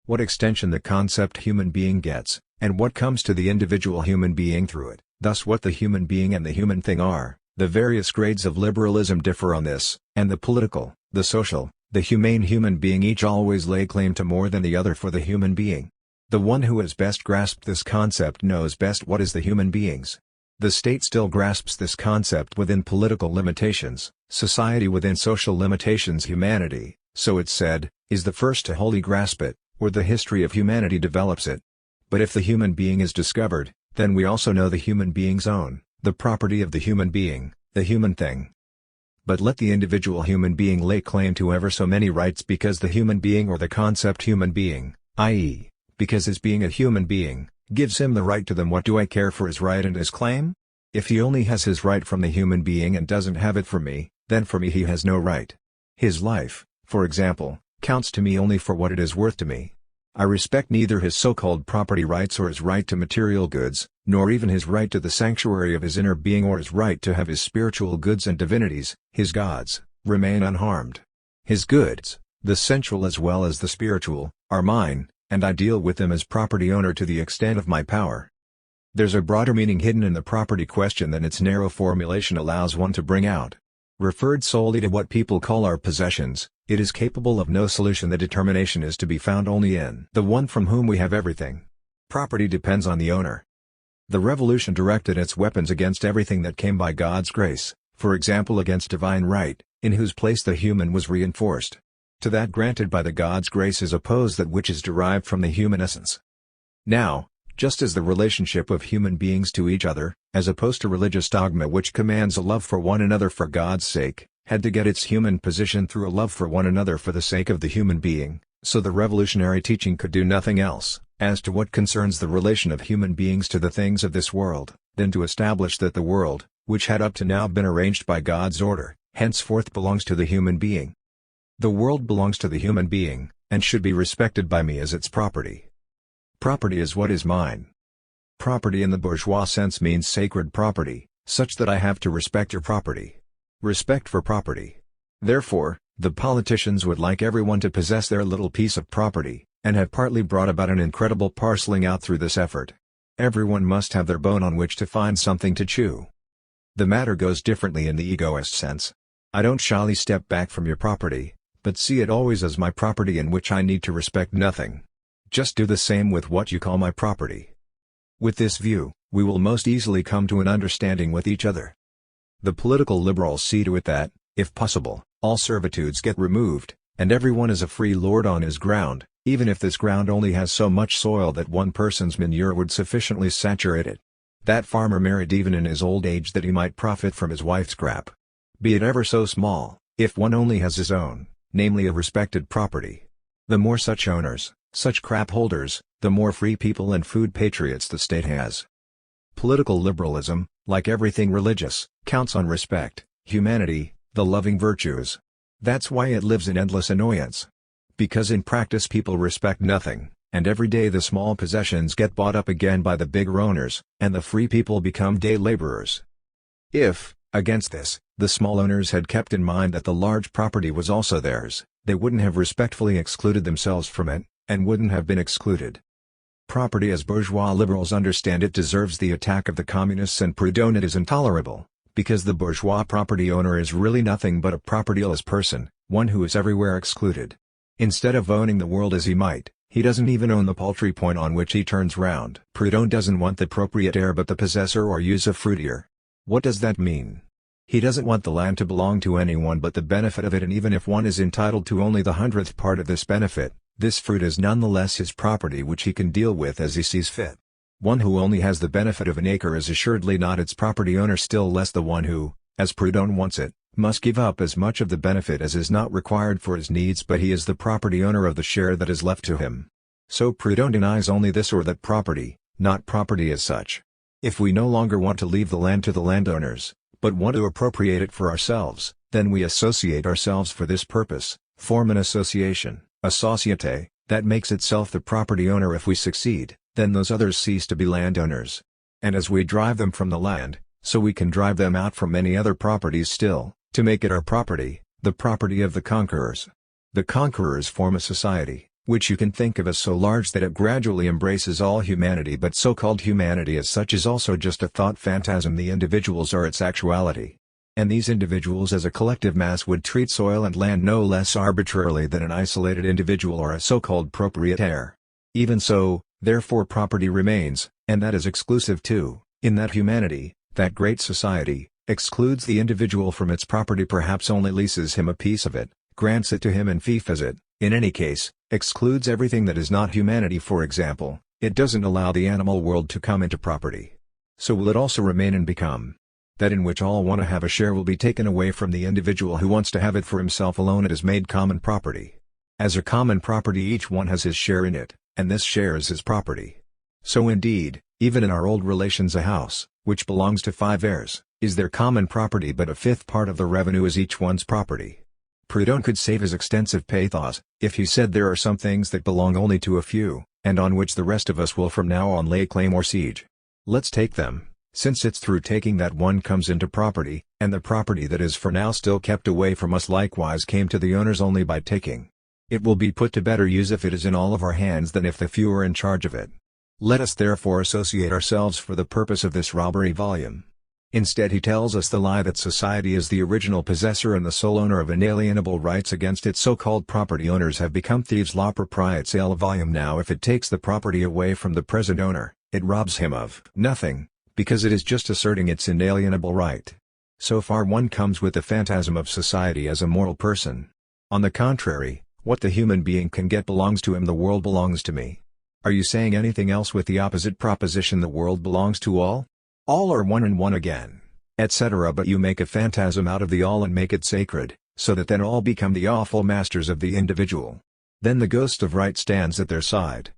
What extension the concept human being gets, and what comes to the individual human being through it, thus what the human being and the human thing are, the various grades of liberalism differ on this, and the political, the social, the humane human being each always lay claim to more than the other for the human being. The one who has best grasped this concept knows best what is the human being's. The state still grasps this concept within political limitations, society within social limitations. Humanity, so it's said, is the first to wholly grasp it, or the history of humanity develops it. But if the human being is discovered, then we also know the human being's own, the property of the human being, the human thing. But let the individual human being lay claim to ever so many rights because the human being or the concept human being, i.e., because his being a human being, gives him the right to them. What do I care for his right and his claim? If he only has his right from the human being and doesn't have it from me, then for me he has no right. His life, for example, counts to me only for what it is worth to me. I respect neither his so-called property rights or his right to material goods, nor even his right to the sanctuary of his inner being or his right to have his spiritual goods and divinities, his gods, remain unharmed. His goods, the sensual as well as the spiritual, are mine, and I deal with them as property owner to the extent of my power. There's a broader meaning hidden in the property question than its narrow formulation allows one to bring out. Referred solely to what people call our possessions, it is capable of no solution. The determination is to be found only in the one from whom we have everything. Property depends on the owner. The revolution directed its weapons against everything that came by God's grace, for example against divine right, in whose place the human was reinforced. To that granted by the God's grace is opposed that which is derived from the human essence. Now, just as the relationship of human beings to each other, as opposed to religious dogma which commands a love for one another for God's sake, had to get its human position through a love for one another for the sake of the human being, so the revolutionary teaching could do nothing else, as to what concerns the relation of human beings to the things of this world, than to establish that the world, which had up to now been arranged by God's order, henceforth belongs to the human being. The world belongs to the human being, and should be respected by me as its property. Property is what is mine. Property in the bourgeois sense means sacred property, such that I have to respect your property. Respect for property. Therefore, the politicians would like everyone to possess their little piece of property, and have partly brought about an incredible parceling out through this effort. Everyone must have their bone on which to find something to chew. The matter goes differently in the egoist sense. I don't shyly step back from your property, but see it always as my property in which I need to respect nothing. Just do the same with what you call my property. With this view, we will most easily come to an understanding with each other. The political liberals see to it that, if possible, all servitudes get removed, and everyone is a free lord on his ground, even if this ground only has so much soil that one person's manure would sufficiently saturate it. That farmer married even in his old age that he might profit from his wife's scrap. Be it ever so small, if one only has his own, namely a respected property. The more such owners, such crap holders, the more free people and food patriots the state has. Political liberalism, like everything religious, counts on respect, humanity, the loving virtues. That's why it lives in endless annoyance. Because in practice people respect nothing, and every day the small possessions get bought up again by the bigger owners, and the free people become day laborers. If, against this, the small owners had kept in mind that the large property was also theirs, they wouldn't have respectfully excluded themselves from it, and wouldn't have been excluded. Property as bourgeois liberals understand it deserves the attack of the communists, and Proudhon it is intolerable, because the bourgeois property owner is really nothing but a propertyless person, one who is everywhere excluded. Instead of owning the world as he might, he doesn't even own the paltry point on which he turns round. Proudhon doesn't want the proprietaire but the possessor or usufruitier. What does that mean? He doesn't want the land to belong to anyone but the benefit of it, and even if one is entitled to only the 100th part of this benefit, this fruit is nonetheless his property which he can deal with as he sees fit. One who only has the benefit of an acre is assuredly not its property owner, still less the one who, as Proudhon wants it, must give up as much of the benefit as is not required for his needs, but he is the property owner of the share that is left to him. So Proudhon denies only this or that property, not property as such. If we no longer want to leave the land to the landowners, but want to appropriate it for ourselves, then we associate ourselves for this purpose, form an association, a société, that makes itself the property owner. If we succeed, then those others cease to be landowners. And as we drive them from the land, so we can drive them out from many other properties still, to make it our property, the property of the conquerors. The conquerors form a society, which you can think of as so large that it gradually embraces all humanity, but so-called humanity as such is also just a thought phantasm. The individuals are its actuality. And these individuals as a collective mass would treat soil and land no less arbitrarily than an isolated individual or a so-called proprietaire. Even so, therefore property remains, and that is exclusive too, in that humanity, that great society, excludes the individual from its property, perhaps only leases him a piece of it, grants it to him and fiefs it, in any case, excludes everything that is not humanity. For example, it doesn't allow the animal world to come into property. So will it also remain and become. That in which all want to have a share will be taken away from the individual who wants to have it for himself alone. It is made common property. As a common property each one has his share in it, and this share is his property. So indeed, even in our old relations, a house, which belongs to 5 heirs, is their common property, but a 5th part of the revenue is each one's property. Proudhon could save his extensive pathos, if he said there are some things that belong only to a few, and on which the rest of us will from now on lay claim or siege. Let's take them, since it's through taking that one comes into property, and the property that is for now still kept away from us likewise came to the owners only by taking. It will be put to better use if it is in all of our hands than if the few are in charge of it. Let us therefore associate ourselves for the purpose of this robbery volume. Instead he tells us the lie that society is the original possessor and the sole owner of inalienable rights against its so-called property owners have become thieves. La propriété volume. Now if it takes the property away from the present owner, it robs him of nothing, because it is just asserting its inalienable right. So far one comes with the phantasm of society as a moral person. On the contrary, what the human being can get belongs to him. The world belongs to me. Are you saying anything else with the opposite proposition? The world belongs to all? All are one and one again, etc. But you make a phantasm out of the all and make it sacred, so that then all become the awful masters of the individual. Then the ghost of right stands at their side.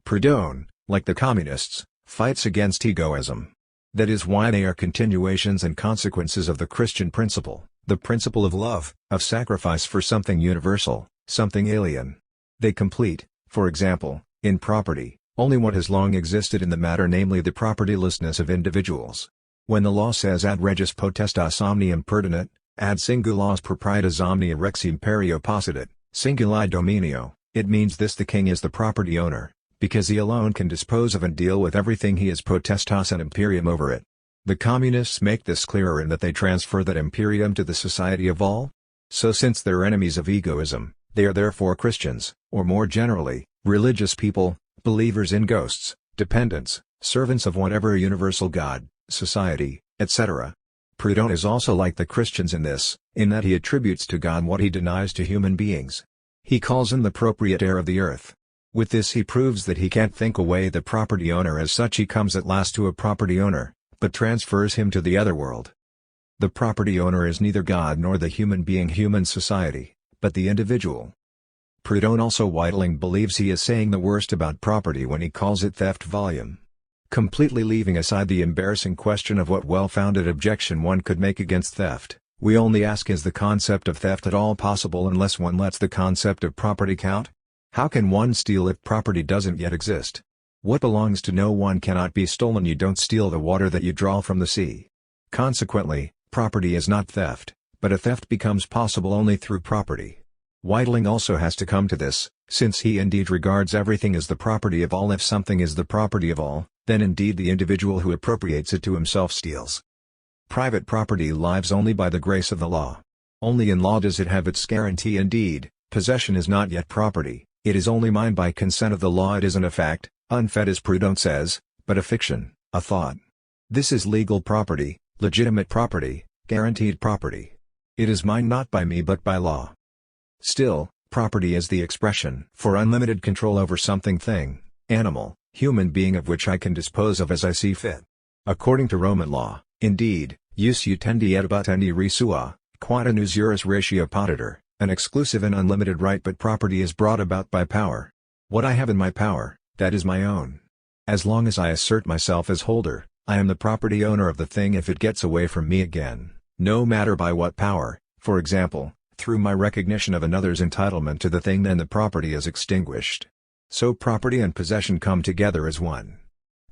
Proudhon, like the communists, fights against egoism. That is why they are continuations and consequences of the Christian principle, the principle of love, of sacrifice for something universal, something alien. They complete, for example, in property, only what has long existed in the matter, namely the propertylessness of individuals. When the law says ad regis potestas omnium pertinet, ad singulas proprietas omnia rex imperio possidit, singuli dominio, it means this: the king is the property owner, because he alone can dispose of and deal with everything. He is potestas and imperium over it. The communists make this clearer in that they transfer that imperium to the society of all. So since they're enemies of egoism, they are therefore Christians, or more generally, religious people, believers in ghosts, dependents, servants of whatever universal God, society, etc. Proudhon is also like the Christians in this, in that he attributes to God what he denies to human beings. He calls him the proprietaire of the earth. With this he proves that he can't think away the property owner as such. He comes at last to a property owner, but transfers him to the other world. The property owner is neither God nor the human being, human society, but the individual. Proudhon also whitling believes he is saying the worst about property when he calls it theft. Volume. Completely leaving aside the embarrassing question of what well-founded objection one could make against theft, we only ask, is the concept of theft at all possible unless one lets the concept of property count? How can one steal if property doesn't yet exist? What belongs to no one cannot be stolen. You don't steal the water that you draw from the sea. Consequently, property is not theft, but a theft becomes possible only through property. Whiteling also has to come to this, since he indeed regards everything as the property of all. If something is the property of all, then indeed the individual who appropriates it to himself steals. Private property lives only by the grace of the law. Only in law does it have its guarantee. Indeed, possession is not yet property, it is only mine by consent of the law. It isn't a fact, unfed as Proudhon says, but a fiction, a thought. This is legal property, legitimate property, guaranteed property. It is mine not by me but by law. Still, property is the expression for unlimited control over something, thing, animal, human being, of which I can dispose of as I see fit. According to Roman law, indeed, jus utendi et abutendi re sua, quata nusuris ratio potiter, an exclusive and unlimited right, but property is brought about by power. What I have in my power, that is my own. As long as I assert myself as holder, I am the property owner of the thing. If it gets away from me again, no matter by what power, for example, through my recognition of another's entitlement to the thing, then the property is extinguished. So property and possession come together as one.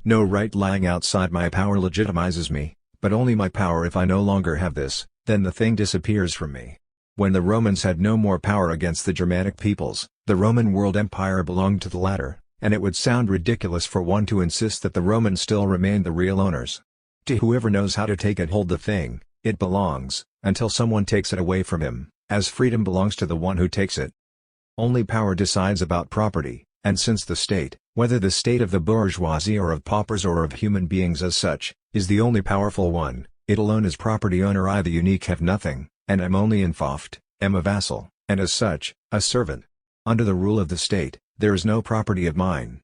No right lying outside my power legitimizes me, but only my power. If I no longer have this, then the thing disappears from me. When the Romans had no more power against the Germanic peoples, the Roman world empire belonged to the latter, and it would sound ridiculous for one to insist that the Romans still remained the real owners. To whoever knows how to take and hold the thing, it belongs, until someone takes it away from him, as freedom belongs to the one who takes it. Only power decides about property, and since the state, whether the state of the bourgeoisie or of paupers or of human beings as such, is the only powerful one, it alone is property owner. I, the unique, have nothing, and am only infaft, am a vassal, and as such, a servant. Under the rule of the state, there is no property of mine.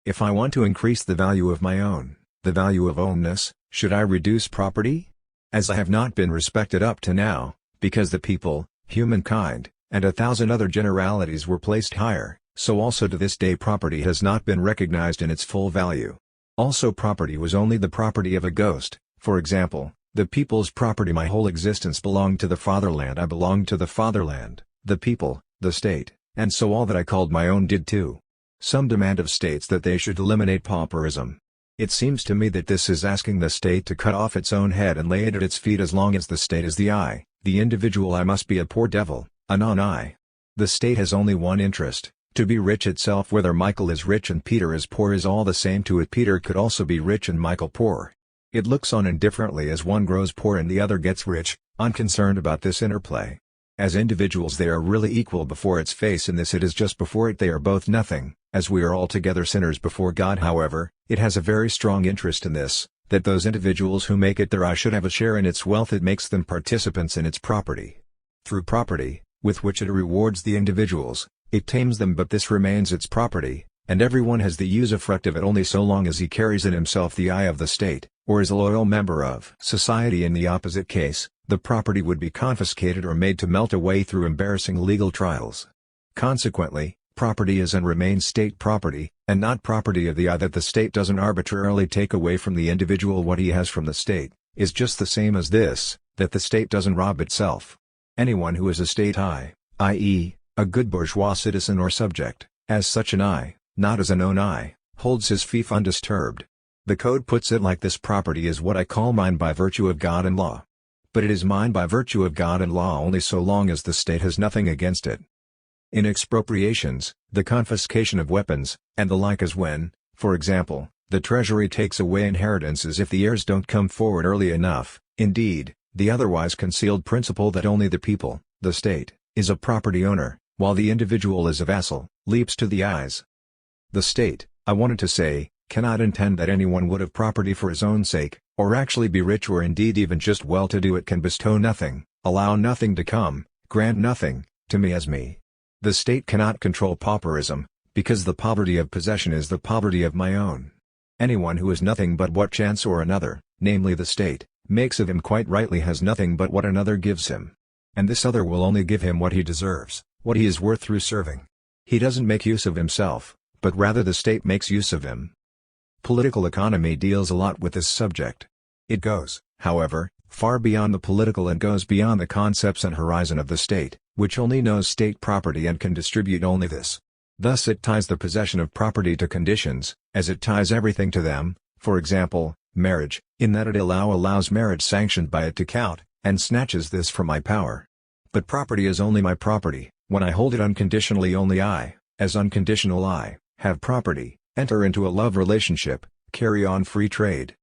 If I want to increase the value of my own, the value of ownness, should I reduce property? As I have not been respected up to now, because the people, humankind, and 1,000 other generalities were placed higher, so also to this day property has not been recognized in its full value. Also property was only the property of a ghost. For example, the people's property. My whole existence belonged to the fatherland. I belonged to the fatherland, the people, the state, and so all that I called my own did too. Some demand of states that they should eliminate pauperism. It seems to me that this is asking the state to cut off its own head and lay it at its feet. As long as the state is the I, the individual, I must be a poor devil, a non-I. The state has only one interest, to be rich itself. Whether Michael is rich and Peter is poor is all the same to it. Peter could also be rich and Michael poor. It looks on indifferently as one grows poor and the other gets rich, unconcerned about this interplay. As individuals they are really equal before its face. In this it is just before it they are both nothing, as we are altogether sinners before God. However, it has a very strong interest in this, that those individuals who make it their I should have a share in its wealth. It makes them participants in its property. Through property, with which it rewards the individuals, it tames them, but this remains its property, and everyone has the usufruct of it only so long as he carries in himself the eye of the state, or is a loyal member of society. In the opposite case, the property would be confiscated or made to melt away through embarrassing legal trials. Consequently, Property is and remains state property, and not property of the I. That the state doesn't arbitrarily take away from the individual what he has from the state, is just the same as this, that the state doesn't rob itself. Anyone who is a state I, i.e., a good bourgeois citizen or subject, as such an I, not as an own I, holds his fief undisturbed. The code puts it like this: property is what I call mine by virtue of God and law. But it is mine by virtue of God and law only so long as the state has nothing against it. In expropriations, the confiscation of weapons, and the like is when, for example, the treasury takes away inheritances if the heirs don't come forward early enough. Indeed, the otherwise concealed principle that only the people, the state, is a property owner, while the individual is a vassal, leaps to the eyes. The state, I wanted to say, cannot intend that anyone would have property for his own sake, or actually be rich, or indeed even just well-to-do. It can bestow nothing, allow nothing to come, grant nothing, to me as me. The state cannot control pauperism, because the poverty of possession is the poverty of my own. Anyone who is nothing but what chance or another, namely the state, makes of him quite rightly has nothing but what another gives him. And this other will only give him what he deserves, what he is worth through serving. He doesn't make use of himself, but rather the state makes use of him. Political economy deals a lot with this subject. It goes, however, far beyond the political and goes beyond the concepts and horizon of the state, which only knows state property and can distribute only this. Thus it ties the possession of property to conditions, as it ties everything to them, for example, marriage, in that it allows marriage sanctioned by it to count, and snatches this from my power. But property is only my property, when I hold it unconditionally. Only I, as unconditional I, have property, enter into a love relationship, carry on free trade.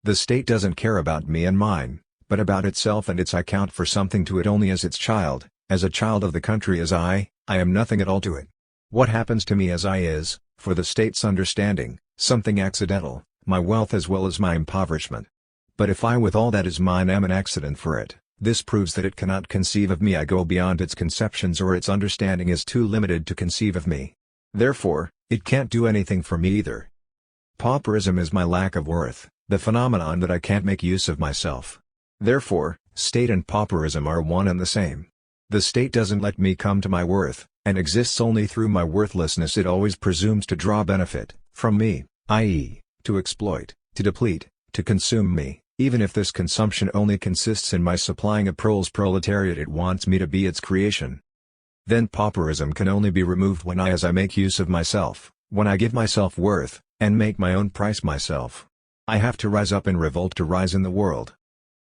The state doesn't care about me and mine, but about itself and its I count for something to it only as its child, as a child of the country. As I am nothing at all to it. What happens to me as I is, for the state's understanding, something accidental, my wealth as well as my impoverishment. But if I with all that is mine am an accident for it, this proves that it cannot conceive of me. I go beyond its conceptions, or its understanding is too limited to conceive of me. Therefore, it can't do anything for me either. Pauperism is my lack of worth, the phenomenon that I can't make use of myself. Therefore, state and pauperism are one and the same. The state doesn't let me come to my worth, and exists only through my worthlessness. It always presumes to draw benefit from me, i.e., to exploit, to deplete, to consume me, even if this consumption only consists in my supplying a proletariat. It wants me to be its creation. Then pauperism can only be removed when I make use of myself, when I give myself worth, and make my own price myself. I have to rise up in revolt to rise in the world.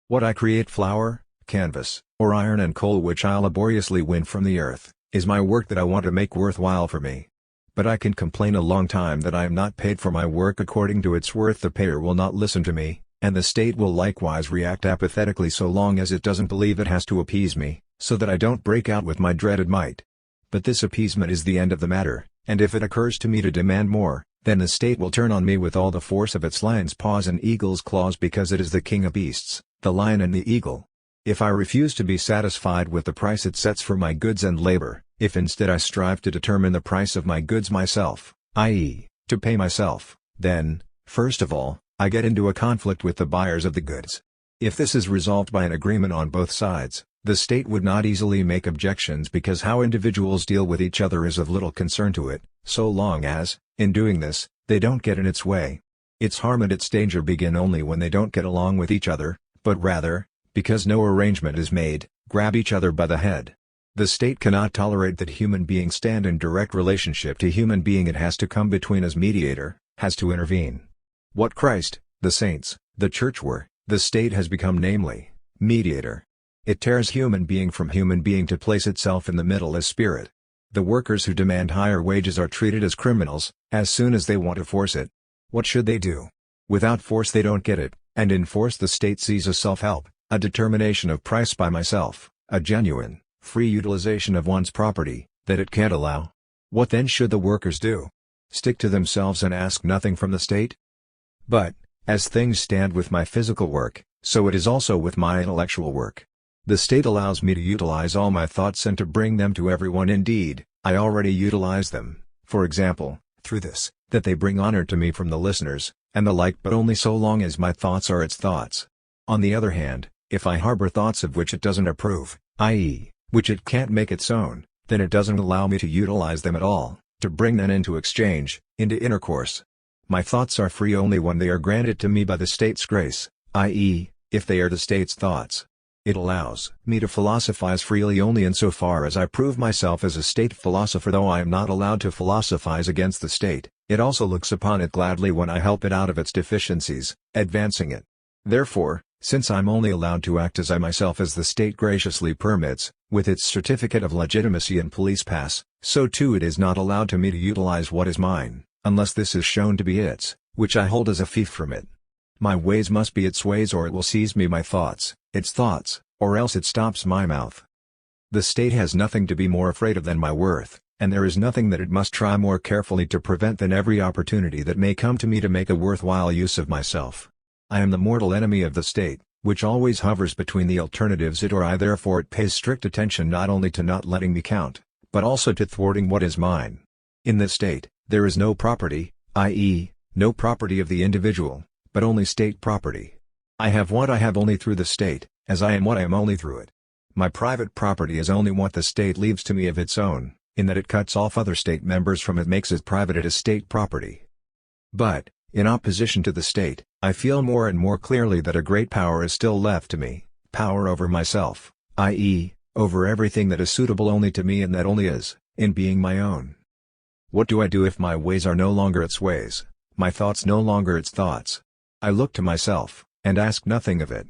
What I create, flour, canvas, or iron and coal, which I laboriously win from the earth, is my work that I want to make worthwhile for me. But I can complain a long time that I am not paid for my work according to its worth. The payer will not listen to me, and the state will likewise react apathetically so long as it doesn't believe it has to appease me, so that I don't break out with my dreaded might. But this appeasement is the end of the matter, and if it occurs to me to demand more, then the state will turn on me with all the force of its lion's paws and eagle's claws, because it is the king of beasts, the lion and the eagle. If I refuse to be satisfied with the price it sets for my goods and labor, if instead I strive to determine the price of my goods myself, i.e., to pay myself, then, first of all, I get into a conflict with the buyers of the goods. If this is resolved by an agreement on both sides, the state would not easily make objections, because how individuals deal with each other is of little concern to it, so long as, in doing this, they don't get in its way. Its harm and its danger begin only when they don't get along with each other, but rather, because no arrangement is made, grab each other by the head. The state cannot tolerate that human beings stand in direct relationship to human being. It has to come between as mediator, has to intervene. What Christ, the saints, the church were, the state has become, namely, mediator. It tears human being from human being to place itself in the middle as spirit. The workers who demand higher wages are treated as criminals, as soon as they want to force it. What should they do? Without force they don't get it, and in force the state sees a self-help, a determination of price by myself, a genuine, free utilization of one's property, that it can't allow. What then should the workers do? Stick to themselves and ask nothing from the state? But, as things stand with my physical work, so it is also with my intellectual work. The state allows me to utilize all my thoughts and to bring them to everyone. Indeed, I already utilize them, for example, through this, that they bring honor to me from the listeners, and the like, but only so long as my thoughts are its thoughts. On the other hand, if I harbor thoughts of which it doesn't approve, i.e., which it can't make its own, then it doesn't allow me to utilize them at all, to bring them into exchange, into intercourse. My thoughts are free only when they are granted to me by the state's grace, i.e., if they are the state's thoughts. It allows me to philosophize freely only insofar as I prove myself as a state philosopher. Though I am not allowed to philosophize against the state, it also looks upon it gladly when I help it out of its deficiencies, advancing it. Therefore, since I'm only allowed to act as I myself as the state graciously permits, with its certificate of legitimacy and police pass, so too it is not allowed to me to utilize what is mine, unless this is shown to be its, which I hold as a fief from it. My ways must be its ways, or it will seize me my thoughts, its thoughts, or else it stops my mouth. The state has nothing to be more afraid of than my worth, and there is nothing that it must try more carefully to prevent than every opportunity that may come to me to make a worthwhile use of myself. I am the mortal enemy of the state, which always hovers between the alternatives it or I. Therefore it pays strict attention not only to not letting me count, but also to thwarting what is mine. In this state, there is no property, i.e., no property of the individual, but only state property. I have what I have only through the state, as I am what I am only through it. My private property is only what the state leaves to me of its own, in that it cuts off other state members from it, makes it private. It is state property. But, in opposition to the state, I feel more and more clearly that a great power is still left to me, power over myself, i.e., over everything that is suitable only to me and that only is, in being my own. What do I do if my ways are no longer its ways, my thoughts no longer its thoughts? I look to myself, and ask nothing of it.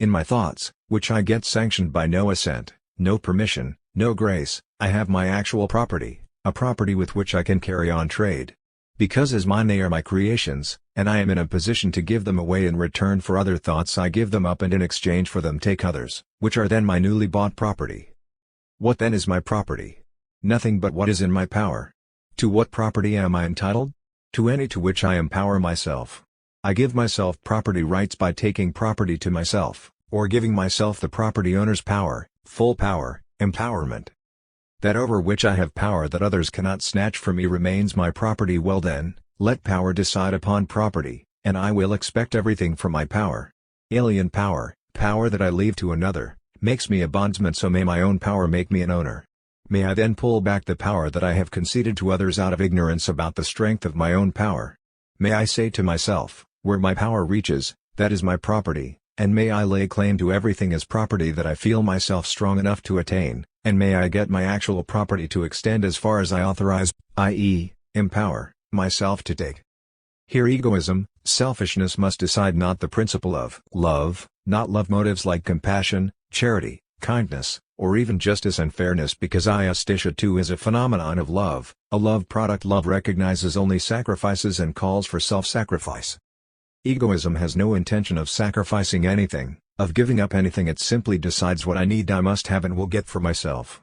In my thoughts, which I get sanctioned by no assent, no permission, no grace, I have my actual property, a property with which I can carry on trade. Because as mine they are my creations, and I am in a position to give them away in return for other thoughts, I give them up and in exchange for them take others, which are then my newly bought property. What then is my property? Nothing but what is in my power. To what property am I entitled? To any to which I empower myself. I give myself property rights by taking property to myself, or giving myself the property owner's power, full power, empowerment. That over which I have power that others cannot snatch from me remains my property. Well then, let power decide upon property, and I will expect everything from my power. Alien power, power that I leave to another, makes me a bondsman, so may my own power make me an owner. May I then pull back the power that I have conceded to others out of ignorance about the strength of my own power. May I say to myself, where my power reaches, that is my property, and may I lay claim to everything as property that I feel myself strong enough to attain, and may I get my actual property to extend as far as I authorize, i.e., empower myself to take. Here egoism, selfishness must decide, not the principle of love, not love motives like compassion, charity, kindness, or even justice and fairness, because Iustisha too is a phenomenon of love, a love product. Love recognizes only sacrifices and calls for self-sacrifice. Egoism has no intention of sacrificing anything, of giving up anything. It simply decides what I need, I must have and will get for myself.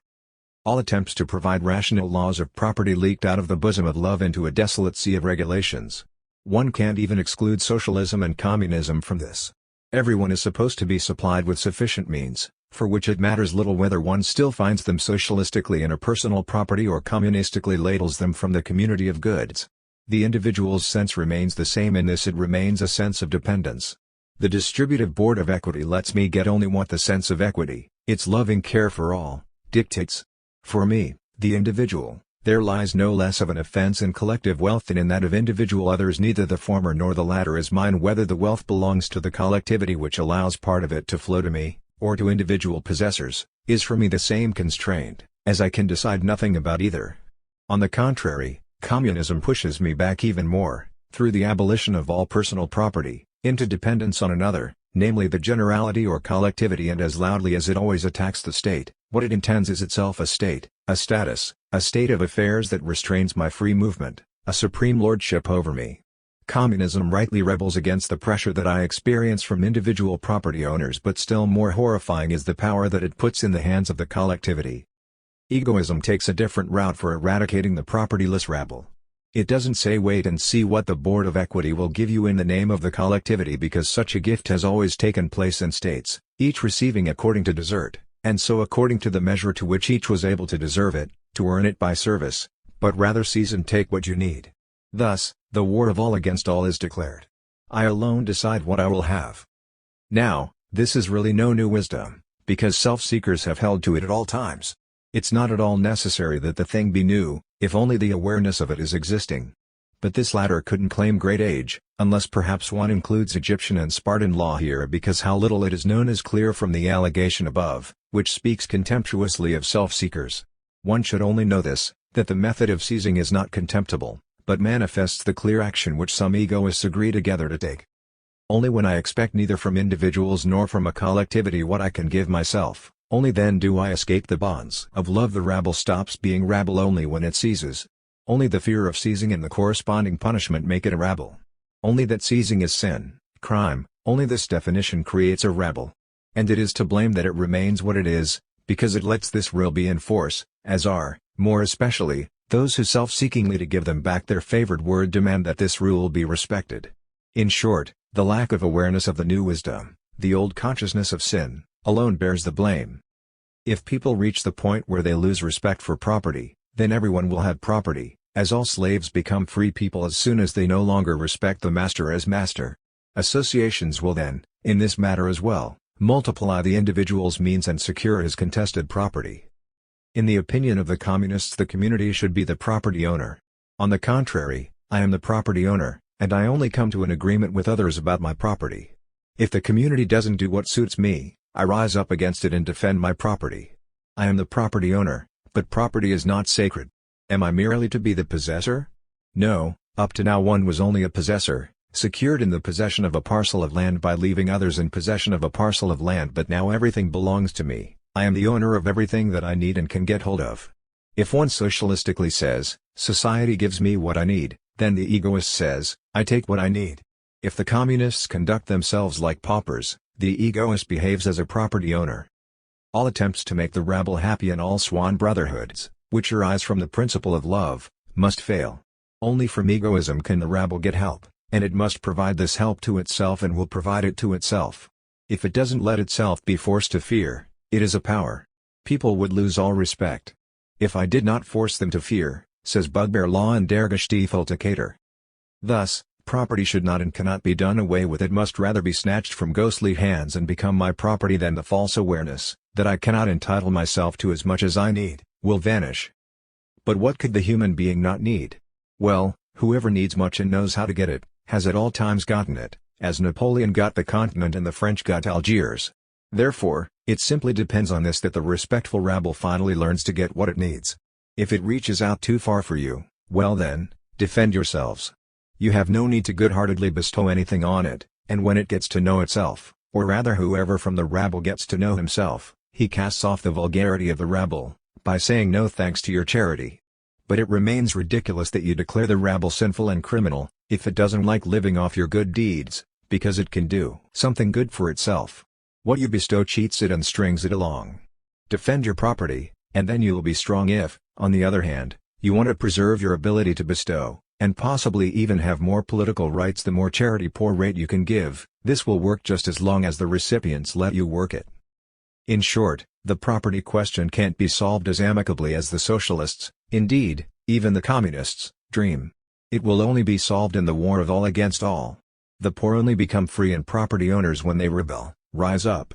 All attempts to provide rational laws of property leaked out of the bosom of love into a desolate sea of regulations. One can't even exclude socialism and communism from this. Everyone is supposed to be supplied with sufficient means, for which it matters little whether one still finds them socialistically in a personal property or communistically ladles them from the community of goods. The individual's sense remains the same. In this it remains a sense of dependence. The distributive board of equity lets me get only what the sense of equity, its loving care for all, dictates. For me, the individual, there lies no less of an offense in collective wealth than in that of individual others. Neither the former nor the latter is mine. Whether the wealth belongs to the collectivity which allows part of it to flow to me, or to individual possessors, is for me the same constraint, as I can decide nothing about either. On the contrary, communism pushes me back even more, through the abolition of all personal property, into dependence on another, namely the generality or collectivity, and as loudly as it always attacks the state, what it intends is itself a state, a status, a state of affairs that restrains my free movement, a supreme lordship over me. Communism rightly rebels against the pressure that I experience from individual property owners, but still more horrifying is the power that it puts in the hands of the collectivity. Egoism takes a different route for eradicating the propertyless rabble. It doesn't say wait and see what the Board of Equity will give you in the name of the collectivity, because such a gift has always taken place in states, each receiving according to desert, and so according to the measure to which each was able to deserve it, to earn it by service, but rather seize and take what you need. Thus, the war of all against all is declared. I alone decide what I will have. Now, this is really no new wisdom, because self-seekers have held to it at all times. It's not at all necessary that the thing be new, if only the awareness of it is existing. But this latter couldn't claim great age, unless perhaps one includes Egyptian and Spartan law here, because how little it is known is clear from the allegation above, which speaks contemptuously of self-seekers. One should only know this, that the method of seizing is not contemptible, but manifests the clear action which some egoists agree together to take. Only when I expect neither from individuals nor from a collectivity what I can give myself, only then do I escape the bonds of love. The rabble stops being rabble only when it seizes. Only the fear of seizing and the corresponding punishment make it a rabble. Only that seizing is sin, crime, only this definition creates a rabble. And it is to blame that it remains what it is, because it lets this rule be in force, as are, more especially, those who self-seekingly to give them back their favored word demand that this rule be respected. In short, the lack of awareness of the new wisdom, the old consciousness of sin, alone bears the blame. If people reach the point where they lose respect for property, then everyone will have property, as all slaves become free people as soon as they no longer respect the master as master. Associations will then, in this matter as well, multiply the individual's means and secure his contested property. In the opinion of the communists, the community should be the property owner. On the contrary, I am the property owner, and I only come to an agreement with others about my property. If the community doesn't do what suits me, I rise up against it and defend my property. I am the property owner, but property is not sacred. Am I merely to be the possessor? No, up to now one was only a possessor, secured in the possession of a parcel of land by leaving others in possession of a parcel of land, but now everything belongs to me. I am the owner of everything that I need and can get hold of. If one socialistically says, society gives me what I need, then the egoist says, I take what I need. If the communists conduct themselves like paupers, the egoist behaves as a property owner. All attempts to make the rabble happy and all swan brotherhoods, which arise from the principle of love, must fail. Only from egoism can the rabble get help, and it must provide this help to itself and will provide it to itself. If it doesn't let itself be forced to fear, it is a power. People would lose all respect. If I did not force them to fear, says Bugbear Law and Der Gestiefelte. Thus, property should not and cannot be done away with. It must rather be snatched from ghostly hands and become my property. Then the false awareness, that I cannot entitle myself to as much as I need, will vanish. But what could the human being not need? Well, whoever needs much and knows how to get it, has at all times gotten it, as Napoleon got the continent and the French got Algiers. Therefore, it simply depends on this that the respectful rabble finally learns to get what it needs. If it reaches out too far for you, well then, defend yourselves. You have no need to good-heartedly bestow anything on it, and when it gets to know itself, or rather whoever from the rabble gets to know himself, he casts off the vulgarity of the rabble, by saying no thanks to your charity. But it remains ridiculous that you declare the rabble sinful and criminal, if it doesn't like living off your good deeds, because it can do something good for itself. What you bestow cheats it and strings it along. Defend your property, and then you will be strong. If, on the other hand, you want to preserve your ability to bestow, and possibly even have more political rights, the more charity poor rate you can give, this will work just as long as the recipients let you work it. In short, the property question can't be solved as amicably as the socialists, indeed, even the communists, dream. It will only be solved in the war of all against all. The poor only become free and property owners when they rebel, rise up.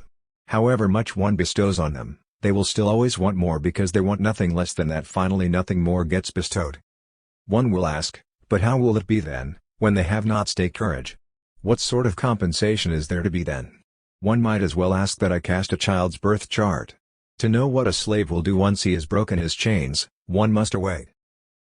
However much one bestows on them, they will still always want more because they want nothing less than that. Finally nothing more gets bestowed. One will ask, but how will it be then, when they have not state courage? What sort of compensation is there to be then? One might as well ask that I cast a child's birth chart. To know what a slave will do once he has broken his chains, one must await.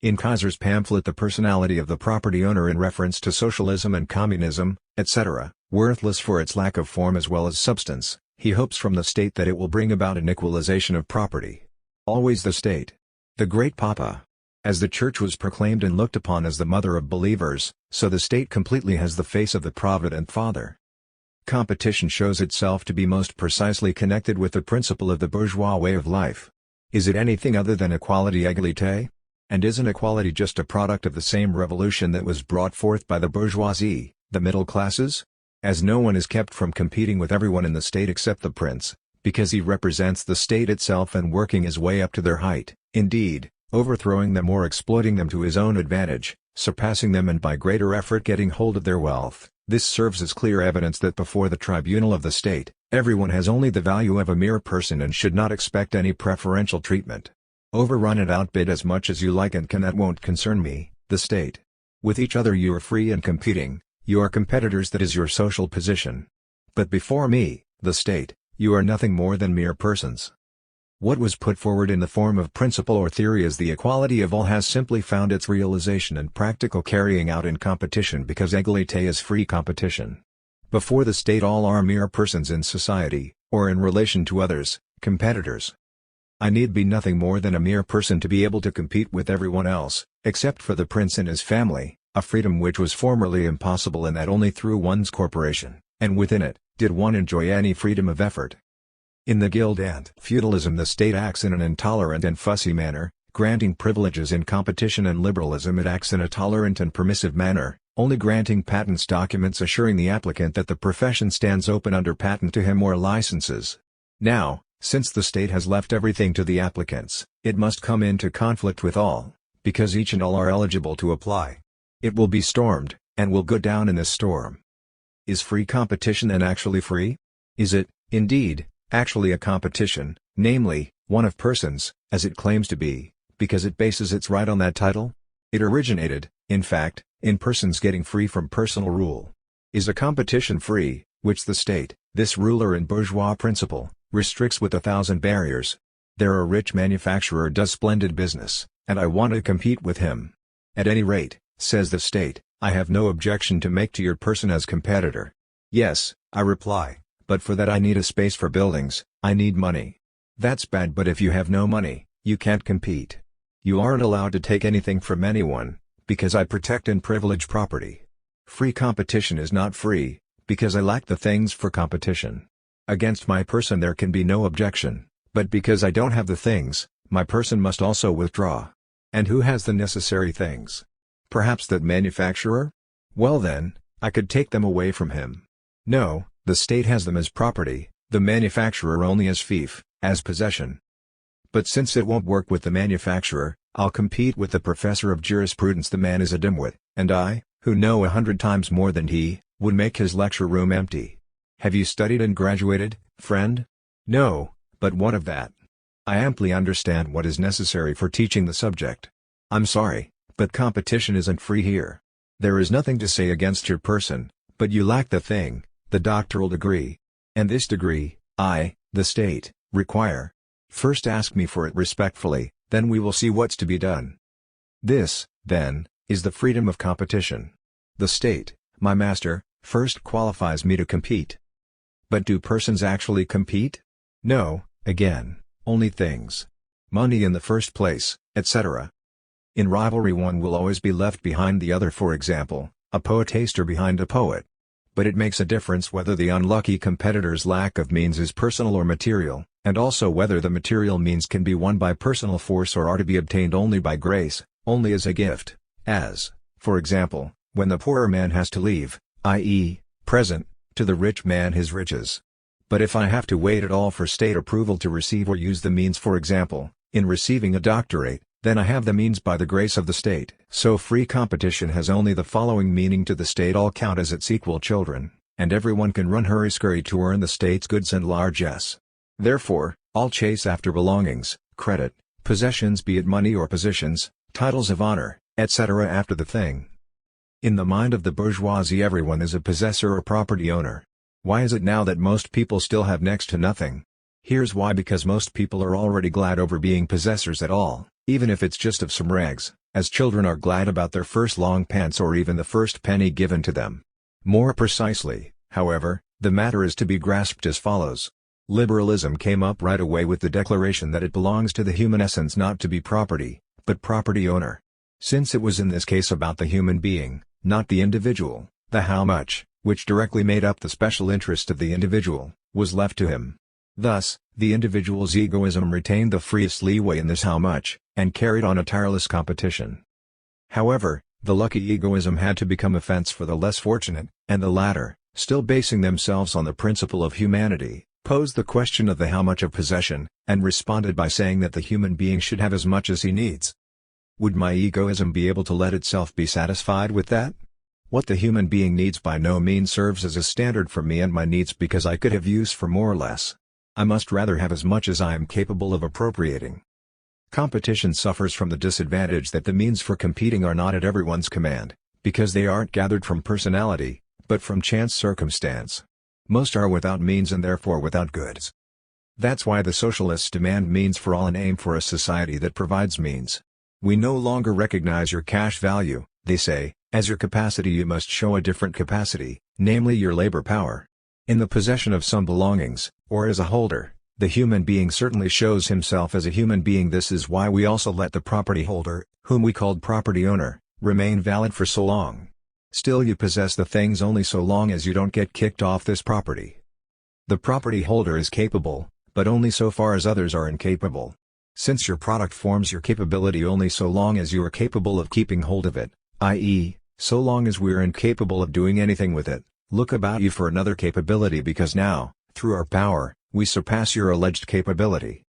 In Kaiser's pamphlet The Personality of the Property Owner, in reference to socialism and communism, etc., worthless for its lack of form as well as substance, he hopes from the state that it will bring about an equalization of property. Always the state. The great Papa. As the Church was proclaimed and looked upon as the mother of believers, so the state completely has the face of the Provident Father. Competition shows itself to be most precisely connected with the principle of the bourgeois way of life. Is it anything other than equality, égalité? And isn't equality just a product of the same revolution that was brought forth by the bourgeoisie, the middle classes? As no one is kept from competing with everyone in the state except the prince, because he represents the state itself and working his way up to their height, indeed, overthrowing them or exploiting them to his own advantage, surpassing them and by greater effort getting hold of their wealth. This serves as clear evidence that before the tribunal of the state, everyone has only the value of a mere person and should not expect any preferential treatment. Overrun and outbid as much as you like and that won't concern me, the state. With each other you are free and competing, you are competitors, that is your social position. But before me, the state, you are nothing more than mere persons. What was put forward in the form of principle or theory as the equality of all has simply found its realization and practical carrying out in competition, because égalité is free competition. Before the state all are mere persons in society, or in relation to others, competitors. I need be nothing more than a mere person to be able to compete with everyone else, except for the prince and his family, a freedom which was formerly impossible, and that only through one's corporation, and within it, did one enjoy any freedom of effort. In the guild and feudalism the state acts in an intolerant and fussy manner, granting privileges in competition, and liberalism it acts in a tolerant and permissive manner, only granting patents documents assuring the applicant that the profession stands open under patent to him, or licenses. Now, since the state has left everything to the applicants, it must come into conflict with all, because each and all are eligible to apply. It will be stormed, and will go down in this storm. Is free competition then actually free? Is it, indeed, actually a competition, namely, one of persons, as it claims to be, because it bases its right on that title? It originated, in fact, in persons getting free from personal rule. Is a competition free, which the state, this ruler and bourgeois principle, restricts with 1,000 barriers? There a rich manufacturer does splendid business, and I want to compete with him. At any rate, says the state, I have no objection to make to your person as competitor. Yes, I reply, but for that I need a space for buildings, I need money. That's bad, but if you have no money, you can't compete. You aren't allowed to take anything from anyone, because I protect and privilege property. Free competition is not free, because I lack the things for competition. Against my person there can be no objection, but because I don't have the things, my person must also withdraw. And who has the necessary things? Perhaps that manufacturer? Well then, I could take them away from him. No, the state has them as property, the manufacturer only as fief, as possession. But since it won't work with the manufacturer, I'll compete with the professor of jurisprudence. The man is a dimwit, and I, who know 100 times more than he, would make his lecture room empty. Have you studied and graduated, friend? No, but what of that? I amply understand what is necessary for teaching the subject. I'm sorry, but competition isn't free here. There is nothing to say against your person, but you lack the thing, the doctoral degree. And this degree, I, the state, require. First ask me for it respectfully, then we will see what's to be done. This, then, is the freedom of competition. The state, my master, first qualifies me to compete. But do persons actually compete? No, again, only things. Money in the first place, etc. In rivalry one will always be left behind the other, for example, a poetaster behind a poet. But it makes a difference whether the unlucky competitor's lack of means is personal or material, and also whether the material means can be won by personal force or are to be obtained only by grace, only as a gift, as, for example, when the poorer man has to leave, i.e., present, to the rich man his riches. But if I have to wait at all for state approval to receive or use the means, for example, in receiving a doctorate, then I have the means by the grace of the state. So free competition has only the following meaning: to the state all count as its equal children, and everyone can run hurry-scurry to earn the state's goods and largesse. Therefore, all chase after belongings, credit, possessions, be it money or positions, titles of honor, etc. after the thing. In the mind of the bourgeoisie everyone is a possessor or property owner. Why is it now that most people still have next to nothing? Here's why: because most people are already glad over being possessors at all, even if it's just of some rags, as children are glad about their first long pants or even the first penny given to them. More precisely, however, the matter is to be grasped as follows. Liberalism came up right away with the declaration that it belongs to the human essence not to be property, but property owner. Since it was in this case about the human being, not the individual, the how much, which directly made up the special interest of the individual, was left to him. Thus, the individual's egoism retained the freest leeway in this how much, and carried on a tireless competition. However, the lucky egoism had to become a fence for the less fortunate, and the latter, still basing themselves on the principle of humanity, posed the question of the how much of possession, and responded by saying that the human being should have as much as he needs. Would my egoism be able to let itself be satisfied with that? What the human being needs by no means serves as a standard for me and my needs because I could have use for more or less. I must rather have as much as I am capable of appropriating. Competition suffers from the disadvantage that the means for competing are not at everyone's command, because they aren't gathered from personality, but from chance circumstance. Most are without means and therefore without goods. That's why the socialists demand means for all and aim for a society that provides means. We no longer recognize your cash value, they say. As your capacity you must show a different capacity, namely your labor power. In the possession of some belongings, or as a holder, the human being certainly shows himself as a human being. This is why we also let the property holder, whom we called property owner, remain valid for so long. Still you possess the things only so long as you don't get kicked off this property. The property holder is capable, but only so far as others are incapable. Since your product forms your capability only so long as you are capable of keeping hold of it, i.e., so long as we are incapable of doing anything with it, look about you for another capability because now, through our power, we surpass your alleged capability.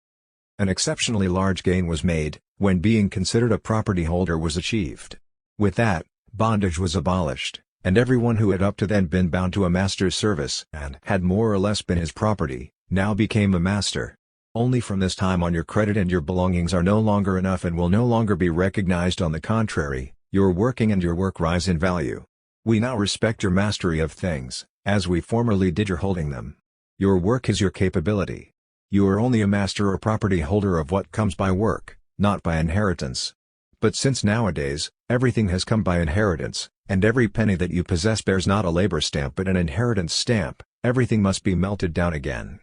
An exceptionally large gain was made, when being considered a property holder was achieved. With that, bondage was abolished, and everyone who had up to then been bound to a master's service and had more or less been his property, now became a master. Only from this time on your credit and your belongings are no longer enough and will no longer be recognized. On the contrary, your working and your work rise in value. We now respect your mastery of things, as we formerly did your holding them. Your work is your capability. You are only a master or property holder of what comes by work, not by inheritance. But since nowadays, everything has come by inheritance, and every penny that you possess bears not a labor stamp but an inheritance stamp, everything must be melted down again.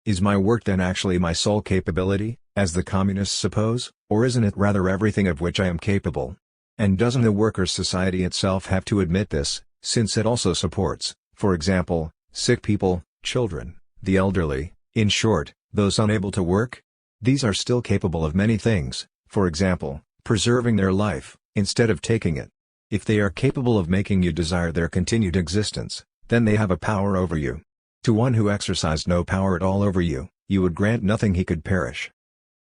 Is my work then actually my sole capability, as the communists suppose, or isn't it rather everything of which I am capable? And doesn't the workers' society itself have to admit this, since it also supports, for example, sick people, children, the elderly, in short, those unable to work? These are still capable of many things, for example, preserving their life, instead of taking it. If they are capable of making you desire their continued existence, then they have a power over you. To one who exercised no power at all over you, you would grant nothing he could perish.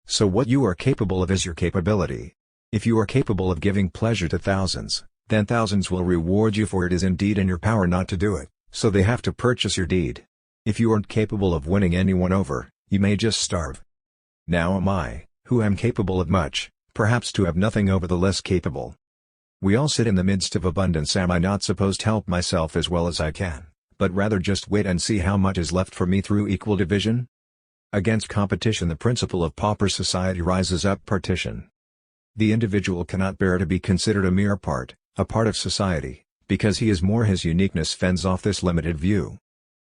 So what you are capable of is your capability. If you are capable of giving pleasure to thousands, then thousands will reward you, for it is indeed in your power not to do it, so they have to purchase your deed. If you aren't capable of winning anyone over, you may just starve. Now am I, who am capable of much, perhaps to have nothing over the less capable. We all sit in the midst of abundance. Am I not supposed to help myself as well as I can, but rather just wait and see how much is left for me through equal division? Against competition the principle of pauper society rises up: partition. The individual cannot bear to be considered a mere part, a part of society, because he is more. His uniqueness fends off this limited view.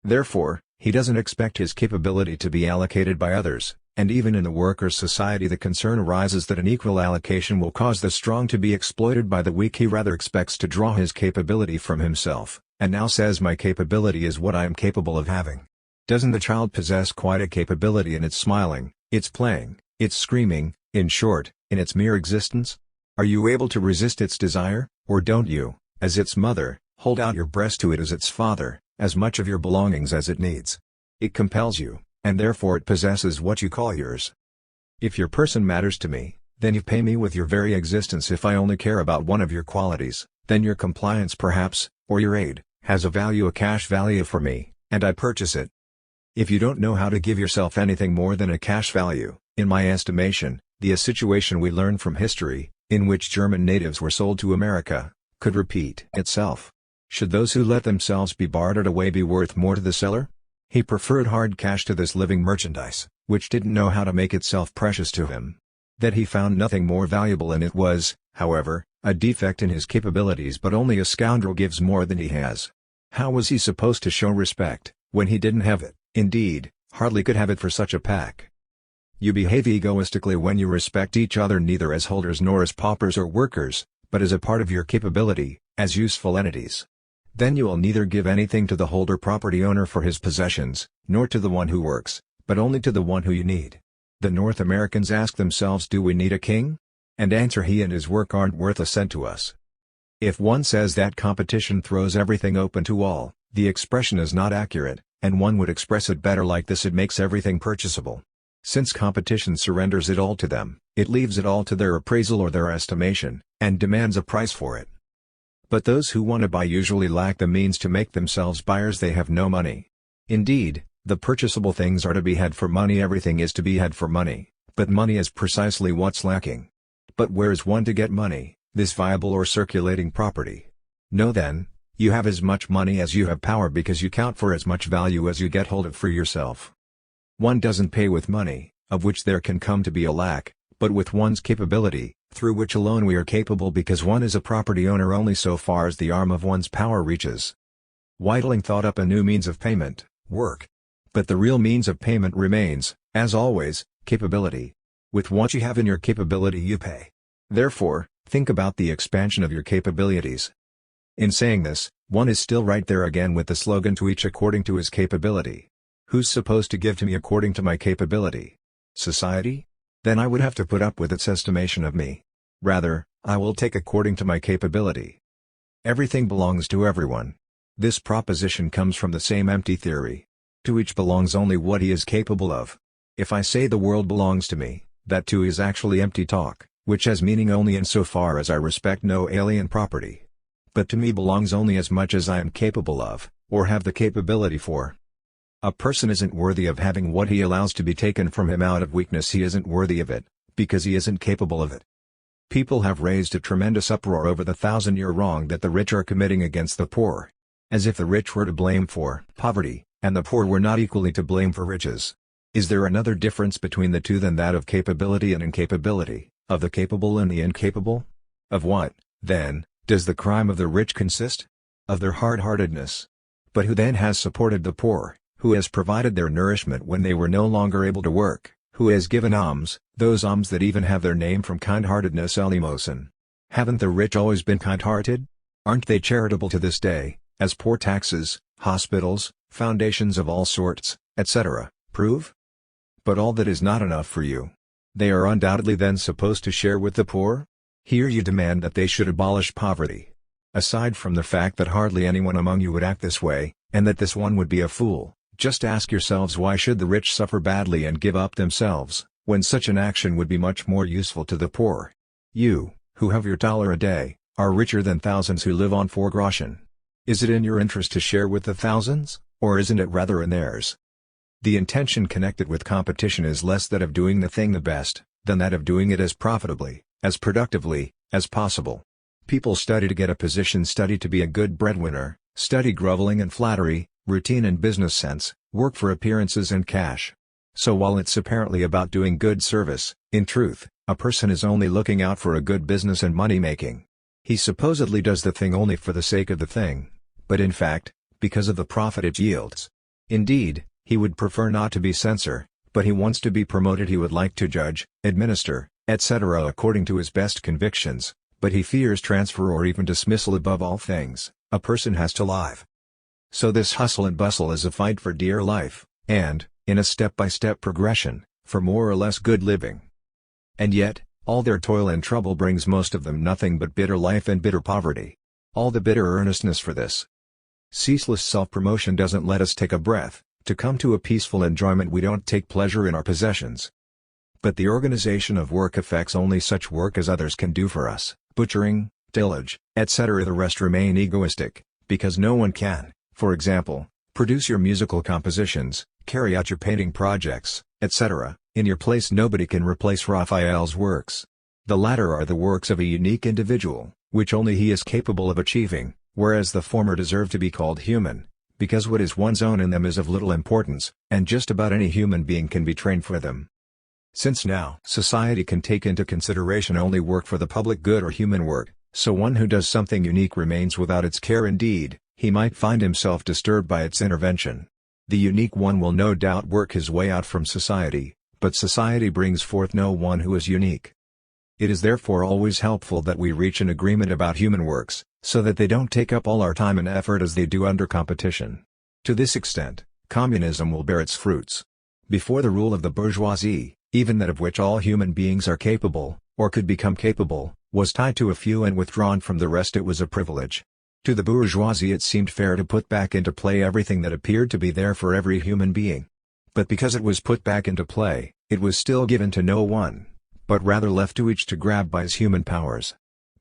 Therefore, he doesn't expect his capability to be allocated by others, and even in the workers' society the concern arises that an equal allocation will cause the strong to be exploited by the weak. He rather expects to draw his capability from himself, and now says my capability is what I am capable of having. Doesn't the child possess quite a capability in its smiling, its playing, its screaming, in short, in its mere existence? Are you able to resist its desire, or don't you, as its mother, hold out your breast to it as its father, as much of your belongings as it needs? It compels you, and therefore it possesses what you call yours. If your person matters to me, then you pay me with your very existence. If I only care about one of your qualities, then your compliance perhaps, or your aid, has a value, a cash value for me, and I purchase it. If you don't know how to give yourself anything more than a cash value, in my estimation, the situation we learn from history, in which German natives were sold to America, could repeat itself. Should those who let themselves be bartered away be worth more to the seller? He preferred hard cash to this living merchandise, which didn't know how to make itself precious to him. That he found nothing more valuable in it was, however, a defect in his capabilities. But only a scoundrel gives more than he has. How was he supposed to show respect, when he didn't have it, indeed, hardly could have it for such a pack? You behave egoistically when you respect each other neither as holders nor as paupers or workers, but as a part of your capability, as useful entities. Then you will neither give anything to the holder property owner for his possessions, nor to the one who works, but only to the one who you need. The North Americans ask themselves, do we need a king? And answer, he and his work aren't worth a cent to us. If one says that competition throws everything open to all, the expression is not accurate, and one would express it better like this: it makes everything purchasable. Since competition surrenders it all to them, it leaves it all to their appraisal or their estimation, and demands a price for it. But those who want to buy usually lack the means to make themselves buyers. They have no money. Indeed, the purchasable things are to be had for money. Everything is to be had for money, but money is precisely what's lacking. But where is one to get money, this viable or circulating property? Know then, you have as much money as you have power, because you count for as much value as you get hold of for yourself. One doesn't pay with money, of which there can come to be a lack, but with one's capability, through which alone we are capable, because one is a property owner only so far as the arm of one's power reaches. Whiteling thought up a new means of payment, work. But the real means of payment remains, as always, capability. With what you have in your capability you pay. Therefore, think about the expansion of your capabilities. In saying this, one is still right there again with the slogan, to each according to his capability. Who's supposed to give to me according to my capability? Society? Then I would have to put up with its estimation of me. Rather, I will take according to my capability. Everything belongs to everyone. This proposition comes from the same empty theory. To each belongs only what he is capable of. If I say the world belongs to me, that too is actually empty talk, which has meaning only insofar as I respect no alien property. But to me belongs only as much as I am capable of, or have the capability for. A person isn't worthy of having what he allows to be taken from him out of weakness. He isn't worthy of it, because he isn't capable of it. People have raised a tremendous uproar over the 1,000-year wrong that the rich are committing against the poor. As if the rich were to blame for poverty, and the poor were not equally to blame for riches. Is there another difference between the two than that of capability and incapability, of the capable and the incapable? Of what, then, does the crime of the rich consist? Of their hard-heartedness. But who then has supported the poor? Who has provided their nourishment when they were no longer able to work? Who has given alms, those alms that even have their name from kind-heartedness, eleemosyn? Haven't the rich always been kind-hearted? Aren't they charitable to this day, as poor taxes, hospitals, foundations of all sorts, etc., prove? But all that is not enough for you. They are undoubtedly then supposed to share with the poor? Here you demand that they should abolish poverty. Aside from the fact that hardly anyone among you would act this way, and that this one would be a fool, just ask yourselves, why should the rich suffer badly and give up themselves, when such an action would be much more useful to the poor? You, who have your dollar a day, are richer than thousands who live on 4 groschen. Is it in your interest to share with the thousands, or isn't it rather in theirs? The intention connected with competition is less that of doing the thing the best, than that of doing it as profitably, as productively, as possible. People study to get a position, study to be a good breadwinner, study groveling and flattery, routine and business sense, work for appearances and cash. So while it's apparently about doing good service, in truth, a person is only looking out for a good business and money-making. He supposedly does the thing only for the sake of the thing, but in fact, because of the profit it yields. Indeed, he would prefer not to be censor, but he wants to be promoted. He would like to judge, administer, etc. according to his best convictions, but he fears transfer or even dismissal. Above all things, a person has to live. So this hustle and bustle is a fight for dear life, and, in a step-by-step progression, for more or less good living. And yet, all their toil and trouble brings most of them nothing but bitter life and bitter poverty. All the bitter earnestness for this ceaseless self-promotion doesn't let us take a breath. To come to a peaceful enjoyment we don't take pleasure in our possessions. But the organization of work affects only such work as others can do for us, butchering, tillage, etc. The rest remain egoistic, because no one can, for example, produce your musical compositions, carry out your painting projects, etc. In your place nobody can replace Raphael's works. The latter are the works of a unique individual, which only he is capable of achieving, whereas the former deserve to be called human, because what is one's own in them is of little importance, and just about any human being can be trained for them. Since now society can take into consideration only work for the public good or human work, so one who does something unique remains without its care. Indeed, he might find himself disturbed by its intervention. The unique one will no doubt work his way out from society, but society brings forth no one who is unique. It is therefore always helpful that we reach an agreement about human works, so that they don't take up all our time and effort as they do under competition. To this extent, communism will bear its fruits. Before the rule of the bourgeoisie, even that of which all human beings are capable, or could become capable, was tied to a few and withdrawn from the rest. It was a privilege. To the bourgeoisie it seemed fair to put back into play everything that appeared to be there for every human being. But because it was put back into play, it was still given to no one, but rather left to each to grab by his human powers.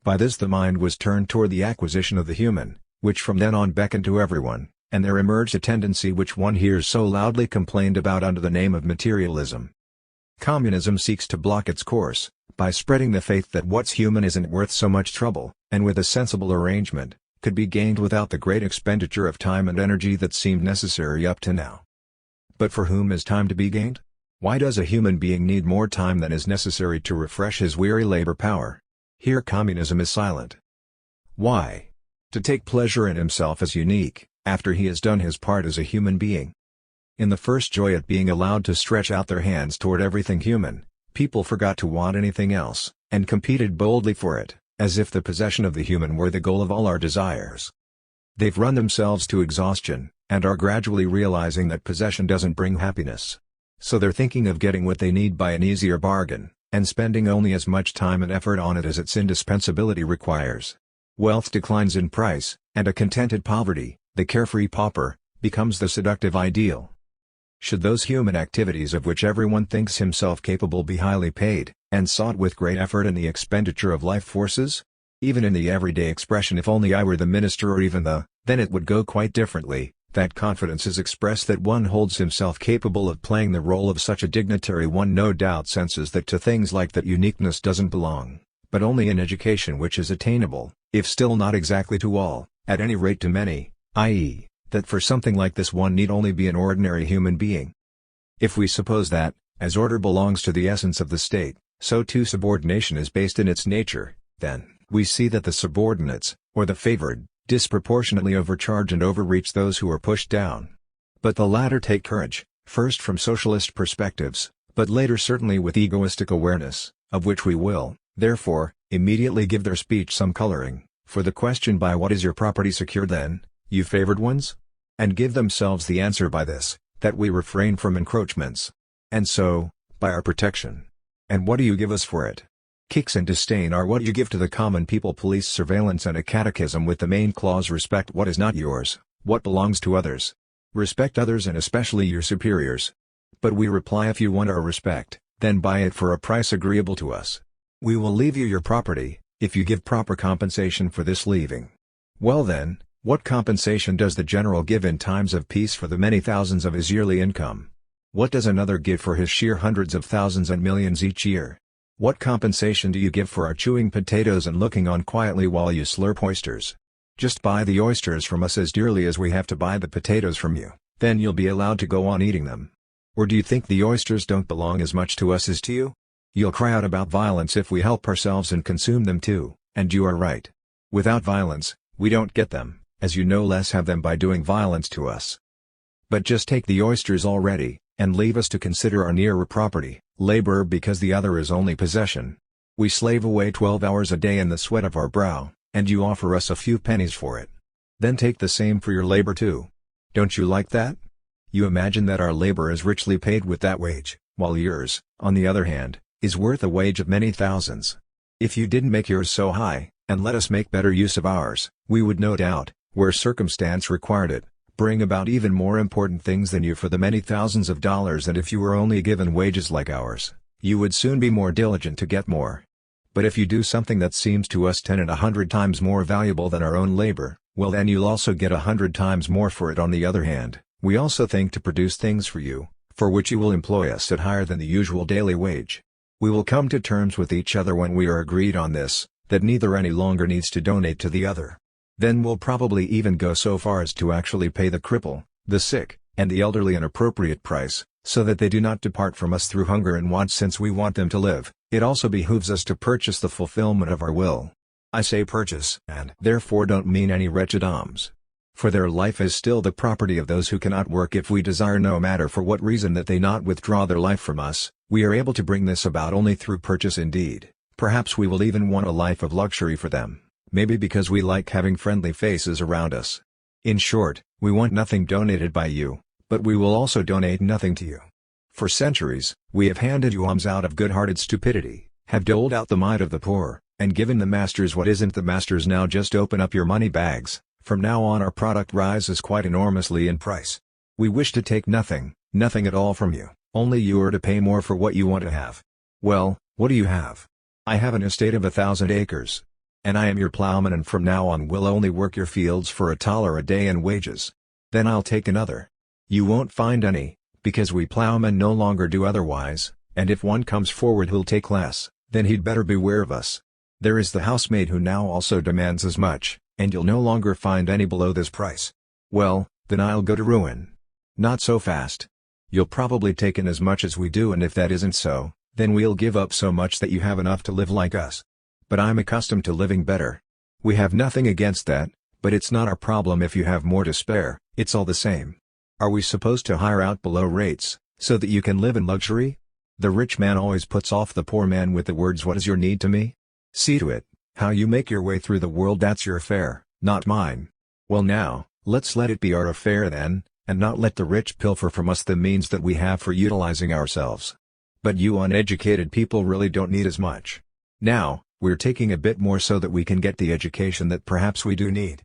By this the mind was turned toward the acquisition of the human, which from then on beckoned to everyone, and there emerged a tendency which one hears so loudly complained about under the name of materialism. Communism seeks to block its course, by spreading the faith that what's human isn't worth so much trouble, and with a sensible arrangement, could be gained without the great expenditure of time and energy that seemed necessary up to now. But for whom is time to be gained? Why does a human being need more time than is necessary to refresh his weary labor power? Here communism is silent. Why? To take pleasure in himself as unique, after he has done his part as a human being. In the first joy at being allowed to stretch out their hands toward everything human, people forgot to want anything else, and competed boldly for it, as if the possession of the human were the goal of all our desires. They've run themselves to exhaustion, and are gradually realizing that possession doesn't bring happiness. So they're thinking of getting what they need by an easier bargain, and spending only as much time and effort on it as its indispensability requires. Wealth declines in price, and a contented poverty, the carefree pauper, becomes the seductive ideal. Should those human activities of which everyone thinks himself capable be highly paid, and sought with great effort in the expenditure of life forces? Even in the everyday expression "if only I were the minister" or even then it would go quite differently. That confidence is expressed that one holds himself capable of playing the role of such a dignitary. One no doubt senses that to things like that uniqueness doesn't belong, but only in education which is attainable, if still not exactly to all, at any rate to many, i.e., that for something like this one need only be an ordinary human being. If we suppose that, as order belongs to the essence of the state, so too subordination is based in its nature, then, we see that the subordinates, or the favored, disproportionately overcharge and overreach those who are pushed down. But the latter take courage, first from socialist perspectives, but later certainly with egoistic awareness, of which we will, therefore, immediately give their speech some coloring, for the question "by what is your property secured then, you favored ones?" and give themselves the answer by this, that we refrain from encroachments. And so, by our protection. And what do you give us for it? Kicks and disdain are what you give to the common people. Police surveillance and a catechism with the main clause: respect what is not yours, what belongs to others. Respect others and especially your superiors. But we reply, if you want our respect, then buy it for a price agreeable to us. We will leave you your property, if you give proper compensation for this leaving. Well then, what compensation does the general give in times of peace for the many thousands of his yearly income? What does another give for his sheer hundreds of thousands and millions each year? What compensation do you give for our chewing potatoes and looking on quietly while you slurp oysters? Just buy the oysters from us as dearly as we have to buy the potatoes from you, then you'll be allowed to go on eating them. Or do you think the oysters don't belong as much to us as to you? You'll cry out about violence if we help ourselves and consume them too, and you are right. Without violence, we don't get them, as you no less have them by doing violence to us. But just take the oysters already, and leave us to consider our nearer property, labor, because the other is only possession. We slave away 12 hours a day in the sweat of our brow, and you offer us a few pennies for it. Then take the same for your labor too. Don't you like that? You imagine that our labor is richly paid with that wage, while yours, on the other hand, is worth a wage of many thousands. If you didn't make yours so high, and let us make better use of ours, we would no doubt, where circumstance required it, bring about even more important things than you for the many thousands of dollars. And if you were only given wages like ours, you would soon be more diligent to get more. But if you do something that seems to us 10 and 100 times more valuable than our own labor, well then you'll also get 100 times more for it. On the other hand, we also think to produce things for you, for which you will employ us at higher than the usual daily wage. We will come to terms with each other when we are agreed on this, that neither any longer needs to donate to the other. Then we'll probably even go so far as to actually pay the cripple, the sick, and the elderly an appropriate price, so that they do not depart from us through hunger and want. Since we want them to live, it also behooves us to purchase the fulfillment of our will. I say purchase, and therefore don't mean any wretched alms. For their life is still the property of those who cannot work. If we desire, no matter for what reason, that they not withdraw their life from us, we are able to bring this about only through purchase. Indeed, perhaps we will even want a life of luxury for them. Maybe because we like having friendly faces around us. In short, we want nothing donated by you, but we will also donate nothing to you. For centuries, we have handed you alms out of good-hearted stupidity, have doled out the mite of the poor, and given the masters what isn't the masters. Now just open up your money bags. From now on our product rises quite enormously in price. We wish to take nothing at all from you, only you are to pay more for what you want to have. Well, What do you have? I have an estate of 1,000 acres. And I am your plowman, and from now on will only work your fields for $1 a day in wages. Then I'll take another. You won't find any, because we plowmen no longer do otherwise, and if one comes forward who'll take less, then he'd better beware of us. There is the housemaid who now also demands as much, and you'll no longer find any below this price. Well, then I'll go to ruin. Not so fast. You'll probably take in as much as we do, and if that isn't so, then we'll give up so much that you have enough to live like us. But I'm accustomed to living better. We have nothing against that, but it's not our problem if you have more to spare, it's all the same. Are we supposed to hire out below rates, so that you can live in luxury? The rich man always puts off the poor man with the words, "What is your need to me? See to it, how you make your way through the world, that's your affair, not mine." Well now, let's let it be our affair then, and not let the rich pilfer from us the means that we have for utilizing ourselves. But you uneducated people really don't need as much. Now, we're taking a bit more so that we can get the education that perhaps we do need.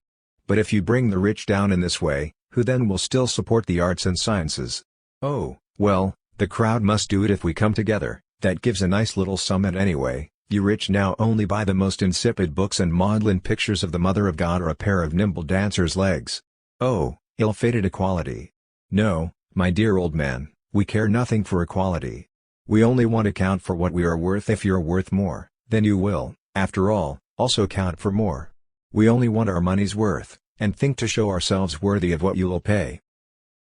But if you bring the rich down in this way, who then will still support the arts and sciences? Oh, well, the crowd must do it if we come together. That gives a nice little sum, and anyway, you rich now only buy the most insipid books and maudlin pictures of the Mother of God or a pair of nimble dancers' legs. Oh, ill-fated equality. No, my dear old man, we care nothing for equality. We only want to count for what we are worth. If you're worth more, then you will, after all, also count for more. We only want our money's worth, and think to show ourselves worthy of what you will pay.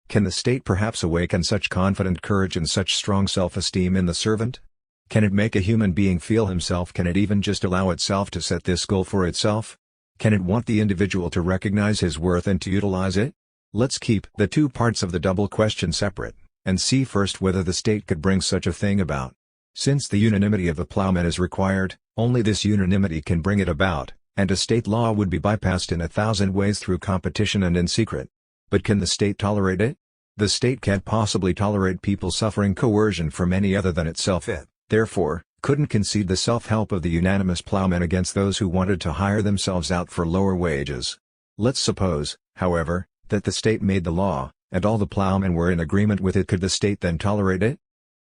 Can the state perhaps awaken such confident courage and such strong self-esteem in the servant? Can it make a human being feel himself? Can it even just allow itself to set this goal for itself? Can it want the individual to recognize his worth and to utilize it? Let's keep the two parts of the double question separate, and see first whether the state could bring such a thing about. Since the unanimity of the plowman is required, only this unanimity can bring it about, and a state law would be bypassed in 1,000 ways through competition and in secret. But can the state tolerate it? The state can't possibly tolerate people suffering coercion from any other than itself. It, therefore, couldn't concede the self-help of the unanimous plowmen against those who wanted to hire themselves out for lower wages. Let's suppose, however, that the state made the law, and all the plowmen were in agreement with it. Could the state then tolerate it?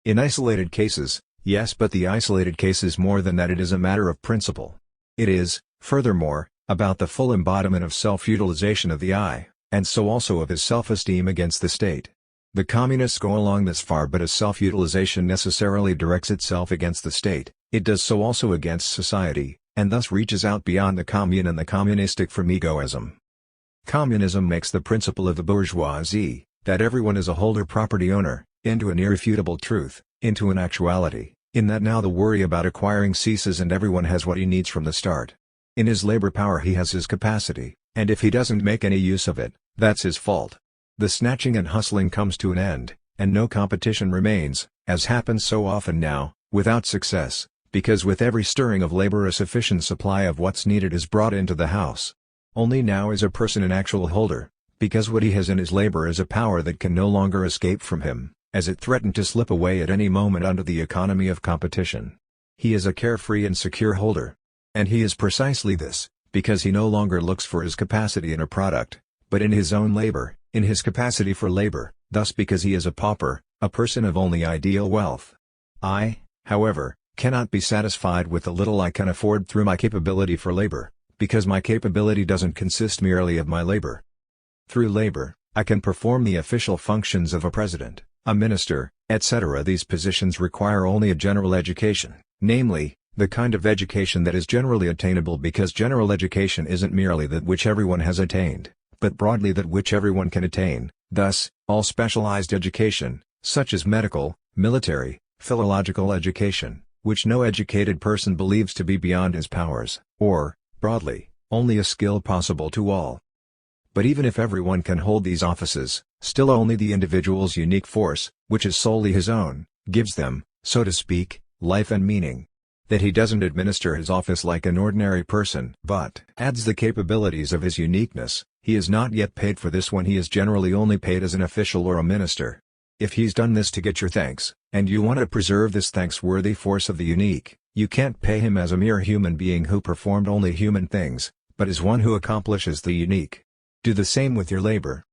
In isolated cases, yes, but the isolated case is more than that. It is a matter of principle. It is, furthermore, about the full embodiment of self-utilization of the I, and so also of his self-esteem against the state. The communists go along this far, but as self-utilization necessarily directs itself against the state, it does so also against society, and thus reaches out beyond the commune and the communistic from egoism. Communism makes the principle of the bourgeoisie, that everyone is a holder property owner, into an irrefutable truth, into an actuality, in that now the worry about acquiring ceases and everyone has what he needs from the start. In his labor power he has his capacity, and if he doesn't make any use of it, that's his fault. The snatching and hustling comes to an end, and no competition remains, as happens so often now, without success, because with every stirring of labor a sufficient supply of what's needed is brought into the house. Only now is a person an actual holder, because what he has in his labor is a power that can no longer escape from him, as it threatened to slip away at any moment under the economy of competition. He is a carefree and secure holder. And he is precisely this, because he no longer looks for his capacity in a product, but in his own labor, in his capacity for labor, thus because he is a pauper, a person of only ideal wealth. I, however, cannot be satisfied with the little I can afford through my capability for labor, because my capability doesn't consist merely of my labor. Through labor, I can perform the official functions of a president, a minister, etc. These positions require only a general education, namely, the kind of education that is generally attainable, because general education isn't merely that which everyone has attained, but broadly that which everyone can attain. Thus, all specialized education, such as medical, military, philological education, which no educated person believes to be beyond his powers, or, broadly, only a skill possible to all. But even if everyone can hold these offices, still only the individual's unique force, which is solely his own, gives them, so to speak, life and meaning. That he doesn't administer his office like an ordinary person, but adds the capabilities of his uniqueness. He is not yet paid for this when he is generally only paid as an official or a minister. If he's done this to get your thanks, and you want to preserve this thanks-worthy force of the unique, you can't pay him as a mere human being who performed only human things, but as one who accomplishes the unique. Do the same with your labor.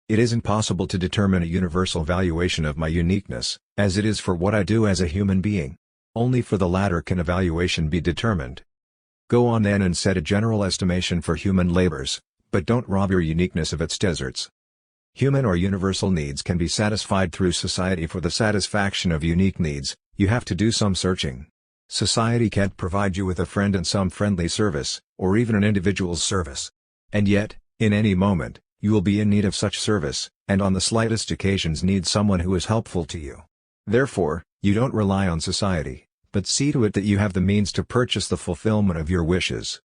It isn't possible to determine a universal valuation of my uniqueness, as it is for what I do as a human being. Only for the latter can evaluation be determined. Go on then and set a general estimation for human labors, but don't rob your uniqueness of its deserts. Human or universal needs can be satisfied through society. For the satisfaction of unique needs, you have to do some searching. Society can't provide you with a friend and some friendly service, or even an individual's service. And yet, in any moment, you will be in need of such service, and on the slightest occasions need someone who is helpful to you. Therefore, you don't rely on society, but see to it that you have the means to purchase the fulfillment of your wishes.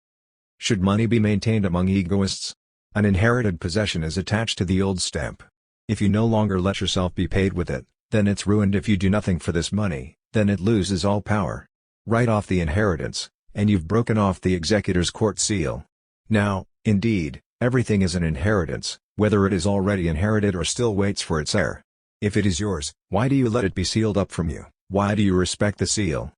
Should money be maintained among egoists? An inherited possession is attached to the old stamp. If you no longer let yourself be paid with it, then it's ruined. If you do nothing for this money, then it loses all power. Write off the inheritance, and you've broken off the executor's court seal. Now, indeed, everything is an inheritance, whether it is already inherited or still waits for its heir. If it is yours, why do you let it be sealed up from you? Why do you respect the seal?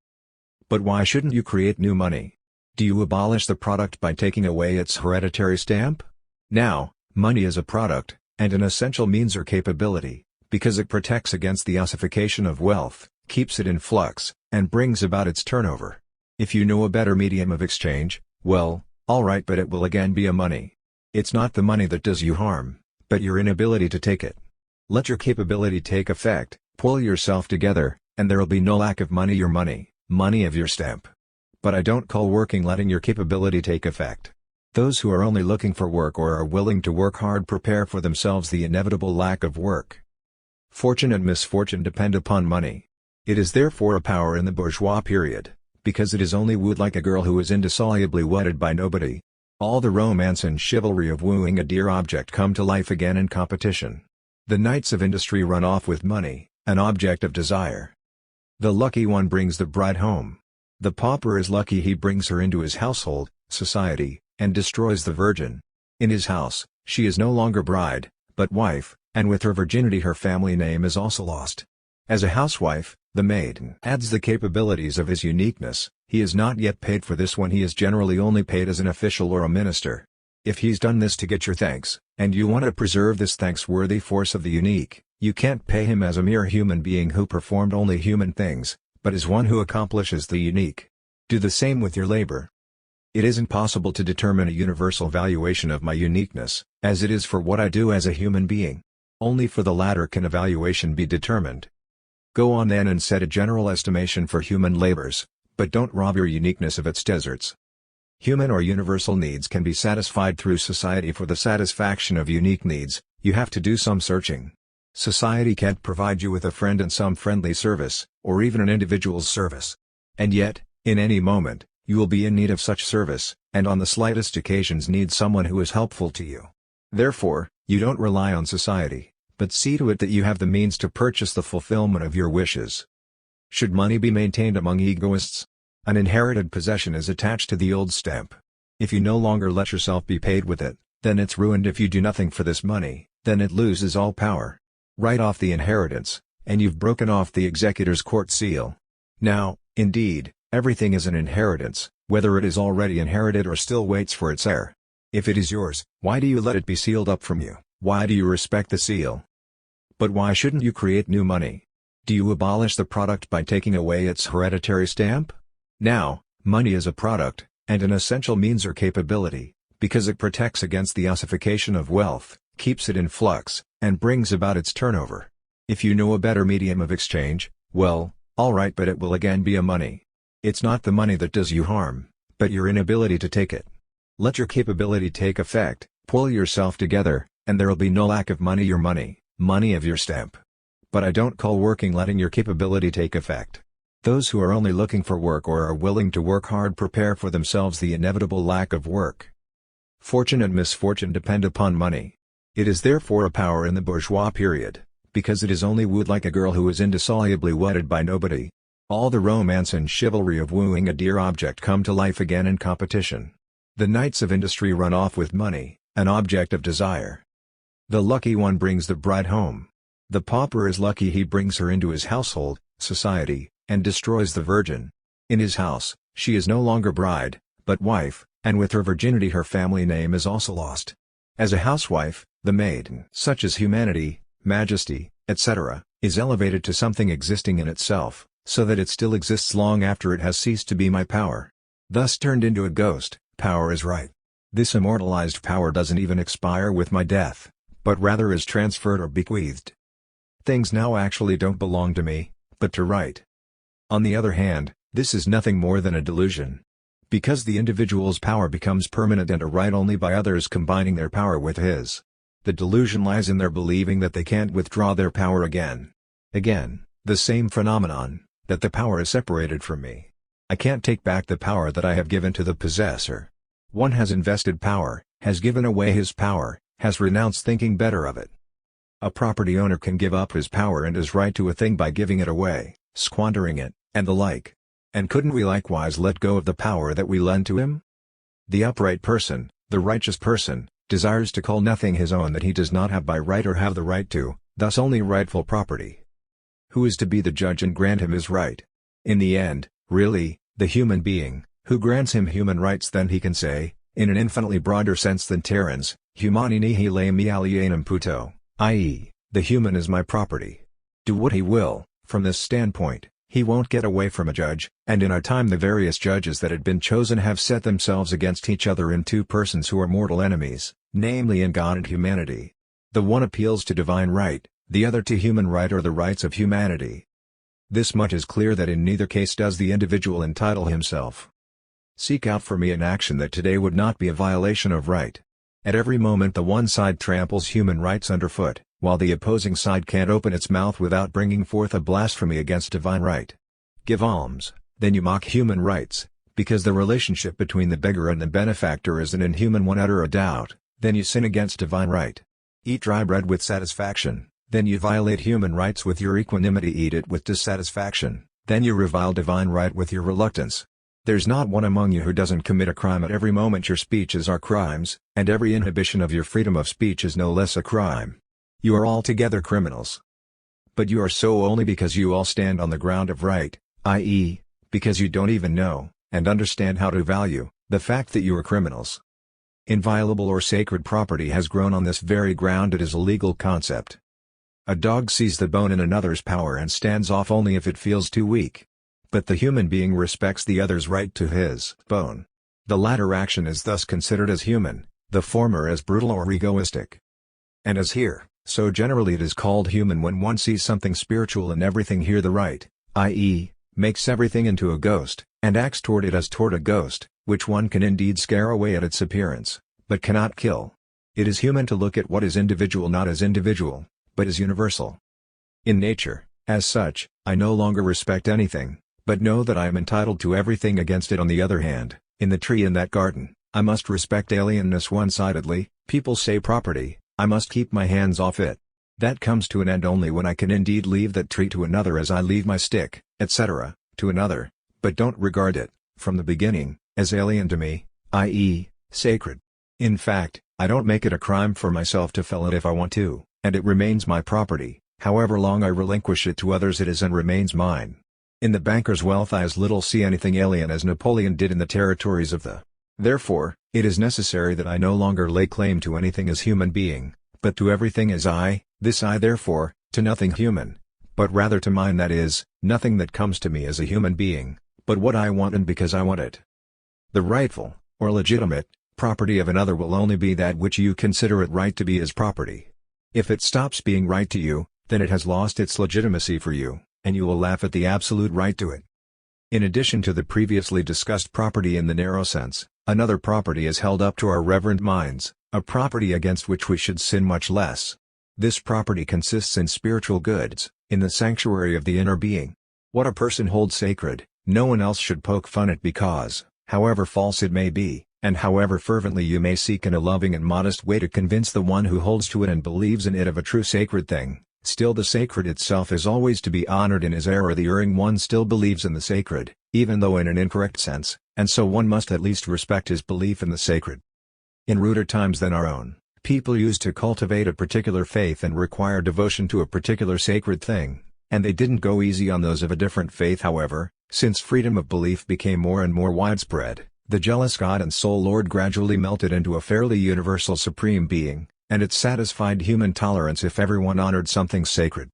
But why shouldn't you create new money? Do you abolish the product by taking away its hereditary stamp? Now, money is a product, and an essential means or capability, because it protects against the ossification of wealth, keeps it in flux, and brings about its turnover. If you know a better medium of exchange, well, all right, but it will again be a money. It's not the money that does you harm, but your inability to take it. Let your capability take effect, pull yourself together, and there'll be no lack of money. Your money, money of your stamp. But I don't call working letting your capability take effect. Those who are only looking for work or are willing to work hard prepare for themselves the inevitable lack of work. Fortune and misfortune depend upon money. It is therefore a power in the bourgeois period, because it is only wooed like a girl who is indissolubly wedded by nobody. All the romance and chivalry of wooing a dear object come to life again in competition. The knights of industry run off with money, an object of desire. The lucky one brings the bride home. The pauper is lucky he brings her into his household, society, and destroys the virgin. In his house, she is no longer bride, but wife, and with her virginity her family name is also lost. As a housewife, the maid adds the capabilities of his uniqueness. He is not yet paid for this when he is generally only paid as an official or a minister. If he's done this to get your thanks, and you want to preserve this thanks-worthy force of the unique, you can't pay him as a mere human being who performed only human things, but as one who accomplishes the unique. Do the same with your labor. It isn't possible to determine a universal valuation of my uniqueness, as it is for what I do as a human being. Only for the latter can evaluation be determined. Go on then and set a general estimation for human labors, but don't rob your uniqueness of its deserts. Human or universal needs can be satisfied through society. For the satisfaction of unique needs, you have to do some searching. Society can't provide you with a friend and some friendly service, or even an individual's service. And yet, in any moment, you will be in need of such service, and on the slightest occasions need someone who is helpful to you. Therefore, you don't rely on society, but see to it that you have the means to purchase the fulfillment of your wishes. Should money be maintained among egoists? An inherited possession is attached to the old stamp. If you no longer let yourself be paid with it, then it's ruined. If you do nothing for this money, then it loses all power. Write off the inheritance, and you've broken off the executor's court seal. Now, indeed, everything is an inheritance, whether it is already inherited or still waits for its heir. If it is yours, why do you let it be sealed up from you? Why do you respect the seal? But why shouldn't you create new money? Do you abolish the product by taking away its hereditary stamp? Now, money is a product, and an essential means or capability, because it protects against the ossification of wealth, keeps it in flux, and brings about its turnover. If you know a better medium of exchange, well, all right, but it will again be a money. It's not the money that does you harm, but your inability to take it. Let your capability take effect, pull yourself together, and there'll be no lack of money. Your money, money of your stamp. But I don't call working letting your capability take effect. Those who are only looking for work or are willing to work hard prepare for themselves the inevitable lack of work. Fortune and misfortune depend upon money. It is therefore a power in the bourgeois period, because it is only wooed like a girl who is indissolubly wedded by nobody. All the romance and chivalry of wooing a dear object come to life again in competition. The knights of industry run off with money, an object of desire. The lucky one brings the bride home. The pauper is lucky he brings her into his household, society, and destroys the virgin. In his house, she is no longer bride, but wife, and with her virginity her family name is also lost. As a housewife, the maid, such as humanity, majesty, etc., is elevated to something existing in itself, so that it still exists long after it has ceased to be my power. Thus turned into a ghost, power is right. This immortalized power doesn't even expire with my death, but rather is transferred or bequeathed. Things now actually don't belong to me, but to right. On the other hand, this is nothing more than a delusion. Because the individual's power becomes permanent and a right only by others combining their power with his. The delusion lies in their believing that they can't withdraw their power again. Again, the same phenomenon, that the power is separated from me. I can't take back the power that I have given to the possessor. One has invested power, has given away his power, has renounced thinking better of it. A property owner can give up his power and his right to a thing by giving it away, squandering it, and the like. And couldn't we likewise let go of the power that we lend to him? The upright person, the righteous person, desires to call nothing his own that he does not have by right or have the right to, thus only rightful property. Who is to be the judge and grant him his right? In the end, really, the human being, who grants him human rights. Then he can say, in an infinitely broader sense than Terence, humani nihil me alienum puto, i.e., the human is my property. Do what he will, from this standpoint, he won't get away from a judge, and in our time the various judges that had been chosen have set themselves against each other in two persons who are mortal enemies, namely in God and humanity. The one appeals to divine right, the other to human right or the rights of humanity. This much is clear, that in neither case does the individual entitle himself. Seek out for me an action that today would not be a violation of right. At every moment the one side tramples human rights underfoot, while the opposing side can't open its mouth without bringing forth a blasphemy against divine right. Give alms, then you mock human rights, because the relationship between the beggar and the benefactor is an inhuman one. Utter a doubt, then you sin against divine right. Eat dry bread with satisfaction, then you violate human rights with your equanimity. Eat it with dissatisfaction, then you revile divine right with your reluctance. There's not one among you who doesn't commit a crime. At every moment your speeches are crimes, and every inhibition of your freedom of speech is no less a crime. You are altogether criminals. But you are so only because you all stand on the ground of right, i.e., because you don't even know, and understand how to value, the fact that you are criminals. Inviolable or sacred property has grown on this very ground. It is a legal concept. A dog sees the bone in another's power and stands off only if it feels too weak. But the human being respects the other's right to his bone. The latter action is thus considered as human, the former as brutal or egoistic. And as here, so generally it is called human when one sees something spiritual in everything. Here the right, i.e., makes everything into a ghost, and acts toward it as toward a ghost, which one can indeed scare away at its appearance, but cannot kill. It is human to look at what is individual not as individual, but as universal. In nature, as such, I no longer respect anything, but know that I am entitled to everything against it. On the other hand, in the tree in that garden, I must respect alienness one-sidedly. People say property, I must keep my hands off it. That comes to an end only when I can indeed leave that tree to another as I leave my stick, etc., to another, but don't regard it, from the beginning, as alien to me, i.e., sacred. In fact, I don't make it a crime for myself to fell it if I want to, and it remains my property. However long I relinquish it to others, it is and remains mine. In the banker's wealth I as little see anything alien as Napoleon did in the territories of the. Therefore, it is necessary that I no longer lay claim to anything as human being, but to everything as I, this I therefore, to nothing human, but rather to mine, that is, nothing that comes to me as a human being, but what I want and because I want it. The rightful, or legitimate, property of another will only be that which you consider it right to be his property. If it stops being right to you, then it has lost its legitimacy for you, and you will laugh at the absolute right to it. In addition to the previously discussed property in the narrow sense, another property is held up to our reverent minds, a property against which we should sin much less. This property consists in spiritual goods, in the sanctuary of the inner being. What a person holds sacred, no one else should poke fun at, because, however false it may be, and however fervently you may seek in a loving and modest way to convince the one who holds to it and believes in it of a true sacred thing, still the sacred itself is always to be honored. In his error the erring one still believes in the sacred, even though in an incorrect sense, and so one must at least respect his belief in the sacred. In ruder times than our own, people used to cultivate a particular faith and require devotion to a particular sacred thing, and they didn't go easy on those of a different faith. However, since freedom of belief became more and more widespread, the jealous God and Soul Lord gradually melted into a fairly universal supreme being, and it satisfied human tolerance if everyone honored something sacred.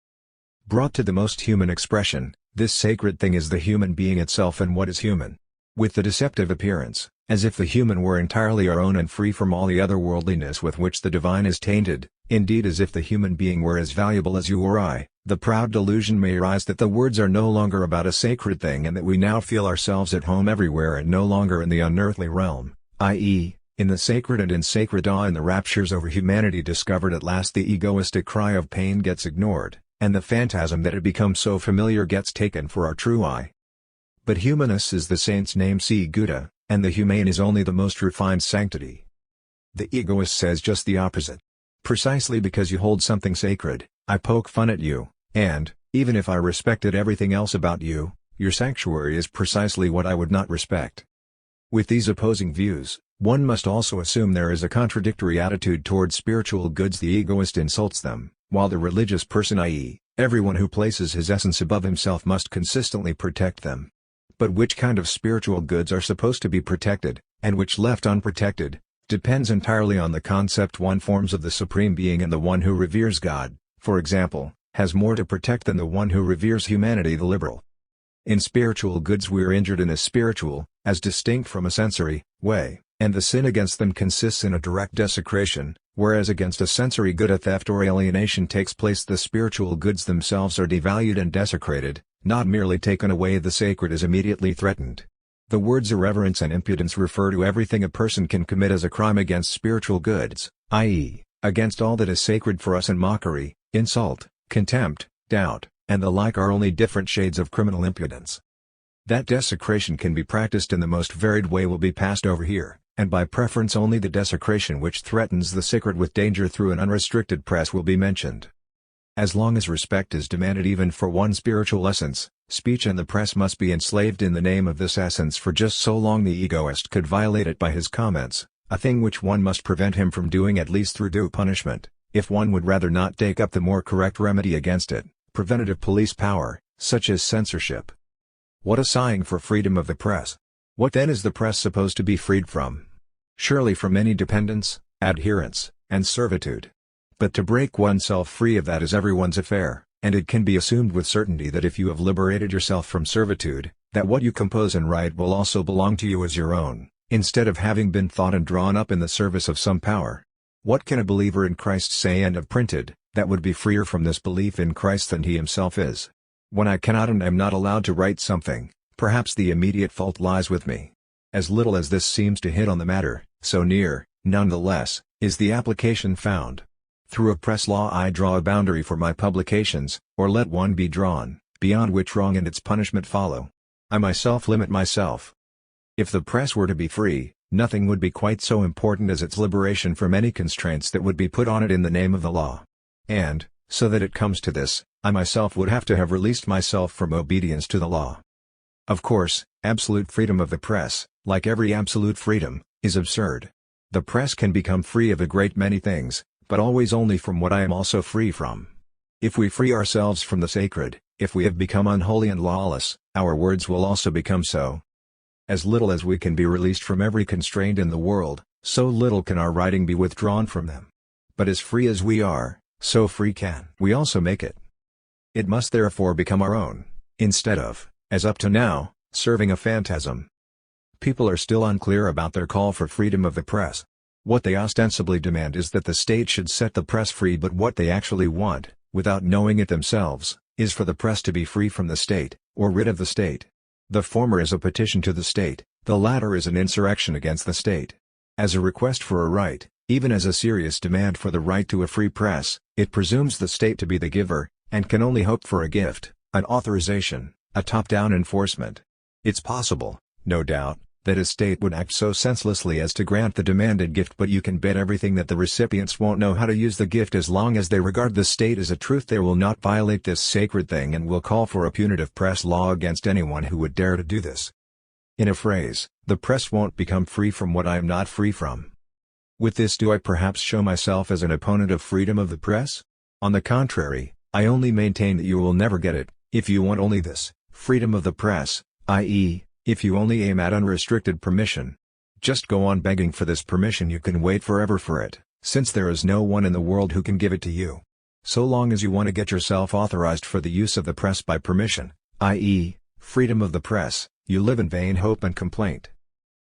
Brought to the most human expression, This sacred thing is the human being itself and what is human. With the deceptive appearance, as if the human were entirely our own and free from all the otherworldliness with which the divine is tainted, indeed as if the human being were as valuable as you or I, the proud delusion may arise that the words are no longer about a sacred thing and that we now feel ourselves at home everywhere and no longer in the unearthly realm, i.e., in the sacred and in sacred awe and the raptures over humanity discovered at last the egoistic cry of pain gets ignored, and the phantasm that had become so familiar gets taken for our true I. But humanus is the saint's name see Gouda, and the humane is only the most refined sanctity. The egoist says just the opposite. Precisely because you hold something sacred, I poke fun at you, and, even if I respected everything else about you, your sanctuary is precisely what I would not respect. With these opposing views, one must also assume there is a contradictory attitude towards spiritual goods. The egoist insults them, while the religious person, i.e., everyone who places his essence above himself, must consistently protect them. But which kind of spiritual goods are supposed to be protected, and which left unprotected, depends entirely on the concept one forms of the Supreme Being, and the one who reveres God, for example, has more to protect than the one who reveres humanity the liberal. In spiritual goods we are injured in a spiritual, as distinct from a sensory, way, and the sin against them consists in a direct desecration, whereas against a sensory good a theft or alienation takes place. The spiritual goods themselves are devalued and desecrated, not merely taken away. The sacred is immediately threatened. The words irreverence and impudence refer to everything a person can commit as a crime against spiritual goods, i.e., against all that is sacred for us, and mockery, insult, contempt, doubt, and the like are only different shades of criminal impudence. That desecration can be practiced in the most varied way will be passed over here, and by preference only the desecration which threatens the sacred with danger through an unrestricted press will be mentioned. As long as respect is demanded even for one spiritual essence, speech and the press must be enslaved in the name of this essence, for just so long the egoist could violate it by his comments, a thing which one must prevent him from doing at least through due punishment, if one would rather not take up the more correct remedy against it, preventative police power, such as censorship. What a sighing for freedom of the press! What then is the press supposed to be freed from? Surely from any dependence, adherence, and servitude. But to break oneself free of that is everyone's affair, and it can be assumed with certainty that if you have liberated yourself from servitude, that what you compose and write will also belong to you as your own, instead of having been thought and drawn up in the service of some power. What can a believer in Christ say and have printed, that would be freer from this belief in Christ than he himself is? When I cannot and am not allowed to write something, perhaps the immediate fault lies with me. As little as this seems to hit on the matter, so near, nonetheless, is the application found. Through a press law I draw a boundary for my publications, or let one be drawn, beyond which wrong and its punishment follow. I myself limit myself. If the press were to be free, nothing would be quite so important as its liberation from any constraints that would be put on it in the name of the law. And, so that it comes to this, I myself would have to have released myself from obedience to the law. Of course, absolute freedom of the press, like every absolute freedom, is absurd. The press can become free of a great many things, but always only from what I am also free from. If we free ourselves from the sacred, if we have become unholy and lawless, our words will also become so. As little as we can be released from every constraint in the world, so little can our writing be withdrawn from them. But as free as we are, so free can we also make it. It must therefore become our own, instead of, as up to now, serving a phantasm. People are still unclear about their call for freedom of the press. What they ostensibly demand is that the state should set the press free, but what they actually want, without knowing it themselves, is for the press to be free from the state, or rid of the state. The former is a petition to the state, the latter is an insurrection against the state. As a request for a right, even as a serious demand for the right to a free press, it presumes the state to be the giver, and can only hope for a gift, an authorization, a top-down enforcement. It's possible, no doubt, that a state would act so senselessly as to grant the demanded gift, but you can bet everything that the recipients won't know how to use the gift. As long as they regard the state as a truth, they will not violate this sacred thing and will call for a punitive press law against anyone who would dare to do this. In a phrase, the press won't become free from what I am not free from. With this, do I perhaps show myself as an opponent of freedom of the press? On the contrary, I only maintain that you will never get it, if you want only this, freedom of the press, i.e., if you only aim at unrestricted permission. Just go on begging for this permission. You can wait forever for it, since there is no one in the world who can give it to you. So long as you want to get yourself authorized for the use of the press by permission, i.e., freedom of the press, you live in vain hope and complaint.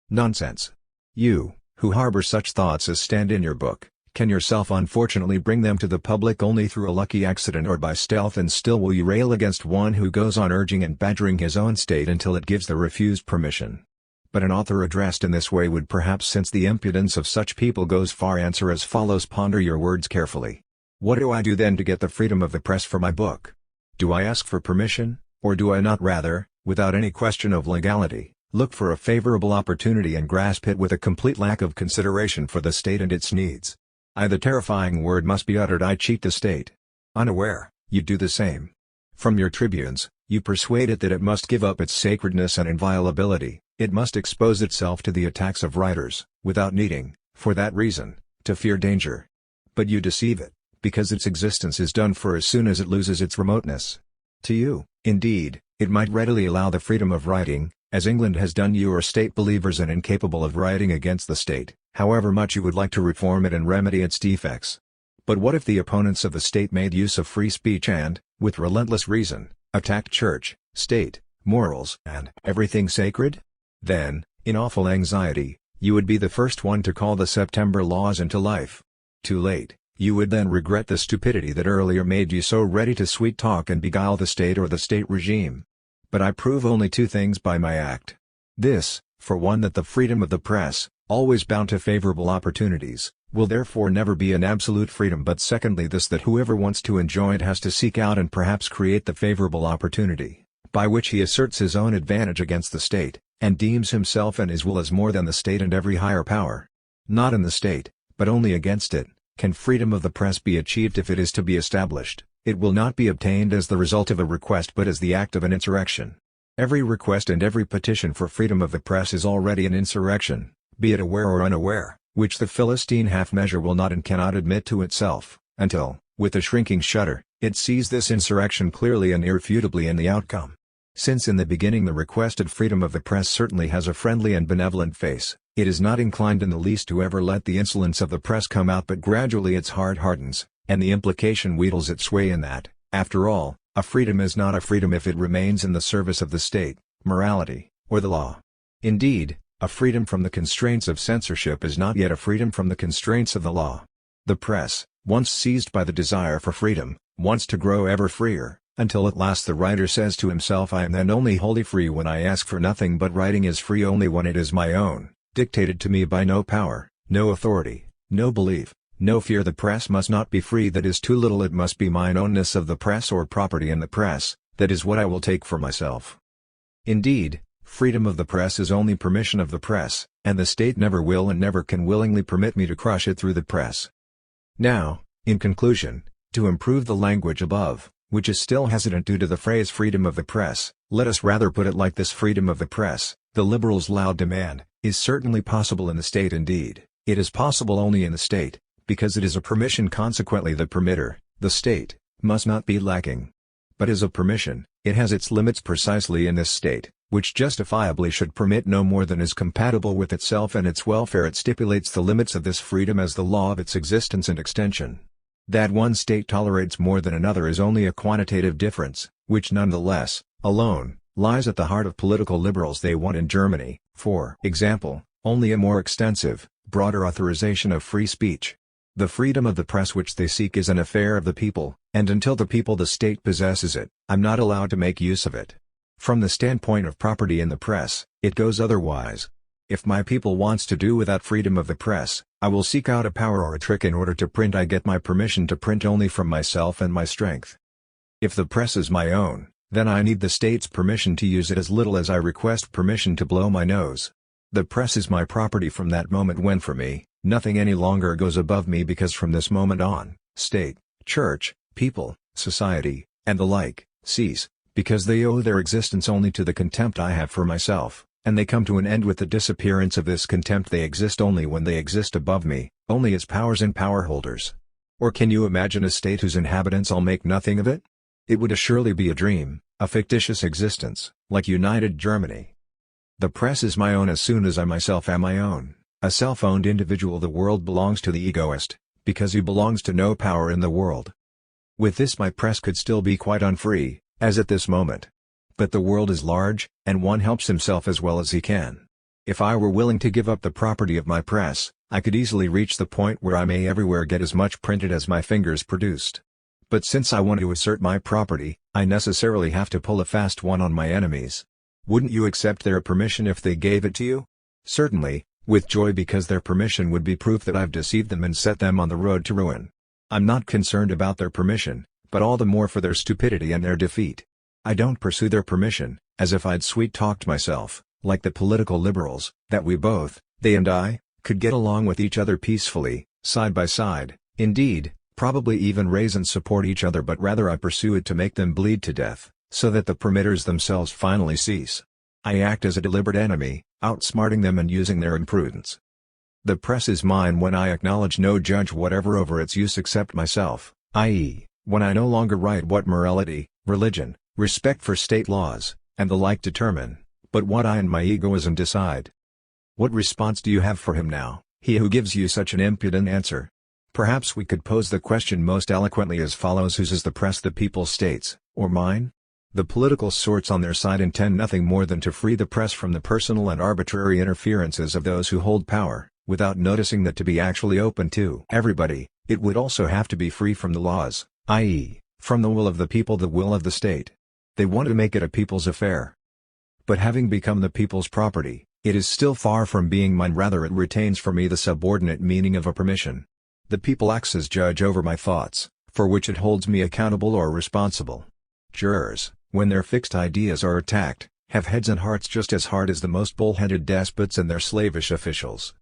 Nonsense. You, who harbor such thoughts as stand in your book, can yourself unfortunately bring them to the public only through a lucky accident or by stealth, and still will you rail against one who goes on urging and badgering his own state until it gives the refused permission. But an author addressed in this way would perhaps, since the impudence of such people goes far, answer as follows: ponder your words carefully. What do I do then to get the freedom of the press for my book? Do I ask for permission, or do I not rather, without any question of legality, look for a favorable opportunity and grasp it with a complete lack of consideration for the state and its needs? The terrifying word must be uttered: I cheat the state. Unaware, you do the same. From your tribunes, you persuade it that it must give up its sacredness and inviolability, it must expose itself to the attacks of writers, without needing, for that reason, to fear danger. But you deceive it, because its existence is done for as soon as it loses its remoteness. To you, indeed, it might readily allow the freedom of writing, as England has done. You are state believers and incapable of writing against the state, however much you would like to reform it and remedy its defects. But what if the opponents of the state made use of free speech and, with relentless reason, attacked church, state, morals, and everything sacred? Then, in awful anxiety, you would be the first one to call the September laws into life. Too late, you would then regret the stupidity that earlier made you so ready to sweet-talk and beguile the state or the state regime. But I prove only two things by my act. This, for one, that the freedom of the press, always bound to favorable opportunities, will therefore never be an absolute freedom, but secondly this, that whoever wants to enjoy it has to seek out and perhaps create the favorable opportunity, by which he asserts his own advantage against the state, and deems himself and his will as more than the state and every higher power. Not in the state, but only against it, can freedom of the press be achieved. If it is to be established, it will not be obtained as the result of a request but as the act of an insurrection. Every request and every petition for freedom of the press is already an insurrection, be it aware or unaware, which the Philistine half-measure will not and cannot admit to itself, until, with a shrinking shudder, it sees this insurrection clearly and irrefutably in the outcome. Since in the beginning the requested freedom of the press certainly has a friendly and benevolent face, it is not inclined in the least to ever let the insolence of the press come out, but gradually its heart hardens, and the implication wheedles its way in that, after all, a freedom is not a freedom if it remains in the service of the state, morality, or the law. Indeed, a freedom from the constraints of censorship is not yet a freedom from the constraints of the law. The press, once seized by the desire for freedom, wants to grow ever freer, until at last the writer says to himself, I am then only wholly free when I ask for nothing, but writing is free only when it is my own, dictated to me by no power, no authority, no belief, no fear. The press must not be free, that is too little. It must be mine ownness of the press, or property in the press, that is what I will take for myself. Indeed, freedom of the press is only permission of the press, and the state never will and never can willingly permit me to crush it through the press. Now, in conclusion, to improve the language above, which is still hesitant due to the phrase freedom of the press, let us rather put it like this: freedom of the press, the liberals' loud demand, is certainly possible in the state. Indeed, it is possible only in the state, because it is a permission. Consequently the permitter, the state, must not be lacking. But as a permission, it has its limits precisely in this state, which justifiably should permit no more than is compatible with itself and its welfare. It stipulates the limits of this freedom as the law of its existence and extension. That one state tolerates more than another is only a quantitative difference, which nonetheless, alone, lies at the heart of political liberals. They want in Germany, for example, only a more extensive, broader authorization of free speech. The freedom of the press which they seek is an affair of the people, and until the people, the state, possesses it, I'm not allowed to make use of it. From the standpoint of property in the press, it goes otherwise. If my people wants to do without freedom of the press, I will seek out a power or a trick in order to print. I get my permission to print only from myself and my strength. If the press is my own, then I need the state's permission to use it as little as I request permission to blow my nose. The press is my property from that moment when for me, nothing any longer goes above me, because from this moment on, state, church, people, society, and the like, cease, because they owe their existence only to the contempt I have for myself, and they come to an end with the disappearance of this contempt. They exist only when they exist above me, only as powers and power holders. Or can you imagine a state whose inhabitants all make nothing of it? It would surely be a dream, a fictitious existence, like United Germany. The press is my own as soon as I myself am my own, a self-owned individual. The world belongs to the egoist, because he belongs to no power in the world. With this my press could still be quite unfree, as at this moment. But the world is large, and one helps himself as well as he can. If I were willing to give up the property of my press, I could easily reach the point where I may everywhere get as much printed as my fingers produced. But since I want to assert my property, I necessarily have to pull a fast one on my enemies. Wouldn't you accept their permission if they gave it to you? Certainly, with joy, because their permission would be proof that I've deceived them and set them on the road to ruin. I'm not concerned about their permission, but all the more for their stupidity and their defeat. I don't pursue their permission, as if I'd sweet-talked myself, like the political liberals, that we both, they and I, could get along with each other peacefully, side by side, indeed, probably even raise and support each other, but rather I pursue it to make them bleed to death, so that the permitters themselves finally cease. I act as a deliberate enemy, outsmarting them and using their imprudence. The press is mine when I acknowledge no judge whatever over its use except myself, i.e., when I no longer write what morality, religion, respect for state laws, and the like determine, but what I and my egoism decide. What response do you have for him now, he who gives you such an impudent answer? Perhaps we could pose the question most eloquently as follows: whose is the press, the people's states, or mine? The political sorts on their side intend nothing more than to free the press from the personal and arbitrary interferences of those who hold power, without noticing that to be actually open to everybody, it would also have to be free from the laws, i.e., from the will of the people, the will of the state. They want to make it a people's affair. But having become the people's property, it is still far from being mine, rather it retains for me the subordinate meaning of a permission. The people acts as judge over my thoughts, for which it holds me accountable or responsible. Jurors, when their fixed ideas are attacked, have heads and hearts just as hard as the most bull-headed despots and their slavish officials.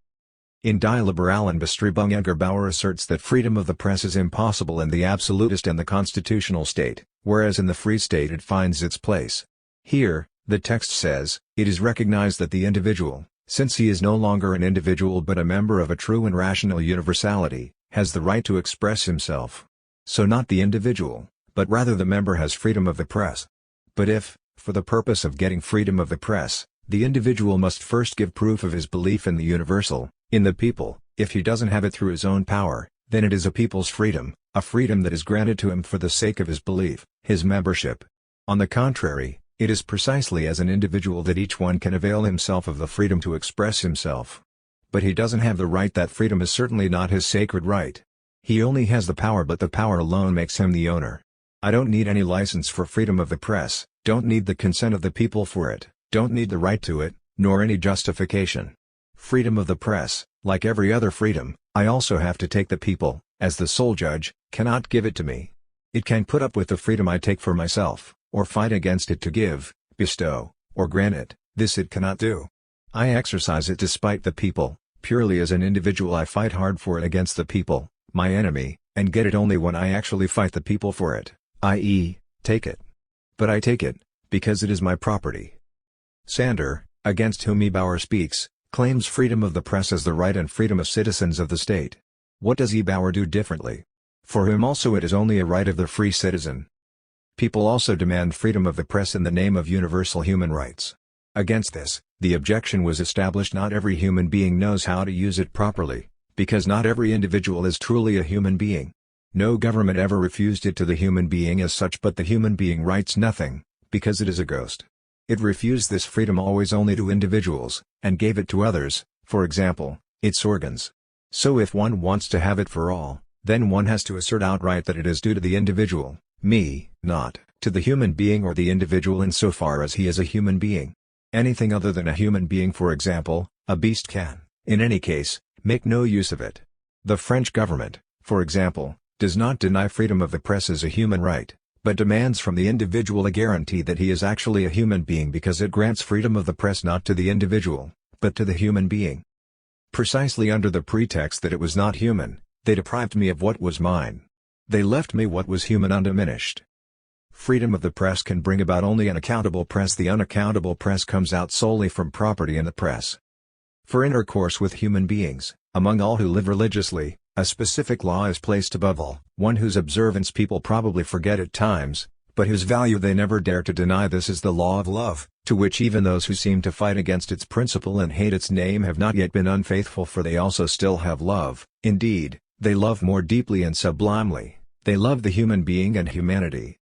In Die Liberalen Bestrebung, Edgar Bauer asserts that freedom of the press is impossible in the absolutist and the constitutional state, whereas in the free state it finds its place. Here, the text says, it is recognized that the individual, since he is no longer an individual but a member of a true and rational universality, has the right to express himself. So not the individual, but rather the member has freedom of the press. But if, for the purpose of getting freedom of the press, the individual must first give proof of his belief in the universal, in the people, if he doesn't have it through his own power, then it is a people's freedom, a freedom that is granted to him for the sake of his belief, his membership. On the contrary, it is precisely as an individual that each one can avail himself of the freedom to express himself. But he doesn't have the right. That freedom is certainly not his sacred right. He only has the power, but the power alone makes him the owner. I don't need any license for freedom of the press, don't need the consent of the people for it, don't need the right to it, nor any justification. Freedom of the press, like every other freedom, I also have to take. The people, as the sole judge, cannot give it to me. It can put up with the freedom I take for myself, or fight against it to give, bestow, or grant it. This it cannot do. I exercise it despite the people, purely as an individual I fight hard for it against the people, my enemy, and get it only when I actually fight the people for it, i.e., take it. But I take it, because it is my property. Sander, against whom E. Bauer speaks, claims freedom of the press as the right and freedom of citizens of the state. What does E. Bauer do differently? For him also it is only a right of the free citizen. People also demand freedom of the press in the name of universal human rights. Against this, the objection was established: not every human being knows how to use it properly, because not every individual is truly a human being. No government ever refused it to the human being as such, but the human being writes nothing, because it is a ghost. It refused this freedom always only to individuals, and gave it to others, for example, its organs. So if one wants to have it for all, then one has to assert outright that it is due to the individual, me, not to the human being or the individual insofar as he is a human being. Anything other than a human being, for example, a beast, can, in any case, make no use of it. The French government, for example, does not deny freedom of the press as a human right, but demands from the individual a guarantee that he is actually a human being, because it grants freedom of the press not to the individual, but to the human being. Precisely under the pretext that it was not human, they deprived me of what was mine. They left me what was human undiminished. Freedom of the press can bring about only an accountable press. The unaccountable press comes out solely from property in the press. For intercourse with human beings, among all who live religiously, a specific law is placed above all, one whose observance people probably forget at times, but whose value they never dare to deny. This is the law of love, to which even those who seem to fight against its principle and hate its name have not yet been unfaithful, for they also still have love. Indeed, they love more deeply and sublimely. They love the human being and humanity.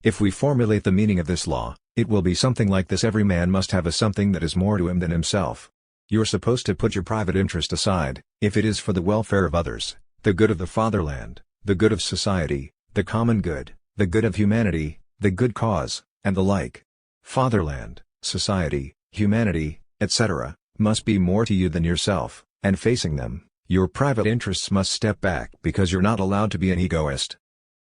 If we formulate the meaning of this law, It will be something like this: every man must have a something that is more to him than himself. You're supposed to put your private interest aside, if it is for the welfare of others, the good of the fatherland, the good of society, the common good, the good of humanity, the good cause, and the like. Fatherland, society, humanity, etc., must be more to you than yourself, and facing them, your private interests must step back because you're not allowed to be an egoist.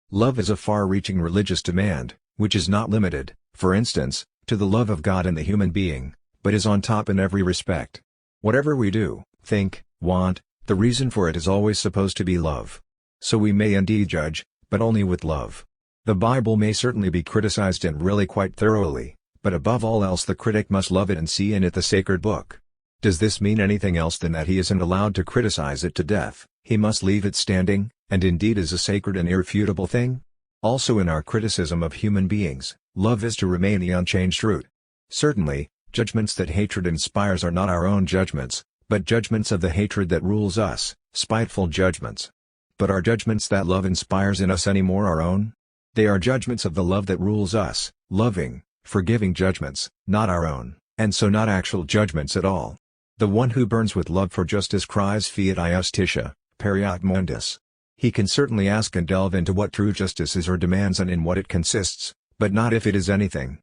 Love is a far-reaching religious demand, which is not limited, for instance, to the love of God and the human being, but is on top in every respect. Whatever we do, think, want, the reason for it is always supposed to be love. So we may indeed judge, but only with love. The Bible may certainly be criticized, and really quite thoroughly, but above all else the critic must love it and see in it the sacred book. Does this mean anything else than that he isn't allowed to criticize it to death? He must leave it standing, and indeed is a sacred and irrefutable thing? Also, in our criticism of human beings, love is to remain the unchanged root. Certainly, judgments that hatred inspires are not our own judgments, but judgments of the hatred that rules us, spiteful judgments. But are judgments that love inspires in us any more our own? They are judgments of the love that rules us, loving, forgiving judgments, not our own, and so not actual judgments at all. The one who burns with love for justice cries fiat justitia, periat mundus. He can certainly ask and delve into what true justice is or demands and in what it consists, but not if it is anything.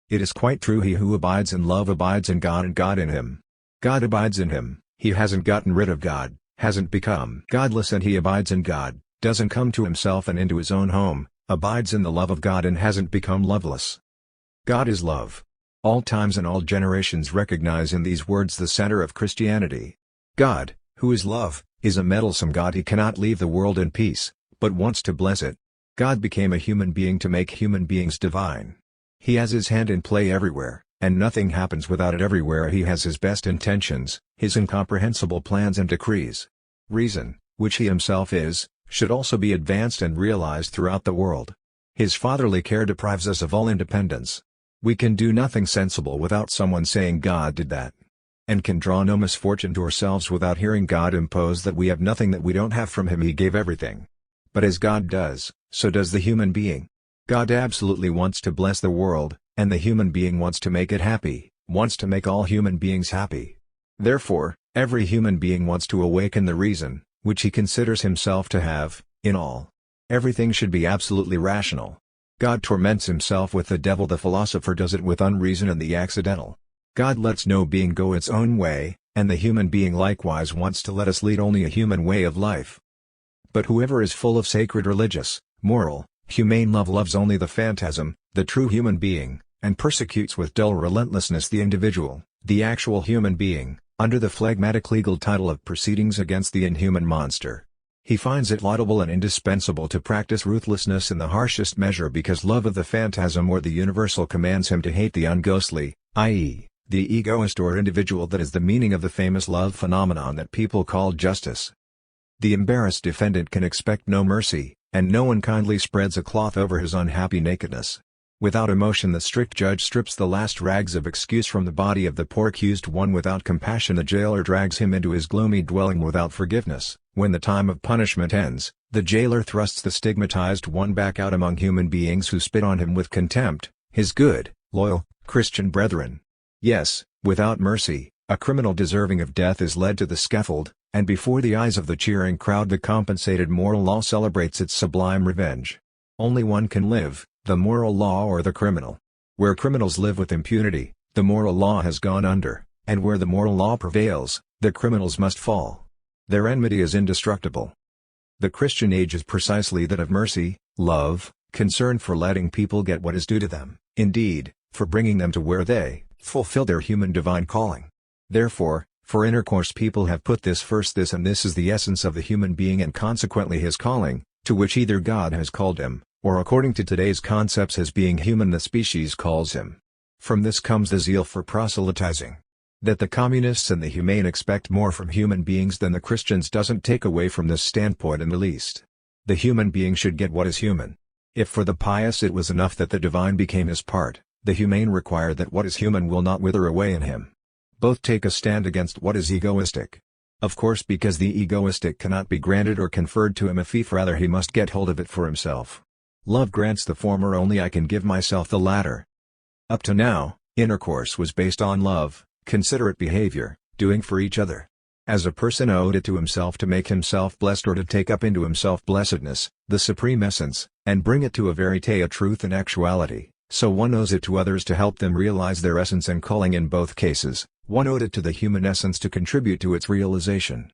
It is quite true, he who abides in love abides in God and God in him. God abides in him. He hasn't gotten rid of God, hasn't become godless, and he abides in God, doesn't come to himself and into his own home, abides in the love of God and hasn't become loveless. God is love. All times and all generations recognize in these words the center of Christianity. God, who is love, is a meddlesome God. He cannot leave the world in peace, but wants to bless it. God became a human being to make human beings divine. He has his hand in play everywhere, and nothing happens without it. Everywhere he has his best intentions, his incomprehensible plans and decrees. Reason, which he himself is, should also be advanced and realized throughout the world. His fatherly care deprives us of all independence. We can do nothing sensible without someone saying God did that, and can draw no misfortune to ourselves without hearing God impose that we have nothing that we don't have from him. He gave everything. But as God does, so does the human being. God absolutely wants to bless the world, and the human being wants to make it happy, wants to make all human beings happy. Therefore, every human being wants to awaken the reason, which he considers himself to have, in all. Everything should be absolutely rational. God torments himself with the devil. The philosopher does it with unreason and the accidental. God lets no being go its own way, and the human being likewise wants to let us lead only a human way of life. But whoever is full of sacred religious, moral, humane love loves only the phantasm, the true human being, and persecutes with dull relentlessness the individual, the actual human being, under the phlegmatic legal title of proceedings against the inhuman monster. He finds it laudable and indispensable to practice ruthlessness in the harshest measure because love of the phantasm or the universal commands him to hate the unghostly, i.e., the egoist or individual. That is the meaning of the famous love phenomenon that people call justice. The embarrassed defendant can expect no mercy, and no one kindly spreads a cloth over his unhappy nakedness. Without emotion the strict judge strips the last rags of excuse from the body of the poor accused one. Without compassion the jailer drags him into his gloomy dwelling. Without forgiveness, when the time of punishment ends, the jailer thrusts the stigmatized one back out among human beings who spit on him with contempt, his good, loyal, Christian brethren. Yes, without mercy, a criminal deserving of death is led to the scaffold, and before the eyes of the cheering crowd the compensated moral law celebrates its sublime revenge. Only one can live, the moral law or the criminal. Where criminals live with impunity, the moral law has gone under, and where the moral law prevails, the criminals must fall. Their enmity is indestructible. The Christian age is precisely that of mercy, love, concern for letting people get what is due to them, indeed, for bringing them to where they fulfill their human divine calling. Therefore, for intercourse people have put this first. This and this is the essence of the human being and consequently his calling, to which either God has called him, or according to today's concepts as being human the species calls him. From this comes the zeal for proselytizing. That the communists and the humane expect more from human beings than the Christians doesn't take away from this standpoint in the least. The human being should get what is human. If for the pious it was enough that the divine became his part, the humane require that what is human will not wither away in him. Both take a stand against what is egoistic. Of course, because the egoistic cannot be granted or conferred to him a fief, rather he must get hold of it for himself. Love grants the former only, I can give myself the latter. Up to now, intercourse was based on love, considerate behavior, doing for each other. As a person owed it to himself to make himself blessed or to take up into himself blessedness, the supreme essence, and bring it to a verite, a truth and actuality, so one owes it to others to help them realize their essence and calling. In both cases, one owed it to the human essence to contribute to its realization.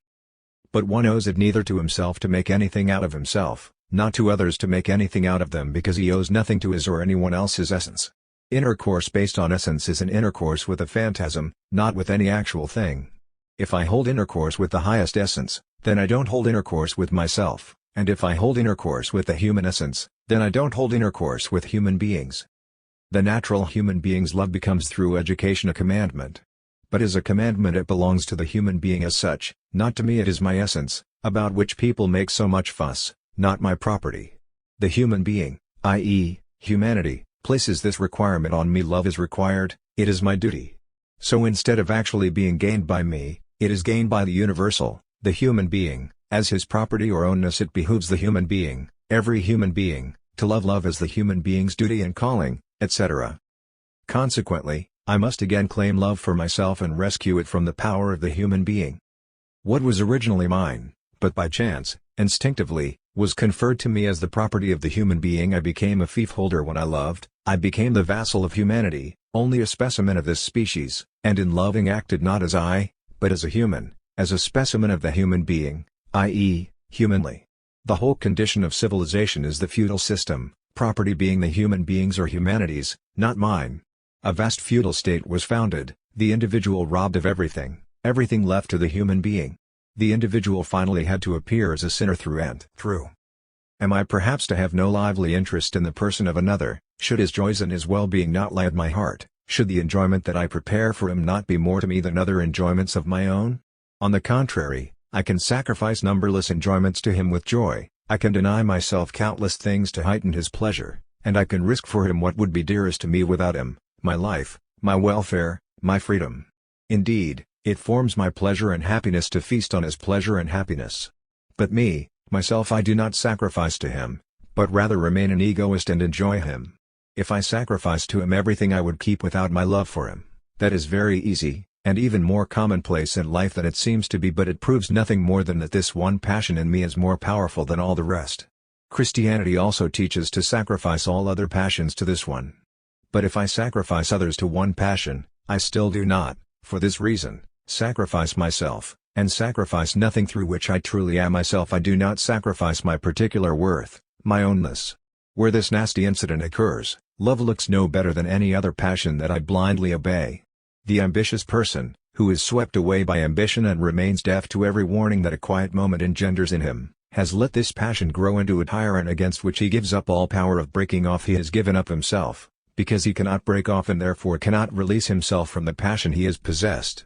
But one owes it neither to himself to make anything out of himself, not to others to make anything out of them, because he owes nothing to his or anyone else's essence. Intercourse based on essence is an intercourse with a phantasm, not with any actual thing. If I hold intercourse with the highest essence, then I don't hold intercourse with myself, and if I hold intercourse with the human essence, then I don't hold intercourse with human beings. The natural human being's love becomes through education a commandment. But as a commandment it belongs to the human being as such, not to me. It is my essence, about which people make so much fuss, not my property. The human being, i.e., humanity, places this requirement on me. Love is required, it is my duty. So instead of actually being gained by me, it is gained by the universal, the human being, as his property or ownness. It behooves the human being, every human being, to love love as the human being's duty and calling, etc. Consequently, I must again claim love for myself and rescue it from the power of the human being. What was originally mine, but by chance, instinctively, was conferred to me as the property of the human being. I became a fief holder when I loved, I became the vassal of humanity, only a specimen of this species, and in loving acted not as I, but as a human, as a specimen of the human being, i.e., humanly. The whole condition of civilization is the feudal system, property being the human being's or humanity's, not mine. A vast feudal state was founded, the individual robbed of everything, everything left to the human being. The individual finally had to appear as a sinner through and through. Am I perhaps to have no lively interest in the person of another? Should his joys and his well-being not lie at my heart? Should the enjoyment that I prepare for him not be more to me than other enjoyments of my own? On the contrary, I can sacrifice numberless enjoyments to him with joy, I can deny myself countless things to heighten his pleasure, and I can risk for him what would be dearest to me without him, my life, my welfare, my freedom. Indeed, it forms my pleasure and happiness to feast on his pleasure and happiness. But me, myself, I do not sacrifice to him, but rather remain an egoist and enjoy him. If I sacrifice to him everything I would keep without my love for him, that is very easy, and even more commonplace in life than it seems to be, but it proves nothing more than that this one passion in me is more powerful than all the rest. Christianity also teaches to sacrifice all other passions to this one. But if I sacrifice others to one passion, I still do not, for this reason, sacrifice myself, and sacrifice nothing through which I truly am myself. I do not sacrifice my particular worth, my ownness. Where this nasty incident occurs, love looks no better than any other passion that I blindly obey. The ambitious person, who is swept away by ambition and remains deaf to every warning that a quiet moment engenders in him, has let this passion grow into a tyrant against which he gives up all power of breaking off. He has given up himself, because he cannot break off and therefore cannot release himself from the passion he has possessed.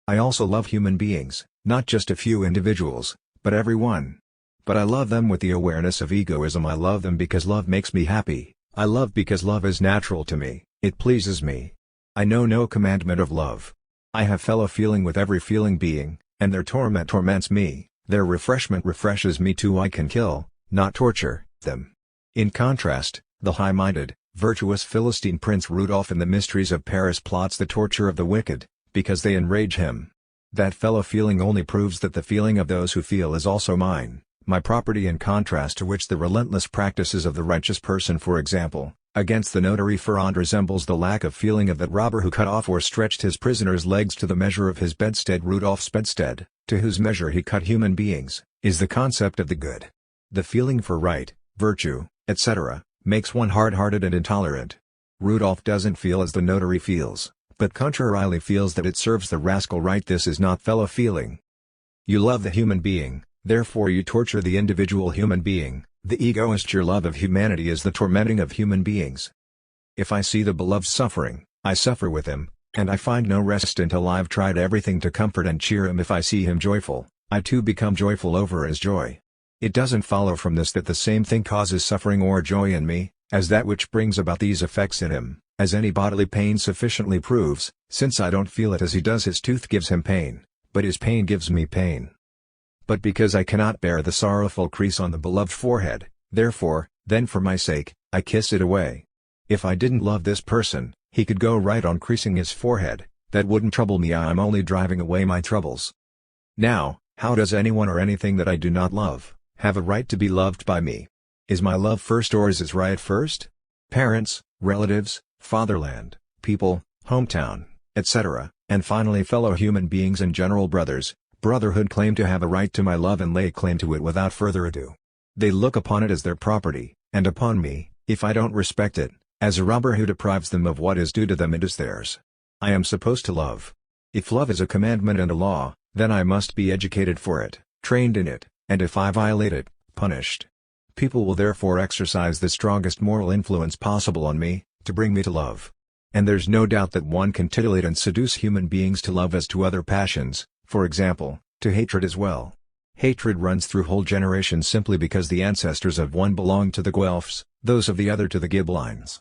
I also love human beings, not just a few individuals, but every one. But I love them with the awareness of egoism. I love them because love makes me happy, I love because love is natural to me, it pleases me. I know no commandment of love. I have fellow feeling with every feeling being, and their torment torments me, their refreshment refreshes me too. I can kill, not torture, them. In contrast, the high-minded, virtuous Philistine Prince Rudolph in The Mysteries of Paris plots the torture of the wicked, because they enrage him. That fellow feeling only proves that the feeling of those who feel is also mine, my property, in contrast to which the relentless practices of the righteous person, for example, against the notary Ferrand, resembles the lack of feeling of that robber who cut off or stretched his prisoner's legs to the measure of his bedstead. Rudolph's bedstead, to whose measure he cut human beings, is the concept of the good. The feeling for right, virtue, etc., makes one hard-hearted and intolerant. Rudolph doesn't feel as the notary feels, but contrarily feels that it serves the rascal right. This is not fellow feeling. You love the human being, therefore you torture the individual human being. The egoist, your love of humanity is the tormenting of human beings. If I see the beloved suffering, I suffer with him, and I find no rest until I've tried everything to comfort and cheer him. If I see him joyful, I too become joyful over his joy. It doesn't follow from this that the same thing causes suffering or joy in me, as that which brings about these effects in him, as any bodily pain sufficiently proves. Since I don't feel it as he does, his tooth gives him pain, but his pain gives me pain. But because I cannot bear the sorrowful crease on the beloved forehead, therefore, then for my sake, I kiss it away. If I didn't love this person, He could go right on creasing his forehead, that wouldn't trouble me. I'm only driving away my troubles. Now, how does anyone or anything that I do not love have a right to be loved by me? Is my love first or is his right first? Parents, relatives, fatherland, people, hometown, etc., and finally fellow human beings and general brotherhood claim to have a right to my love and lay claim to it without further ado. They look upon it as their property, and upon me, if I don't respect it, as a robber who deprives them of what is due to them and is theirs. I am supposed to love. If love is a commandment and a law, then I must be educated for it, trained in it, and if I violate it, punished. People will therefore exercise the strongest moral influence possible on me, to bring me to love. And there's no doubt that one can titillate and seduce human beings to love as to other passions, for example, to hatred as well. Hatred runs through whole generations simply because the ancestors of one belonged to the Guelphs, those of the other to the Ghibellines.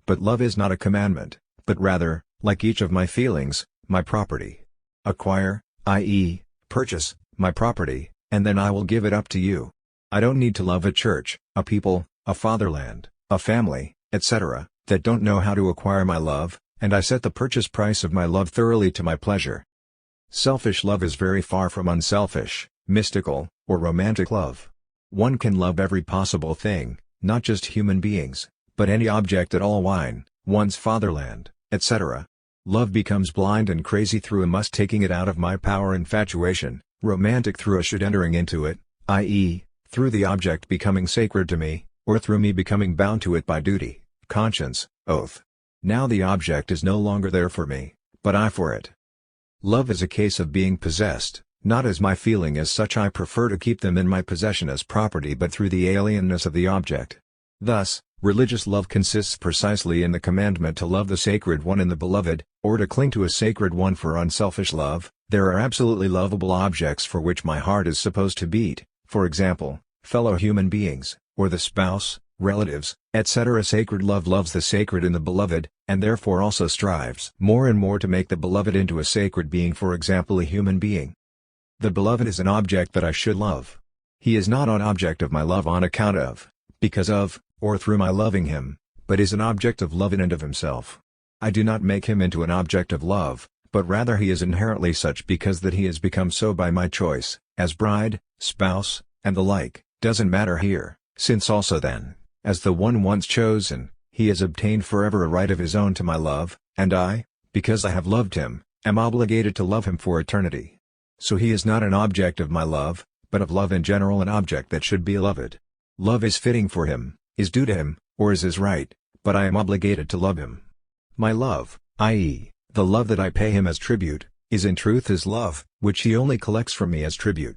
But love is not a commandment, but rather, like each of my feelings, my property. Acquire, i.e., purchase, my property, and then I will give it up to you. I don't need to love a church, a people, a fatherland, a family, etc., that don't know how to acquire my love, and I set the purchase price of my love thoroughly to my pleasure. Selfish love is very far from unselfish, mystical, or romantic love. One can love every possible thing, not just human beings, but any object at all, wine, one's fatherland, etc. Love becomes blind and crazy through a must taking it out of my power infatuation, romantic through a should entering into it, i.e., through the object becoming sacred to me, or through me becoming bound to it by duty, conscience, oath. Now the object is no longer there for me, but I for it. Love is a case of being possessed, not as my feeling as such. I prefer to keep them in my possession as property, but through the alienness of the object. Thus, religious love consists precisely in the commandment to love the sacred one in the beloved, or to cling to a sacred one for unselfish love. There are absolutely lovable objects for which my heart is supposed to beat, for example, fellow human beings, or the spouse, relatives, etc. Sacred love loves the sacred in the beloved, and therefore also strives more and more to make the beloved into a sacred being, for example a human being. The beloved is an object that I should love. He is not an object of my love on account of, because of, or through my loving him, but is an object of love in and of himself. I do not make him into an object of love, but rather he is inherently such because that he has become so by my choice, as bride, spouse, and the like. Doesn't matter here, since also then, as the one once chosen, he has obtained forever a right of his own to my love, and I, because I have loved him, am obligated to love him for eternity. So he is not an object of my love, but of love in general, an object that should be loved. Love is fitting for him, is due to him, or is his right, but I am obligated to love him. My love, i.e., the love that I pay him as tribute, is in truth his love, which he only collects from me as tribute.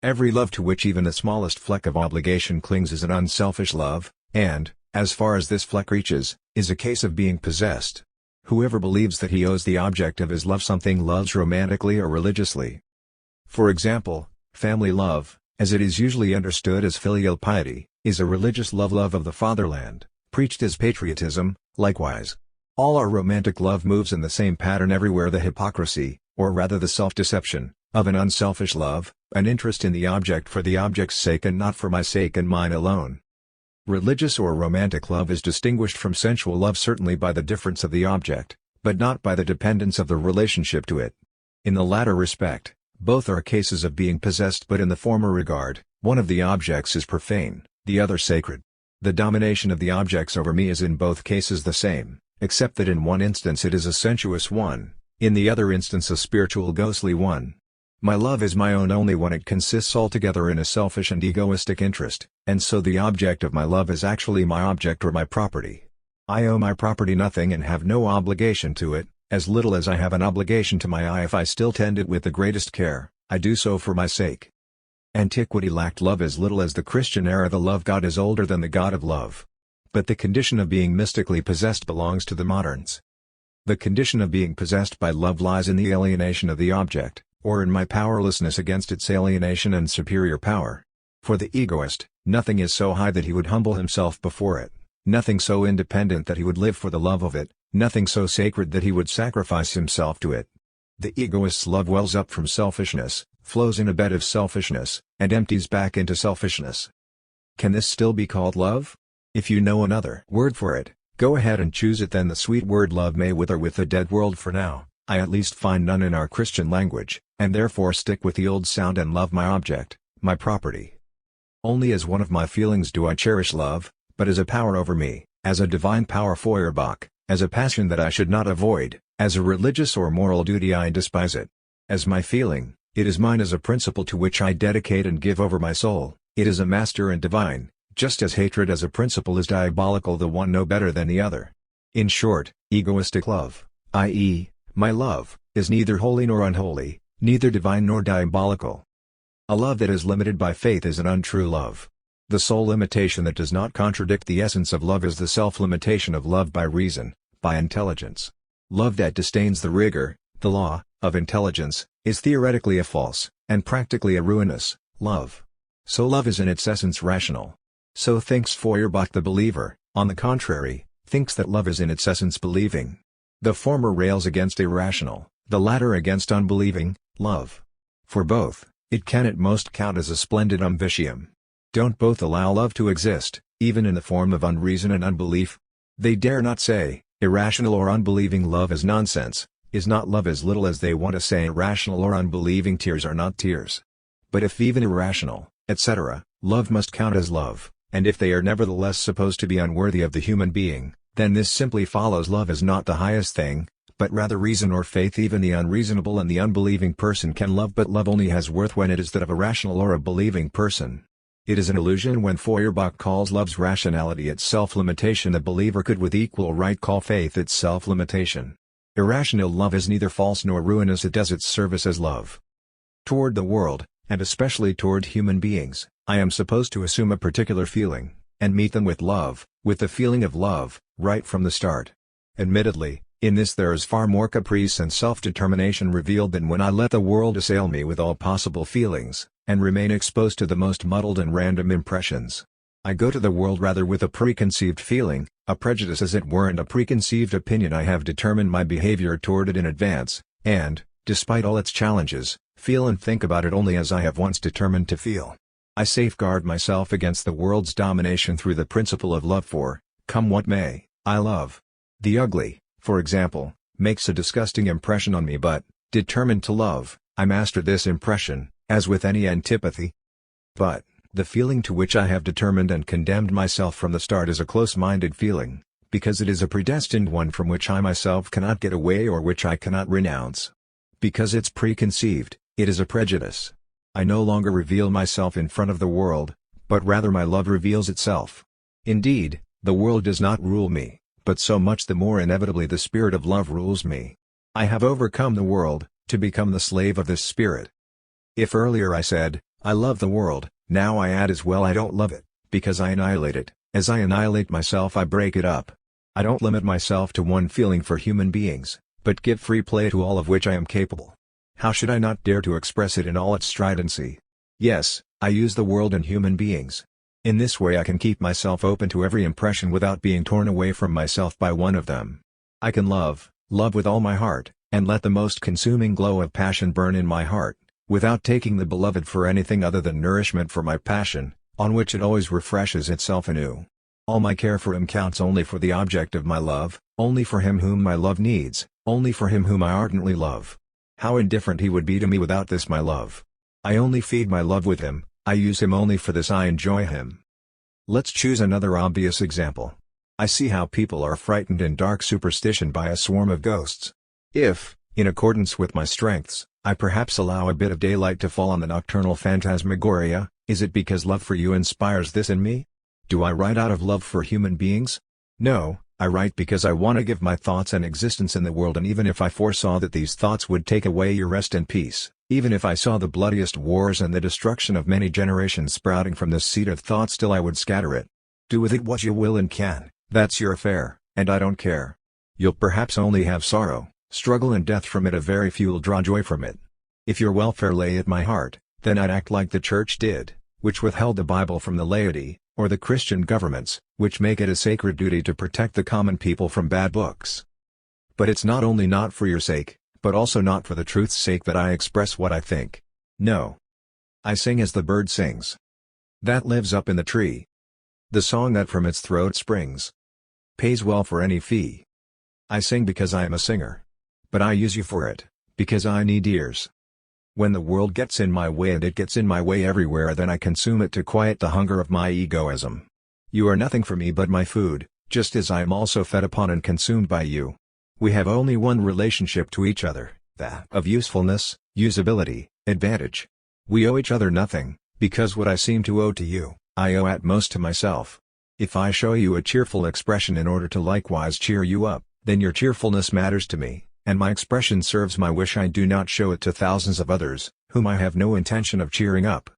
Every love to which even the smallest fleck of obligation clings is an unselfish love, and, as far as this fleck reaches, is a case of being possessed. Whoever believes that he owes the object of his love something loves romantically or religiously. For example, family love, as it is usually understood as filial piety, is a religious love of the fatherland, preached as patriotism. Likewise, all our romantic love moves in the same pattern everywhere: the hypocrisy, or rather the self-deception, of an unselfish love, an interest in the object for the object's sake and not for my sake and mine alone. Religious or romantic love is distinguished from sensual love certainly by the difference of the object, but not by the dependence of the relationship to it. In the latter respect, both are cases of being possessed, but in the former regard, one of the objects is profane, the other sacred. The domination of the objects over me is in both cases the same, except that in one instance it is a sensuous one, in the other instance a spiritual ghostly one. My love is my own only when it consists altogether in a selfish and egoistic interest, and so the object of my love is actually my object or my property. I owe my property nothing and have no obligation to it, as little as I have an obligation to my eye. If I still tend it with the greatest care, I do so for my sake. Antiquity lacked love as little as the Christian era. The love God is older than the God of love. But the condition of being mystically possessed belongs to the moderns. The condition of being possessed by love lies in the alienation of the object, or in my powerlessness against its alienation and superior power. For the egoist, nothing is so high that he would humble himself before it, nothing so independent that he would live for the love of it, nothing so sacred that he would sacrifice himself to it. The egoist's love wells up from selfishness, flows in a bed of selfishness, and empties back into selfishness. Can this still be called love? If you know another word for it, Go ahead and choose it then. The sweet word love may wither with the dead world for now, I at least find none in our Christian language, and therefore stick with the old sound and love my object, my property. Only as one of my feelings do I cherish love, but as a power over me, as a divine power Feuerbach, as a passion that I should not avoid, as a religious or moral duty I despise it. As my feeling, it is mine as a principle to which I dedicate and give over my soul, it is a master and divine, just as hatred as a principle is diabolical, the one no better than the other. In short, egoistic love, i.e., my love, is neither holy nor unholy, neither divine nor diabolical. A love that is limited by faith is an untrue love. The sole limitation that does not contradict the essence of love is the self-limitation of love by reason, by intelligence. Love that disdains the rigor, the law, of intelligence, is theoretically a false, and practically a ruinous, love. So love is in its essence rational. So thinks Feuerbach. The believer, on the contrary, thinks that love is in its essence believing. The former rails against irrational, the latter against unbelieving, love. For both, it can at most count as a splendid vitium. Don't both allow love to exist, even in the form of unreason and unbelief? They dare not say, irrational or unbelieving love is nonsense, is not love, as little as they want to say irrational or unbelieving tears are not tears. But if even irrational, etc., love must count as love, and if they are nevertheless supposed to be unworthy of the human being, then this simply follows: love is not the highest thing, but rather reason or faith. Even the unreasonable and the unbelieving person can love, but love only has worth when it is that of a rational or a believing person. It is an illusion when Feuerbach calls love's rationality its self-limitation. The believer could with equal right call faith its self-limitation. Irrational love is neither false nor ruinous, it does its service as love. Toward the world, and especially toward human beings, I am supposed to assume a particular feeling, and meet them with love, with the feeling of love, right from the start. Admittedly, in this there is far more caprice and self-determination revealed than when I let the world assail me with all possible feelings, and remain exposed to the most muddled and random impressions. I go to the world rather with a preconceived feeling, a prejudice as it were, and a preconceived opinion. I have determined my behavior toward it in advance, and, despite all its challenges, feel and think about it only as I have once determined to feel. I safeguard myself against the world's domination through the principle of love, for, come what may, I love. The ugly, for example, makes a disgusting impression on me, but, determined to love, I master this impression, as with any antipathy. But, the feeling to which I have determined and condemned myself from the start is a close-minded feeling, because it is a predestined one from which I myself cannot get away or which I cannot renounce. Because it's preconceived, it is a prejudice. I no longer reveal myself in front of the world, but rather my love reveals itself. Indeed, the world does not rule me, but so much the more inevitably the spirit of love rules me. I have overcome the world, to become the slave of this spirit. If earlier I said, I love the world, now I add as well, I don't love it, because I annihilate it. As I annihilate myself, I break it up. I don't limit myself to one feeling for human beings, but give free play to all of which I am capable. How should I not dare to express it in all its stridency? Yes, I use the world and human beings. In this way I can keep myself open to every impression without being torn away from myself by one of them. I can love with all my heart, and let the most consuming glow of passion burn in my heart, without taking the beloved for anything other than nourishment for my passion, on which it always refreshes itself anew. All my care for him counts only for the object of my love, only for him whom my love needs, only for him whom I ardently love. How indifferent he would be to me without this my love! I only feed my love with him, I use him only for this, I enjoy him. Let's choose another obvious example. I see how people are frightened in dark superstition by a swarm of ghosts. If, in accordance with my strengths, I perhaps allow a bit of daylight to fall on the nocturnal phantasmagoria, is it because love for you inspires this in me? Do I write out of love for human beings? No, I write because I want to give my thoughts an existence in the world, and even if I foresaw that these thoughts would take away your rest and peace, even if I saw the bloodiest wars and the destruction of many generations sprouting from this seed of thought, still I would scatter it. Do with it what you will and can, that's your affair, and I don't care. You'll perhaps only have sorrow, struggle and death from it, a very few will draw joy from it. If your welfare lay at my heart, then I'd act like the Church did, which withheld the Bible from the laity, or the Christian governments, which make it a sacred duty to protect the common people from bad books. But it's not only not for your sake, but also not for the truth's sake that I express what I think. No. I sing as the bird sings. That lives up in the tree. The song that from its throat springs. pays well for any fee. I sing because I am a singer. But I use you for it, because I need ears. When the world gets in my way, and it gets in my way everywhere, then I consume it to quiet the hunger of my egoism. You are nothing for me but my food, just as I am also fed upon and consumed by you. We have only one relationship to each other, that of usefulness, usability, advantage. We owe each other nothing, because what I seem to owe to you, I owe at most to myself. If I show you a cheerful expression in order to likewise cheer you up, then your cheerfulness matters to me, and my expression serves my wish I do not show it to thousands of others, whom I have no intention of cheering up.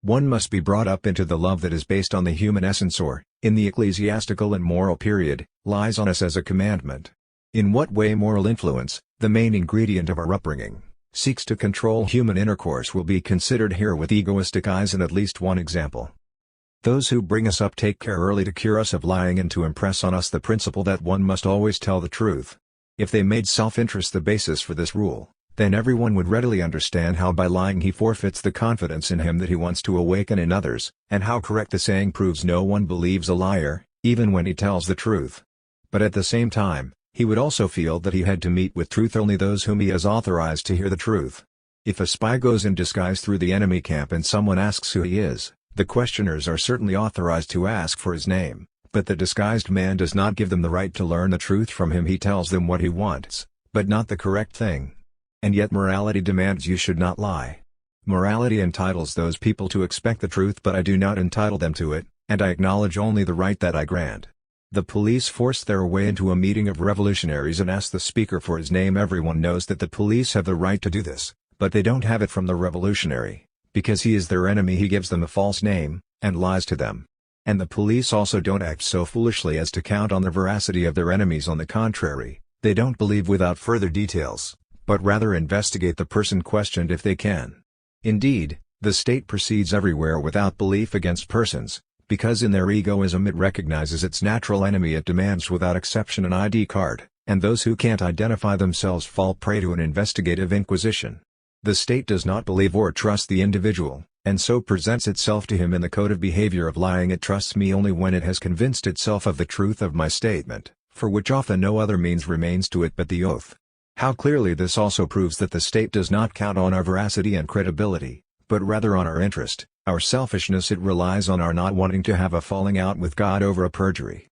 One must be brought up into the love that is based on the human essence, or, in the ecclesiastical and moral period, lies on us as a commandment. In what way moral influence, the main ingredient of our upbringing, seeks to control human intercourse will be considered here with egoistic eyes in at least one example. Those who bring us up take care early to cure us of lying and to impress on us the principle that one must always tell the truth. If they made self-interest the basis for this rule, then everyone would readily understand how by lying he forfeits the confidence in him that he wants to awaken in others, and how correct the saying proves no one believes a liar, even when he tells the truth. But at the same time, he would also feel that he had to meet with truth only those whom he has authorized to hear the truth. If a spy goes in disguise through the enemy camp and someone asks who he is, the questioners are certainly authorized to ask for his name, but the disguised man does not give them the right to learn the truth from him. He tells them what he wants, but not the correct thing. And yet morality demands you should not lie. Morality entitles those people to expect the truth, but I do not entitle them to it, and I acknowledge only the right that I grant. The police force their way into a meeting of revolutionaries and ask the speaker for his name. Everyone knows that the police have the right to do this, but they don't have it from the revolutionary. Because he is their enemy, he gives them a false name, and lies to them. And the police also don't act so foolishly as to count on the veracity of their enemies. On the contrary, they don't believe without further details, but rather investigate the person questioned if they can. Indeed, the state proceeds everywhere without belief against persons, because in their egoism it recognizes its natural enemy. It demands without exception an ID card, and those who can't identify themselves fall prey to an investigative inquisition. The state does not believe or trust the individual, and so presents itself to him in the code of behavior of lying. It trusts me only when it has convinced itself of the truth of my statement, for which often no other means remains to it but the oath. How clearly this also proves that the state does not count on our veracity and credibility, but rather on our interest, our selfishness. It relies on our not wanting to have a falling out with God over a perjury.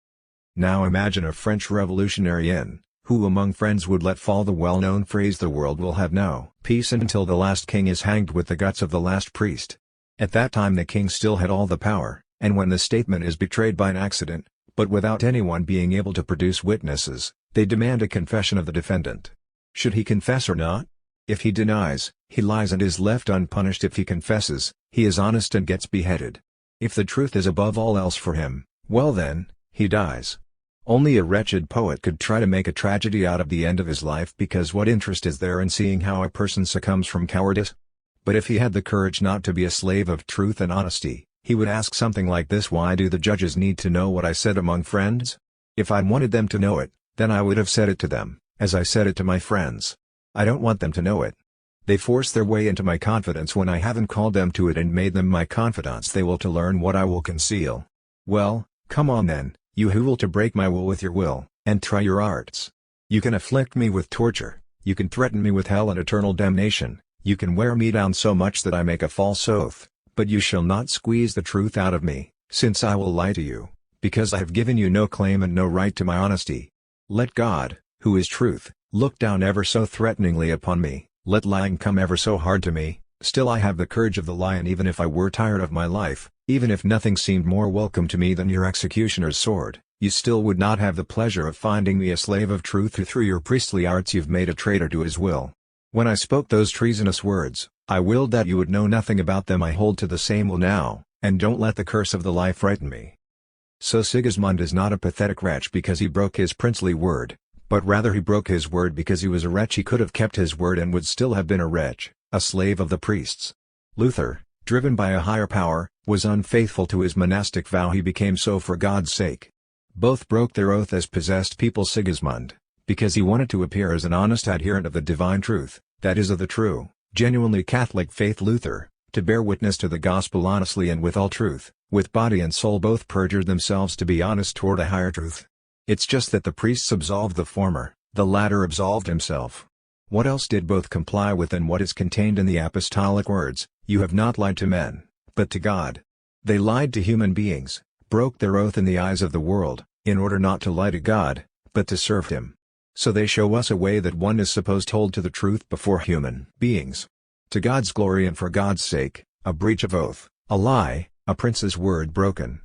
Now imagine a French revolutionary who among friends would let fall the well-known phrase, "The world will have no peace until the last king is hanged with the guts of the last priest." At that time the king still had all the power, and when the statement is betrayed by an accident, but without anyone being able to produce witnesses, they demand a confession of the defendant. Should he confess or not? If he denies, he lies and is left unpunished. If he confesses, he is honest and gets beheaded. If the truth is above all else for him, well then, he dies. Only a wretched poet could try to make a tragedy out of the end of his life, because what interest is there in seeing how a person succumbs from cowardice? But if he had the courage not to be a slave of truth and honesty, he would ask something like this: why do the judges need to know what I said among friends? If I wanted them to know it, then I would have said it to them, as I said it to my friends. I don't want them to know it. They force their way into my confidence when I haven't called them to it and made them my confidants. They will to learn what I will conceal. Well, come on then, you who will to break my will with your will, and try your arts. You can afflict me with torture, you can threaten me with hell and eternal damnation, you can wear me down so much that I make a false oath, but you shall not squeeze the truth out of me, since I will lie to you, because I have given you no claim and no right to my honesty. Let God, who is truth, look down ever so threateningly upon me, let lying come ever so hard to me, still I have the courage of the lion. Even if I were tired of my life, even if nothing seemed more welcome to me than your executioner's sword, you still would not have the pleasure of finding me a slave of truth, who through your priestly arts you've made a traitor to his will. When I spoke those treasonous words, I willed that you would know nothing about them. I hold to the same will now, and don't let the curse of the lie frighten me. So Sigismund is not a pathetic wretch because he broke his princely word, but rather he broke his word because he was a wretch. He could have kept his word and would still have been a wretch, a slave of the priests. Luther, driven by a higher power, was unfaithful to his monastic vow. He became so for God's sake. Both broke their oath as possessed people. Sigismund, because he wanted to appear as an honest adherent of the divine truth, that is of the true, genuinely Catholic faith. Luther, to bear witness to the gospel honestly and with all truth, with body and soul. Both perjured themselves to be honest toward a higher truth. It's just that the priests absolved the former, the latter absolved himself. What else did both comply with than what is contained in the apostolic words, "You have not lied to men, but to God"? They lied to human beings, broke their oath in the eyes of the world, in order not to lie to God, but to serve Him. So they show us a way that one is supposed to hold to the truth before human beings. To God's glory and for God's sake, a breach of oath, a lie, a prince's word broken.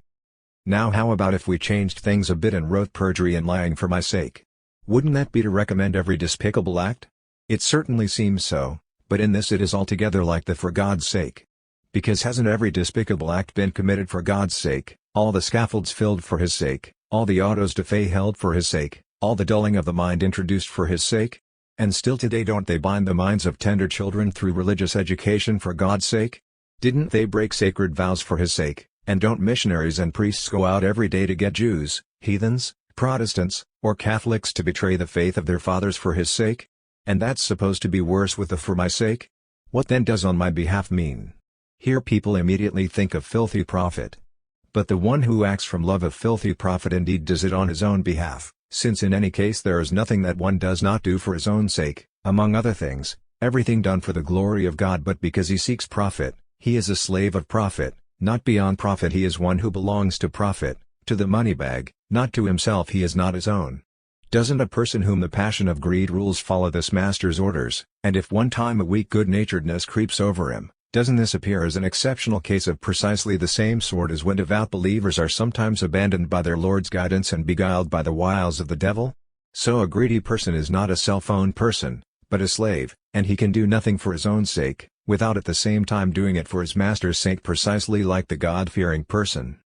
Now how about if we changed things a bit and wrote perjury and lying for my sake? Wouldn't that be to recommend every despicable act? It certainly seems so, but in this it is altogether like the "for God's sake." Because hasn't every despicable act been committed for God's sake, all the scaffolds filled for His sake, all the autos de fe held for His sake, all the dulling of the mind introduced for His sake? And still today don't they bind the minds of tender children through religious education for God's sake? Didn't they break sacred vows for His sake, and don't missionaries and priests go out every day to get Jews, heathens, Protestants, or Catholics to betray the faith of their fathers for His sake? And that's supposed to be worse with the "for my sake"? What then does "on my behalf" mean? Here people immediately think of filthy profit. But the one who acts from love of filthy profit indeed does it on his own behalf, since in any case there is nothing that one does not do for his own sake, among other things, everything done for the glory of God, but because he seeks profit. He is a slave of profit, not beyond profit. He is one who belongs to profit, to the money bag, not to himself. He is not his own. Doesn't a person whom the passion of greed rules follow this master's orders, and if one time a weak good-naturedness creeps over him, doesn't this appear as an exceptional case of precisely the same sort as when devout believers are sometimes abandoned by their Lord's guidance and beguiled by the wiles of the devil? So a greedy person is not a self-owned person, but a slave, and he can do nothing for his own sake, without at the same time doing it for his master's sake, precisely like the God-fearing person.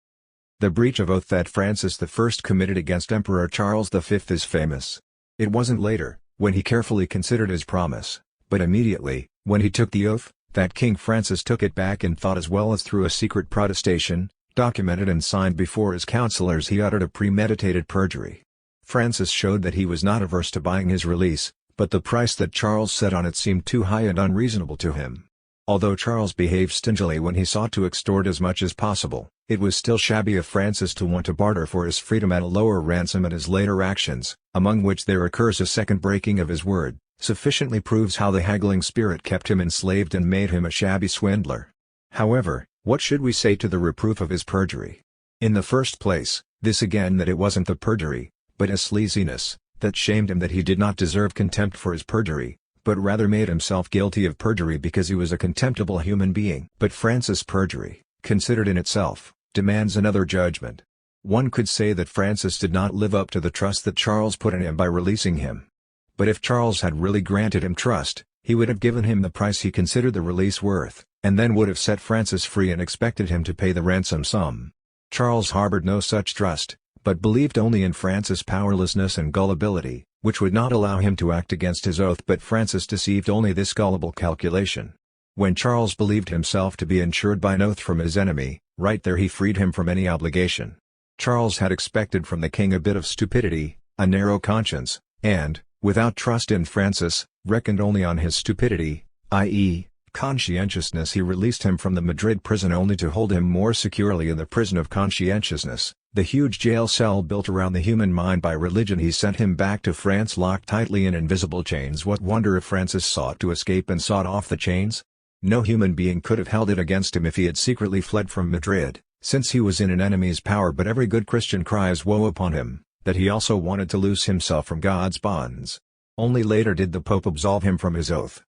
The breach of oath that Francis I committed against Emperor Charles V is famous. It wasn't later, when he carefully considered his promise, but immediately, when he took the oath, that King Francis took it back in thought as well as through a secret protestation, documented and signed before his counselors. He uttered a premeditated perjury. Francis showed that he was not averse to buying his release, but the price that Charles set on it seemed too high and unreasonable to him. Although Charles behaved stingily when he sought to extort as much as possible, it was still shabby of Francis to want to barter for his freedom at a lower ransom, and his later actions, among which there occurs a second breaking of his word, sufficiently proves how the haggling spirit kept him enslaved and made him a shabby swindler. However, what should we say to the reproof of his perjury? In the first place, this again, that it wasn't the perjury, but a sleaziness, that shamed him, that he did not deserve contempt for his perjury, but rather made himself guilty of perjury because he was a contemptible human being. But Francis' perjury, considered in itself, demands another judgment. One could say that Francis did not live up to the trust that Charles put in him by releasing him. But if Charles had really granted him trust, he would have given him the price he considered the release worth, and then would have set Francis free and expected him to pay the ransom sum. Charles harbored no such trust, but believed only in Francis' powerlessness and gullibility, which would not allow him to act against his oath. But Francis deceived only this gullible calculation. When Charles believed himself to be insured by an oath from his enemy, right there he freed him from any obligation. Charles had expected from the king a bit of stupidity, a narrow conscience, and, without trust in Francis, reckoned only on his stupidity, i.e., conscientiousness. He released him from the Madrid prison only to hold him more securely in the prison of conscientiousness, the huge jail cell built around the human mind by religion. He sent him back to France locked tightly in invisible chains. What wonder if Francis sought to escape and sawed off the chains? No human being could have held it against him if he had secretly fled from Madrid, since he was in an enemy's power. But every good Christian cries woe upon him, that he also wanted to loose himself from God's bonds. Only later did the Pope absolve him from his oath.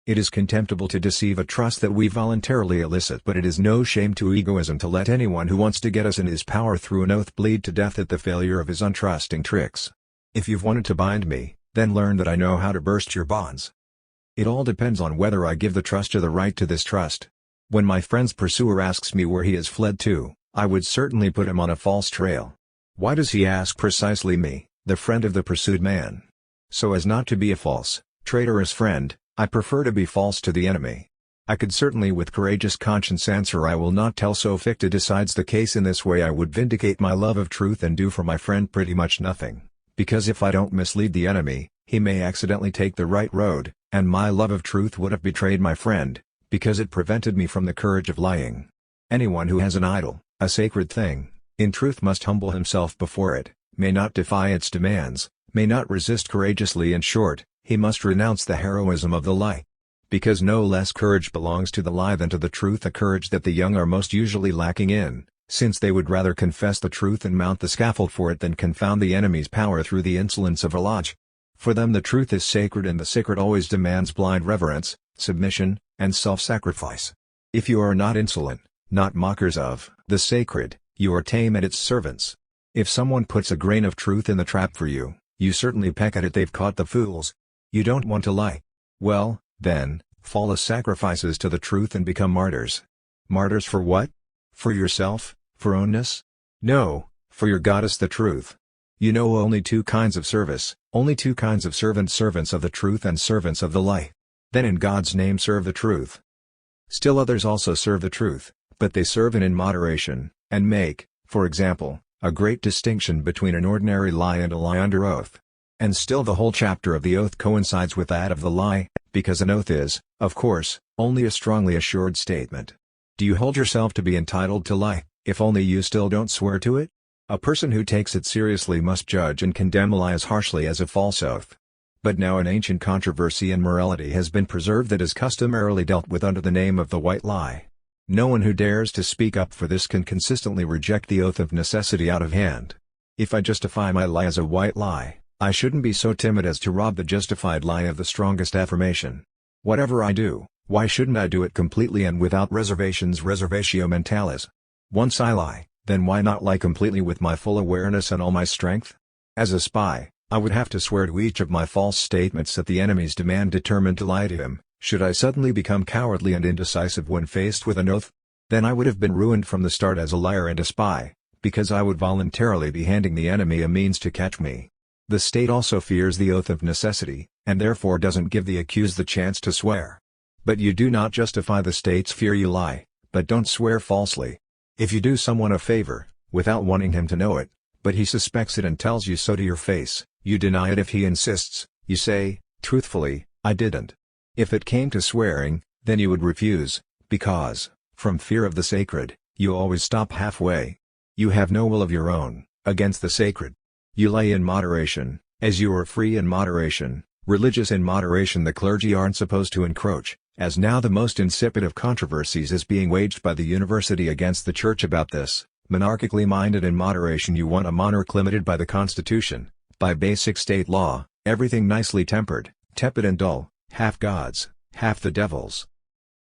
It is contemptible to deceive a trust that we voluntarily elicit, but it is no shame to egoism to let anyone who wants to get us in his power through an oath bleed to death at the failure of his untrusting tricks. If you've wanted to bind me, then learn that I know how to burst your bonds. It all depends on whether I give the truster the right to this trust. When my friend's pursuer asks me where he has fled to, I would certainly put him on a false trail. Why does he ask precisely me, the friend of the pursued man? So as not to be a false, traitorous friend, I prefer to be false to the enemy. I could certainly with courageous conscience answer, I will not tell. So Ficta decides the case in this way. I would vindicate my love of truth and do for my friend pretty much nothing, because if I don't mislead the enemy, he may accidentally take the right road, and my love of truth would have betrayed my friend, because it prevented me from the courage of lying. Anyone who has an idol, a sacred thing, in truth must humble himself before it, may not defy its demands, may not resist courageously. In short, he must renounce the heroism of the lie. Because no less courage belongs to the lie than to the truth, a courage that the young are most usually lacking in, since they would rather confess the truth and mount the scaffold for it than confound the enemy's power through the insolence of a lie. For them the truth is sacred, and the sacred always demands blind reverence, submission, and self-sacrifice. If you are not insolent, not mockers of the sacred, you are tame and its servants. If someone puts a grain of truth in the trap for you, you certainly peck at it. They've caught the fools. You don't want to lie. Well, then, fall as sacrifices to the truth and become martyrs. Martyrs for what? For yourself, for ownness? No, for your goddess the truth. You know only two kinds of service, only two kinds of servants: servants of the truth and servants of the lie. Then in God's name serve the truth. Still others also serve the truth, but they serve in moderation, and make, for example, a great distinction between an ordinary lie and a lie under oath. And still the whole chapter of the oath coincides with that of the lie, because an oath is, of course, only a strongly assured statement. Do you hold yourself to be entitled to lie, if only you still don't swear to it? A person who takes it seriously must judge and condemn a lie as harshly as a false oath. But now an ancient controversy in morality has been preserved that is customarily dealt with under the name of the white lie. No one who dares to speak up for this can consistently reject the oath of necessity out of hand. If I justify my lie as a white lie, I shouldn't be so timid as to rob the justified lie of the strongest affirmation. Whatever I do, why shouldn't I do it completely and without reservations, reservatio mentalis? Once I lie, then why not lie completely with my full awareness and all my strength? As a spy, I would have to swear to each of my false statements at the enemy's demand, determined to lie to him. Should I suddenly become cowardly and indecisive when faced with an oath? Then I would have been ruined from the start as a liar and a spy, because I would voluntarily be handing the enemy a means to catch me. The state also fears the oath of necessity, and therefore doesn't give the accused the chance to swear. But you do not justify the state's fear. You lie, but don't swear falsely. If you do someone a favor, without wanting him to know it, but he suspects it and tells you so to your face, you deny it. If he insists, you say, truthfully, I didn't. If it came to swearing, then you would refuse, because, from fear of the sacred, you always stop halfway. You have no will of your own, against the sacred. You lie in moderation, as you are free in moderation, religious in moderation. The clergy aren't supposed to encroach, as now the most insipid of controversies is being waged by the university against the church about this. Monarchically minded in moderation. You want a monarch limited by the Constitution, by basic state law, everything nicely tempered, tepid and dull, half gods, half the devils.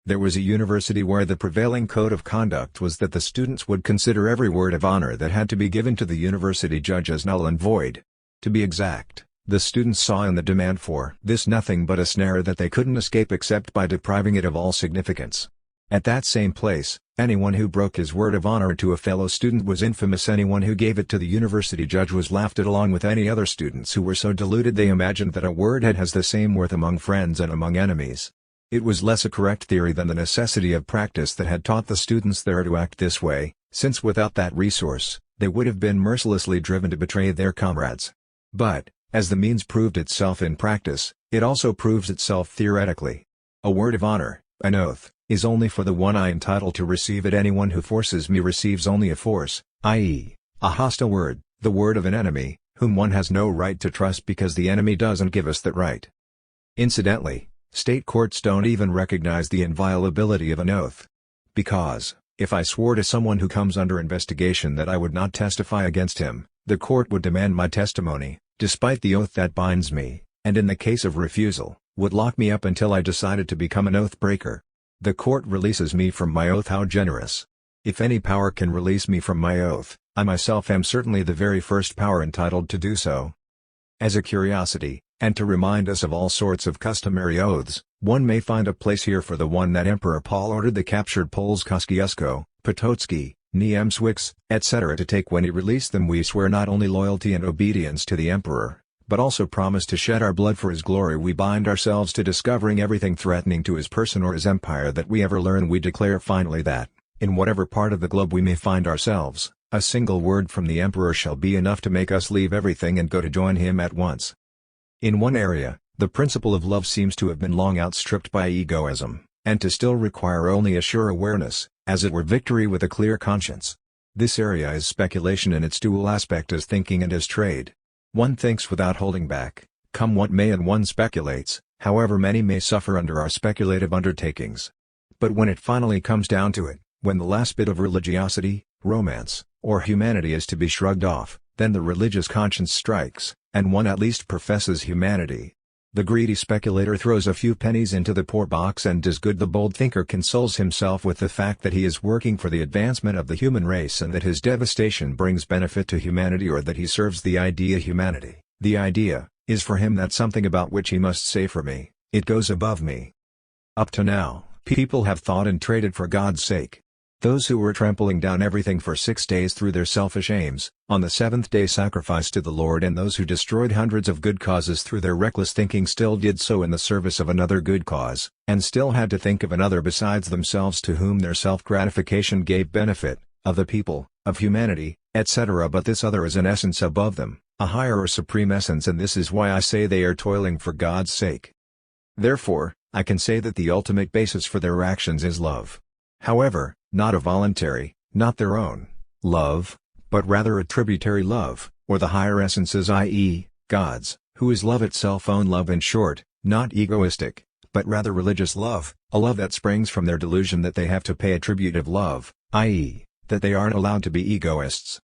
There was a university where the prevailing code of conduct was that the students would consider every word of honor that had to be given to the university judge as null and void. To be exact, the students saw in the demand for this nothing but a snare that they couldn't escape except by depriving it of all significance. At that same place, anyone who broke his word of honor to a fellow student was infamous. Anyone who gave it to the university judge was laughed at, along with any other students who were so deluded they imagined that a word has the same worth among friends and among enemies. It was less a correct theory than the necessity of practice that had taught the students there to act this way, since without that resource, they would have been mercilessly driven to betray their comrades. But, as the means proved itself in practice, it also proves itself theoretically. A word of honor, an oath, is only for the one I entitled to receive it. Anyone who forces me receives only a force, i.e., a hostile word, the word of an enemy, whom one has no right to trust because the enemy doesn't give us that right. Incidentally, state courts don't even recognize the inviolability of an oath. Because, if I swore to someone who comes under investigation that I would not testify against him, the court would demand my testimony, despite the oath that binds me, and in the case of refusal, would lock me up until I decided to become an oath breaker. The court releases me from my oath. How generous! If any power can release me from my oath, I myself am certainly the very first power entitled to do so. As a curiosity, and to remind us of all sorts of customary oaths, one may find a place here for the one that Emperor Paul ordered the captured Poles Kosciuszko, Potocki, Niemcewicz, etc. to take when he released them. We swear not only loyalty and obedience to the emperor, but also promise to shed our blood for his glory. We bind ourselves to discovering everything threatening to his person or his empire that we ever learn. We declare finally that, in whatever part of the globe we may find ourselves, a single word from the emperor shall be enough to make us leave everything and go to join him at once. In one area, the principle of love seems to have been long outstripped by egoism, and to still require only a sure awareness, as it were victory with a clear conscience. This area is speculation in its dual aspect as thinking and as trade. One thinks without holding back, come what may, and one speculates, however many may suffer under our speculative undertakings. But when it finally comes down to it, when the last bit of religiosity, romance, or humanity is to be shrugged off, then the religious conscience strikes, and one at least professes humanity. The greedy speculator throws a few pennies into the poor box and does good. The bold thinker consoles himself with the fact that he is working for the advancement of the human race and that his devastation brings benefit to humanity, or that he serves the idea humanity. The idea is for him that something about which he must say, for me, it goes above me. Up to now, people have thought and traded for God's sake. Those who were trampling down everything for 6 days through their selfish aims, on the seventh day sacrificed to the Lord, and those who destroyed hundreds of good causes through their reckless thinking still did so in the service of another good cause, and still had to think of another besides themselves to whom their self-gratification gave benefit, of the people, of humanity, etc. But this other is an essence above them, a higher or supreme essence, and this is why I say they are toiling for God's sake. Therefore, I can say that the ultimate basis for their actions is love. However, not a voluntary, not their own, love, but rather a tributary love, or the higher essences, i.e., God's, who is love itself, own love, in short, not egoistic, but rather religious love, a love that springs from their delusion that they have to pay a tribute of love, i.e., that they aren't allowed to be egoists.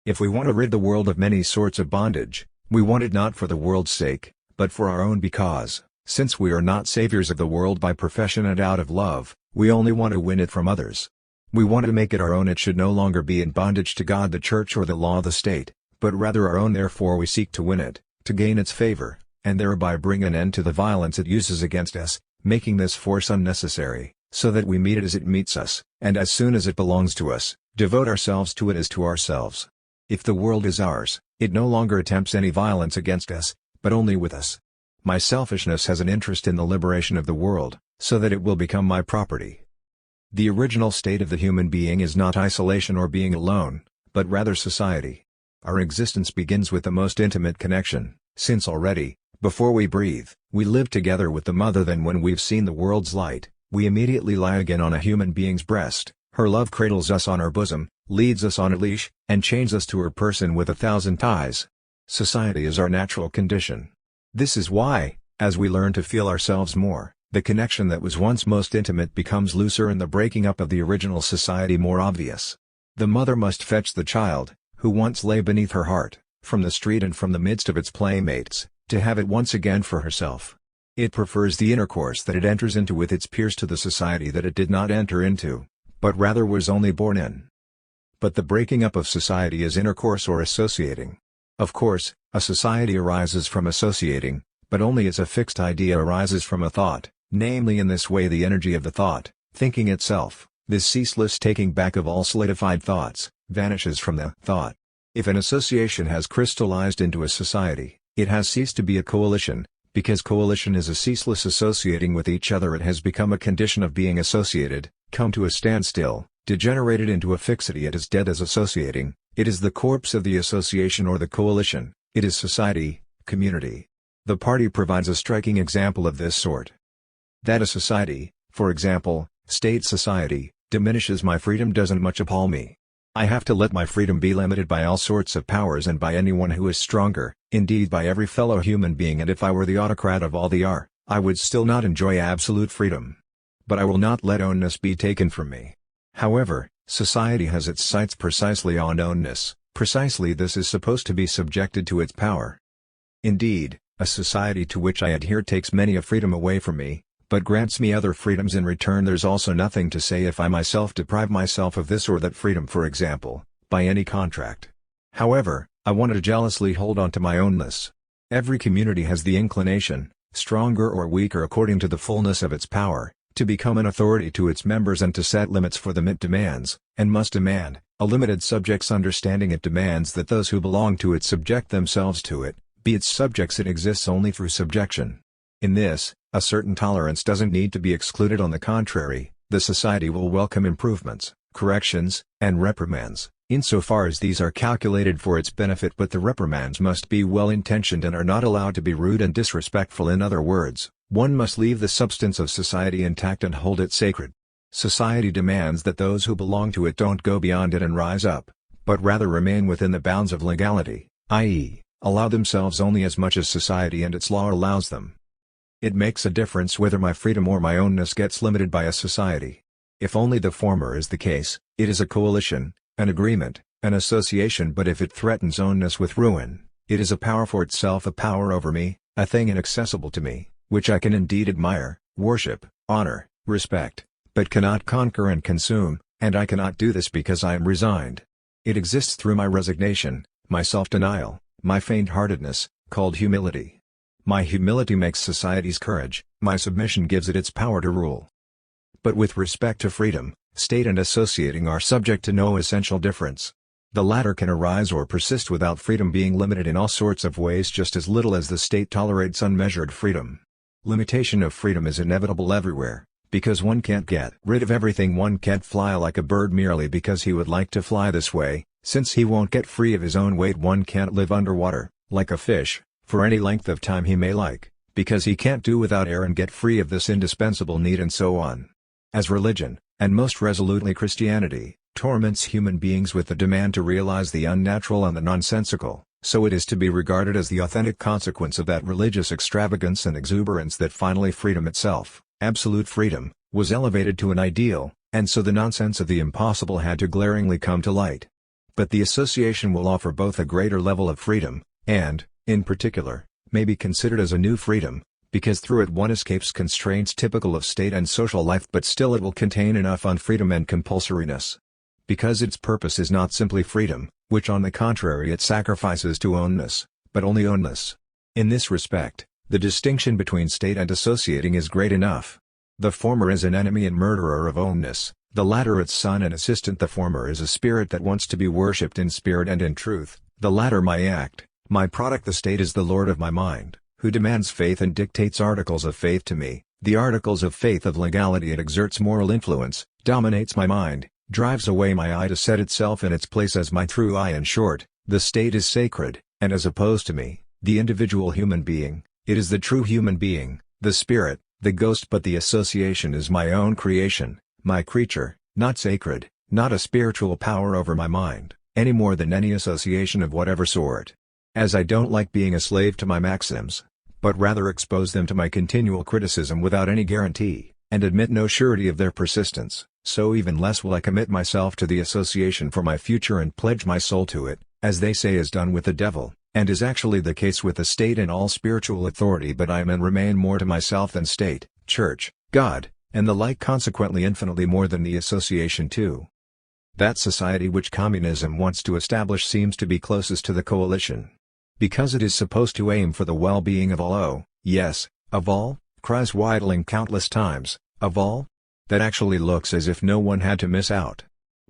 If we want to rid the world of many sorts of bondage, we want it not for the world's sake, but for our own, because, since we are not saviors of the world by profession and out of love, we only want to win it from others. We want to make it our own. It should no longer be in bondage to God, the church, or the law of the state, but rather our own. Therefore we seek to win it, to gain its favor, and thereby bring an end to the violence it uses against us, making this force unnecessary, so that we meet it as it meets us, and as soon as it belongs to us, devote ourselves to it as to ourselves. If the world is ours, it no longer attempts any violence against us, but only with us. My selfishness has an interest in the liberation of the world, so that it will become my property. The original state of the human being is not isolation or being alone, but rather society. Our existence begins with the most intimate connection, since already, before we breathe, we live together with the mother. Then when we've seen the world's light, we immediately lie again on a human being's breast. Her love cradles us on her bosom, leads us on a leash, and chains us to her person with 1,000 ties. Society is our natural condition. This is why, as we learn to feel ourselves more, the connection that was once most intimate becomes looser and the breaking up of the original society more obvious. The mother must fetch the child, who once lay beneath her heart, from the street and from the midst of its playmates, to have it once again for herself. It prefers the intercourse that it enters into with its peers to the society that it did not enter into, but rather was only born in. But the breaking up of society is intercourse or associating. Of course, a society arises from associating, but only as a fixed idea arises from a thought. Namely, in this way the energy of the thought, thinking itself, this ceaseless taking back of all solidified thoughts, vanishes from the thought. If an association has crystallized into a society, it has ceased to be a coalition, because coalition is a ceaseless associating with each other. It has become a condition of being associated, come to a standstill, degenerated into a fixity. It is dead as associating, it is the corpse of the association or the coalition, it is society, community. The party provides a striking example of this sort. That a society, for example, state society, diminishes my freedom doesn't much appall me. I have to let my freedom be limited by all sorts of powers and by anyone who is stronger, indeed by every fellow human being, and if I were the autocrat of all the are, I would still not enjoy absolute freedom. But I will not let ownness be taken from me. However, society has its sights precisely on ownness, precisely this is supposed to be subjected to its power. Indeed, a society to which I adhere takes many a freedom away from me, but grants me other freedoms in return. There's also nothing to say if I myself deprive myself of this or that freedom, for example, by any contract. However, I want to jealously hold on to my ownness. Every community has the inclination, stronger or weaker according to the fullness of its power, to become an authority to its members and to set limits for them it demands, and must demand. A limited subject's understanding it demands that those who belong to it subject themselves to it, be its subjects. It exists only through subjection. In this, a certain tolerance doesn't need to be excluded. On the contrary, the society will welcome improvements, corrections, and reprimands, insofar as these are calculated for its benefit, but the reprimands must be well-intentioned and are not allowed to be rude and disrespectful. In other words, one must leave the substance of society intact and hold it sacred. Society demands that those who belong to it don't go beyond it and rise up, but rather remain within the bounds of legality, i.e., allow themselves only as much as society and its law allows them. It makes a difference whether my freedom or my ownness gets limited by a society. If only the former is the case, it is a coalition, an agreement, an association, but if it threatens ownness with ruin, it is a power for itself, a power over me, a thing inaccessible to me, which I can indeed admire, worship, honor, respect, but cannot conquer and consume, and I cannot do this because I am resigned. It exists through my resignation, my self-denial, my faint-heartedness, called humility. My humility makes society's courage, my submission gives it its power to rule. But with respect to freedom, state and associating are subject to no essential difference. The latter can arise or persist without freedom being limited in all sorts of ways just as little as the state tolerates unmeasured freedom. Limitation of freedom is inevitable everywhere, because one can't get rid of everything. One can't fly like a bird merely because he would like to fly this way, since he won't get free of his own weight. One can't live underwater, like a fish, for any length of time he may like, because he can't do without air and get free of this indispensable need, and so on. As religion, and most resolutely Christianity, torments human beings with the demand to realize the unnatural and the nonsensical, so it is to be regarded as the authentic consequence of that religious extravagance and exuberance that finally freedom itself, absolute freedom, was elevated to an ideal, and so the nonsense of the impossible had to glaringly come to light. But the association will offer both a greater level of freedom, and, in particular, may be considered as a new freedom, because through it one escapes constraints typical of state and social life, but still it will contain enough unfreedom and compulsoriness. Because its purpose is not simply freedom, which on the contrary it sacrifices to ownness, but only ownness. In this respect, the distinction between state and associating is great enough. The former is an enemy and murderer of ownness, the latter its son and assistant. The former is a spirit that wants to be worshipped in spirit and in truth, the latter my act, my product. The state is the lord of my mind, who demands faith and dictates articles of faith to me, the articles of faith of legality. It exerts moral influence, dominates my mind, drives away my I to set itself in its place as my true I. In short, the state is sacred, and as opposed to me, the individual human being, it is the true human being, the spirit, the ghost. But the association is my own creation, my creature, not sacred, not a spiritual power over my mind, any more than any association of whatever sort. As I don't like being a slave to my maxims, but rather expose them to my continual criticism without any guarantee, and admit no surety of their persistence, so even less will I commit myself to the association for my future and pledge my soul to it, as they say is done with the devil, and is actually the case with the state and all spiritual authority. But I am and remain more to myself than state, church, God, and the like, consequently infinitely more than the association too. That society which communism wants to establish seems to be closest to the coalition. Because it is supposed to aim for the well-being of all. Oh, yes, of all, cries Weitling countless times, of all? That actually looks as if no one had to miss out.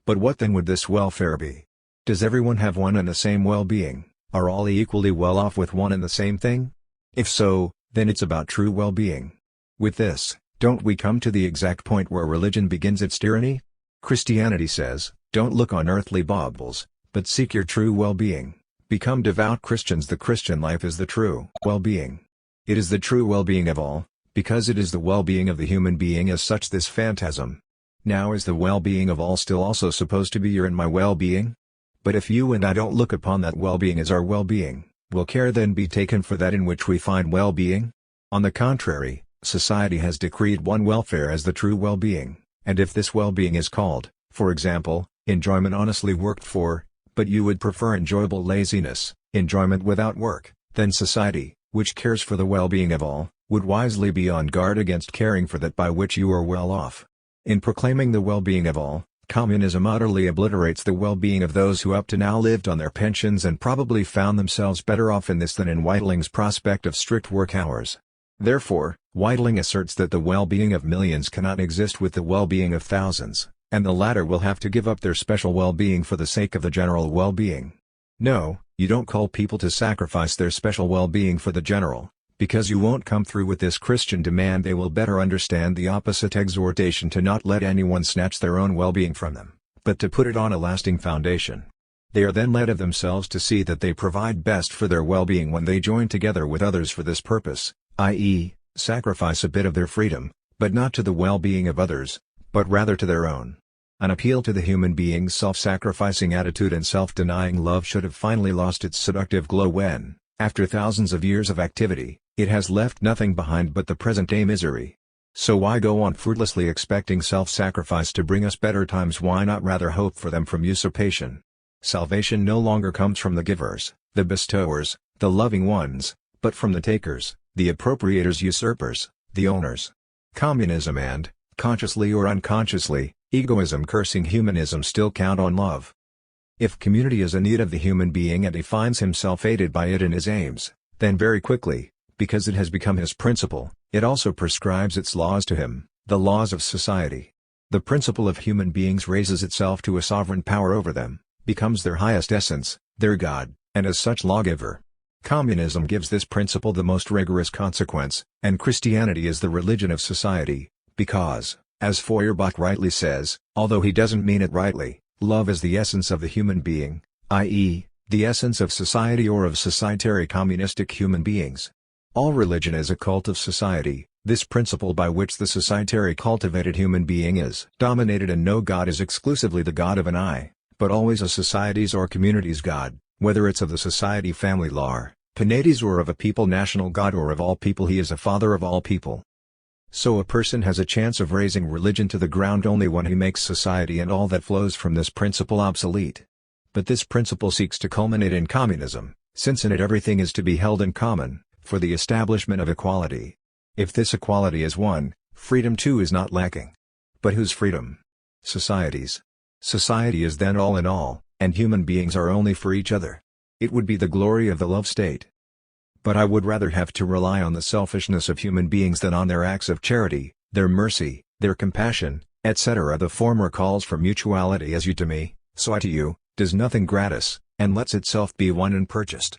But what then would this welfare be? Does everyone have one and the same well-being? Are all equally well off with one and the same thing? If so, then it's about true well-being. With this, don't we come to the exact point where religion begins its tyranny? Christianity says, don't look on earthly baubles, but seek your true well-being. Become devout Christians. The Christian life is the true well-being. It is the true well-being of all, because it is the well-being of the human being as such. This phantasm. Now is the well-being of all still also supposed to be your and my well-being? But if you and I don't look upon that well-being as our well-being, will care then be taken for that in which we find well-being? On the contrary, society has decreed one welfare as the true well-being, and if this well-being is called, for example, enjoyment honestly worked for, but you would prefer enjoyable laziness, enjoyment without work, then society, which cares for the well-being of all, would wisely be on guard against caring for that by which you are well off. In proclaiming the well-being of all, communism utterly obliterates the well-being of those who up to now lived on their pensions and probably found themselves better off in this than in Weitling's prospect of strict work hours. Therefore, Weitling asserts that the well-being of millions cannot exist with the well-being of thousands, and the latter will have to give up their special well-being for the sake of the general well-being. No, you don't call people to sacrifice their special well-being for the general, because you won't come through with this Christian demand. They will better understand the opposite exhortation to not let anyone snatch their own well-being from them, but to put it on a lasting foundation. They are then led of themselves to see that they provide best for their well-being when they join together with others for this purpose, i.e., sacrifice a bit of their freedom, but not to the well-being of others, but rather to their own. An appeal to the human being's self-sacrificing attitude and self-denying love should have finally lost its seductive glow when, after thousands of years of activity, it has left nothing behind but the present-day misery. So why go on fruitlessly expecting self-sacrifice to bring us better times? Why not rather hope for them from usurpation? Salvation no longer comes from the givers, the bestowers, the loving ones, but from the takers, the appropriators, usurpers, the owners. Communism and, consciously or unconsciously, egoism cursing humanism still count on love. If community is in need of the human being and he finds himself aided by it in his aims, then very quickly, because it has become his principle, it also prescribes its laws to him, the laws of society. The principle of human beings raises itself to a sovereign power over them, becomes their highest essence, their God, and as such lawgiver. Communism gives this principle the most rigorous consequence, and Christianity is the religion of society, because, as Feuerbach rightly says, although he doesn't mean it rightly, love is the essence of the human being, i.e., the essence of society or of societary communistic human beings. All religion is a cult of society, this principle by which the societary cultivated human being is dominated, and no God is exclusively the God of an I, but always a society's or community's God, whether it's of the society family law, Penates, or of a people national God, or of all people he is a father of all people. So a person has a chance of raising religion to the ground only when he makes society and all that flows from this principle obsolete. But this principle seeks to culminate in communism, since in it everything is to be held in common, for the establishment of equality. If this equality is won, freedom too is not lacking. But whose freedom? Society's. Society is then all in all, and human beings are only for each other. It would be the glory of the love state. But I would rather have to rely on the selfishness of human beings than on their acts of charity, their mercy, their compassion, etc. The former calls for mutuality, as you to me, so I to you, does nothing gratis, and lets itself be won and purchased.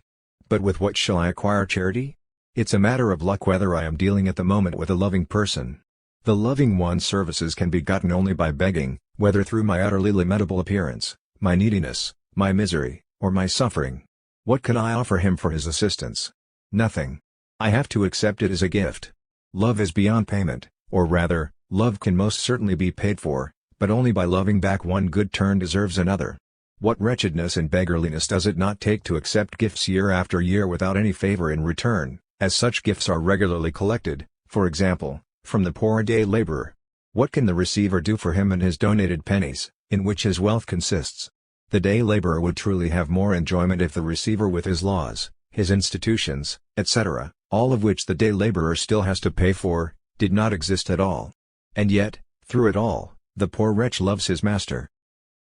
But with what shall I acquire charity? It's a matter of luck whether I am dealing at the moment with a loving person. The loving one's services can be gotten only by begging, whether through my utterly lamentable appearance, my neediness, my misery, or my suffering. What can I offer him for his assistance? Nothing. I have to accept it as a gift. Love is beyond payment, or rather, love can most certainly be paid for, but only by loving back. One good turn deserves another. What wretchedness and beggarliness does it not take to accept gifts year after year without any favor in return, as such gifts are regularly collected, for example, from the poor day laborer. What can the receiver do for him and his donated pennies, in which his wealth consists? The day laborer would truly have more enjoyment if the receiver, with his laws, his institutions, etc., all of which the day laborer still has to pay for, did not exist at all. And yet, through it all, the poor wretch loves his master.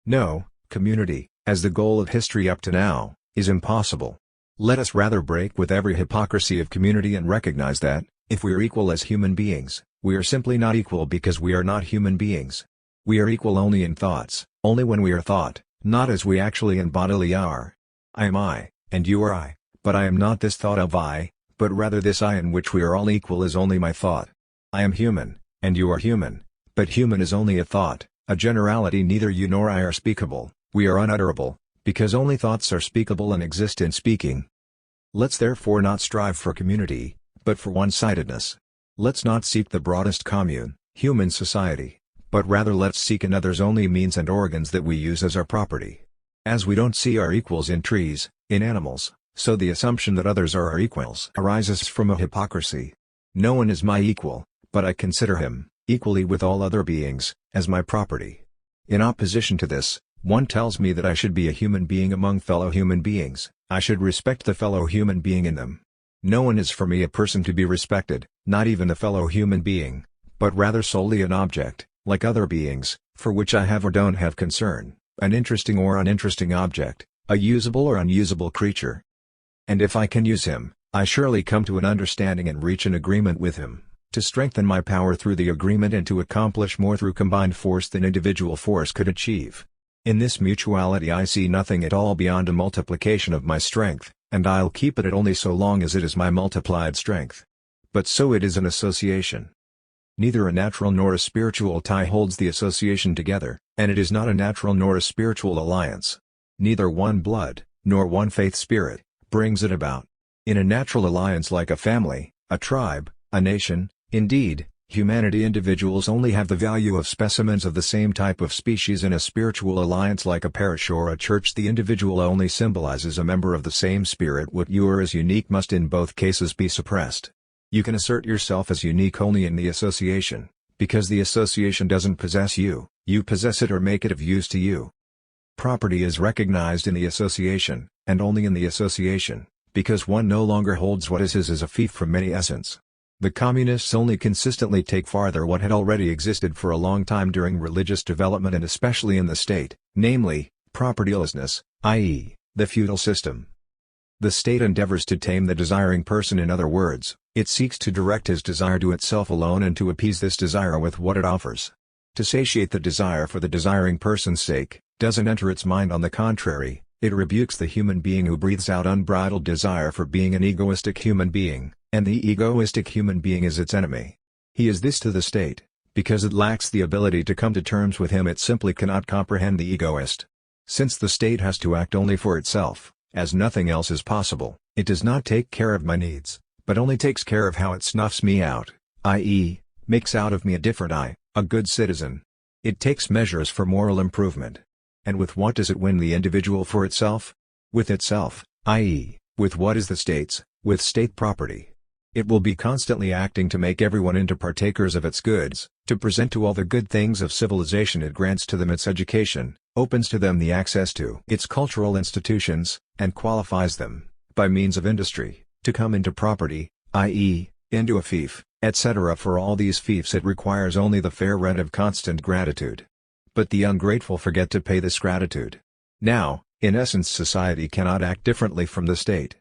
No, community, as the goal of history up to now, is impossible. Let us rather break with every hypocrisy of community and recognize that, if we are equal as human beings, we are simply not equal because we are not human beings. We are equal only in thoughts, only when we are thought, not as we actually and bodily are. I am I, and you are I. But I am not this thought of I, but rather this I in which we are all equal is only my thought. I am human, and you are human, but human is only a thought, a generality. Neither you nor I are speakable, we are unutterable, because only thoughts are speakable and exist in speaking. Let's therefore not strive for community, but for one-sidedness. Let's not seek the broadest commune, human society, but rather let's seek in others only means and organs that we use as our property. As we don't see our equals in trees, in animals, so the assumption that others are our equals arises from a hypocrisy. No one is my equal, but I consider him, equally with all other beings, as my property. In opposition to this, one tells me that I should be a human being among fellow human beings, I should respect the fellow human being in them. No one is for me a person to be respected, not even a fellow human being, but rather solely an object, like other beings, for which I have or don't have concern, an interesting or uninteresting object, a usable or unusable creature. And if I can use him, I surely come to an understanding and reach an agreement with him, to strengthen my power through the agreement and to accomplish more through combined force than individual force could achieve. In this mutuality I see nothing at all beyond a multiplication of my strength, and I'll keep it at only so long as it is my multiplied strength. But so it is an association. Neither a natural nor a spiritual tie holds the association together, and it is not a natural nor a spiritual alliance. Neither one blood, nor one faith spirit, brings it about. In a natural alliance like a family, a tribe, a nation, indeed, Humanity individuals only have the value of specimens of the same type of species in a spiritual alliance like a parish or a church. The individual only symbolizes a member of the same spirit. What you are as unique must in both cases be suppressed. You can assert yourself as unique only in the association, because the association doesn't possess you, you possess it or make it of use to you. Property is recognized in the association, and only in the association, because one no longer holds what is his as a fief from any essence. The communists only consistently take farther what had already existed for a long time during religious development and especially in the state, namely, propertylessness, i.e., the feudal system. The state endeavors to tame the desiring person. In other words, it seeks to direct his desire to itself alone and to appease this desire with what it offers. To satiate the desire for the desiring person's sake, doesn't enter its mind. On the contrary, it rebukes the human being who breathes out unbridled desire for being an egoistic human being, and the egoistic human being is its enemy. He is this to the state, because it lacks the ability to come to terms with him. It simply cannot comprehend the egoist. Since the state has to act only for itself, as nothing else is possible, it does not take care of my needs, but only takes care of how it snuffs me out, i.e., makes out of me a different I, a good citizen. It takes measures for moral improvement. And with what does it win the individual for itself? With itself, i.e., with what is the state's, with state property. It will be constantly acting to make everyone into partakers of its goods, to present to all the good things of civilization it grants to them its education, opens to them the access to its cultural institutions, and qualifies them, by means of industry, to come into property, i.e., into a fief, etc. For all these fiefs it requires only the fair rent of constant gratitude. But the ungrateful forget to pay this gratitude. Now, in essence, society cannot act differently from the state.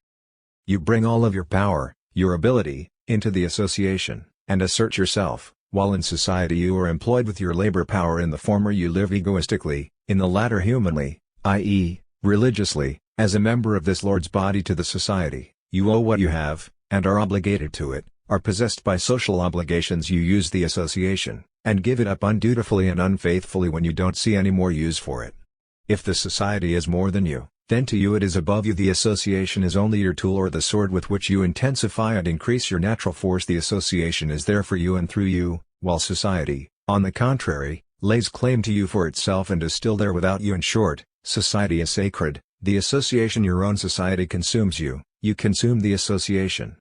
You bring all of your power, your ability, into the association, and assert yourself. While in society you are employed with your labor power. In the former you live egoistically, in the latter humanly, i.e., religiously, as a member of this Lord's body to the society. You owe what you have, and are obligated to it, are possessed by social obligations. You use the association, and give it up undutifully and unfaithfully when you don't see any more use for it. If the society is more than you, then to you it is above you. The association is only your tool or the sword with which you intensify and increase your natural force. The association is there for you and through you, while society, on the contrary, lays claim to you for itself and is still there without you. In short, society is sacred, the association, your own society, consumes you, you consume the association.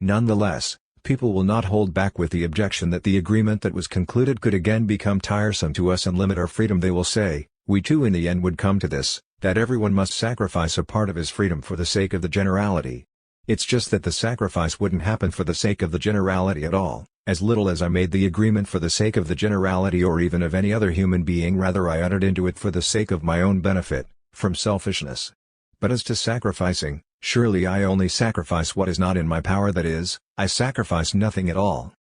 Nonetheless, people will not hold back with the objection that the agreement that was concluded could again become tiresome to us and limit our freedom. They will say, we too in the end would come to this, that everyone must sacrifice a part of his freedom for the sake of the generality. It's just that the sacrifice wouldn't happen for the sake of the generality at all, as little as I made the agreement for the sake of the generality or even of any other human being. Rather I entered into it for the sake of my own benefit, from selfishness. But as to sacrificing, surely I only sacrifice what is not in my power, that is, I sacrifice nothing at all.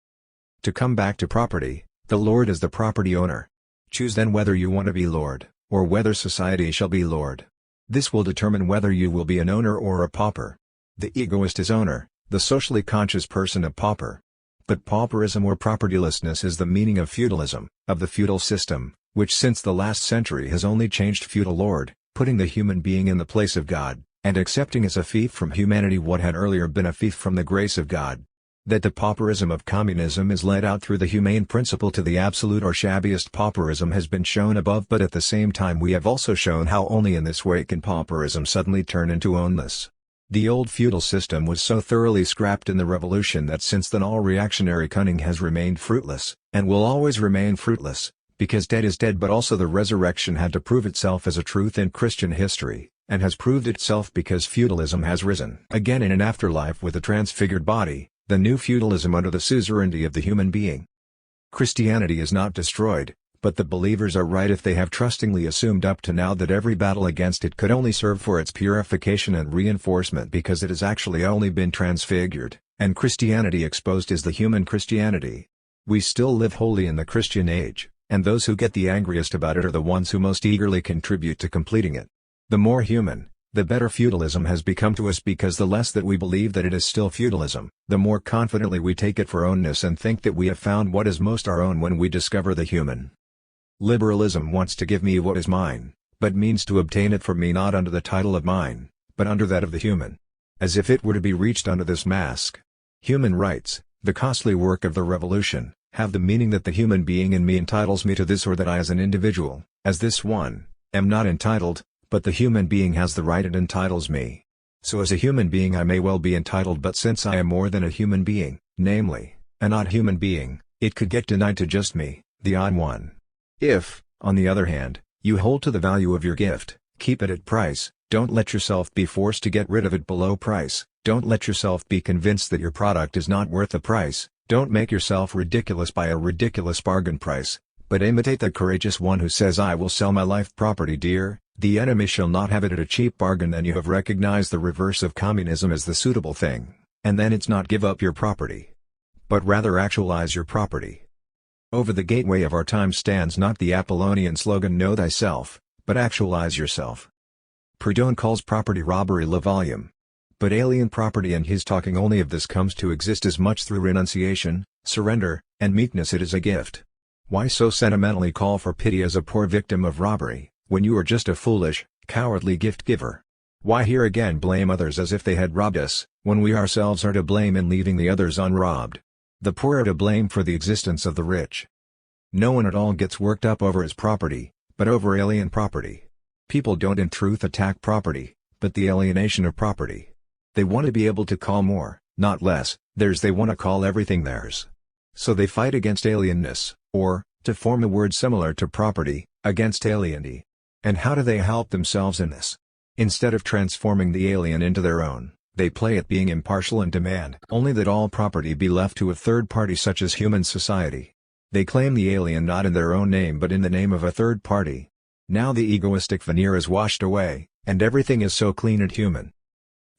To come back to property, the Lord is the property owner. Choose then whether you want to be Lord, or whether society shall be Lord. This will determine whether you will be an owner or a pauper. The egoist is owner, the socially conscious person a pauper. But pauperism or propertylessness is the meaning of feudalism, of the feudal system, which since the last century has only changed feudal lord, putting the human being in the place of God, and accepting as a fief from humanity what had earlier been a fief from the grace of God. That the pauperism of communism is led out through the humane principle to the absolute or shabbiest pauperism has been shown above, but at the same time we have also shown how only in this way can pauperism suddenly turn into ownness. The old feudal system was so thoroughly scrapped in the revolution that since then all reactionary cunning has remained fruitless, and will always remain fruitless, because dead is dead. But also the resurrection had to prove itself as a truth in Christian history, and has proved itself because feudalism has risen again in an afterlife with a transfigured body, the new feudalism under the suzerainty of the human being. Christianity is not destroyed, but the believers are right if they have trustingly assumed up to now that every battle against it could only serve for its purification and reinforcement, because it has actually only been transfigured, and Christianity exposed is the human Christianity. We still live wholly in the Christian age, and those who get the angriest about it are the ones who most eagerly contribute to completing it. The more human, the better feudalism has become to us, because the less that we believe that it is still feudalism, the more confidently we take it for ownness and think that we have found what is most our own when we discover the human. Liberalism wants to give me what is mine, but means to obtain it from me not under the title of mine, but under that of the human. As if it were to be reached under this mask. Human rights, the costly work of the revolution, have the meaning that the human being in me entitles me to this, or that I as an individual, as this one, am not entitled, but the human being has the right and entitles me. So as a human being I may well be entitled, but since I am more than a human being, namely, an odd human being, it could get denied to just me, the odd one. If, on the other hand, you hold to the value of your gift, keep it at price, don't let yourself be forced to get rid of it below price, don't let yourself be convinced that your product is not worth the price, don't make yourself ridiculous by a ridiculous bargain price, but imitate the courageous one who says, I will sell my life property dear, the enemy shall not have it at a cheap bargain. Then you have recognized the reverse of communism as the suitable thing, and then it's not give up your property, but rather actualize your property. Over the gateway of our time stands not the Apollonian slogan know thyself, but actualize yourself. Proudhon calls property robbery le volume. But alien property, and his talking only of this, comes to exist as much through renunciation, surrender, and meekness. It is a gift. Why so sentimentally call for pity as a poor victim of robbery, when you are just a foolish, cowardly gift giver? Why here again blame others as if they had robbed us, when we ourselves are to blame in leaving the others unrobbed? The poor are to blame for the existence of the rich. No one at all gets worked up over his property, but over alien property. People don't in truth attack property, but the alienation of property. They want to be able to call more, not less, theirs. They want to call everything theirs. So they fight against alienness, or, to form a word similar to property, against alienity. And how do they help themselves in this? Instead of transforming the alien into their own, they play at being impartial and demand only that all property be left to a third party such as human society. They claim the alien not in their own name but in the name of a third party. Now the egoistic veneer is washed away, and everything is so clean and human.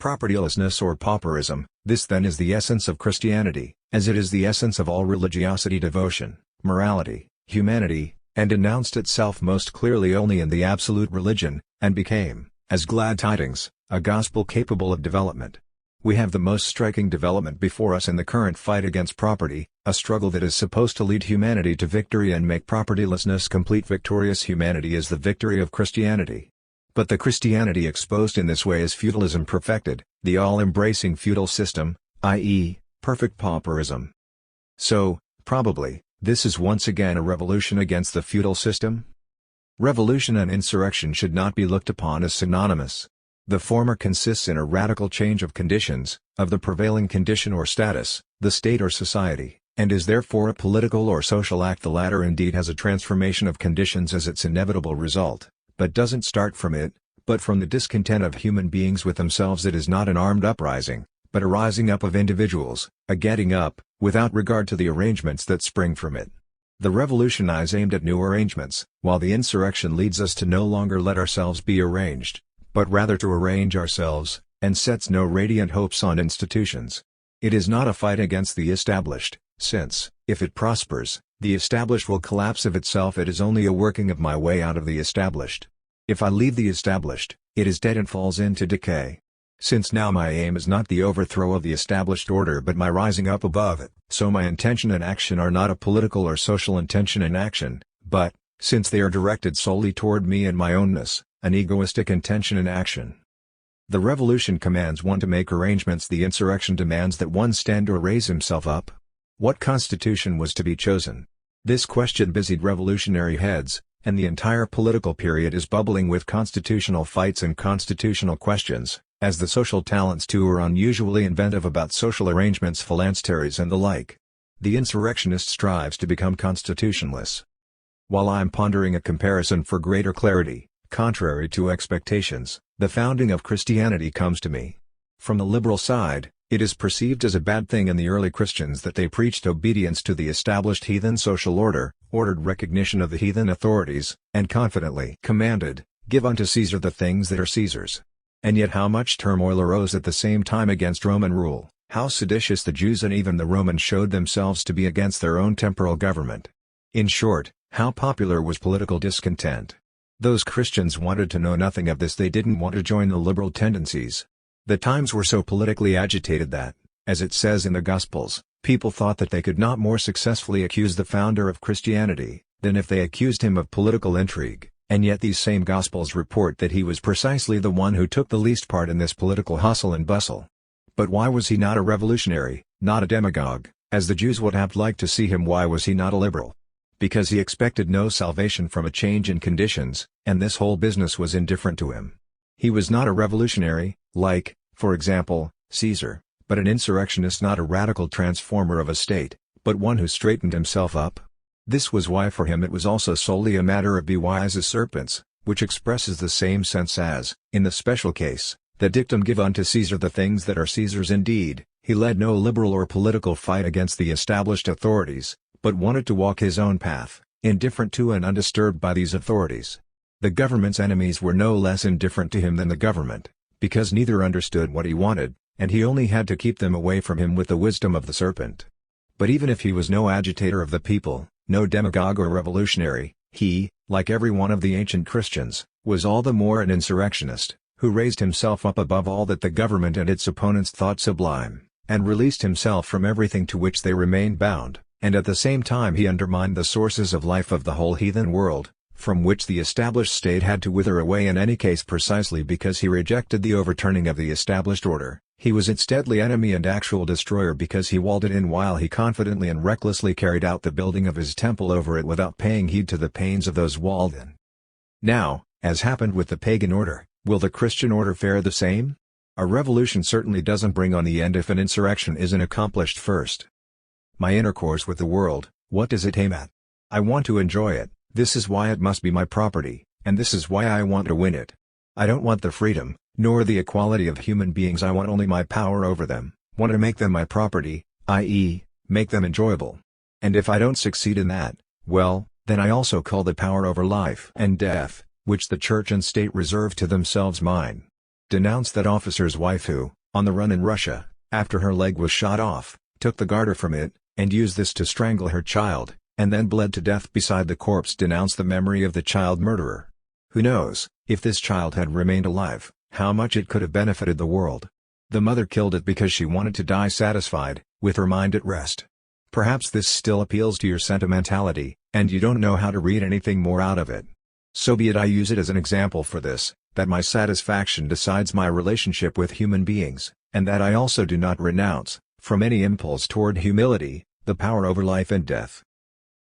Propertylessness or pauperism, this then is the essence of Christianity, as it is the essence of all religiosity, devotion, morality, humanity, and announced itself most clearly only in the absolute religion, and became, as glad tidings, a gospel capable of development. We have the most striking development before us in the current fight against property, a struggle that is supposed to lead humanity to victory and make propertylessness complete. Victorious humanity is the victory of Christianity. But the Christianity exposed in this way is feudalism perfected, the all-embracing feudal system, i.e., perfect pauperism. So, probably, this is once again a revolution against the feudal system? Revolution and insurrection should not be looked upon as synonymous. The former consists in a radical change of conditions, of the prevailing condition or status, the state or society, and is therefore a political or social act. The latter indeed has a transformation of conditions as its inevitable result, but doesn't start from it, but from the discontent of human beings with themselves. It is not an armed uprising, but a rising up of individuals, a getting up, without regard to the arrangements that spring from it. The revolution is aimed at new arrangements, while the insurrection leads us to no longer let ourselves be arranged, but rather to arrange ourselves, and sets no radiant hopes on institutions. It is not a fight against the established, since, if it prospers, the established will collapse of itself. It is only a working of my way out of the established. If I leave the established, it is dead and falls into decay. Since now my aim is not the overthrow of the established order but my rising up above it, so my intention and action are not a political or social intention and action, but, since they are directed solely toward me and my ownness, an egoistic intention and action. The revolution commands one to make arrangements. The insurrection demands that one stand or raise himself up. What constitution was to be chosen? This question busied revolutionary heads, and the entire political period is bubbling with constitutional fights and constitutional questions, as the social talents too are unusually inventive about social arrangements, phalansteries and the like. The insurrectionist strives to become constitutionless. While I am pondering a comparison for greater clarity, contrary to expectations, the founding of Christianity comes to me. From the liberal side, it is perceived as a bad thing in the early Christians that they preached obedience to the established heathen social order, ordered recognition of the heathen authorities, and confidently commanded, "Give unto Caesar the things that are Caesar's." And yet how much turmoil arose at the same time against Roman rule, how seditious the Jews and even the Romans showed themselves to be against their own temporal government. In short, how popular was political discontent. Those Christians wanted to know nothing of this. They didn't want to join the liberal tendencies. The times were so politically agitated that, as it says in the Gospels, people thought that they could not more successfully accuse the founder of Christianity, than if they accused him of political intrigue, and yet these same Gospels report that he was precisely the one who took the least part in this political hustle and bustle. But why was he not a revolutionary, not a demagogue, As the Jews would have liked to see him, why was he not a liberal? Because he expected no salvation from a change in conditions, and this whole business was indifferent to him. He was not a revolutionary, like, for example, Caesar, but an insurrectionist, not a radical transformer of a state, but one who straightened himself up. This was why for him it was also solely a matter of be wise as serpents, which expresses the same sense as, in the special case, the dictum give unto Caesar the things that are Caesar's. Indeed, he led no liberal or political fight against the established authorities, but wanted to walk his own path, indifferent to and undisturbed by these authorities. The government's enemies were no less indifferent to him than the government, because neither understood what he wanted, and he only had to keep them away from him with the wisdom of the serpent. But even if he was no agitator of the people, no demagogue or revolutionary, he, like every one of the ancient Christians, was all the more an insurrectionist, who raised himself up above all that the government and its opponents thought sublime, and released himself from everything to which they remained bound, and at the same time he undermined the sources of life of the whole heathen world, from which the established state had to wither away in any case precisely because he rejected the overturning of the established order. He was its deadly enemy and actual destroyer because he walled it in while he confidently and recklessly carried out the building of his temple over it without paying heed to the pains of those walled in. Now, as happened with the pagan order, will the Christian order fare the same? A revolution certainly doesn't bring on the end if an insurrection isn't accomplished first. My intercourse with the world, what does it aim at? I want to enjoy it, this is why it must be my property, and this is why I want to win it. I don't want the freedom, nor the equality of human beings, I want only my power over them, want to make them my property, i.e., make them enjoyable. And if I don't succeed in that, well, then I also call the power over life and death, which the church and state reserve to themselves, mine. Denounce that officer's wife who, on the run in Russia, after her leg was shot off, took the garter from it, and used this to strangle her child, and then bled to death beside the corpse. Denounce the memory of the child murderer. Who knows, if this child had remained alive, how much it could have benefited the world. The mother killed it because she wanted to die satisfied, with her mind at rest. Perhaps this still appeals to your sentimentality, and you don't know how to read anything more out of it. So be it. I use it as an example for this, that my satisfaction decides my relationship with human beings, and that I also do not renounce, from any impulse toward humility, the power over life and death.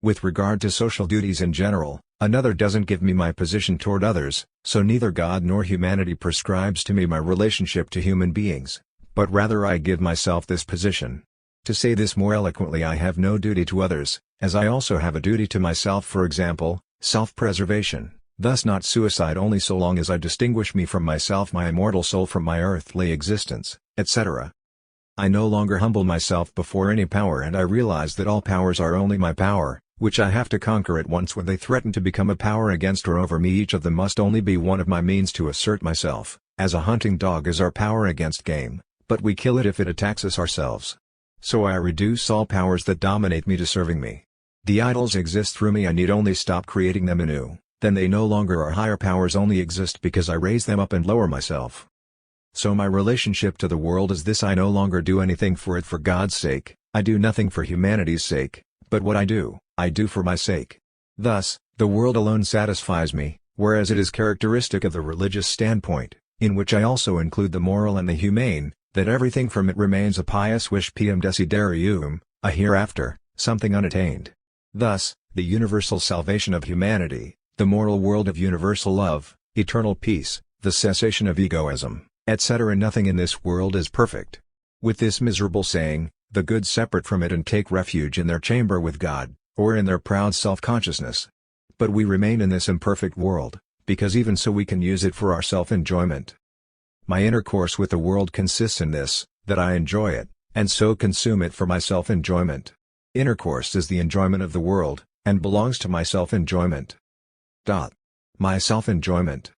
With regard to social duties in general, another doesn't give me my position toward others, so neither God nor humanity prescribes to me my relationship to human beings, but rather I give myself this position. To say this more eloquently, I have no duty to others, as I also have a duty to myself, for example, self-preservation, thus not suicide only so long as I distinguish me from myself, my immortal soul from my earthly existence, etc. I no longer humble myself before any power, and I realize that all powers are only my power, which I have to conquer at once when they threaten to become a power against or over me. Each of them must only be one of my means to assert myself, as a hunting dog is our power against game, but we kill it if it attacks us ourselves. So I reduce all powers that dominate me to serving me. The idols exist through me, I need only stop creating them anew, then they no longer are. Higher powers only exist because I raise them up and lower myself. So my relationship to the world is this: I no longer do anything for it for God's sake, I do nothing for humanity's sake, but what I do for my sake. Thus, the world alone satisfies me, whereas it is characteristic of the religious standpoint, in which I also include the moral and the humane, that everything from it remains a pious wish, pm desiderium, a hereafter, something unattained. Thus, the universal salvation of humanity, the moral world of universal love, eternal peace, the cessation of egoism, etc. Nothing in this world is perfect. With this miserable saying, the good separate from it and take refuge in their chamber with God, or in their proud self-consciousness. But we remain in this imperfect world, because even so we can use it for our self-enjoyment. My intercourse with the world consists in this, that I enjoy it, and so consume it for my self-enjoyment. Intercourse is the enjoyment of the world, and belongs to my self-enjoyment. My self-enjoyment.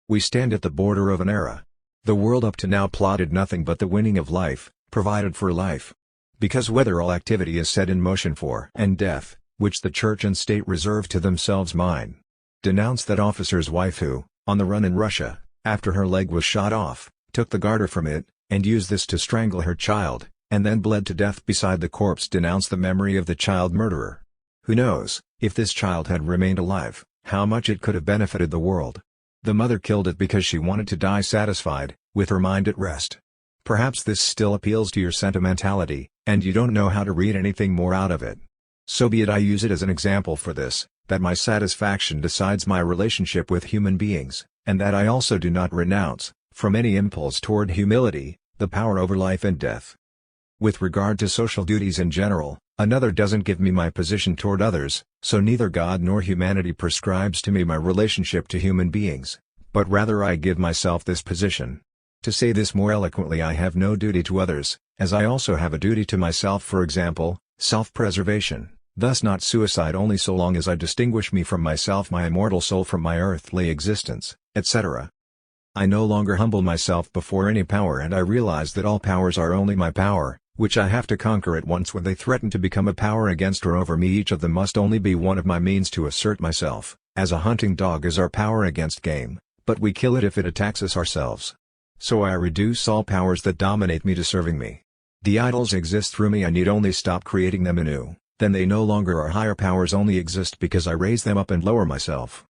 We stand at the border of an era. The world up to now plotted nothing but the winning of life, provided for life. Because whether all activity is set in motion for and death, which the church and state reserve to themselves, mine. Denounce that officer's wife who, on the run in Russia, after her leg was shot off, took the garter from it, and used this to strangle her child, and then bled to death beside the corpse. Denounce the memory of the child murderer. Who knows, if this child had remained alive, how much it could have benefited the world. The mother killed it because she wanted to die satisfied, with her mind at rest. Perhaps this still appeals to your sentimentality, and you don't know how to read anything more out of it. So be it. I use it as an example for this, that my satisfaction decides my relationship with human beings, and that I also do not renounce, from any impulse toward humility, the power over life and death. With regard to social duties in general, another doesn't give me my position toward others, so neither God nor humanity prescribes to me my relationship to human beings, but rather I give myself this position. To say this more eloquently, I have no duty to others, as I also have a duty to myself, for example, self-preservation, thus not suicide only so long as I distinguish me from myself, my immortal soul from my earthly existence, etc. I no longer humble myself before any power, and I realize that all powers are only my power, which I have to conquer at once when they threaten to become a power against or over me. Each of them must only be one of my means to assert myself, as a hunting dog is our power against game, but we kill it if it attacks us ourselves. So I reduce all powers that dominate me to serving me. The idols exist through me, I need only stop creating them anew, then they no longer are. Higher powers only exist because I raise them up and lower myself.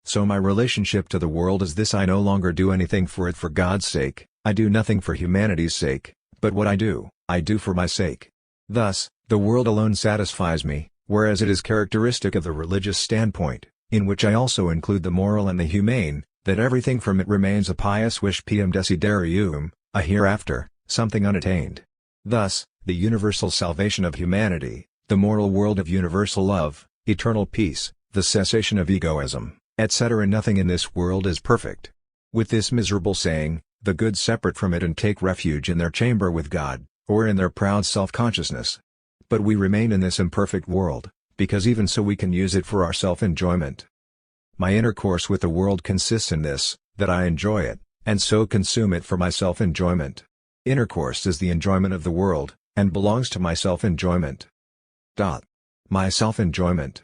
So my relationship to the world is this: I no longer do anything for it for God's sake, I do nothing for humanity's sake, but what I do for my sake. Thus, the world alone satisfies me, whereas it is characteristic of the religious standpoint, in which I also include the moral and the humane, that everything from it remains a pious wish, pm desiderium, a hereafter, something unattained. Thus, the universal salvation of humanity, the moral world of universal love, eternal peace, the cessation of egoism, etc. Nothing in this world is perfect. With this miserable saying, the good separate from it and take refuge in their chamber with God, or in their proud self-consciousness. But we remain in this imperfect world, because even so we can use it for our self-enjoyment. My intercourse with the world consists in this, that I enjoy it, and so consume it for my self-enjoyment. Intercourse is the enjoyment of the world, and belongs to my self-enjoyment. My self-enjoyment.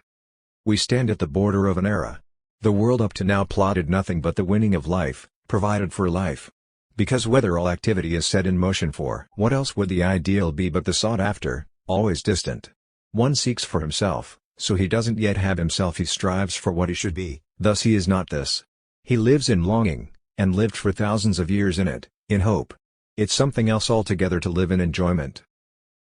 We stand at the border of an era. The world up to now plotted nothing but the winning of life, provided for life. Because whether all activity is set in motion for what else would the ideal be but the sought after, always distant? One seeks for himself, so he doesn't yet have himself, he strives for what he should be, thus he is not this. He lives in longing, and lived for thousands of years in it, in hope. It's something else altogether to live in enjoyment.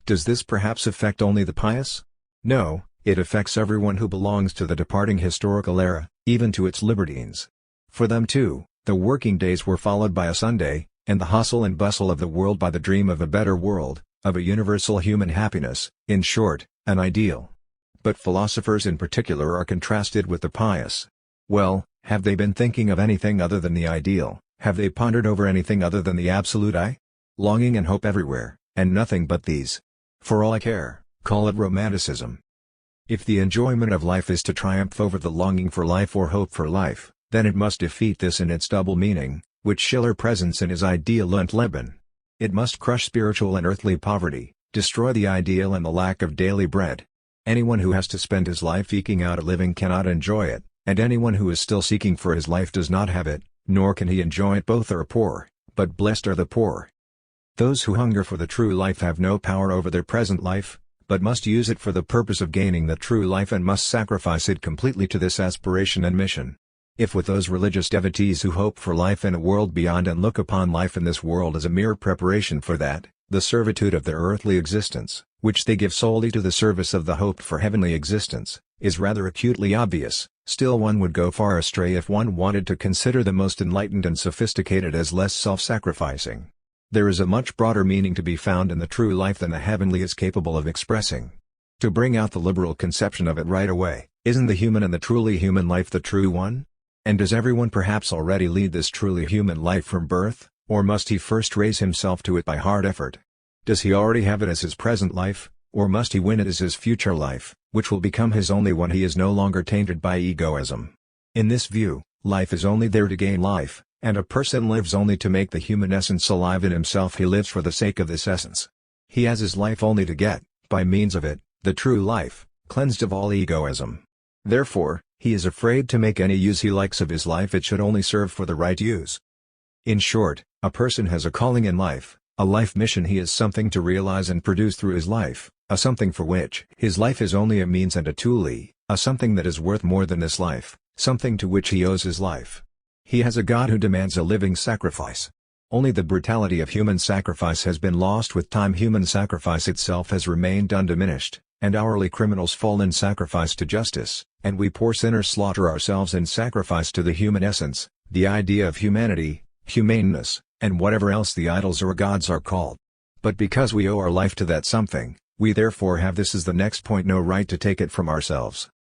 Does this perhaps affect only the pious? No, it affects everyone who belongs to the departing historical era, even to its libertines. For them too, the working days were followed by a Sunday, and the hustle and bustle of the world by the dream of a better world, of a universal human happiness, in short, an ideal. But philosophers in particular are contrasted with the pious. Well, have they been thinking of anything other than the ideal? Have they pondered over anything other than the absolute I? Longing and hope everywhere, and nothing but these. For all I care, call it romanticism. If the enjoyment of life is to triumph over the longing for life or hope for life, then it must defeat this in its double meaning, which Schiller presents in his Ideal und Leben. It must crush spiritual and earthly poverty, destroy the ideal and the lack of daily bread. Anyone who has to spend his life eking out a living cannot enjoy it, and anyone who is still seeking for his life does not have it, nor can he enjoy it. Both are poor, but blessed are the poor. Those who hunger for the true life have no power over their present life, but must use it for the purpose of gaining the true life and must sacrifice it completely to this aspiration and mission. If with those religious devotees who hope for life in a world beyond and look upon life in this world as a mere preparation for that, the servitude of their earthly existence, which they give solely to the service of the hope for heavenly existence, is rather acutely obvious, still one would go far astray if one wanted to consider the most enlightened and sophisticated as less self-sacrificing. There is a much broader meaning to be found in the true life than the heavenly is capable of expressing. To bring out the liberal conception of it right away, isn't the human and the truly human life the true one? And does everyone perhaps already lead this truly human life from birth, or must he first raise himself to it by hard effort? Does he already have it as his present life, or must he win it as his future life, which will become his only when he is no longer tainted by egoism? In this view, life is only there to gain life, and a person lives only to make the human essence alive in himself. He lives for the sake of this essence. He has his life only to get, by means of it, the true life, cleansed of all egoism. Therefore, he is afraid to make any use he likes of his life. It should only serve for the right use. In short, a person has a calling in life, a life mission. He has something to realize and produce through his life, a something for which his life is only a means and a tool, a something that is worth more than this life, something to which he owes his life. He has a God who demands a living sacrifice. Only the brutality of human sacrifice has been lost with time. Human sacrifice itself has remained undiminished, and hourly criminals fall in sacrifice to justice, and we poor sinners slaughter ourselves in sacrifice to the human essence, the idea of humanity, humaneness, and whatever else the idols or gods are called. But because we owe our life to that something, we therefore have, this is the next point, no right to take it from ourselves.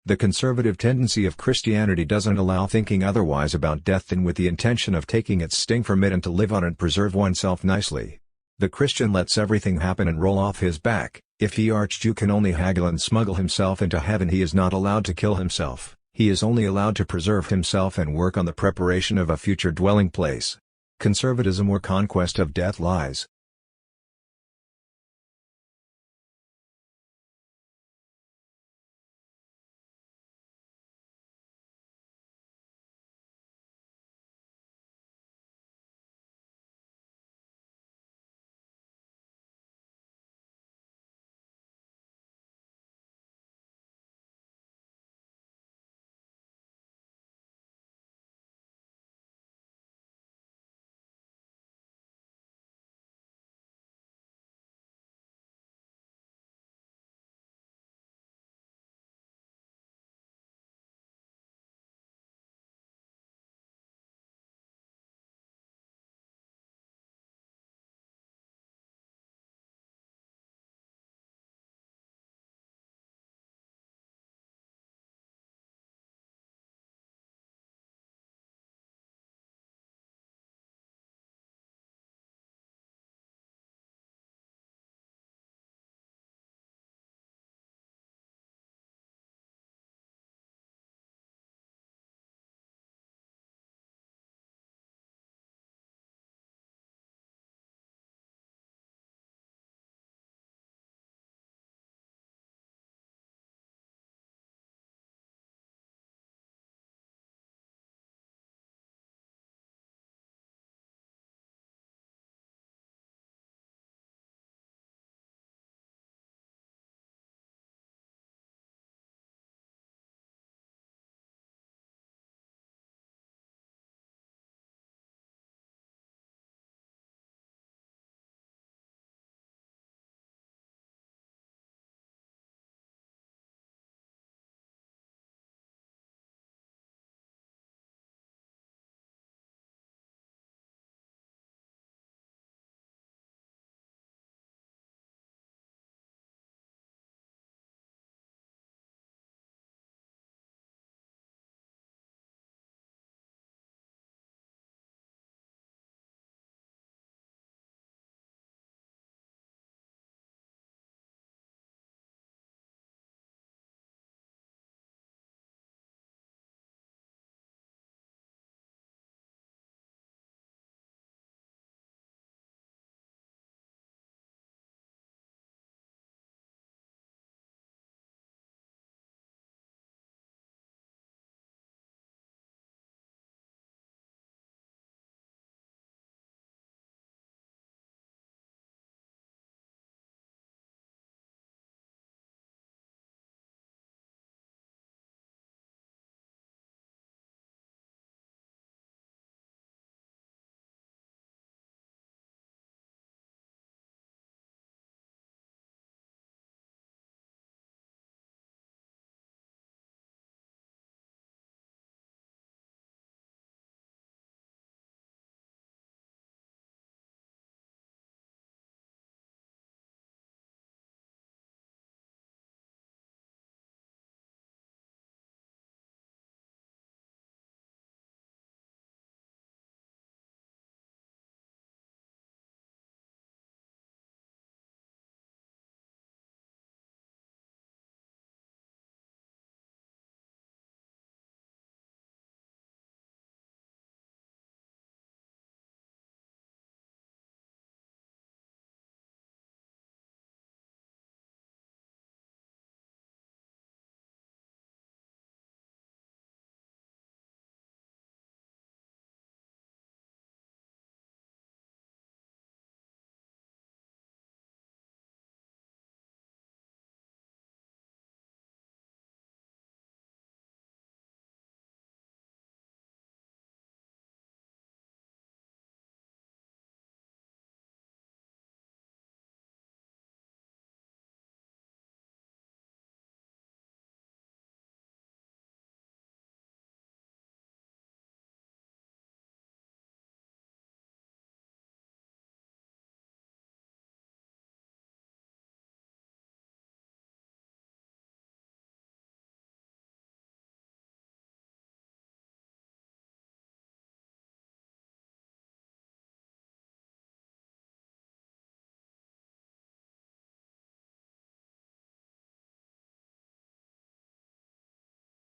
The conservative tendency of Christianity doesn't allow thinking otherwise about death than with the intention of taking its sting from it and to live on and preserve oneself nicely. The Christian lets everything happen and roll off his back. If he Archjew can only haggle and smuggle himself into heaven, he is not allowed to kill himself, he is only allowed to preserve himself and work on the preparation of a future dwelling place. Conservatism or conquest of death lies,